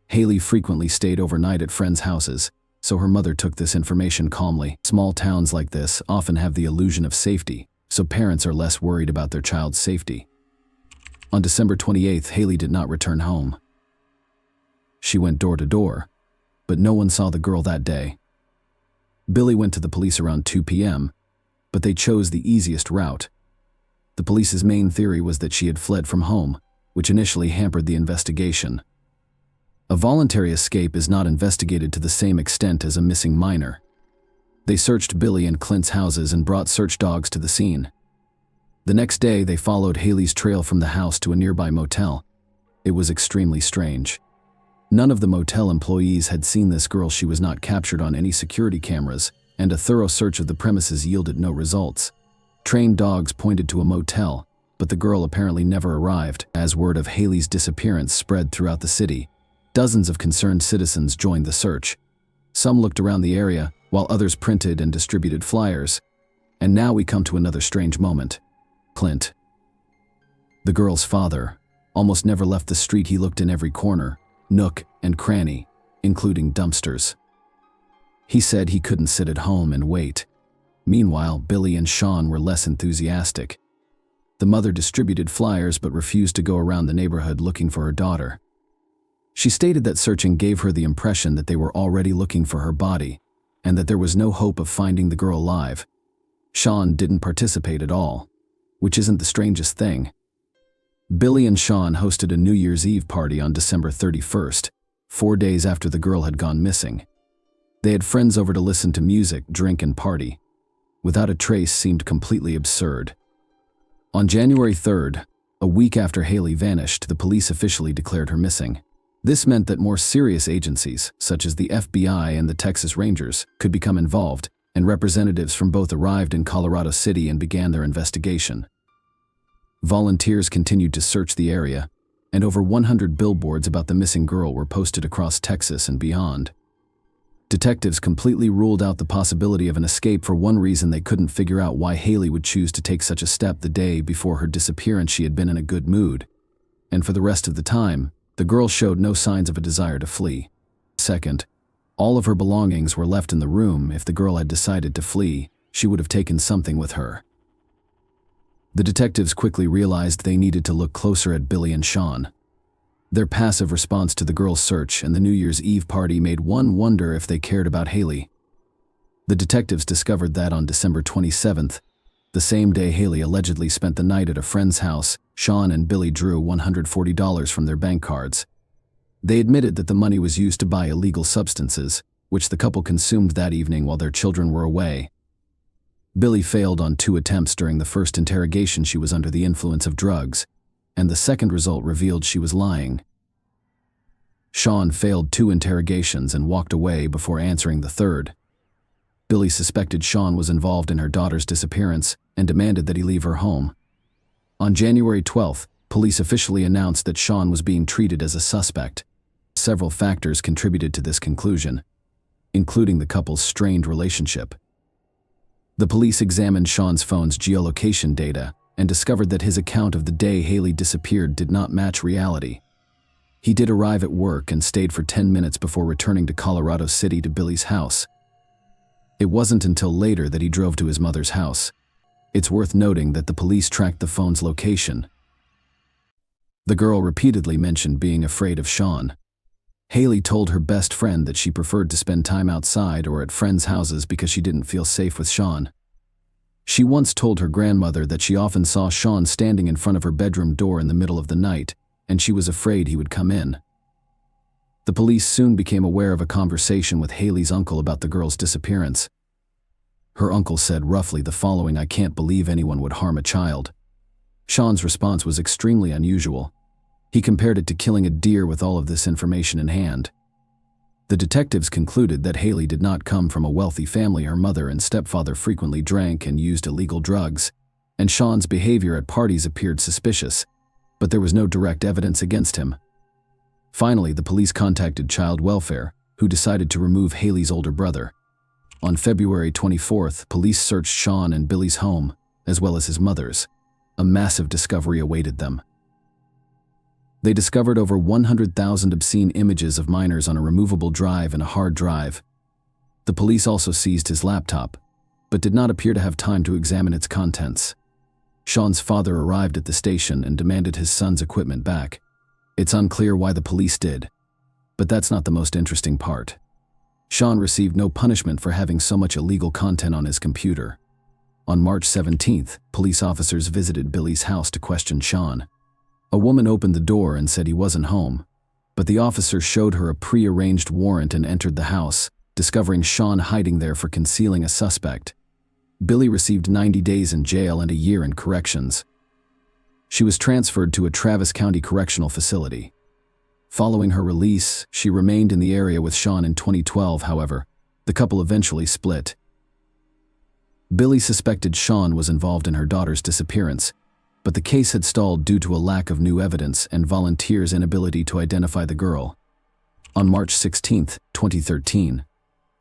Haley frequently stayed overnight at friends' houses, so her mother took this information calmly. Small towns like this often have the illusion of safety, so parents are less worried about their child's safety. On December 28th, Haley did not return home. She went door to door, but no one saw the girl that day. Billy went to the police around 2 p.m., but they chose the easiest route. The police's main theory was that she had fled from home, which initially hampered the investigation. A voluntary escape is not investigated to the same extent as a missing minor. They searched Billy and Clint's houses and brought search dogs to the scene. The next day, they followed Haley's trail from the house to a nearby motel. It was extremely strange. None of the motel employees had seen this girl. She was not captured on any security cameras, and a thorough search of the premises yielded no results. Trained dogs pointed to a motel, but the girl apparently never arrived. As word of Haley's disappearance spread throughout the city, dozens of concerned citizens joined the search. Some looked around the area, while others printed and distributed flyers. And now we come to another strange moment. Clint, the girl's father, almost never left the street. He looked in every corner, nook and cranny, including dumpsters. He said he couldn't sit at home and wait. Meanwhile, Billy and Sean were less enthusiastic. The mother distributed flyers but refused to go around the neighborhood looking for her daughter. She stated that searching gave her the impression that they were already looking for her body, and that there was no hope of finding the girl alive. Sean didn't participate at all, which isn't the strangest thing. Billy and Sean hosted a New Year's Eve party on December 31st, 4 days after the girl had gone missing. They had friends over to listen to music, drink, and party. Without a trace seemed completely absurd. On January 3rd, a week after Haley vanished, the police officially declared her missing. This meant that more serious agencies, such as the FBI and the Texas Rangers, could become involved, and representatives from both arrived in Colorado City and began their investigation. Volunteers continued to search the area, and over 100 billboards about the missing girl were posted across Texas and beyond. Detectives completely ruled out the possibility of an escape. For one reason, they couldn't figure out why Haley would choose to take such a step. The day before her disappearance, she had been in a good mood, and for the rest of the time, the girl showed no signs of a desire to flee. Second, all of her belongings were left in the room. If the girl had decided to flee, she would have taken something with her. The detectives quickly realized they needed to look closer at Billy and Sean. Their passive response to the girl's search and the New Year's Eve party made one wonder if they cared about Haley. The detectives discovered that on December 27th, the same day Haley allegedly spent the night at a friend's house, Sean and Billy drew $140 from their bank cards. They admitted that the money was used to buy illegal substances, which the couple consumed that evening while their children were away. Billie failed on 2 attempts. During the first interrogation she was under the influence of drugs, and the second result revealed she was lying. Sean failed 2 interrogations and walked away before answering the third. Billie suspected Sean was involved in her daughter's disappearance and demanded that he leave her home. On January 12th, police officially announced that Sean was being treated as a suspect. Several factors contributed to this conclusion, including the couple's strained relationship. The police examined Sean's phone's geolocation data and discovered that his account of the day Haley disappeared did not match reality. He did arrive at work and stayed for 10 minutes before returning to Colorado City to Billie's house. It wasn't until later that he drove to his mother's house. It's worth noting that the police tracked the phone's location. The girl repeatedly mentioned being afraid of Sean. Haley told her best friend that she preferred to spend time outside or at friends' houses because she didn't feel safe with Sean. She once told her grandmother that she often saw Sean standing in front of her bedroom door in the middle of the night, and she was afraid he would come in. The police soon became aware of a conversation with Haley's uncle about the girl's disappearance. Her uncle said roughly the following: "I can't believe anyone would harm a child." Sean's response was extremely unusual. He compared it to killing a deer with all of this information in hand. The detectives concluded that Haley did not come from a wealthy family. Her mother and stepfather frequently drank and used illegal drugs, and Sean's behavior at parties appeared suspicious, but there was no direct evidence against him. Finally, the police contacted Child Welfare, who decided to remove Haley's older brother. On February 24th, police searched Sean and Billie's home, as well as his mother's. A massive discovery awaited them. They discovered over 100,000 obscene images of minors on a removable drive and a hard drive. The police also seized his laptop, but did not appear to have time to examine its contents. Sean's father arrived at the station and demanded his son's equipment back. It's unclear why the police did, but that's not the most interesting part. Sean received no punishment for having so much illegal content on his computer. On March 17th, police officers visited Billie's house to question Sean. A woman opened the door and said he wasn't home, but the officer showed her a pre-arranged warrant and entered the house, discovering Sean hiding there for concealing a suspect. Billie received 90 days in jail and a year in corrections. She was transferred to a Travis County correctional facility. Following her release, she remained in the area with Sean. In 2012, however, the couple eventually split. Billie suspected Sean was involved in her daughter's disappearance, but the case had stalled due to a lack of new evidence and volunteers' inability to identify the girl. On March 16, 2013,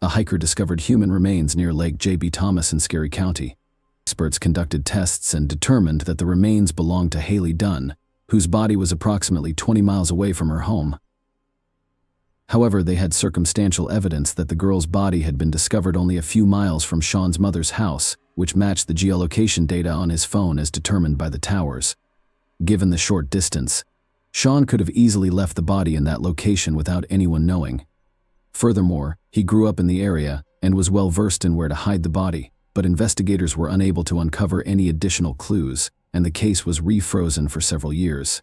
a hiker discovered human remains near Lake J.B. Thomas in Scary County. Experts conducted tests and determined that the remains belonged to Haley Dunn, whose body was approximately 20 miles away from her home. However, they had circumstantial evidence that the girl's body had been discovered only a few miles from Sean's mother's house, which matched the geolocation data on his phone as determined by the towers. Given the short distance, Sean could have easily left the body in that location without anyone knowing. Furthermore, he grew up in the area and was well versed in where to hide the body, but investigators were unable to uncover any additional clues, and the case was refrozen for several years.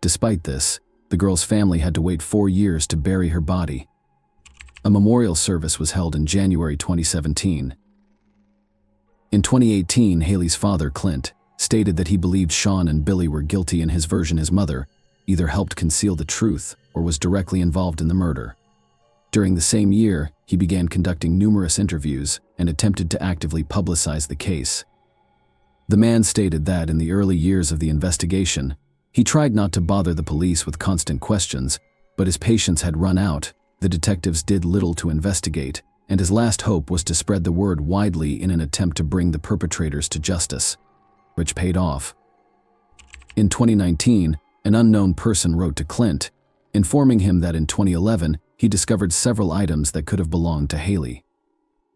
Despite this, the girl's family had to wait 4 years to bury her body. A memorial service was held in January 2017. In 2018, Haley's father, Clint, stated that he believed Sean and Billie were guilty. In his version, his mother either helped conceal the truth or was directly involved in the murder. During the same year, he began conducting numerous interviews and attempted to actively publicize the case. The man stated that in the early years of the investigation, he tried not to bother the police with constant questions, but his patience had run out. The detectives did little to investigate, and his last hope was to spread the word widely in an attempt to bring the perpetrators to justice, which paid off. In 2019, an unknown person wrote to Clint, informing him that in 2011, he discovered several items that could have belonged to Haley.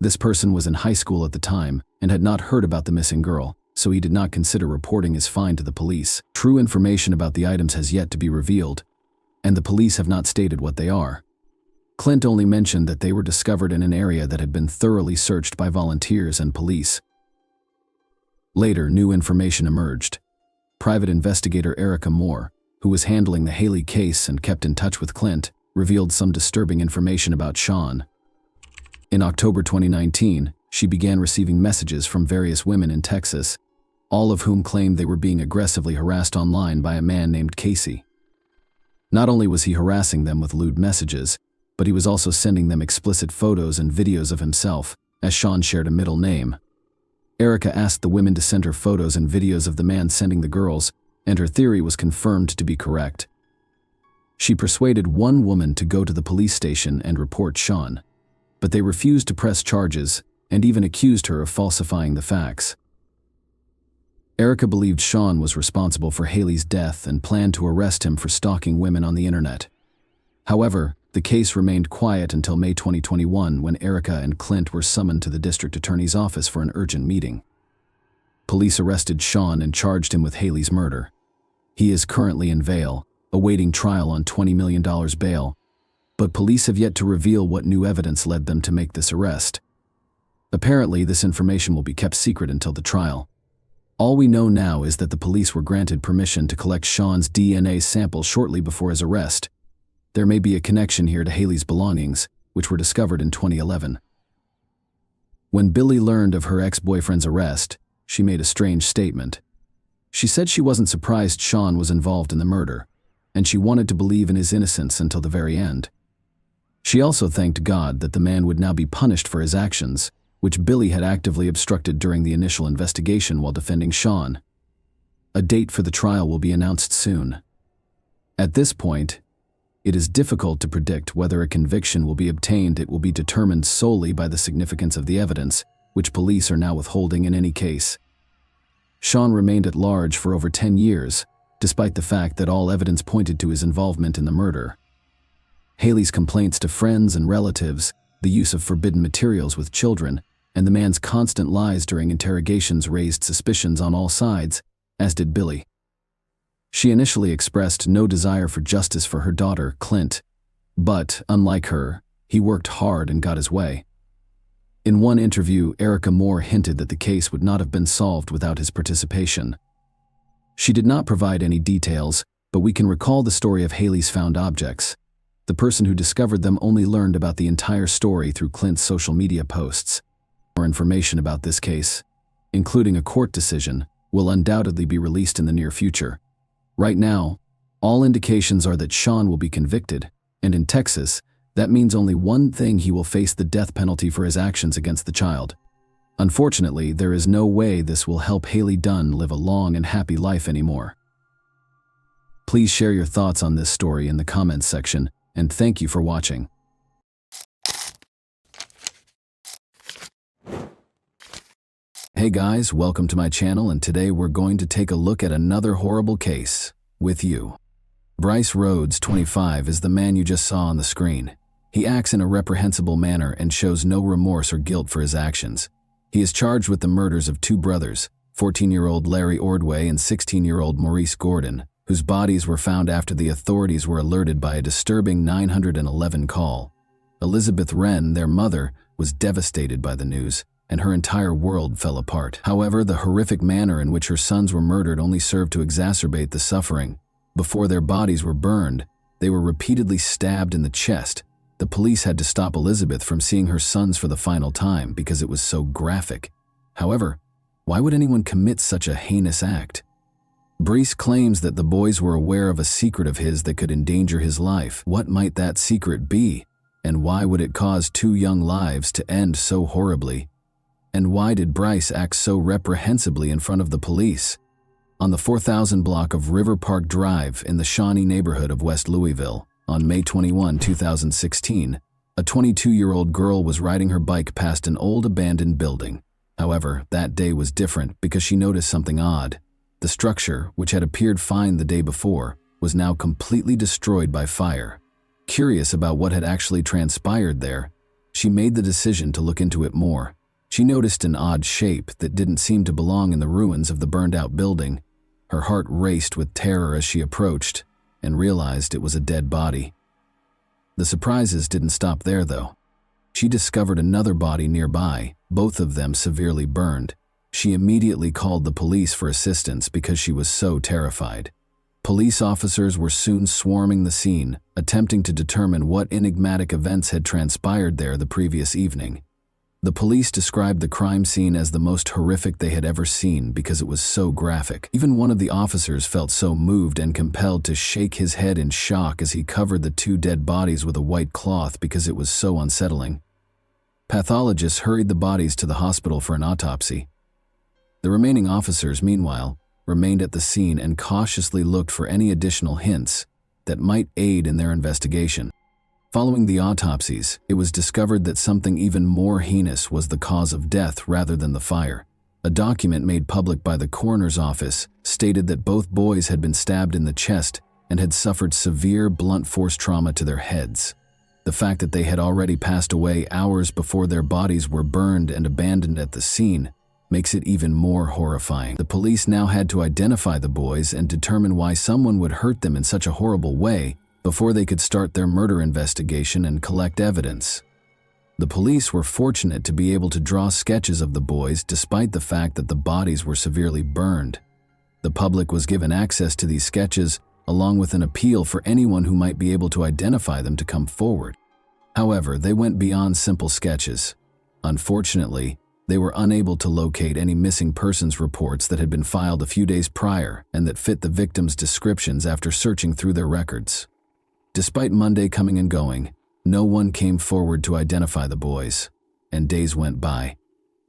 This person was in high school at the time and had not heard about the missing girl, so he did not consider reporting his find to the police. True information about the items has yet to be revealed, and the police have not stated what they are. Clint only mentioned that they were discovered in an area that had been thoroughly searched by volunteers and police. Later, new information emerged. Private investigator Erica Moore, who was handling the Haley case and kept in touch with Clint, revealed some disturbing information about Sean. In October 2019, she began receiving messages from various women in Texas, all of whom claimed they were being aggressively harassed online by a man named Casey. Not only was he harassing them with lewd messages, but he was also sending them explicit photos and videos of himself, as Sean shared a middle name. Erica asked the women to send her photos and videos of the man sending the girls, and her theory was confirmed to be correct. She persuaded one woman to go to the police station and report Sean, but they refused to press charges and even accused her of falsifying the facts. Erica believed Sean was responsible for Haley's death and planned to arrest him for stalking women on the internet. However, the case remained quiet until May 2021 when Erica and Clint were summoned to the district attorney's office for an urgent meeting. Police arrested Sean and charged him with Haley's murder. He is currently in Vail, awaiting trial on $20 million bail, but police have yet to reveal what new evidence led them to make this arrest. Apparently, this information will be kept secret until the trial. All we know now is that the police were granted permission to collect Sean's DNA sample shortly before his arrest. There may be a connection here to Haley's belongings, which were discovered in 2011. When Billy learned of her ex-boyfriend's arrest, she made a strange statement. She said she wasn't surprised Sean was involved in the murder, and she wanted to believe in his innocence until the very end. She also thanked God that the man would now be punished for his actions, which Billy had actively obstructed during the initial investigation while defending Sean. A date for the trial will be announced soon. At this point, it is difficult to predict whether a conviction will be obtained. It will be determined solely by the significance of the evidence, which police are now withholding in any case. Sean remained at large for over 10 years, despite the fact that all evidence pointed to his involvement in the murder. Haley's complaints to friends and relatives, the use of forbidden materials with children, and the man's constant lies during interrogations raised suspicions on all sides, as did Billy. She initially expressed no desire for justice for her daughter, Clint, but, unlike her, he worked hard and got his way. In one interview, Erica Moore hinted that the case would not have been solved without his participation. She did not provide any details, but we can recall the story of Haley's found objects. The person who discovered them only learned about the entire story through Clint's social media posts. More information about this case, including a court decision, will undoubtedly be released in the near future. Right now, all indications are that Sean will be convicted, and in Texas, that means only one thing: he will face the death penalty for his actions against the child. Unfortunately, there is no way this will help Haley Dunn live a long and happy life anymore. Please share your thoughts on this story in the comments section, and thank you for watching. Hey guys, welcome to my channel, and today we're going to take a look at another horrible case with you. Bryce Rhodes, 25, is the man you just saw on the screen. He acts in a reprehensible manner and shows no remorse or guilt for his actions. He is charged with the murders of two brothers, 14-year-old Larry Ordway and 16-year-old Maurice Gordon, whose bodies were found after the authorities were alerted by a disturbing 911 call. Elizabeth Wren, their mother, was devastated by the news, and her entire world fell apart. However, the horrific manner in which her sons were murdered only served to exacerbate the suffering. Before their bodies were burned, they were repeatedly stabbed in the chest. The police had to stop Elizabeth from seeing her sons for the final time because it was so graphic. However, why would anyone commit such a heinous act? Bryce claims that the boys were aware of a secret of his that could endanger his life. What might that secret be? And why would it cause two young lives to end so horribly? And why did Bryce act so reprehensibly in front of the police? On the 4000 block of River Park Drive in the Shawnee neighborhood of West Louisville, on May 21, 2016, a 22-year-old girl was riding her bike past an old abandoned building. However, that day was different because she noticed something odd. The structure, which had appeared fine the day before, was now completely destroyed by fire. Curious about what had actually transpired there, she made the decision to look into it more. She noticed an odd shape that didn't seem to belong in the ruins of the burned-out building. Her heart raced with terror as she approached and realized it was a dead body. The surprises didn't stop there, though. She discovered another body nearby, both of them severely burned. She immediately called the police for assistance because she was so terrified. Police officers were soon swarming the scene, attempting to determine what enigmatic events had transpired there the previous evening. The police described the crime scene as the most horrific they had ever seen because it was so graphic. Even one of the officers felt so moved and compelled to shake his head in shock as he covered the two dead bodies with a white cloth because it was so unsettling. Pathologists hurried the bodies to the hospital for an autopsy. The remaining officers, meanwhile, remained at the scene and cautiously looked for any additional hints that might aid in their investigation. Following the autopsies, it was discovered that something even more heinous was the cause of death rather than the fire. A document made public by the coroner's office stated that both boys had been stabbed in the chest and had suffered severe blunt force trauma to their heads. The fact that they had already passed away hours before their bodies were burned and abandoned at the scene makes it even more horrifying. The police now had to identify the boys and determine why someone would hurt them in such a horrible way before they could start their murder investigation and collect evidence. The police were fortunate to be able to draw sketches of the boys despite the fact that the bodies were severely burned. The public was given access to these sketches along with an appeal for anyone who might be able to identify them to come forward. However, they went beyond simple sketches. Unfortunately, they were unable to locate any missing persons reports that had been filed a few days prior and that fit the victims' descriptions after searching through their records. Despite Monday coming and going, no one came forward to identify the boys, and days went by.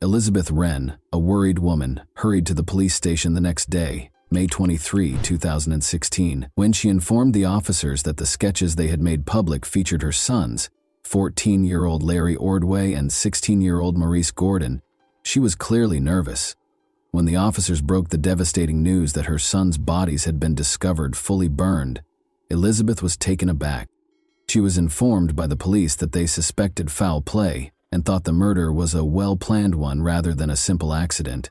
Elizabeth Wren, a worried woman, hurried to the police station the next day, May 23, 2016, when she informed the officers that the sketches they had made public featured her sons, 14-year-old Larry Ordway and 16-year-old Maurice Gordon. She was clearly nervous. When the officers broke the devastating news that her sons' bodies had been discovered fully burned, Elizabeth was taken aback. She was informed by the police that they suspected foul play and thought the murder was a well-planned one rather than a simple accident.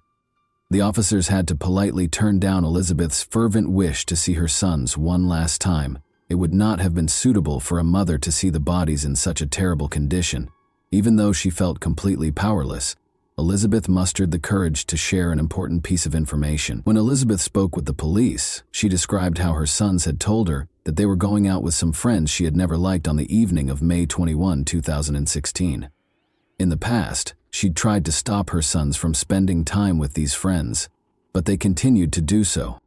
The officers had to politely turn down Elizabeth's fervent wish to see her sons one last time. It would not have been suitable for a mother to see the bodies in such a terrible condition. Even though she felt completely powerless, Elizabeth mustered the courage to share an important piece of information. When Elizabeth spoke with the police, she described how her sons had told her that they were going out with some friends she had never liked on the evening of May 21, 2016. In the past, she'd tried to stop her sons from spending time with these friends, but they continued to do so.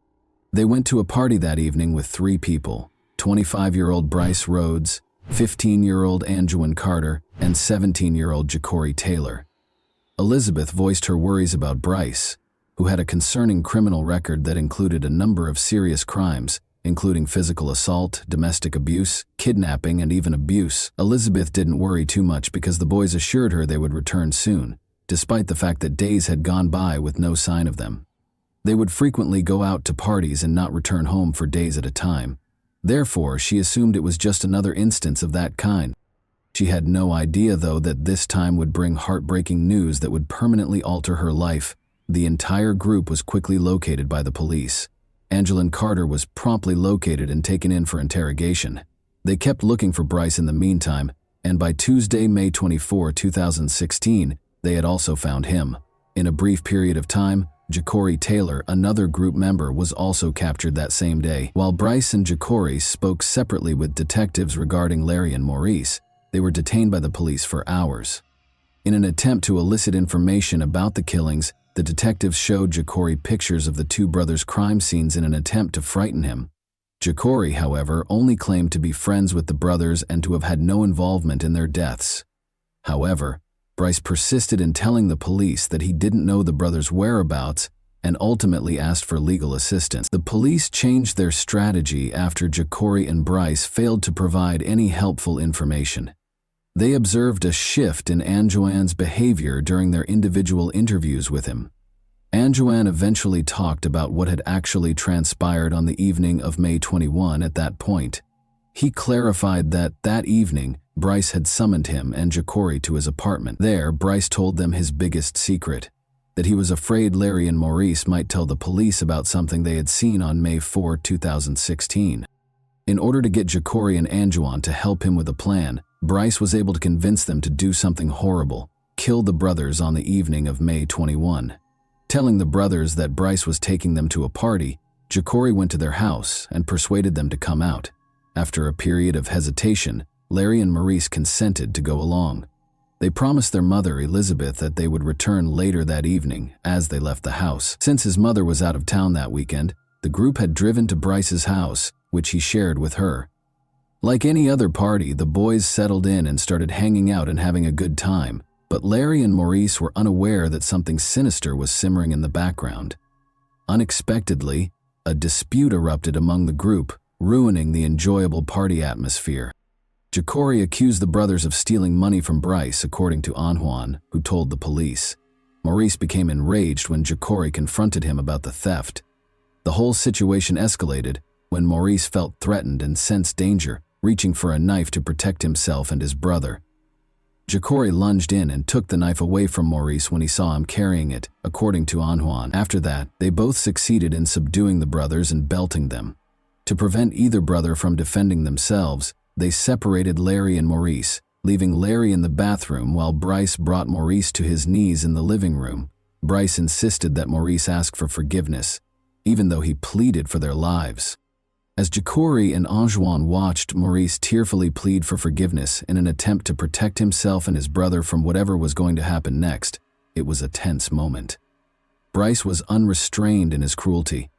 They went to a party that evening with 3 people, 25-year-old Bryce Rhodes, 15-year-old Anjuan Carter, and 17-year-old Ja'Cory Taylor. Elizabeth voiced her worries about Bryce, who had a concerning criminal record that included a number of serious crimes, including physical assault, domestic abuse, kidnapping, and even abuse. Elizabeth didn't worry too much because the boys assured her they would return soon, despite the fact that days had gone by with no sign of them. They would frequently go out to parties and not return home for days at a time. Therefore, she assumed it was just another instance of that kind. She had no idea, though, that this time would bring heartbreaking news that would permanently alter her life. The entire group was quickly located by the police. Anjuan Carter was promptly located and taken in for interrogation. They kept looking for Bryce in the meantime, and by Tuesday, May 24, 2016, they had also found him. In a brief period of time, Ja'Cory Taylor, another group member, was also captured that same day. While Bryce and Ja'Cory spoke separately with detectives regarding Larry and Maurice, they were detained by the police for hours. In an attempt to elicit information about the killings, the detectives showed Ja'Cory pictures of the 2 brothers' crime scenes in an attempt to frighten him. Ja'Cory, however, only claimed to be friends with the brothers and to have had no involvement in their deaths. However, Bryce persisted in telling the police that he didn't know the brothers' whereabouts and ultimately asked for legal assistance. The police changed their strategy after Ja'Cory and Bryce failed to provide any helpful information. They observed a shift in Anjuan's behavior during their individual interviews with him. Anjuan eventually talked about what had actually transpired on the evening of May 21 at that point. He clarified that evening, Bryce had summoned him and Ja'Cory to his apartment. There, Bryce told them his biggest secret, that he was afraid Larry and Maurice might tell the police about something they had seen on May 4, 2016. In order to get Ja'Cory and Anjuan to help him with a plan, Bryce was able to convince them to do something horrible, kill the brothers on the evening of May 21. Telling the brothers that Bryce was taking them to a party, Ja'Cory went to their house and persuaded them to come out. After a period of hesitation, Larry and Maurice consented to go along. They promised their mother, Elizabeth, that they would return later that evening as they left the house. Since his mother was out of town that weekend, the group had driven to Bryce's house, which he shared with her. Like any other party, the boys settled in and started hanging out and having a good time, but Larry and Maurice were unaware that something sinister was simmering in the background. Unexpectedly, a dispute erupted among the group, ruining the enjoyable party atmosphere. Ja'Cory accused the brothers of stealing money from Bryce, according to Anjuan, who told the police. Maurice became enraged when Ja'Cory confronted him about the theft. The whole situation escalated when Maurice felt threatened and sensed danger, reaching for a knife to protect himself and his brother. Ja'Cory lunged in and took the knife away from Maurice when he saw him carrying it, according to Anjuan. After that, they both succeeded in subduing the brothers and belting them. To prevent either brother from defending themselves, they separated Larry and Maurice, leaving Larry in the bathroom while Bryce brought Maurice to his knees in the living room. Bryce insisted that Maurice ask for forgiveness, even though he pleaded for their lives. As Ja'Cory and Anjuan watched Maurice tearfully plead for forgiveness in an attempt to protect himself and his brother from whatever was going to happen next, it was a tense moment. Bryce was unrestrained in his cruelty.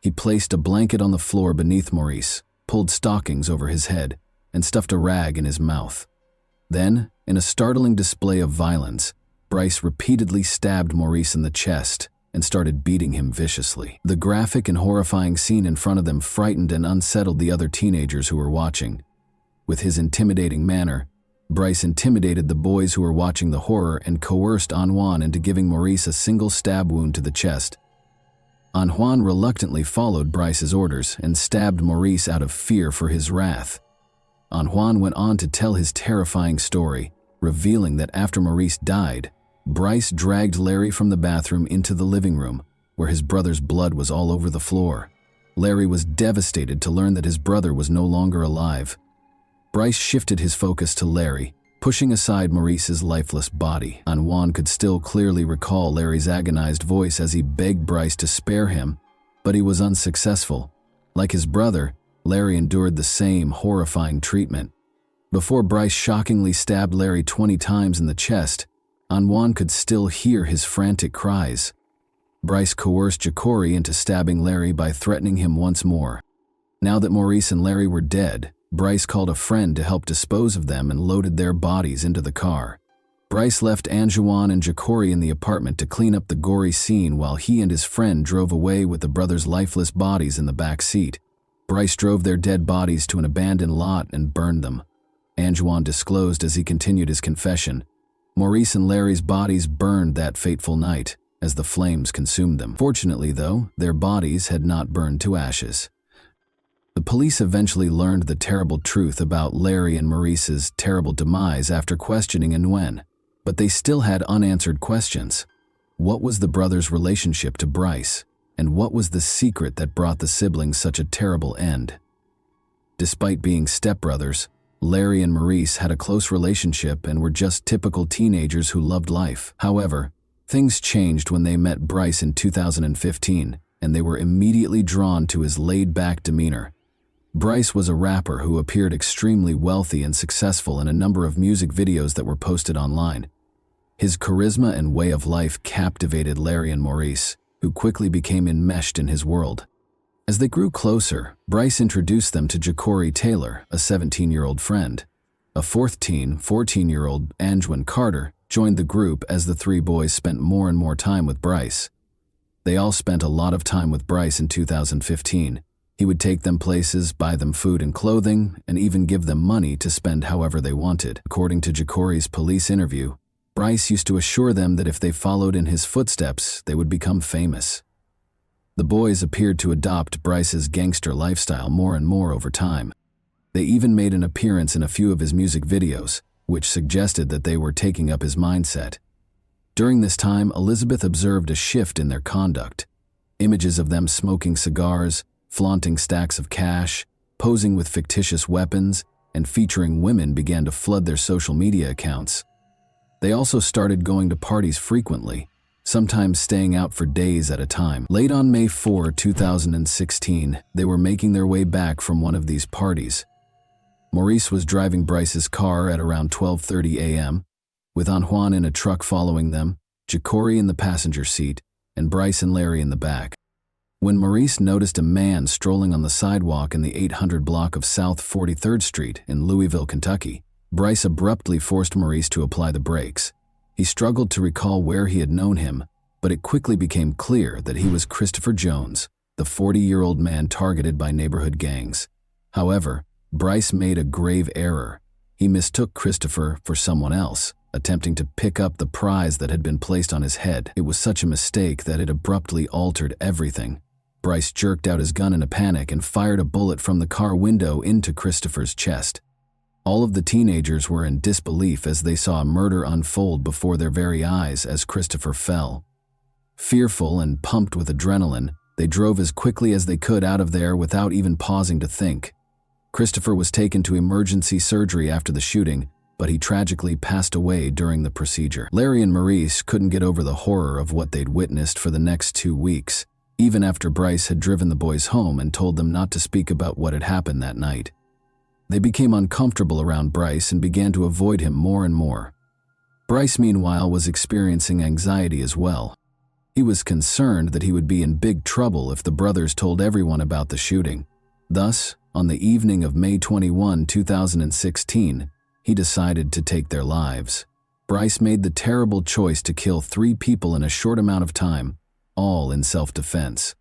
He placed a blanket on the floor beneath Maurice, pulled stockings over his head, and stuffed a rag in his mouth. Then, in a startling display of violence, Bryce repeatedly stabbed Maurice in the chest and started beating him viciously. The graphic and horrifying scene in front of them frightened and unsettled the other teenagers who were watching. With his intimidating manner, Bryce intimidated the boys who were watching the horror and coerced Anjuan into giving Maurice a single stab wound to the chest. Anjuan reluctantly followed Bryce's orders and stabbed Maurice out of fear for his wrath. Anjuan went on to tell his terrifying story, revealing that after Maurice died, Bryce dragged Larry from the bathroom into the living room, where his brother's blood was all over the floor. Larry was devastated to learn that his brother was no longer alive. Bryce shifted his focus to Larry, pushing aside Maurice's lifeless body. Anjuan could still clearly recall Larry's agonized voice as he begged Bryce to spare him, but he was unsuccessful. Like his brother, Larry endured the same horrifying treatment. Before Bryce shockingly stabbed Larry 20 times in the chest, Anjuan could still hear his frantic cries. Bryce coerced Ja'Cory into stabbing Larry by threatening him once more. Now that Maurice and Larry were dead, Bryce called a friend to help dispose of them and loaded their bodies into the car. Bryce left Anjuan and Ja'Cory in the apartment to clean up the gory scene while he and his friend drove away with the brothers' lifeless bodies in the back seat. Bryce drove their dead bodies to an abandoned lot and burned them. Anjuan disclosed as he continued his confession. Maurice and Larry's bodies burned that fateful night as the flames consumed them. Fortunately, though, their bodies had not burned to ashes. The police eventually learned the terrible truth about Larry and Maurice's terrible demise after questioning Nguyen, but they still had unanswered questions. What was the brothers' relationship to Bryce, and what was the secret that brought the siblings such a terrible end? Despite being stepbrothers, Larry and Maurice had a close relationship and were just typical teenagers who loved life. However, things changed when they met Bryce in 2015, and they were immediately drawn to his laid-back demeanor. Bryce was a rapper who appeared extremely wealthy and successful in a number of music videos that were posted online. His charisma and way of life captivated Larry and Maurice, who quickly became enmeshed in his world. As they grew closer, Bryce introduced them to Ja'Cory Taylor, a 17-year-old friend. A fourth teen, 14-year-old Anjuan Carter, joined the group as the three boys spent more and more time with Bryce. They all spent a lot of time with Bryce in 2015. He would take them places, buy them food and clothing, and even give them money to spend however they wanted. According to Ja'Cory's police interview, Bryce used to assure them that if they followed in his footsteps, they would become famous. The boys appeared to adopt Bryce's gangster lifestyle more and more over time. They even made an appearance in a few of his music videos, which suggested that they were taking up his mindset. During this time, Elizabeth observed a shift in their conduct. Images of them smoking cigars, flaunting stacks of cash, posing with fictitious weapons, and featuring women began to flood their social media accounts. They also started going to parties frequently, sometimes staying out for days at a time. Late on May 4, 2016, they were making their way back from one of these parties. Maurice was driving Bryce's car at around 12:30 a.m., with Juan in a truck following them, Jacory in the passenger seat, and Bryce and Larry in the back. When Maurice noticed a man strolling on the sidewalk in the 800 block of South 43rd Street in Louisville, Kentucky, Bryce abruptly forced Maurice to apply the brakes. He struggled to recall where he had known him, but it quickly became clear that he was Christopher Jones, the 40-year-old man targeted by neighborhood gangs. However, Bryce made a grave error. He mistook Christopher for someone else, attempting to pick up the prize that had been placed on his head. It was such a mistake that it abruptly altered everything. Bryce jerked out his gun in a panic and fired a bullet from the car window into Christopher's chest. All of the teenagers were in disbelief as they saw a murder unfold before their very eyes as Christopher fell. Fearful and pumped with adrenaline, they drove as quickly as they could out of there without even pausing to think. Christopher was taken to emergency surgery after the shooting, but he tragically passed away during the procedure. Larry and Maurice couldn't get over the horror of what they'd witnessed for the next 2 weeks, even after Bryce had driven the boys home and told them not to speak about what had happened that night. They became uncomfortable around Bryce and began to avoid him more and more. Bryce, meanwhile, was experiencing anxiety as well. He was concerned that he would be in big trouble if the brothers told everyone about the shooting. Thus, on the evening of May 21, 2016, he decided to take their lives. Bryce made the terrible choice to kill 3 people in a short amount of time, all in self-defense.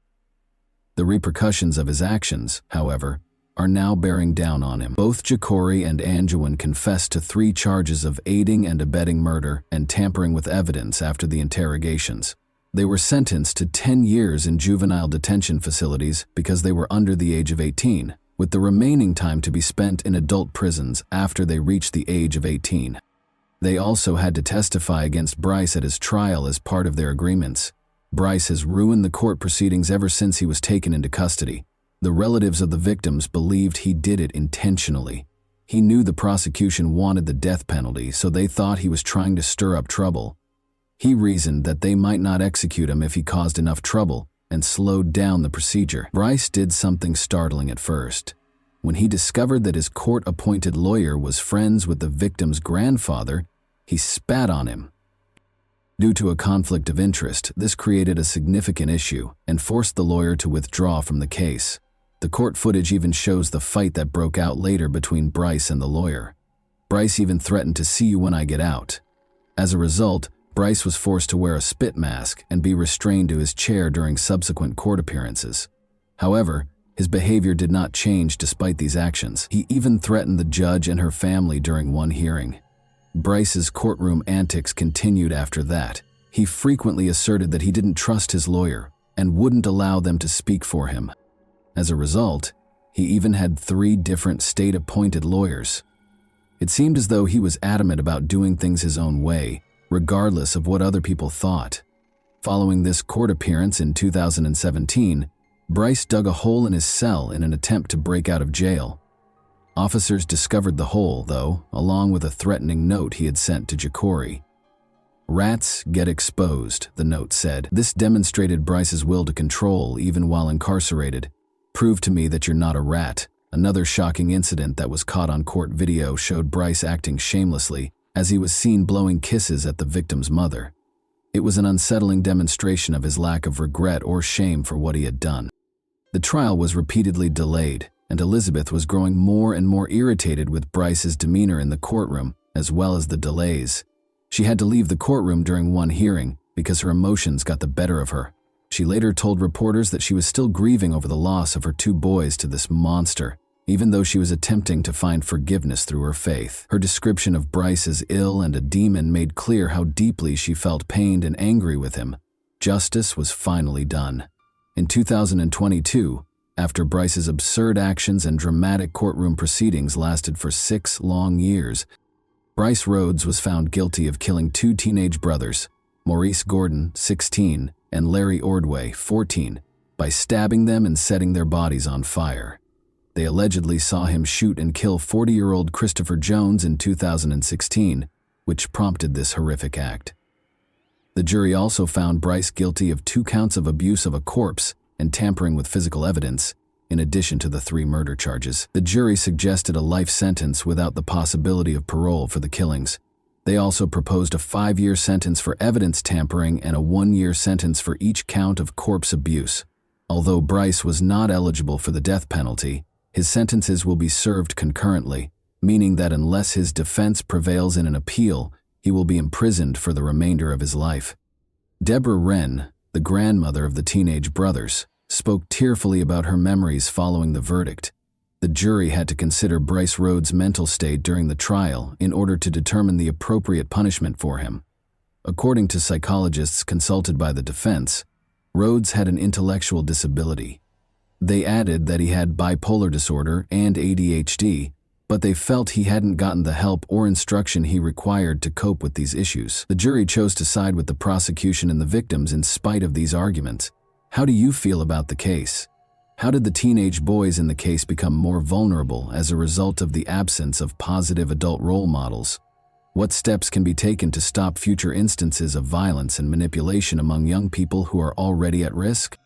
The repercussions of his actions, however, are now bearing down on him. Both Jacory and Anjouan confessed to 3 charges of aiding and abetting murder and tampering with evidence after the interrogations. They were sentenced to 10 years in juvenile detention facilities because they were under the age of 18, with the remaining time to be spent in adult prisons after they reached the age of 18. They also had to testify against Bryce at his trial as part of their agreements. Bryce has ruined the court proceedings ever since he was taken into custody. The relatives of the victims believed he did it intentionally. He knew the prosecution wanted the death penalty, so they thought he was trying to stir up trouble. He reasoned that they might not execute him if he caused enough trouble and slowed down the procedure. Bryce did something startling at first. When he discovered that his court-appointed lawyer was friends with the victim's grandfather, he spat on him. Due to a conflict of interest, this created a significant issue and forced the lawyer to withdraw from the case. The court footage even shows the fight that broke out later between Bryce and the lawyer. Bryce even threatened to "see you when I get out." As a result, Bryce was forced to wear a spit mask and be restrained to his chair during subsequent court appearances. However, his behavior did not change despite these actions. He even threatened the judge and her family during one hearing. Bryce's courtroom antics continued after that. He frequently asserted that he didn't trust his lawyer and wouldn't allow them to speak for him. As a result, he even had 3 different state-appointed lawyers. It seemed as though he was adamant about doing things his own way, regardless of what other people thought. Following this court appearance in 2017, Bryce dug a hole in his cell in an attempt to break out of jail. Officers discovered the hole, though, along with a threatening note he had sent to Jacory. "Rats get exposed," the note said. "This demonstrated Bryce's will to control even while incarcerated. Prove to me that you're not a rat." Another shocking incident that was caught on court video showed Bryce acting shamelessly as he was seen blowing kisses at the victim's mother. It was an unsettling demonstration of his lack of regret or shame for what he had done. The trial was repeatedly delayed, and Elizabeth was growing more and more irritated with Bryce's demeanor in the courtroom, as well as the delays. She had to leave the courtroom during one hearing because her emotions got the better of her. She later told reporters that she was still grieving over the loss of her 2 boys to this monster, even though she was attempting to find forgiveness through her faith. Her description of Bryce as ill and a demon made clear how deeply she felt pained and angry with him. Justice was finally done. In 2022, after Bryce's absurd actions and dramatic courtroom proceedings lasted for 6 long years, Bryce Rhodes was found guilty of killing 2 teenage brothers, Maurice Gordon, 16, and Larry Ordway, 14, by stabbing them and setting their bodies on fire. They allegedly saw him shoot and kill 40-year-old Christopher Jones in 2016, which prompted this horrific act. The jury also found Bryce guilty of 2 counts of abuse of a corpse and tampering with physical evidence, in addition to the 3 murder charges. The jury suggested a life sentence without the possibility of parole for the killings. They also proposed a 5-year sentence for evidence tampering and a 1-year sentence for each count of corpse abuse. Although Bryce was not eligible for the death penalty, his sentences will be served concurrently, meaning that unless his defense prevails in an appeal, he will be imprisoned for the remainder of his life. Deborah Wren, the grandmother of the teenage brothers, spoke tearfully about her memories following the verdict. The jury had to consider Bryce Rhodes' mental state during the trial in order to determine the appropriate punishment for him. According to psychologists consulted by the defense, Rhodes had an intellectual disability. They added that he had bipolar disorder and ADHD, but they felt he hadn't gotten the help or instruction he required to cope with these issues. The jury chose to side with the prosecution and the victims in spite of these arguments. How do you feel about the case? How did the teenage boys in the case become more vulnerable as a result of the absence of positive adult role models? What steps can be taken to stop future instances of violence and manipulation among young people who are already at risk?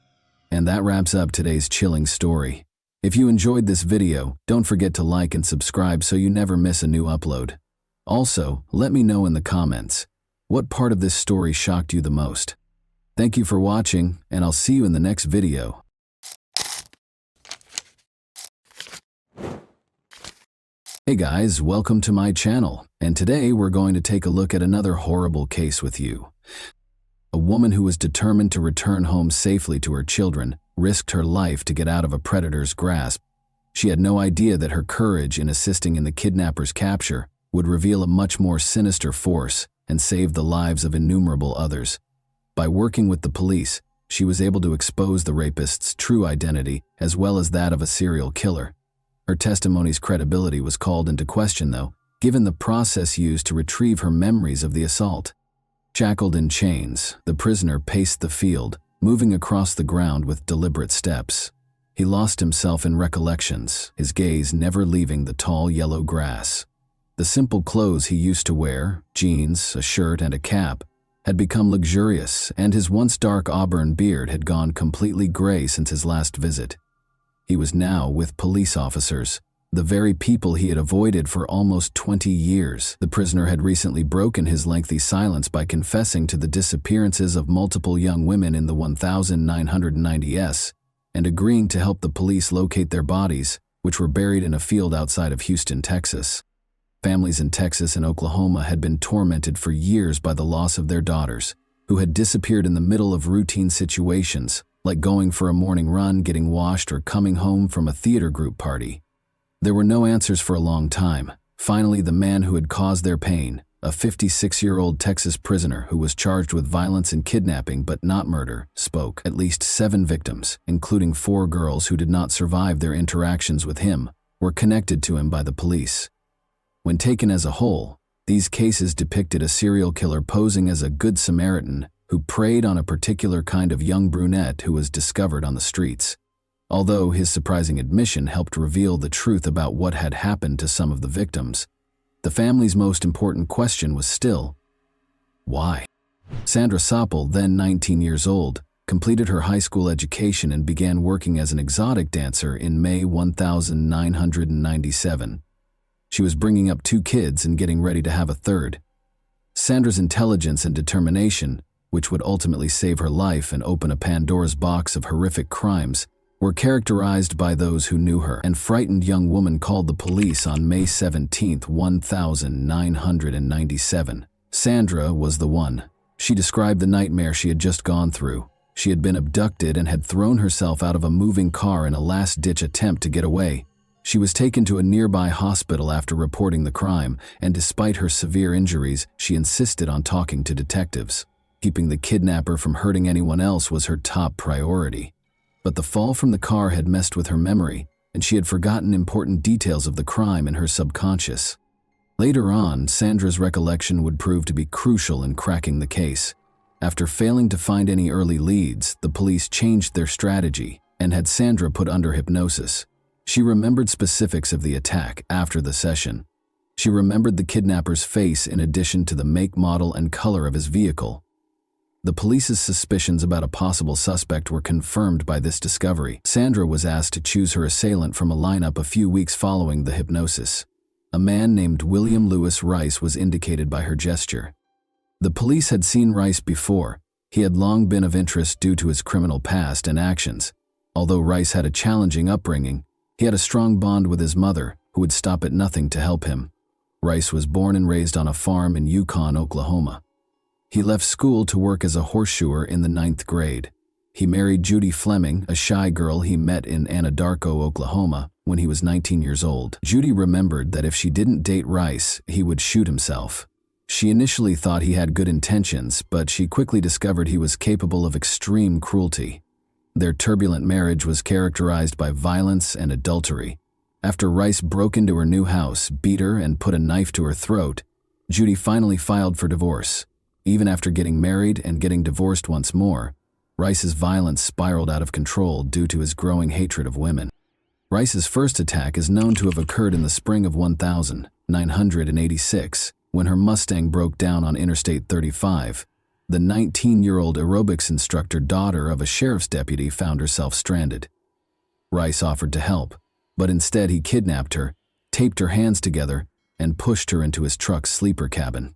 And that wraps up today's chilling story. If you enjoyed this video, don't forget to like and subscribe so you never miss a new upload. Also, let me know in the comments, what part of this story shocked you the most? Thank you for watching, and I'll see you in the next video. Hey guys, welcome to my channel, and today we're going to take a look at another horrible case with you. A woman who was determined to return home safely to her children risked her life to get out of a predator's grasp. She had no idea that her courage in assisting in the kidnapper's capture would reveal a much more sinister force and save the lives of innumerable others. By working with the police, she was able to expose the rapist's true identity as well as that of a serial killer. Her testimony's credibility was called into question, though, given the process used to retrieve her memories of the assault. Shackled in chains, the prisoner paced the field, moving across the ground with deliberate steps. He lost himself in recollections, his gaze never leaving the tall yellow grass. The simple clothes he used to wear, jeans, a shirt, and a cap, had become luxurious, and his once dark auburn beard had gone completely gray since his last visit. He was now with police officers, the very people he had avoided for almost 20 years. The prisoner had recently broken his lengthy silence by confessing to the disappearances of multiple young women in the 1990s and agreeing to help the police locate their bodies, which were buried in a field outside of Houston, Texas. Families in Texas and Oklahoma had been tormented for years by the loss of their daughters, who had disappeared in the middle of routine situations, like going for a morning run, getting washed, or coming home from a theater group party. There were no answers for a long time. Finally, the man who had caused their pain, a 56-year-old Texas prisoner who was charged with violence and kidnapping but not murder, spoke. At least 7 victims, including 4 girls who did not survive their interactions with him, were connected to him by the police. When taken as a whole, these cases depicted a serial killer posing as a good Samaritan who preyed on a particular kind of young brunette who was discovered on the streets. Although his surprising admission helped reveal the truth about what had happened to some of the victims, the family's most important question was still, why? Sandra Soppel, then 19 years old, completed her high school education and began working as an exotic dancer in May 1997. She was bringing up 2 kids and getting ready to have a third. Sandra's intelligence and determination, which would ultimately save her life and open a Pandora's box of horrific crimes, were characterized by those who knew her. An frightened young woman called the police on May 17, 1997. Sandra was the one. She described the nightmare she had just gone through. She had been abducted and had thrown herself out of a moving car in a last-ditch attempt to get away. She was taken to a nearby hospital after reporting the crime, and despite her severe injuries, she insisted on talking to detectives. Keeping the kidnapper from hurting anyone else was her top priority. But the fall from the car had messed with her memory, and she had forgotten important details of the crime in her subconscious. Later on, Sandra's recollection would prove to be crucial in cracking the case. After failing to find any early leads, the police changed their strategy and had Sandra put under hypnosis. She remembered specifics of the attack after the session. She remembered the kidnapper's face in addition to the make, model, and color of his vehicle. The police's suspicions about a possible suspect were confirmed by this discovery. Sandra was asked to choose her assailant from a lineup a few weeks following the hypnosis. A man named William Lewis Rice was indicated by her gesture. The police had seen Rice before. He had long been of interest due to his criminal past and actions. Although Rice had a challenging upbringing, he had a strong bond with his mother, who would stop at nothing to help him. Rice was born and raised on a farm in Yukon, Oklahoma. He left school to work as a horseshoer in the 9th grade. He married Judy Fleming, a shy girl he met in Anadarko, Oklahoma, when he was 19 years old. Judy remembered that if she didn't date Rice, he would shoot himself. She initially thought he had good intentions, but she quickly discovered he was capable of extreme cruelty. Their turbulent marriage was characterized by violence and adultery. After Rice broke into her new house, beat her, and put a knife to her throat, Judy finally filed for divorce. Even after getting married and getting divorced once more, Rice's violence spiraled out of control due to his growing hatred of women. Rice's first attack is known to have occurred in the spring of 1986, when her Mustang broke down on Interstate 35. The 19-year-old aerobics instructor, daughter of a sheriff's deputy, found herself stranded. Rice offered to help, but instead he kidnapped her, taped her hands together, and pushed her into his truck's sleeper cabin.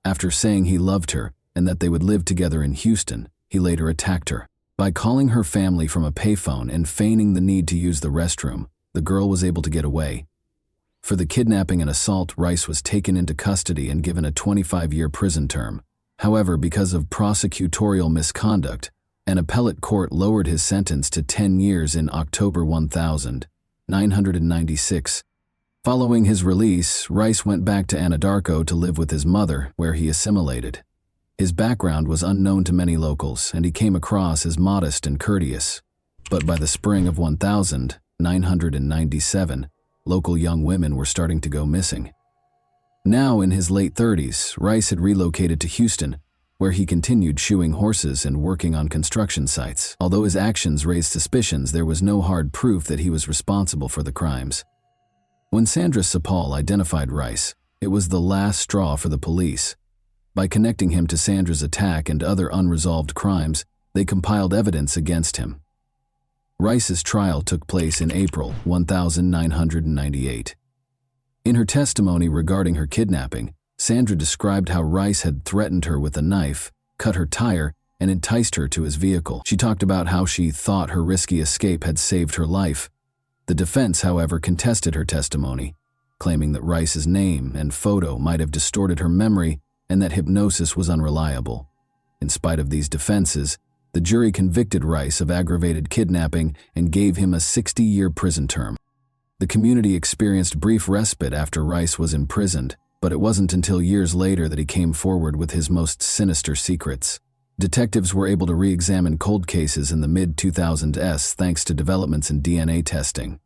After saying he loved her and that they would live together in Houston, he later attacked her. By calling her family from a payphone and feigning the need to use the restroom, the girl was able to get away. For the kidnapping and assault, Rice was taken into custody and given a 25-year prison term. However, because of prosecutorial misconduct, an appellate court lowered his sentence to 10 years in October 1996. Following his release, Rice went back to Anadarko to live with his mother, where he assimilated. His background was unknown to many locals, and he came across as modest and courteous. But by the spring of 1997, local young women were starting to go missing. Now in his late 30s, Rice had relocated to Houston, where he continued shoeing horses and working on construction sites. Although his actions raised suspicions, there was no hard proof that he was responsible for the crimes. When Sandra Sapal identified Rice, it was the last straw for the police. By connecting him to Sandra's attack and other unresolved crimes, they compiled evidence against him. Rice's trial took place in April 1998. In her testimony regarding her kidnapping, Sandra described how Rice had threatened her with a knife, cut her tire, and enticed her to his vehicle. She talked about how she thought her risky escape had saved her life. The defense, however, contested her testimony, claiming that Rice's name and photo might have distorted her memory and that hypnosis was unreliable. In spite of these defenses, the jury convicted Rice of aggravated kidnapping and gave him a 60-year prison term. The community experienced brief respite after Rice was imprisoned, but it wasn't until years later that he came forward with his most sinister secrets. Detectives were able to re-examine cold cases in the mid-2000s thanks to developments in DNA testing.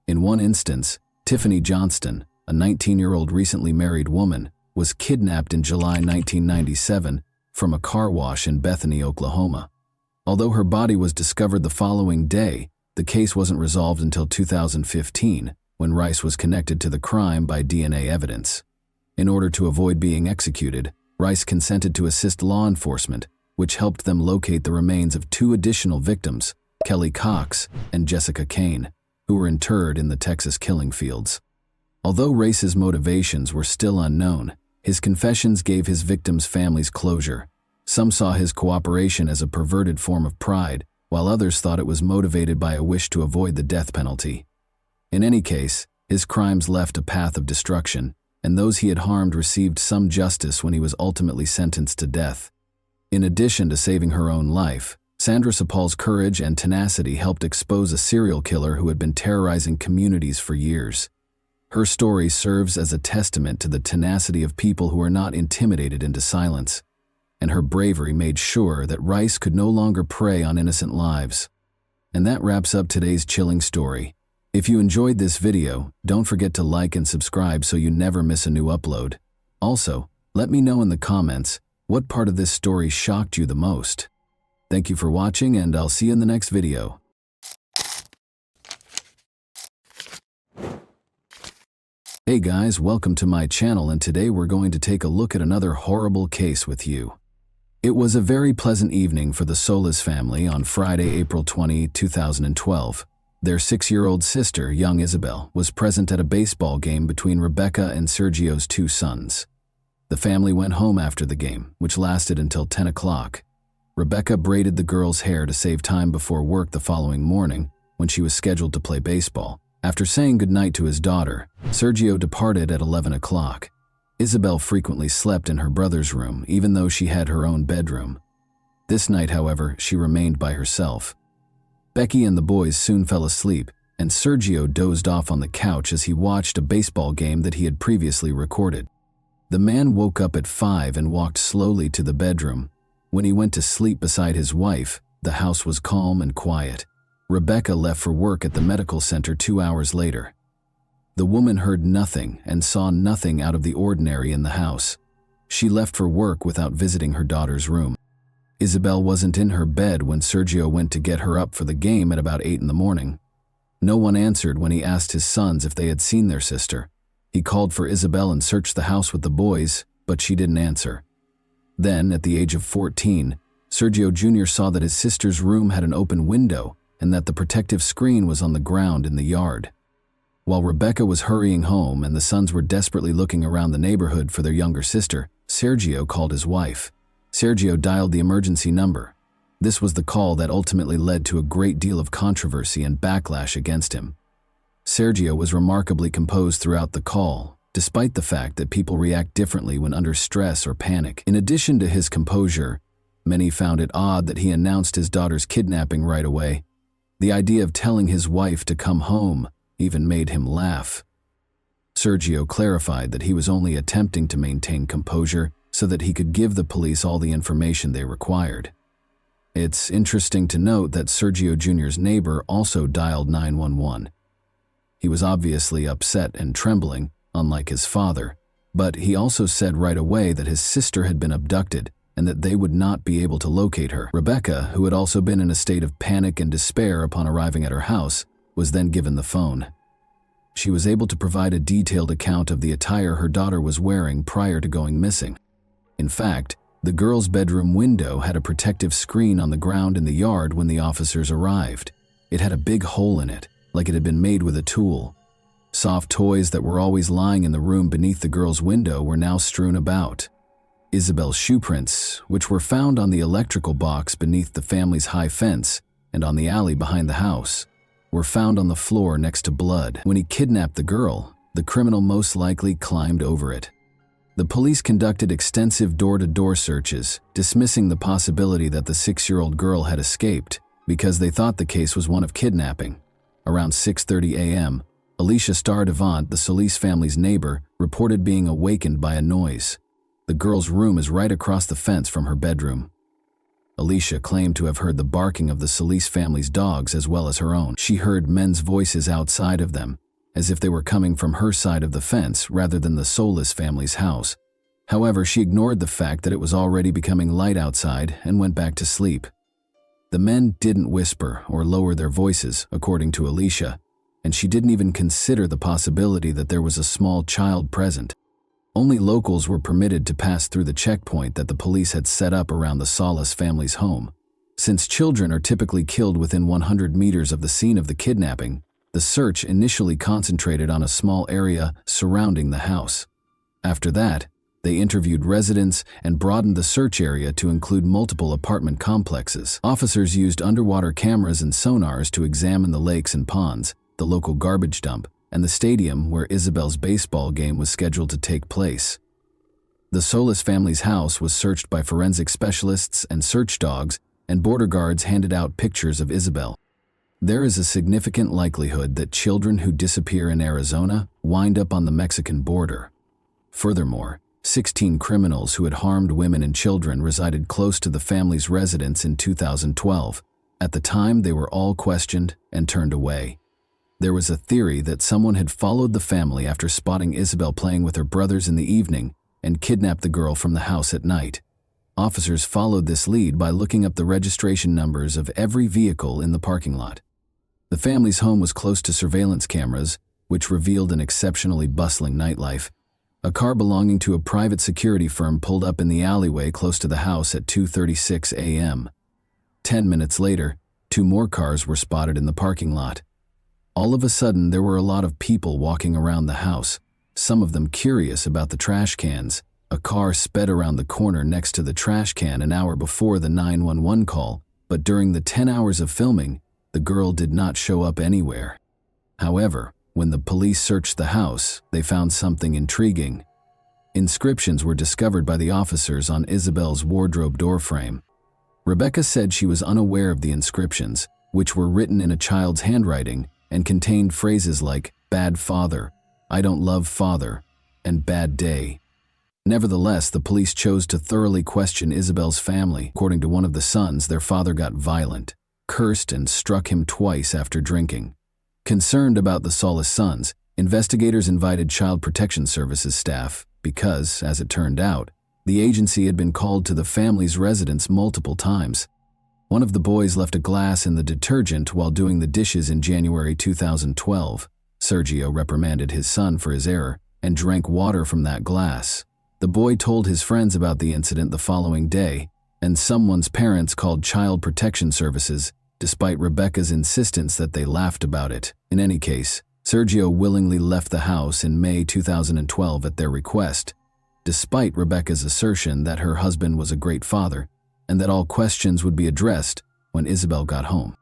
In one instance, Tiffany Johnston, a 19-year-old recently married woman, was kidnapped in July 1997 from a car wash in Bethany, Oklahoma. Although her body was discovered the following day, the case wasn't resolved until 2015, when Rice was connected to the crime by DNA evidence. In order to avoid being executed, Rice consented to assist law enforcement, which helped them locate the remains of two additional victims, Kelly Cox and Jessica Kane, who were interred in the Texas killing fields. Although Rice's motivations were still unknown, his confessions gave his victims' families closure. Some saw his cooperation as a perverted form of pride, while others thought it was motivated by a wish to avoid the death penalty. In any case, his crimes left a path of destruction, and those he had harmed received some justice when he was ultimately sentenced to death. In addition to saving her own life, Sandra Sapal's courage and tenacity helped expose a serial killer who had been terrorizing communities for years. Her story serves as a testament to the tenacity of people who are not intimidated into silence, and her bravery made sure that Rice could no longer prey on innocent lives. And that wraps up today's chilling story. If you enjoyed this video, don't forget to like and subscribe so you never miss a new upload. Also, let me know in the comments what part of this story shocked you the most. Thank you for watching, and I'll see you in the next video. Hey guys, welcome to my channel, and today we're going to take a look at another horrible case with you. It was a very pleasant evening for the Solis family on Friday, April 20, 2012. Their 6-year-old sister, young Isabel, was present at a baseball game between Rebecca and Sergio's 2 sons. The family went home after the game, which lasted until 10 o'clock. Rebecca braided the girl's hair to save time before work the following morning, when she was scheduled to play baseball. After saying goodnight to his daughter, Sergio departed at 11 o'clock. Isabel frequently slept in her brother's room, even though she had her own bedroom. This night, however, she remained by herself. Becky and the boys soon fell asleep, and Sergio dozed off on the couch as he watched a baseball game that he had previously recorded. The man woke up at 5 and walked slowly to the bedroom. When he went to sleep beside his wife, the house was calm and quiet. Rebecca left for work at the medical center 2 hours later. The woman heard nothing and saw nothing out of the ordinary in the house. She left for work without visiting her daughter's room. Isabel wasn't in her bed when Sergio went to get her up for the game at about 8 in the morning. No one answered when he asked his sons if they had seen their sister. He called for Isabel and searched the house with the boys, but she didn't answer. Then, at the age of 14, Sergio Jr. saw that his sister's room had an open window and that the protective screen was on the ground in the yard. While Rebecca was hurrying home and the sons were desperately looking around the neighborhood for their younger sister, Sergio called his wife. Sergio dialed the emergency number. This was the call that ultimately led to a great deal of controversy and backlash against him. Sergio was remarkably composed throughout the call, despite the fact that people react differently when under stress or panic. In addition to his composure, many found it odd that he announced his daughter's kidnapping right away. The idea of telling his wife to come home even made him laugh. Sergio clarified that he was only attempting to maintain composure so that he could give the police all the information they required. It's interesting to note that Sergio Jr.'s neighbor also dialed 911. He was obviously upset and trembling, unlike his father, but he also said right away that his sister had been abducted and that they would not be able to locate her. Rebecca, who had also been in a state of panic and despair upon arriving at her house, was then given the phone. She was able to provide a detailed account of the attire her daughter was wearing prior to going missing. In fact, the girl's bedroom window had a protective screen on the ground in the yard when the officers arrived. It had a big hole in it, like it had been made with a tool. Soft toys that were always lying in the room beneath the girl's window were now strewn about. Isabel's shoe prints, which were found on the electrical box beneath the family's high fence and on the alley behind the house, were found on the floor next to blood. When he kidnapped the girl, the criminal most likely climbed over it. The police conducted extensive door-to-door searches, dismissing the possibility that the 6-year-old girl had escaped because they thought the case was one of kidnapping. Around 6:30 a.m., Alicia Stardevant, the Solis family's neighbor, reported being awakened by a noise. The girl's room is right across the fence from her bedroom. Alicia claimed to have heard the barking of the Solis family's dogs as well as her own. She heard men's voices outside of them, as if they were coming from her side of the fence rather than the Solis family's house. However, she ignored the fact that it was already becoming light outside and went back to sleep. The men didn't whisper or lower their voices, according to Alicia, and she didn't even consider the possibility that there was a small child present. Only locals were permitted to pass through the checkpoint that the police had set up around the Solis family's home. Since children are typically killed within 100 meters of the scene of the kidnapping, the search initially concentrated on a small area surrounding the house. After that, they interviewed residents and broadened the search area to include multiple apartment complexes. Officers used underwater cameras and sonars to examine the lakes and ponds, the local garbage dump, and the stadium where Isabel's baseball game was scheduled to take place. The Solis family's house was searched by forensic specialists and search dogs, and border guards handed out pictures of Isabel. There is a significant likelihood that children who disappear in Arizona wind up on the Mexican border. Furthermore, 16 criminals who had harmed women and children resided close to the family's residence in 2012. At the time, they were all questioned and turned away. There was a theory that someone had followed the family after spotting Isabel playing with her brothers in the evening and kidnapped the girl from the house at night. Officers followed this lead by looking up the registration numbers of every vehicle in the parking lot. The family's home was close to surveillance cameras, which revealed an exceptionally bustling nightlife. A car belonging to a private security firm pulled up in the alleyway close to the house at 2:36 a.m. 10 minutes later, 2 more cars were spotted in the parking lot. All of a sudden, there were a lot of people walking around the house, some of them curious about the trash cans. A car sped around the corner next to the trash can an hour before the 911 call, but during the 10 hours of filming, the girl did not show up anywhere. However, when the police searched the house, they found something intriguing. Inscriptions were discovered by the officers on Isabel's wardrobe doorframe. Rebecca said she was unaware of the inscriptions, which were written in a child's handwriting and contained phrases like "bad father," "I don't love father," and "bad day." Nevertheless, the police chose to thoroughly question Isabel's family. According to one of the sons, their father got violent, cursed, and struck him twice after drinking. Concerned about the Solis sons, investigators invited Child Protection Services staff because, as it turned out, the agency had been called to the family's residence multiple times. One of the boys left a glass in the detergent while doing the dishes in January 2012. Sergio reprimanded his son for his error and drank water from that glass. The boy told his friends about the incident the following day, and someone's parents called Child Protection Services, despite Rebecca's insistence that they laughed about it. In any case, Sergio willingly left the house in May 2012 at their request, despite Rebecca's assertion that her husband was a great father and that all questions would be addressed when Isabel got home.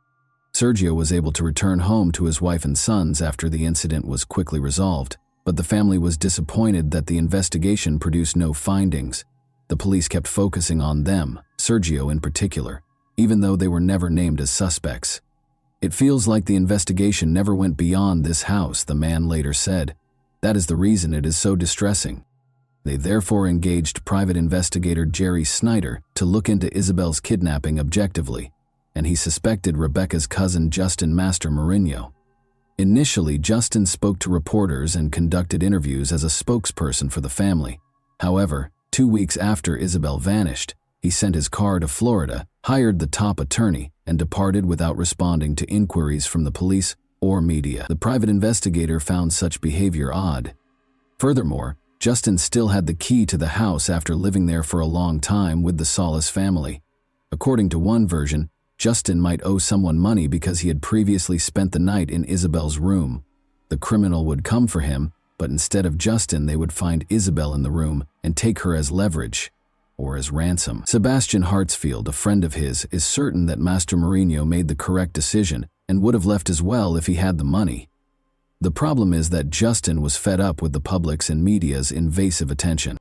Sergio was able to return home to his wife and sons after the incident was quickly resolved, but the family was disappointed that the investigation produced no findings. The police kept focusing on them, Sergio in particular, even though they were never named as suspects. "It feels like the investigation never went beyond this house," the man later said. "That is the reason it is so distressing." They therefore engaged private investigator Jerry Snyder to look into Isabel's kidnapping objectively, and he suspected Rebecca's cousin Justin Master Mourinho. Initially, Justin spoke to reporters and conducted interviews as a spokesperson for the family. However, 2 weeks after Isabel vanished, he sent his car to Florida, hired the top attorney, and departed without responding to inquiries from the police or media. The private investigator found such behavior odd. Furthermore, Justin still had the key to the house after living there for a long time with the Solis family. According to one version, Justin might owe someone money because he had previously spent the night in Isabel's room. The criminal would come for him, but instead of Justin, they would find Isabel in the room and take her as leverage, or as ransom. Sebastian Hartsfield, a friend of his, is certain that Master Mourinho made the correct decision and would have left as well if he had the money. The problem is that Justin was fed up with the public's and media's invasive attention.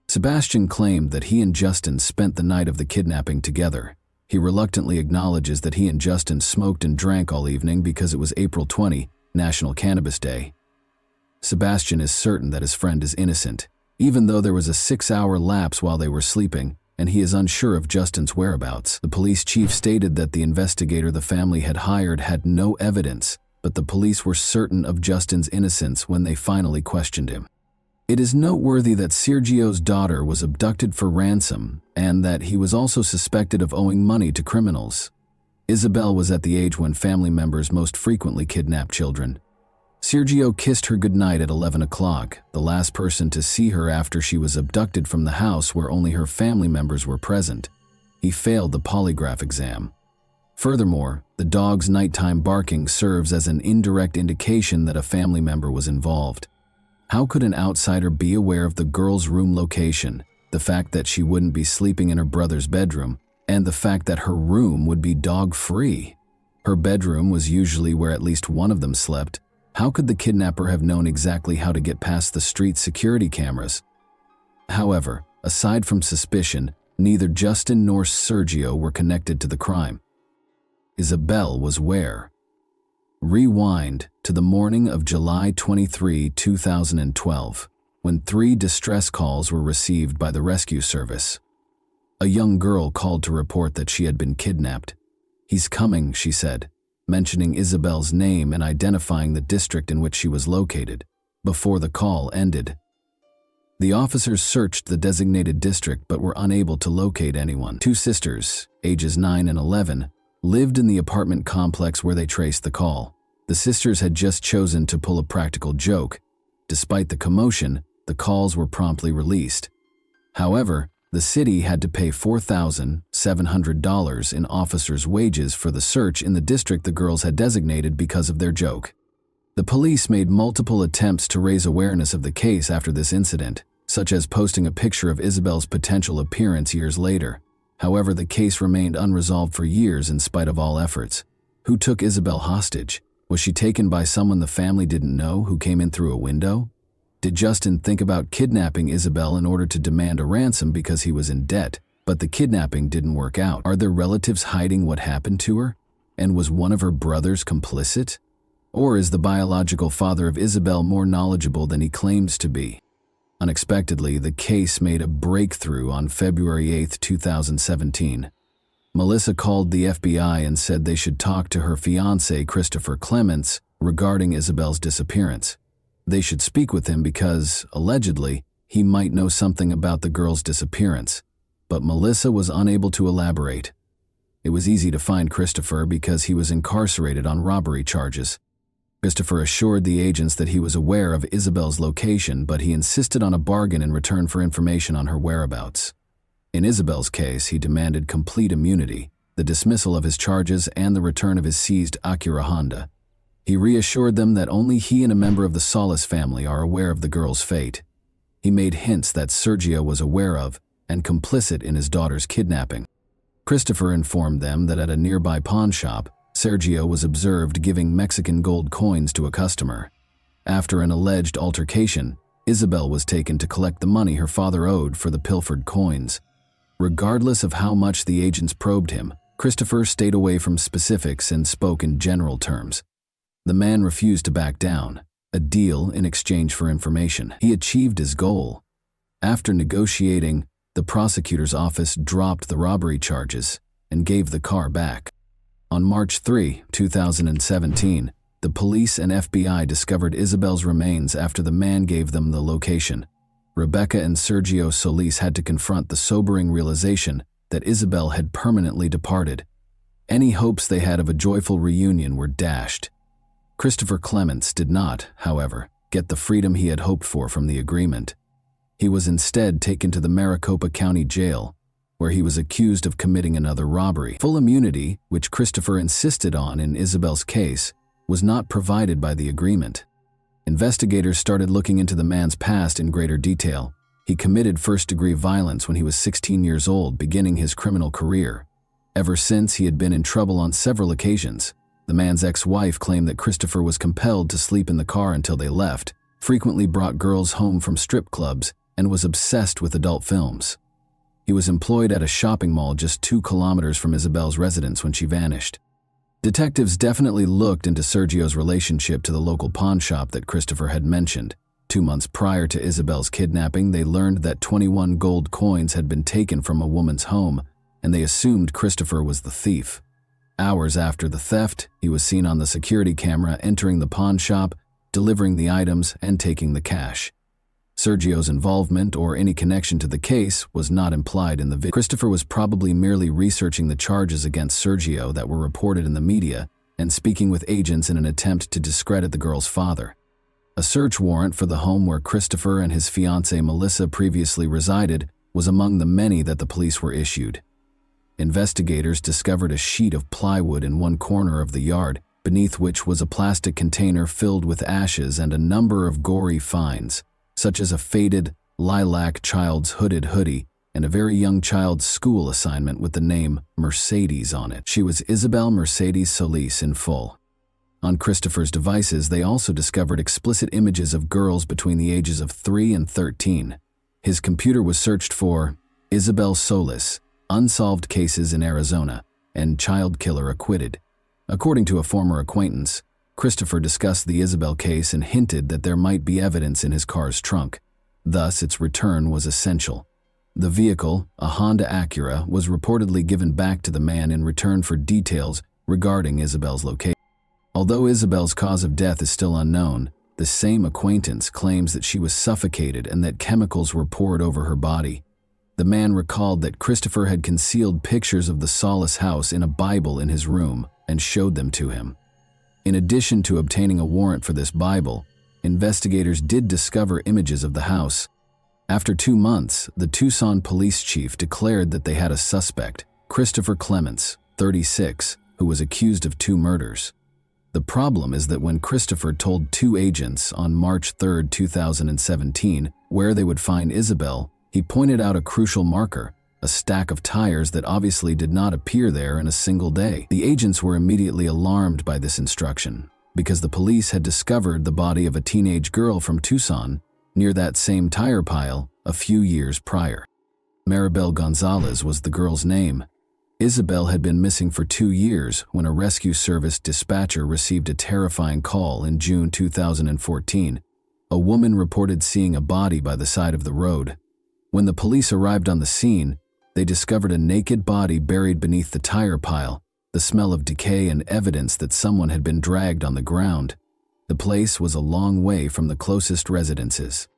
Sebastian claimed that he and Justin spent the night of the kidnapping together. He reluctantly acknowledges that he and Justin smoked and drank all evening because it was April 20, National Cannabis Day. Sebastian is certain that his friend is innocent, even though there was a 6-hour lapse while they were sleeping, and he is unsure of Justin's whereabouts. The police chief stated that the investigator the family had hired had no evidence, but the police were certain of Justin's innocence when they finally questioned him. It is noteworthy that Sergio's daughter was abducted for ransom and that he was also suspected of owing money to criminals. Isabel was at the age when family members most frequently kidnap children. Sergio kissed her goodnight at 11 o'clock, the last person to see her after she was abducted from the house where only her family members were present. He failed the polygraph exam. Furthermore, the dog's nighttime barking serves as an indirect indication that a family member was involved. How could an outsider be aware of the girl's room location, the fact that she wouldn't be sleeping in her brother's bedroom, and the fact that her room would be dog-free? Her bedroom was usually where at least one of them slept. How could the kidnapper have known exactly how to get past the street security cameras? However, aside from suspicion, neither Justin nor Sergio were connected to the crime. Isabel was where? Rewind to the morning of July 23, 2012, when 3 distress calls were received by the rescue service. A young girl called to report that she had been kidnapped. "He's coming," she said, mentioning Isabel's name and identifying the district in which she was located. Before the call ended, the officers searched the designated district but were unable to locate anyone. 2 sisters, ages 9 and 11, lived in the apartment complex where they traced the call. The sisters had just chosen to pull a practical joke. Despite the commotion, the the calls were promptly released. However, the city had to pay $4,700 in officers' wages for the search in the district the girls had designated because of their joke. The police made multiple attempts to raise awareness of the case after this incident, such as posting a picture of Isabel's potential appearance years later. However, the case remained unresolved for years in spite of all efforts. Who took Isabel hostage? Was she taken by someone the family didn't know who came in through a window? Did Justin think about kidnapping Isabel in order to demand a ransom because he was in debt, but the kidnapping didn't work out? Are their relatives hiding what happened to her? And was one of her brothers complicit? Or is the biological father of Isabel more knowledgeable than he claims to be? Unexpectedly, the case made a breakthrough on February 8, 2017. Melissa called the FBI and said they should talk to her fiancé, Christopher Clements, regarding Isabel's disappearance. They should speak with him because, allegedly, he might know something about the girl's disappearance. But Melissa was unable to elaborate. It was easy to find Christopher because he was incarcerated on robbery charges. Christopher assured the agents that he was aware of Isabel's location, but he insisted on a bargain in return for information on her whereabouts. In Isabel's case, he demanded complete immunity, the dismissal of his charges, and the return of his seized Acura Honda. He reassured them that only he and a member of the Solis family are aware of the girl's fate. He made hints that Sergio was aware of and complicit in his daughter's kidnapping. Christopher informed them that at a nearby pawn shop, Sergio was observed giving Mexican gold coins to a customer. After an alleged altercation, Isabel was taken to collect the money her father owed for the pilfered coins. Regardless of how much the agents probed him, Christopher stayed away from specifics and spoke in general terms. The man refused to back down, a deal in exchange for information. He achieved his goal. After negotiating, the prosecutor's office dropped the robbery charges and gave the car back. On March 3, 2017, the police and FBI discovered Isabel's remains after the man gave them the location. Rebecca and Sergio Solis had to confront the sobering realization that Isabel had permanently departed. Any hopes they had of a joyful reunion were dashed. Christopher Clements did not, however, get the freedom he had hoped for from the agreement. He was instead taken to the Maricopa County Jail, where he was accused of committing another robbery. Full immunity, which Christopher insisted on in Isabel's case, was not provided by the agreement. Investigators started looking into the man's past in greater detail. He committed first-degree violence when he was 16 years old, beginning his criminal career. Ever since, he had been in trouble on several occasions. The man's ex-wife claimed that Christopher was compelled to sleep in the car until they left, frequently brought girls home from strip clubs, and was obsessed with adult films. He was employed at a shopping mall just 2 kilometers from Isabel's residence when she vanished. Detectives definitely looked into Sergio's relationship to the local pawn shop that Christopher had mentioned. 2 months prior to Isabel's kidnapping, they learned that 21 gold coins had been taken from a woman's home, and they assumed Christopher was the thief. Hours after the theft, he was seen on the security camera entering the pawn shop, delivering the items, and taking the cash. Sergio's involvement or any connection to the case was not implied in the video. Christopher was probably merely researching the charges against Sergio that were reported in the media and speaking with agents in an attempt to discredit the girl's father. A search warrant for the home where Christopher and his fiancée Melissa previously resided was among the many that the police were issued. Investigators discovered a sheet of plywood in one corner of the yard, beneath which was a plastic container filled with ashes and a number of gory finds, such as a faded, lilac child's hooded hoodie and a very young child's school assignment with the name Mercedes on it. She was Isabel Mercedes Solis in full. On Christopher's devices, they also discovered explicit images of girls between the ages of 3 and 13. His computer was searched for Isabel Solis, unsolved cases in Arizona, and child killer acquitted. According to a former acquaintance, Christopher discussed the Isabel case and hinted that there might be evidence in his car's trunk. Thus, its return was essential. The vehicle, a Honda Acura, was reportedly given back to the man in return for details regarding Isabel's location. Although Isabel's cause of death is still unknown, the same acquaintance claims that she was suffocated and that chemicals were poured over her body. The man recalled that Christopher had concealed pictures of the Solis house in a Bible in his room and showed them to him. In addition to obtaining a warrant for this Bible, investigators did discover images of the house. After 2 months, the Tucson police chief declared that they had a suspect, Christopher Clements, 36, who was accused of 2 murders. The problem is that when Christopher told 2 agents on March 3, 2017, where they would find Isabel, he pointed out a crucial marker, a stack of tires that obviously did not appear there in a single day. The agents were immediately alarmed by this instruction, because the police had discovered the body of a teenage girl from Tucson near that same tire pile a few years prior. Maribel Gonzalez was the girl's name. Isabel had been missing for 2 years when a rescue service dispatcher received a terrifying call in June 2014. A woman reported seeing a body by the side of the road. When the police arrived on the scene, they discovered a naked body buried beneath the tire pile, the smell of decay and evidence that someone had been dragged on the ground. The place was a long way from the closest residences.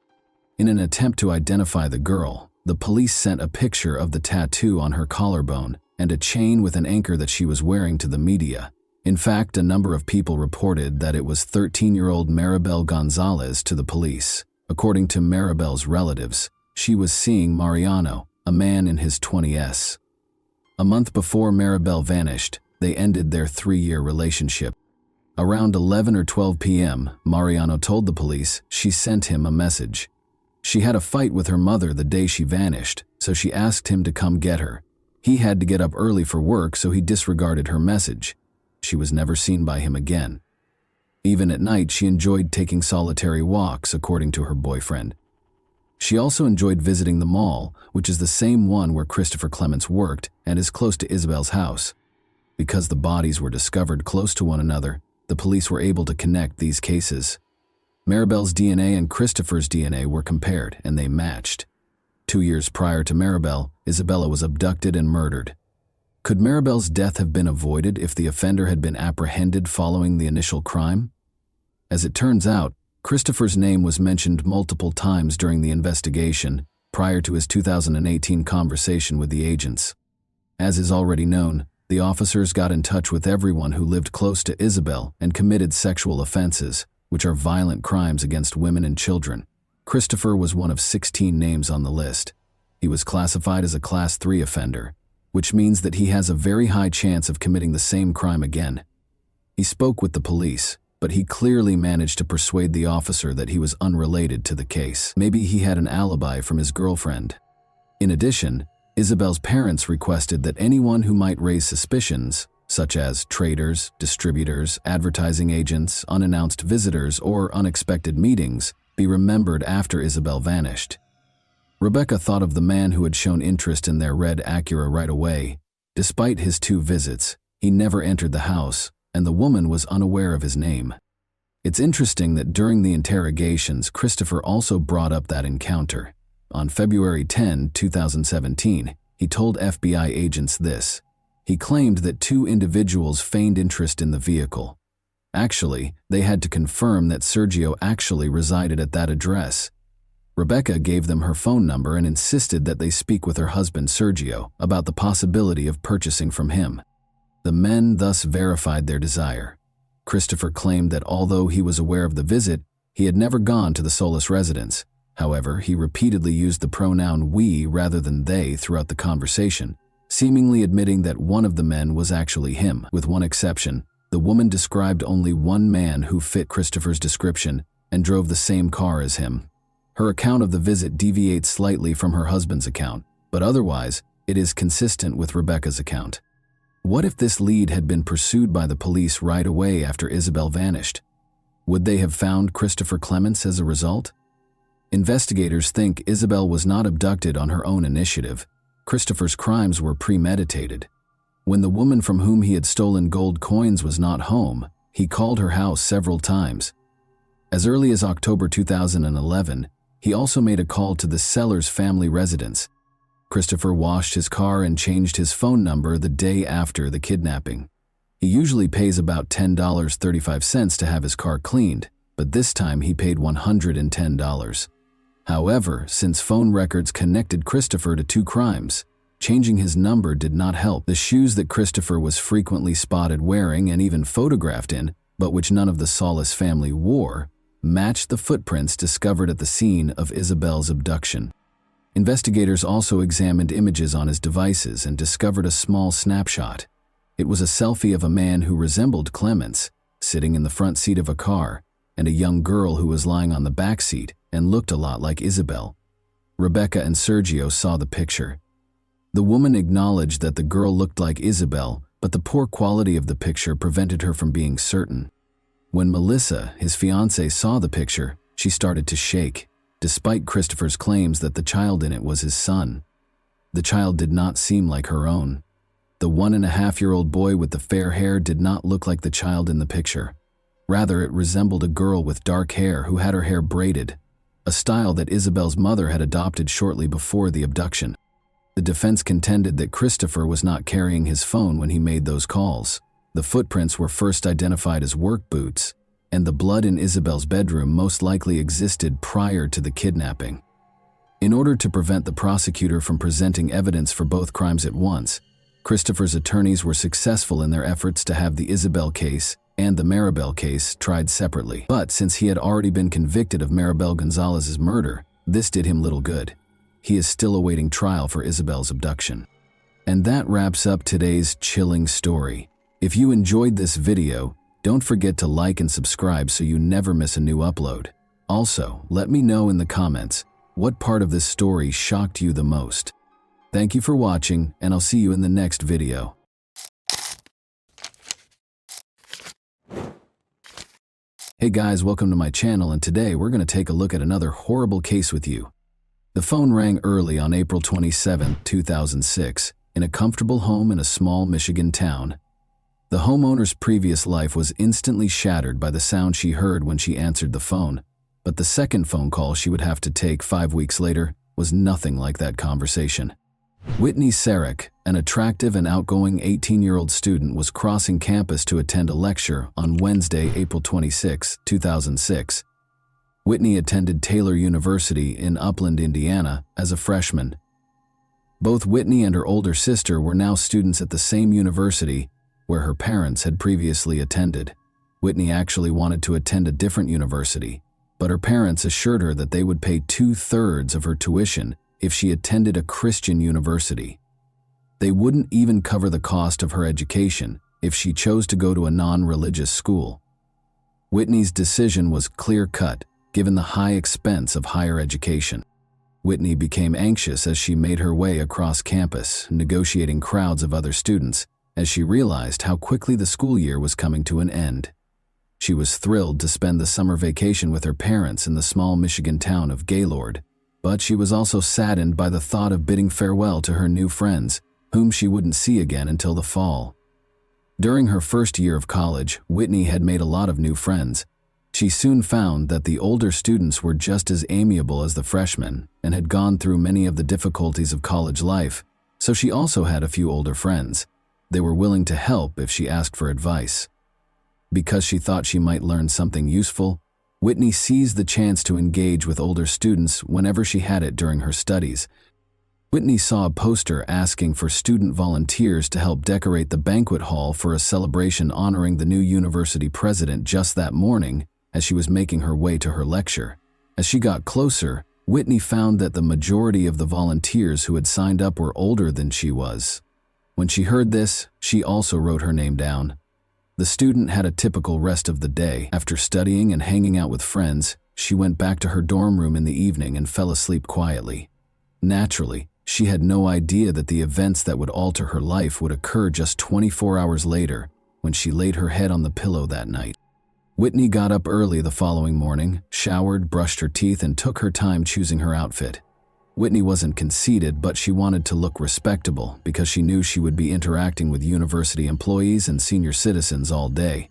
In an attempt to identify the girl, the police sent a picture of the tattoo on her collarbone and a chain with an anchor that she was wearing to the media. In fact, a number of people reported that it was 13-year-old Maribel Gonzalez to the police. According to Maribel's relatives, she was seeing Mariano, a man in his 20s. A month before Maribel vanished, they ended their 3-year relationship. Around 11 or 12 p.m., Mariano told the police she sent him a message. She had a fight with her mother the day she vanished, so she asked him to come get her. He had to get up early for work, so he disregarded her message. She was never seen by him again. Even at night, she enjoyed taking solitary walks, according to her boyfriend. She also enjoyed visiting the mall, which is the same one where Christopher Clements worked and is close to Isabel's house. Because the bodies were discovered close to one another, the police were able to connect these cases. Maribel's DNA and Christopher's DNA were compared, and they matched. 2 years prior to Maribel, Isabella was abducted and murdered. Could Maribel's death have been avoided if the offender had been apprehended following the initial crime? As it turns out, Christopher's name was mentioned multiple times during the investigation, prior to his 2018 conversation with the agents. As is already known, the officers got in touch with everyone who lived close to Isabel and committed sexual offenses, which are violent crimes against women and children. Christopher was one of 16 names on the list. He was classified as a Class 3 offender, which means that he has a very high chance of committing the same crime again. He spoke with the police, but he clearly managed to persuade the officer that he was unrelated to the case. Maybe he had an alibi from his girlfriend. In addition, Isabel's parents requested that anyone who might raise suspicions, such as traders, distributors, advertising agents, unannounced visitors, or unexpected meetings, be remembered after Isabel vanished. Rebecca thought of the man who had shown interest in their red Acura right away. Despite his 2 visits, he never entered the house, and the woman was unaware of his name. It's interesting that during the interrogations, Christopher also brought up that encounter. On February 10, 2017, he told FBI agents this. He claimed that 2 individuals feigned interest in the vehicle. Actually, they had to confirm that Sergio actually resided at that address. Rebecca gave them her phone number and insisted that they speak with her husband Sergio about the possibility of purchasing from him. The men thus verified their desire. Christopher claimed that although he was aware of the visit, he had never gone to the Solis residence. However, he repeatedly used the pronoun we rather than they throughout the conversation, seemingly admitting that one of the men was actually him. With one exception, the woman described only one man who fit Christopher's description and drove the same car as him. Her account of the visit deviates slightly from her husband's account, but otherwise, it is consistent with Rebecca's account. What if this lead had been pursued by the police right away after Isabel vanished? Would they have found Christopher Clements as a result? Investigators think Isabel was not abducted on her own initiative. Christopher's crimes were premeditated. When the woman from whom he had stolen gold coins was not home, he called her house several times. As early as October 2011, he also made a call to the seller's family residence. Christopher washed his car and changed his phone number the day after the kidnapping. He usually pays about $10.35 to have his car cleaned, but this time he paid $110. However, since phone records connected Christopher to 2 crimes, changing his number did not help. The shoes that Christopher was frequently spotted wearing and even photographed in, but which none of the Solis family wore, matched the footprints discovered at the scene of Isabel's abduction. Investigators also examined images on his devices and discovered a small snapshot. It was a selfie of a man who resembled Clements, sitting in the front seat of a car, and a young girl who was lying on the back seat and looked a lot like Isabel. Rebecca and Sergio saw the picture. The woman acknowledged that the girl looked like Isabel, but the poor quality of the picture prevented her from being certain. When Melissa, his fiancée, saw the picture, she started to shake, despite Christopher's claims that the child in it was his son. The child did not seem like her own. The 1.5-year-old boy with the fair hair did not look like the child in the picture. Rather, it resembled a girl with dark hair who had her hair braided, a style that Isabel's mother had adopted shortly before the abduction. The defense contended that Christopher was not carrying his phone when he made those calls. The footprints were first identified as work boots, and the blood in Isabel's bedroom most likely existed prior to the kidnapping. In order to prevent the prosecutor from presenting evidence for both crimes at once, Christopher's attorneys were successful in their efforts to have the Isabel case and the Maribel case tried separately. But since he had already been convicted of Maribel Gonzalez's murder, this did him little good. He is still awaiting trial for Isabel's abduction. And that wraps up today's chilling story. If you enjoyed this video, don't forget to like and subscribe so you never miss a new upload. Also, let me know in the comments what part of this story shocked you the most. Thank you for watching, and I'll see you in the next video. Hey guys, welcome to my channel, and today we're going to take a look at another horrible case with you. The phone rang early on April 27, 2006, in a comfortable home in a small Michigan town. The homeowner's previous life was instantly shattered by the sound she heard when she answered the phone, but the second phone call she would have to take 5 weeks later was nothing like that conversation. Whitney Sarek, an attractive and outgoing 18-year-old student, was crossing campus to attend a lecture on Wednesday, April 26, 2006. Whitney attended Taylor University in Upland, Indiana, as a freshman. Both Whitney and her older sister were now students at the same university where her parents had previously attended. Whitney actually wanted to attend a different university, but her parents assured her that they would pay 2/3 of her tuition if she attended a Christian university. They wouldn't even cover the cost of her education if she chose to go to a non-religious school. Whitney's decision was clear-cut, given the high expense of higher education. Whitney became anxious as she made her way across campus, negotiating crowds of other students, as she realized how quickly the school year was coming to an end. She was thrilled to spend the summer vacation with her parents in the small Michigan town of Gaylord, but she was also saddened by the thought of bidding farewell to her new friends, whom she wouldn't see again until the fall. During her first year of college, Whitney had made a lot of new friends. She soon found that the older students were just as amiable as the freshmen and had gone through many of the difficulties of college life, so she also had a few older friends. They were willing to help if she asked for advice. Because she thought she might learn something useful, Whitney seized the chance to engage with older students whenever she had it during her studies. Whitney saw a poster asking for student volunteers to help decorate the banquet hall for a celebration honoring the new university president just that morning as she was making her way to her lecture. As she got closer, Whitney found that the majority of the volunteers who had signed up were older than she was. When she heard this, she also wrote her name down. The student had a typical rest of the day. After studying and hanging out with friends, she went back to her dorm room in the evening and fell asleep quietly. Naturally, she had no idea that the events that would alter her life would occur just 24 hours later, when she laid her head on the pillow that night. Whitney got up early the following morning, showered, brushed her teeth, and took her time choosing her outfit. Whitney wasn't conceited, but she wanted to look respectable because she knew she would be interacting with university employees and senior citizens all day.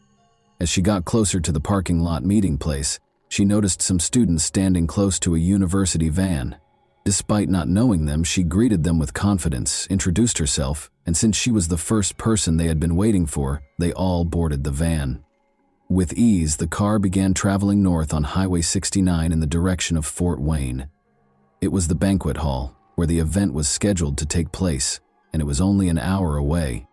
As she got closer to the parking lot meeting place, she noticed some students standing close to a university van. Despite not knowing them, she greeted them with confidence, introduced herself, and since she was the first person they had been waiting for, they all boarded the van. With ease, the car began traveling north on Highway 69 in the direction of Fort Wayne. It was the banquet hall, where the event was scheduled to take place, and it was only an hour away.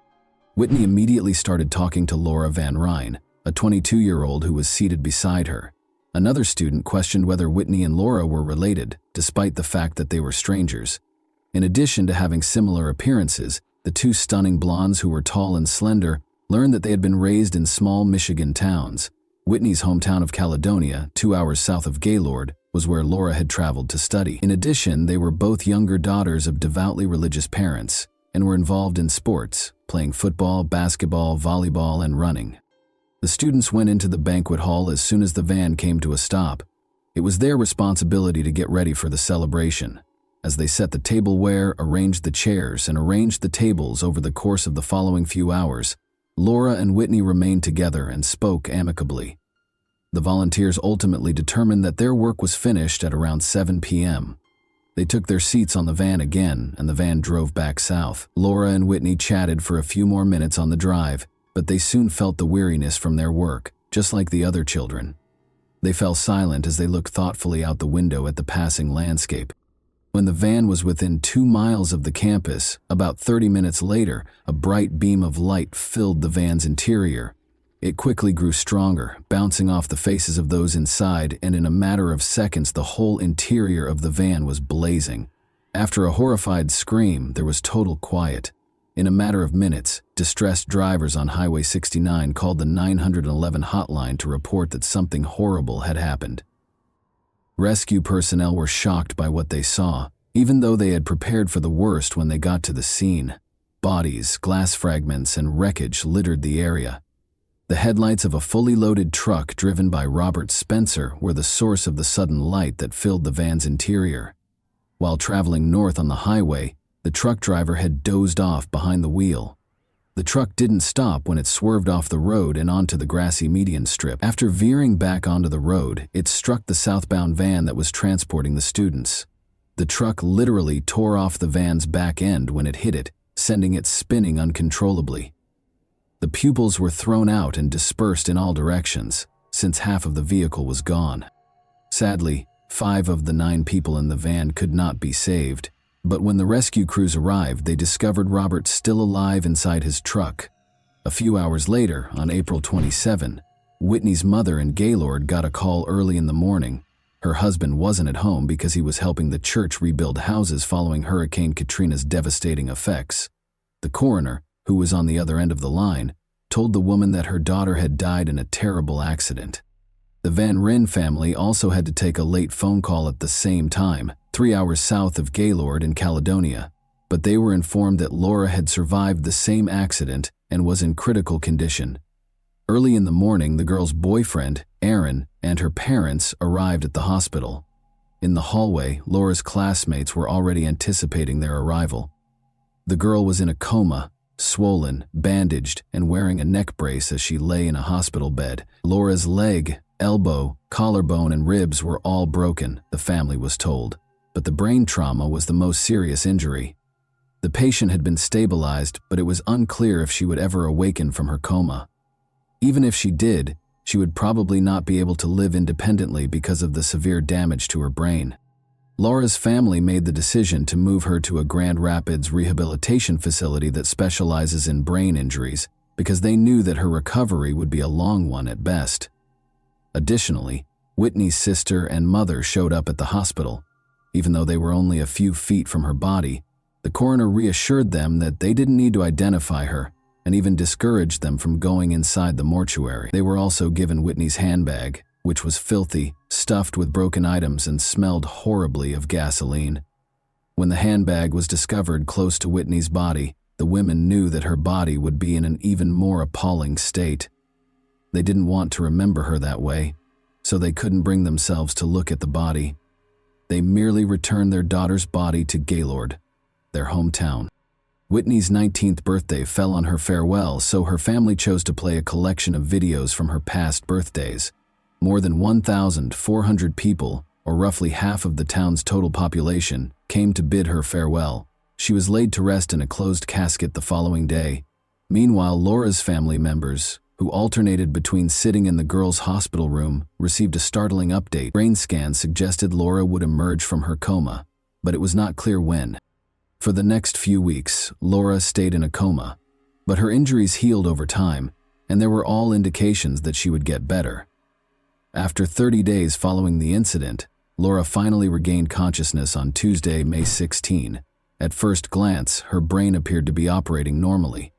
Whitney immediately started talking to Laura Van Ryn, a 22-year-old who was seated beside her. Another student questioned whether Whitney and Laura were related, despite the fact that they were strangers. In addition to having similar appearances, the two stunning blondes who were tall and slender learned that they had been raised in small Michigan towns. Whitney's hometown of Caledonia, 2 hours south of Gaylord, was where Laura had traveled to study. In addition, they were both younger daughters of devoutly religious parents and were involved in sports, playing football, basketball, volleyball, and running. The students went into the banquet hall as soon as the van came to a stop. It was their responsibility to get ready for the celebration. As they set the tableware, arranged the chairs, and arranged the tables over the course of the following few hours, Laura and Whitney remained together and spoke amicably. The volunteers ultimately determined that their work was finished at around 7 p.m. They took their seats on the van again, and the van drove back south. Laura and Whitney chatted for a few more minutes on the drive, but they soon felt the weariness from their work, just like the other children. They fell silent as they looked thoughtfully out the window at the passing landscape. When the van was within 2 miles of the campus, about 30 minutes later, a bright beam of light filled the van's interior. It quickly grew stronger, bouncing off the faces of those inside, and in a matter of seconds the whole interior of the van was blazing. After a horrified scream, there was total quiet. In a matter of minutes, distressed drivers on Highway 69 called the 911 hotline to report that something horrible had happened. Rescue personnel were shocked by what they saw, even though they had prepared for the worst when they got to the scene. Bodies, glass fragments, and wreckage littered the area. The headlights of a fully loaded truck driven by Robert Spencer were the source of the sudden light that filled the van's interior. While traveling north on the highway, the truck driver had dozed off behind the wheel. The truck didn't stop when it swerved off the road and onto the grassy median strip. After veering back onto the road, it struck the southbound van that was transporting the students. The truck literally tore off the van's back end when it hit it, sending it spinning uncontrollably. The pupils were thrown out and dispersed in all directions, since half of the vehicle was gone. Sadly, 5 of the 9 people in the van could not be saved, but when the rescue crews arrived, they discovered Robert still alive inside his truck. A few hours later, on April 27, Whitney's mother in Gaylord got a call early in the morning. Her husband wasn't at home because he was helping the church rebuild houses following Hurricane Katrina's devastating effects. The coroner, who was on the other end of the line, told the woman that her daughter had died in a terrible accident. The Van Ryn family also had to take a late phone call at the same time, 3 hours south of Gaylord in Caledonia, but they were informed that Laura had survived the same accident and was in critical condition. Early in the morning, the girl's boyfriend, Aaron, and her parents arrived at the hospital. In the hallway, Laura's classmates were already anticipating their arrival. The girl was in a coma, swollen, bandaged, and wearing a neck brace as she lay in a hospital bed. Laura's leg, elbow, collarbone, and ribs were all broken, the family was told, but the brain trauma was the most serious injury. The patient had been stabilized, but it was unclear if she would ever awaken from her coma. Even if she did, she would probably not be able to live independently because of the severe damage to her brain. Laura's family made the decision to move her to a Grand Rapids rehabilitation facility that specializes in brain injuries because they knew that her recovery would be a long one at best. Additionally, Whitney's sister and mother showed up at the hospital. Even though they were only a few feet from her body, the coroner reassured them that they didn't need to identify her and even discouraged them from going inside the mortuary. They were also given Whitney's handbag, which was filthy, stuffed with broken items, and smelled horribly of gasoline. When the handbag was discovered close to Whitney's body, the women knew that her body would be in an even more appalling state. They didn't want to remember her that way, so they couldn't bring themselves to look at the body. They merely returned their daughter's body to Gaylord, their hometown. Whitney's 19th birthday fell on her farewell, so her family chose to play a collection of videos from her past birthdays. More than 1,400 people, or roughly half of the town's total population, came to bid her farewell. She was laid to rest in a closed casket the following day. Meanwhile, Laura's family members, who alternated between sitting in the girls' hospital room, received a startling update. Brain scans suggested Laura would emerge from her coma, but it was not clear when. For the next few weeks, Laura stayed in a coma, but her injuries healed over time, and there were all indications that she would get better. After 30 days following the incident, Laura finally regained consciousness on Tuesday, May 16. At first glance, her brain appeared to be operating normally.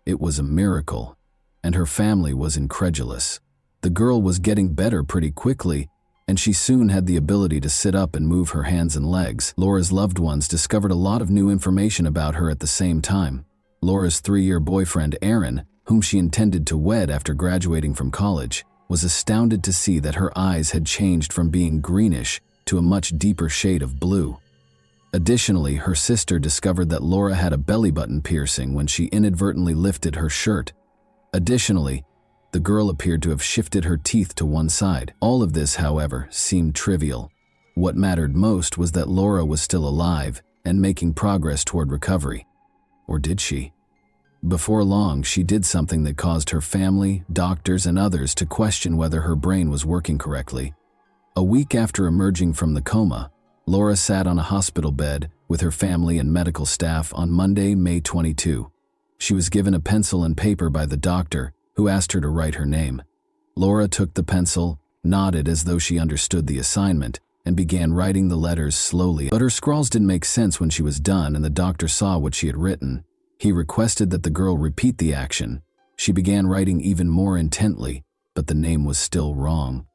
It was a miracle, and her family was incredulous. The girl was getting better pretty quickly, and she soon had the ability to sit up and move her hands and legs. Laura's loved ones discovered a lot of new information about her at the same time. Laura's 3-year boyfriend, Aaron, whom she intended to wed after graduating from college, was astounded to see that her eyes had changed from being greenish to a much deeper shade of blue. Additionally, her sister discovered that Laura had a belly button piercing when she inadvertently lifted her shirt. Additionally, the girl appeared to have shifted her teeth to one side. All of this, however, seemed trivial. What mattered most was that Laura was still alive and making progress toward recovery. Or did she? Before long, she did something that caused her family, doctors, and others to question whether her brain was working correctly. A week after emerging from the coma, Laura sat on a hospital bed with her family and medical staff on Monday, May 22. She was given a pencil and paper by the doctor, who asked her to write her name. Laura took the pencil, nodded as though she understood the assignment, and began writing the letters slowly. But her scrawls didn't make sense when she was done, and the doctor saw what she had written. He requested that the girl repeat the action. She began writing even more intently, but the name was still wrong.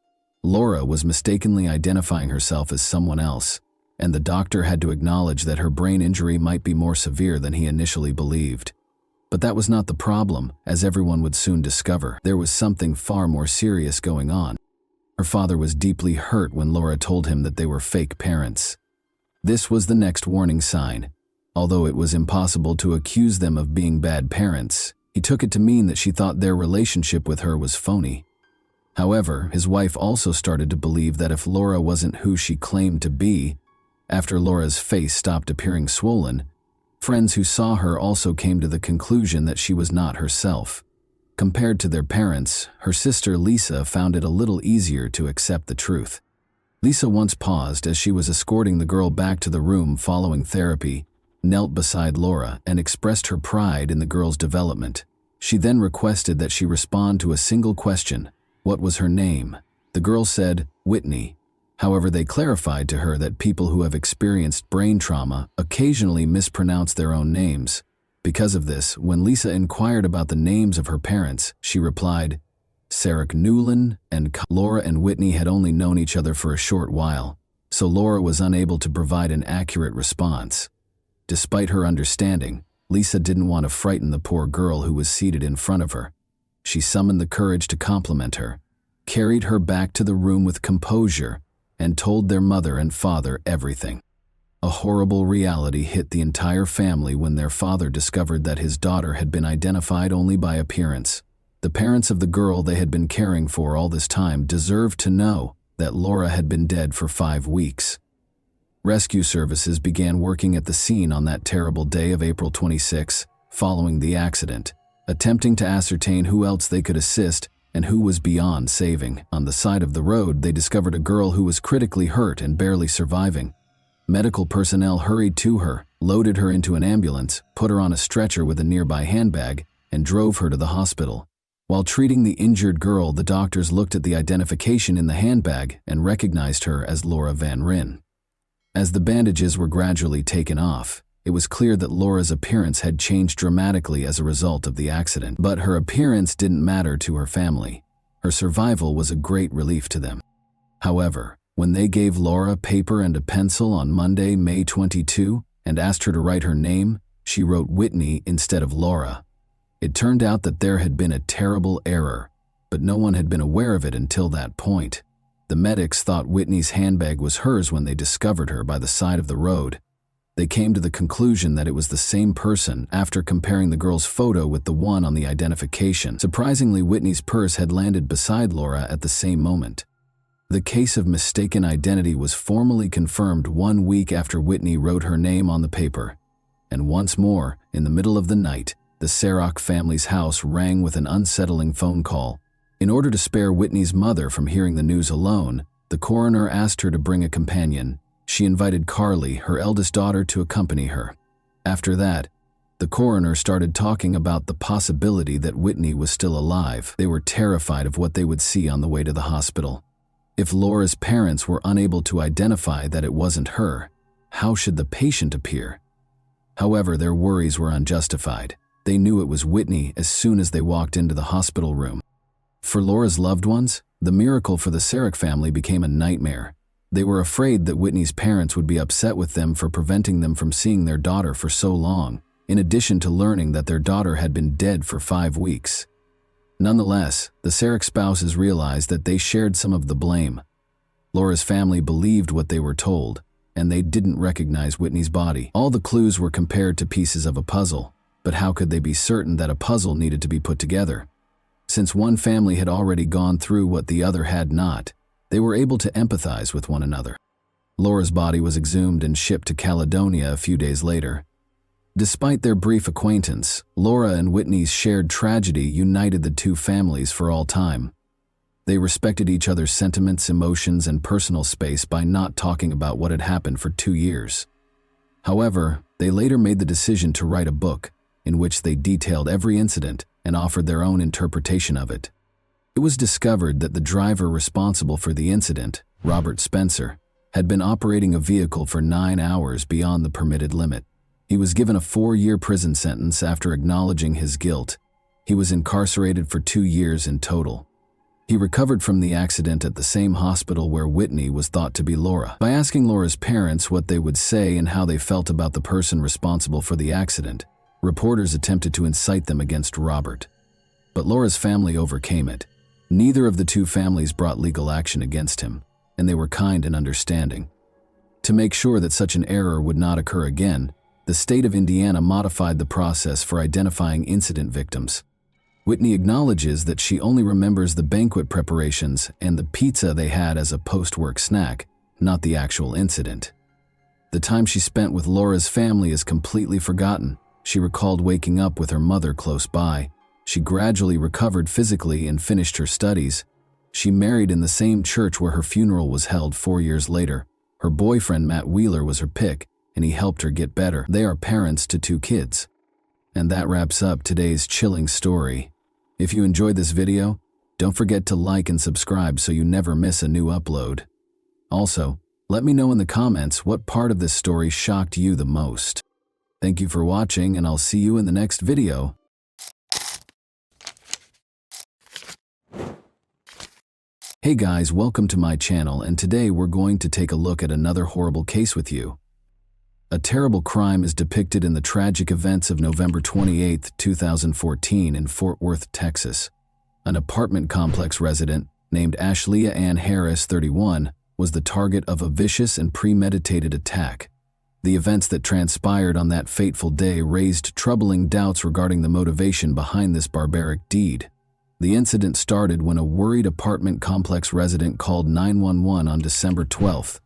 Laura was mistakenly identifying herself as someone else, and the doctor had to acknowledge that her brain injury might be more severe than he initially believed. But that was not the problem, as everyone would soon discover. There was something far more serious going on. Her father was deeply hurt when Laura told him that they were fake parents. This was the next warning sign. Although it was impossible to accuse them of being bad parents, he took it to mean that she thought their relationship with her was phony. However, his wife also started to believe that if Laura wasn't who she claimed to be, after Laura's face stopped appearing swollen, friends who saw her also came to the conclusion that she was not herself. Compared to their parents, her sister Lisa found it a little easier to accept the truth. Lisa once paused as she was escorting the girl back to the room following therapy, knelt beside Laura, and expressed her pride in the girl's development. She then requested that she respond to a single question: what was her name? The girl said, Whitney. However, they clarified to her that people who have experienced brain trauma occasionally mispronounce their own names. Because of this, when Lisa inquired about the names of her parents, she replied, Sarah Newland and Laura and Whitney had only known each other for a short while, so Laura was unable to provide an accurate response. Despite her understanding, Lisa didn't want to frighten the poor girl who was seated in front of her. She summoned the courage to compliment her, carried her back to the room with composure, and told their mother and father everything. A horrible reality hit the entire family when their father discovered that his daughter had been identified only by appearance. The parents of the girl they had been caring for all this time deserved to know that Laura had been dead for 5 weeks. Rescue services began working at the scene on that terrible day of April 26, following the accident, attempting to ascertain who else they could assist and who was beyond saving. On the side of the road, they discovered a girl who was critically hurt and barely surviving. Medical personnel hurried to her, loaded her into an ambulance, put her on a stretcher with a nearby handbag, and drove her to the hospital. While treating the injured girl, the doctors looked at the identification in the handbag and recognized her as Laura Van Ryn. As the bandages were gradually taken off, it was clear that Laura's appearance had changed dramatically as a result of the accident. But her appearance didn't matter to her family. Her survival was a great relief to them. However, when they gave Laura paper and a pencil on Monday, May 22, and asked her to write her name, she wrote Whitney instead of Laura. It turned out that there had been a terrible error, but no one had been aware of it until that point. The medics thought Whitney's handbag was hers when they discovered her by the side of the road. They came to the conclusion that it was the same person after comparing the girl's photo with the one on the identification. Surprisingly, Whitney's purse had landed beside Laura at the same moment. The case of mistaken identity was formally confirmed 1 week after Whitney wrote her name on the paper. And once more, in the middle of the night, the Sarok family's house rang with an unsettling phone call. In order to spare Whitney's mother from hearing the news alone, the coroner asked her to bring a companion. She invited Carly, her eldest daughter, to accompany her. After that, The coroner started talking about the possibility that Whitney was still alive. They were terrified of what they would see on the way to the hospital. If Laura's parents were unable to identify that it wasn't her, how should the patient appear? However, their worries were unjustified. They knew it was Whitney as soon as they walked into the hospital room. For Laura's loved ones, the miracle for the Sarek family became a nightmare. They were afraid that Whitney's parents would be upset with them for preventing them from seeing their daughter for so long, in addition to learning that their daughter had been dead for 5 weeks. Nonetheless, the Sarek spouses realized that they shared some of the blame. Laura's family believed what they were told, and they didn't recognize Whitney's body. All the clues were compared to pieces of a puzzle, but how could they be certain that a puzzle needed to be put together? Since one family had already gone through what the other had not, they were able to empathize with one another. Laura's body was exhumed and shipped to Caledonia a few days later. Despite their brief acquaintance, Laura and Whitney's shared tragedy united the two families for all time. They respected each other's sentiments, emotions, and personal space by not talking about what had happened for 2 years. However, they later made the decision to write a book in which they detailed every incident and offered their own interpretation of it. It was discovered that the driver responsible for the incident, Robert Spencer, had been operating a vehicle for 9 hours beyond the permitted limit. He was given a 4-year prison sentence after acknowledging his guilt. He was incarcerated for 2 years in total. He recovered from the accident at the same hospital where Whitney was thought to be Laura. By asking Laura's parents what they would say and how they felt about the person responsible for the accident, reporters attempted to incite them against Robert. But Laura's family overcame it. Neither of the two families brought legal action against him, and they were kind and understanding. To make sure that such an error would not occur again, the state of Indiana modified the process for identifying incident victims. Whitney acknowledges that she only remembers the banquet preparations and the pizza they had as a post-work snack, not the actual incident. The time she spent with Laura's family is completely forgotten. She recalled waking up with her mother close by. She gradually recovered physically and finished her studies. She married in the same church where her funeral was held 4 years later. Her boyfriend, Matt Wheeler, was her pick, and he helped her get better. They are parents to 2 kids. And that wraps up today's chilling story. If you enjoyed this video, don't forget to like and subscribe so you never miss a new upload. Also, let me know in the comments what part of this story shocked you the most. Thank you for watching, and I'll see you in the next video. Hey guys, welcome to my channel, and today we're going to take a look at another horrible case with you. A terrible crime is depicted in the tragic events of November 28, 2014 in Fort Worth, Texas. An apartment complex resident named Ashlea Ann Harris, 31, was the target of a vicious and premeditated attack. The events that transpired on that fateful day raised troubling doubts regarding the motivation behind this barbaric deed. The incident started when a worried apartment complex resident called 911 on December 12th.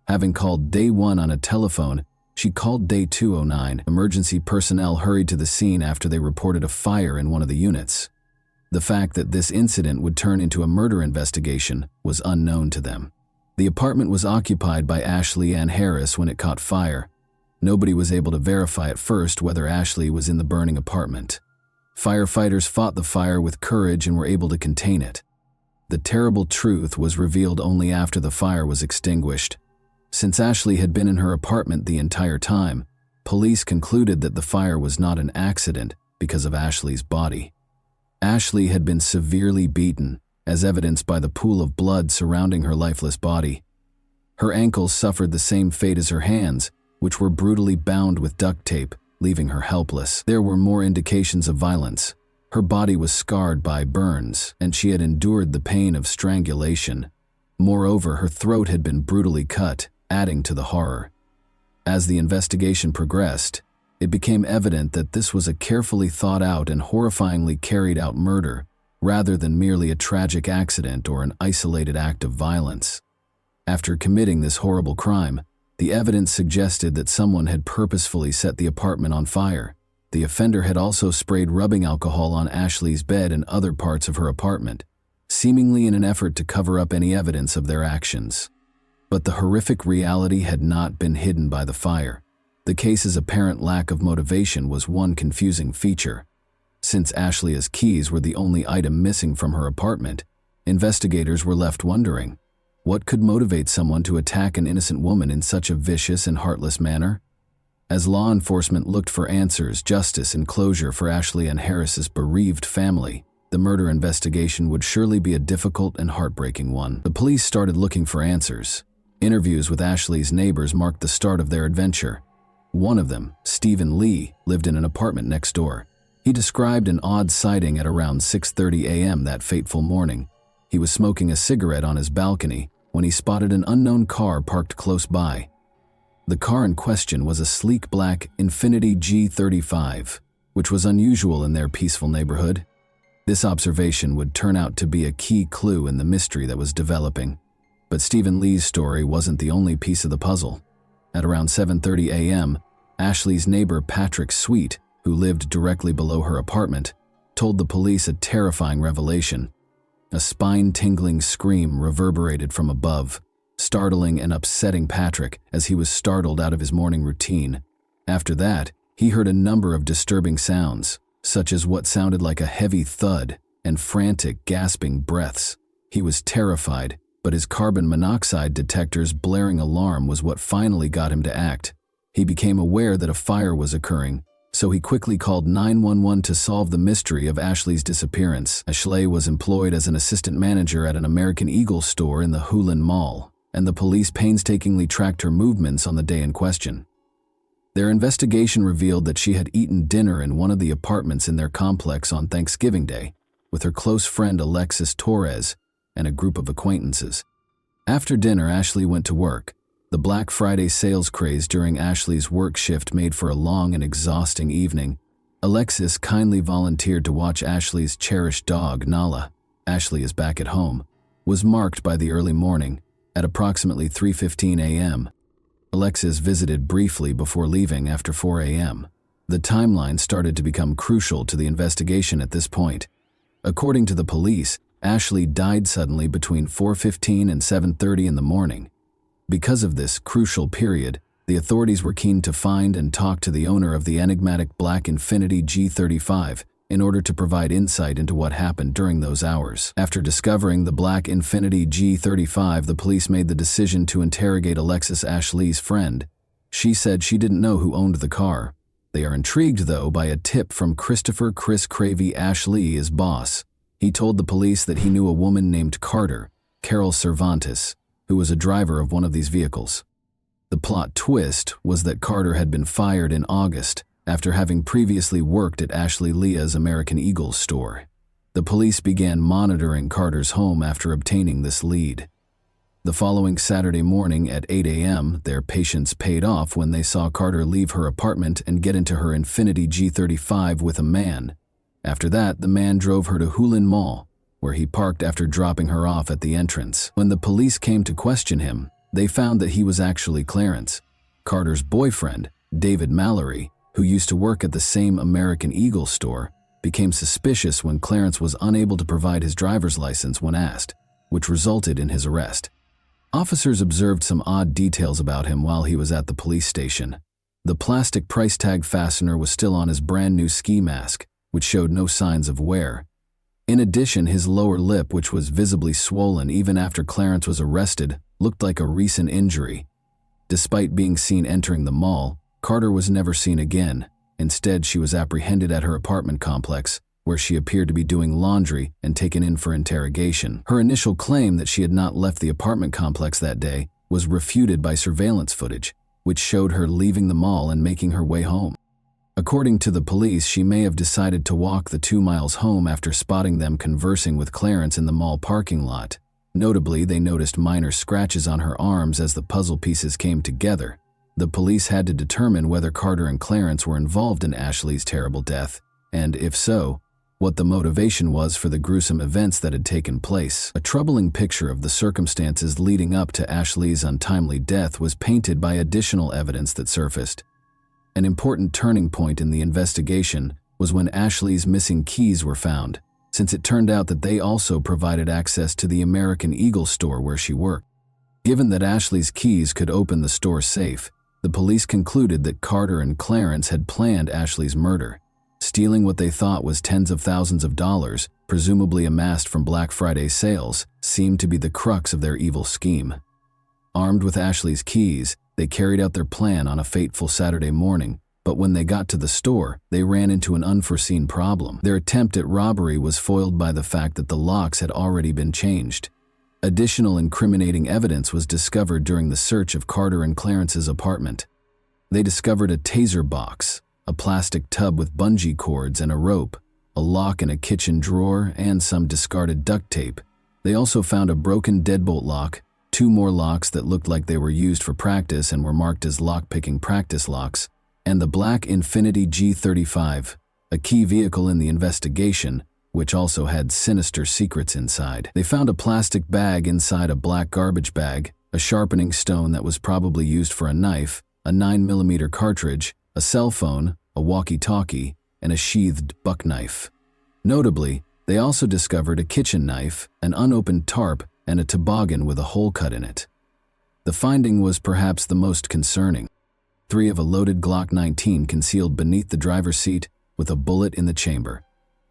Having called day 1 on a telephone, she called day 209. Emergency personnel hurried to the scene after they reported a fire in one of the units. The fact that this incident would turn into a murder investigation was unknown to them. The apartment was occupied by Ashlea Ann Harris when it caught fire. Nobody was able to verify at first whether Ashley was in the burning apartment. Firefighters fought the fire with courage and were able to contain it. The terrible truth was revealed only after the fire was extinguished. Since Ashley had been in her apartment the entire time, police concluded that the fire was not an accident because of Ashley's body. Ashley had been severely beaten, as evidenced by the pool of blood surrounding her lifeless body. Her ankles suffered the same fate as her hands, which were brutally bound with duct tape, leaving her helpless. There were more indications of violence. Her body was scarred by burns, and she had endured the pain of strangulation. Moreover, her throat had been brutally cut, adding to the horror. As the investigation progressed, it became evident that this was a carefully thought out and horrifyingly carried out murder, rather than merely a tragic accident or an isolated act of violence. After committing this horrible crime, the evidence suggested that someone had purposefully set the apartment on fire. The offender had also sprayed rubbing alcohol on Ashley's bed and other parts of her apartment, seemingly in an effort to cover up any evidence of their actions. But the horrific reality had not been hidden by the fire. The case's apparent lack of motivation was one confusing feature. Since Ashley's keys were the only item missing from her apartment, investigators were left wondering, what could motivate someone to attack an innocent woman in such a vicious and heartless manner? As law enforcement looked for answers, justice, and closure for Ashley and Harris's bereaved family, the murder investigation would surely be a difficult and heartbreaking one. The police started looking for answers. Interviews with Ashley's neighbors marked the start of their adventure. One of them, Stephen Lee, lived in an apartment next door. He described an odd sighting at around 6:30 a.m. that fateful morning. He was smoking a cigarette on his balcony when he spotted an unknown car parked close by. The car in question was a sleek black Infiniti G35, which was unusual in their peaceful neighborhood. This observation would turn out to be a key clue in the mystery that was developing. But Stephen Lee's story wasn't the only piece of the puzzle. At around 7:30 a.m., Ashley's neighbor Patrick Sweet, who lived directly below her apartment, told the police a terrifying revelation. A spine-tingling scream reverberated from above, startling and upsetting Patrick as he was startled out of his morning routine. After that, he heard a number of disturbing sounds, such as what sounded like a heavy thud and frantic, gasping breaths. He was terrified, but his carbon monoxide detector's blaring alarm was what finally got him to act. He became aware that a fire was occurring, so he quickly called 911 to solve the mystery of Ashley's disappearance. Ashley was employed as an assistant manager at an American Eagle store in the Hulen Mall, and the police painstakingly tracked her movements on the day in question. Their investigation revealed that she had eaten dinner in one of the apartments in their complex on Thanksgiving Day with her close friend Alexis Torres and a group of acquaintances. After dinner, Ashley went to work. The Black Friday sales craze during Ashley's work shift made for a long and exhausting evening. Alexis kindly volunteered to watch Ashley's cherished dog, Nala. Ashley is back at home. Was marked by the early morning. At approximately 3:15 a.m., Alexis visited briefly before leaving after 4 a.m. The timeline started to become crucial to the investigation at this point. According to the police, Ashley died suddenly between 4:15 and 7:30 in the morning. Because of this crucial period, the authorities were keen to find and talk to the owner of the enigmatic black Infiniti G35 in order to provide insight into what happened during those hours. After discovering the black Infiniti G35, the police made the decision to interrogate Alexis, Ashley's friend. She said she didn't know who owned the car. They are intrigued, though, by a tip from Christopher "Chris" Cravey, Ashley's boss. He told the police that he knew a woman named Carol Cervantes, who was a driver of one of these vehicles. The plot twist was that Carter had been fired in August after having previously worked at Ashley Leah's American Eagle store. The police began monitoring Carter's home after obtaining this lead. The following Saturday morning at 8 a.m., their patience paid off when they saw Carter leave her apartment and get into her Infiniti G35 with a man. After that, the man drove her to Hulen Mall, where he parked after dropping her off at the entrance. When the police came to question him, they found that he was actually Clarence, Carter's boyfriend. David Mallory, who used to work at the same American Eagle store, became suspicious when Clarence was unable to provide his driver's license when asked, which resulted in his arrest. Officers observed some odd details about him while he was at the police station. The plastic price tag fastener was still on his brand new ski mask, which showed no signs of wear. In addition, his lower lip, which was visibly swollen even after Clarence was arrested, looked like a recent injury. Despite being seen entering the mall, Carter was never seen again. Instead, she was apprehended at her apartment complex, where she appeared to be doing laundry and taken in for interrogation. Her initial claim that she had not left the apartment complex that day was refuted by surveillance footage, which showed her leaving the mall and making her way home. According to the police, she may have decided to walk the 2 miles home after spotting them conversing with Clarence in the mall parking lot. Notably, they noticed minor scratches on her arms as the puzzle pieces came together. The police had to determine whether Carter and Clarence were involved in Ashley's terrible death, and if so, what the motivation was for the gruesome events that had taken place. A troubling picture of the circumstances leading up to Ashley's untimely death was painted by additional evidence that surfaced. An important turning point in the investigation was when Ashley's missing keys were found, since it turned out that they also provided access to the American Eagle store where she worked. Given that Ashley's keys could open the store safe, The police concluded that Carter and Clarence had planned Ashley's murder. Stealing what they thought was tens of thousands of dollars, presumably amassed from Black Friday sales, seemed to be the crux of their evil scheme. Armed with Ashley's keys, they carried out their plan on a fateful Saturday morning, but when they got to the store, they ran into an unforeseen problem. Their attempt at robbery was foiled by the fact that the locks had already been changed. Additional incriminating evidence was discovered during the search of Carter and Clarence's apartment. They discovered a taser box, a plastic tub with bungee cords and a rope, a lock in a kitchen drawer, and some discarded duct tape. They also found a broken deadbolt lock, 2 more locks that looked like they were used for practice and were marked as lock-picking practice locks, and the black Infiniti G35, a key vehicle in the investigation, which also had sinister secrets inside. They found a plastic bag inside a black garbage bag, a sharpening stone that was probably used for a knife, a 9mm cartridge, a cell phone, a walkie-talkie, and a sheathed buck knife. Notably, they also discovered a kitchen knife, an unopened tarp, and a toboggan with a hole cut in it. The finding was perhaps the most concerning. 3 of a loaded Glock 19 concealed beneath the driver's seat with a bullet in the chamber.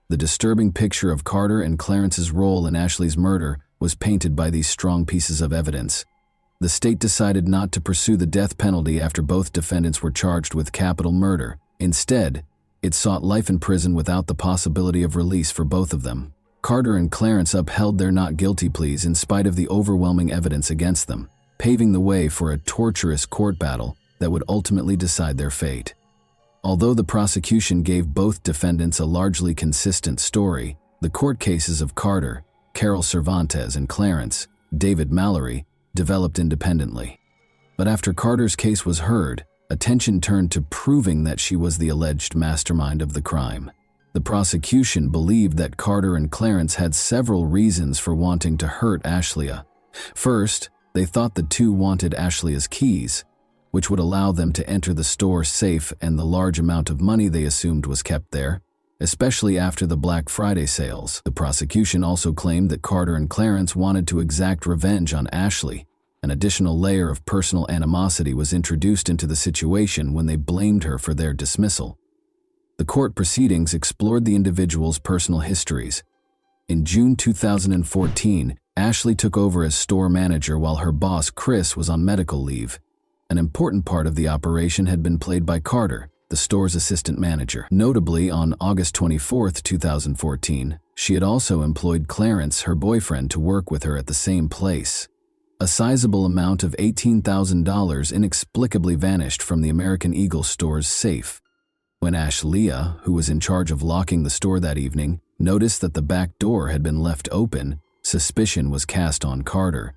The disturbing picture of Carter and Clarence's role in Ashley's murder was painted by these strong pieces of evidence. The state decided not to pursue the death penalty after both defendants were charged with capital murder. Instead, it sought life in prison without the possibility of release for both of them. Carter and Clarence upheld their not guilty pleas in spite of the overwhelming evidence against them, paving the way for a torturous court battle that would ultimately decide their fate. Although the prosecution gave both defendants a largely consistent story, the court cases of Carter, Carol Cervantes, and Clarence, David Mallory, developed independently. But after Carter's case was heard, attention turned to proving that she was the alleged mastermind of the crime. The prosecution believed that Carter and Clarence had several reasons for wanting to hurt Ashlia. First, they thought the two wanted Ashlia's keys, which would allow them to enter the store safe and the large amount of money they assumed was kept there, especially after the Black Friday sales. The prosecution also claimed that Carter and Clarence wanted to exact revenge on Ashley. An additional layer of personal animosity was introduced into the situation when they blamed her for their dismissal. The court proceedings explored the individuals' personal histories. In June 2014, Ashley took over as store manager while her boss, Chris, was on medical leave. An important part of the operation had been played by Carter, the store's assistant manager. Notably, on August 24, 2014, she had also employed Clarence, her boyfriend, to work with her at the same place. A sizable amount of $18,000 inexplicably vanished from the American Eagle store's safe. When Ashlia, who was in charge of locking the store that evening, noticed that the back door had been left open, suspicion was cast on Carter.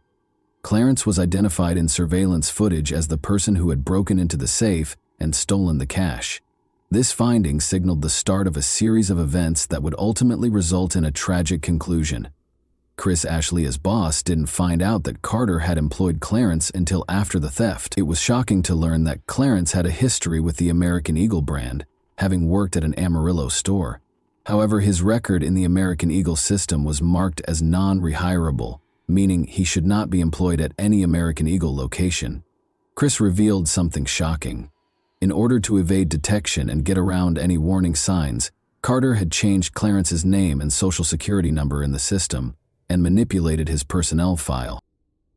Clarence was identified in surveillance footage as the person who had broken into the safe and stolen the cash. This finding signaled the start of a series of events that would ultimately result in a tragic conclusion. Chris, Ashlia's boss, didn't find out that Carter had employed Clarence until after the theft. It was shocking to learn that Clarence had a history with the American Eagle brand, having worked at an Amarillo store. However, his record in the American Eagle system was marked as non-rehirable, meaning he should not be employed at any American Eagle location. Chris revealed something shocking. In order to evade detection and get around any warning signs, Carter had changed Clarence's name and social security number in the system and manipulated his personnel file.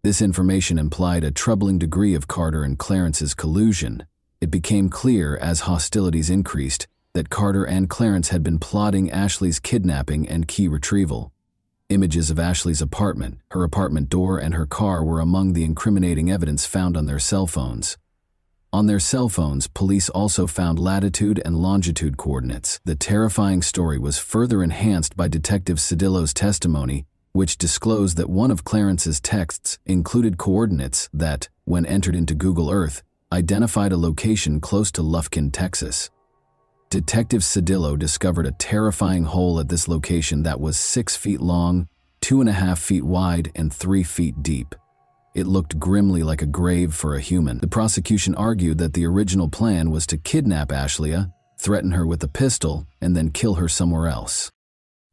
This information implied a troubling degree of Carter and Clarence's collusion. It became clear as hostilities increased that Carter and Clarence had been plotting Ashley's kidnapping and key retrieval. Images of Ashley's apartment, her apartment door, and her car were among the incriminating evidence found on their cell phones. On their cell phones, police also found latitude and longitude coordinates. The terrifying story was further enhanced by Detective Cedillo's testimony, which disclosed that one of Clarence's texts included coordinates that, when entered into Google Earth, identified a location close to Lufkin, Texas. Detective Cedillo discovered a terrifying hole at this location that was 6 feet long, 2.5 feet wide, and 3 feet deep. It looked grimly like a grave for a human. The prosecution argued that the original plan was to kidnap Ashlia, threaten her with a pistol, and then kill her somewhere else.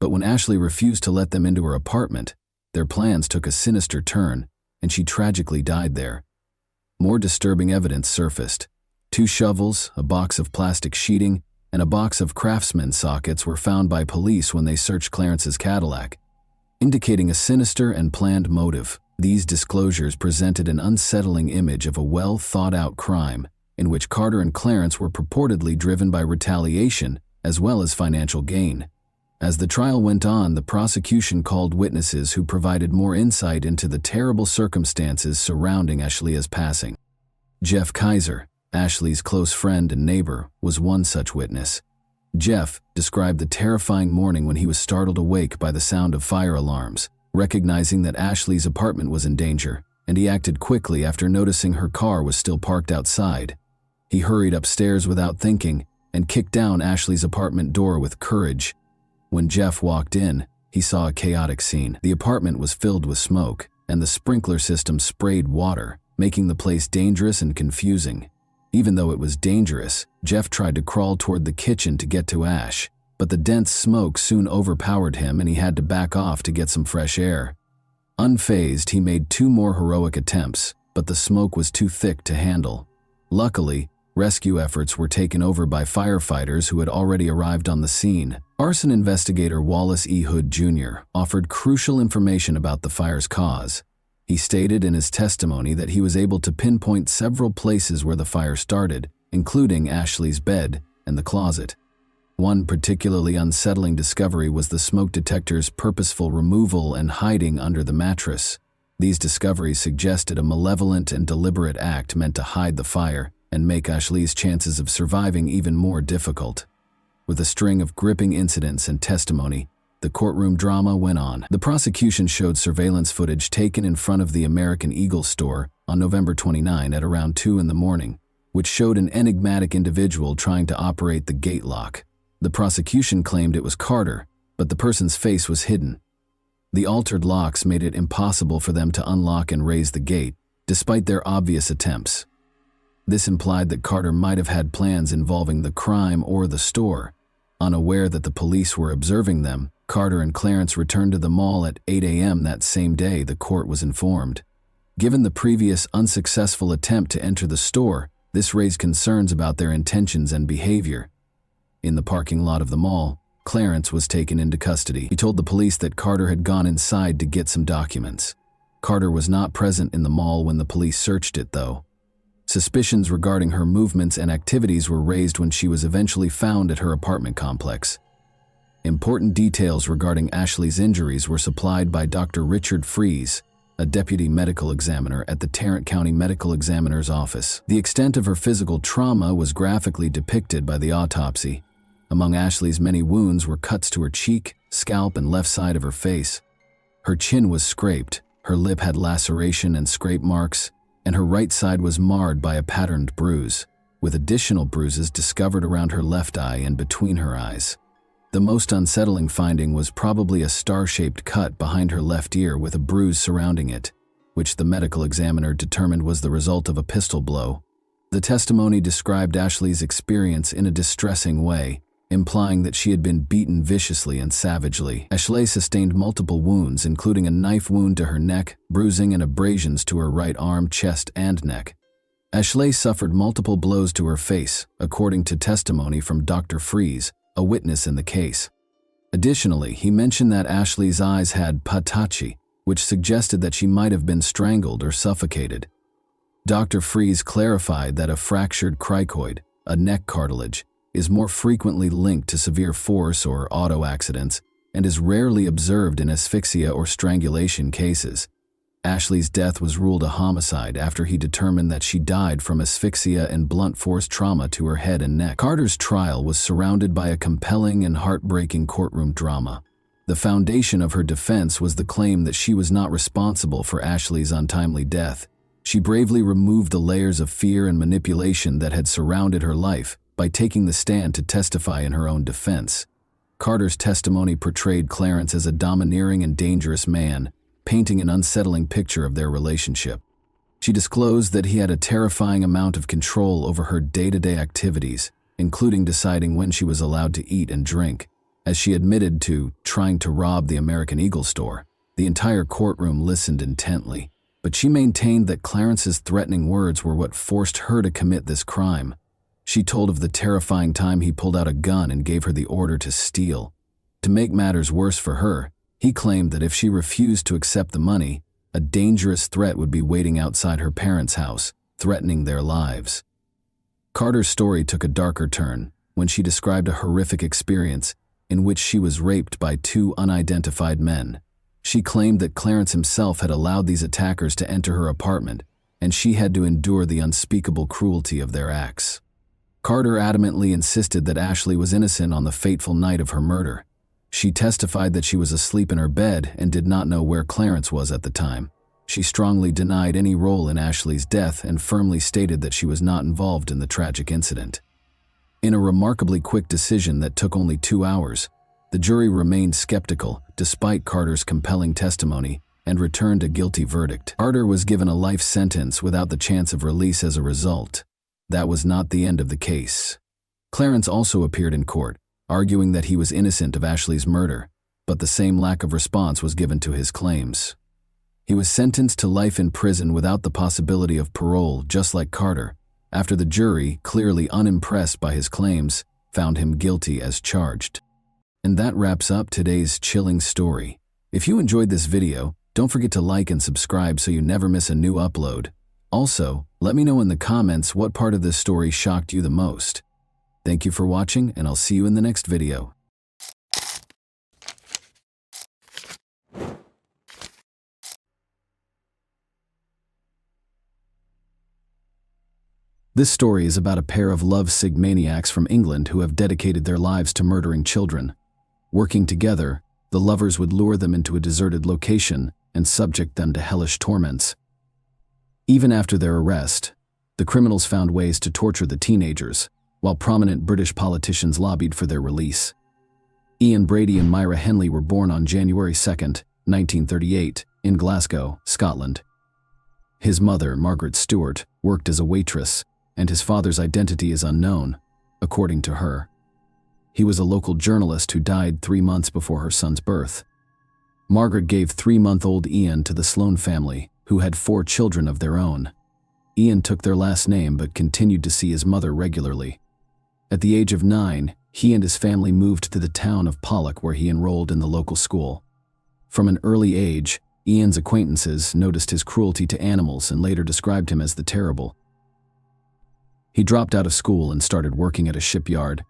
But when Ashley refused to let them into her apartment, their plans took a sinister turn, and she tragically died there. More disturbing evidence surfaced. 2 shovels, a box of plastic sheeting, and a box of Craftsman sockets were found by police when they searched Clarence's Cadillac, indicating a sinister and planned motive. These disclosures presented an unsettling image of a well-thought-out crime in which Carter and Clarence were purportedly driven by retaliation as well as financial gain. As the trial went on, the prosecution called witnesses who provided more insight into the terrible circumstances surrounding Ashlea's passing. Jeff Kaiser, Ashley's close friend and neighbor, was one such witness. Jeff described the terrifying morning when he was startled awake by the sound of fire alarms, recognizing that Ashley's apartment was in danger, and he acted quickly after noticing her car was still parked outside. He hurried upstairs without thinking and kicked down Ashley's apartment door with courage. When Jeff walked in, he saw a chaotic scene. The apartment was filled with smoke, and the sprinkler system sprayed water, making the place dangerous and confusing. Even though it was dangerous, Jeff tried to crawl toward the kitchen to get to Ash, but the dense smoke soon overpowered him and he had to back off to get some fresh air. Unfazed, he made 2 more heroic attempts, but the smoke was too thick to handle. Luckily, rescue efforts were taken over by firefighters who had already arrived on the scene. Arson investigator Wallace E. Hood Jr. offered crucial information about the fire's cause. He stated in his testimony that he was able to pinpoint several places where the fire started, including Ashley's bed and the closet. One particularly unsettling discovery was the smoke detector's purposeful removal and hiding under the mattress. These discoveries suggested a malevolent and deliberate act meant to hide the fire and make Ashley's chances of surviving even more difficult. With a string of gripping incidents and testimony, the courtroom drama went on. The prosecution showed surveillance footage taken in front of the American Eagle store on November 29 at around 2 in the morning, which showed an enigmatic individual trying to operate the gate lock. The prosecution claimed it was Carter, but the person's face was hidden. The altered locks made it impossible for them to unlock and raise the gate, despite their obvious attempts. This implied that Carter might have had plans involving the crime or the store. Unaware that the police were observing them, Carter and Clarence returned to the mall at 8 a.m. that same day, the court was informed. Given the previous unsuccessful attempt to enter the store, this raised concerns about their intentions and behavior. In the parking lot of the mall, Clarence was taken into custody. He told the police that Carter had gone inside to get some documents. Carter was not present in the mall when the police searched it, though. Suspicions regarding her movements and activities were raised when she was eventually found at her apartment complex. Important details regarding Ashley's injuries were supplied by Dr. Richard Fries, a deputy medical examiner at the Tarrant County Medical Examiner's Office. The extent of her physical trauma was graphically depicted by the autopsy. Among Ashley's many wounds were cuts to her cheek, scalp, and left side of her face. Her chin was scraped, her lip had laceration and scrape marks, and her right side was marred by a patterned bruise, with additional bruises discovered around her left eye and between her eyes. The most unsettling finding was probably a star-shaped cut behind her left ear with a bruise surrounding it, which the medical examiner determined was the result of a pistol blow. The testimony described Ashley's experience in a distressing way, implying that she had been beaten viciously and savagely. Ashley sustained multiple wounds, including a knife wound to her neck, bruising and abrasions to her right arm, chest, and neck. Ashley suffered multiple blows to her face, according to testimony from Dr. Fries, a witness in the case. Additionally, he mentioned that Ashley's eyes had patachi, which suggested that she might have been strangled or suffocated. Dr. Fries clarified that a fractured cricoid, a neck cartilage, is more frequently linked to severe force or auto accidents and is rarely observed in asphyxia or strangulation cases. Ashley's death was ruled a homicide after he determined that she died from asphyxia and blunt force trauma to her head and neck. Carter's trial was surrounded by a compelling and heartbreaking courtroom drama. The foundation of her defense was the claim that she was not responsible for Ashley's untimely death. She bravely removed the layers of fear and manipulation that had surrounded her life by taking the stand to testify in her own defense. Carter's testimony portrayed Clarence as a domineering and dangerous man, painting an unsettling picture of their relationship. She disclosed that he had a terrifying amount of control over her day-to-day activities, including deciding when she was allowed to eat and drink. As she admitted to trying to rob the American Eagle store, the entire courtroom listened intently. but she maintained that Clarence's threatening words were what forced her to commit this crime. She told of the terrifying time he pulled out a gun and gave her the order to steal. To make matters worse for her, he claimed that if she refused to accept the money, a dangerous threat would be waiting outside her parents' house, threatening their lives. Carter's story took a darker turn when she described a horrific experience in which she was raped by two unidentified men. She claimed that Clarence himself had allowed these attackers to enter her apartment, and she had to endure the unspeakable cruelty of their acts. Carter adamantly insisted that Ashley was innocent on the fateful night of her murder. She testified that she was asleep in her bed and did not know where Clarence was at the time. She strongly denied any role in Ashley's death and firmly stated that she was not involved in the tragic incident. In a remarkably quick decision that took only 2 hours, the jury remained skeptical despite Carter's compelling testimony and returned a guilty verdict. Carter was given a life sentence without the chance of release as a result. That was not the end of the case. Clarence also appeared in court, arguing that he was innocent of Ashley's murder, but the same lack of response was given to his claims. He was sentenced to life in prison without the possibility of parole, just like Carter, after the jury, clearly unimpressed by his claims, found him guilty as charged. And that wraps up today's chilling story. If you enjoyed this video, don't forget to like and subscribe so you never miss a new upload. Also, let me know in the comments what part of this story shocked you the most. Thank you for watching, and I'll see you in the next video. This story is about a pair of lovesick maniacs from England who have dedicated their lives to murdering children. Working together, the lovers would lure them into a deserted location and subject them to hellish torments. Even after their arrest, the criminals found ways to torture the teenagers, while prominent British politicians lobbied for their release. Ian Brady and Myra Henley were born on January 2, 1938, in Glasgow, Scotland. His mother, Margaret Stewart, worked as a waitress, and his father's identity is unknown, according to her. He was a local journalist who died 3 months before her son's birth. Margaret gave 3-month-old Ian to the Sloane family, who had 4 children of their own. Ian took their last name but continued to see his mother regularly. At the age of 9, he and his family moved to the town of Pollock, where he enrolled in the local school. From an early age, Ian's acquaintances noticed his cruelty to animals and later described him as the Terrible. He dropped out of school and started working at a shipyard,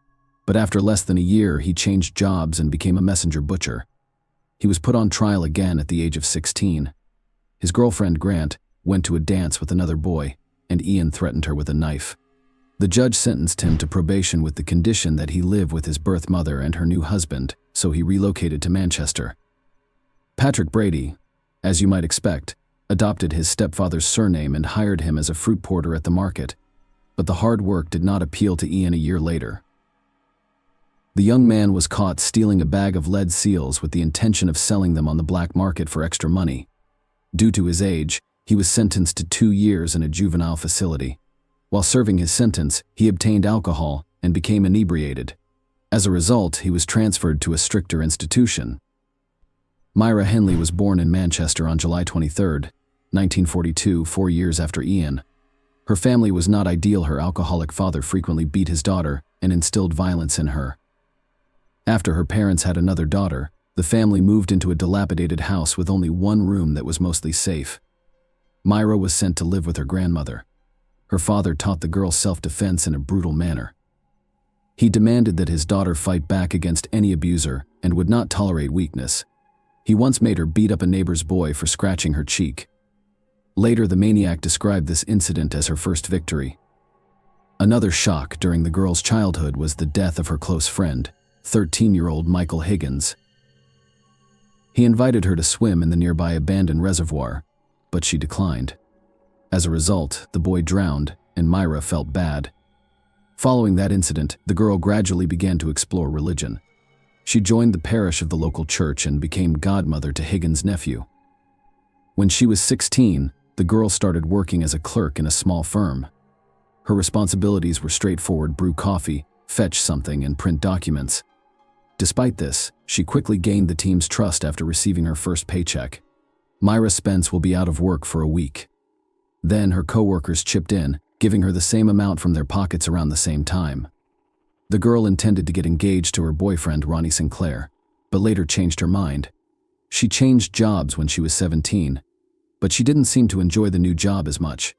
but after less than a year, he changed jobs and became a messenger butcher. He was put on trial again at the age of 16. His girlfriend, Grant, went to a dance with another boy, and Ian threatened her with a knife. The judge sentenced him to probation with the condition that he live with his birth mother and her new husband, so he relocated to Manchester. Patrick Brady, as you might expect, adopted his stepfather's surname and hired him as a fruit porter at the market, but the hard work did not appeal to Ian a year later. The young man was caught stealing a bag of lead seals with the intention of selling them on the black market for extra money. Due to his age, he was sentenced to 2 years in a juvenile facility. While serving his sentence, he obtained alcohol and became inebriated. As a result, he was transferred to a stricter institution. Myra Henley was born in Manchester on July 23, 1942, 4 years after Ian. Her family was not ideal. Her alcoholic father frequently beat his daughter and instilled violence in her. After her parents had another daughter, the family moved into a dilapidated house with only one room that was mostly safe. Myra was sent to live with her grandmother. Her father taught the girl self-defense in a brutal manner. He demanded that his daughter fight back against any abuser and would not tolerate weakness. He once made her beat up a neighbor's boy for scratching her cheek. Later, the maniac described this incident as her first victory. Another shock during the girl's childhood was the death of her close friend, 13-year-old Michael Higgins. He invited her to swim in the nearby abandoned reservoir, but she declined. As a result, the boy drowned, and Myra felt bad. Following that incident, the girl gradually began to explore religion. She joined the parish of the local church and became godmother to Higgins' nephew. When she was 16, the girl started working as a clerk in a small firm. Her responsibilities were straightforward: brew coffee, fetch something, and print documents. Despite this, she quickly gained the team's trust after receiving her first paycheck. Myra Spence will be out of work for a week." Then her co-workers chipped in, giving her the same amount from their pockets around the same time. The girl intended to get engaged to her boyfriend, Ronnie Sinclair, but later changed her mind. She changed jobs when she was 17, but she didn't seem to enjoy the new job as much.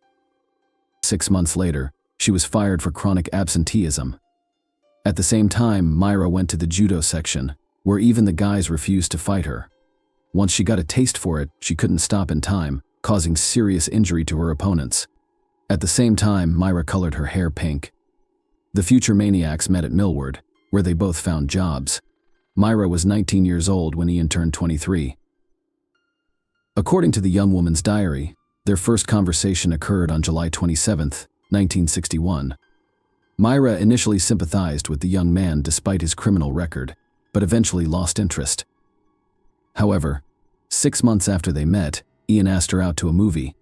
6 months later, she was fired for chronic absenteeism. At the same time, Myra went to the judo section, where even the guys refused to fight her. Once she got a taste for it, she couldn't stop in time, causing serious injury to her opponents. At the same time, Myra colored her hair pink. The future maniacs met at Millward, where they both found jobs. Myra was 19 years old when Ian turned 23. According to the young woman's diary, their first conversation occurred on July 27, 1961. Myra initially sympathized with the young man despite his criminal record, but eventually lost interest. However, 6 months after they met, Ian asked her out to a movie,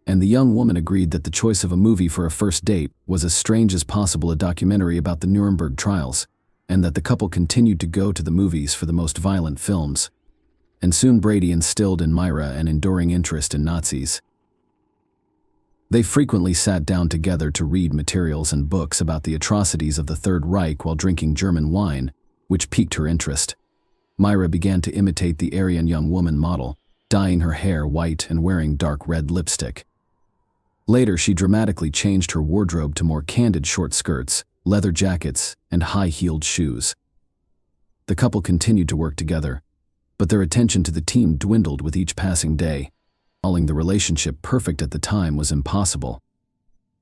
and the young woman agreed that the choice of a movie for a first date was as strange as possible a documentary about the Nuremberg trials, and that the couple continued to go to the movies for the most violent films. And soon Brady instilled in Myra an enduring interest in Nazis. They frequently sat down together to read materials and books about the atrocities of the Third Reich while drinking German wine, which piqued her interest. Myra began to imitate the Aryan young woman model, dyeing her hair white and wearing dark red lipstick. Later, she dramatically changed her wardrobe to more candid short skirts, leather jackets, and high-heeled shoes. The couple continued to work together, but their attention to the team dwindled with each passing day. Calling the relationship perfect at the time was impossible.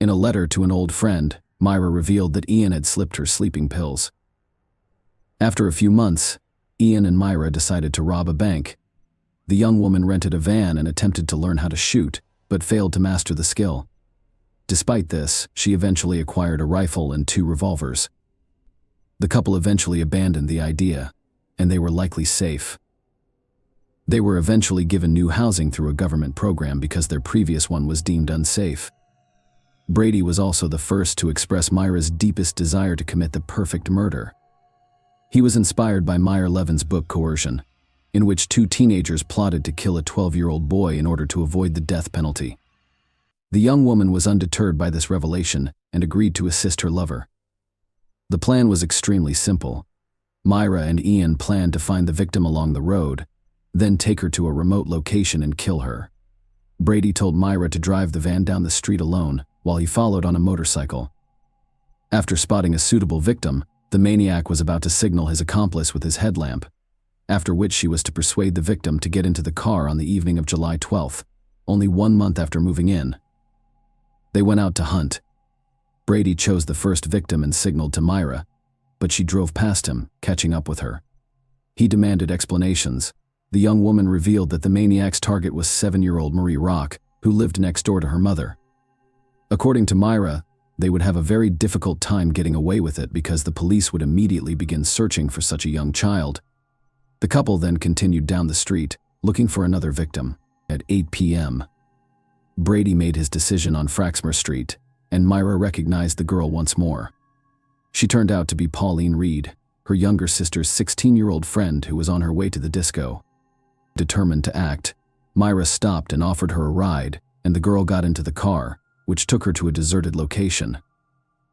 In a letter to an old friend, Myra revealed that Ian had slipped her sleeping pills. After a few months, Ian and Myra decided to rob a bank. The young woman rented a van and attempted to learn how to shoot, but failed to master the skill. Despite this, she eventually acquired a rifle and 2 revolvers. The couple eventually abandoned the idea, and they were likely safe. They were eventually given new housing through a government program because their previous one was deemed unsafe. Brady was also the first to express Myra's deepest desire to commit the perfect murder. He was inspired by Meyer Levin's book Coercion, in which 2 teenagers plotted to kill a 12-year-old boy in order to avoid the death penalty. The young woman was undeterred by this revelation and agreed to assist her lover. The plan was extremely simple. Myra and Ian planned to find the victim along the road, then take her to a remote location and kill her. Brady told Myra to drive the van down the street alone while he followed on a motorcycle. After spotting a suitable victim, the maniac was about to signal his accomplice with his headlamp, after which she was to persuade the victim to get into the car on the evening of July 12th, only 1 month after moving in. They went out to hunt. Brady chose the first victim and signaled to Myra, but she drove past him, catching up with her. He demanded explanations. The young woman revealed that the maniac's target was 7-year-old Marie Rock, who lived next door to her mother. According to Myra, they would have a very difficult time getting away with it because the police would immediately begin searching for such a young child. The couple then continued down the street, looking for another victim. At 8 p.m., Brady made his decision on Fraxmer Street, and Myra recognized the girl once more. She turned out to be Pauline Reed, her younger sister's 16-year-old friend who was on her way to the disco. Determined to act, Myra stopped and offered her a ride, and the girl got into the car, which took her to a deserted location.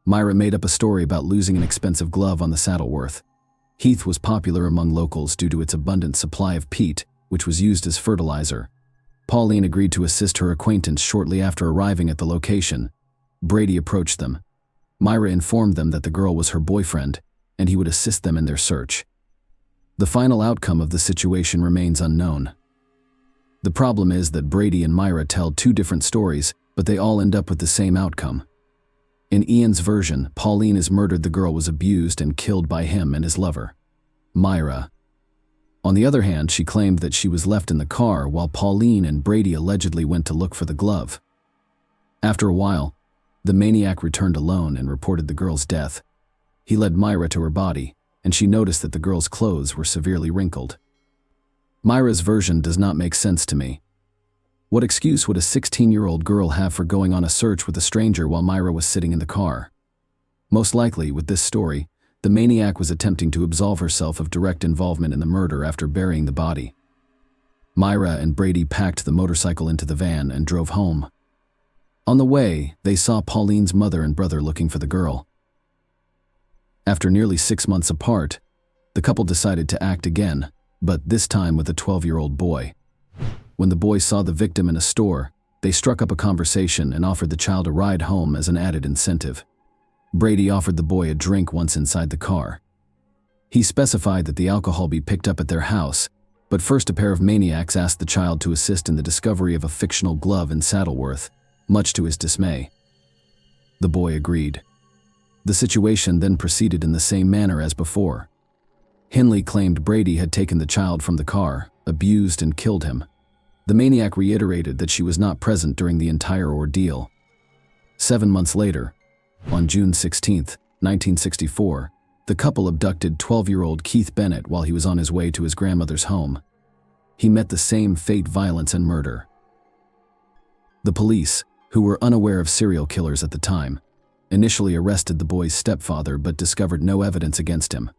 Myra made up a story about losing an expensive glove on the Saddleworth. Heath was popular among locals due to its abundant supply of peat, which was used as fertilizer. Pauline agreed to assist her acquaintance shortly after arriving at the location. Brady approached them. Myra informed them that the girl was her boyfriend, and he would assist them in their search. The final outcome of the situation remains unknown. The problem is that Brady and Myra tell 2 different stories, but they all end up with the same outcome. In Ian's version, Pauline is murdered. The girl was abused and killed by him and his lover. Myra, on the other hand, she claimed that she was left in the car while Pauline and Brady allegedly went to look for the glove. After a while, the maniac returned alone and reported the girl's death. He led Myra to her body, and she noticed that the girl's clothes were severely wrinkled. Myra's version does not make sense to me. What excuse would a 16-year-old girl have for going on a search with a stranger while Myra was sitting in the car? Most likely, with this story, the maniac was attempting to absolve herself of direct involvement in the murder after burying the body. Myra and Brady packed the motorcycle into the van and drove home. On the way, they saw Pauline's mother and brother looking for the girl. After nearly 6 months apart, the couple decided to act again, but this time with a 12-year-old boy. When the boy saw the victim in a store, they struck up a conversation and offered the child a ride home as an added incentive. Brady offered the boy a drink once inside the car. He specified that the alcohol be picked up at their house, but first a pair of maniacs asked the child to assist in the discovery of a fictional glove in Saddleworth, much to his dismay. The boy agreed. The situation then proceeded in the same manner as before. Henley claimed Brady had taken the child from the car, abused and killed him. The maniac reiterated that she was not present during the entire ordeal. 7 months later, on June 16, 1964, the couple abducted 12-year-old Keith Bennett while he was on his way to his grandmother's home. He met the same fate, violence, and murder. The police, who were unaware of serial killers at the time, initially arrested the boy's stepfather but discovered no evidence against him.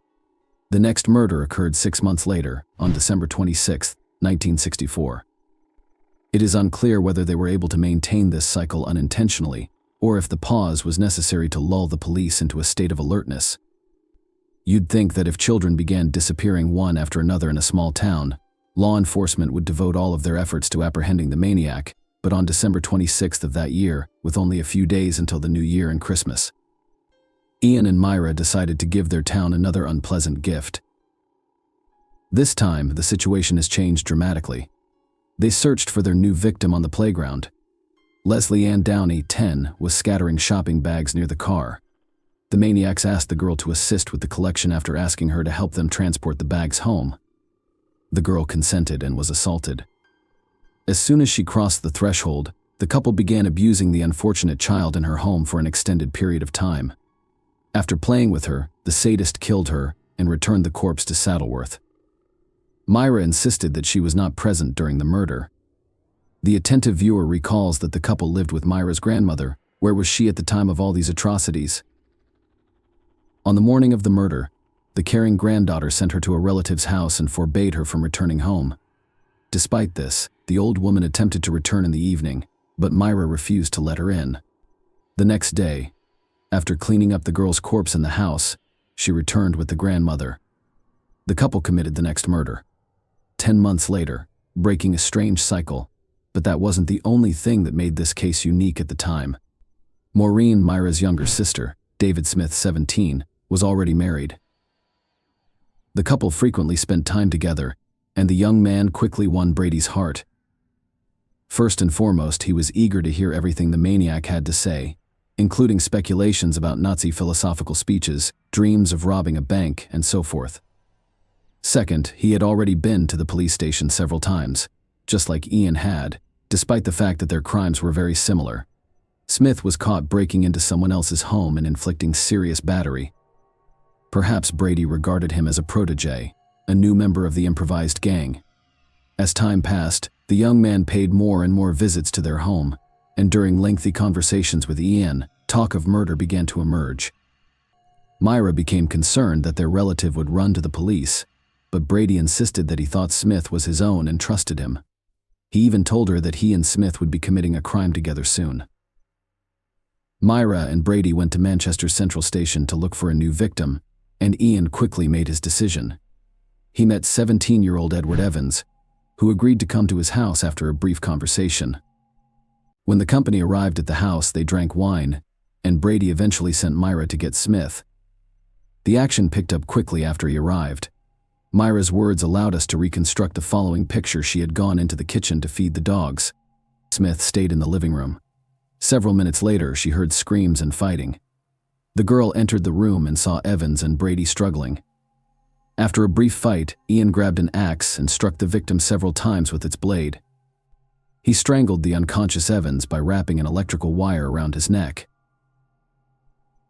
The next murder occurred 6 months later, on December 26, 1964. It is unclear whether they were able to maintain this cycle unintentionally, or if the pause was necessary to lull the police into a state of alertness. You'd think that if children began disappearing one after another in a small town, law enforcement would devote all of their efforts to apprehending the maniac, but on December 26th of that year, with only a few days until the New Year and Christmas, Ian and Myra decided to give their town another unpleasant gift. This time, the situation has changed dramatically. They searched for their new victim on the playground. Leslie Ann Downey, 10, was scattering shopping bags near the car. The maniacs asked the girl to assist with the collection after asking her to help them transport the bags home. The girl consented and was assaulted. As soon as she crossed the threshold, the couple began abusing the unfortunate child in her home for an extended period of time. After playing with her, the sadist killed her and returned the corpse to Saddleworth. Myra insisted that she was not present during the murder. The attentive viewer recalls that the couple lived with Myra's grandmother. Where was she at the time of all these atrocities? On the morning of the murder, the caring granddaughter sent her to a relative's house and forbade her from returning home. Despite this, the old woman attempted to return in the evening, but Myra refused to let her in. The next day, after cleaning up the girl's corpse in the house, she returned with the grandmother. The couple committed the next murder. 10 months later, breaking a strange cycle, but that wasn't the only thing that made this case unique at the time. Maureen, Myra's younger sister, David Smith, 17, was already married. The couple frequently spent time together, and the young man quickly won Brady's heart. First and foremost, he was eager to hear everything the maniac had to say, including speculations about Nazi philosophical speeches, dreams of robbing a bank, and so forth. Second, he had already been to the police station several times, just like Ian had, despite the fact that their crimes were very similar. Smith was caught breaking into someone else's home and inflicting serious battery. Perhaps Brady regarded him as a protege, a new member of the improvised gang. As time passed, the young man paid more and more visits to their home, and during lengthy conversations with Ian, talk of murder began to emerge. Myra became concerned that their relative would run to the police, but Brady insisted that he thought Smith was his own and trusted him. He even told her that he and Smith would be committing a crime together soon. Myra and Brady went to Manchester Central Station to look for a new victim, and Ian quickly made his decision. He met 17-year-old Edward Evans, who agreed to come to his house after a brief conversation. When the company arrived at the house, they drank wine, and Brady eventually sent Myra to get Smith. The action picked up quickly after he arrived. Myra's words allowed us to reconstruct the following picture. She had gone into the kitchen to feed the dogs. Smith stayed in the living room. Several minutes later, she heard screams and fighting. The girl entered the room and saw Evans and Brady struggling. After a brief fight, Ian grabbed an axe and struck the victim several times with its blade. He strangled the unconscious Evans by wrapping an electrical wire around his neck.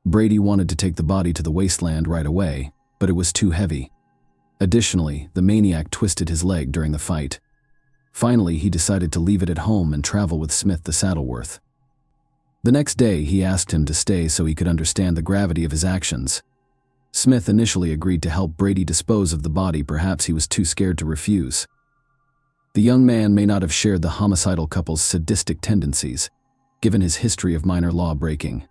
Brady wanted to take the body to the wasteland right away, but it was too heavy. Additionally, the maniac twisted his leg during the fight. Finally, he decided to leave it at home and travel with Smith to Saddleworth. The next day, he asked him to stay so he could understand the gravity of his actions. Smith initially agreed to help Brady dispose of the body. Perhaps he was too scared to refuse. The young man may not have shared the homicidal couple's sadistic tendencies, given his history of minor law breaking.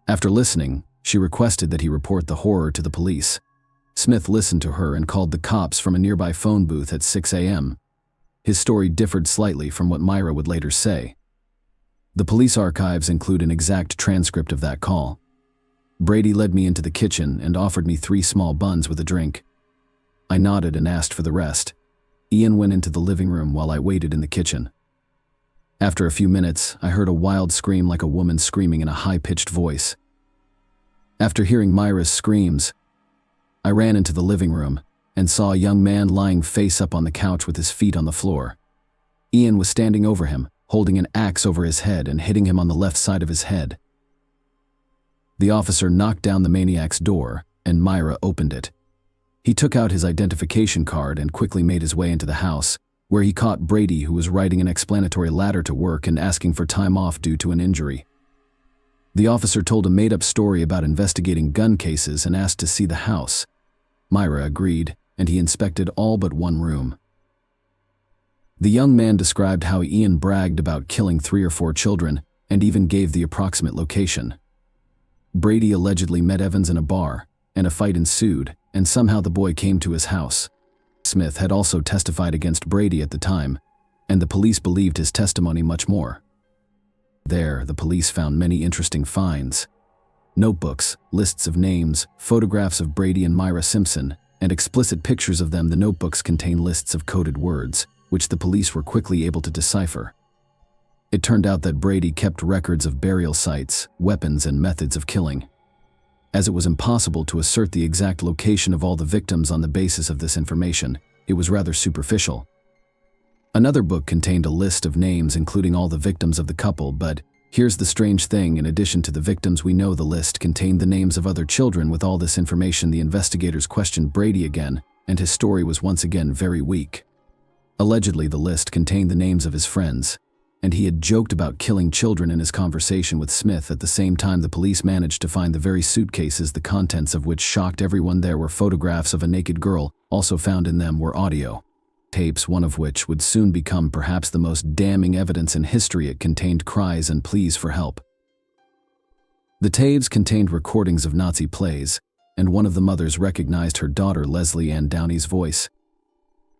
After listening, she requested that he report the horror to the police. Smith listened to her and called the cops from a nearby phone booth at 6 a.m. His story differed slightly from what Myra would later say. The police archives include an exact transcript of that call. Brady led me into the kitchen and offered me 3 small buns with a drink. I nodded and asked for the rest. Ian went into the living room while I waited in the kitchen. After a few minutes, I heard a wild scream like a woman screaming in a high-pitched voice. After hearing Myra's screams, I ran into the living room and saw a young man lying face up on the couch with his feet on the floor. Ian was standing over him, holding an axe over his head and hitting him on the left side of his head. The officer knocked down the maniac's door, and Myra opened it. He took out his identification card and quickly made his way into the house, where he caught Brady, who was writing an explanatory letter to work and asking for time off due to an injury. The officer told a made-up story about investigating gun cases and asked to see the house. Myra agreed, and he inspected all but one room. The young man described how Ian bragged about killing 3 or 4 children and even gave the approximate location. Brady allegedly met Evans in a bar, and a fight ensued, and somehow the boy came to his house. Smith had also testified against Brady at the time, and the police believed his testimony much more. There, the police found many interesting finds. Notebooks, lists of names, photographs of Brady and Myra Simpson, and explicit pictures of them. The notebooks contain lists of coded words, which the police were quickly able to decipher. It turned out that Brady kept records of burial sites, weapons, and methods of killing. As it was impossible to assert the exact location of all the victims on the basis of this information, it was rather superficial. Another book contained a list of names including all the victims of the couple, but here's the strange thing: in addition to the victims we know, the list contained the names of other children. With all this information, the investigators questioned Brady again, and his story was once again very weak. Allegedly, the list contained the names of his friends, and he had joked about killing children in his conversation with Smith. At the same time, the police managed to find the very suitcases, the contents of which shocked everyone. There were photographs of a naked girl. Also found in them were audio tapes, one of which would soon become perhaps the most damning evidence in history. It contained cries and pleas for help. The tapes contained recordings of Nazi plays, and one of the mothers recognized her daughter Leslie Ann Downey's voice.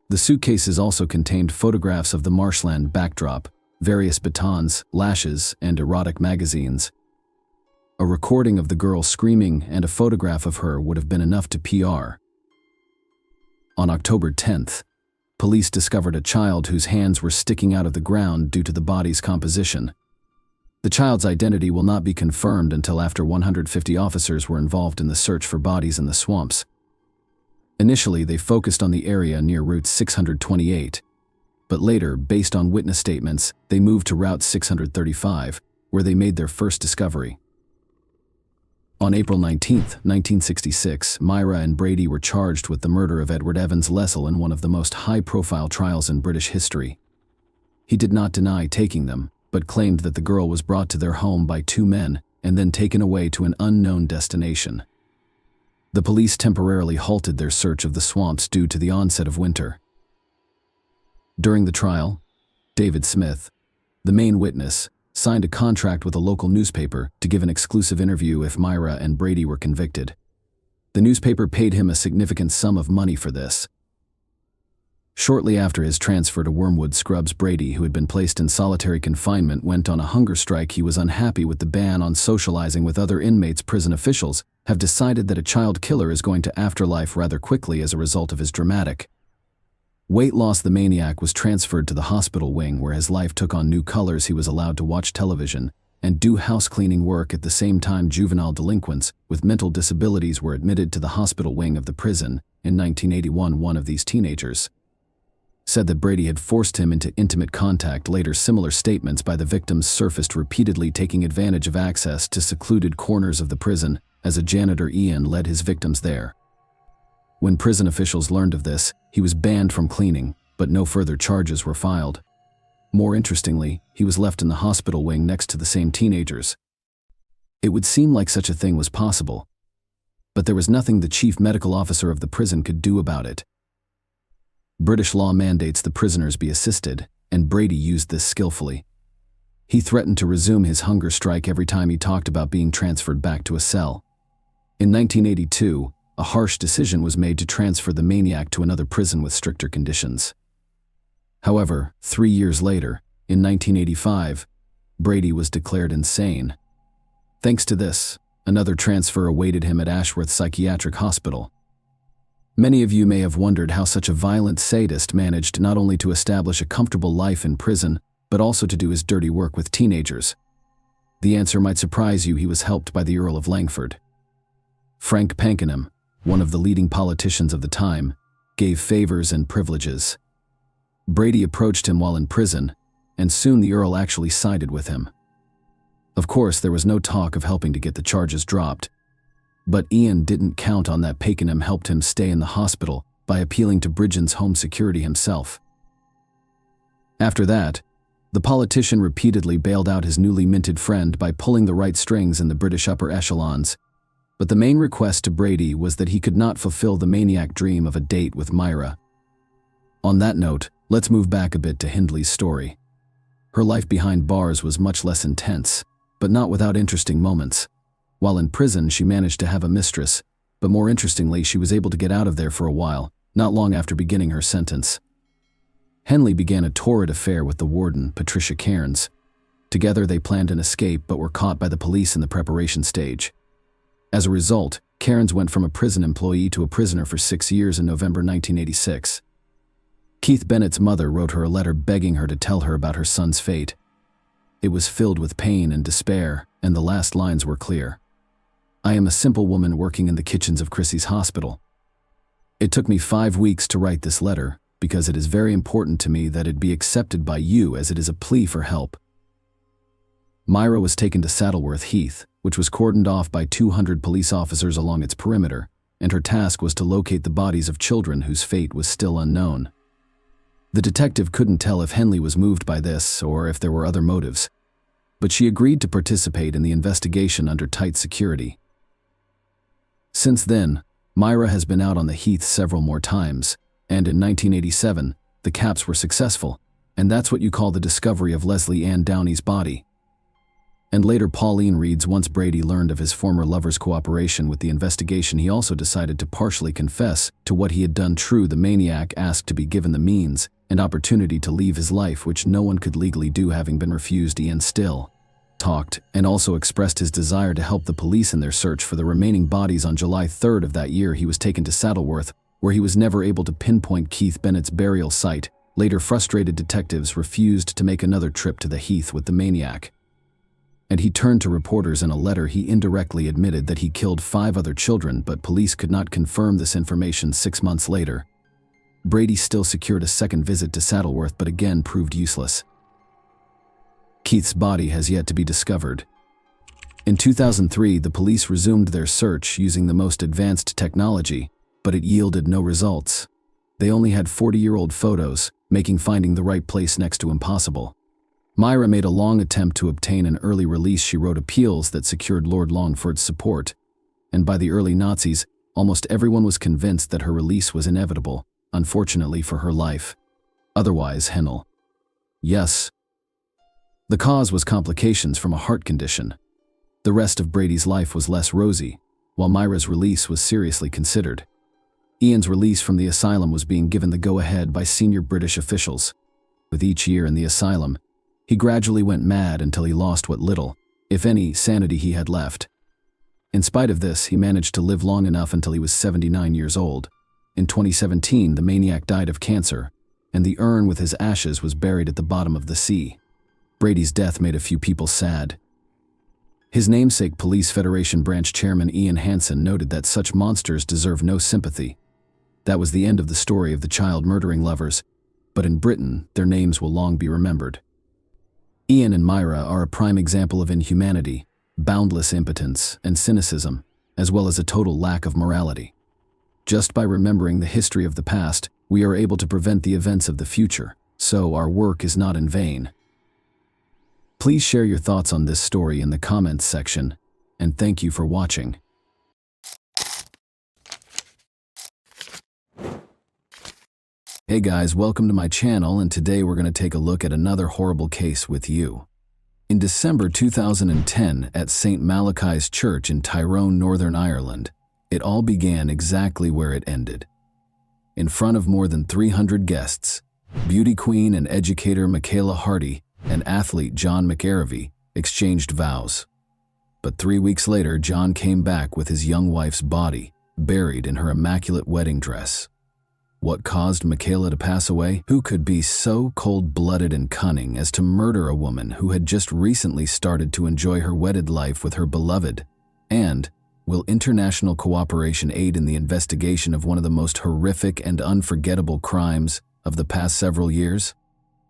The suitcases also contained photographs of the marshland backdrop, various batons, lashes, and erotic magazines. A recording of the girl screaming and a photograph of her would have been enough to PR. On October 10th, police discovered a child whose hands were sticking out of the ground due to the body's composition. The child's identity will not be confirmed until after 150 officers were involved in the search for bodies in the swamps. Initially, they focused on the area near Route 628, but later, based on witness statements, they moved to Route 635, where they made their first discovery. On April 19, 1966, Myra and Brady were charged with the murder of Edward Evans Lessell in one of the most high-profile trials in British history. He did not deny taking them, but claimed that the girl was brought to their home by 2 men and then taken away to an unknown destination. The police temporarily halted their search of the swamps due to the onset of winter. During the trial, David Smith, the main witness, signed a contract with a local newspaper to give an exclusive interview if Myra and Brady were convicted. The newspaper paid him a significant sum of money for this. Shortly after his transfer to Wormwood Scrubs, Brady, who had been placed in solitary confinement, went on a hunger strike. He was unhappy with the ban on socializing with other inmates. Prison officials have decided that a child killer is going to afterlife rather quickly as a result of his dramatic weight loss. The maniac was transferred to the hospital wing, where his life took on new colors. He was allowed to watch television and do house cleaning work. At the same time, juvenile delinquents with mental disabilities were admitted to the hospital wing of the prison. In 1981, one of these teenagers said that Brady had forced him into intimate contact. Later, similar statements by the victims surfaced repeatedly, taking advantage of access to secluded corners of the prison. As a janitor, Ian led his victims there. When prison officials learned of this, he was banned from cleaning, but no further charges were filed. More interestingly, he was left in the hospital wing next to the same teenagers. It would seem like such a thing was possible, but there was nothing the chief medical officer of the prison could do about it. British law mandates the prisoners be assisted, and Brady used this skillfully. He threatened to resume his hunger strike every time he talked about being transferred back to a cell. In 1982, a harsh decision was made to transfer the maniac to another prison with stricter conditions. However, 3 years later, in 1985, Brady was declared insane. Thanks to this, another transfer awaited him at Ashworth Psychiatric Hospital. Many of you may have wondered how such a violent sadist managed not only to establish a comfortable life in prison, but also to do his dirty work with teenagers. The answer might surprise you. He was helped by the Earl of Langford. Frank Pakenham, one of the leading politicians of the time, gave favors and privileges. Brady approached him while in prison, and soon the Earl actually sided with him. Of course, there was no talk of helping to get the charges dropped, but Ian didn't count on that. Pakenham helped him stay in the hospital by appealing to Britain's Home Security himself. After that, the politician repeatedly bailed out his newly minted friend by pulling the right strings in the British upper echelons, but the main request to Brady was that he could not fulfill the maniac dream of a date with Myra. On that note, let's move back a bit to Hindley's story. Her life behind bars was much less intense, but not without interesting moments. While in prison, she managed to have a mistress, but more interestingly, she was able to get out of there for a while, not long after beginning her sentence. Henley began a torrid affair with the warden, Patricia Cairns. Together, they planned an escape but were caught by the police in the preparation stage. As a result, Cairns went from a prison employee to a prisoner for 6 years in November 1986. Keith Bennett's mother wrote her a letter begging her to tell her about her son's fate. It was filled with pain and despair, and the last lines were clear. "I am a simple woman working in the kitchens of Chrissy's hospital. It took me 5 weeks to write this letter, because it is very important to me that it be accepted by you, as it is a plea for help." Myra was taken to Saddleworth Heath, which was cordoned off by 200 police officers along its perimeter, and her task was to locate the bodies of children whose fate was still unknown. The detective couldn't tell if Henley was moved by this or if there were other motives, but she agreed to participate in the investigation under tight security. Since then, Myra has been out on the heath several more times, and in 1987, the caps were successful, and that's what you call the discovery of Leslie Ann Downey's body. And later, Pauline reads, once Brady learned of his former lover's cooperation with the investigation, he also decided to partially confess to what he had done. True, the maniac asked to be given the means and opportunity to leave his life, which no one could legally do, having been refused. Ian still talked and also expressed his desire to help the police in their search for the remaining bodies. On July 3rd of that year, he was taken to Saddleworth, where he was never able to pinpoint Keith Bennett's burial site. Later, frustrated detectives refused to make another trip to the heath with the maniac, and he turned to reporters. In a letter, he indirectly admitted that he killed 5 other children, but police could not confirm this information. 6 months later, Brady still secured a second visit to Saddleworth, but again proved useless. Keith's body has yet to be discovered. In 2003, the police resumed their search using the most advanced technology, but it yielded no results. They only had 40-year-old photos, making finding the right place next to impossible. Myra made a long attempt to obtain an early release. She wrote appeals that secured Lord Longford's support, and by the early Nazis, almost everyone was convinced that her release was inevitable, unfortunately for her life. Otherwise, Hennel. Yes. The cause was complications from a heart condition. The rest of Brady's life was less rosy, while Myra's release was seriously considered. Ian's release from the asylum was being given the go-ahead by senior British officials. With each year in the asylum, he gradually went mad until he lost what little, if any, sanity he had left. In spite of this, he managed to live long enough until he was 79 years old. In 2017, the maniac died of cancer, and the urn with his ashes was buried at the bottom of the sea. Brady's death made a few people sad. His namesake Police Federation branch chairman Ian Hansen noted that such monsters deserve no sympathy. That was the end of the story of the child-murdering lovers, but in Britain, their names will long be remembered. Ian and Myra are a prime example of inhumanity, boundless impotence, and cynicism, as well as a total lack of morality. Just by remembering the history of the past, we are able to prevent the events of the future, so our work is not in vain. Please share your thoughts on this story in the comments section, and thank you for watching. Hey guys, welcome to my channel, and today we're going to take a look at another horrible case with you. In December 2010 at St. Malachy's Church in Tyrone, Northern Ireland, it all began exactly where it ended. In front of more than 300 guests, beauty queen and educator Michaela Hardy and athlete John McArevey exchanged vows. But 3 weeks later, John came back with his young wife's body, buried in her immaculate wedding dress. What caused Michaela to pass away? Who could be so cold-blooded and cunning as to murder a woman who had just recently started to enjoy her wedded life with her beloved? And will international cooperation aid in the investigation of one of the most horrific and unforgettable crimes of the past several years?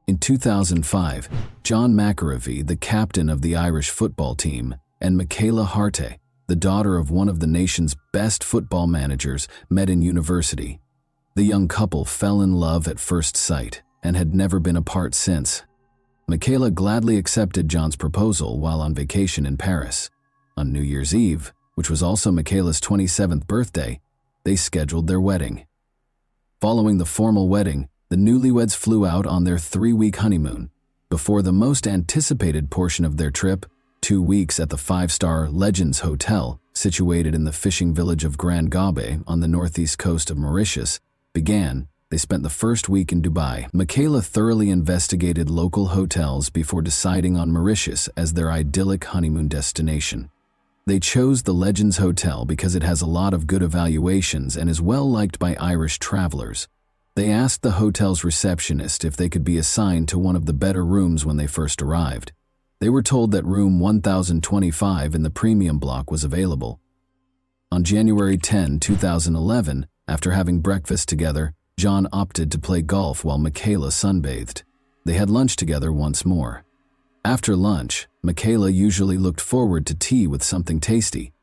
In 2005, John McArevey, the captain of the Irish football team, and Michaela Hardy, the daughter of one of the nation's best football managers, met in university. The young couple fell in love at first sight and had never been apart since. Michaela gladly accepted John's proposal while on vacation in Paris. On New Year's Eve, which was also Michaela's 27th birthday, they scheduled their wedding. Following the formal wedding, the newlyweds flew out on their 3-week honeymoon. Before the most anticipated portion of their trip, 2 weeks at the 5-star Legends Hotel, situated in the fishing village of Grand Gabe on the northeast coast of Mauritius, began, they spent the first week in Dubai. Michaela thoroughly investigated local hotels before deciding on Mauritius as their idyllic honeymoon destination. They chose the Legends Hotel because it has a lot of good evaluations and is well liked by Irish travelers. They asked the hotel's receptionist if they could be assigned to one of the better rooms when they first arrived. They were told that room 1025 in the premium block was available. On January 10, 2011, after having breakfast together, John opted to play golf while Michaela sunbathed. They had lunch together once more. After lunch, Michaela usually looked forward to tea with something tasty.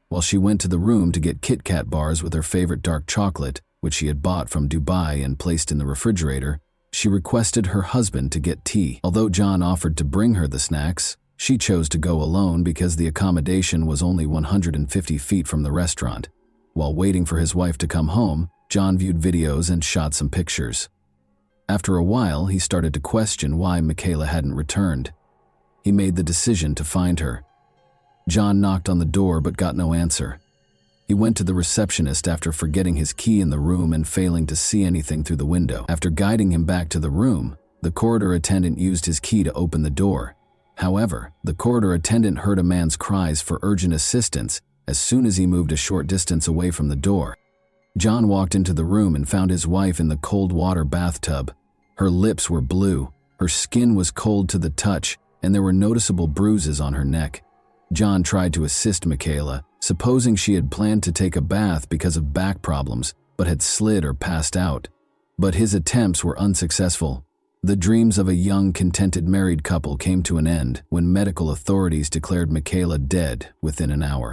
While she went to the room to get Kit Kat bars with her favorite dark chocolate, which she had bought from Dubai and placed in the refrigerator, she requested her husband to get tea. Although John offered to bring her the snacks, she chose to go alone because the accommodation was only 150 feet from the restaurant. While waiting for his wife to come home, John viewed videos and shot some pictures. After a while, he started to question why Michaela hadn't returned. He made the decision to find her. John knocked on the door but got no answer. He went to the receptionist after forgetting his key in the room and failing to see anything through the window. After guiding him back to the room, the corridor attendant used his key to open the door. However, the corridor attendant heard a man's cries for urgent assistance as soon as he moved a short distance away from the door. John walked into the room and found his wife in the cold water bathtub. Her lips were blue, her skin was cold to the touch, and there were noticeable bruises on her neck. John tried to assist Michaela, supposing she had planned to take a bath because of back problems, but had slid or passed out. But his attempts were unsuccessful. The dreams of a young, contented married couple came to an end when medical authorities declared Michaela dead within an hour.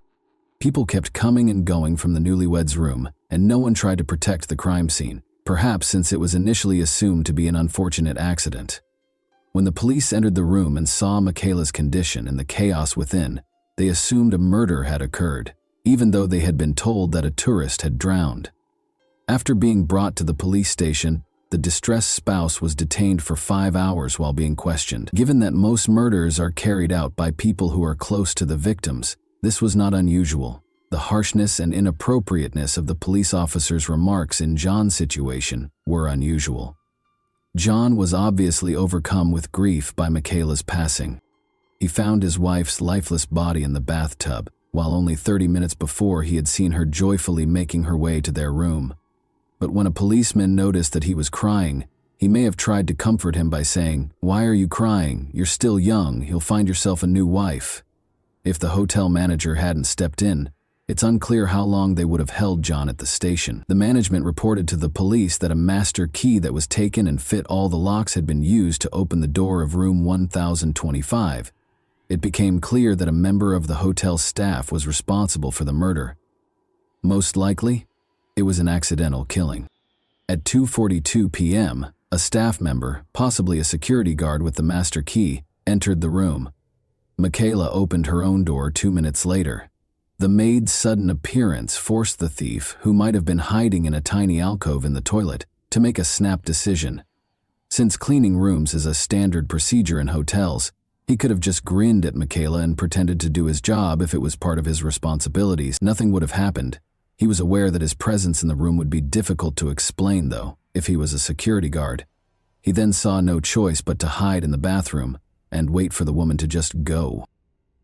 People kept coming and going from the newlyweds' room, and no one tried to protect the crime scene, perhaps since it was initially assumed to be an unfortunate accident. When the police entered the room and saw Michaela's condition and the chaos within, they assumed a murder had occurred, even though they had been told that a tourist had drowned. After being brought to the police station, the distressed spouse was detained for 5 hours while being questioned. Given that most murders are carried out by people who are close to the victims, this was not unusual. The harshness and inappropriateness of the police officer's remarks in John's situation were unusual. John was obviously overcome with grief by Michaela's passing. He found his wife's lifeless body in the bathtub, while only 30 minutes before he had seen her joyfully making her way to their room. But when a policeman noticed that he was crying, he may have tried to comfort him by saying, "Why are you crying? You're still young, you'll find yourself a new wife." If the hotel manager hadn't stepped in, it's unclear how long they would have held John at the station. The management reported to the police that a master key that was taken and fit all the locks had been used to open the door of room 1025. It became clear that a member of the hotel staff was responsible for the murder. Most likely, it was an accidental killing. At 2:42 p.m., a staff member, possibly a security guard with the master key, entered the room. Michaela opened her own door 2 minutes later. The maid's sudden appearance forced the thief, who might have been hiding in a tiny alcove in the toilet, to make a snap decision. Since cleaning rooms is a standard procedure in hotels, he could have just grinned at Michaela and pretended to do his job if it was part of his responsibilities. Nothing would have happened. He was aware that his presence in the room would be difficult to explain, though, if he was a security guard. He then saw no choice but to hide in the bathroom and wait for the woman to just go.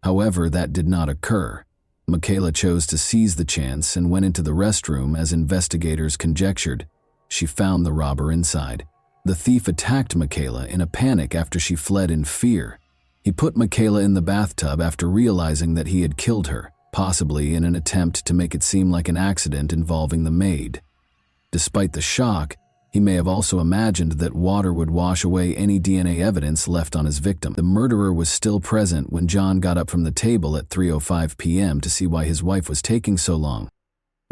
However, that did not occur. Michaela chose to seize the chance and went into the restroom as investigators conjectured. She found the robber inside. The thief attacked Michaela in a panic after she fled in fear. He put Michaela in the bathtub after realizing that he had killed her, possibly in an attempt to make it seem like an accident involving the maid. Despite the shock, he may have also imagined that water would wash away any DNA evidence left on his victim. The murderer was still present when John got up from the table at 3:05 p.m. to see why his wife was taking so long.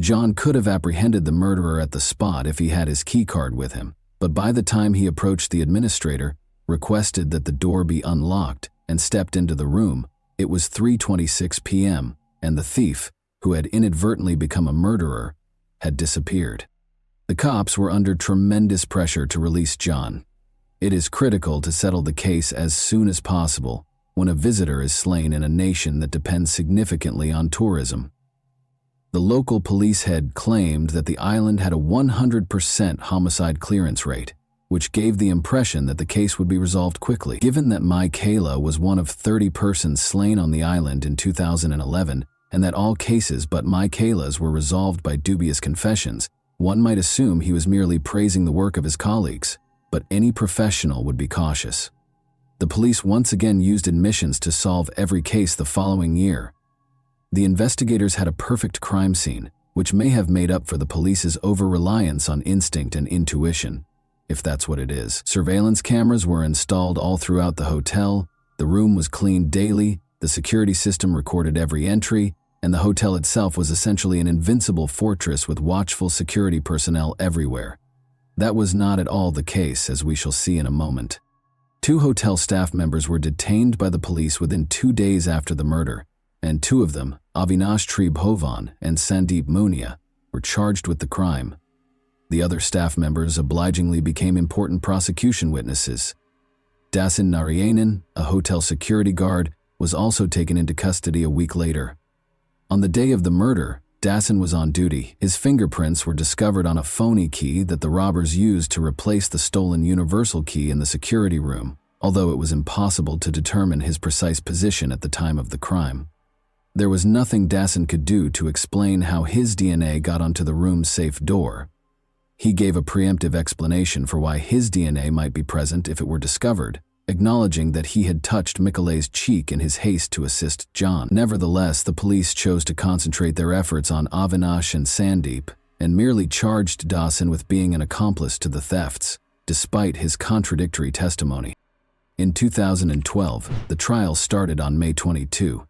John could have apprehended the murderer at the spot if he had his keycard with him, but by the time he approached the administrator, requested that the door be unlocked, and stepped into the room, it was 3:26 p.m., and the thief, who had inadvertently become a murderer, had disappeared. The cops were under tremendous pressure to release John. It is critical to settle the case as soon as possible when a visitor is slain in a nation that depends significantly on tourism. The local police head claimed that the island had a 100% homicide clearance rate, which gave the impression that the case would be resolved quickly. Given that Michaela was one of 30 persons slain on the island in 2011, and that all cases but Michaela's were resolved by dubious confessions, one might assume he was merely praising the work of his colleagues, but any professional would be cautious. The police once again used admissions to solve every case the following year. The investigators had a perfect crime scene, which may have made up for the police's over-reliance on instinct and intuition, if that's what it is. Surveillance cameras were installed all throughout the hotel, the room was cleaned daily, the security system recorded every entry, and the hotel itself was essentially an invincible fortress with watchful security personnel everywhere. That was not at all the case, as we shall see in a moment. 2 hotel staff members were detained by the police within 2 days after the murder, and 2 of them, Avinash Tribhovan and Sandeep Munia, were charged with the crime. The other staff members obligingly became important prosecution witnesses. Dasan Narayanan, a hotel security guard, was also taken into custody a week later. On the day of the murder, Dasan was on duty. His fingerprints were discovered on a phony key that the robbers used to replace the stolen universal key in the security room, although it was impossible to determine his precise position at the time of the crime. There was nothing Dasan could do to explain how his DNA got onto the room's safe door. He gave a preemptive explanation for why his DNA might be present if it were discovered, acknowledging that he had touched Michele's cheek in his haste to assist John. Nevertheless, the police chose to concentrate their efforts on Avinash and Sandeep and merely charged Dasan with being an accomplice to the thefts, despite his contradictory testimony. In 2012, the trial started on May 22.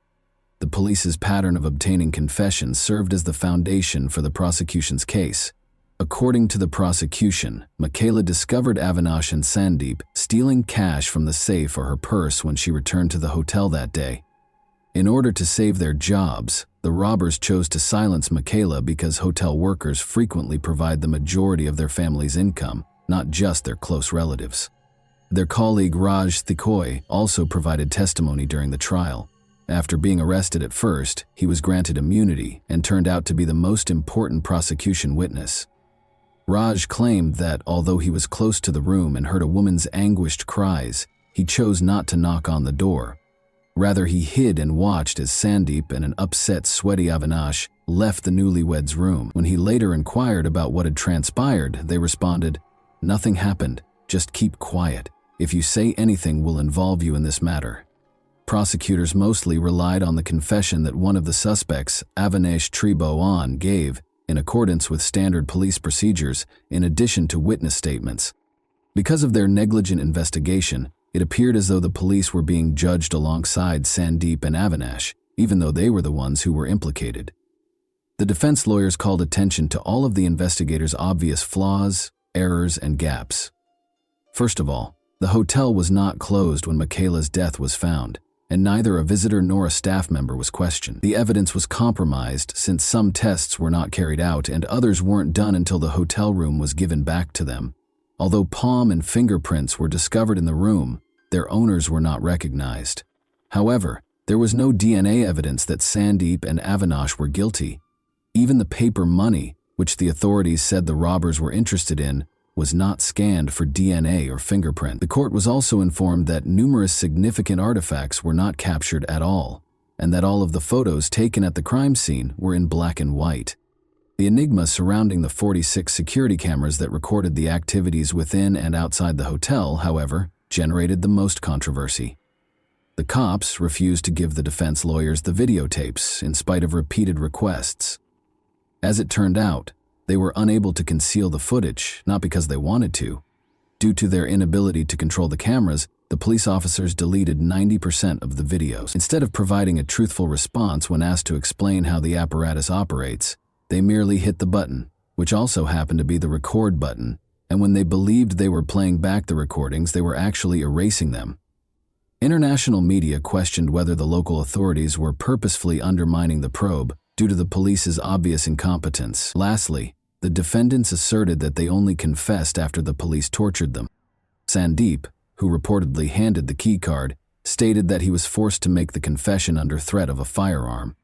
The police's pattern of obtaining confessions served as the foundation for the prosecution's case. According to the prosecution, Michaela discovered Avinash and Sandeep stealing cash from the safe or her purse when she returned to the hotel that day. In order to save their jobs, the robbers chose to silence Michaela because hotel workers frequently provide the majority of their family's income, not just their close relatives. Their colleague Raj Thikoi also provided testimony during the trial. After being arrested at first, he was granted immunity and turned out to be the most important prosecution witness. Raj claimed that although he was close to the room and heard a woman's anguished cries, he chose not to knock on the door. Rather, he hid and watched as Sandeep and an upset, sweaty Avinash left the newlyweds' room. When he later inquired about what had transpired, they responded, "Nothing happened, just keep quiet. If you say anything, we'll involve you in this matter." Prosecutors mostly relied on the confession that one of the suspects, Avinash Tribhovan, gave, in accordance with standard police procedures, in addition to witness statements. Because of their negligent investigation, it appeared as though the police were being judged alongside Sandeep and Avinash, even though they were the ones who were implicated. The defense lawyers called attention to all of the investigators' obvious flaws, errors, and gaps. First of all, the hotel was not closed when Michaela's death was found. and neither a visitor nor a staff member was questioned. The evidence was compromised since some tests were not carried out and others weren't done until the hotel room was given back to them. Although palm and fingerprints were discovered in the room, their owners were not recognized. However, there was no DNA evidence that Sandeep and Avinash were guilty. Even the paper money, which the authorities said the robbers were interested in, was not scanned for DNA or fingerprint. The court was also informed that numerous significant artifacts were not captured at all, and that all of the photos taken at the crime scene were in black and white. The enigma surrounding the 46 security cameras that recorded the activities within and outside the hotel, however, generated the most controversy. The cops refused to give the defense lawyers the videotapes in spite of repeated requests. As it turned out, they were unable to conceal the footage, not because they wanted to. Due to their inability to control the cameras, the police officers deleted 90% of the videos. Instead of providing a truthful response when asked to explain how the apparatus operates, they merely hit the button, which also happened to be the record button, and when they believed they were playing back the recordings, they were actually erasing them. International media questioned whether the local authorities were purposefully undermining the probe due to the police's obvious incompetence. Lastly, the defendants asserted that they only confessed after the police tortured them. Sandeep, who reportedly handed the keycard, stated that he was forced to make the confession under threat of a firearm.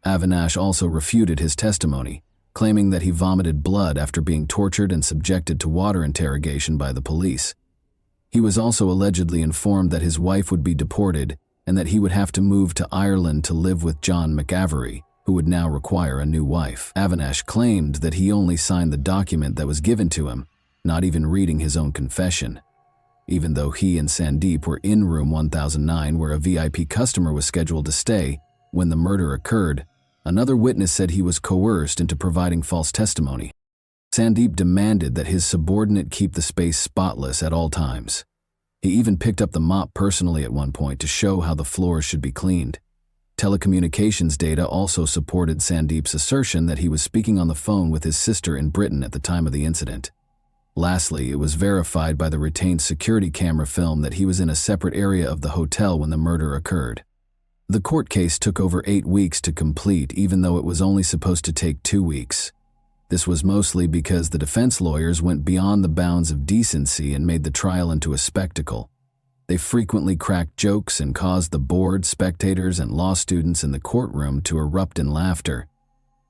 Avinash also refuted his testimony, claiming that he vomited blood after being tortured and subjected to water interrogation by the police. He was also allegedly informed that his wife would be deported and that he would have to move to Ireland to live with John McAvery, who would now require a new wife. Avinash claimed that he only signed the document that was given to him, not even reading his own confession. Even though he and Sandeep were in room 1009 where a VIP customer was scheduled to stay when the murder occurred, another witness said he was coerced into providing false testimony. Sandeep demanded that his subordinate keep the space spotless at all times. He even picked up the mop personally at one point to show how the floors should be cleaned. Telecommunications data also supported Sandeep's assertion that he was speaking on the phone with his sister in Britain at the time of the incident. Lastly, it was verified by the retained security camera film that he was in a separate area of the hotel when the murder occurred. The court case took over 8 weeks to complete, even though it was only supposed to take 2 weeks. This was mostly because the defense lawyers went beyond the bounds of decency and made the trial into a spectacle. They frequently cracked jokes and caused the board, spectators, and law students in the courtroom to erupt in laughter.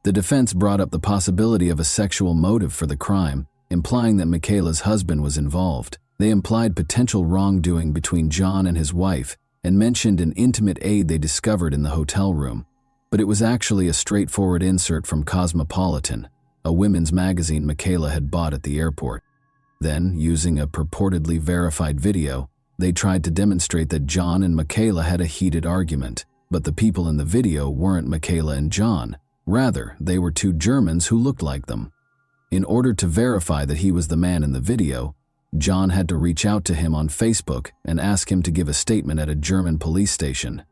The defense brought up the possibility of a sexual motive for the crime, implying that Michaela's husband was involved. They implied potential wrongdoing between John and his wife and mentioned an intimate aid they discovered in the hotel room, but it was actually a straightforward insert from Cosmopolitan, a women's magazine Michaela had bought at the airport. Then, using a purportedly verified video, they tried to demonstrate that John and Michaela had a heated argument, but the people in the video weren't Michaela and John. Rather, they were 2 Germans who looked like them. In order to verify that he was the man in the video, John had to reach out to him on Facebook and ask him to give a statement at a German police station.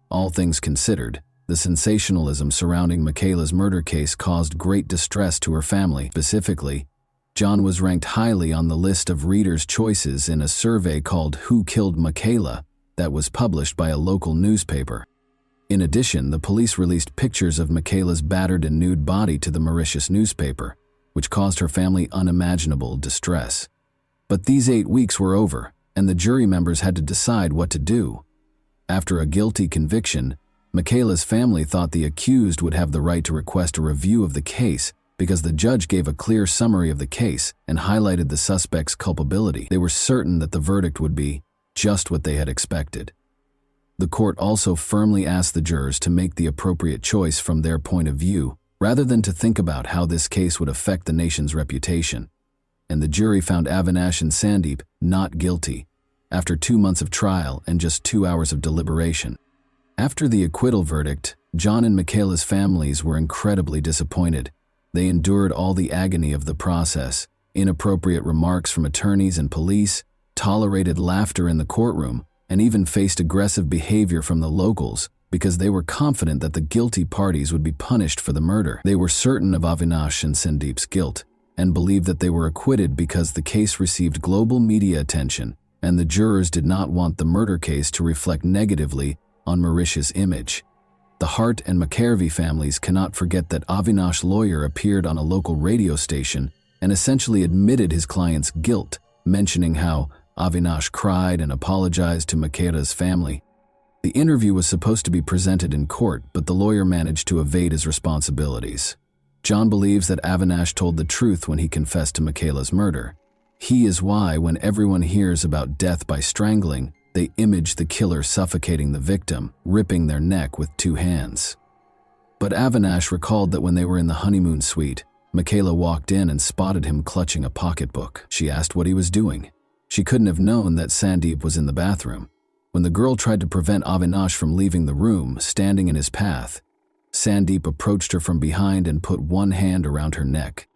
All things considered, the sensationalism surrounding Michaela's murder case caused great distress to her family. Specifically, John was ranked highly on the list of readers' choices in a survey called Who Killed Michaela that was published by a local newspaper. In addition, the police released pictures of Michaela's battered and nude body to the Mauritius newspaper, which caused her family unimaginable distress. But these 8 weeks were over, and the jury members had to decide what to do. After a guilty conviction, Michaela's family thought the accused would have the right to request a review of the case because the judge gave a clear summary of the case and highlighted the suspect's culpability. They were certain that the verdict would be just what they had expected. The court also firmly asked the jurors to make the appropriate choice from their point of view, rather than to think about how this case would affect the nation's reputation. And the jury found Avinash and Sandeep not guilty, after 2 months of trial and just 2 hours of deliberation. After the acquittal verdict, John and Michaela's families were incredibly disappointed. They endured all the agony of the process, inappropriate remarks from attorneys and police, tolerated laughter in the courtroom, and even faced aggressive behavior from the locals because they were confident that the guilty parties would be punished for the murder. They were certain of Avinash and Sandeep's guilt and believed that they were acquitted because the case received global media attention and the jurors did not want the murder case to reflect negatively on Mauritius' image. The Hart and McKervey families cannot forget that Avinash's lawyer appeared on a local radio station and essentially admitted his client's guilt, mentioning how Avinash cried and apologized to Makera's family. The interview was supposed to be presented in court, but the lawyer managed to evade his responsibilities. John believes that Avinash told the truth when he confessed to Michaela's murder. He is why, when everyone hears about death by strangling, they image the killer suffocating the victim, ripping their neck with 2 hands. But Avinash recalled that when they were in the honeymoon suite, Michaela walked in and spotted him clutching a pocketbook. She asked what he was doing. She couldn't have known that Sandeep was in the bathroom. When the girl tried to prevent Avinash from leaving the room, standing in his path, Sandeep approached her from behind and put one hand around her neck.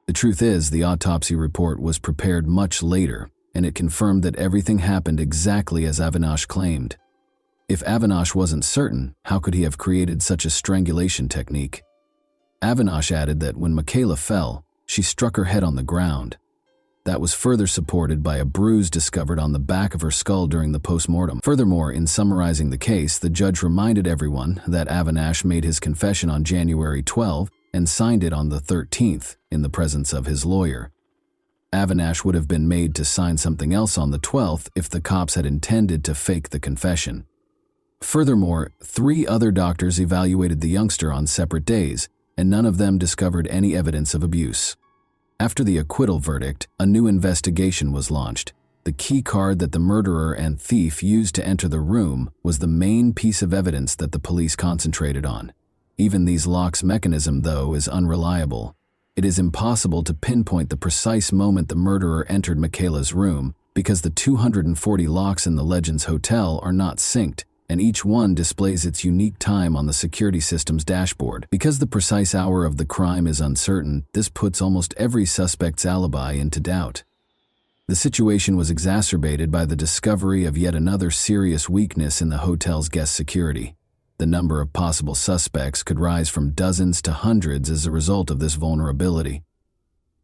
The truth is, the autopsy report was prepared much later, and it confirmed that everything happened exactly as Avinash claimed. If Avinash wasn't certain, how could he have created such a strangulation technique? Avinash added that when Michaela fell, she struck her head on the ground. That was further supported by a bruise discovered on the back of her skull during the postmortem. Furthermore, in summarizing the case, the judge reminded everyone that Avinash made his confession on January 12 and signed it on the 13th in the presence of his lawyer. Avinash would have been made to sign something else on the 12th if the cops had intended to fake the confession. Furthermore, 3 other doctors evaluated the youngster on separate days, and none of them discovered any evidence of abuse. After the acquittal verdict, a new investigation was launched. The key card that the murderer and thief used to enter the room was the main piece of evidence that the police concentrated on. Even these locks' mechanism, though, is unreliable. It is impossible to pinpoint the precise moment the murderer entered Michaela's room because the 240 locks in the Legends Hotel are not synced, and each one displays its unique time on the security system's dashboard. Because the precise hour of the crime is uncertain, this puts almost every suspect's alibi into doubt. The situation was exacerbated by the discovery of yet another serious weakness in the hotel's guest security. The number of possible suspects could rise from dozens to hundreds as a result of this vulnerability.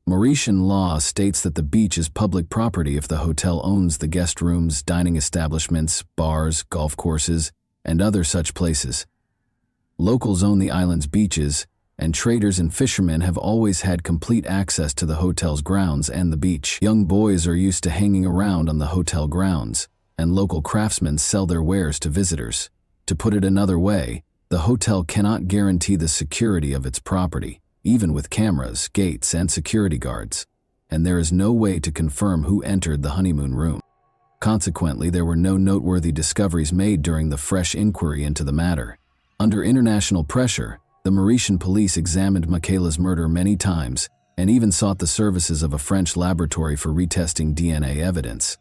Mauritian law states that the beach is public property if the hotel owns the guest rooms, dining establishments, bars, golf courses, and other such places. Locals own the island's beaches, and traders and fishermen have always had complete access to the hotel's grounds and the beach. Young boys are used to hanging around on the hotel grounds, and local craftsmen sell their wares to visitors. To put it another way, the hotel cannot guarantee the security of its property, even with cameras, gates, and security guards, and there is no way to confirm who entered the honeymoon room. Consequently, there were no noteworthy discoveries made during the fresh inquiry into the matter. Under international pressure, the Mauritian police examined Michaela's murder many times and even sought the services of a French laboratory for retesting DNA evidence.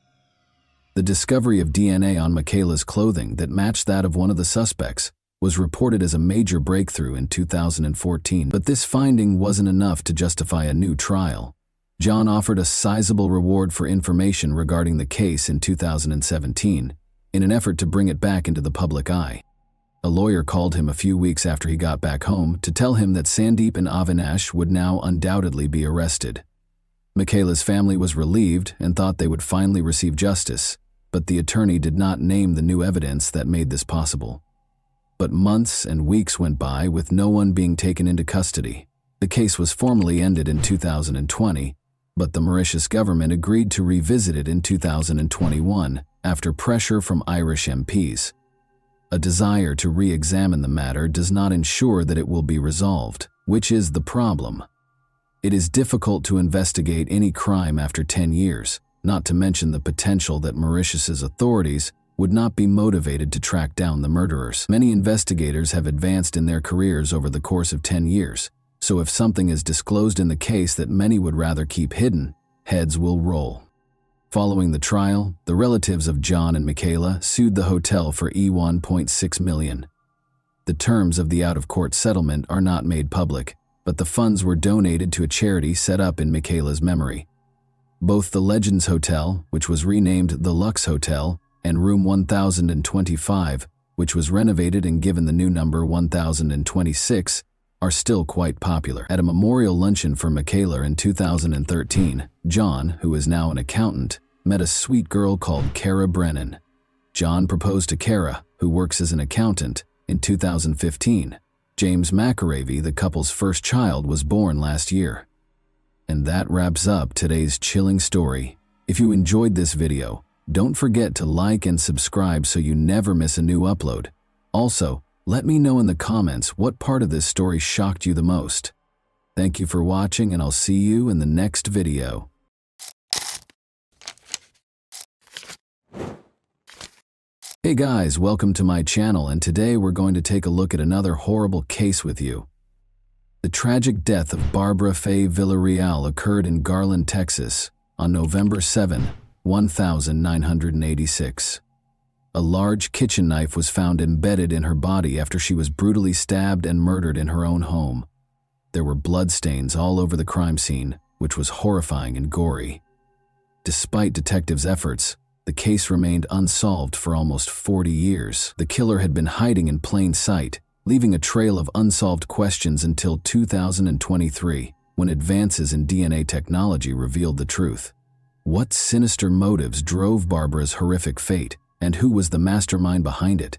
The discovery of DNA on Michaela's clothing that matched that of one of the suspects was reported as a major breakthrough in 2014, but this finding wasn't enough to justify a new trial. John offered a sizable reward for information regarding the case in 2017, in an effort to bring it back into the public eye. A lawyer called him a few weeks after he got back home to tell him that Sandeep and Avinash would now undoubtedly be arrested. Michaela's family was relieved and thought they would finally receive justice, but the attorney did not name the new evidence that made this possible. But months and weeks went by with no one being taken into custody. The case was formally ended in 2020, but the Mauritius government agreed to revisit it in 2021 after pressure from Irish MPs. A desire to re-examine the matter does not ensure that it will be resolved, which is the problem. It is difficult to investigate any crime after 10 years, not to mention the potential that Mauritius's authorities would not be motivated to track down the murderers. Many investigators have advanced in their careers over the course of 10 years, so if something is disclosed in the case that many would rather keep hidden, heads will roll. Following the trial, the relatives of John and Michaela sued the hotel for $1.6 million. The terms of the out-of-court settlement are not made public, but the funds were donated to a charity set up in Michaela's memory. Both the Legends Hotel, which was renamed the Lux Hotel, and Room 1025, which was renovated and given the new number 1026, are still quite popular. At a memorial luncheon for Michaela in 2013, John, who is now an accountant, met a sweet girl called Kara Brennan. John proposed to Kara, who works as an accountant, in 2015. James McAravey, the couple's first child, was born last year. And that wraps up today's chilling story. If you enjoyed this video, don't forget to like and subscribe so you never miss a new upload. Also, let me know in the comments what part of this story shocked you the most. Thank you for watching, and I'll see you in the next video. Hey guys, welcome to my channel, and today we're going to take a look at another horrible case with you. The tragic death of Barbara Faye Villarreal occurred in Garland, Texas, on November 7, 1986. A large kitchen knife was found embedded in her body after she was brutally stabbed and murdered in her own home. There were bloodstains all over the crime scene, which was horrifying and gory. Despite detectives' efforts, the case remained unsolved for almost 40 years. The killer had been hiding in plain sight, leaving a trail of unsolved questions until 2023, when advances in DNA technology revealed the truth. What sinister motives drove Barbara's horrific fate, and who was the mastermind behind it?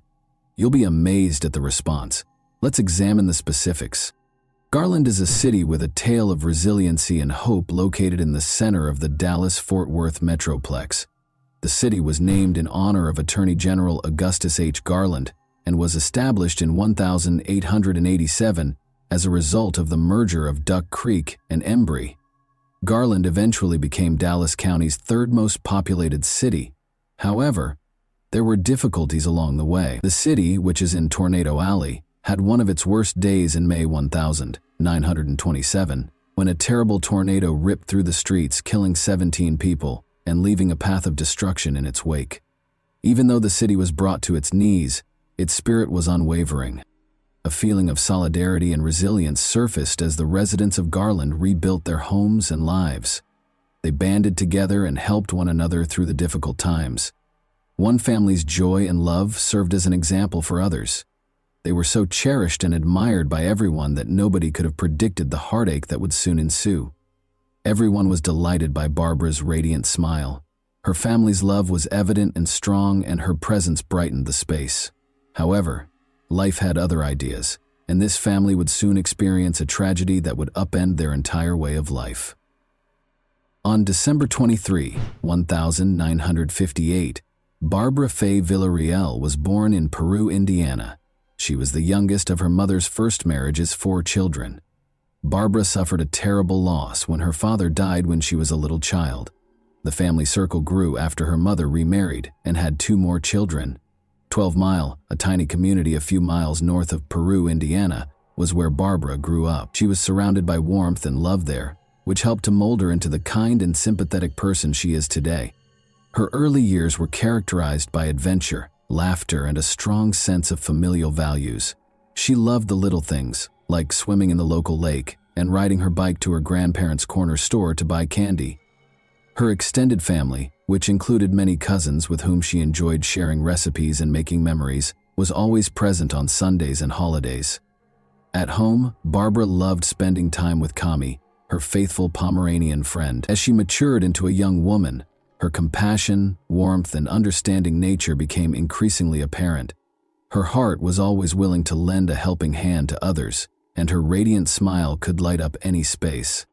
You'll be amazed at the response. Let's examine the specifics. Garland is a city with a tale of resiliency and hope located in the center of the Dallas-Fort Worth metroplex. The city was named in honor of Attorney General Augustus H. Garland and was established in 1887 as a result of the merger of Duck Creek and Embry. Garland eventually became Dallas County's third most populated city. However, there were difficulties along the way. The city, which is in Tornado Alley, had one of its worst days in May 1927, when a terrible tornado ripped through the streets, killing 17 people and leaving a path of destruction in its wake. Even though the city was brought to its knees, its spirit was unwavering. A feeling of solidarity and resilience surfaced as the residents of Garland rebuilt their homes and lives. They banded together and helped one another through the difficult times. One family's joy and love served as an example for others. They were so cherished and admired by everyone that nobody could have predicted the heartache that would soon ensue. Everyone was delighted by Barbara's radiant smile. Her family's love was evident and strong, and her presence brightened the space. However, life had other ideas, and this family would soon experience a tragedy that would upend their entire way of life. On December 23, 1958, Barbara Faye Villarreal was born in Peru, Indiana. She was the youngest of her mother's first marriage's 4 children. Barbara suffered a terrible loss when her father died when she was a little child. The family circle grew after her mother remarried and had 2 more children. 12 Mile, a tiny community a few miles north of Peru, Indiana, was where Barbara grew up. She was surrounded by warmth and love there, which helped to mold her into the kind and sympathetic person she is today. Her early years were characterized by adventure, laughter, and a strong sense of familial values. She loved the little things, like swimming in the local lake and riding her bike to her grandparents' corner store to buy candy. Her extended family, which included many cousins with whom she enjoyed sharing recipes and making memories, was always present on Sundays and holidays. At home, Barbara loved spending time with Kami, her faithful Pomeranian friend. As she matured into a young woman, her compassion, warmth, and understanding nature became increasingly apparent. Her heart was always willing to lend a helping hand to others, and her radiant smile could light up any space.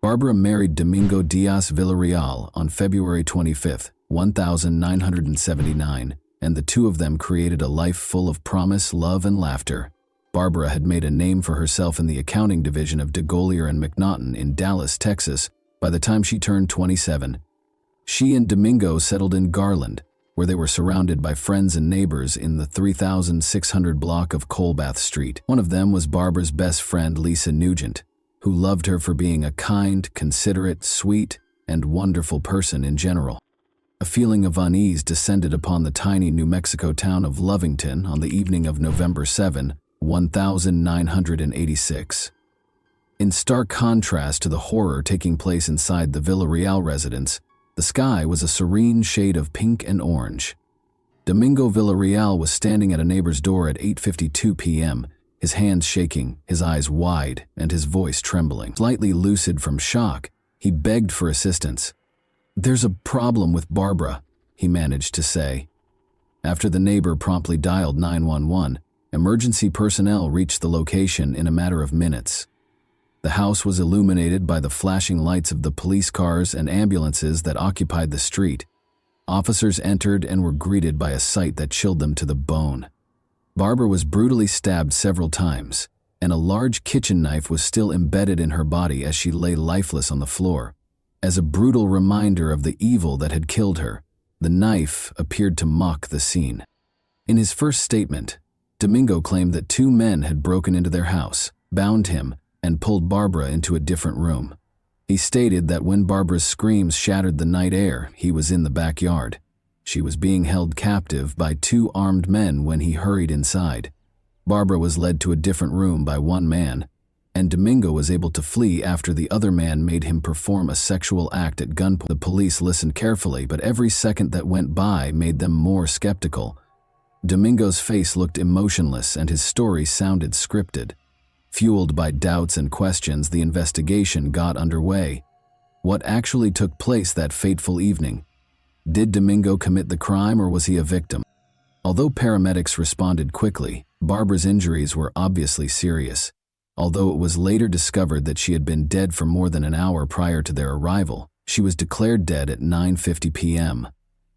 Barbara married Domingo Diaz Villarreal on February 25, 1979, and the two of them created a life full of promise, love, and laughter. Barbara had made a name for herself in the accounting division of DeGolyer and McNaughton in Dallas, Texas, by the time she turned 27. She and Domingo settled in Garland, where they were surrounded by friends and neighbors in the 3600 block of Colbath Street. One of them was Barbara's best friend, Lisa Nugent, who loved her for being a kind, considerate, sweet, and wonderful person in general. A feeling of unease descended upon the tiny New Mexico town of Lovington on the evening of November 7, 1986. In stark contrast to the horror taking place inside the Villarreal residence, the sky was a serene shade of pink and orange. Domingo Villarreal was standing at a neighbor's door at 8:52 p.m., his hands shaking, his eyes wide, and his voice trembling. Slightly lucid from shock, he begged for assistance. "There's a problem with Barbara," he managed to say. After the neighbor promptly dialed 911, emergency personnel reached the location in a matter of minutes. The house was illuminated by the flashing lights of the police cars and ambulances that occupied the street. Officers entered and were greeted by a sight that chilled them to the bone. Barbara was brutally stabbed several times, and a large kitchen knife was still embedded in her body as she lay lifeless on the floor. As a brutal reminder of the evil that had killed her, the knife appeared to mock the scene. In his first statement, Domingo claimed that two men had broken into their house, bound him, and pulled Barbara into a different room. He stated that when Barbara's screams shattered the night air, he was in the backyard. She was being held captive by two armed men when he hurried inside. Barbara was led to a different room by one man, and Domingo was able to flee after the other man made him perform a sexual act at gunpoint. The police listened carefully, but every second that went by made them more skeptical. Domingo's face looked emotionless and his story sounded scripted. Fueled by doubts and questions, the investigation got underway. What actually took place that fateful evening? Did Domingo commit the crime or was he a victim? Although paramedics responded quickly, Barbara's injuries were obviously serious. Although it was later discovered that she had been dead for more than an hour prior to their arrival, she was declared dead at 9:50 p.m.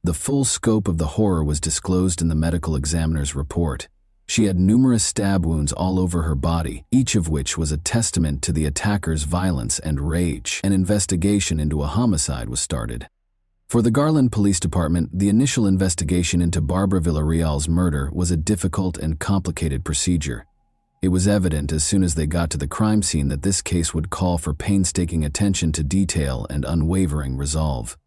The full scope of the horror was disclosed in the medical examiner's report. She had numerous stab wounds all over her body, each of which was a testament to the attacker's violence and rage. An investigation into a homicide was started. For the Garland Police Department, the initial investigation into Barbara Villarreal's murder was a difficult and complicated procedure. It was evident as soon as they got to the crime scene that this case would call for painstaking attention to detail and unwavering resolve.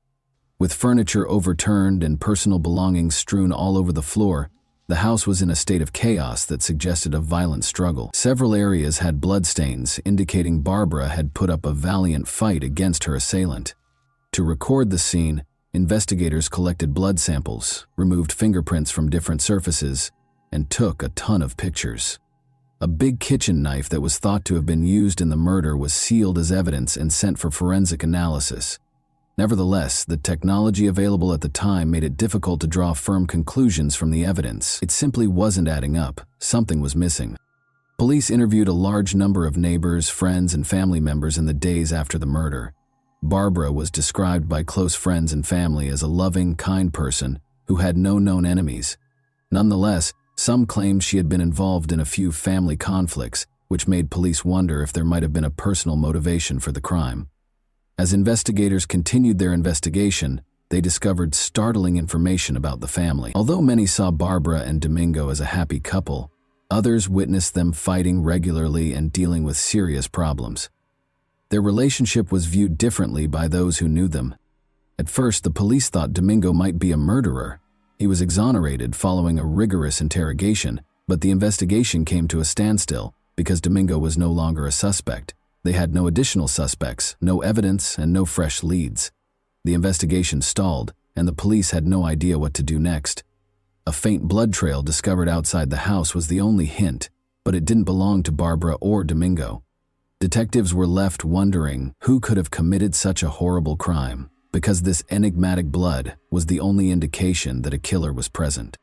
With furniture overturned and personal belongings strewn all over the floor, the house was in a state of chaos that suggested a violent struggle. Several areas had bloodstains, indicating Barbara had put up a valiant fight against her assailant. To record the scene, investigators collected blood samples, removed fingerprints from different surfaces, and took a ton of pictures. A big kitchen knife that was thought to have been used in the murder was sealed as evidence and sent for forensic analysis. Nevertheless, the technology available at the time made it difficult to draw firm conclusions from the evidence. It simply wasn't adding up. Something was missing. Police interviewed a large number of neighbors, friends, and family members in the days after the murder. Barbara was described by close friends and family as a loving, kind person who had no known enemies. Nonetheless, some claimed she had been involved in a few family conflicts, which made police wonder if there might have been a personal motivation for the crime. As investigators continued their investigation, they discovered startling information about the family. Although many saw Barbara and Domingo as a happy couple, others witnessed them fighting regularly and dealing with serious problems. Their relationship was viewed differently by those who knew them. At first, the police thought Domingo might be a murderer. He was exonerated following a rigorous interrogation, but the investigation came to a standstill because Domingo was no longer a suspect. They had no additional suspects, no evidence, and no fresh leads. The investigation stalled, and the police had no idea what to do next. A faint blood trail discovered outside the house was the only hint, but it didn't belong to Barbara or Domingo. Detectives were left wondering who could have committed such a horrible crime, because this enigmatic blood was the only indication that a killer was present.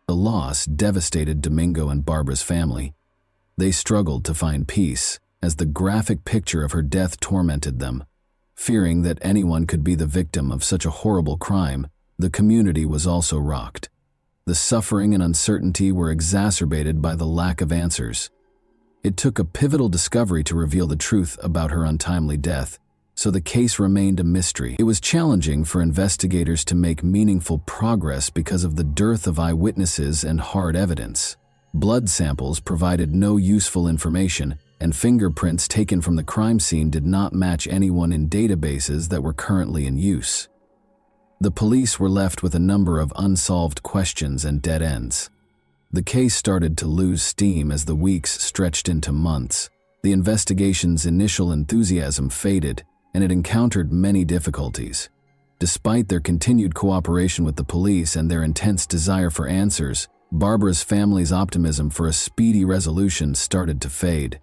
The loss devastated Domingo and Barbara's family. They struggled to find peace, as the graphic picture of her death tormented them. Fearing that anyone could be the victim of such a horrible crime, the community was also rocked. The suffering and uncertainty were exacerbated by the lack of answers. It took a pivotal discovery to reveal the truth about her untimely death, so the case remained a mystery. It was challenging for investigators to make meaningful progress because of the dearth of eyewitnesses and hard evidence. Blood samples provided no useful information, and fingerprints taken from the crime scene did not match anyone in databases that were currently in use. The police were left with a number of unsolved questions and dead ends. The case started to lose steam as the weeks stretched into months. The investigation's initial enthusiasm faded, and it encountered many difficulties. Despite their continued cooperation with the police and their intense desire for answers, Barbara's family's optimism for a speedy resolution started to fade.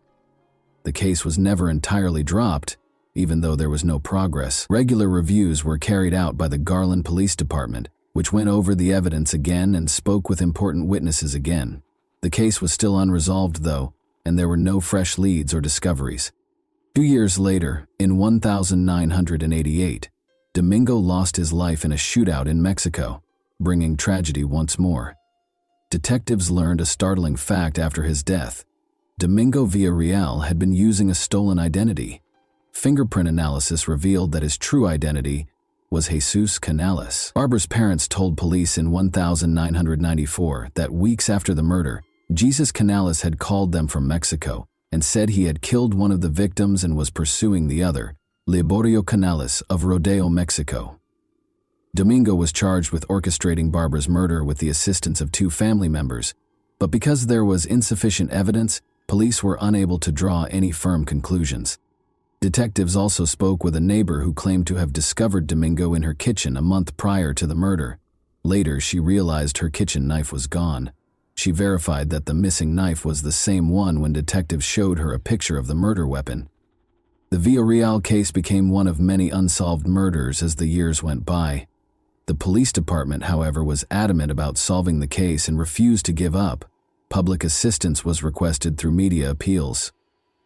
The case was never entirely dropped, even though there was no progress. Regular reviews were carried out by the Garland Police Department, which went over the evidence again and spoke with important witnesses again. The case was still unresolved, though, and there were no fresh leads or discoveries. 2 years later, in 1988, Domingo lost his life in a shootout in Mexico, bringing tragedy once more. Detectives learned a startling fact after his death. Domingo Villarreal had been using a stolen identity. Fingerprint analysis revealed that his true identity was Jesus Canales. Barbara's parents told police in 1994 that weeks after the murder, Jesus Canales had called them from Mexico and said he had killed one of the victims and was pursuing the other, Liborio Canales of Rodeo, Mexico. Domingo was charged with orchestrating Barbara's murder with the assistance of 2 family members, but because there was insufficient evidence, police were unable to draw any firm conclusions. Detectives also spoke with a neighbor who claimed to have discovered Domingo in her kitchen a month prior to the murder. Later, she realized her kitchen knife was gone. She verified that the missing knife was the same one when detectives showed her a picture of the murder weapon. The Villarreal case became one of many unsolved murders as the years went by. The police department, however, was adamant about solving the case and refused to give up. Public assistance was requested through media appeals.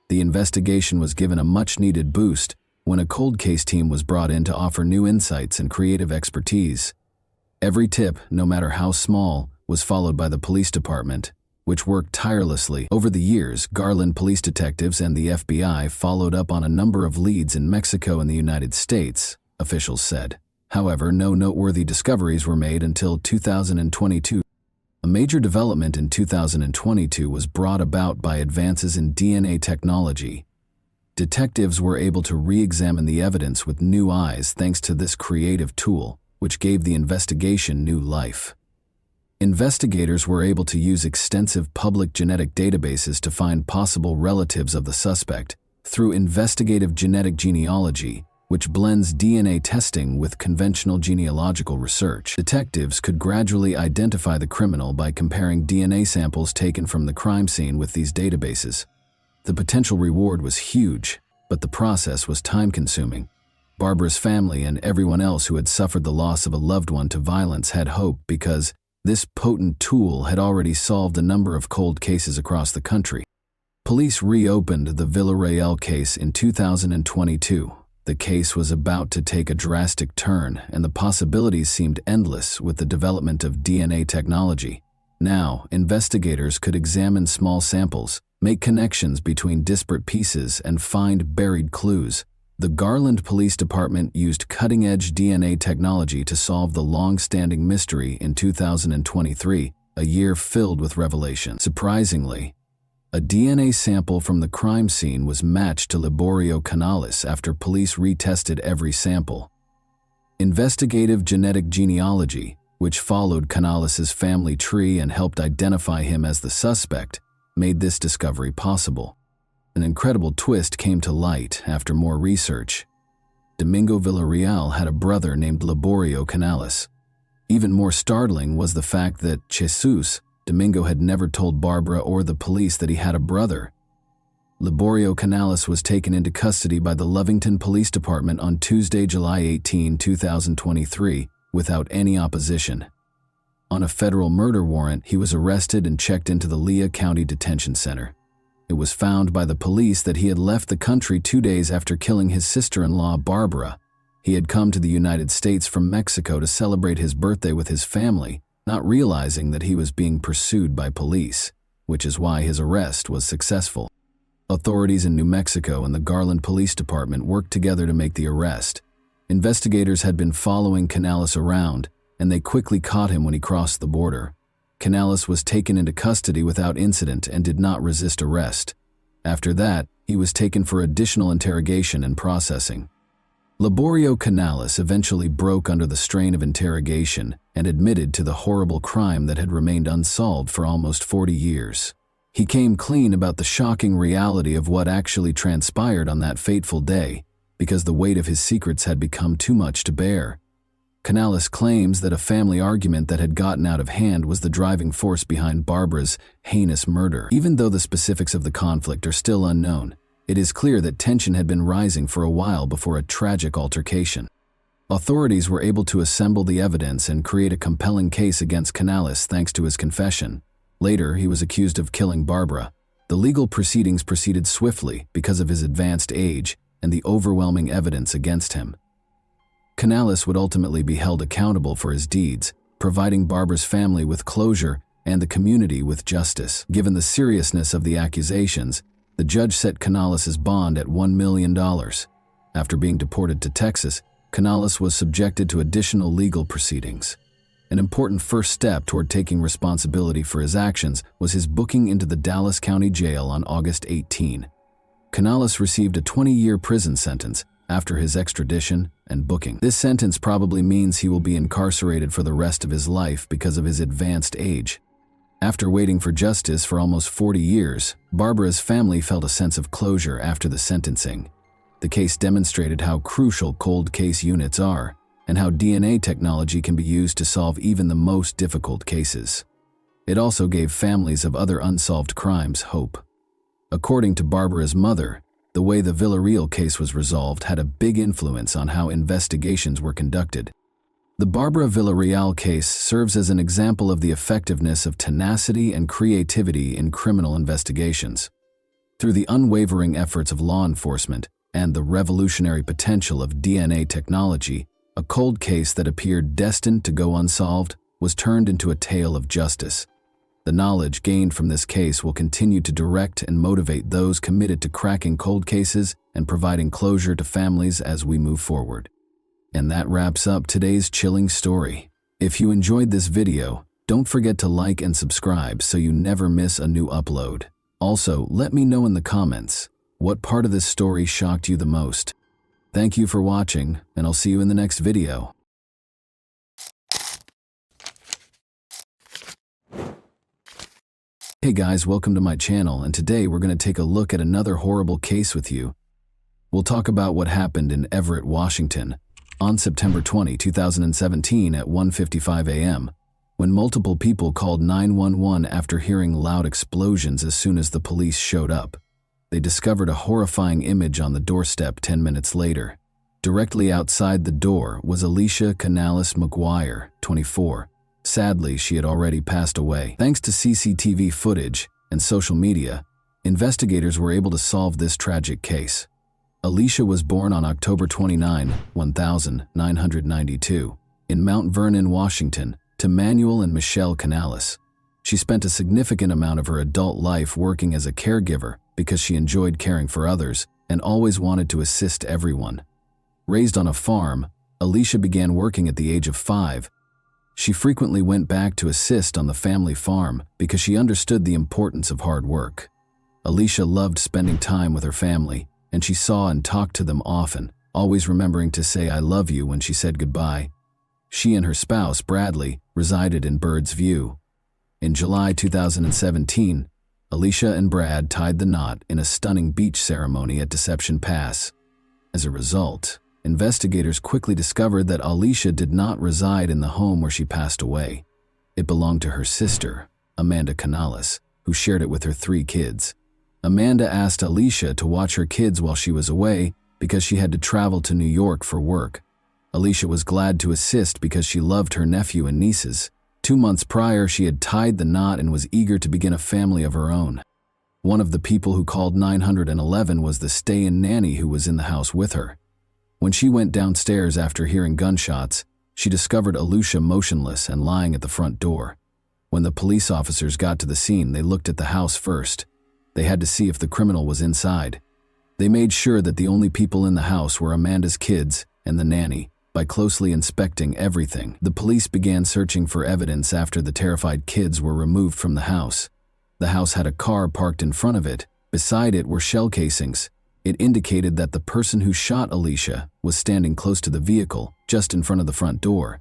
The investigation was given a much-needed boost when a cold case team was brought in to offer new insights and creative expertise. Every tip, no matter how small, was followed by the police department, which worked tirelessly. Over the years, Garland police detectives and the FBI followed up on a number of leads in Mexico and the United States, officials said. However, no noteworthy discoveries were made until 2022. A major development in 2022 was brought about by advances in DNA technology. Detectives were able to re-examine the evidence with new eyes thanks to this creative tool, which gave the investigation new life. Investigators were able to use extensive public genetic databases to find possible relatives of the suspect through investigative genetic genealogy, which blends DNA testing with conventional genealogical research. Detectives could gradually identify the criminal by comparing DNA samples taken from the crime scene with these databases. The potential reward was huge, but the process was time-consuming. Barbara's family and everyone else who had suffered the loss of a loved one to violence had hope because this potent tool had already solved a number of cold cases across the country. Police reopened the Villarreal case in 2022. The case was about to take a drastic turn, and the possibilities seemed endless with the development of DNA technology. Now, investigators could examine small samples, make connections between disparate pieces, and find buried clues. The Garland Police Department used cutting-edge DNA technology to solve the long-standing mystery in 2023, a year filled with revelation. Surprisingly, a DNA sample from the crime scene was matched to Liborio Canales after police retested every sample. Investigative genetic genealogy, which followed Canales' family tree and helped identify him as the suspect, made this discovery possible. An incredible twist came to light after more research. Domingo Villarreal had a brother named Liborio Canales. Even more startling was the fact that Jesus, Domingo had never told Barbara or the police that he had a brother. Liborio Canales was taken into custody by the Lovington Police Department on Tuesday, July 18, 2023, without any opposition. On a federal murder warrant, he was arrested and checked into the Lea County Detention Center. It was found by the police that he had left the country 2 days after killing his sister-in-law, Barbara. He had come to the United States from Mexico to celebrate his birthday with his family, not realizing that he was being pursued by police, which is why his arrest was successful. Authorities in New Mexico and the Garland Police Department worked together to make the arrest. Investigators had been following Canales around, and they quickly caught him when he crossed the border. Canales was taken into custody without incident and did not resist arrest. After that, he was taken for additional interrogation and processing. Liborio Canales eventually broke under the strain of interrogation and admitted to the horrible crime that had remained unsolved for almost 40 years. He came clean about the shocking reality of what actually transpired on that fateful day, because the weight of his secrets had become too much to bear. Canales claims that a family argument that had gotten out of hand was the driving force behind Barbara's heinous murder. Even though the specifics of the conflict are still unknown, It is clear that tension had been rising for a while before a tragic altercation. Authorities were able to assemble the evidence and create a compelling case against Canales thanks to his confession. Later, he was accused of killing Barbara. The legal proceedings proceeded swiftly because of his advanced age and the overwhelming evidence against him. Canales would ultimately be held accountable for his deeds, providing Barbara's family with closure and the community with justice. Given the seriousness of the accusations, the judge set Canales' bond at $1 million. After being deported to Texas, Canales was subjected to additional legal proceedings. An important first step toward taking responsibility for his actions was his booking into the Dallas County Jail on August 18. Canales received a 20-year prison sentence after his extradition and booking. This sentence probably means he will be incarcerated for the rest of his life because of his advanced age. After waiting for justice for almost 40 years, Barbara's family felt a sense of closure after the sentencing. The case demonstrated how crucial cold case units are and how DNA technology can be used to solve even the most difficult cases. It also gave families of other unsolved crimes hope. According to Barbara's mother, the way the Villarreal case was resolved had a big influence on how investigations were conducted. The Barbara Villarreal case serves as an example of the effectiveness of tenacity and creativity in criminal investigations. Through the unwavering efforts of law enforcement and the revolutionary potential of DNA technology, a cold case that appeared destined to go unsolved was turned into a tale of justice. The knowledge gained from this case will continue to direct and motivate those committed to cracking cold cases and providing closure to families as we move forward. And that wraps up today's chilling story. If you enjoyed this video, don't forget to like and subscribe so you never miss a new upload. Also, let me know in the comments, what part of this story shocked you the most? Thank you for watching, and I'll see you in the next video. Hey guys, welcome to my channel, and today we're going to take a look at another horrible case with you. We'll talk about what happened in Everett, Washington, on September 20, 2017 at 1:55 a.m., when multiple people called 911 after hearing loud explosions as soon as the police showed up. They discovered a horrifying image on the doorstep 10 minutes later. Directly outside the door was Alicia Canales McGuire, 24. Sadly, she had already passed away. Thanks to CCTV footage and social media, investigators were able to solve this tragic case. Alicia was born on October 29, 1992, in Mount Vernon, Washington, to Manuel and Michelle Canales. She spent a significant amount of her adult life working as a caregiver because she enjoyed caring for others and always wanted to assist everyone. Raised on a farm, Alicia began working at the age of 5. She frequently went back to assist on the family farm because she understood the importance of hard work. Alicia loved spending time with her family, and she saw and talked to them often, always remembering to say "I love you" when she said goodbye. She and her spouse, Bradley, resided in Bird's View. In July 2017, Alicia and Brad tied the knot in a stunning beach ceremony at Deception Pass. As a result, investigators quickly discovered that Alicia did not reside in the home where she passed away. It belonged to her sister, Amanda Canales, who shared it with her 3 kids. Amanda asked Alicia to watch her kids while she was away because she had to travel to New York for work. Alicia was glad to assist because she loved her nephew and nieces. 2 months prior, she had tied the knot and was eager to begin a family of her own. One of the people who called 911 was the stay-in nanny who was in the house with her. When she went downstairs after hearing gunshots, she discovered Alicia motionless and lying at the front door. When the police officers got to the scene, they looked at the house first. They had to see if the criminal was inside. They made sure that the only people in the house were Amanda's kids and the nanny. By closely inspecting everything, the police began searching for evidence after the terrified kids were removed from the house. The house had a car parked in front of it. Beside it were shell casings. It indicated that the person who shot Alicia was standing close to the vehicle, just in front of the front door.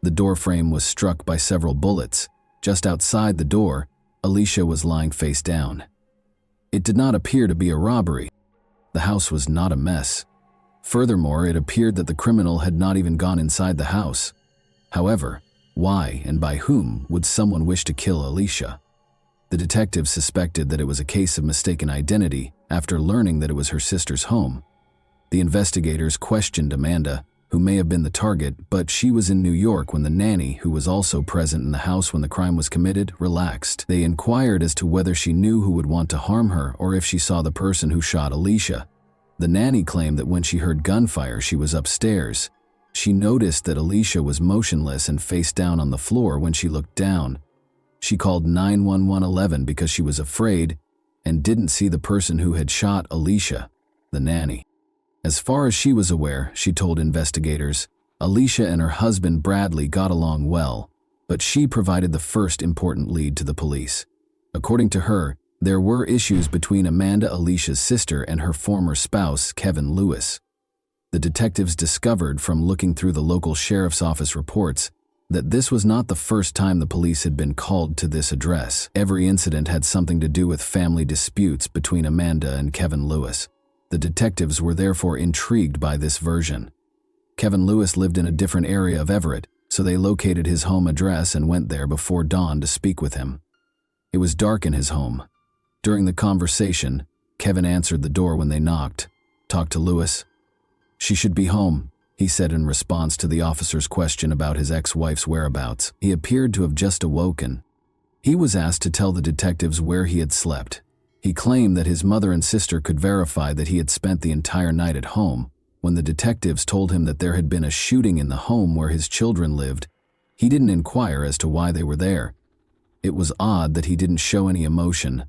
The door frame was struck by several bullets. Just outside the door, Alicia was lying face down. It did not appear to be a robbery. The house was not a mess. Furthermore, it appeared that the criminal had not even gone inside the house. However, why and by whom would someone wish to kill Alicia? The detectives suspected that it was a case of mistaken identity after learning that it was her sister's home. The investigators questioned Amanda, who may have been the target, but she was in New York when the nanny, who was also present in the house when the crime was committed, relaxed. They inquired as to whether she knew who would want to harm her or if she saw the person who shot Alicia. The nanny claimed that when she heard gunfire, she was upstairs. She noticed that Alicia was motionless and face down on the floor when she looked down. She called 911 because she was afraid and didn't see the person who had shot Alicia, the nanny. As far as she was aware, she told investigators, Alicia and her husband Bradley got along well, but she provided the first important lead to the police. According to her, there were issues between Amanda, Alicia's sister, and her former spouse, Kevin Lewis. The detectives discovered from looking through the local sheriff's office reports that this was not the first time the police had been called to this address. Every incident had something to do with family disputes between Amanda and Kevin Lewis. The detectives were therefore intrigued by this version. Kevin Lewis lived in a different area of Everett, so they located his home address and went there before dawn to speak with him. It was dark in his home. During the conversation, Kevin answered the door when they knocked. "Talk to Lewis." "She should be home," he said in response to the officer's question about his ex-wife's whereabouts. He appeared to have just awoken. He was asked to tell the detectives where he had slept. He claimed that his mother and sister could verify that he had spent the entire night at home. When the detectives told him that there had been a shooting in the home where his children lived, he didn't inquire as to why they were there. It was odd that he didn't show any emotion.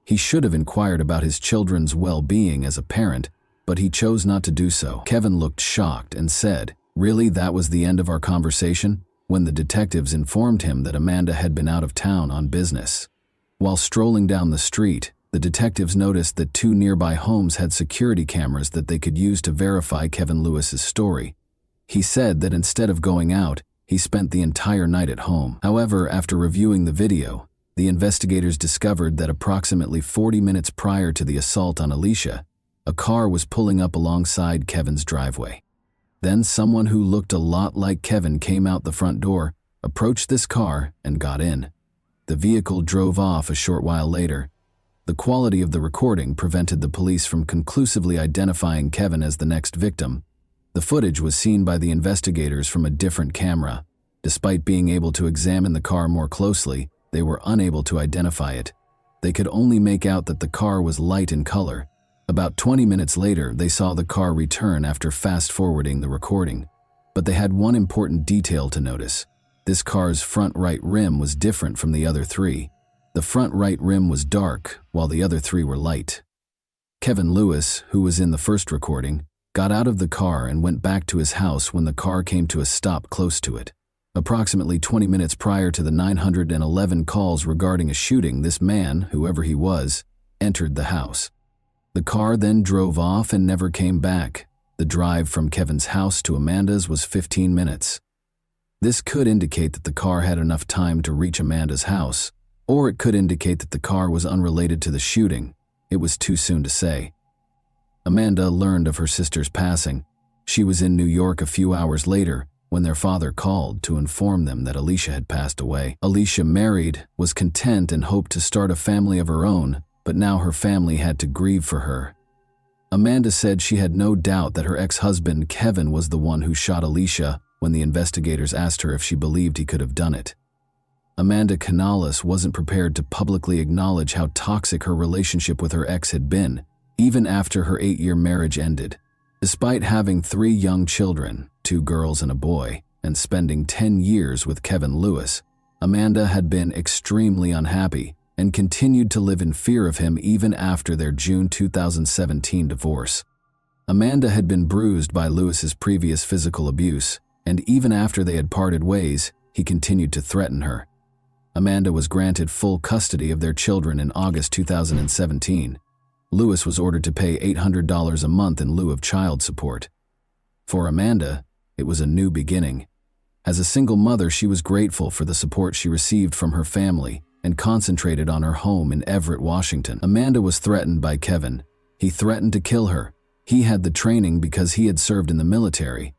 He should have inquired about his children's well-being as a parent, but he chose not to do so. Kevin looked shocked and said, "Really, that was the end of our conversation?" when the detectives informed him that Amanda had been out of town on business. While strolling down the street, the detectives noticed that 2 nearby homes had security cameras that they could use to verify Kevin Lewis's story. He said that instead of going out, he spent the entire night at home. However, after reviewing the video, the investigators discovered that approximately 40 minutes prior to the assault on Alicia, a car was pulling up alongside Kevin's driveway. Then someone who looked a lot like Kevin came out the front door, approached this car, and got in. The vehicle drove off a short while later. The quality of the recording prevented the police from conclusively identifying Kevin as the next victim. The footage was seen by the investigators from a different camera. Despite being able to examine the car more closely, they were unable to identify it. They could only make out that the car was light in color. About 20 minutes later, they saw the car return after fast-forwarding the recording. But they had one important detail to notice. This car's front right rim was different from the other 3. The front right rim was dark, while the other 3 were light. Kevin Lewis, who was in the first recording, got out of the car and went back to his house when the car came to a stop close to it. Approximately 20 minutes prior to the 911 calls regarding a shooting, this man, whoever he was, entered the house. The car then drove off and never came back. The drive from Kevin's house to Amanda's was 15 minutes. This could indicate that the car had enough time to reach Amanda's house, or it could indicate that the car was unrelated to the shooting. It was too soon to say. Amanda learned of her sister's passing. She was in New York a few hours later when their father called to inform them that Alicia had passed away. Alicia married, was content, and hoped to start a family of her own, but now her family had to grieve for her. Amanda said she had no doubt that her ex-husband Kevin was the one who shot Alicia when the investigators asked her if she believed he could have done it. Amanda Canales wasn't prepared to publicly acknowledge how toxic her relationship with her ex had been, even after her 8-year marriage ended. Despite having 3 young children, 2 girls and a boy, and spending 10 years with Kevin Lewis, Amanda had been extremely unhappy and continued to live in fear of him even after their June 2017 divorce. Amanda had been bruised by Lewis's previous physical abuse, and even after they had parted ways, he continued to threaten her. Amanda was granted full custody of their children in August 2017. Lewis was ordered to pay $800 a month in lieu of child support. For Amanda, it was a new beginning. As a single mother, she was grateful for the support she received from her family and concentrated on her home in Everett, Washington. Amanda was threatened by Kevin. He threatened to kill her. He had the training because he had served in the military.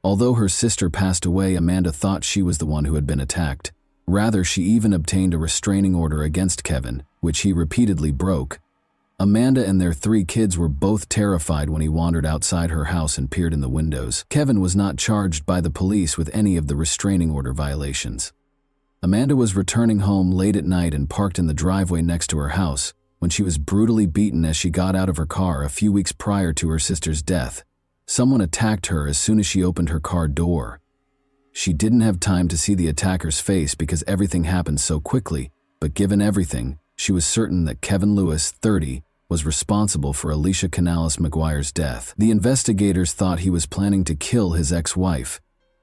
Although her sister passed away, Amanda thought she was the one who had been attacked. Rather, she even obtained a restraining order against Kevin, which he repeatedly broke. Amanda and their 3 kids were both terrified when he wandered outside her house and peered in the windows. Kevin was not charged by the police with any of the restraining order violations. Amanda was returning home late at night and parked in the driveway next to her house when she was brutally beaten as she got out of her car a few weeks prior to her sister's death. Someone attacked her as soon as she opened her car door. She didn't have time to see the attacker's face because everything happened so quickly, but given everything, she was certain that Kevin Lewis, 30, was responsible for Alicia Canales McGuire's death. The investigators thought he was planning to kill his ex-wife.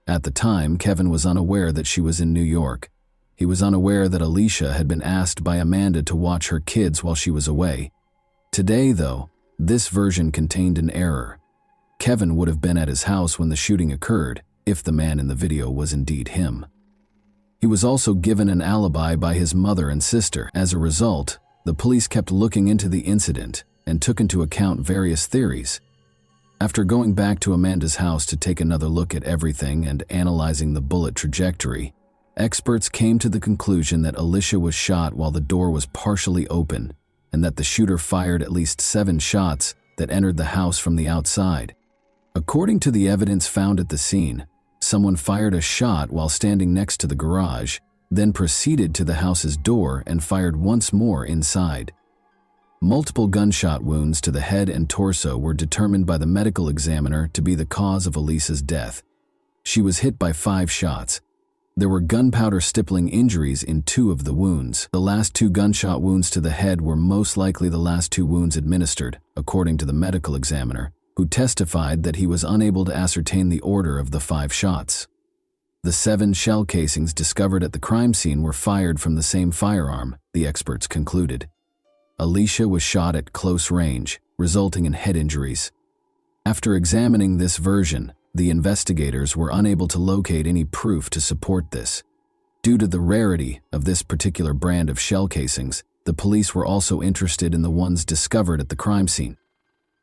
At the time, Kevin was unaware that she was in New York. He was unaware that Alicia had been asked by Amanda to watch her kids while she was away. Today, though, this version contained an error. Kevin would have been at his house when the shooting occurred, if the man in the video was indeed him. He was also given an alibi by his mother and sister. As a result, the police kept looking into the incident and took into account various theories. After going back to Amanda's house to take another look at everything and analyzing the bullet trajectory, experts came to the conclusion that Alicia was shot while the door was partially open and that the shooter fired at least 7 shots that entered the house from the outside. According to the evidence found at the scene, someone fired a shot while standing next to the garage, then proceeded to the house's door and fired once more inside. Multiple gunshot wounds to the head and torso were determined by the medical examiner to be the cause of Alicia's death. She was hit by 5 shots. There were gunpowder stippling injuries in 2 of the wounds. The last 2 gunshot wounds to the head were most likely the last 2 wounds administered, according to the medical examiner, who testified that he was unable to ascertain the order of the 5 shots. The 7 shell casings discovered at the crime scene were fired from the same firearm, the experts concluded. Alicia was shot at close range, resulting in head injuries. After examining this version, the investigators were unable to locate any proof to support this. Due to the rarity of this particular brand of shell casings, the police were also interested in the ones discovered at the crime scene.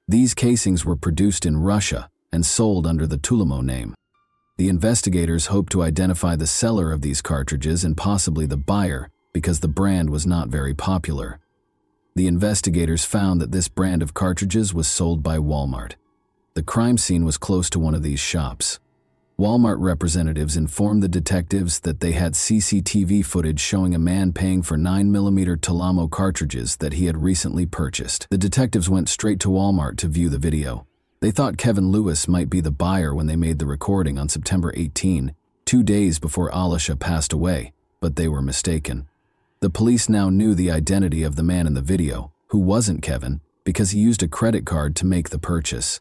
These casings were produced in Russia and sold under the Tulimo name. The investigators hoped to identify the seller of these cartridges and possibly the buyer because the brand was not very popular. The investigators found that this brand of cartridges was sold by Walmart. The crime scene was close to one of these shops. Walmart representatives informed the detectives that they had CCTV footage showing a man paying for 9mm Tulimo cartridges that he had recently purchased. The detectives went straight to Walmart to view the video. They thought Kevin Lewis might be the buyer when they made the recording on September 18, 2 days before Alicia passed away, but they were mistaken. The police now knew the identity of the man in the video, who wasn't Kevin, because he used a credit card to make the purchase.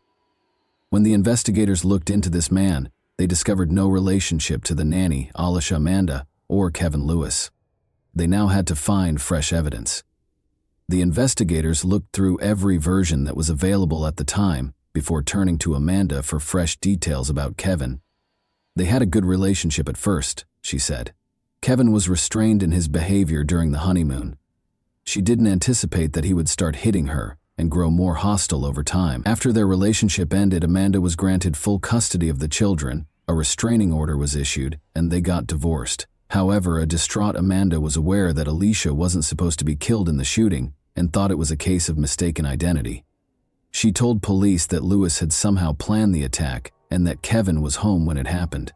When the investigators looked into this man, they discovered no relationship to the nanny, Alicia Amanda, or Kevin Lewis. They now had to find fresh evidence. The investigators looked through every version that was available at the time before turning to Amanda for fresh details about Kevin. They had a good relationship at first, she said. Kevin was restrained in his behavior during the honeymoon. She didn't anticipate that he would start hitting her and grow more hostile over time. After their relationship ended, Amanda was granted full custody of the children, a restraining order was issued, and they got divorced. However, a distraught Amanda was aware that Alicia wasn't supposed to be killed in the shooting and thought it was a case of mistaken identity. She told police that Lewis had somehow planned the attack and that Kevin was home when it happened.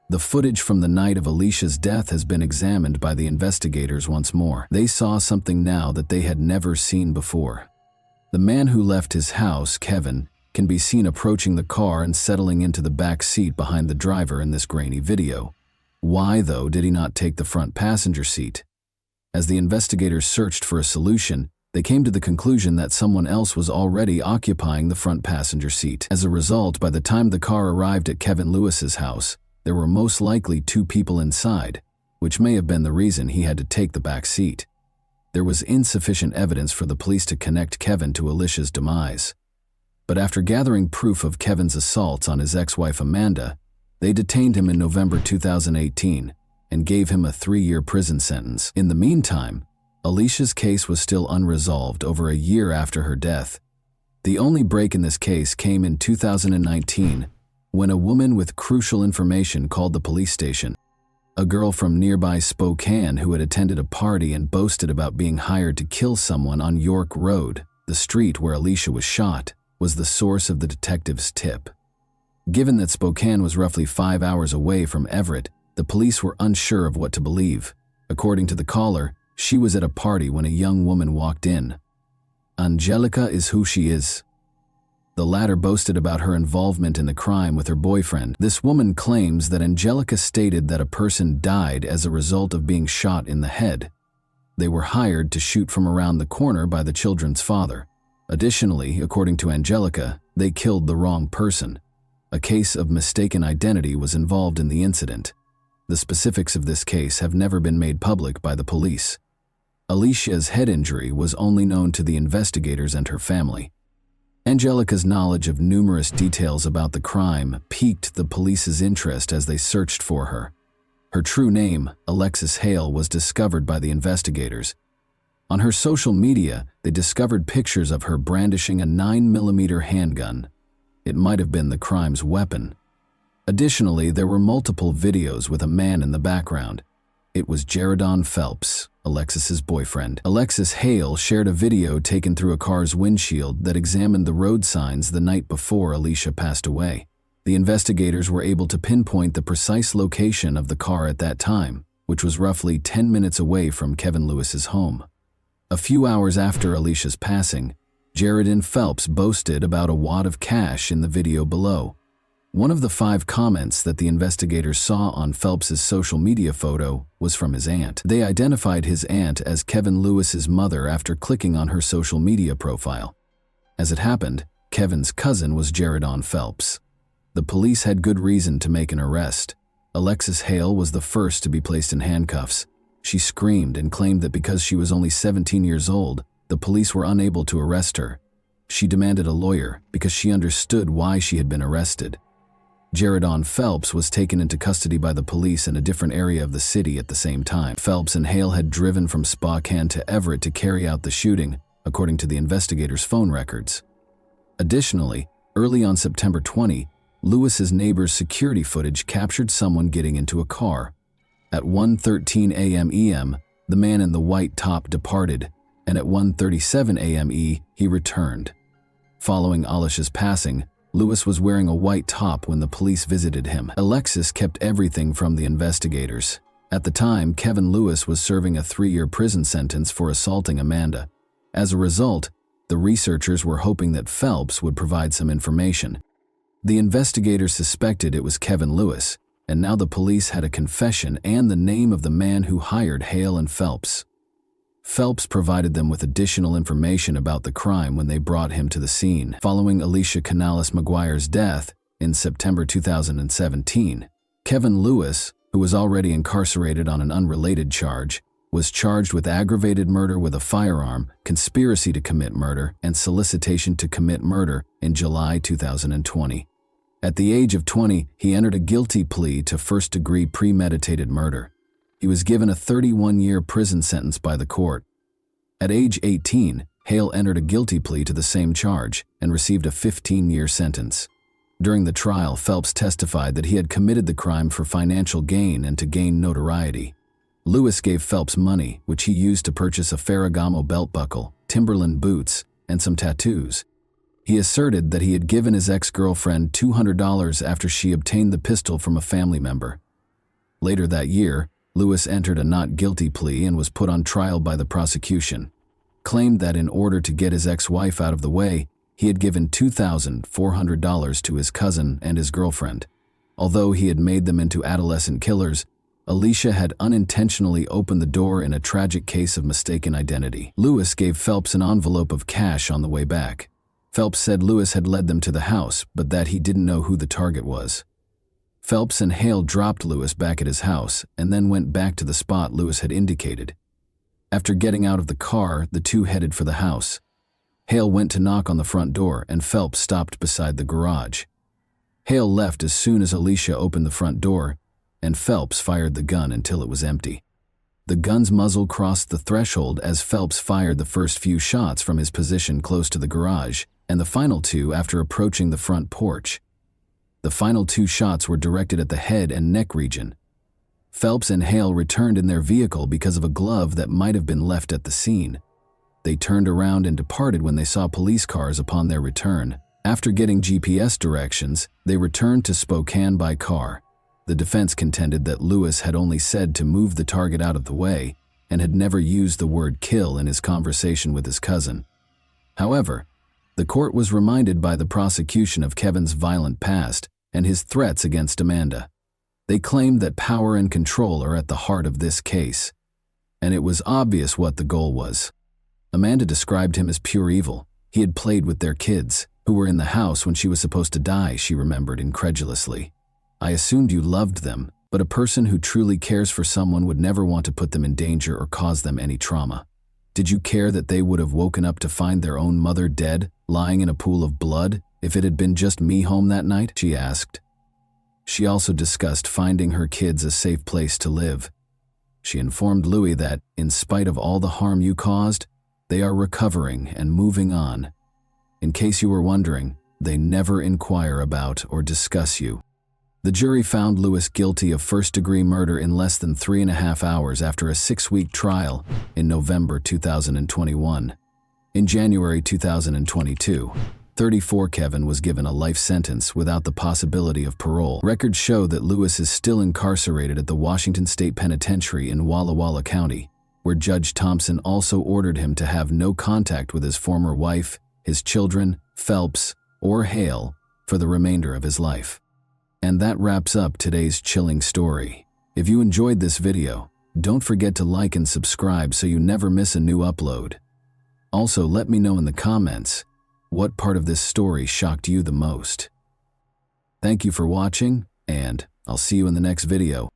The footage from the night of Alicia's death has been examined by the investigators once more. They saw something now that they had never seen before. The man who left his house, Kevin, can be seen approaching the car and settling into the back seat behind the driver in this grainy video. Why, though, did he not take the front passenger seat? As the investigators searched for a solution, they came to the conclusion that someone else was already occupying the front passenger seat. As a result, by the time the car arrived at Kevin Lewis's house, there were most likely 2 people inside, which may have been the reason he had to take the back seat. There was insufficient evidence for the police to connect Kevin to Alicia's demise. But after gathering proof of Kevin's assaults on his ex-wife Amanda, they detained him in November 2018 and gave him a 3-year prison sentence. In the meantime, Alicia's case was still unresolved over a year after her death. The only break in this case came in 2019 when a woman with crucial information called the police station. A girl from nearby Spokane who had attended a party and boasted about being hired to kill someone on York Road, the street where Alicia was shot, was the source of the detective's tip. Given that Spokane was roughly 5 hours away from Everett, the police were unsure of what to believe. According to the caller, she was at a party when a young woman walked in. "Angelica is who she is." The latter boasted about her involvement in the crime with her boyfriend. This woman claims that Angelica stated that a person died as a result of being shot in the head. They were hired to shoot from around the corner by the children's father. Additionally, according to Angelica, they killed the wrong person. A case of mistaken identity was involved in the incident. The specifics of this case have never been made public by the police. Alicia's head injury was only known to the investigators and her family. Angelica's knowledge of numerous details about the crime piqued the police's interest as they searched for her. Her true name, Alexis Hale, was discovered by the investigators. On her social media, they discovered pictures of her brandishing a 9mm handgun. It might have been the crime's weapon. Additionally, there were multiple videos with a man in the background. It was Jaredon Phelps, Alexis's boyfriend. Alexis Hale shared a video taken through a car's windshield that examined the road signs the night before Alicia passed away. The investigators were able to pinpoint the precise location of the car at that time, which was roughly 10 minutes away from Kevin Lewis's home. A few hours after Alicia's passing, Jaredon Phelps boasted about a wad of cash in the video below. One of the 5 comments that the investigators saw on Phelps's social media photo was from his aunt. They identified his aunt as Kevin Lewis's mother after clicking on her social media profile. As it happened, Kevin's cousin was Jaredon Phelps. The police had good reason to make an arrest. Alexis Hale was the first to be placed in handcuffs. She screamed and claimed that because she was only 17 years old, the police were unable to arrest her. She demanded a lawyer because she understood why she had been arrested. Jaredon Phelps was taken into custody by the police in a different area of the city at the same time. Phelps and Hale had driven from Spokane to Everett to carry out the shooting, according to the investigators' phone records. Additionally, early on September 20, Lewis's neighbor's security footage captured someone getting into a car. At 1:13 a.m. EM, the man in the white top departed, and at 1:37 a.m. he returned. Following Alicia's passing, Lewis was wearing a white top when the police visited him. Alexis kept everything from the investigators. At the time, Kevin Lewis was serving a 3-year prison sentence for assaulting Amanda. As a result, the researchers were hoping that Phelps would provide some information. The investigators suspected it was Kevin Lewis, and now the police had a confession and the name of the man who hired Hale and Phelps. Phelps provided them with additional information about the crime when they brought him to the scene. Following Alicia Canales McGuire's death in September 2017, Kevin Lewis, who was already incarcerated on an unrelated charge, was charged with aggravated murder with a firearm, conspiracy to commit murder, and solicitation to commit murder in July 2020. At the age of 20, he entered a guilty plea to first-degree premeditated murder. He was given a 31-year prison sentence by the court. At age 18, Hale entered a guilty plea to the same charge and received a 15-year sentence. During the trial, Phelps testified that he had committed the crime for financial gain and to gain notoriety. Lewis gave Phelps money, which he used to purchase a Ferragamo belt buckle, Timberland boots, and some tattoos. He asserted that he had given his ex-girlfriend $200 after she obtained the pistol from a family member. Later that year, Lewis entered a not guilty plea and was put on trial by the prosecution. Claimed that in order to get his ex-wife out of the way, he had given $2,400 to his cousin and his girlfriend. Although he had made them into adolescent killers, Alicia had unintentionally opened the door in a tragic case of mistaken identity. Lewis gave Phelps an envelope of cash on the way back. Phelps said Lewis had led them to the house, but that he didn't know who the target was. Phelps and Hale dropped Lewis back at his house and then went back to the spot Lewis had indicated. After getting out of the car, the two headed for the house. Hale went to knock on the front door and Phelps stopped beside the garage. Hale left as soon as Alicia opened the front door, and Phelps fired the gun until it was empty. The gun's muzzle crossed the threshold as Phelps fired the first few shots from his position close to the garage, and the final 2 after approaching the front porch. The final 2 shots were directed at the head and neck region. Phelps and Hale returned in their vehicle because of a glove that might have been left at the scene. They turned around and departed when they saw police cars upon their return. After getting GPS directions, they returned to Spokane by car. The defense contended that Lewis had only said to move the target out of the way and had never used the word kill in his conversation with his cousin. However, the court was reminded by the prosecution of Kevin's violent past and his threats against Amanda. They claimed that power and control are at the heart of this case, and it was obvious what the goal was. Amanda described him as pure evil. He had played with their kids, who were in the house when she was supposed to die, she remembered incredulously. I assumed you loved them, but a person who truly cares for someone would never want to put them in danger or cause them any trauma. Did you care that they would have woken up to find their own mother dead, lying in a pool of blood, if it had been just me home that night? She asked. She also discussed finding her kids a safe place to live. She informed Louis that, in spite of all the harm you caused, they are recovering and moving on. In case you were wondering, they never inquire about or discuss you. The jury found Lewis guilty of first-degree murder in less than 3.5 hours after a 6-week trial in November 2021. In January 2022, 34 Kevin was given a life sentence without the possibility of parole. Records show that Lewis is still incarcerated at the Washington State Penitentiary in Walla Walla County, where Judge Thompson also ordered him to have no contact with his former wife, his children, Phelps, or Hale for the remainder of his life. And that wraps up today's chilling story. If you enjoyed this video, don't forget to like and subscribe so you never miss a new upload. Also, let me know in the comments what part of this story shocked you the most. Thank you for watching, and I'll see you in the next video.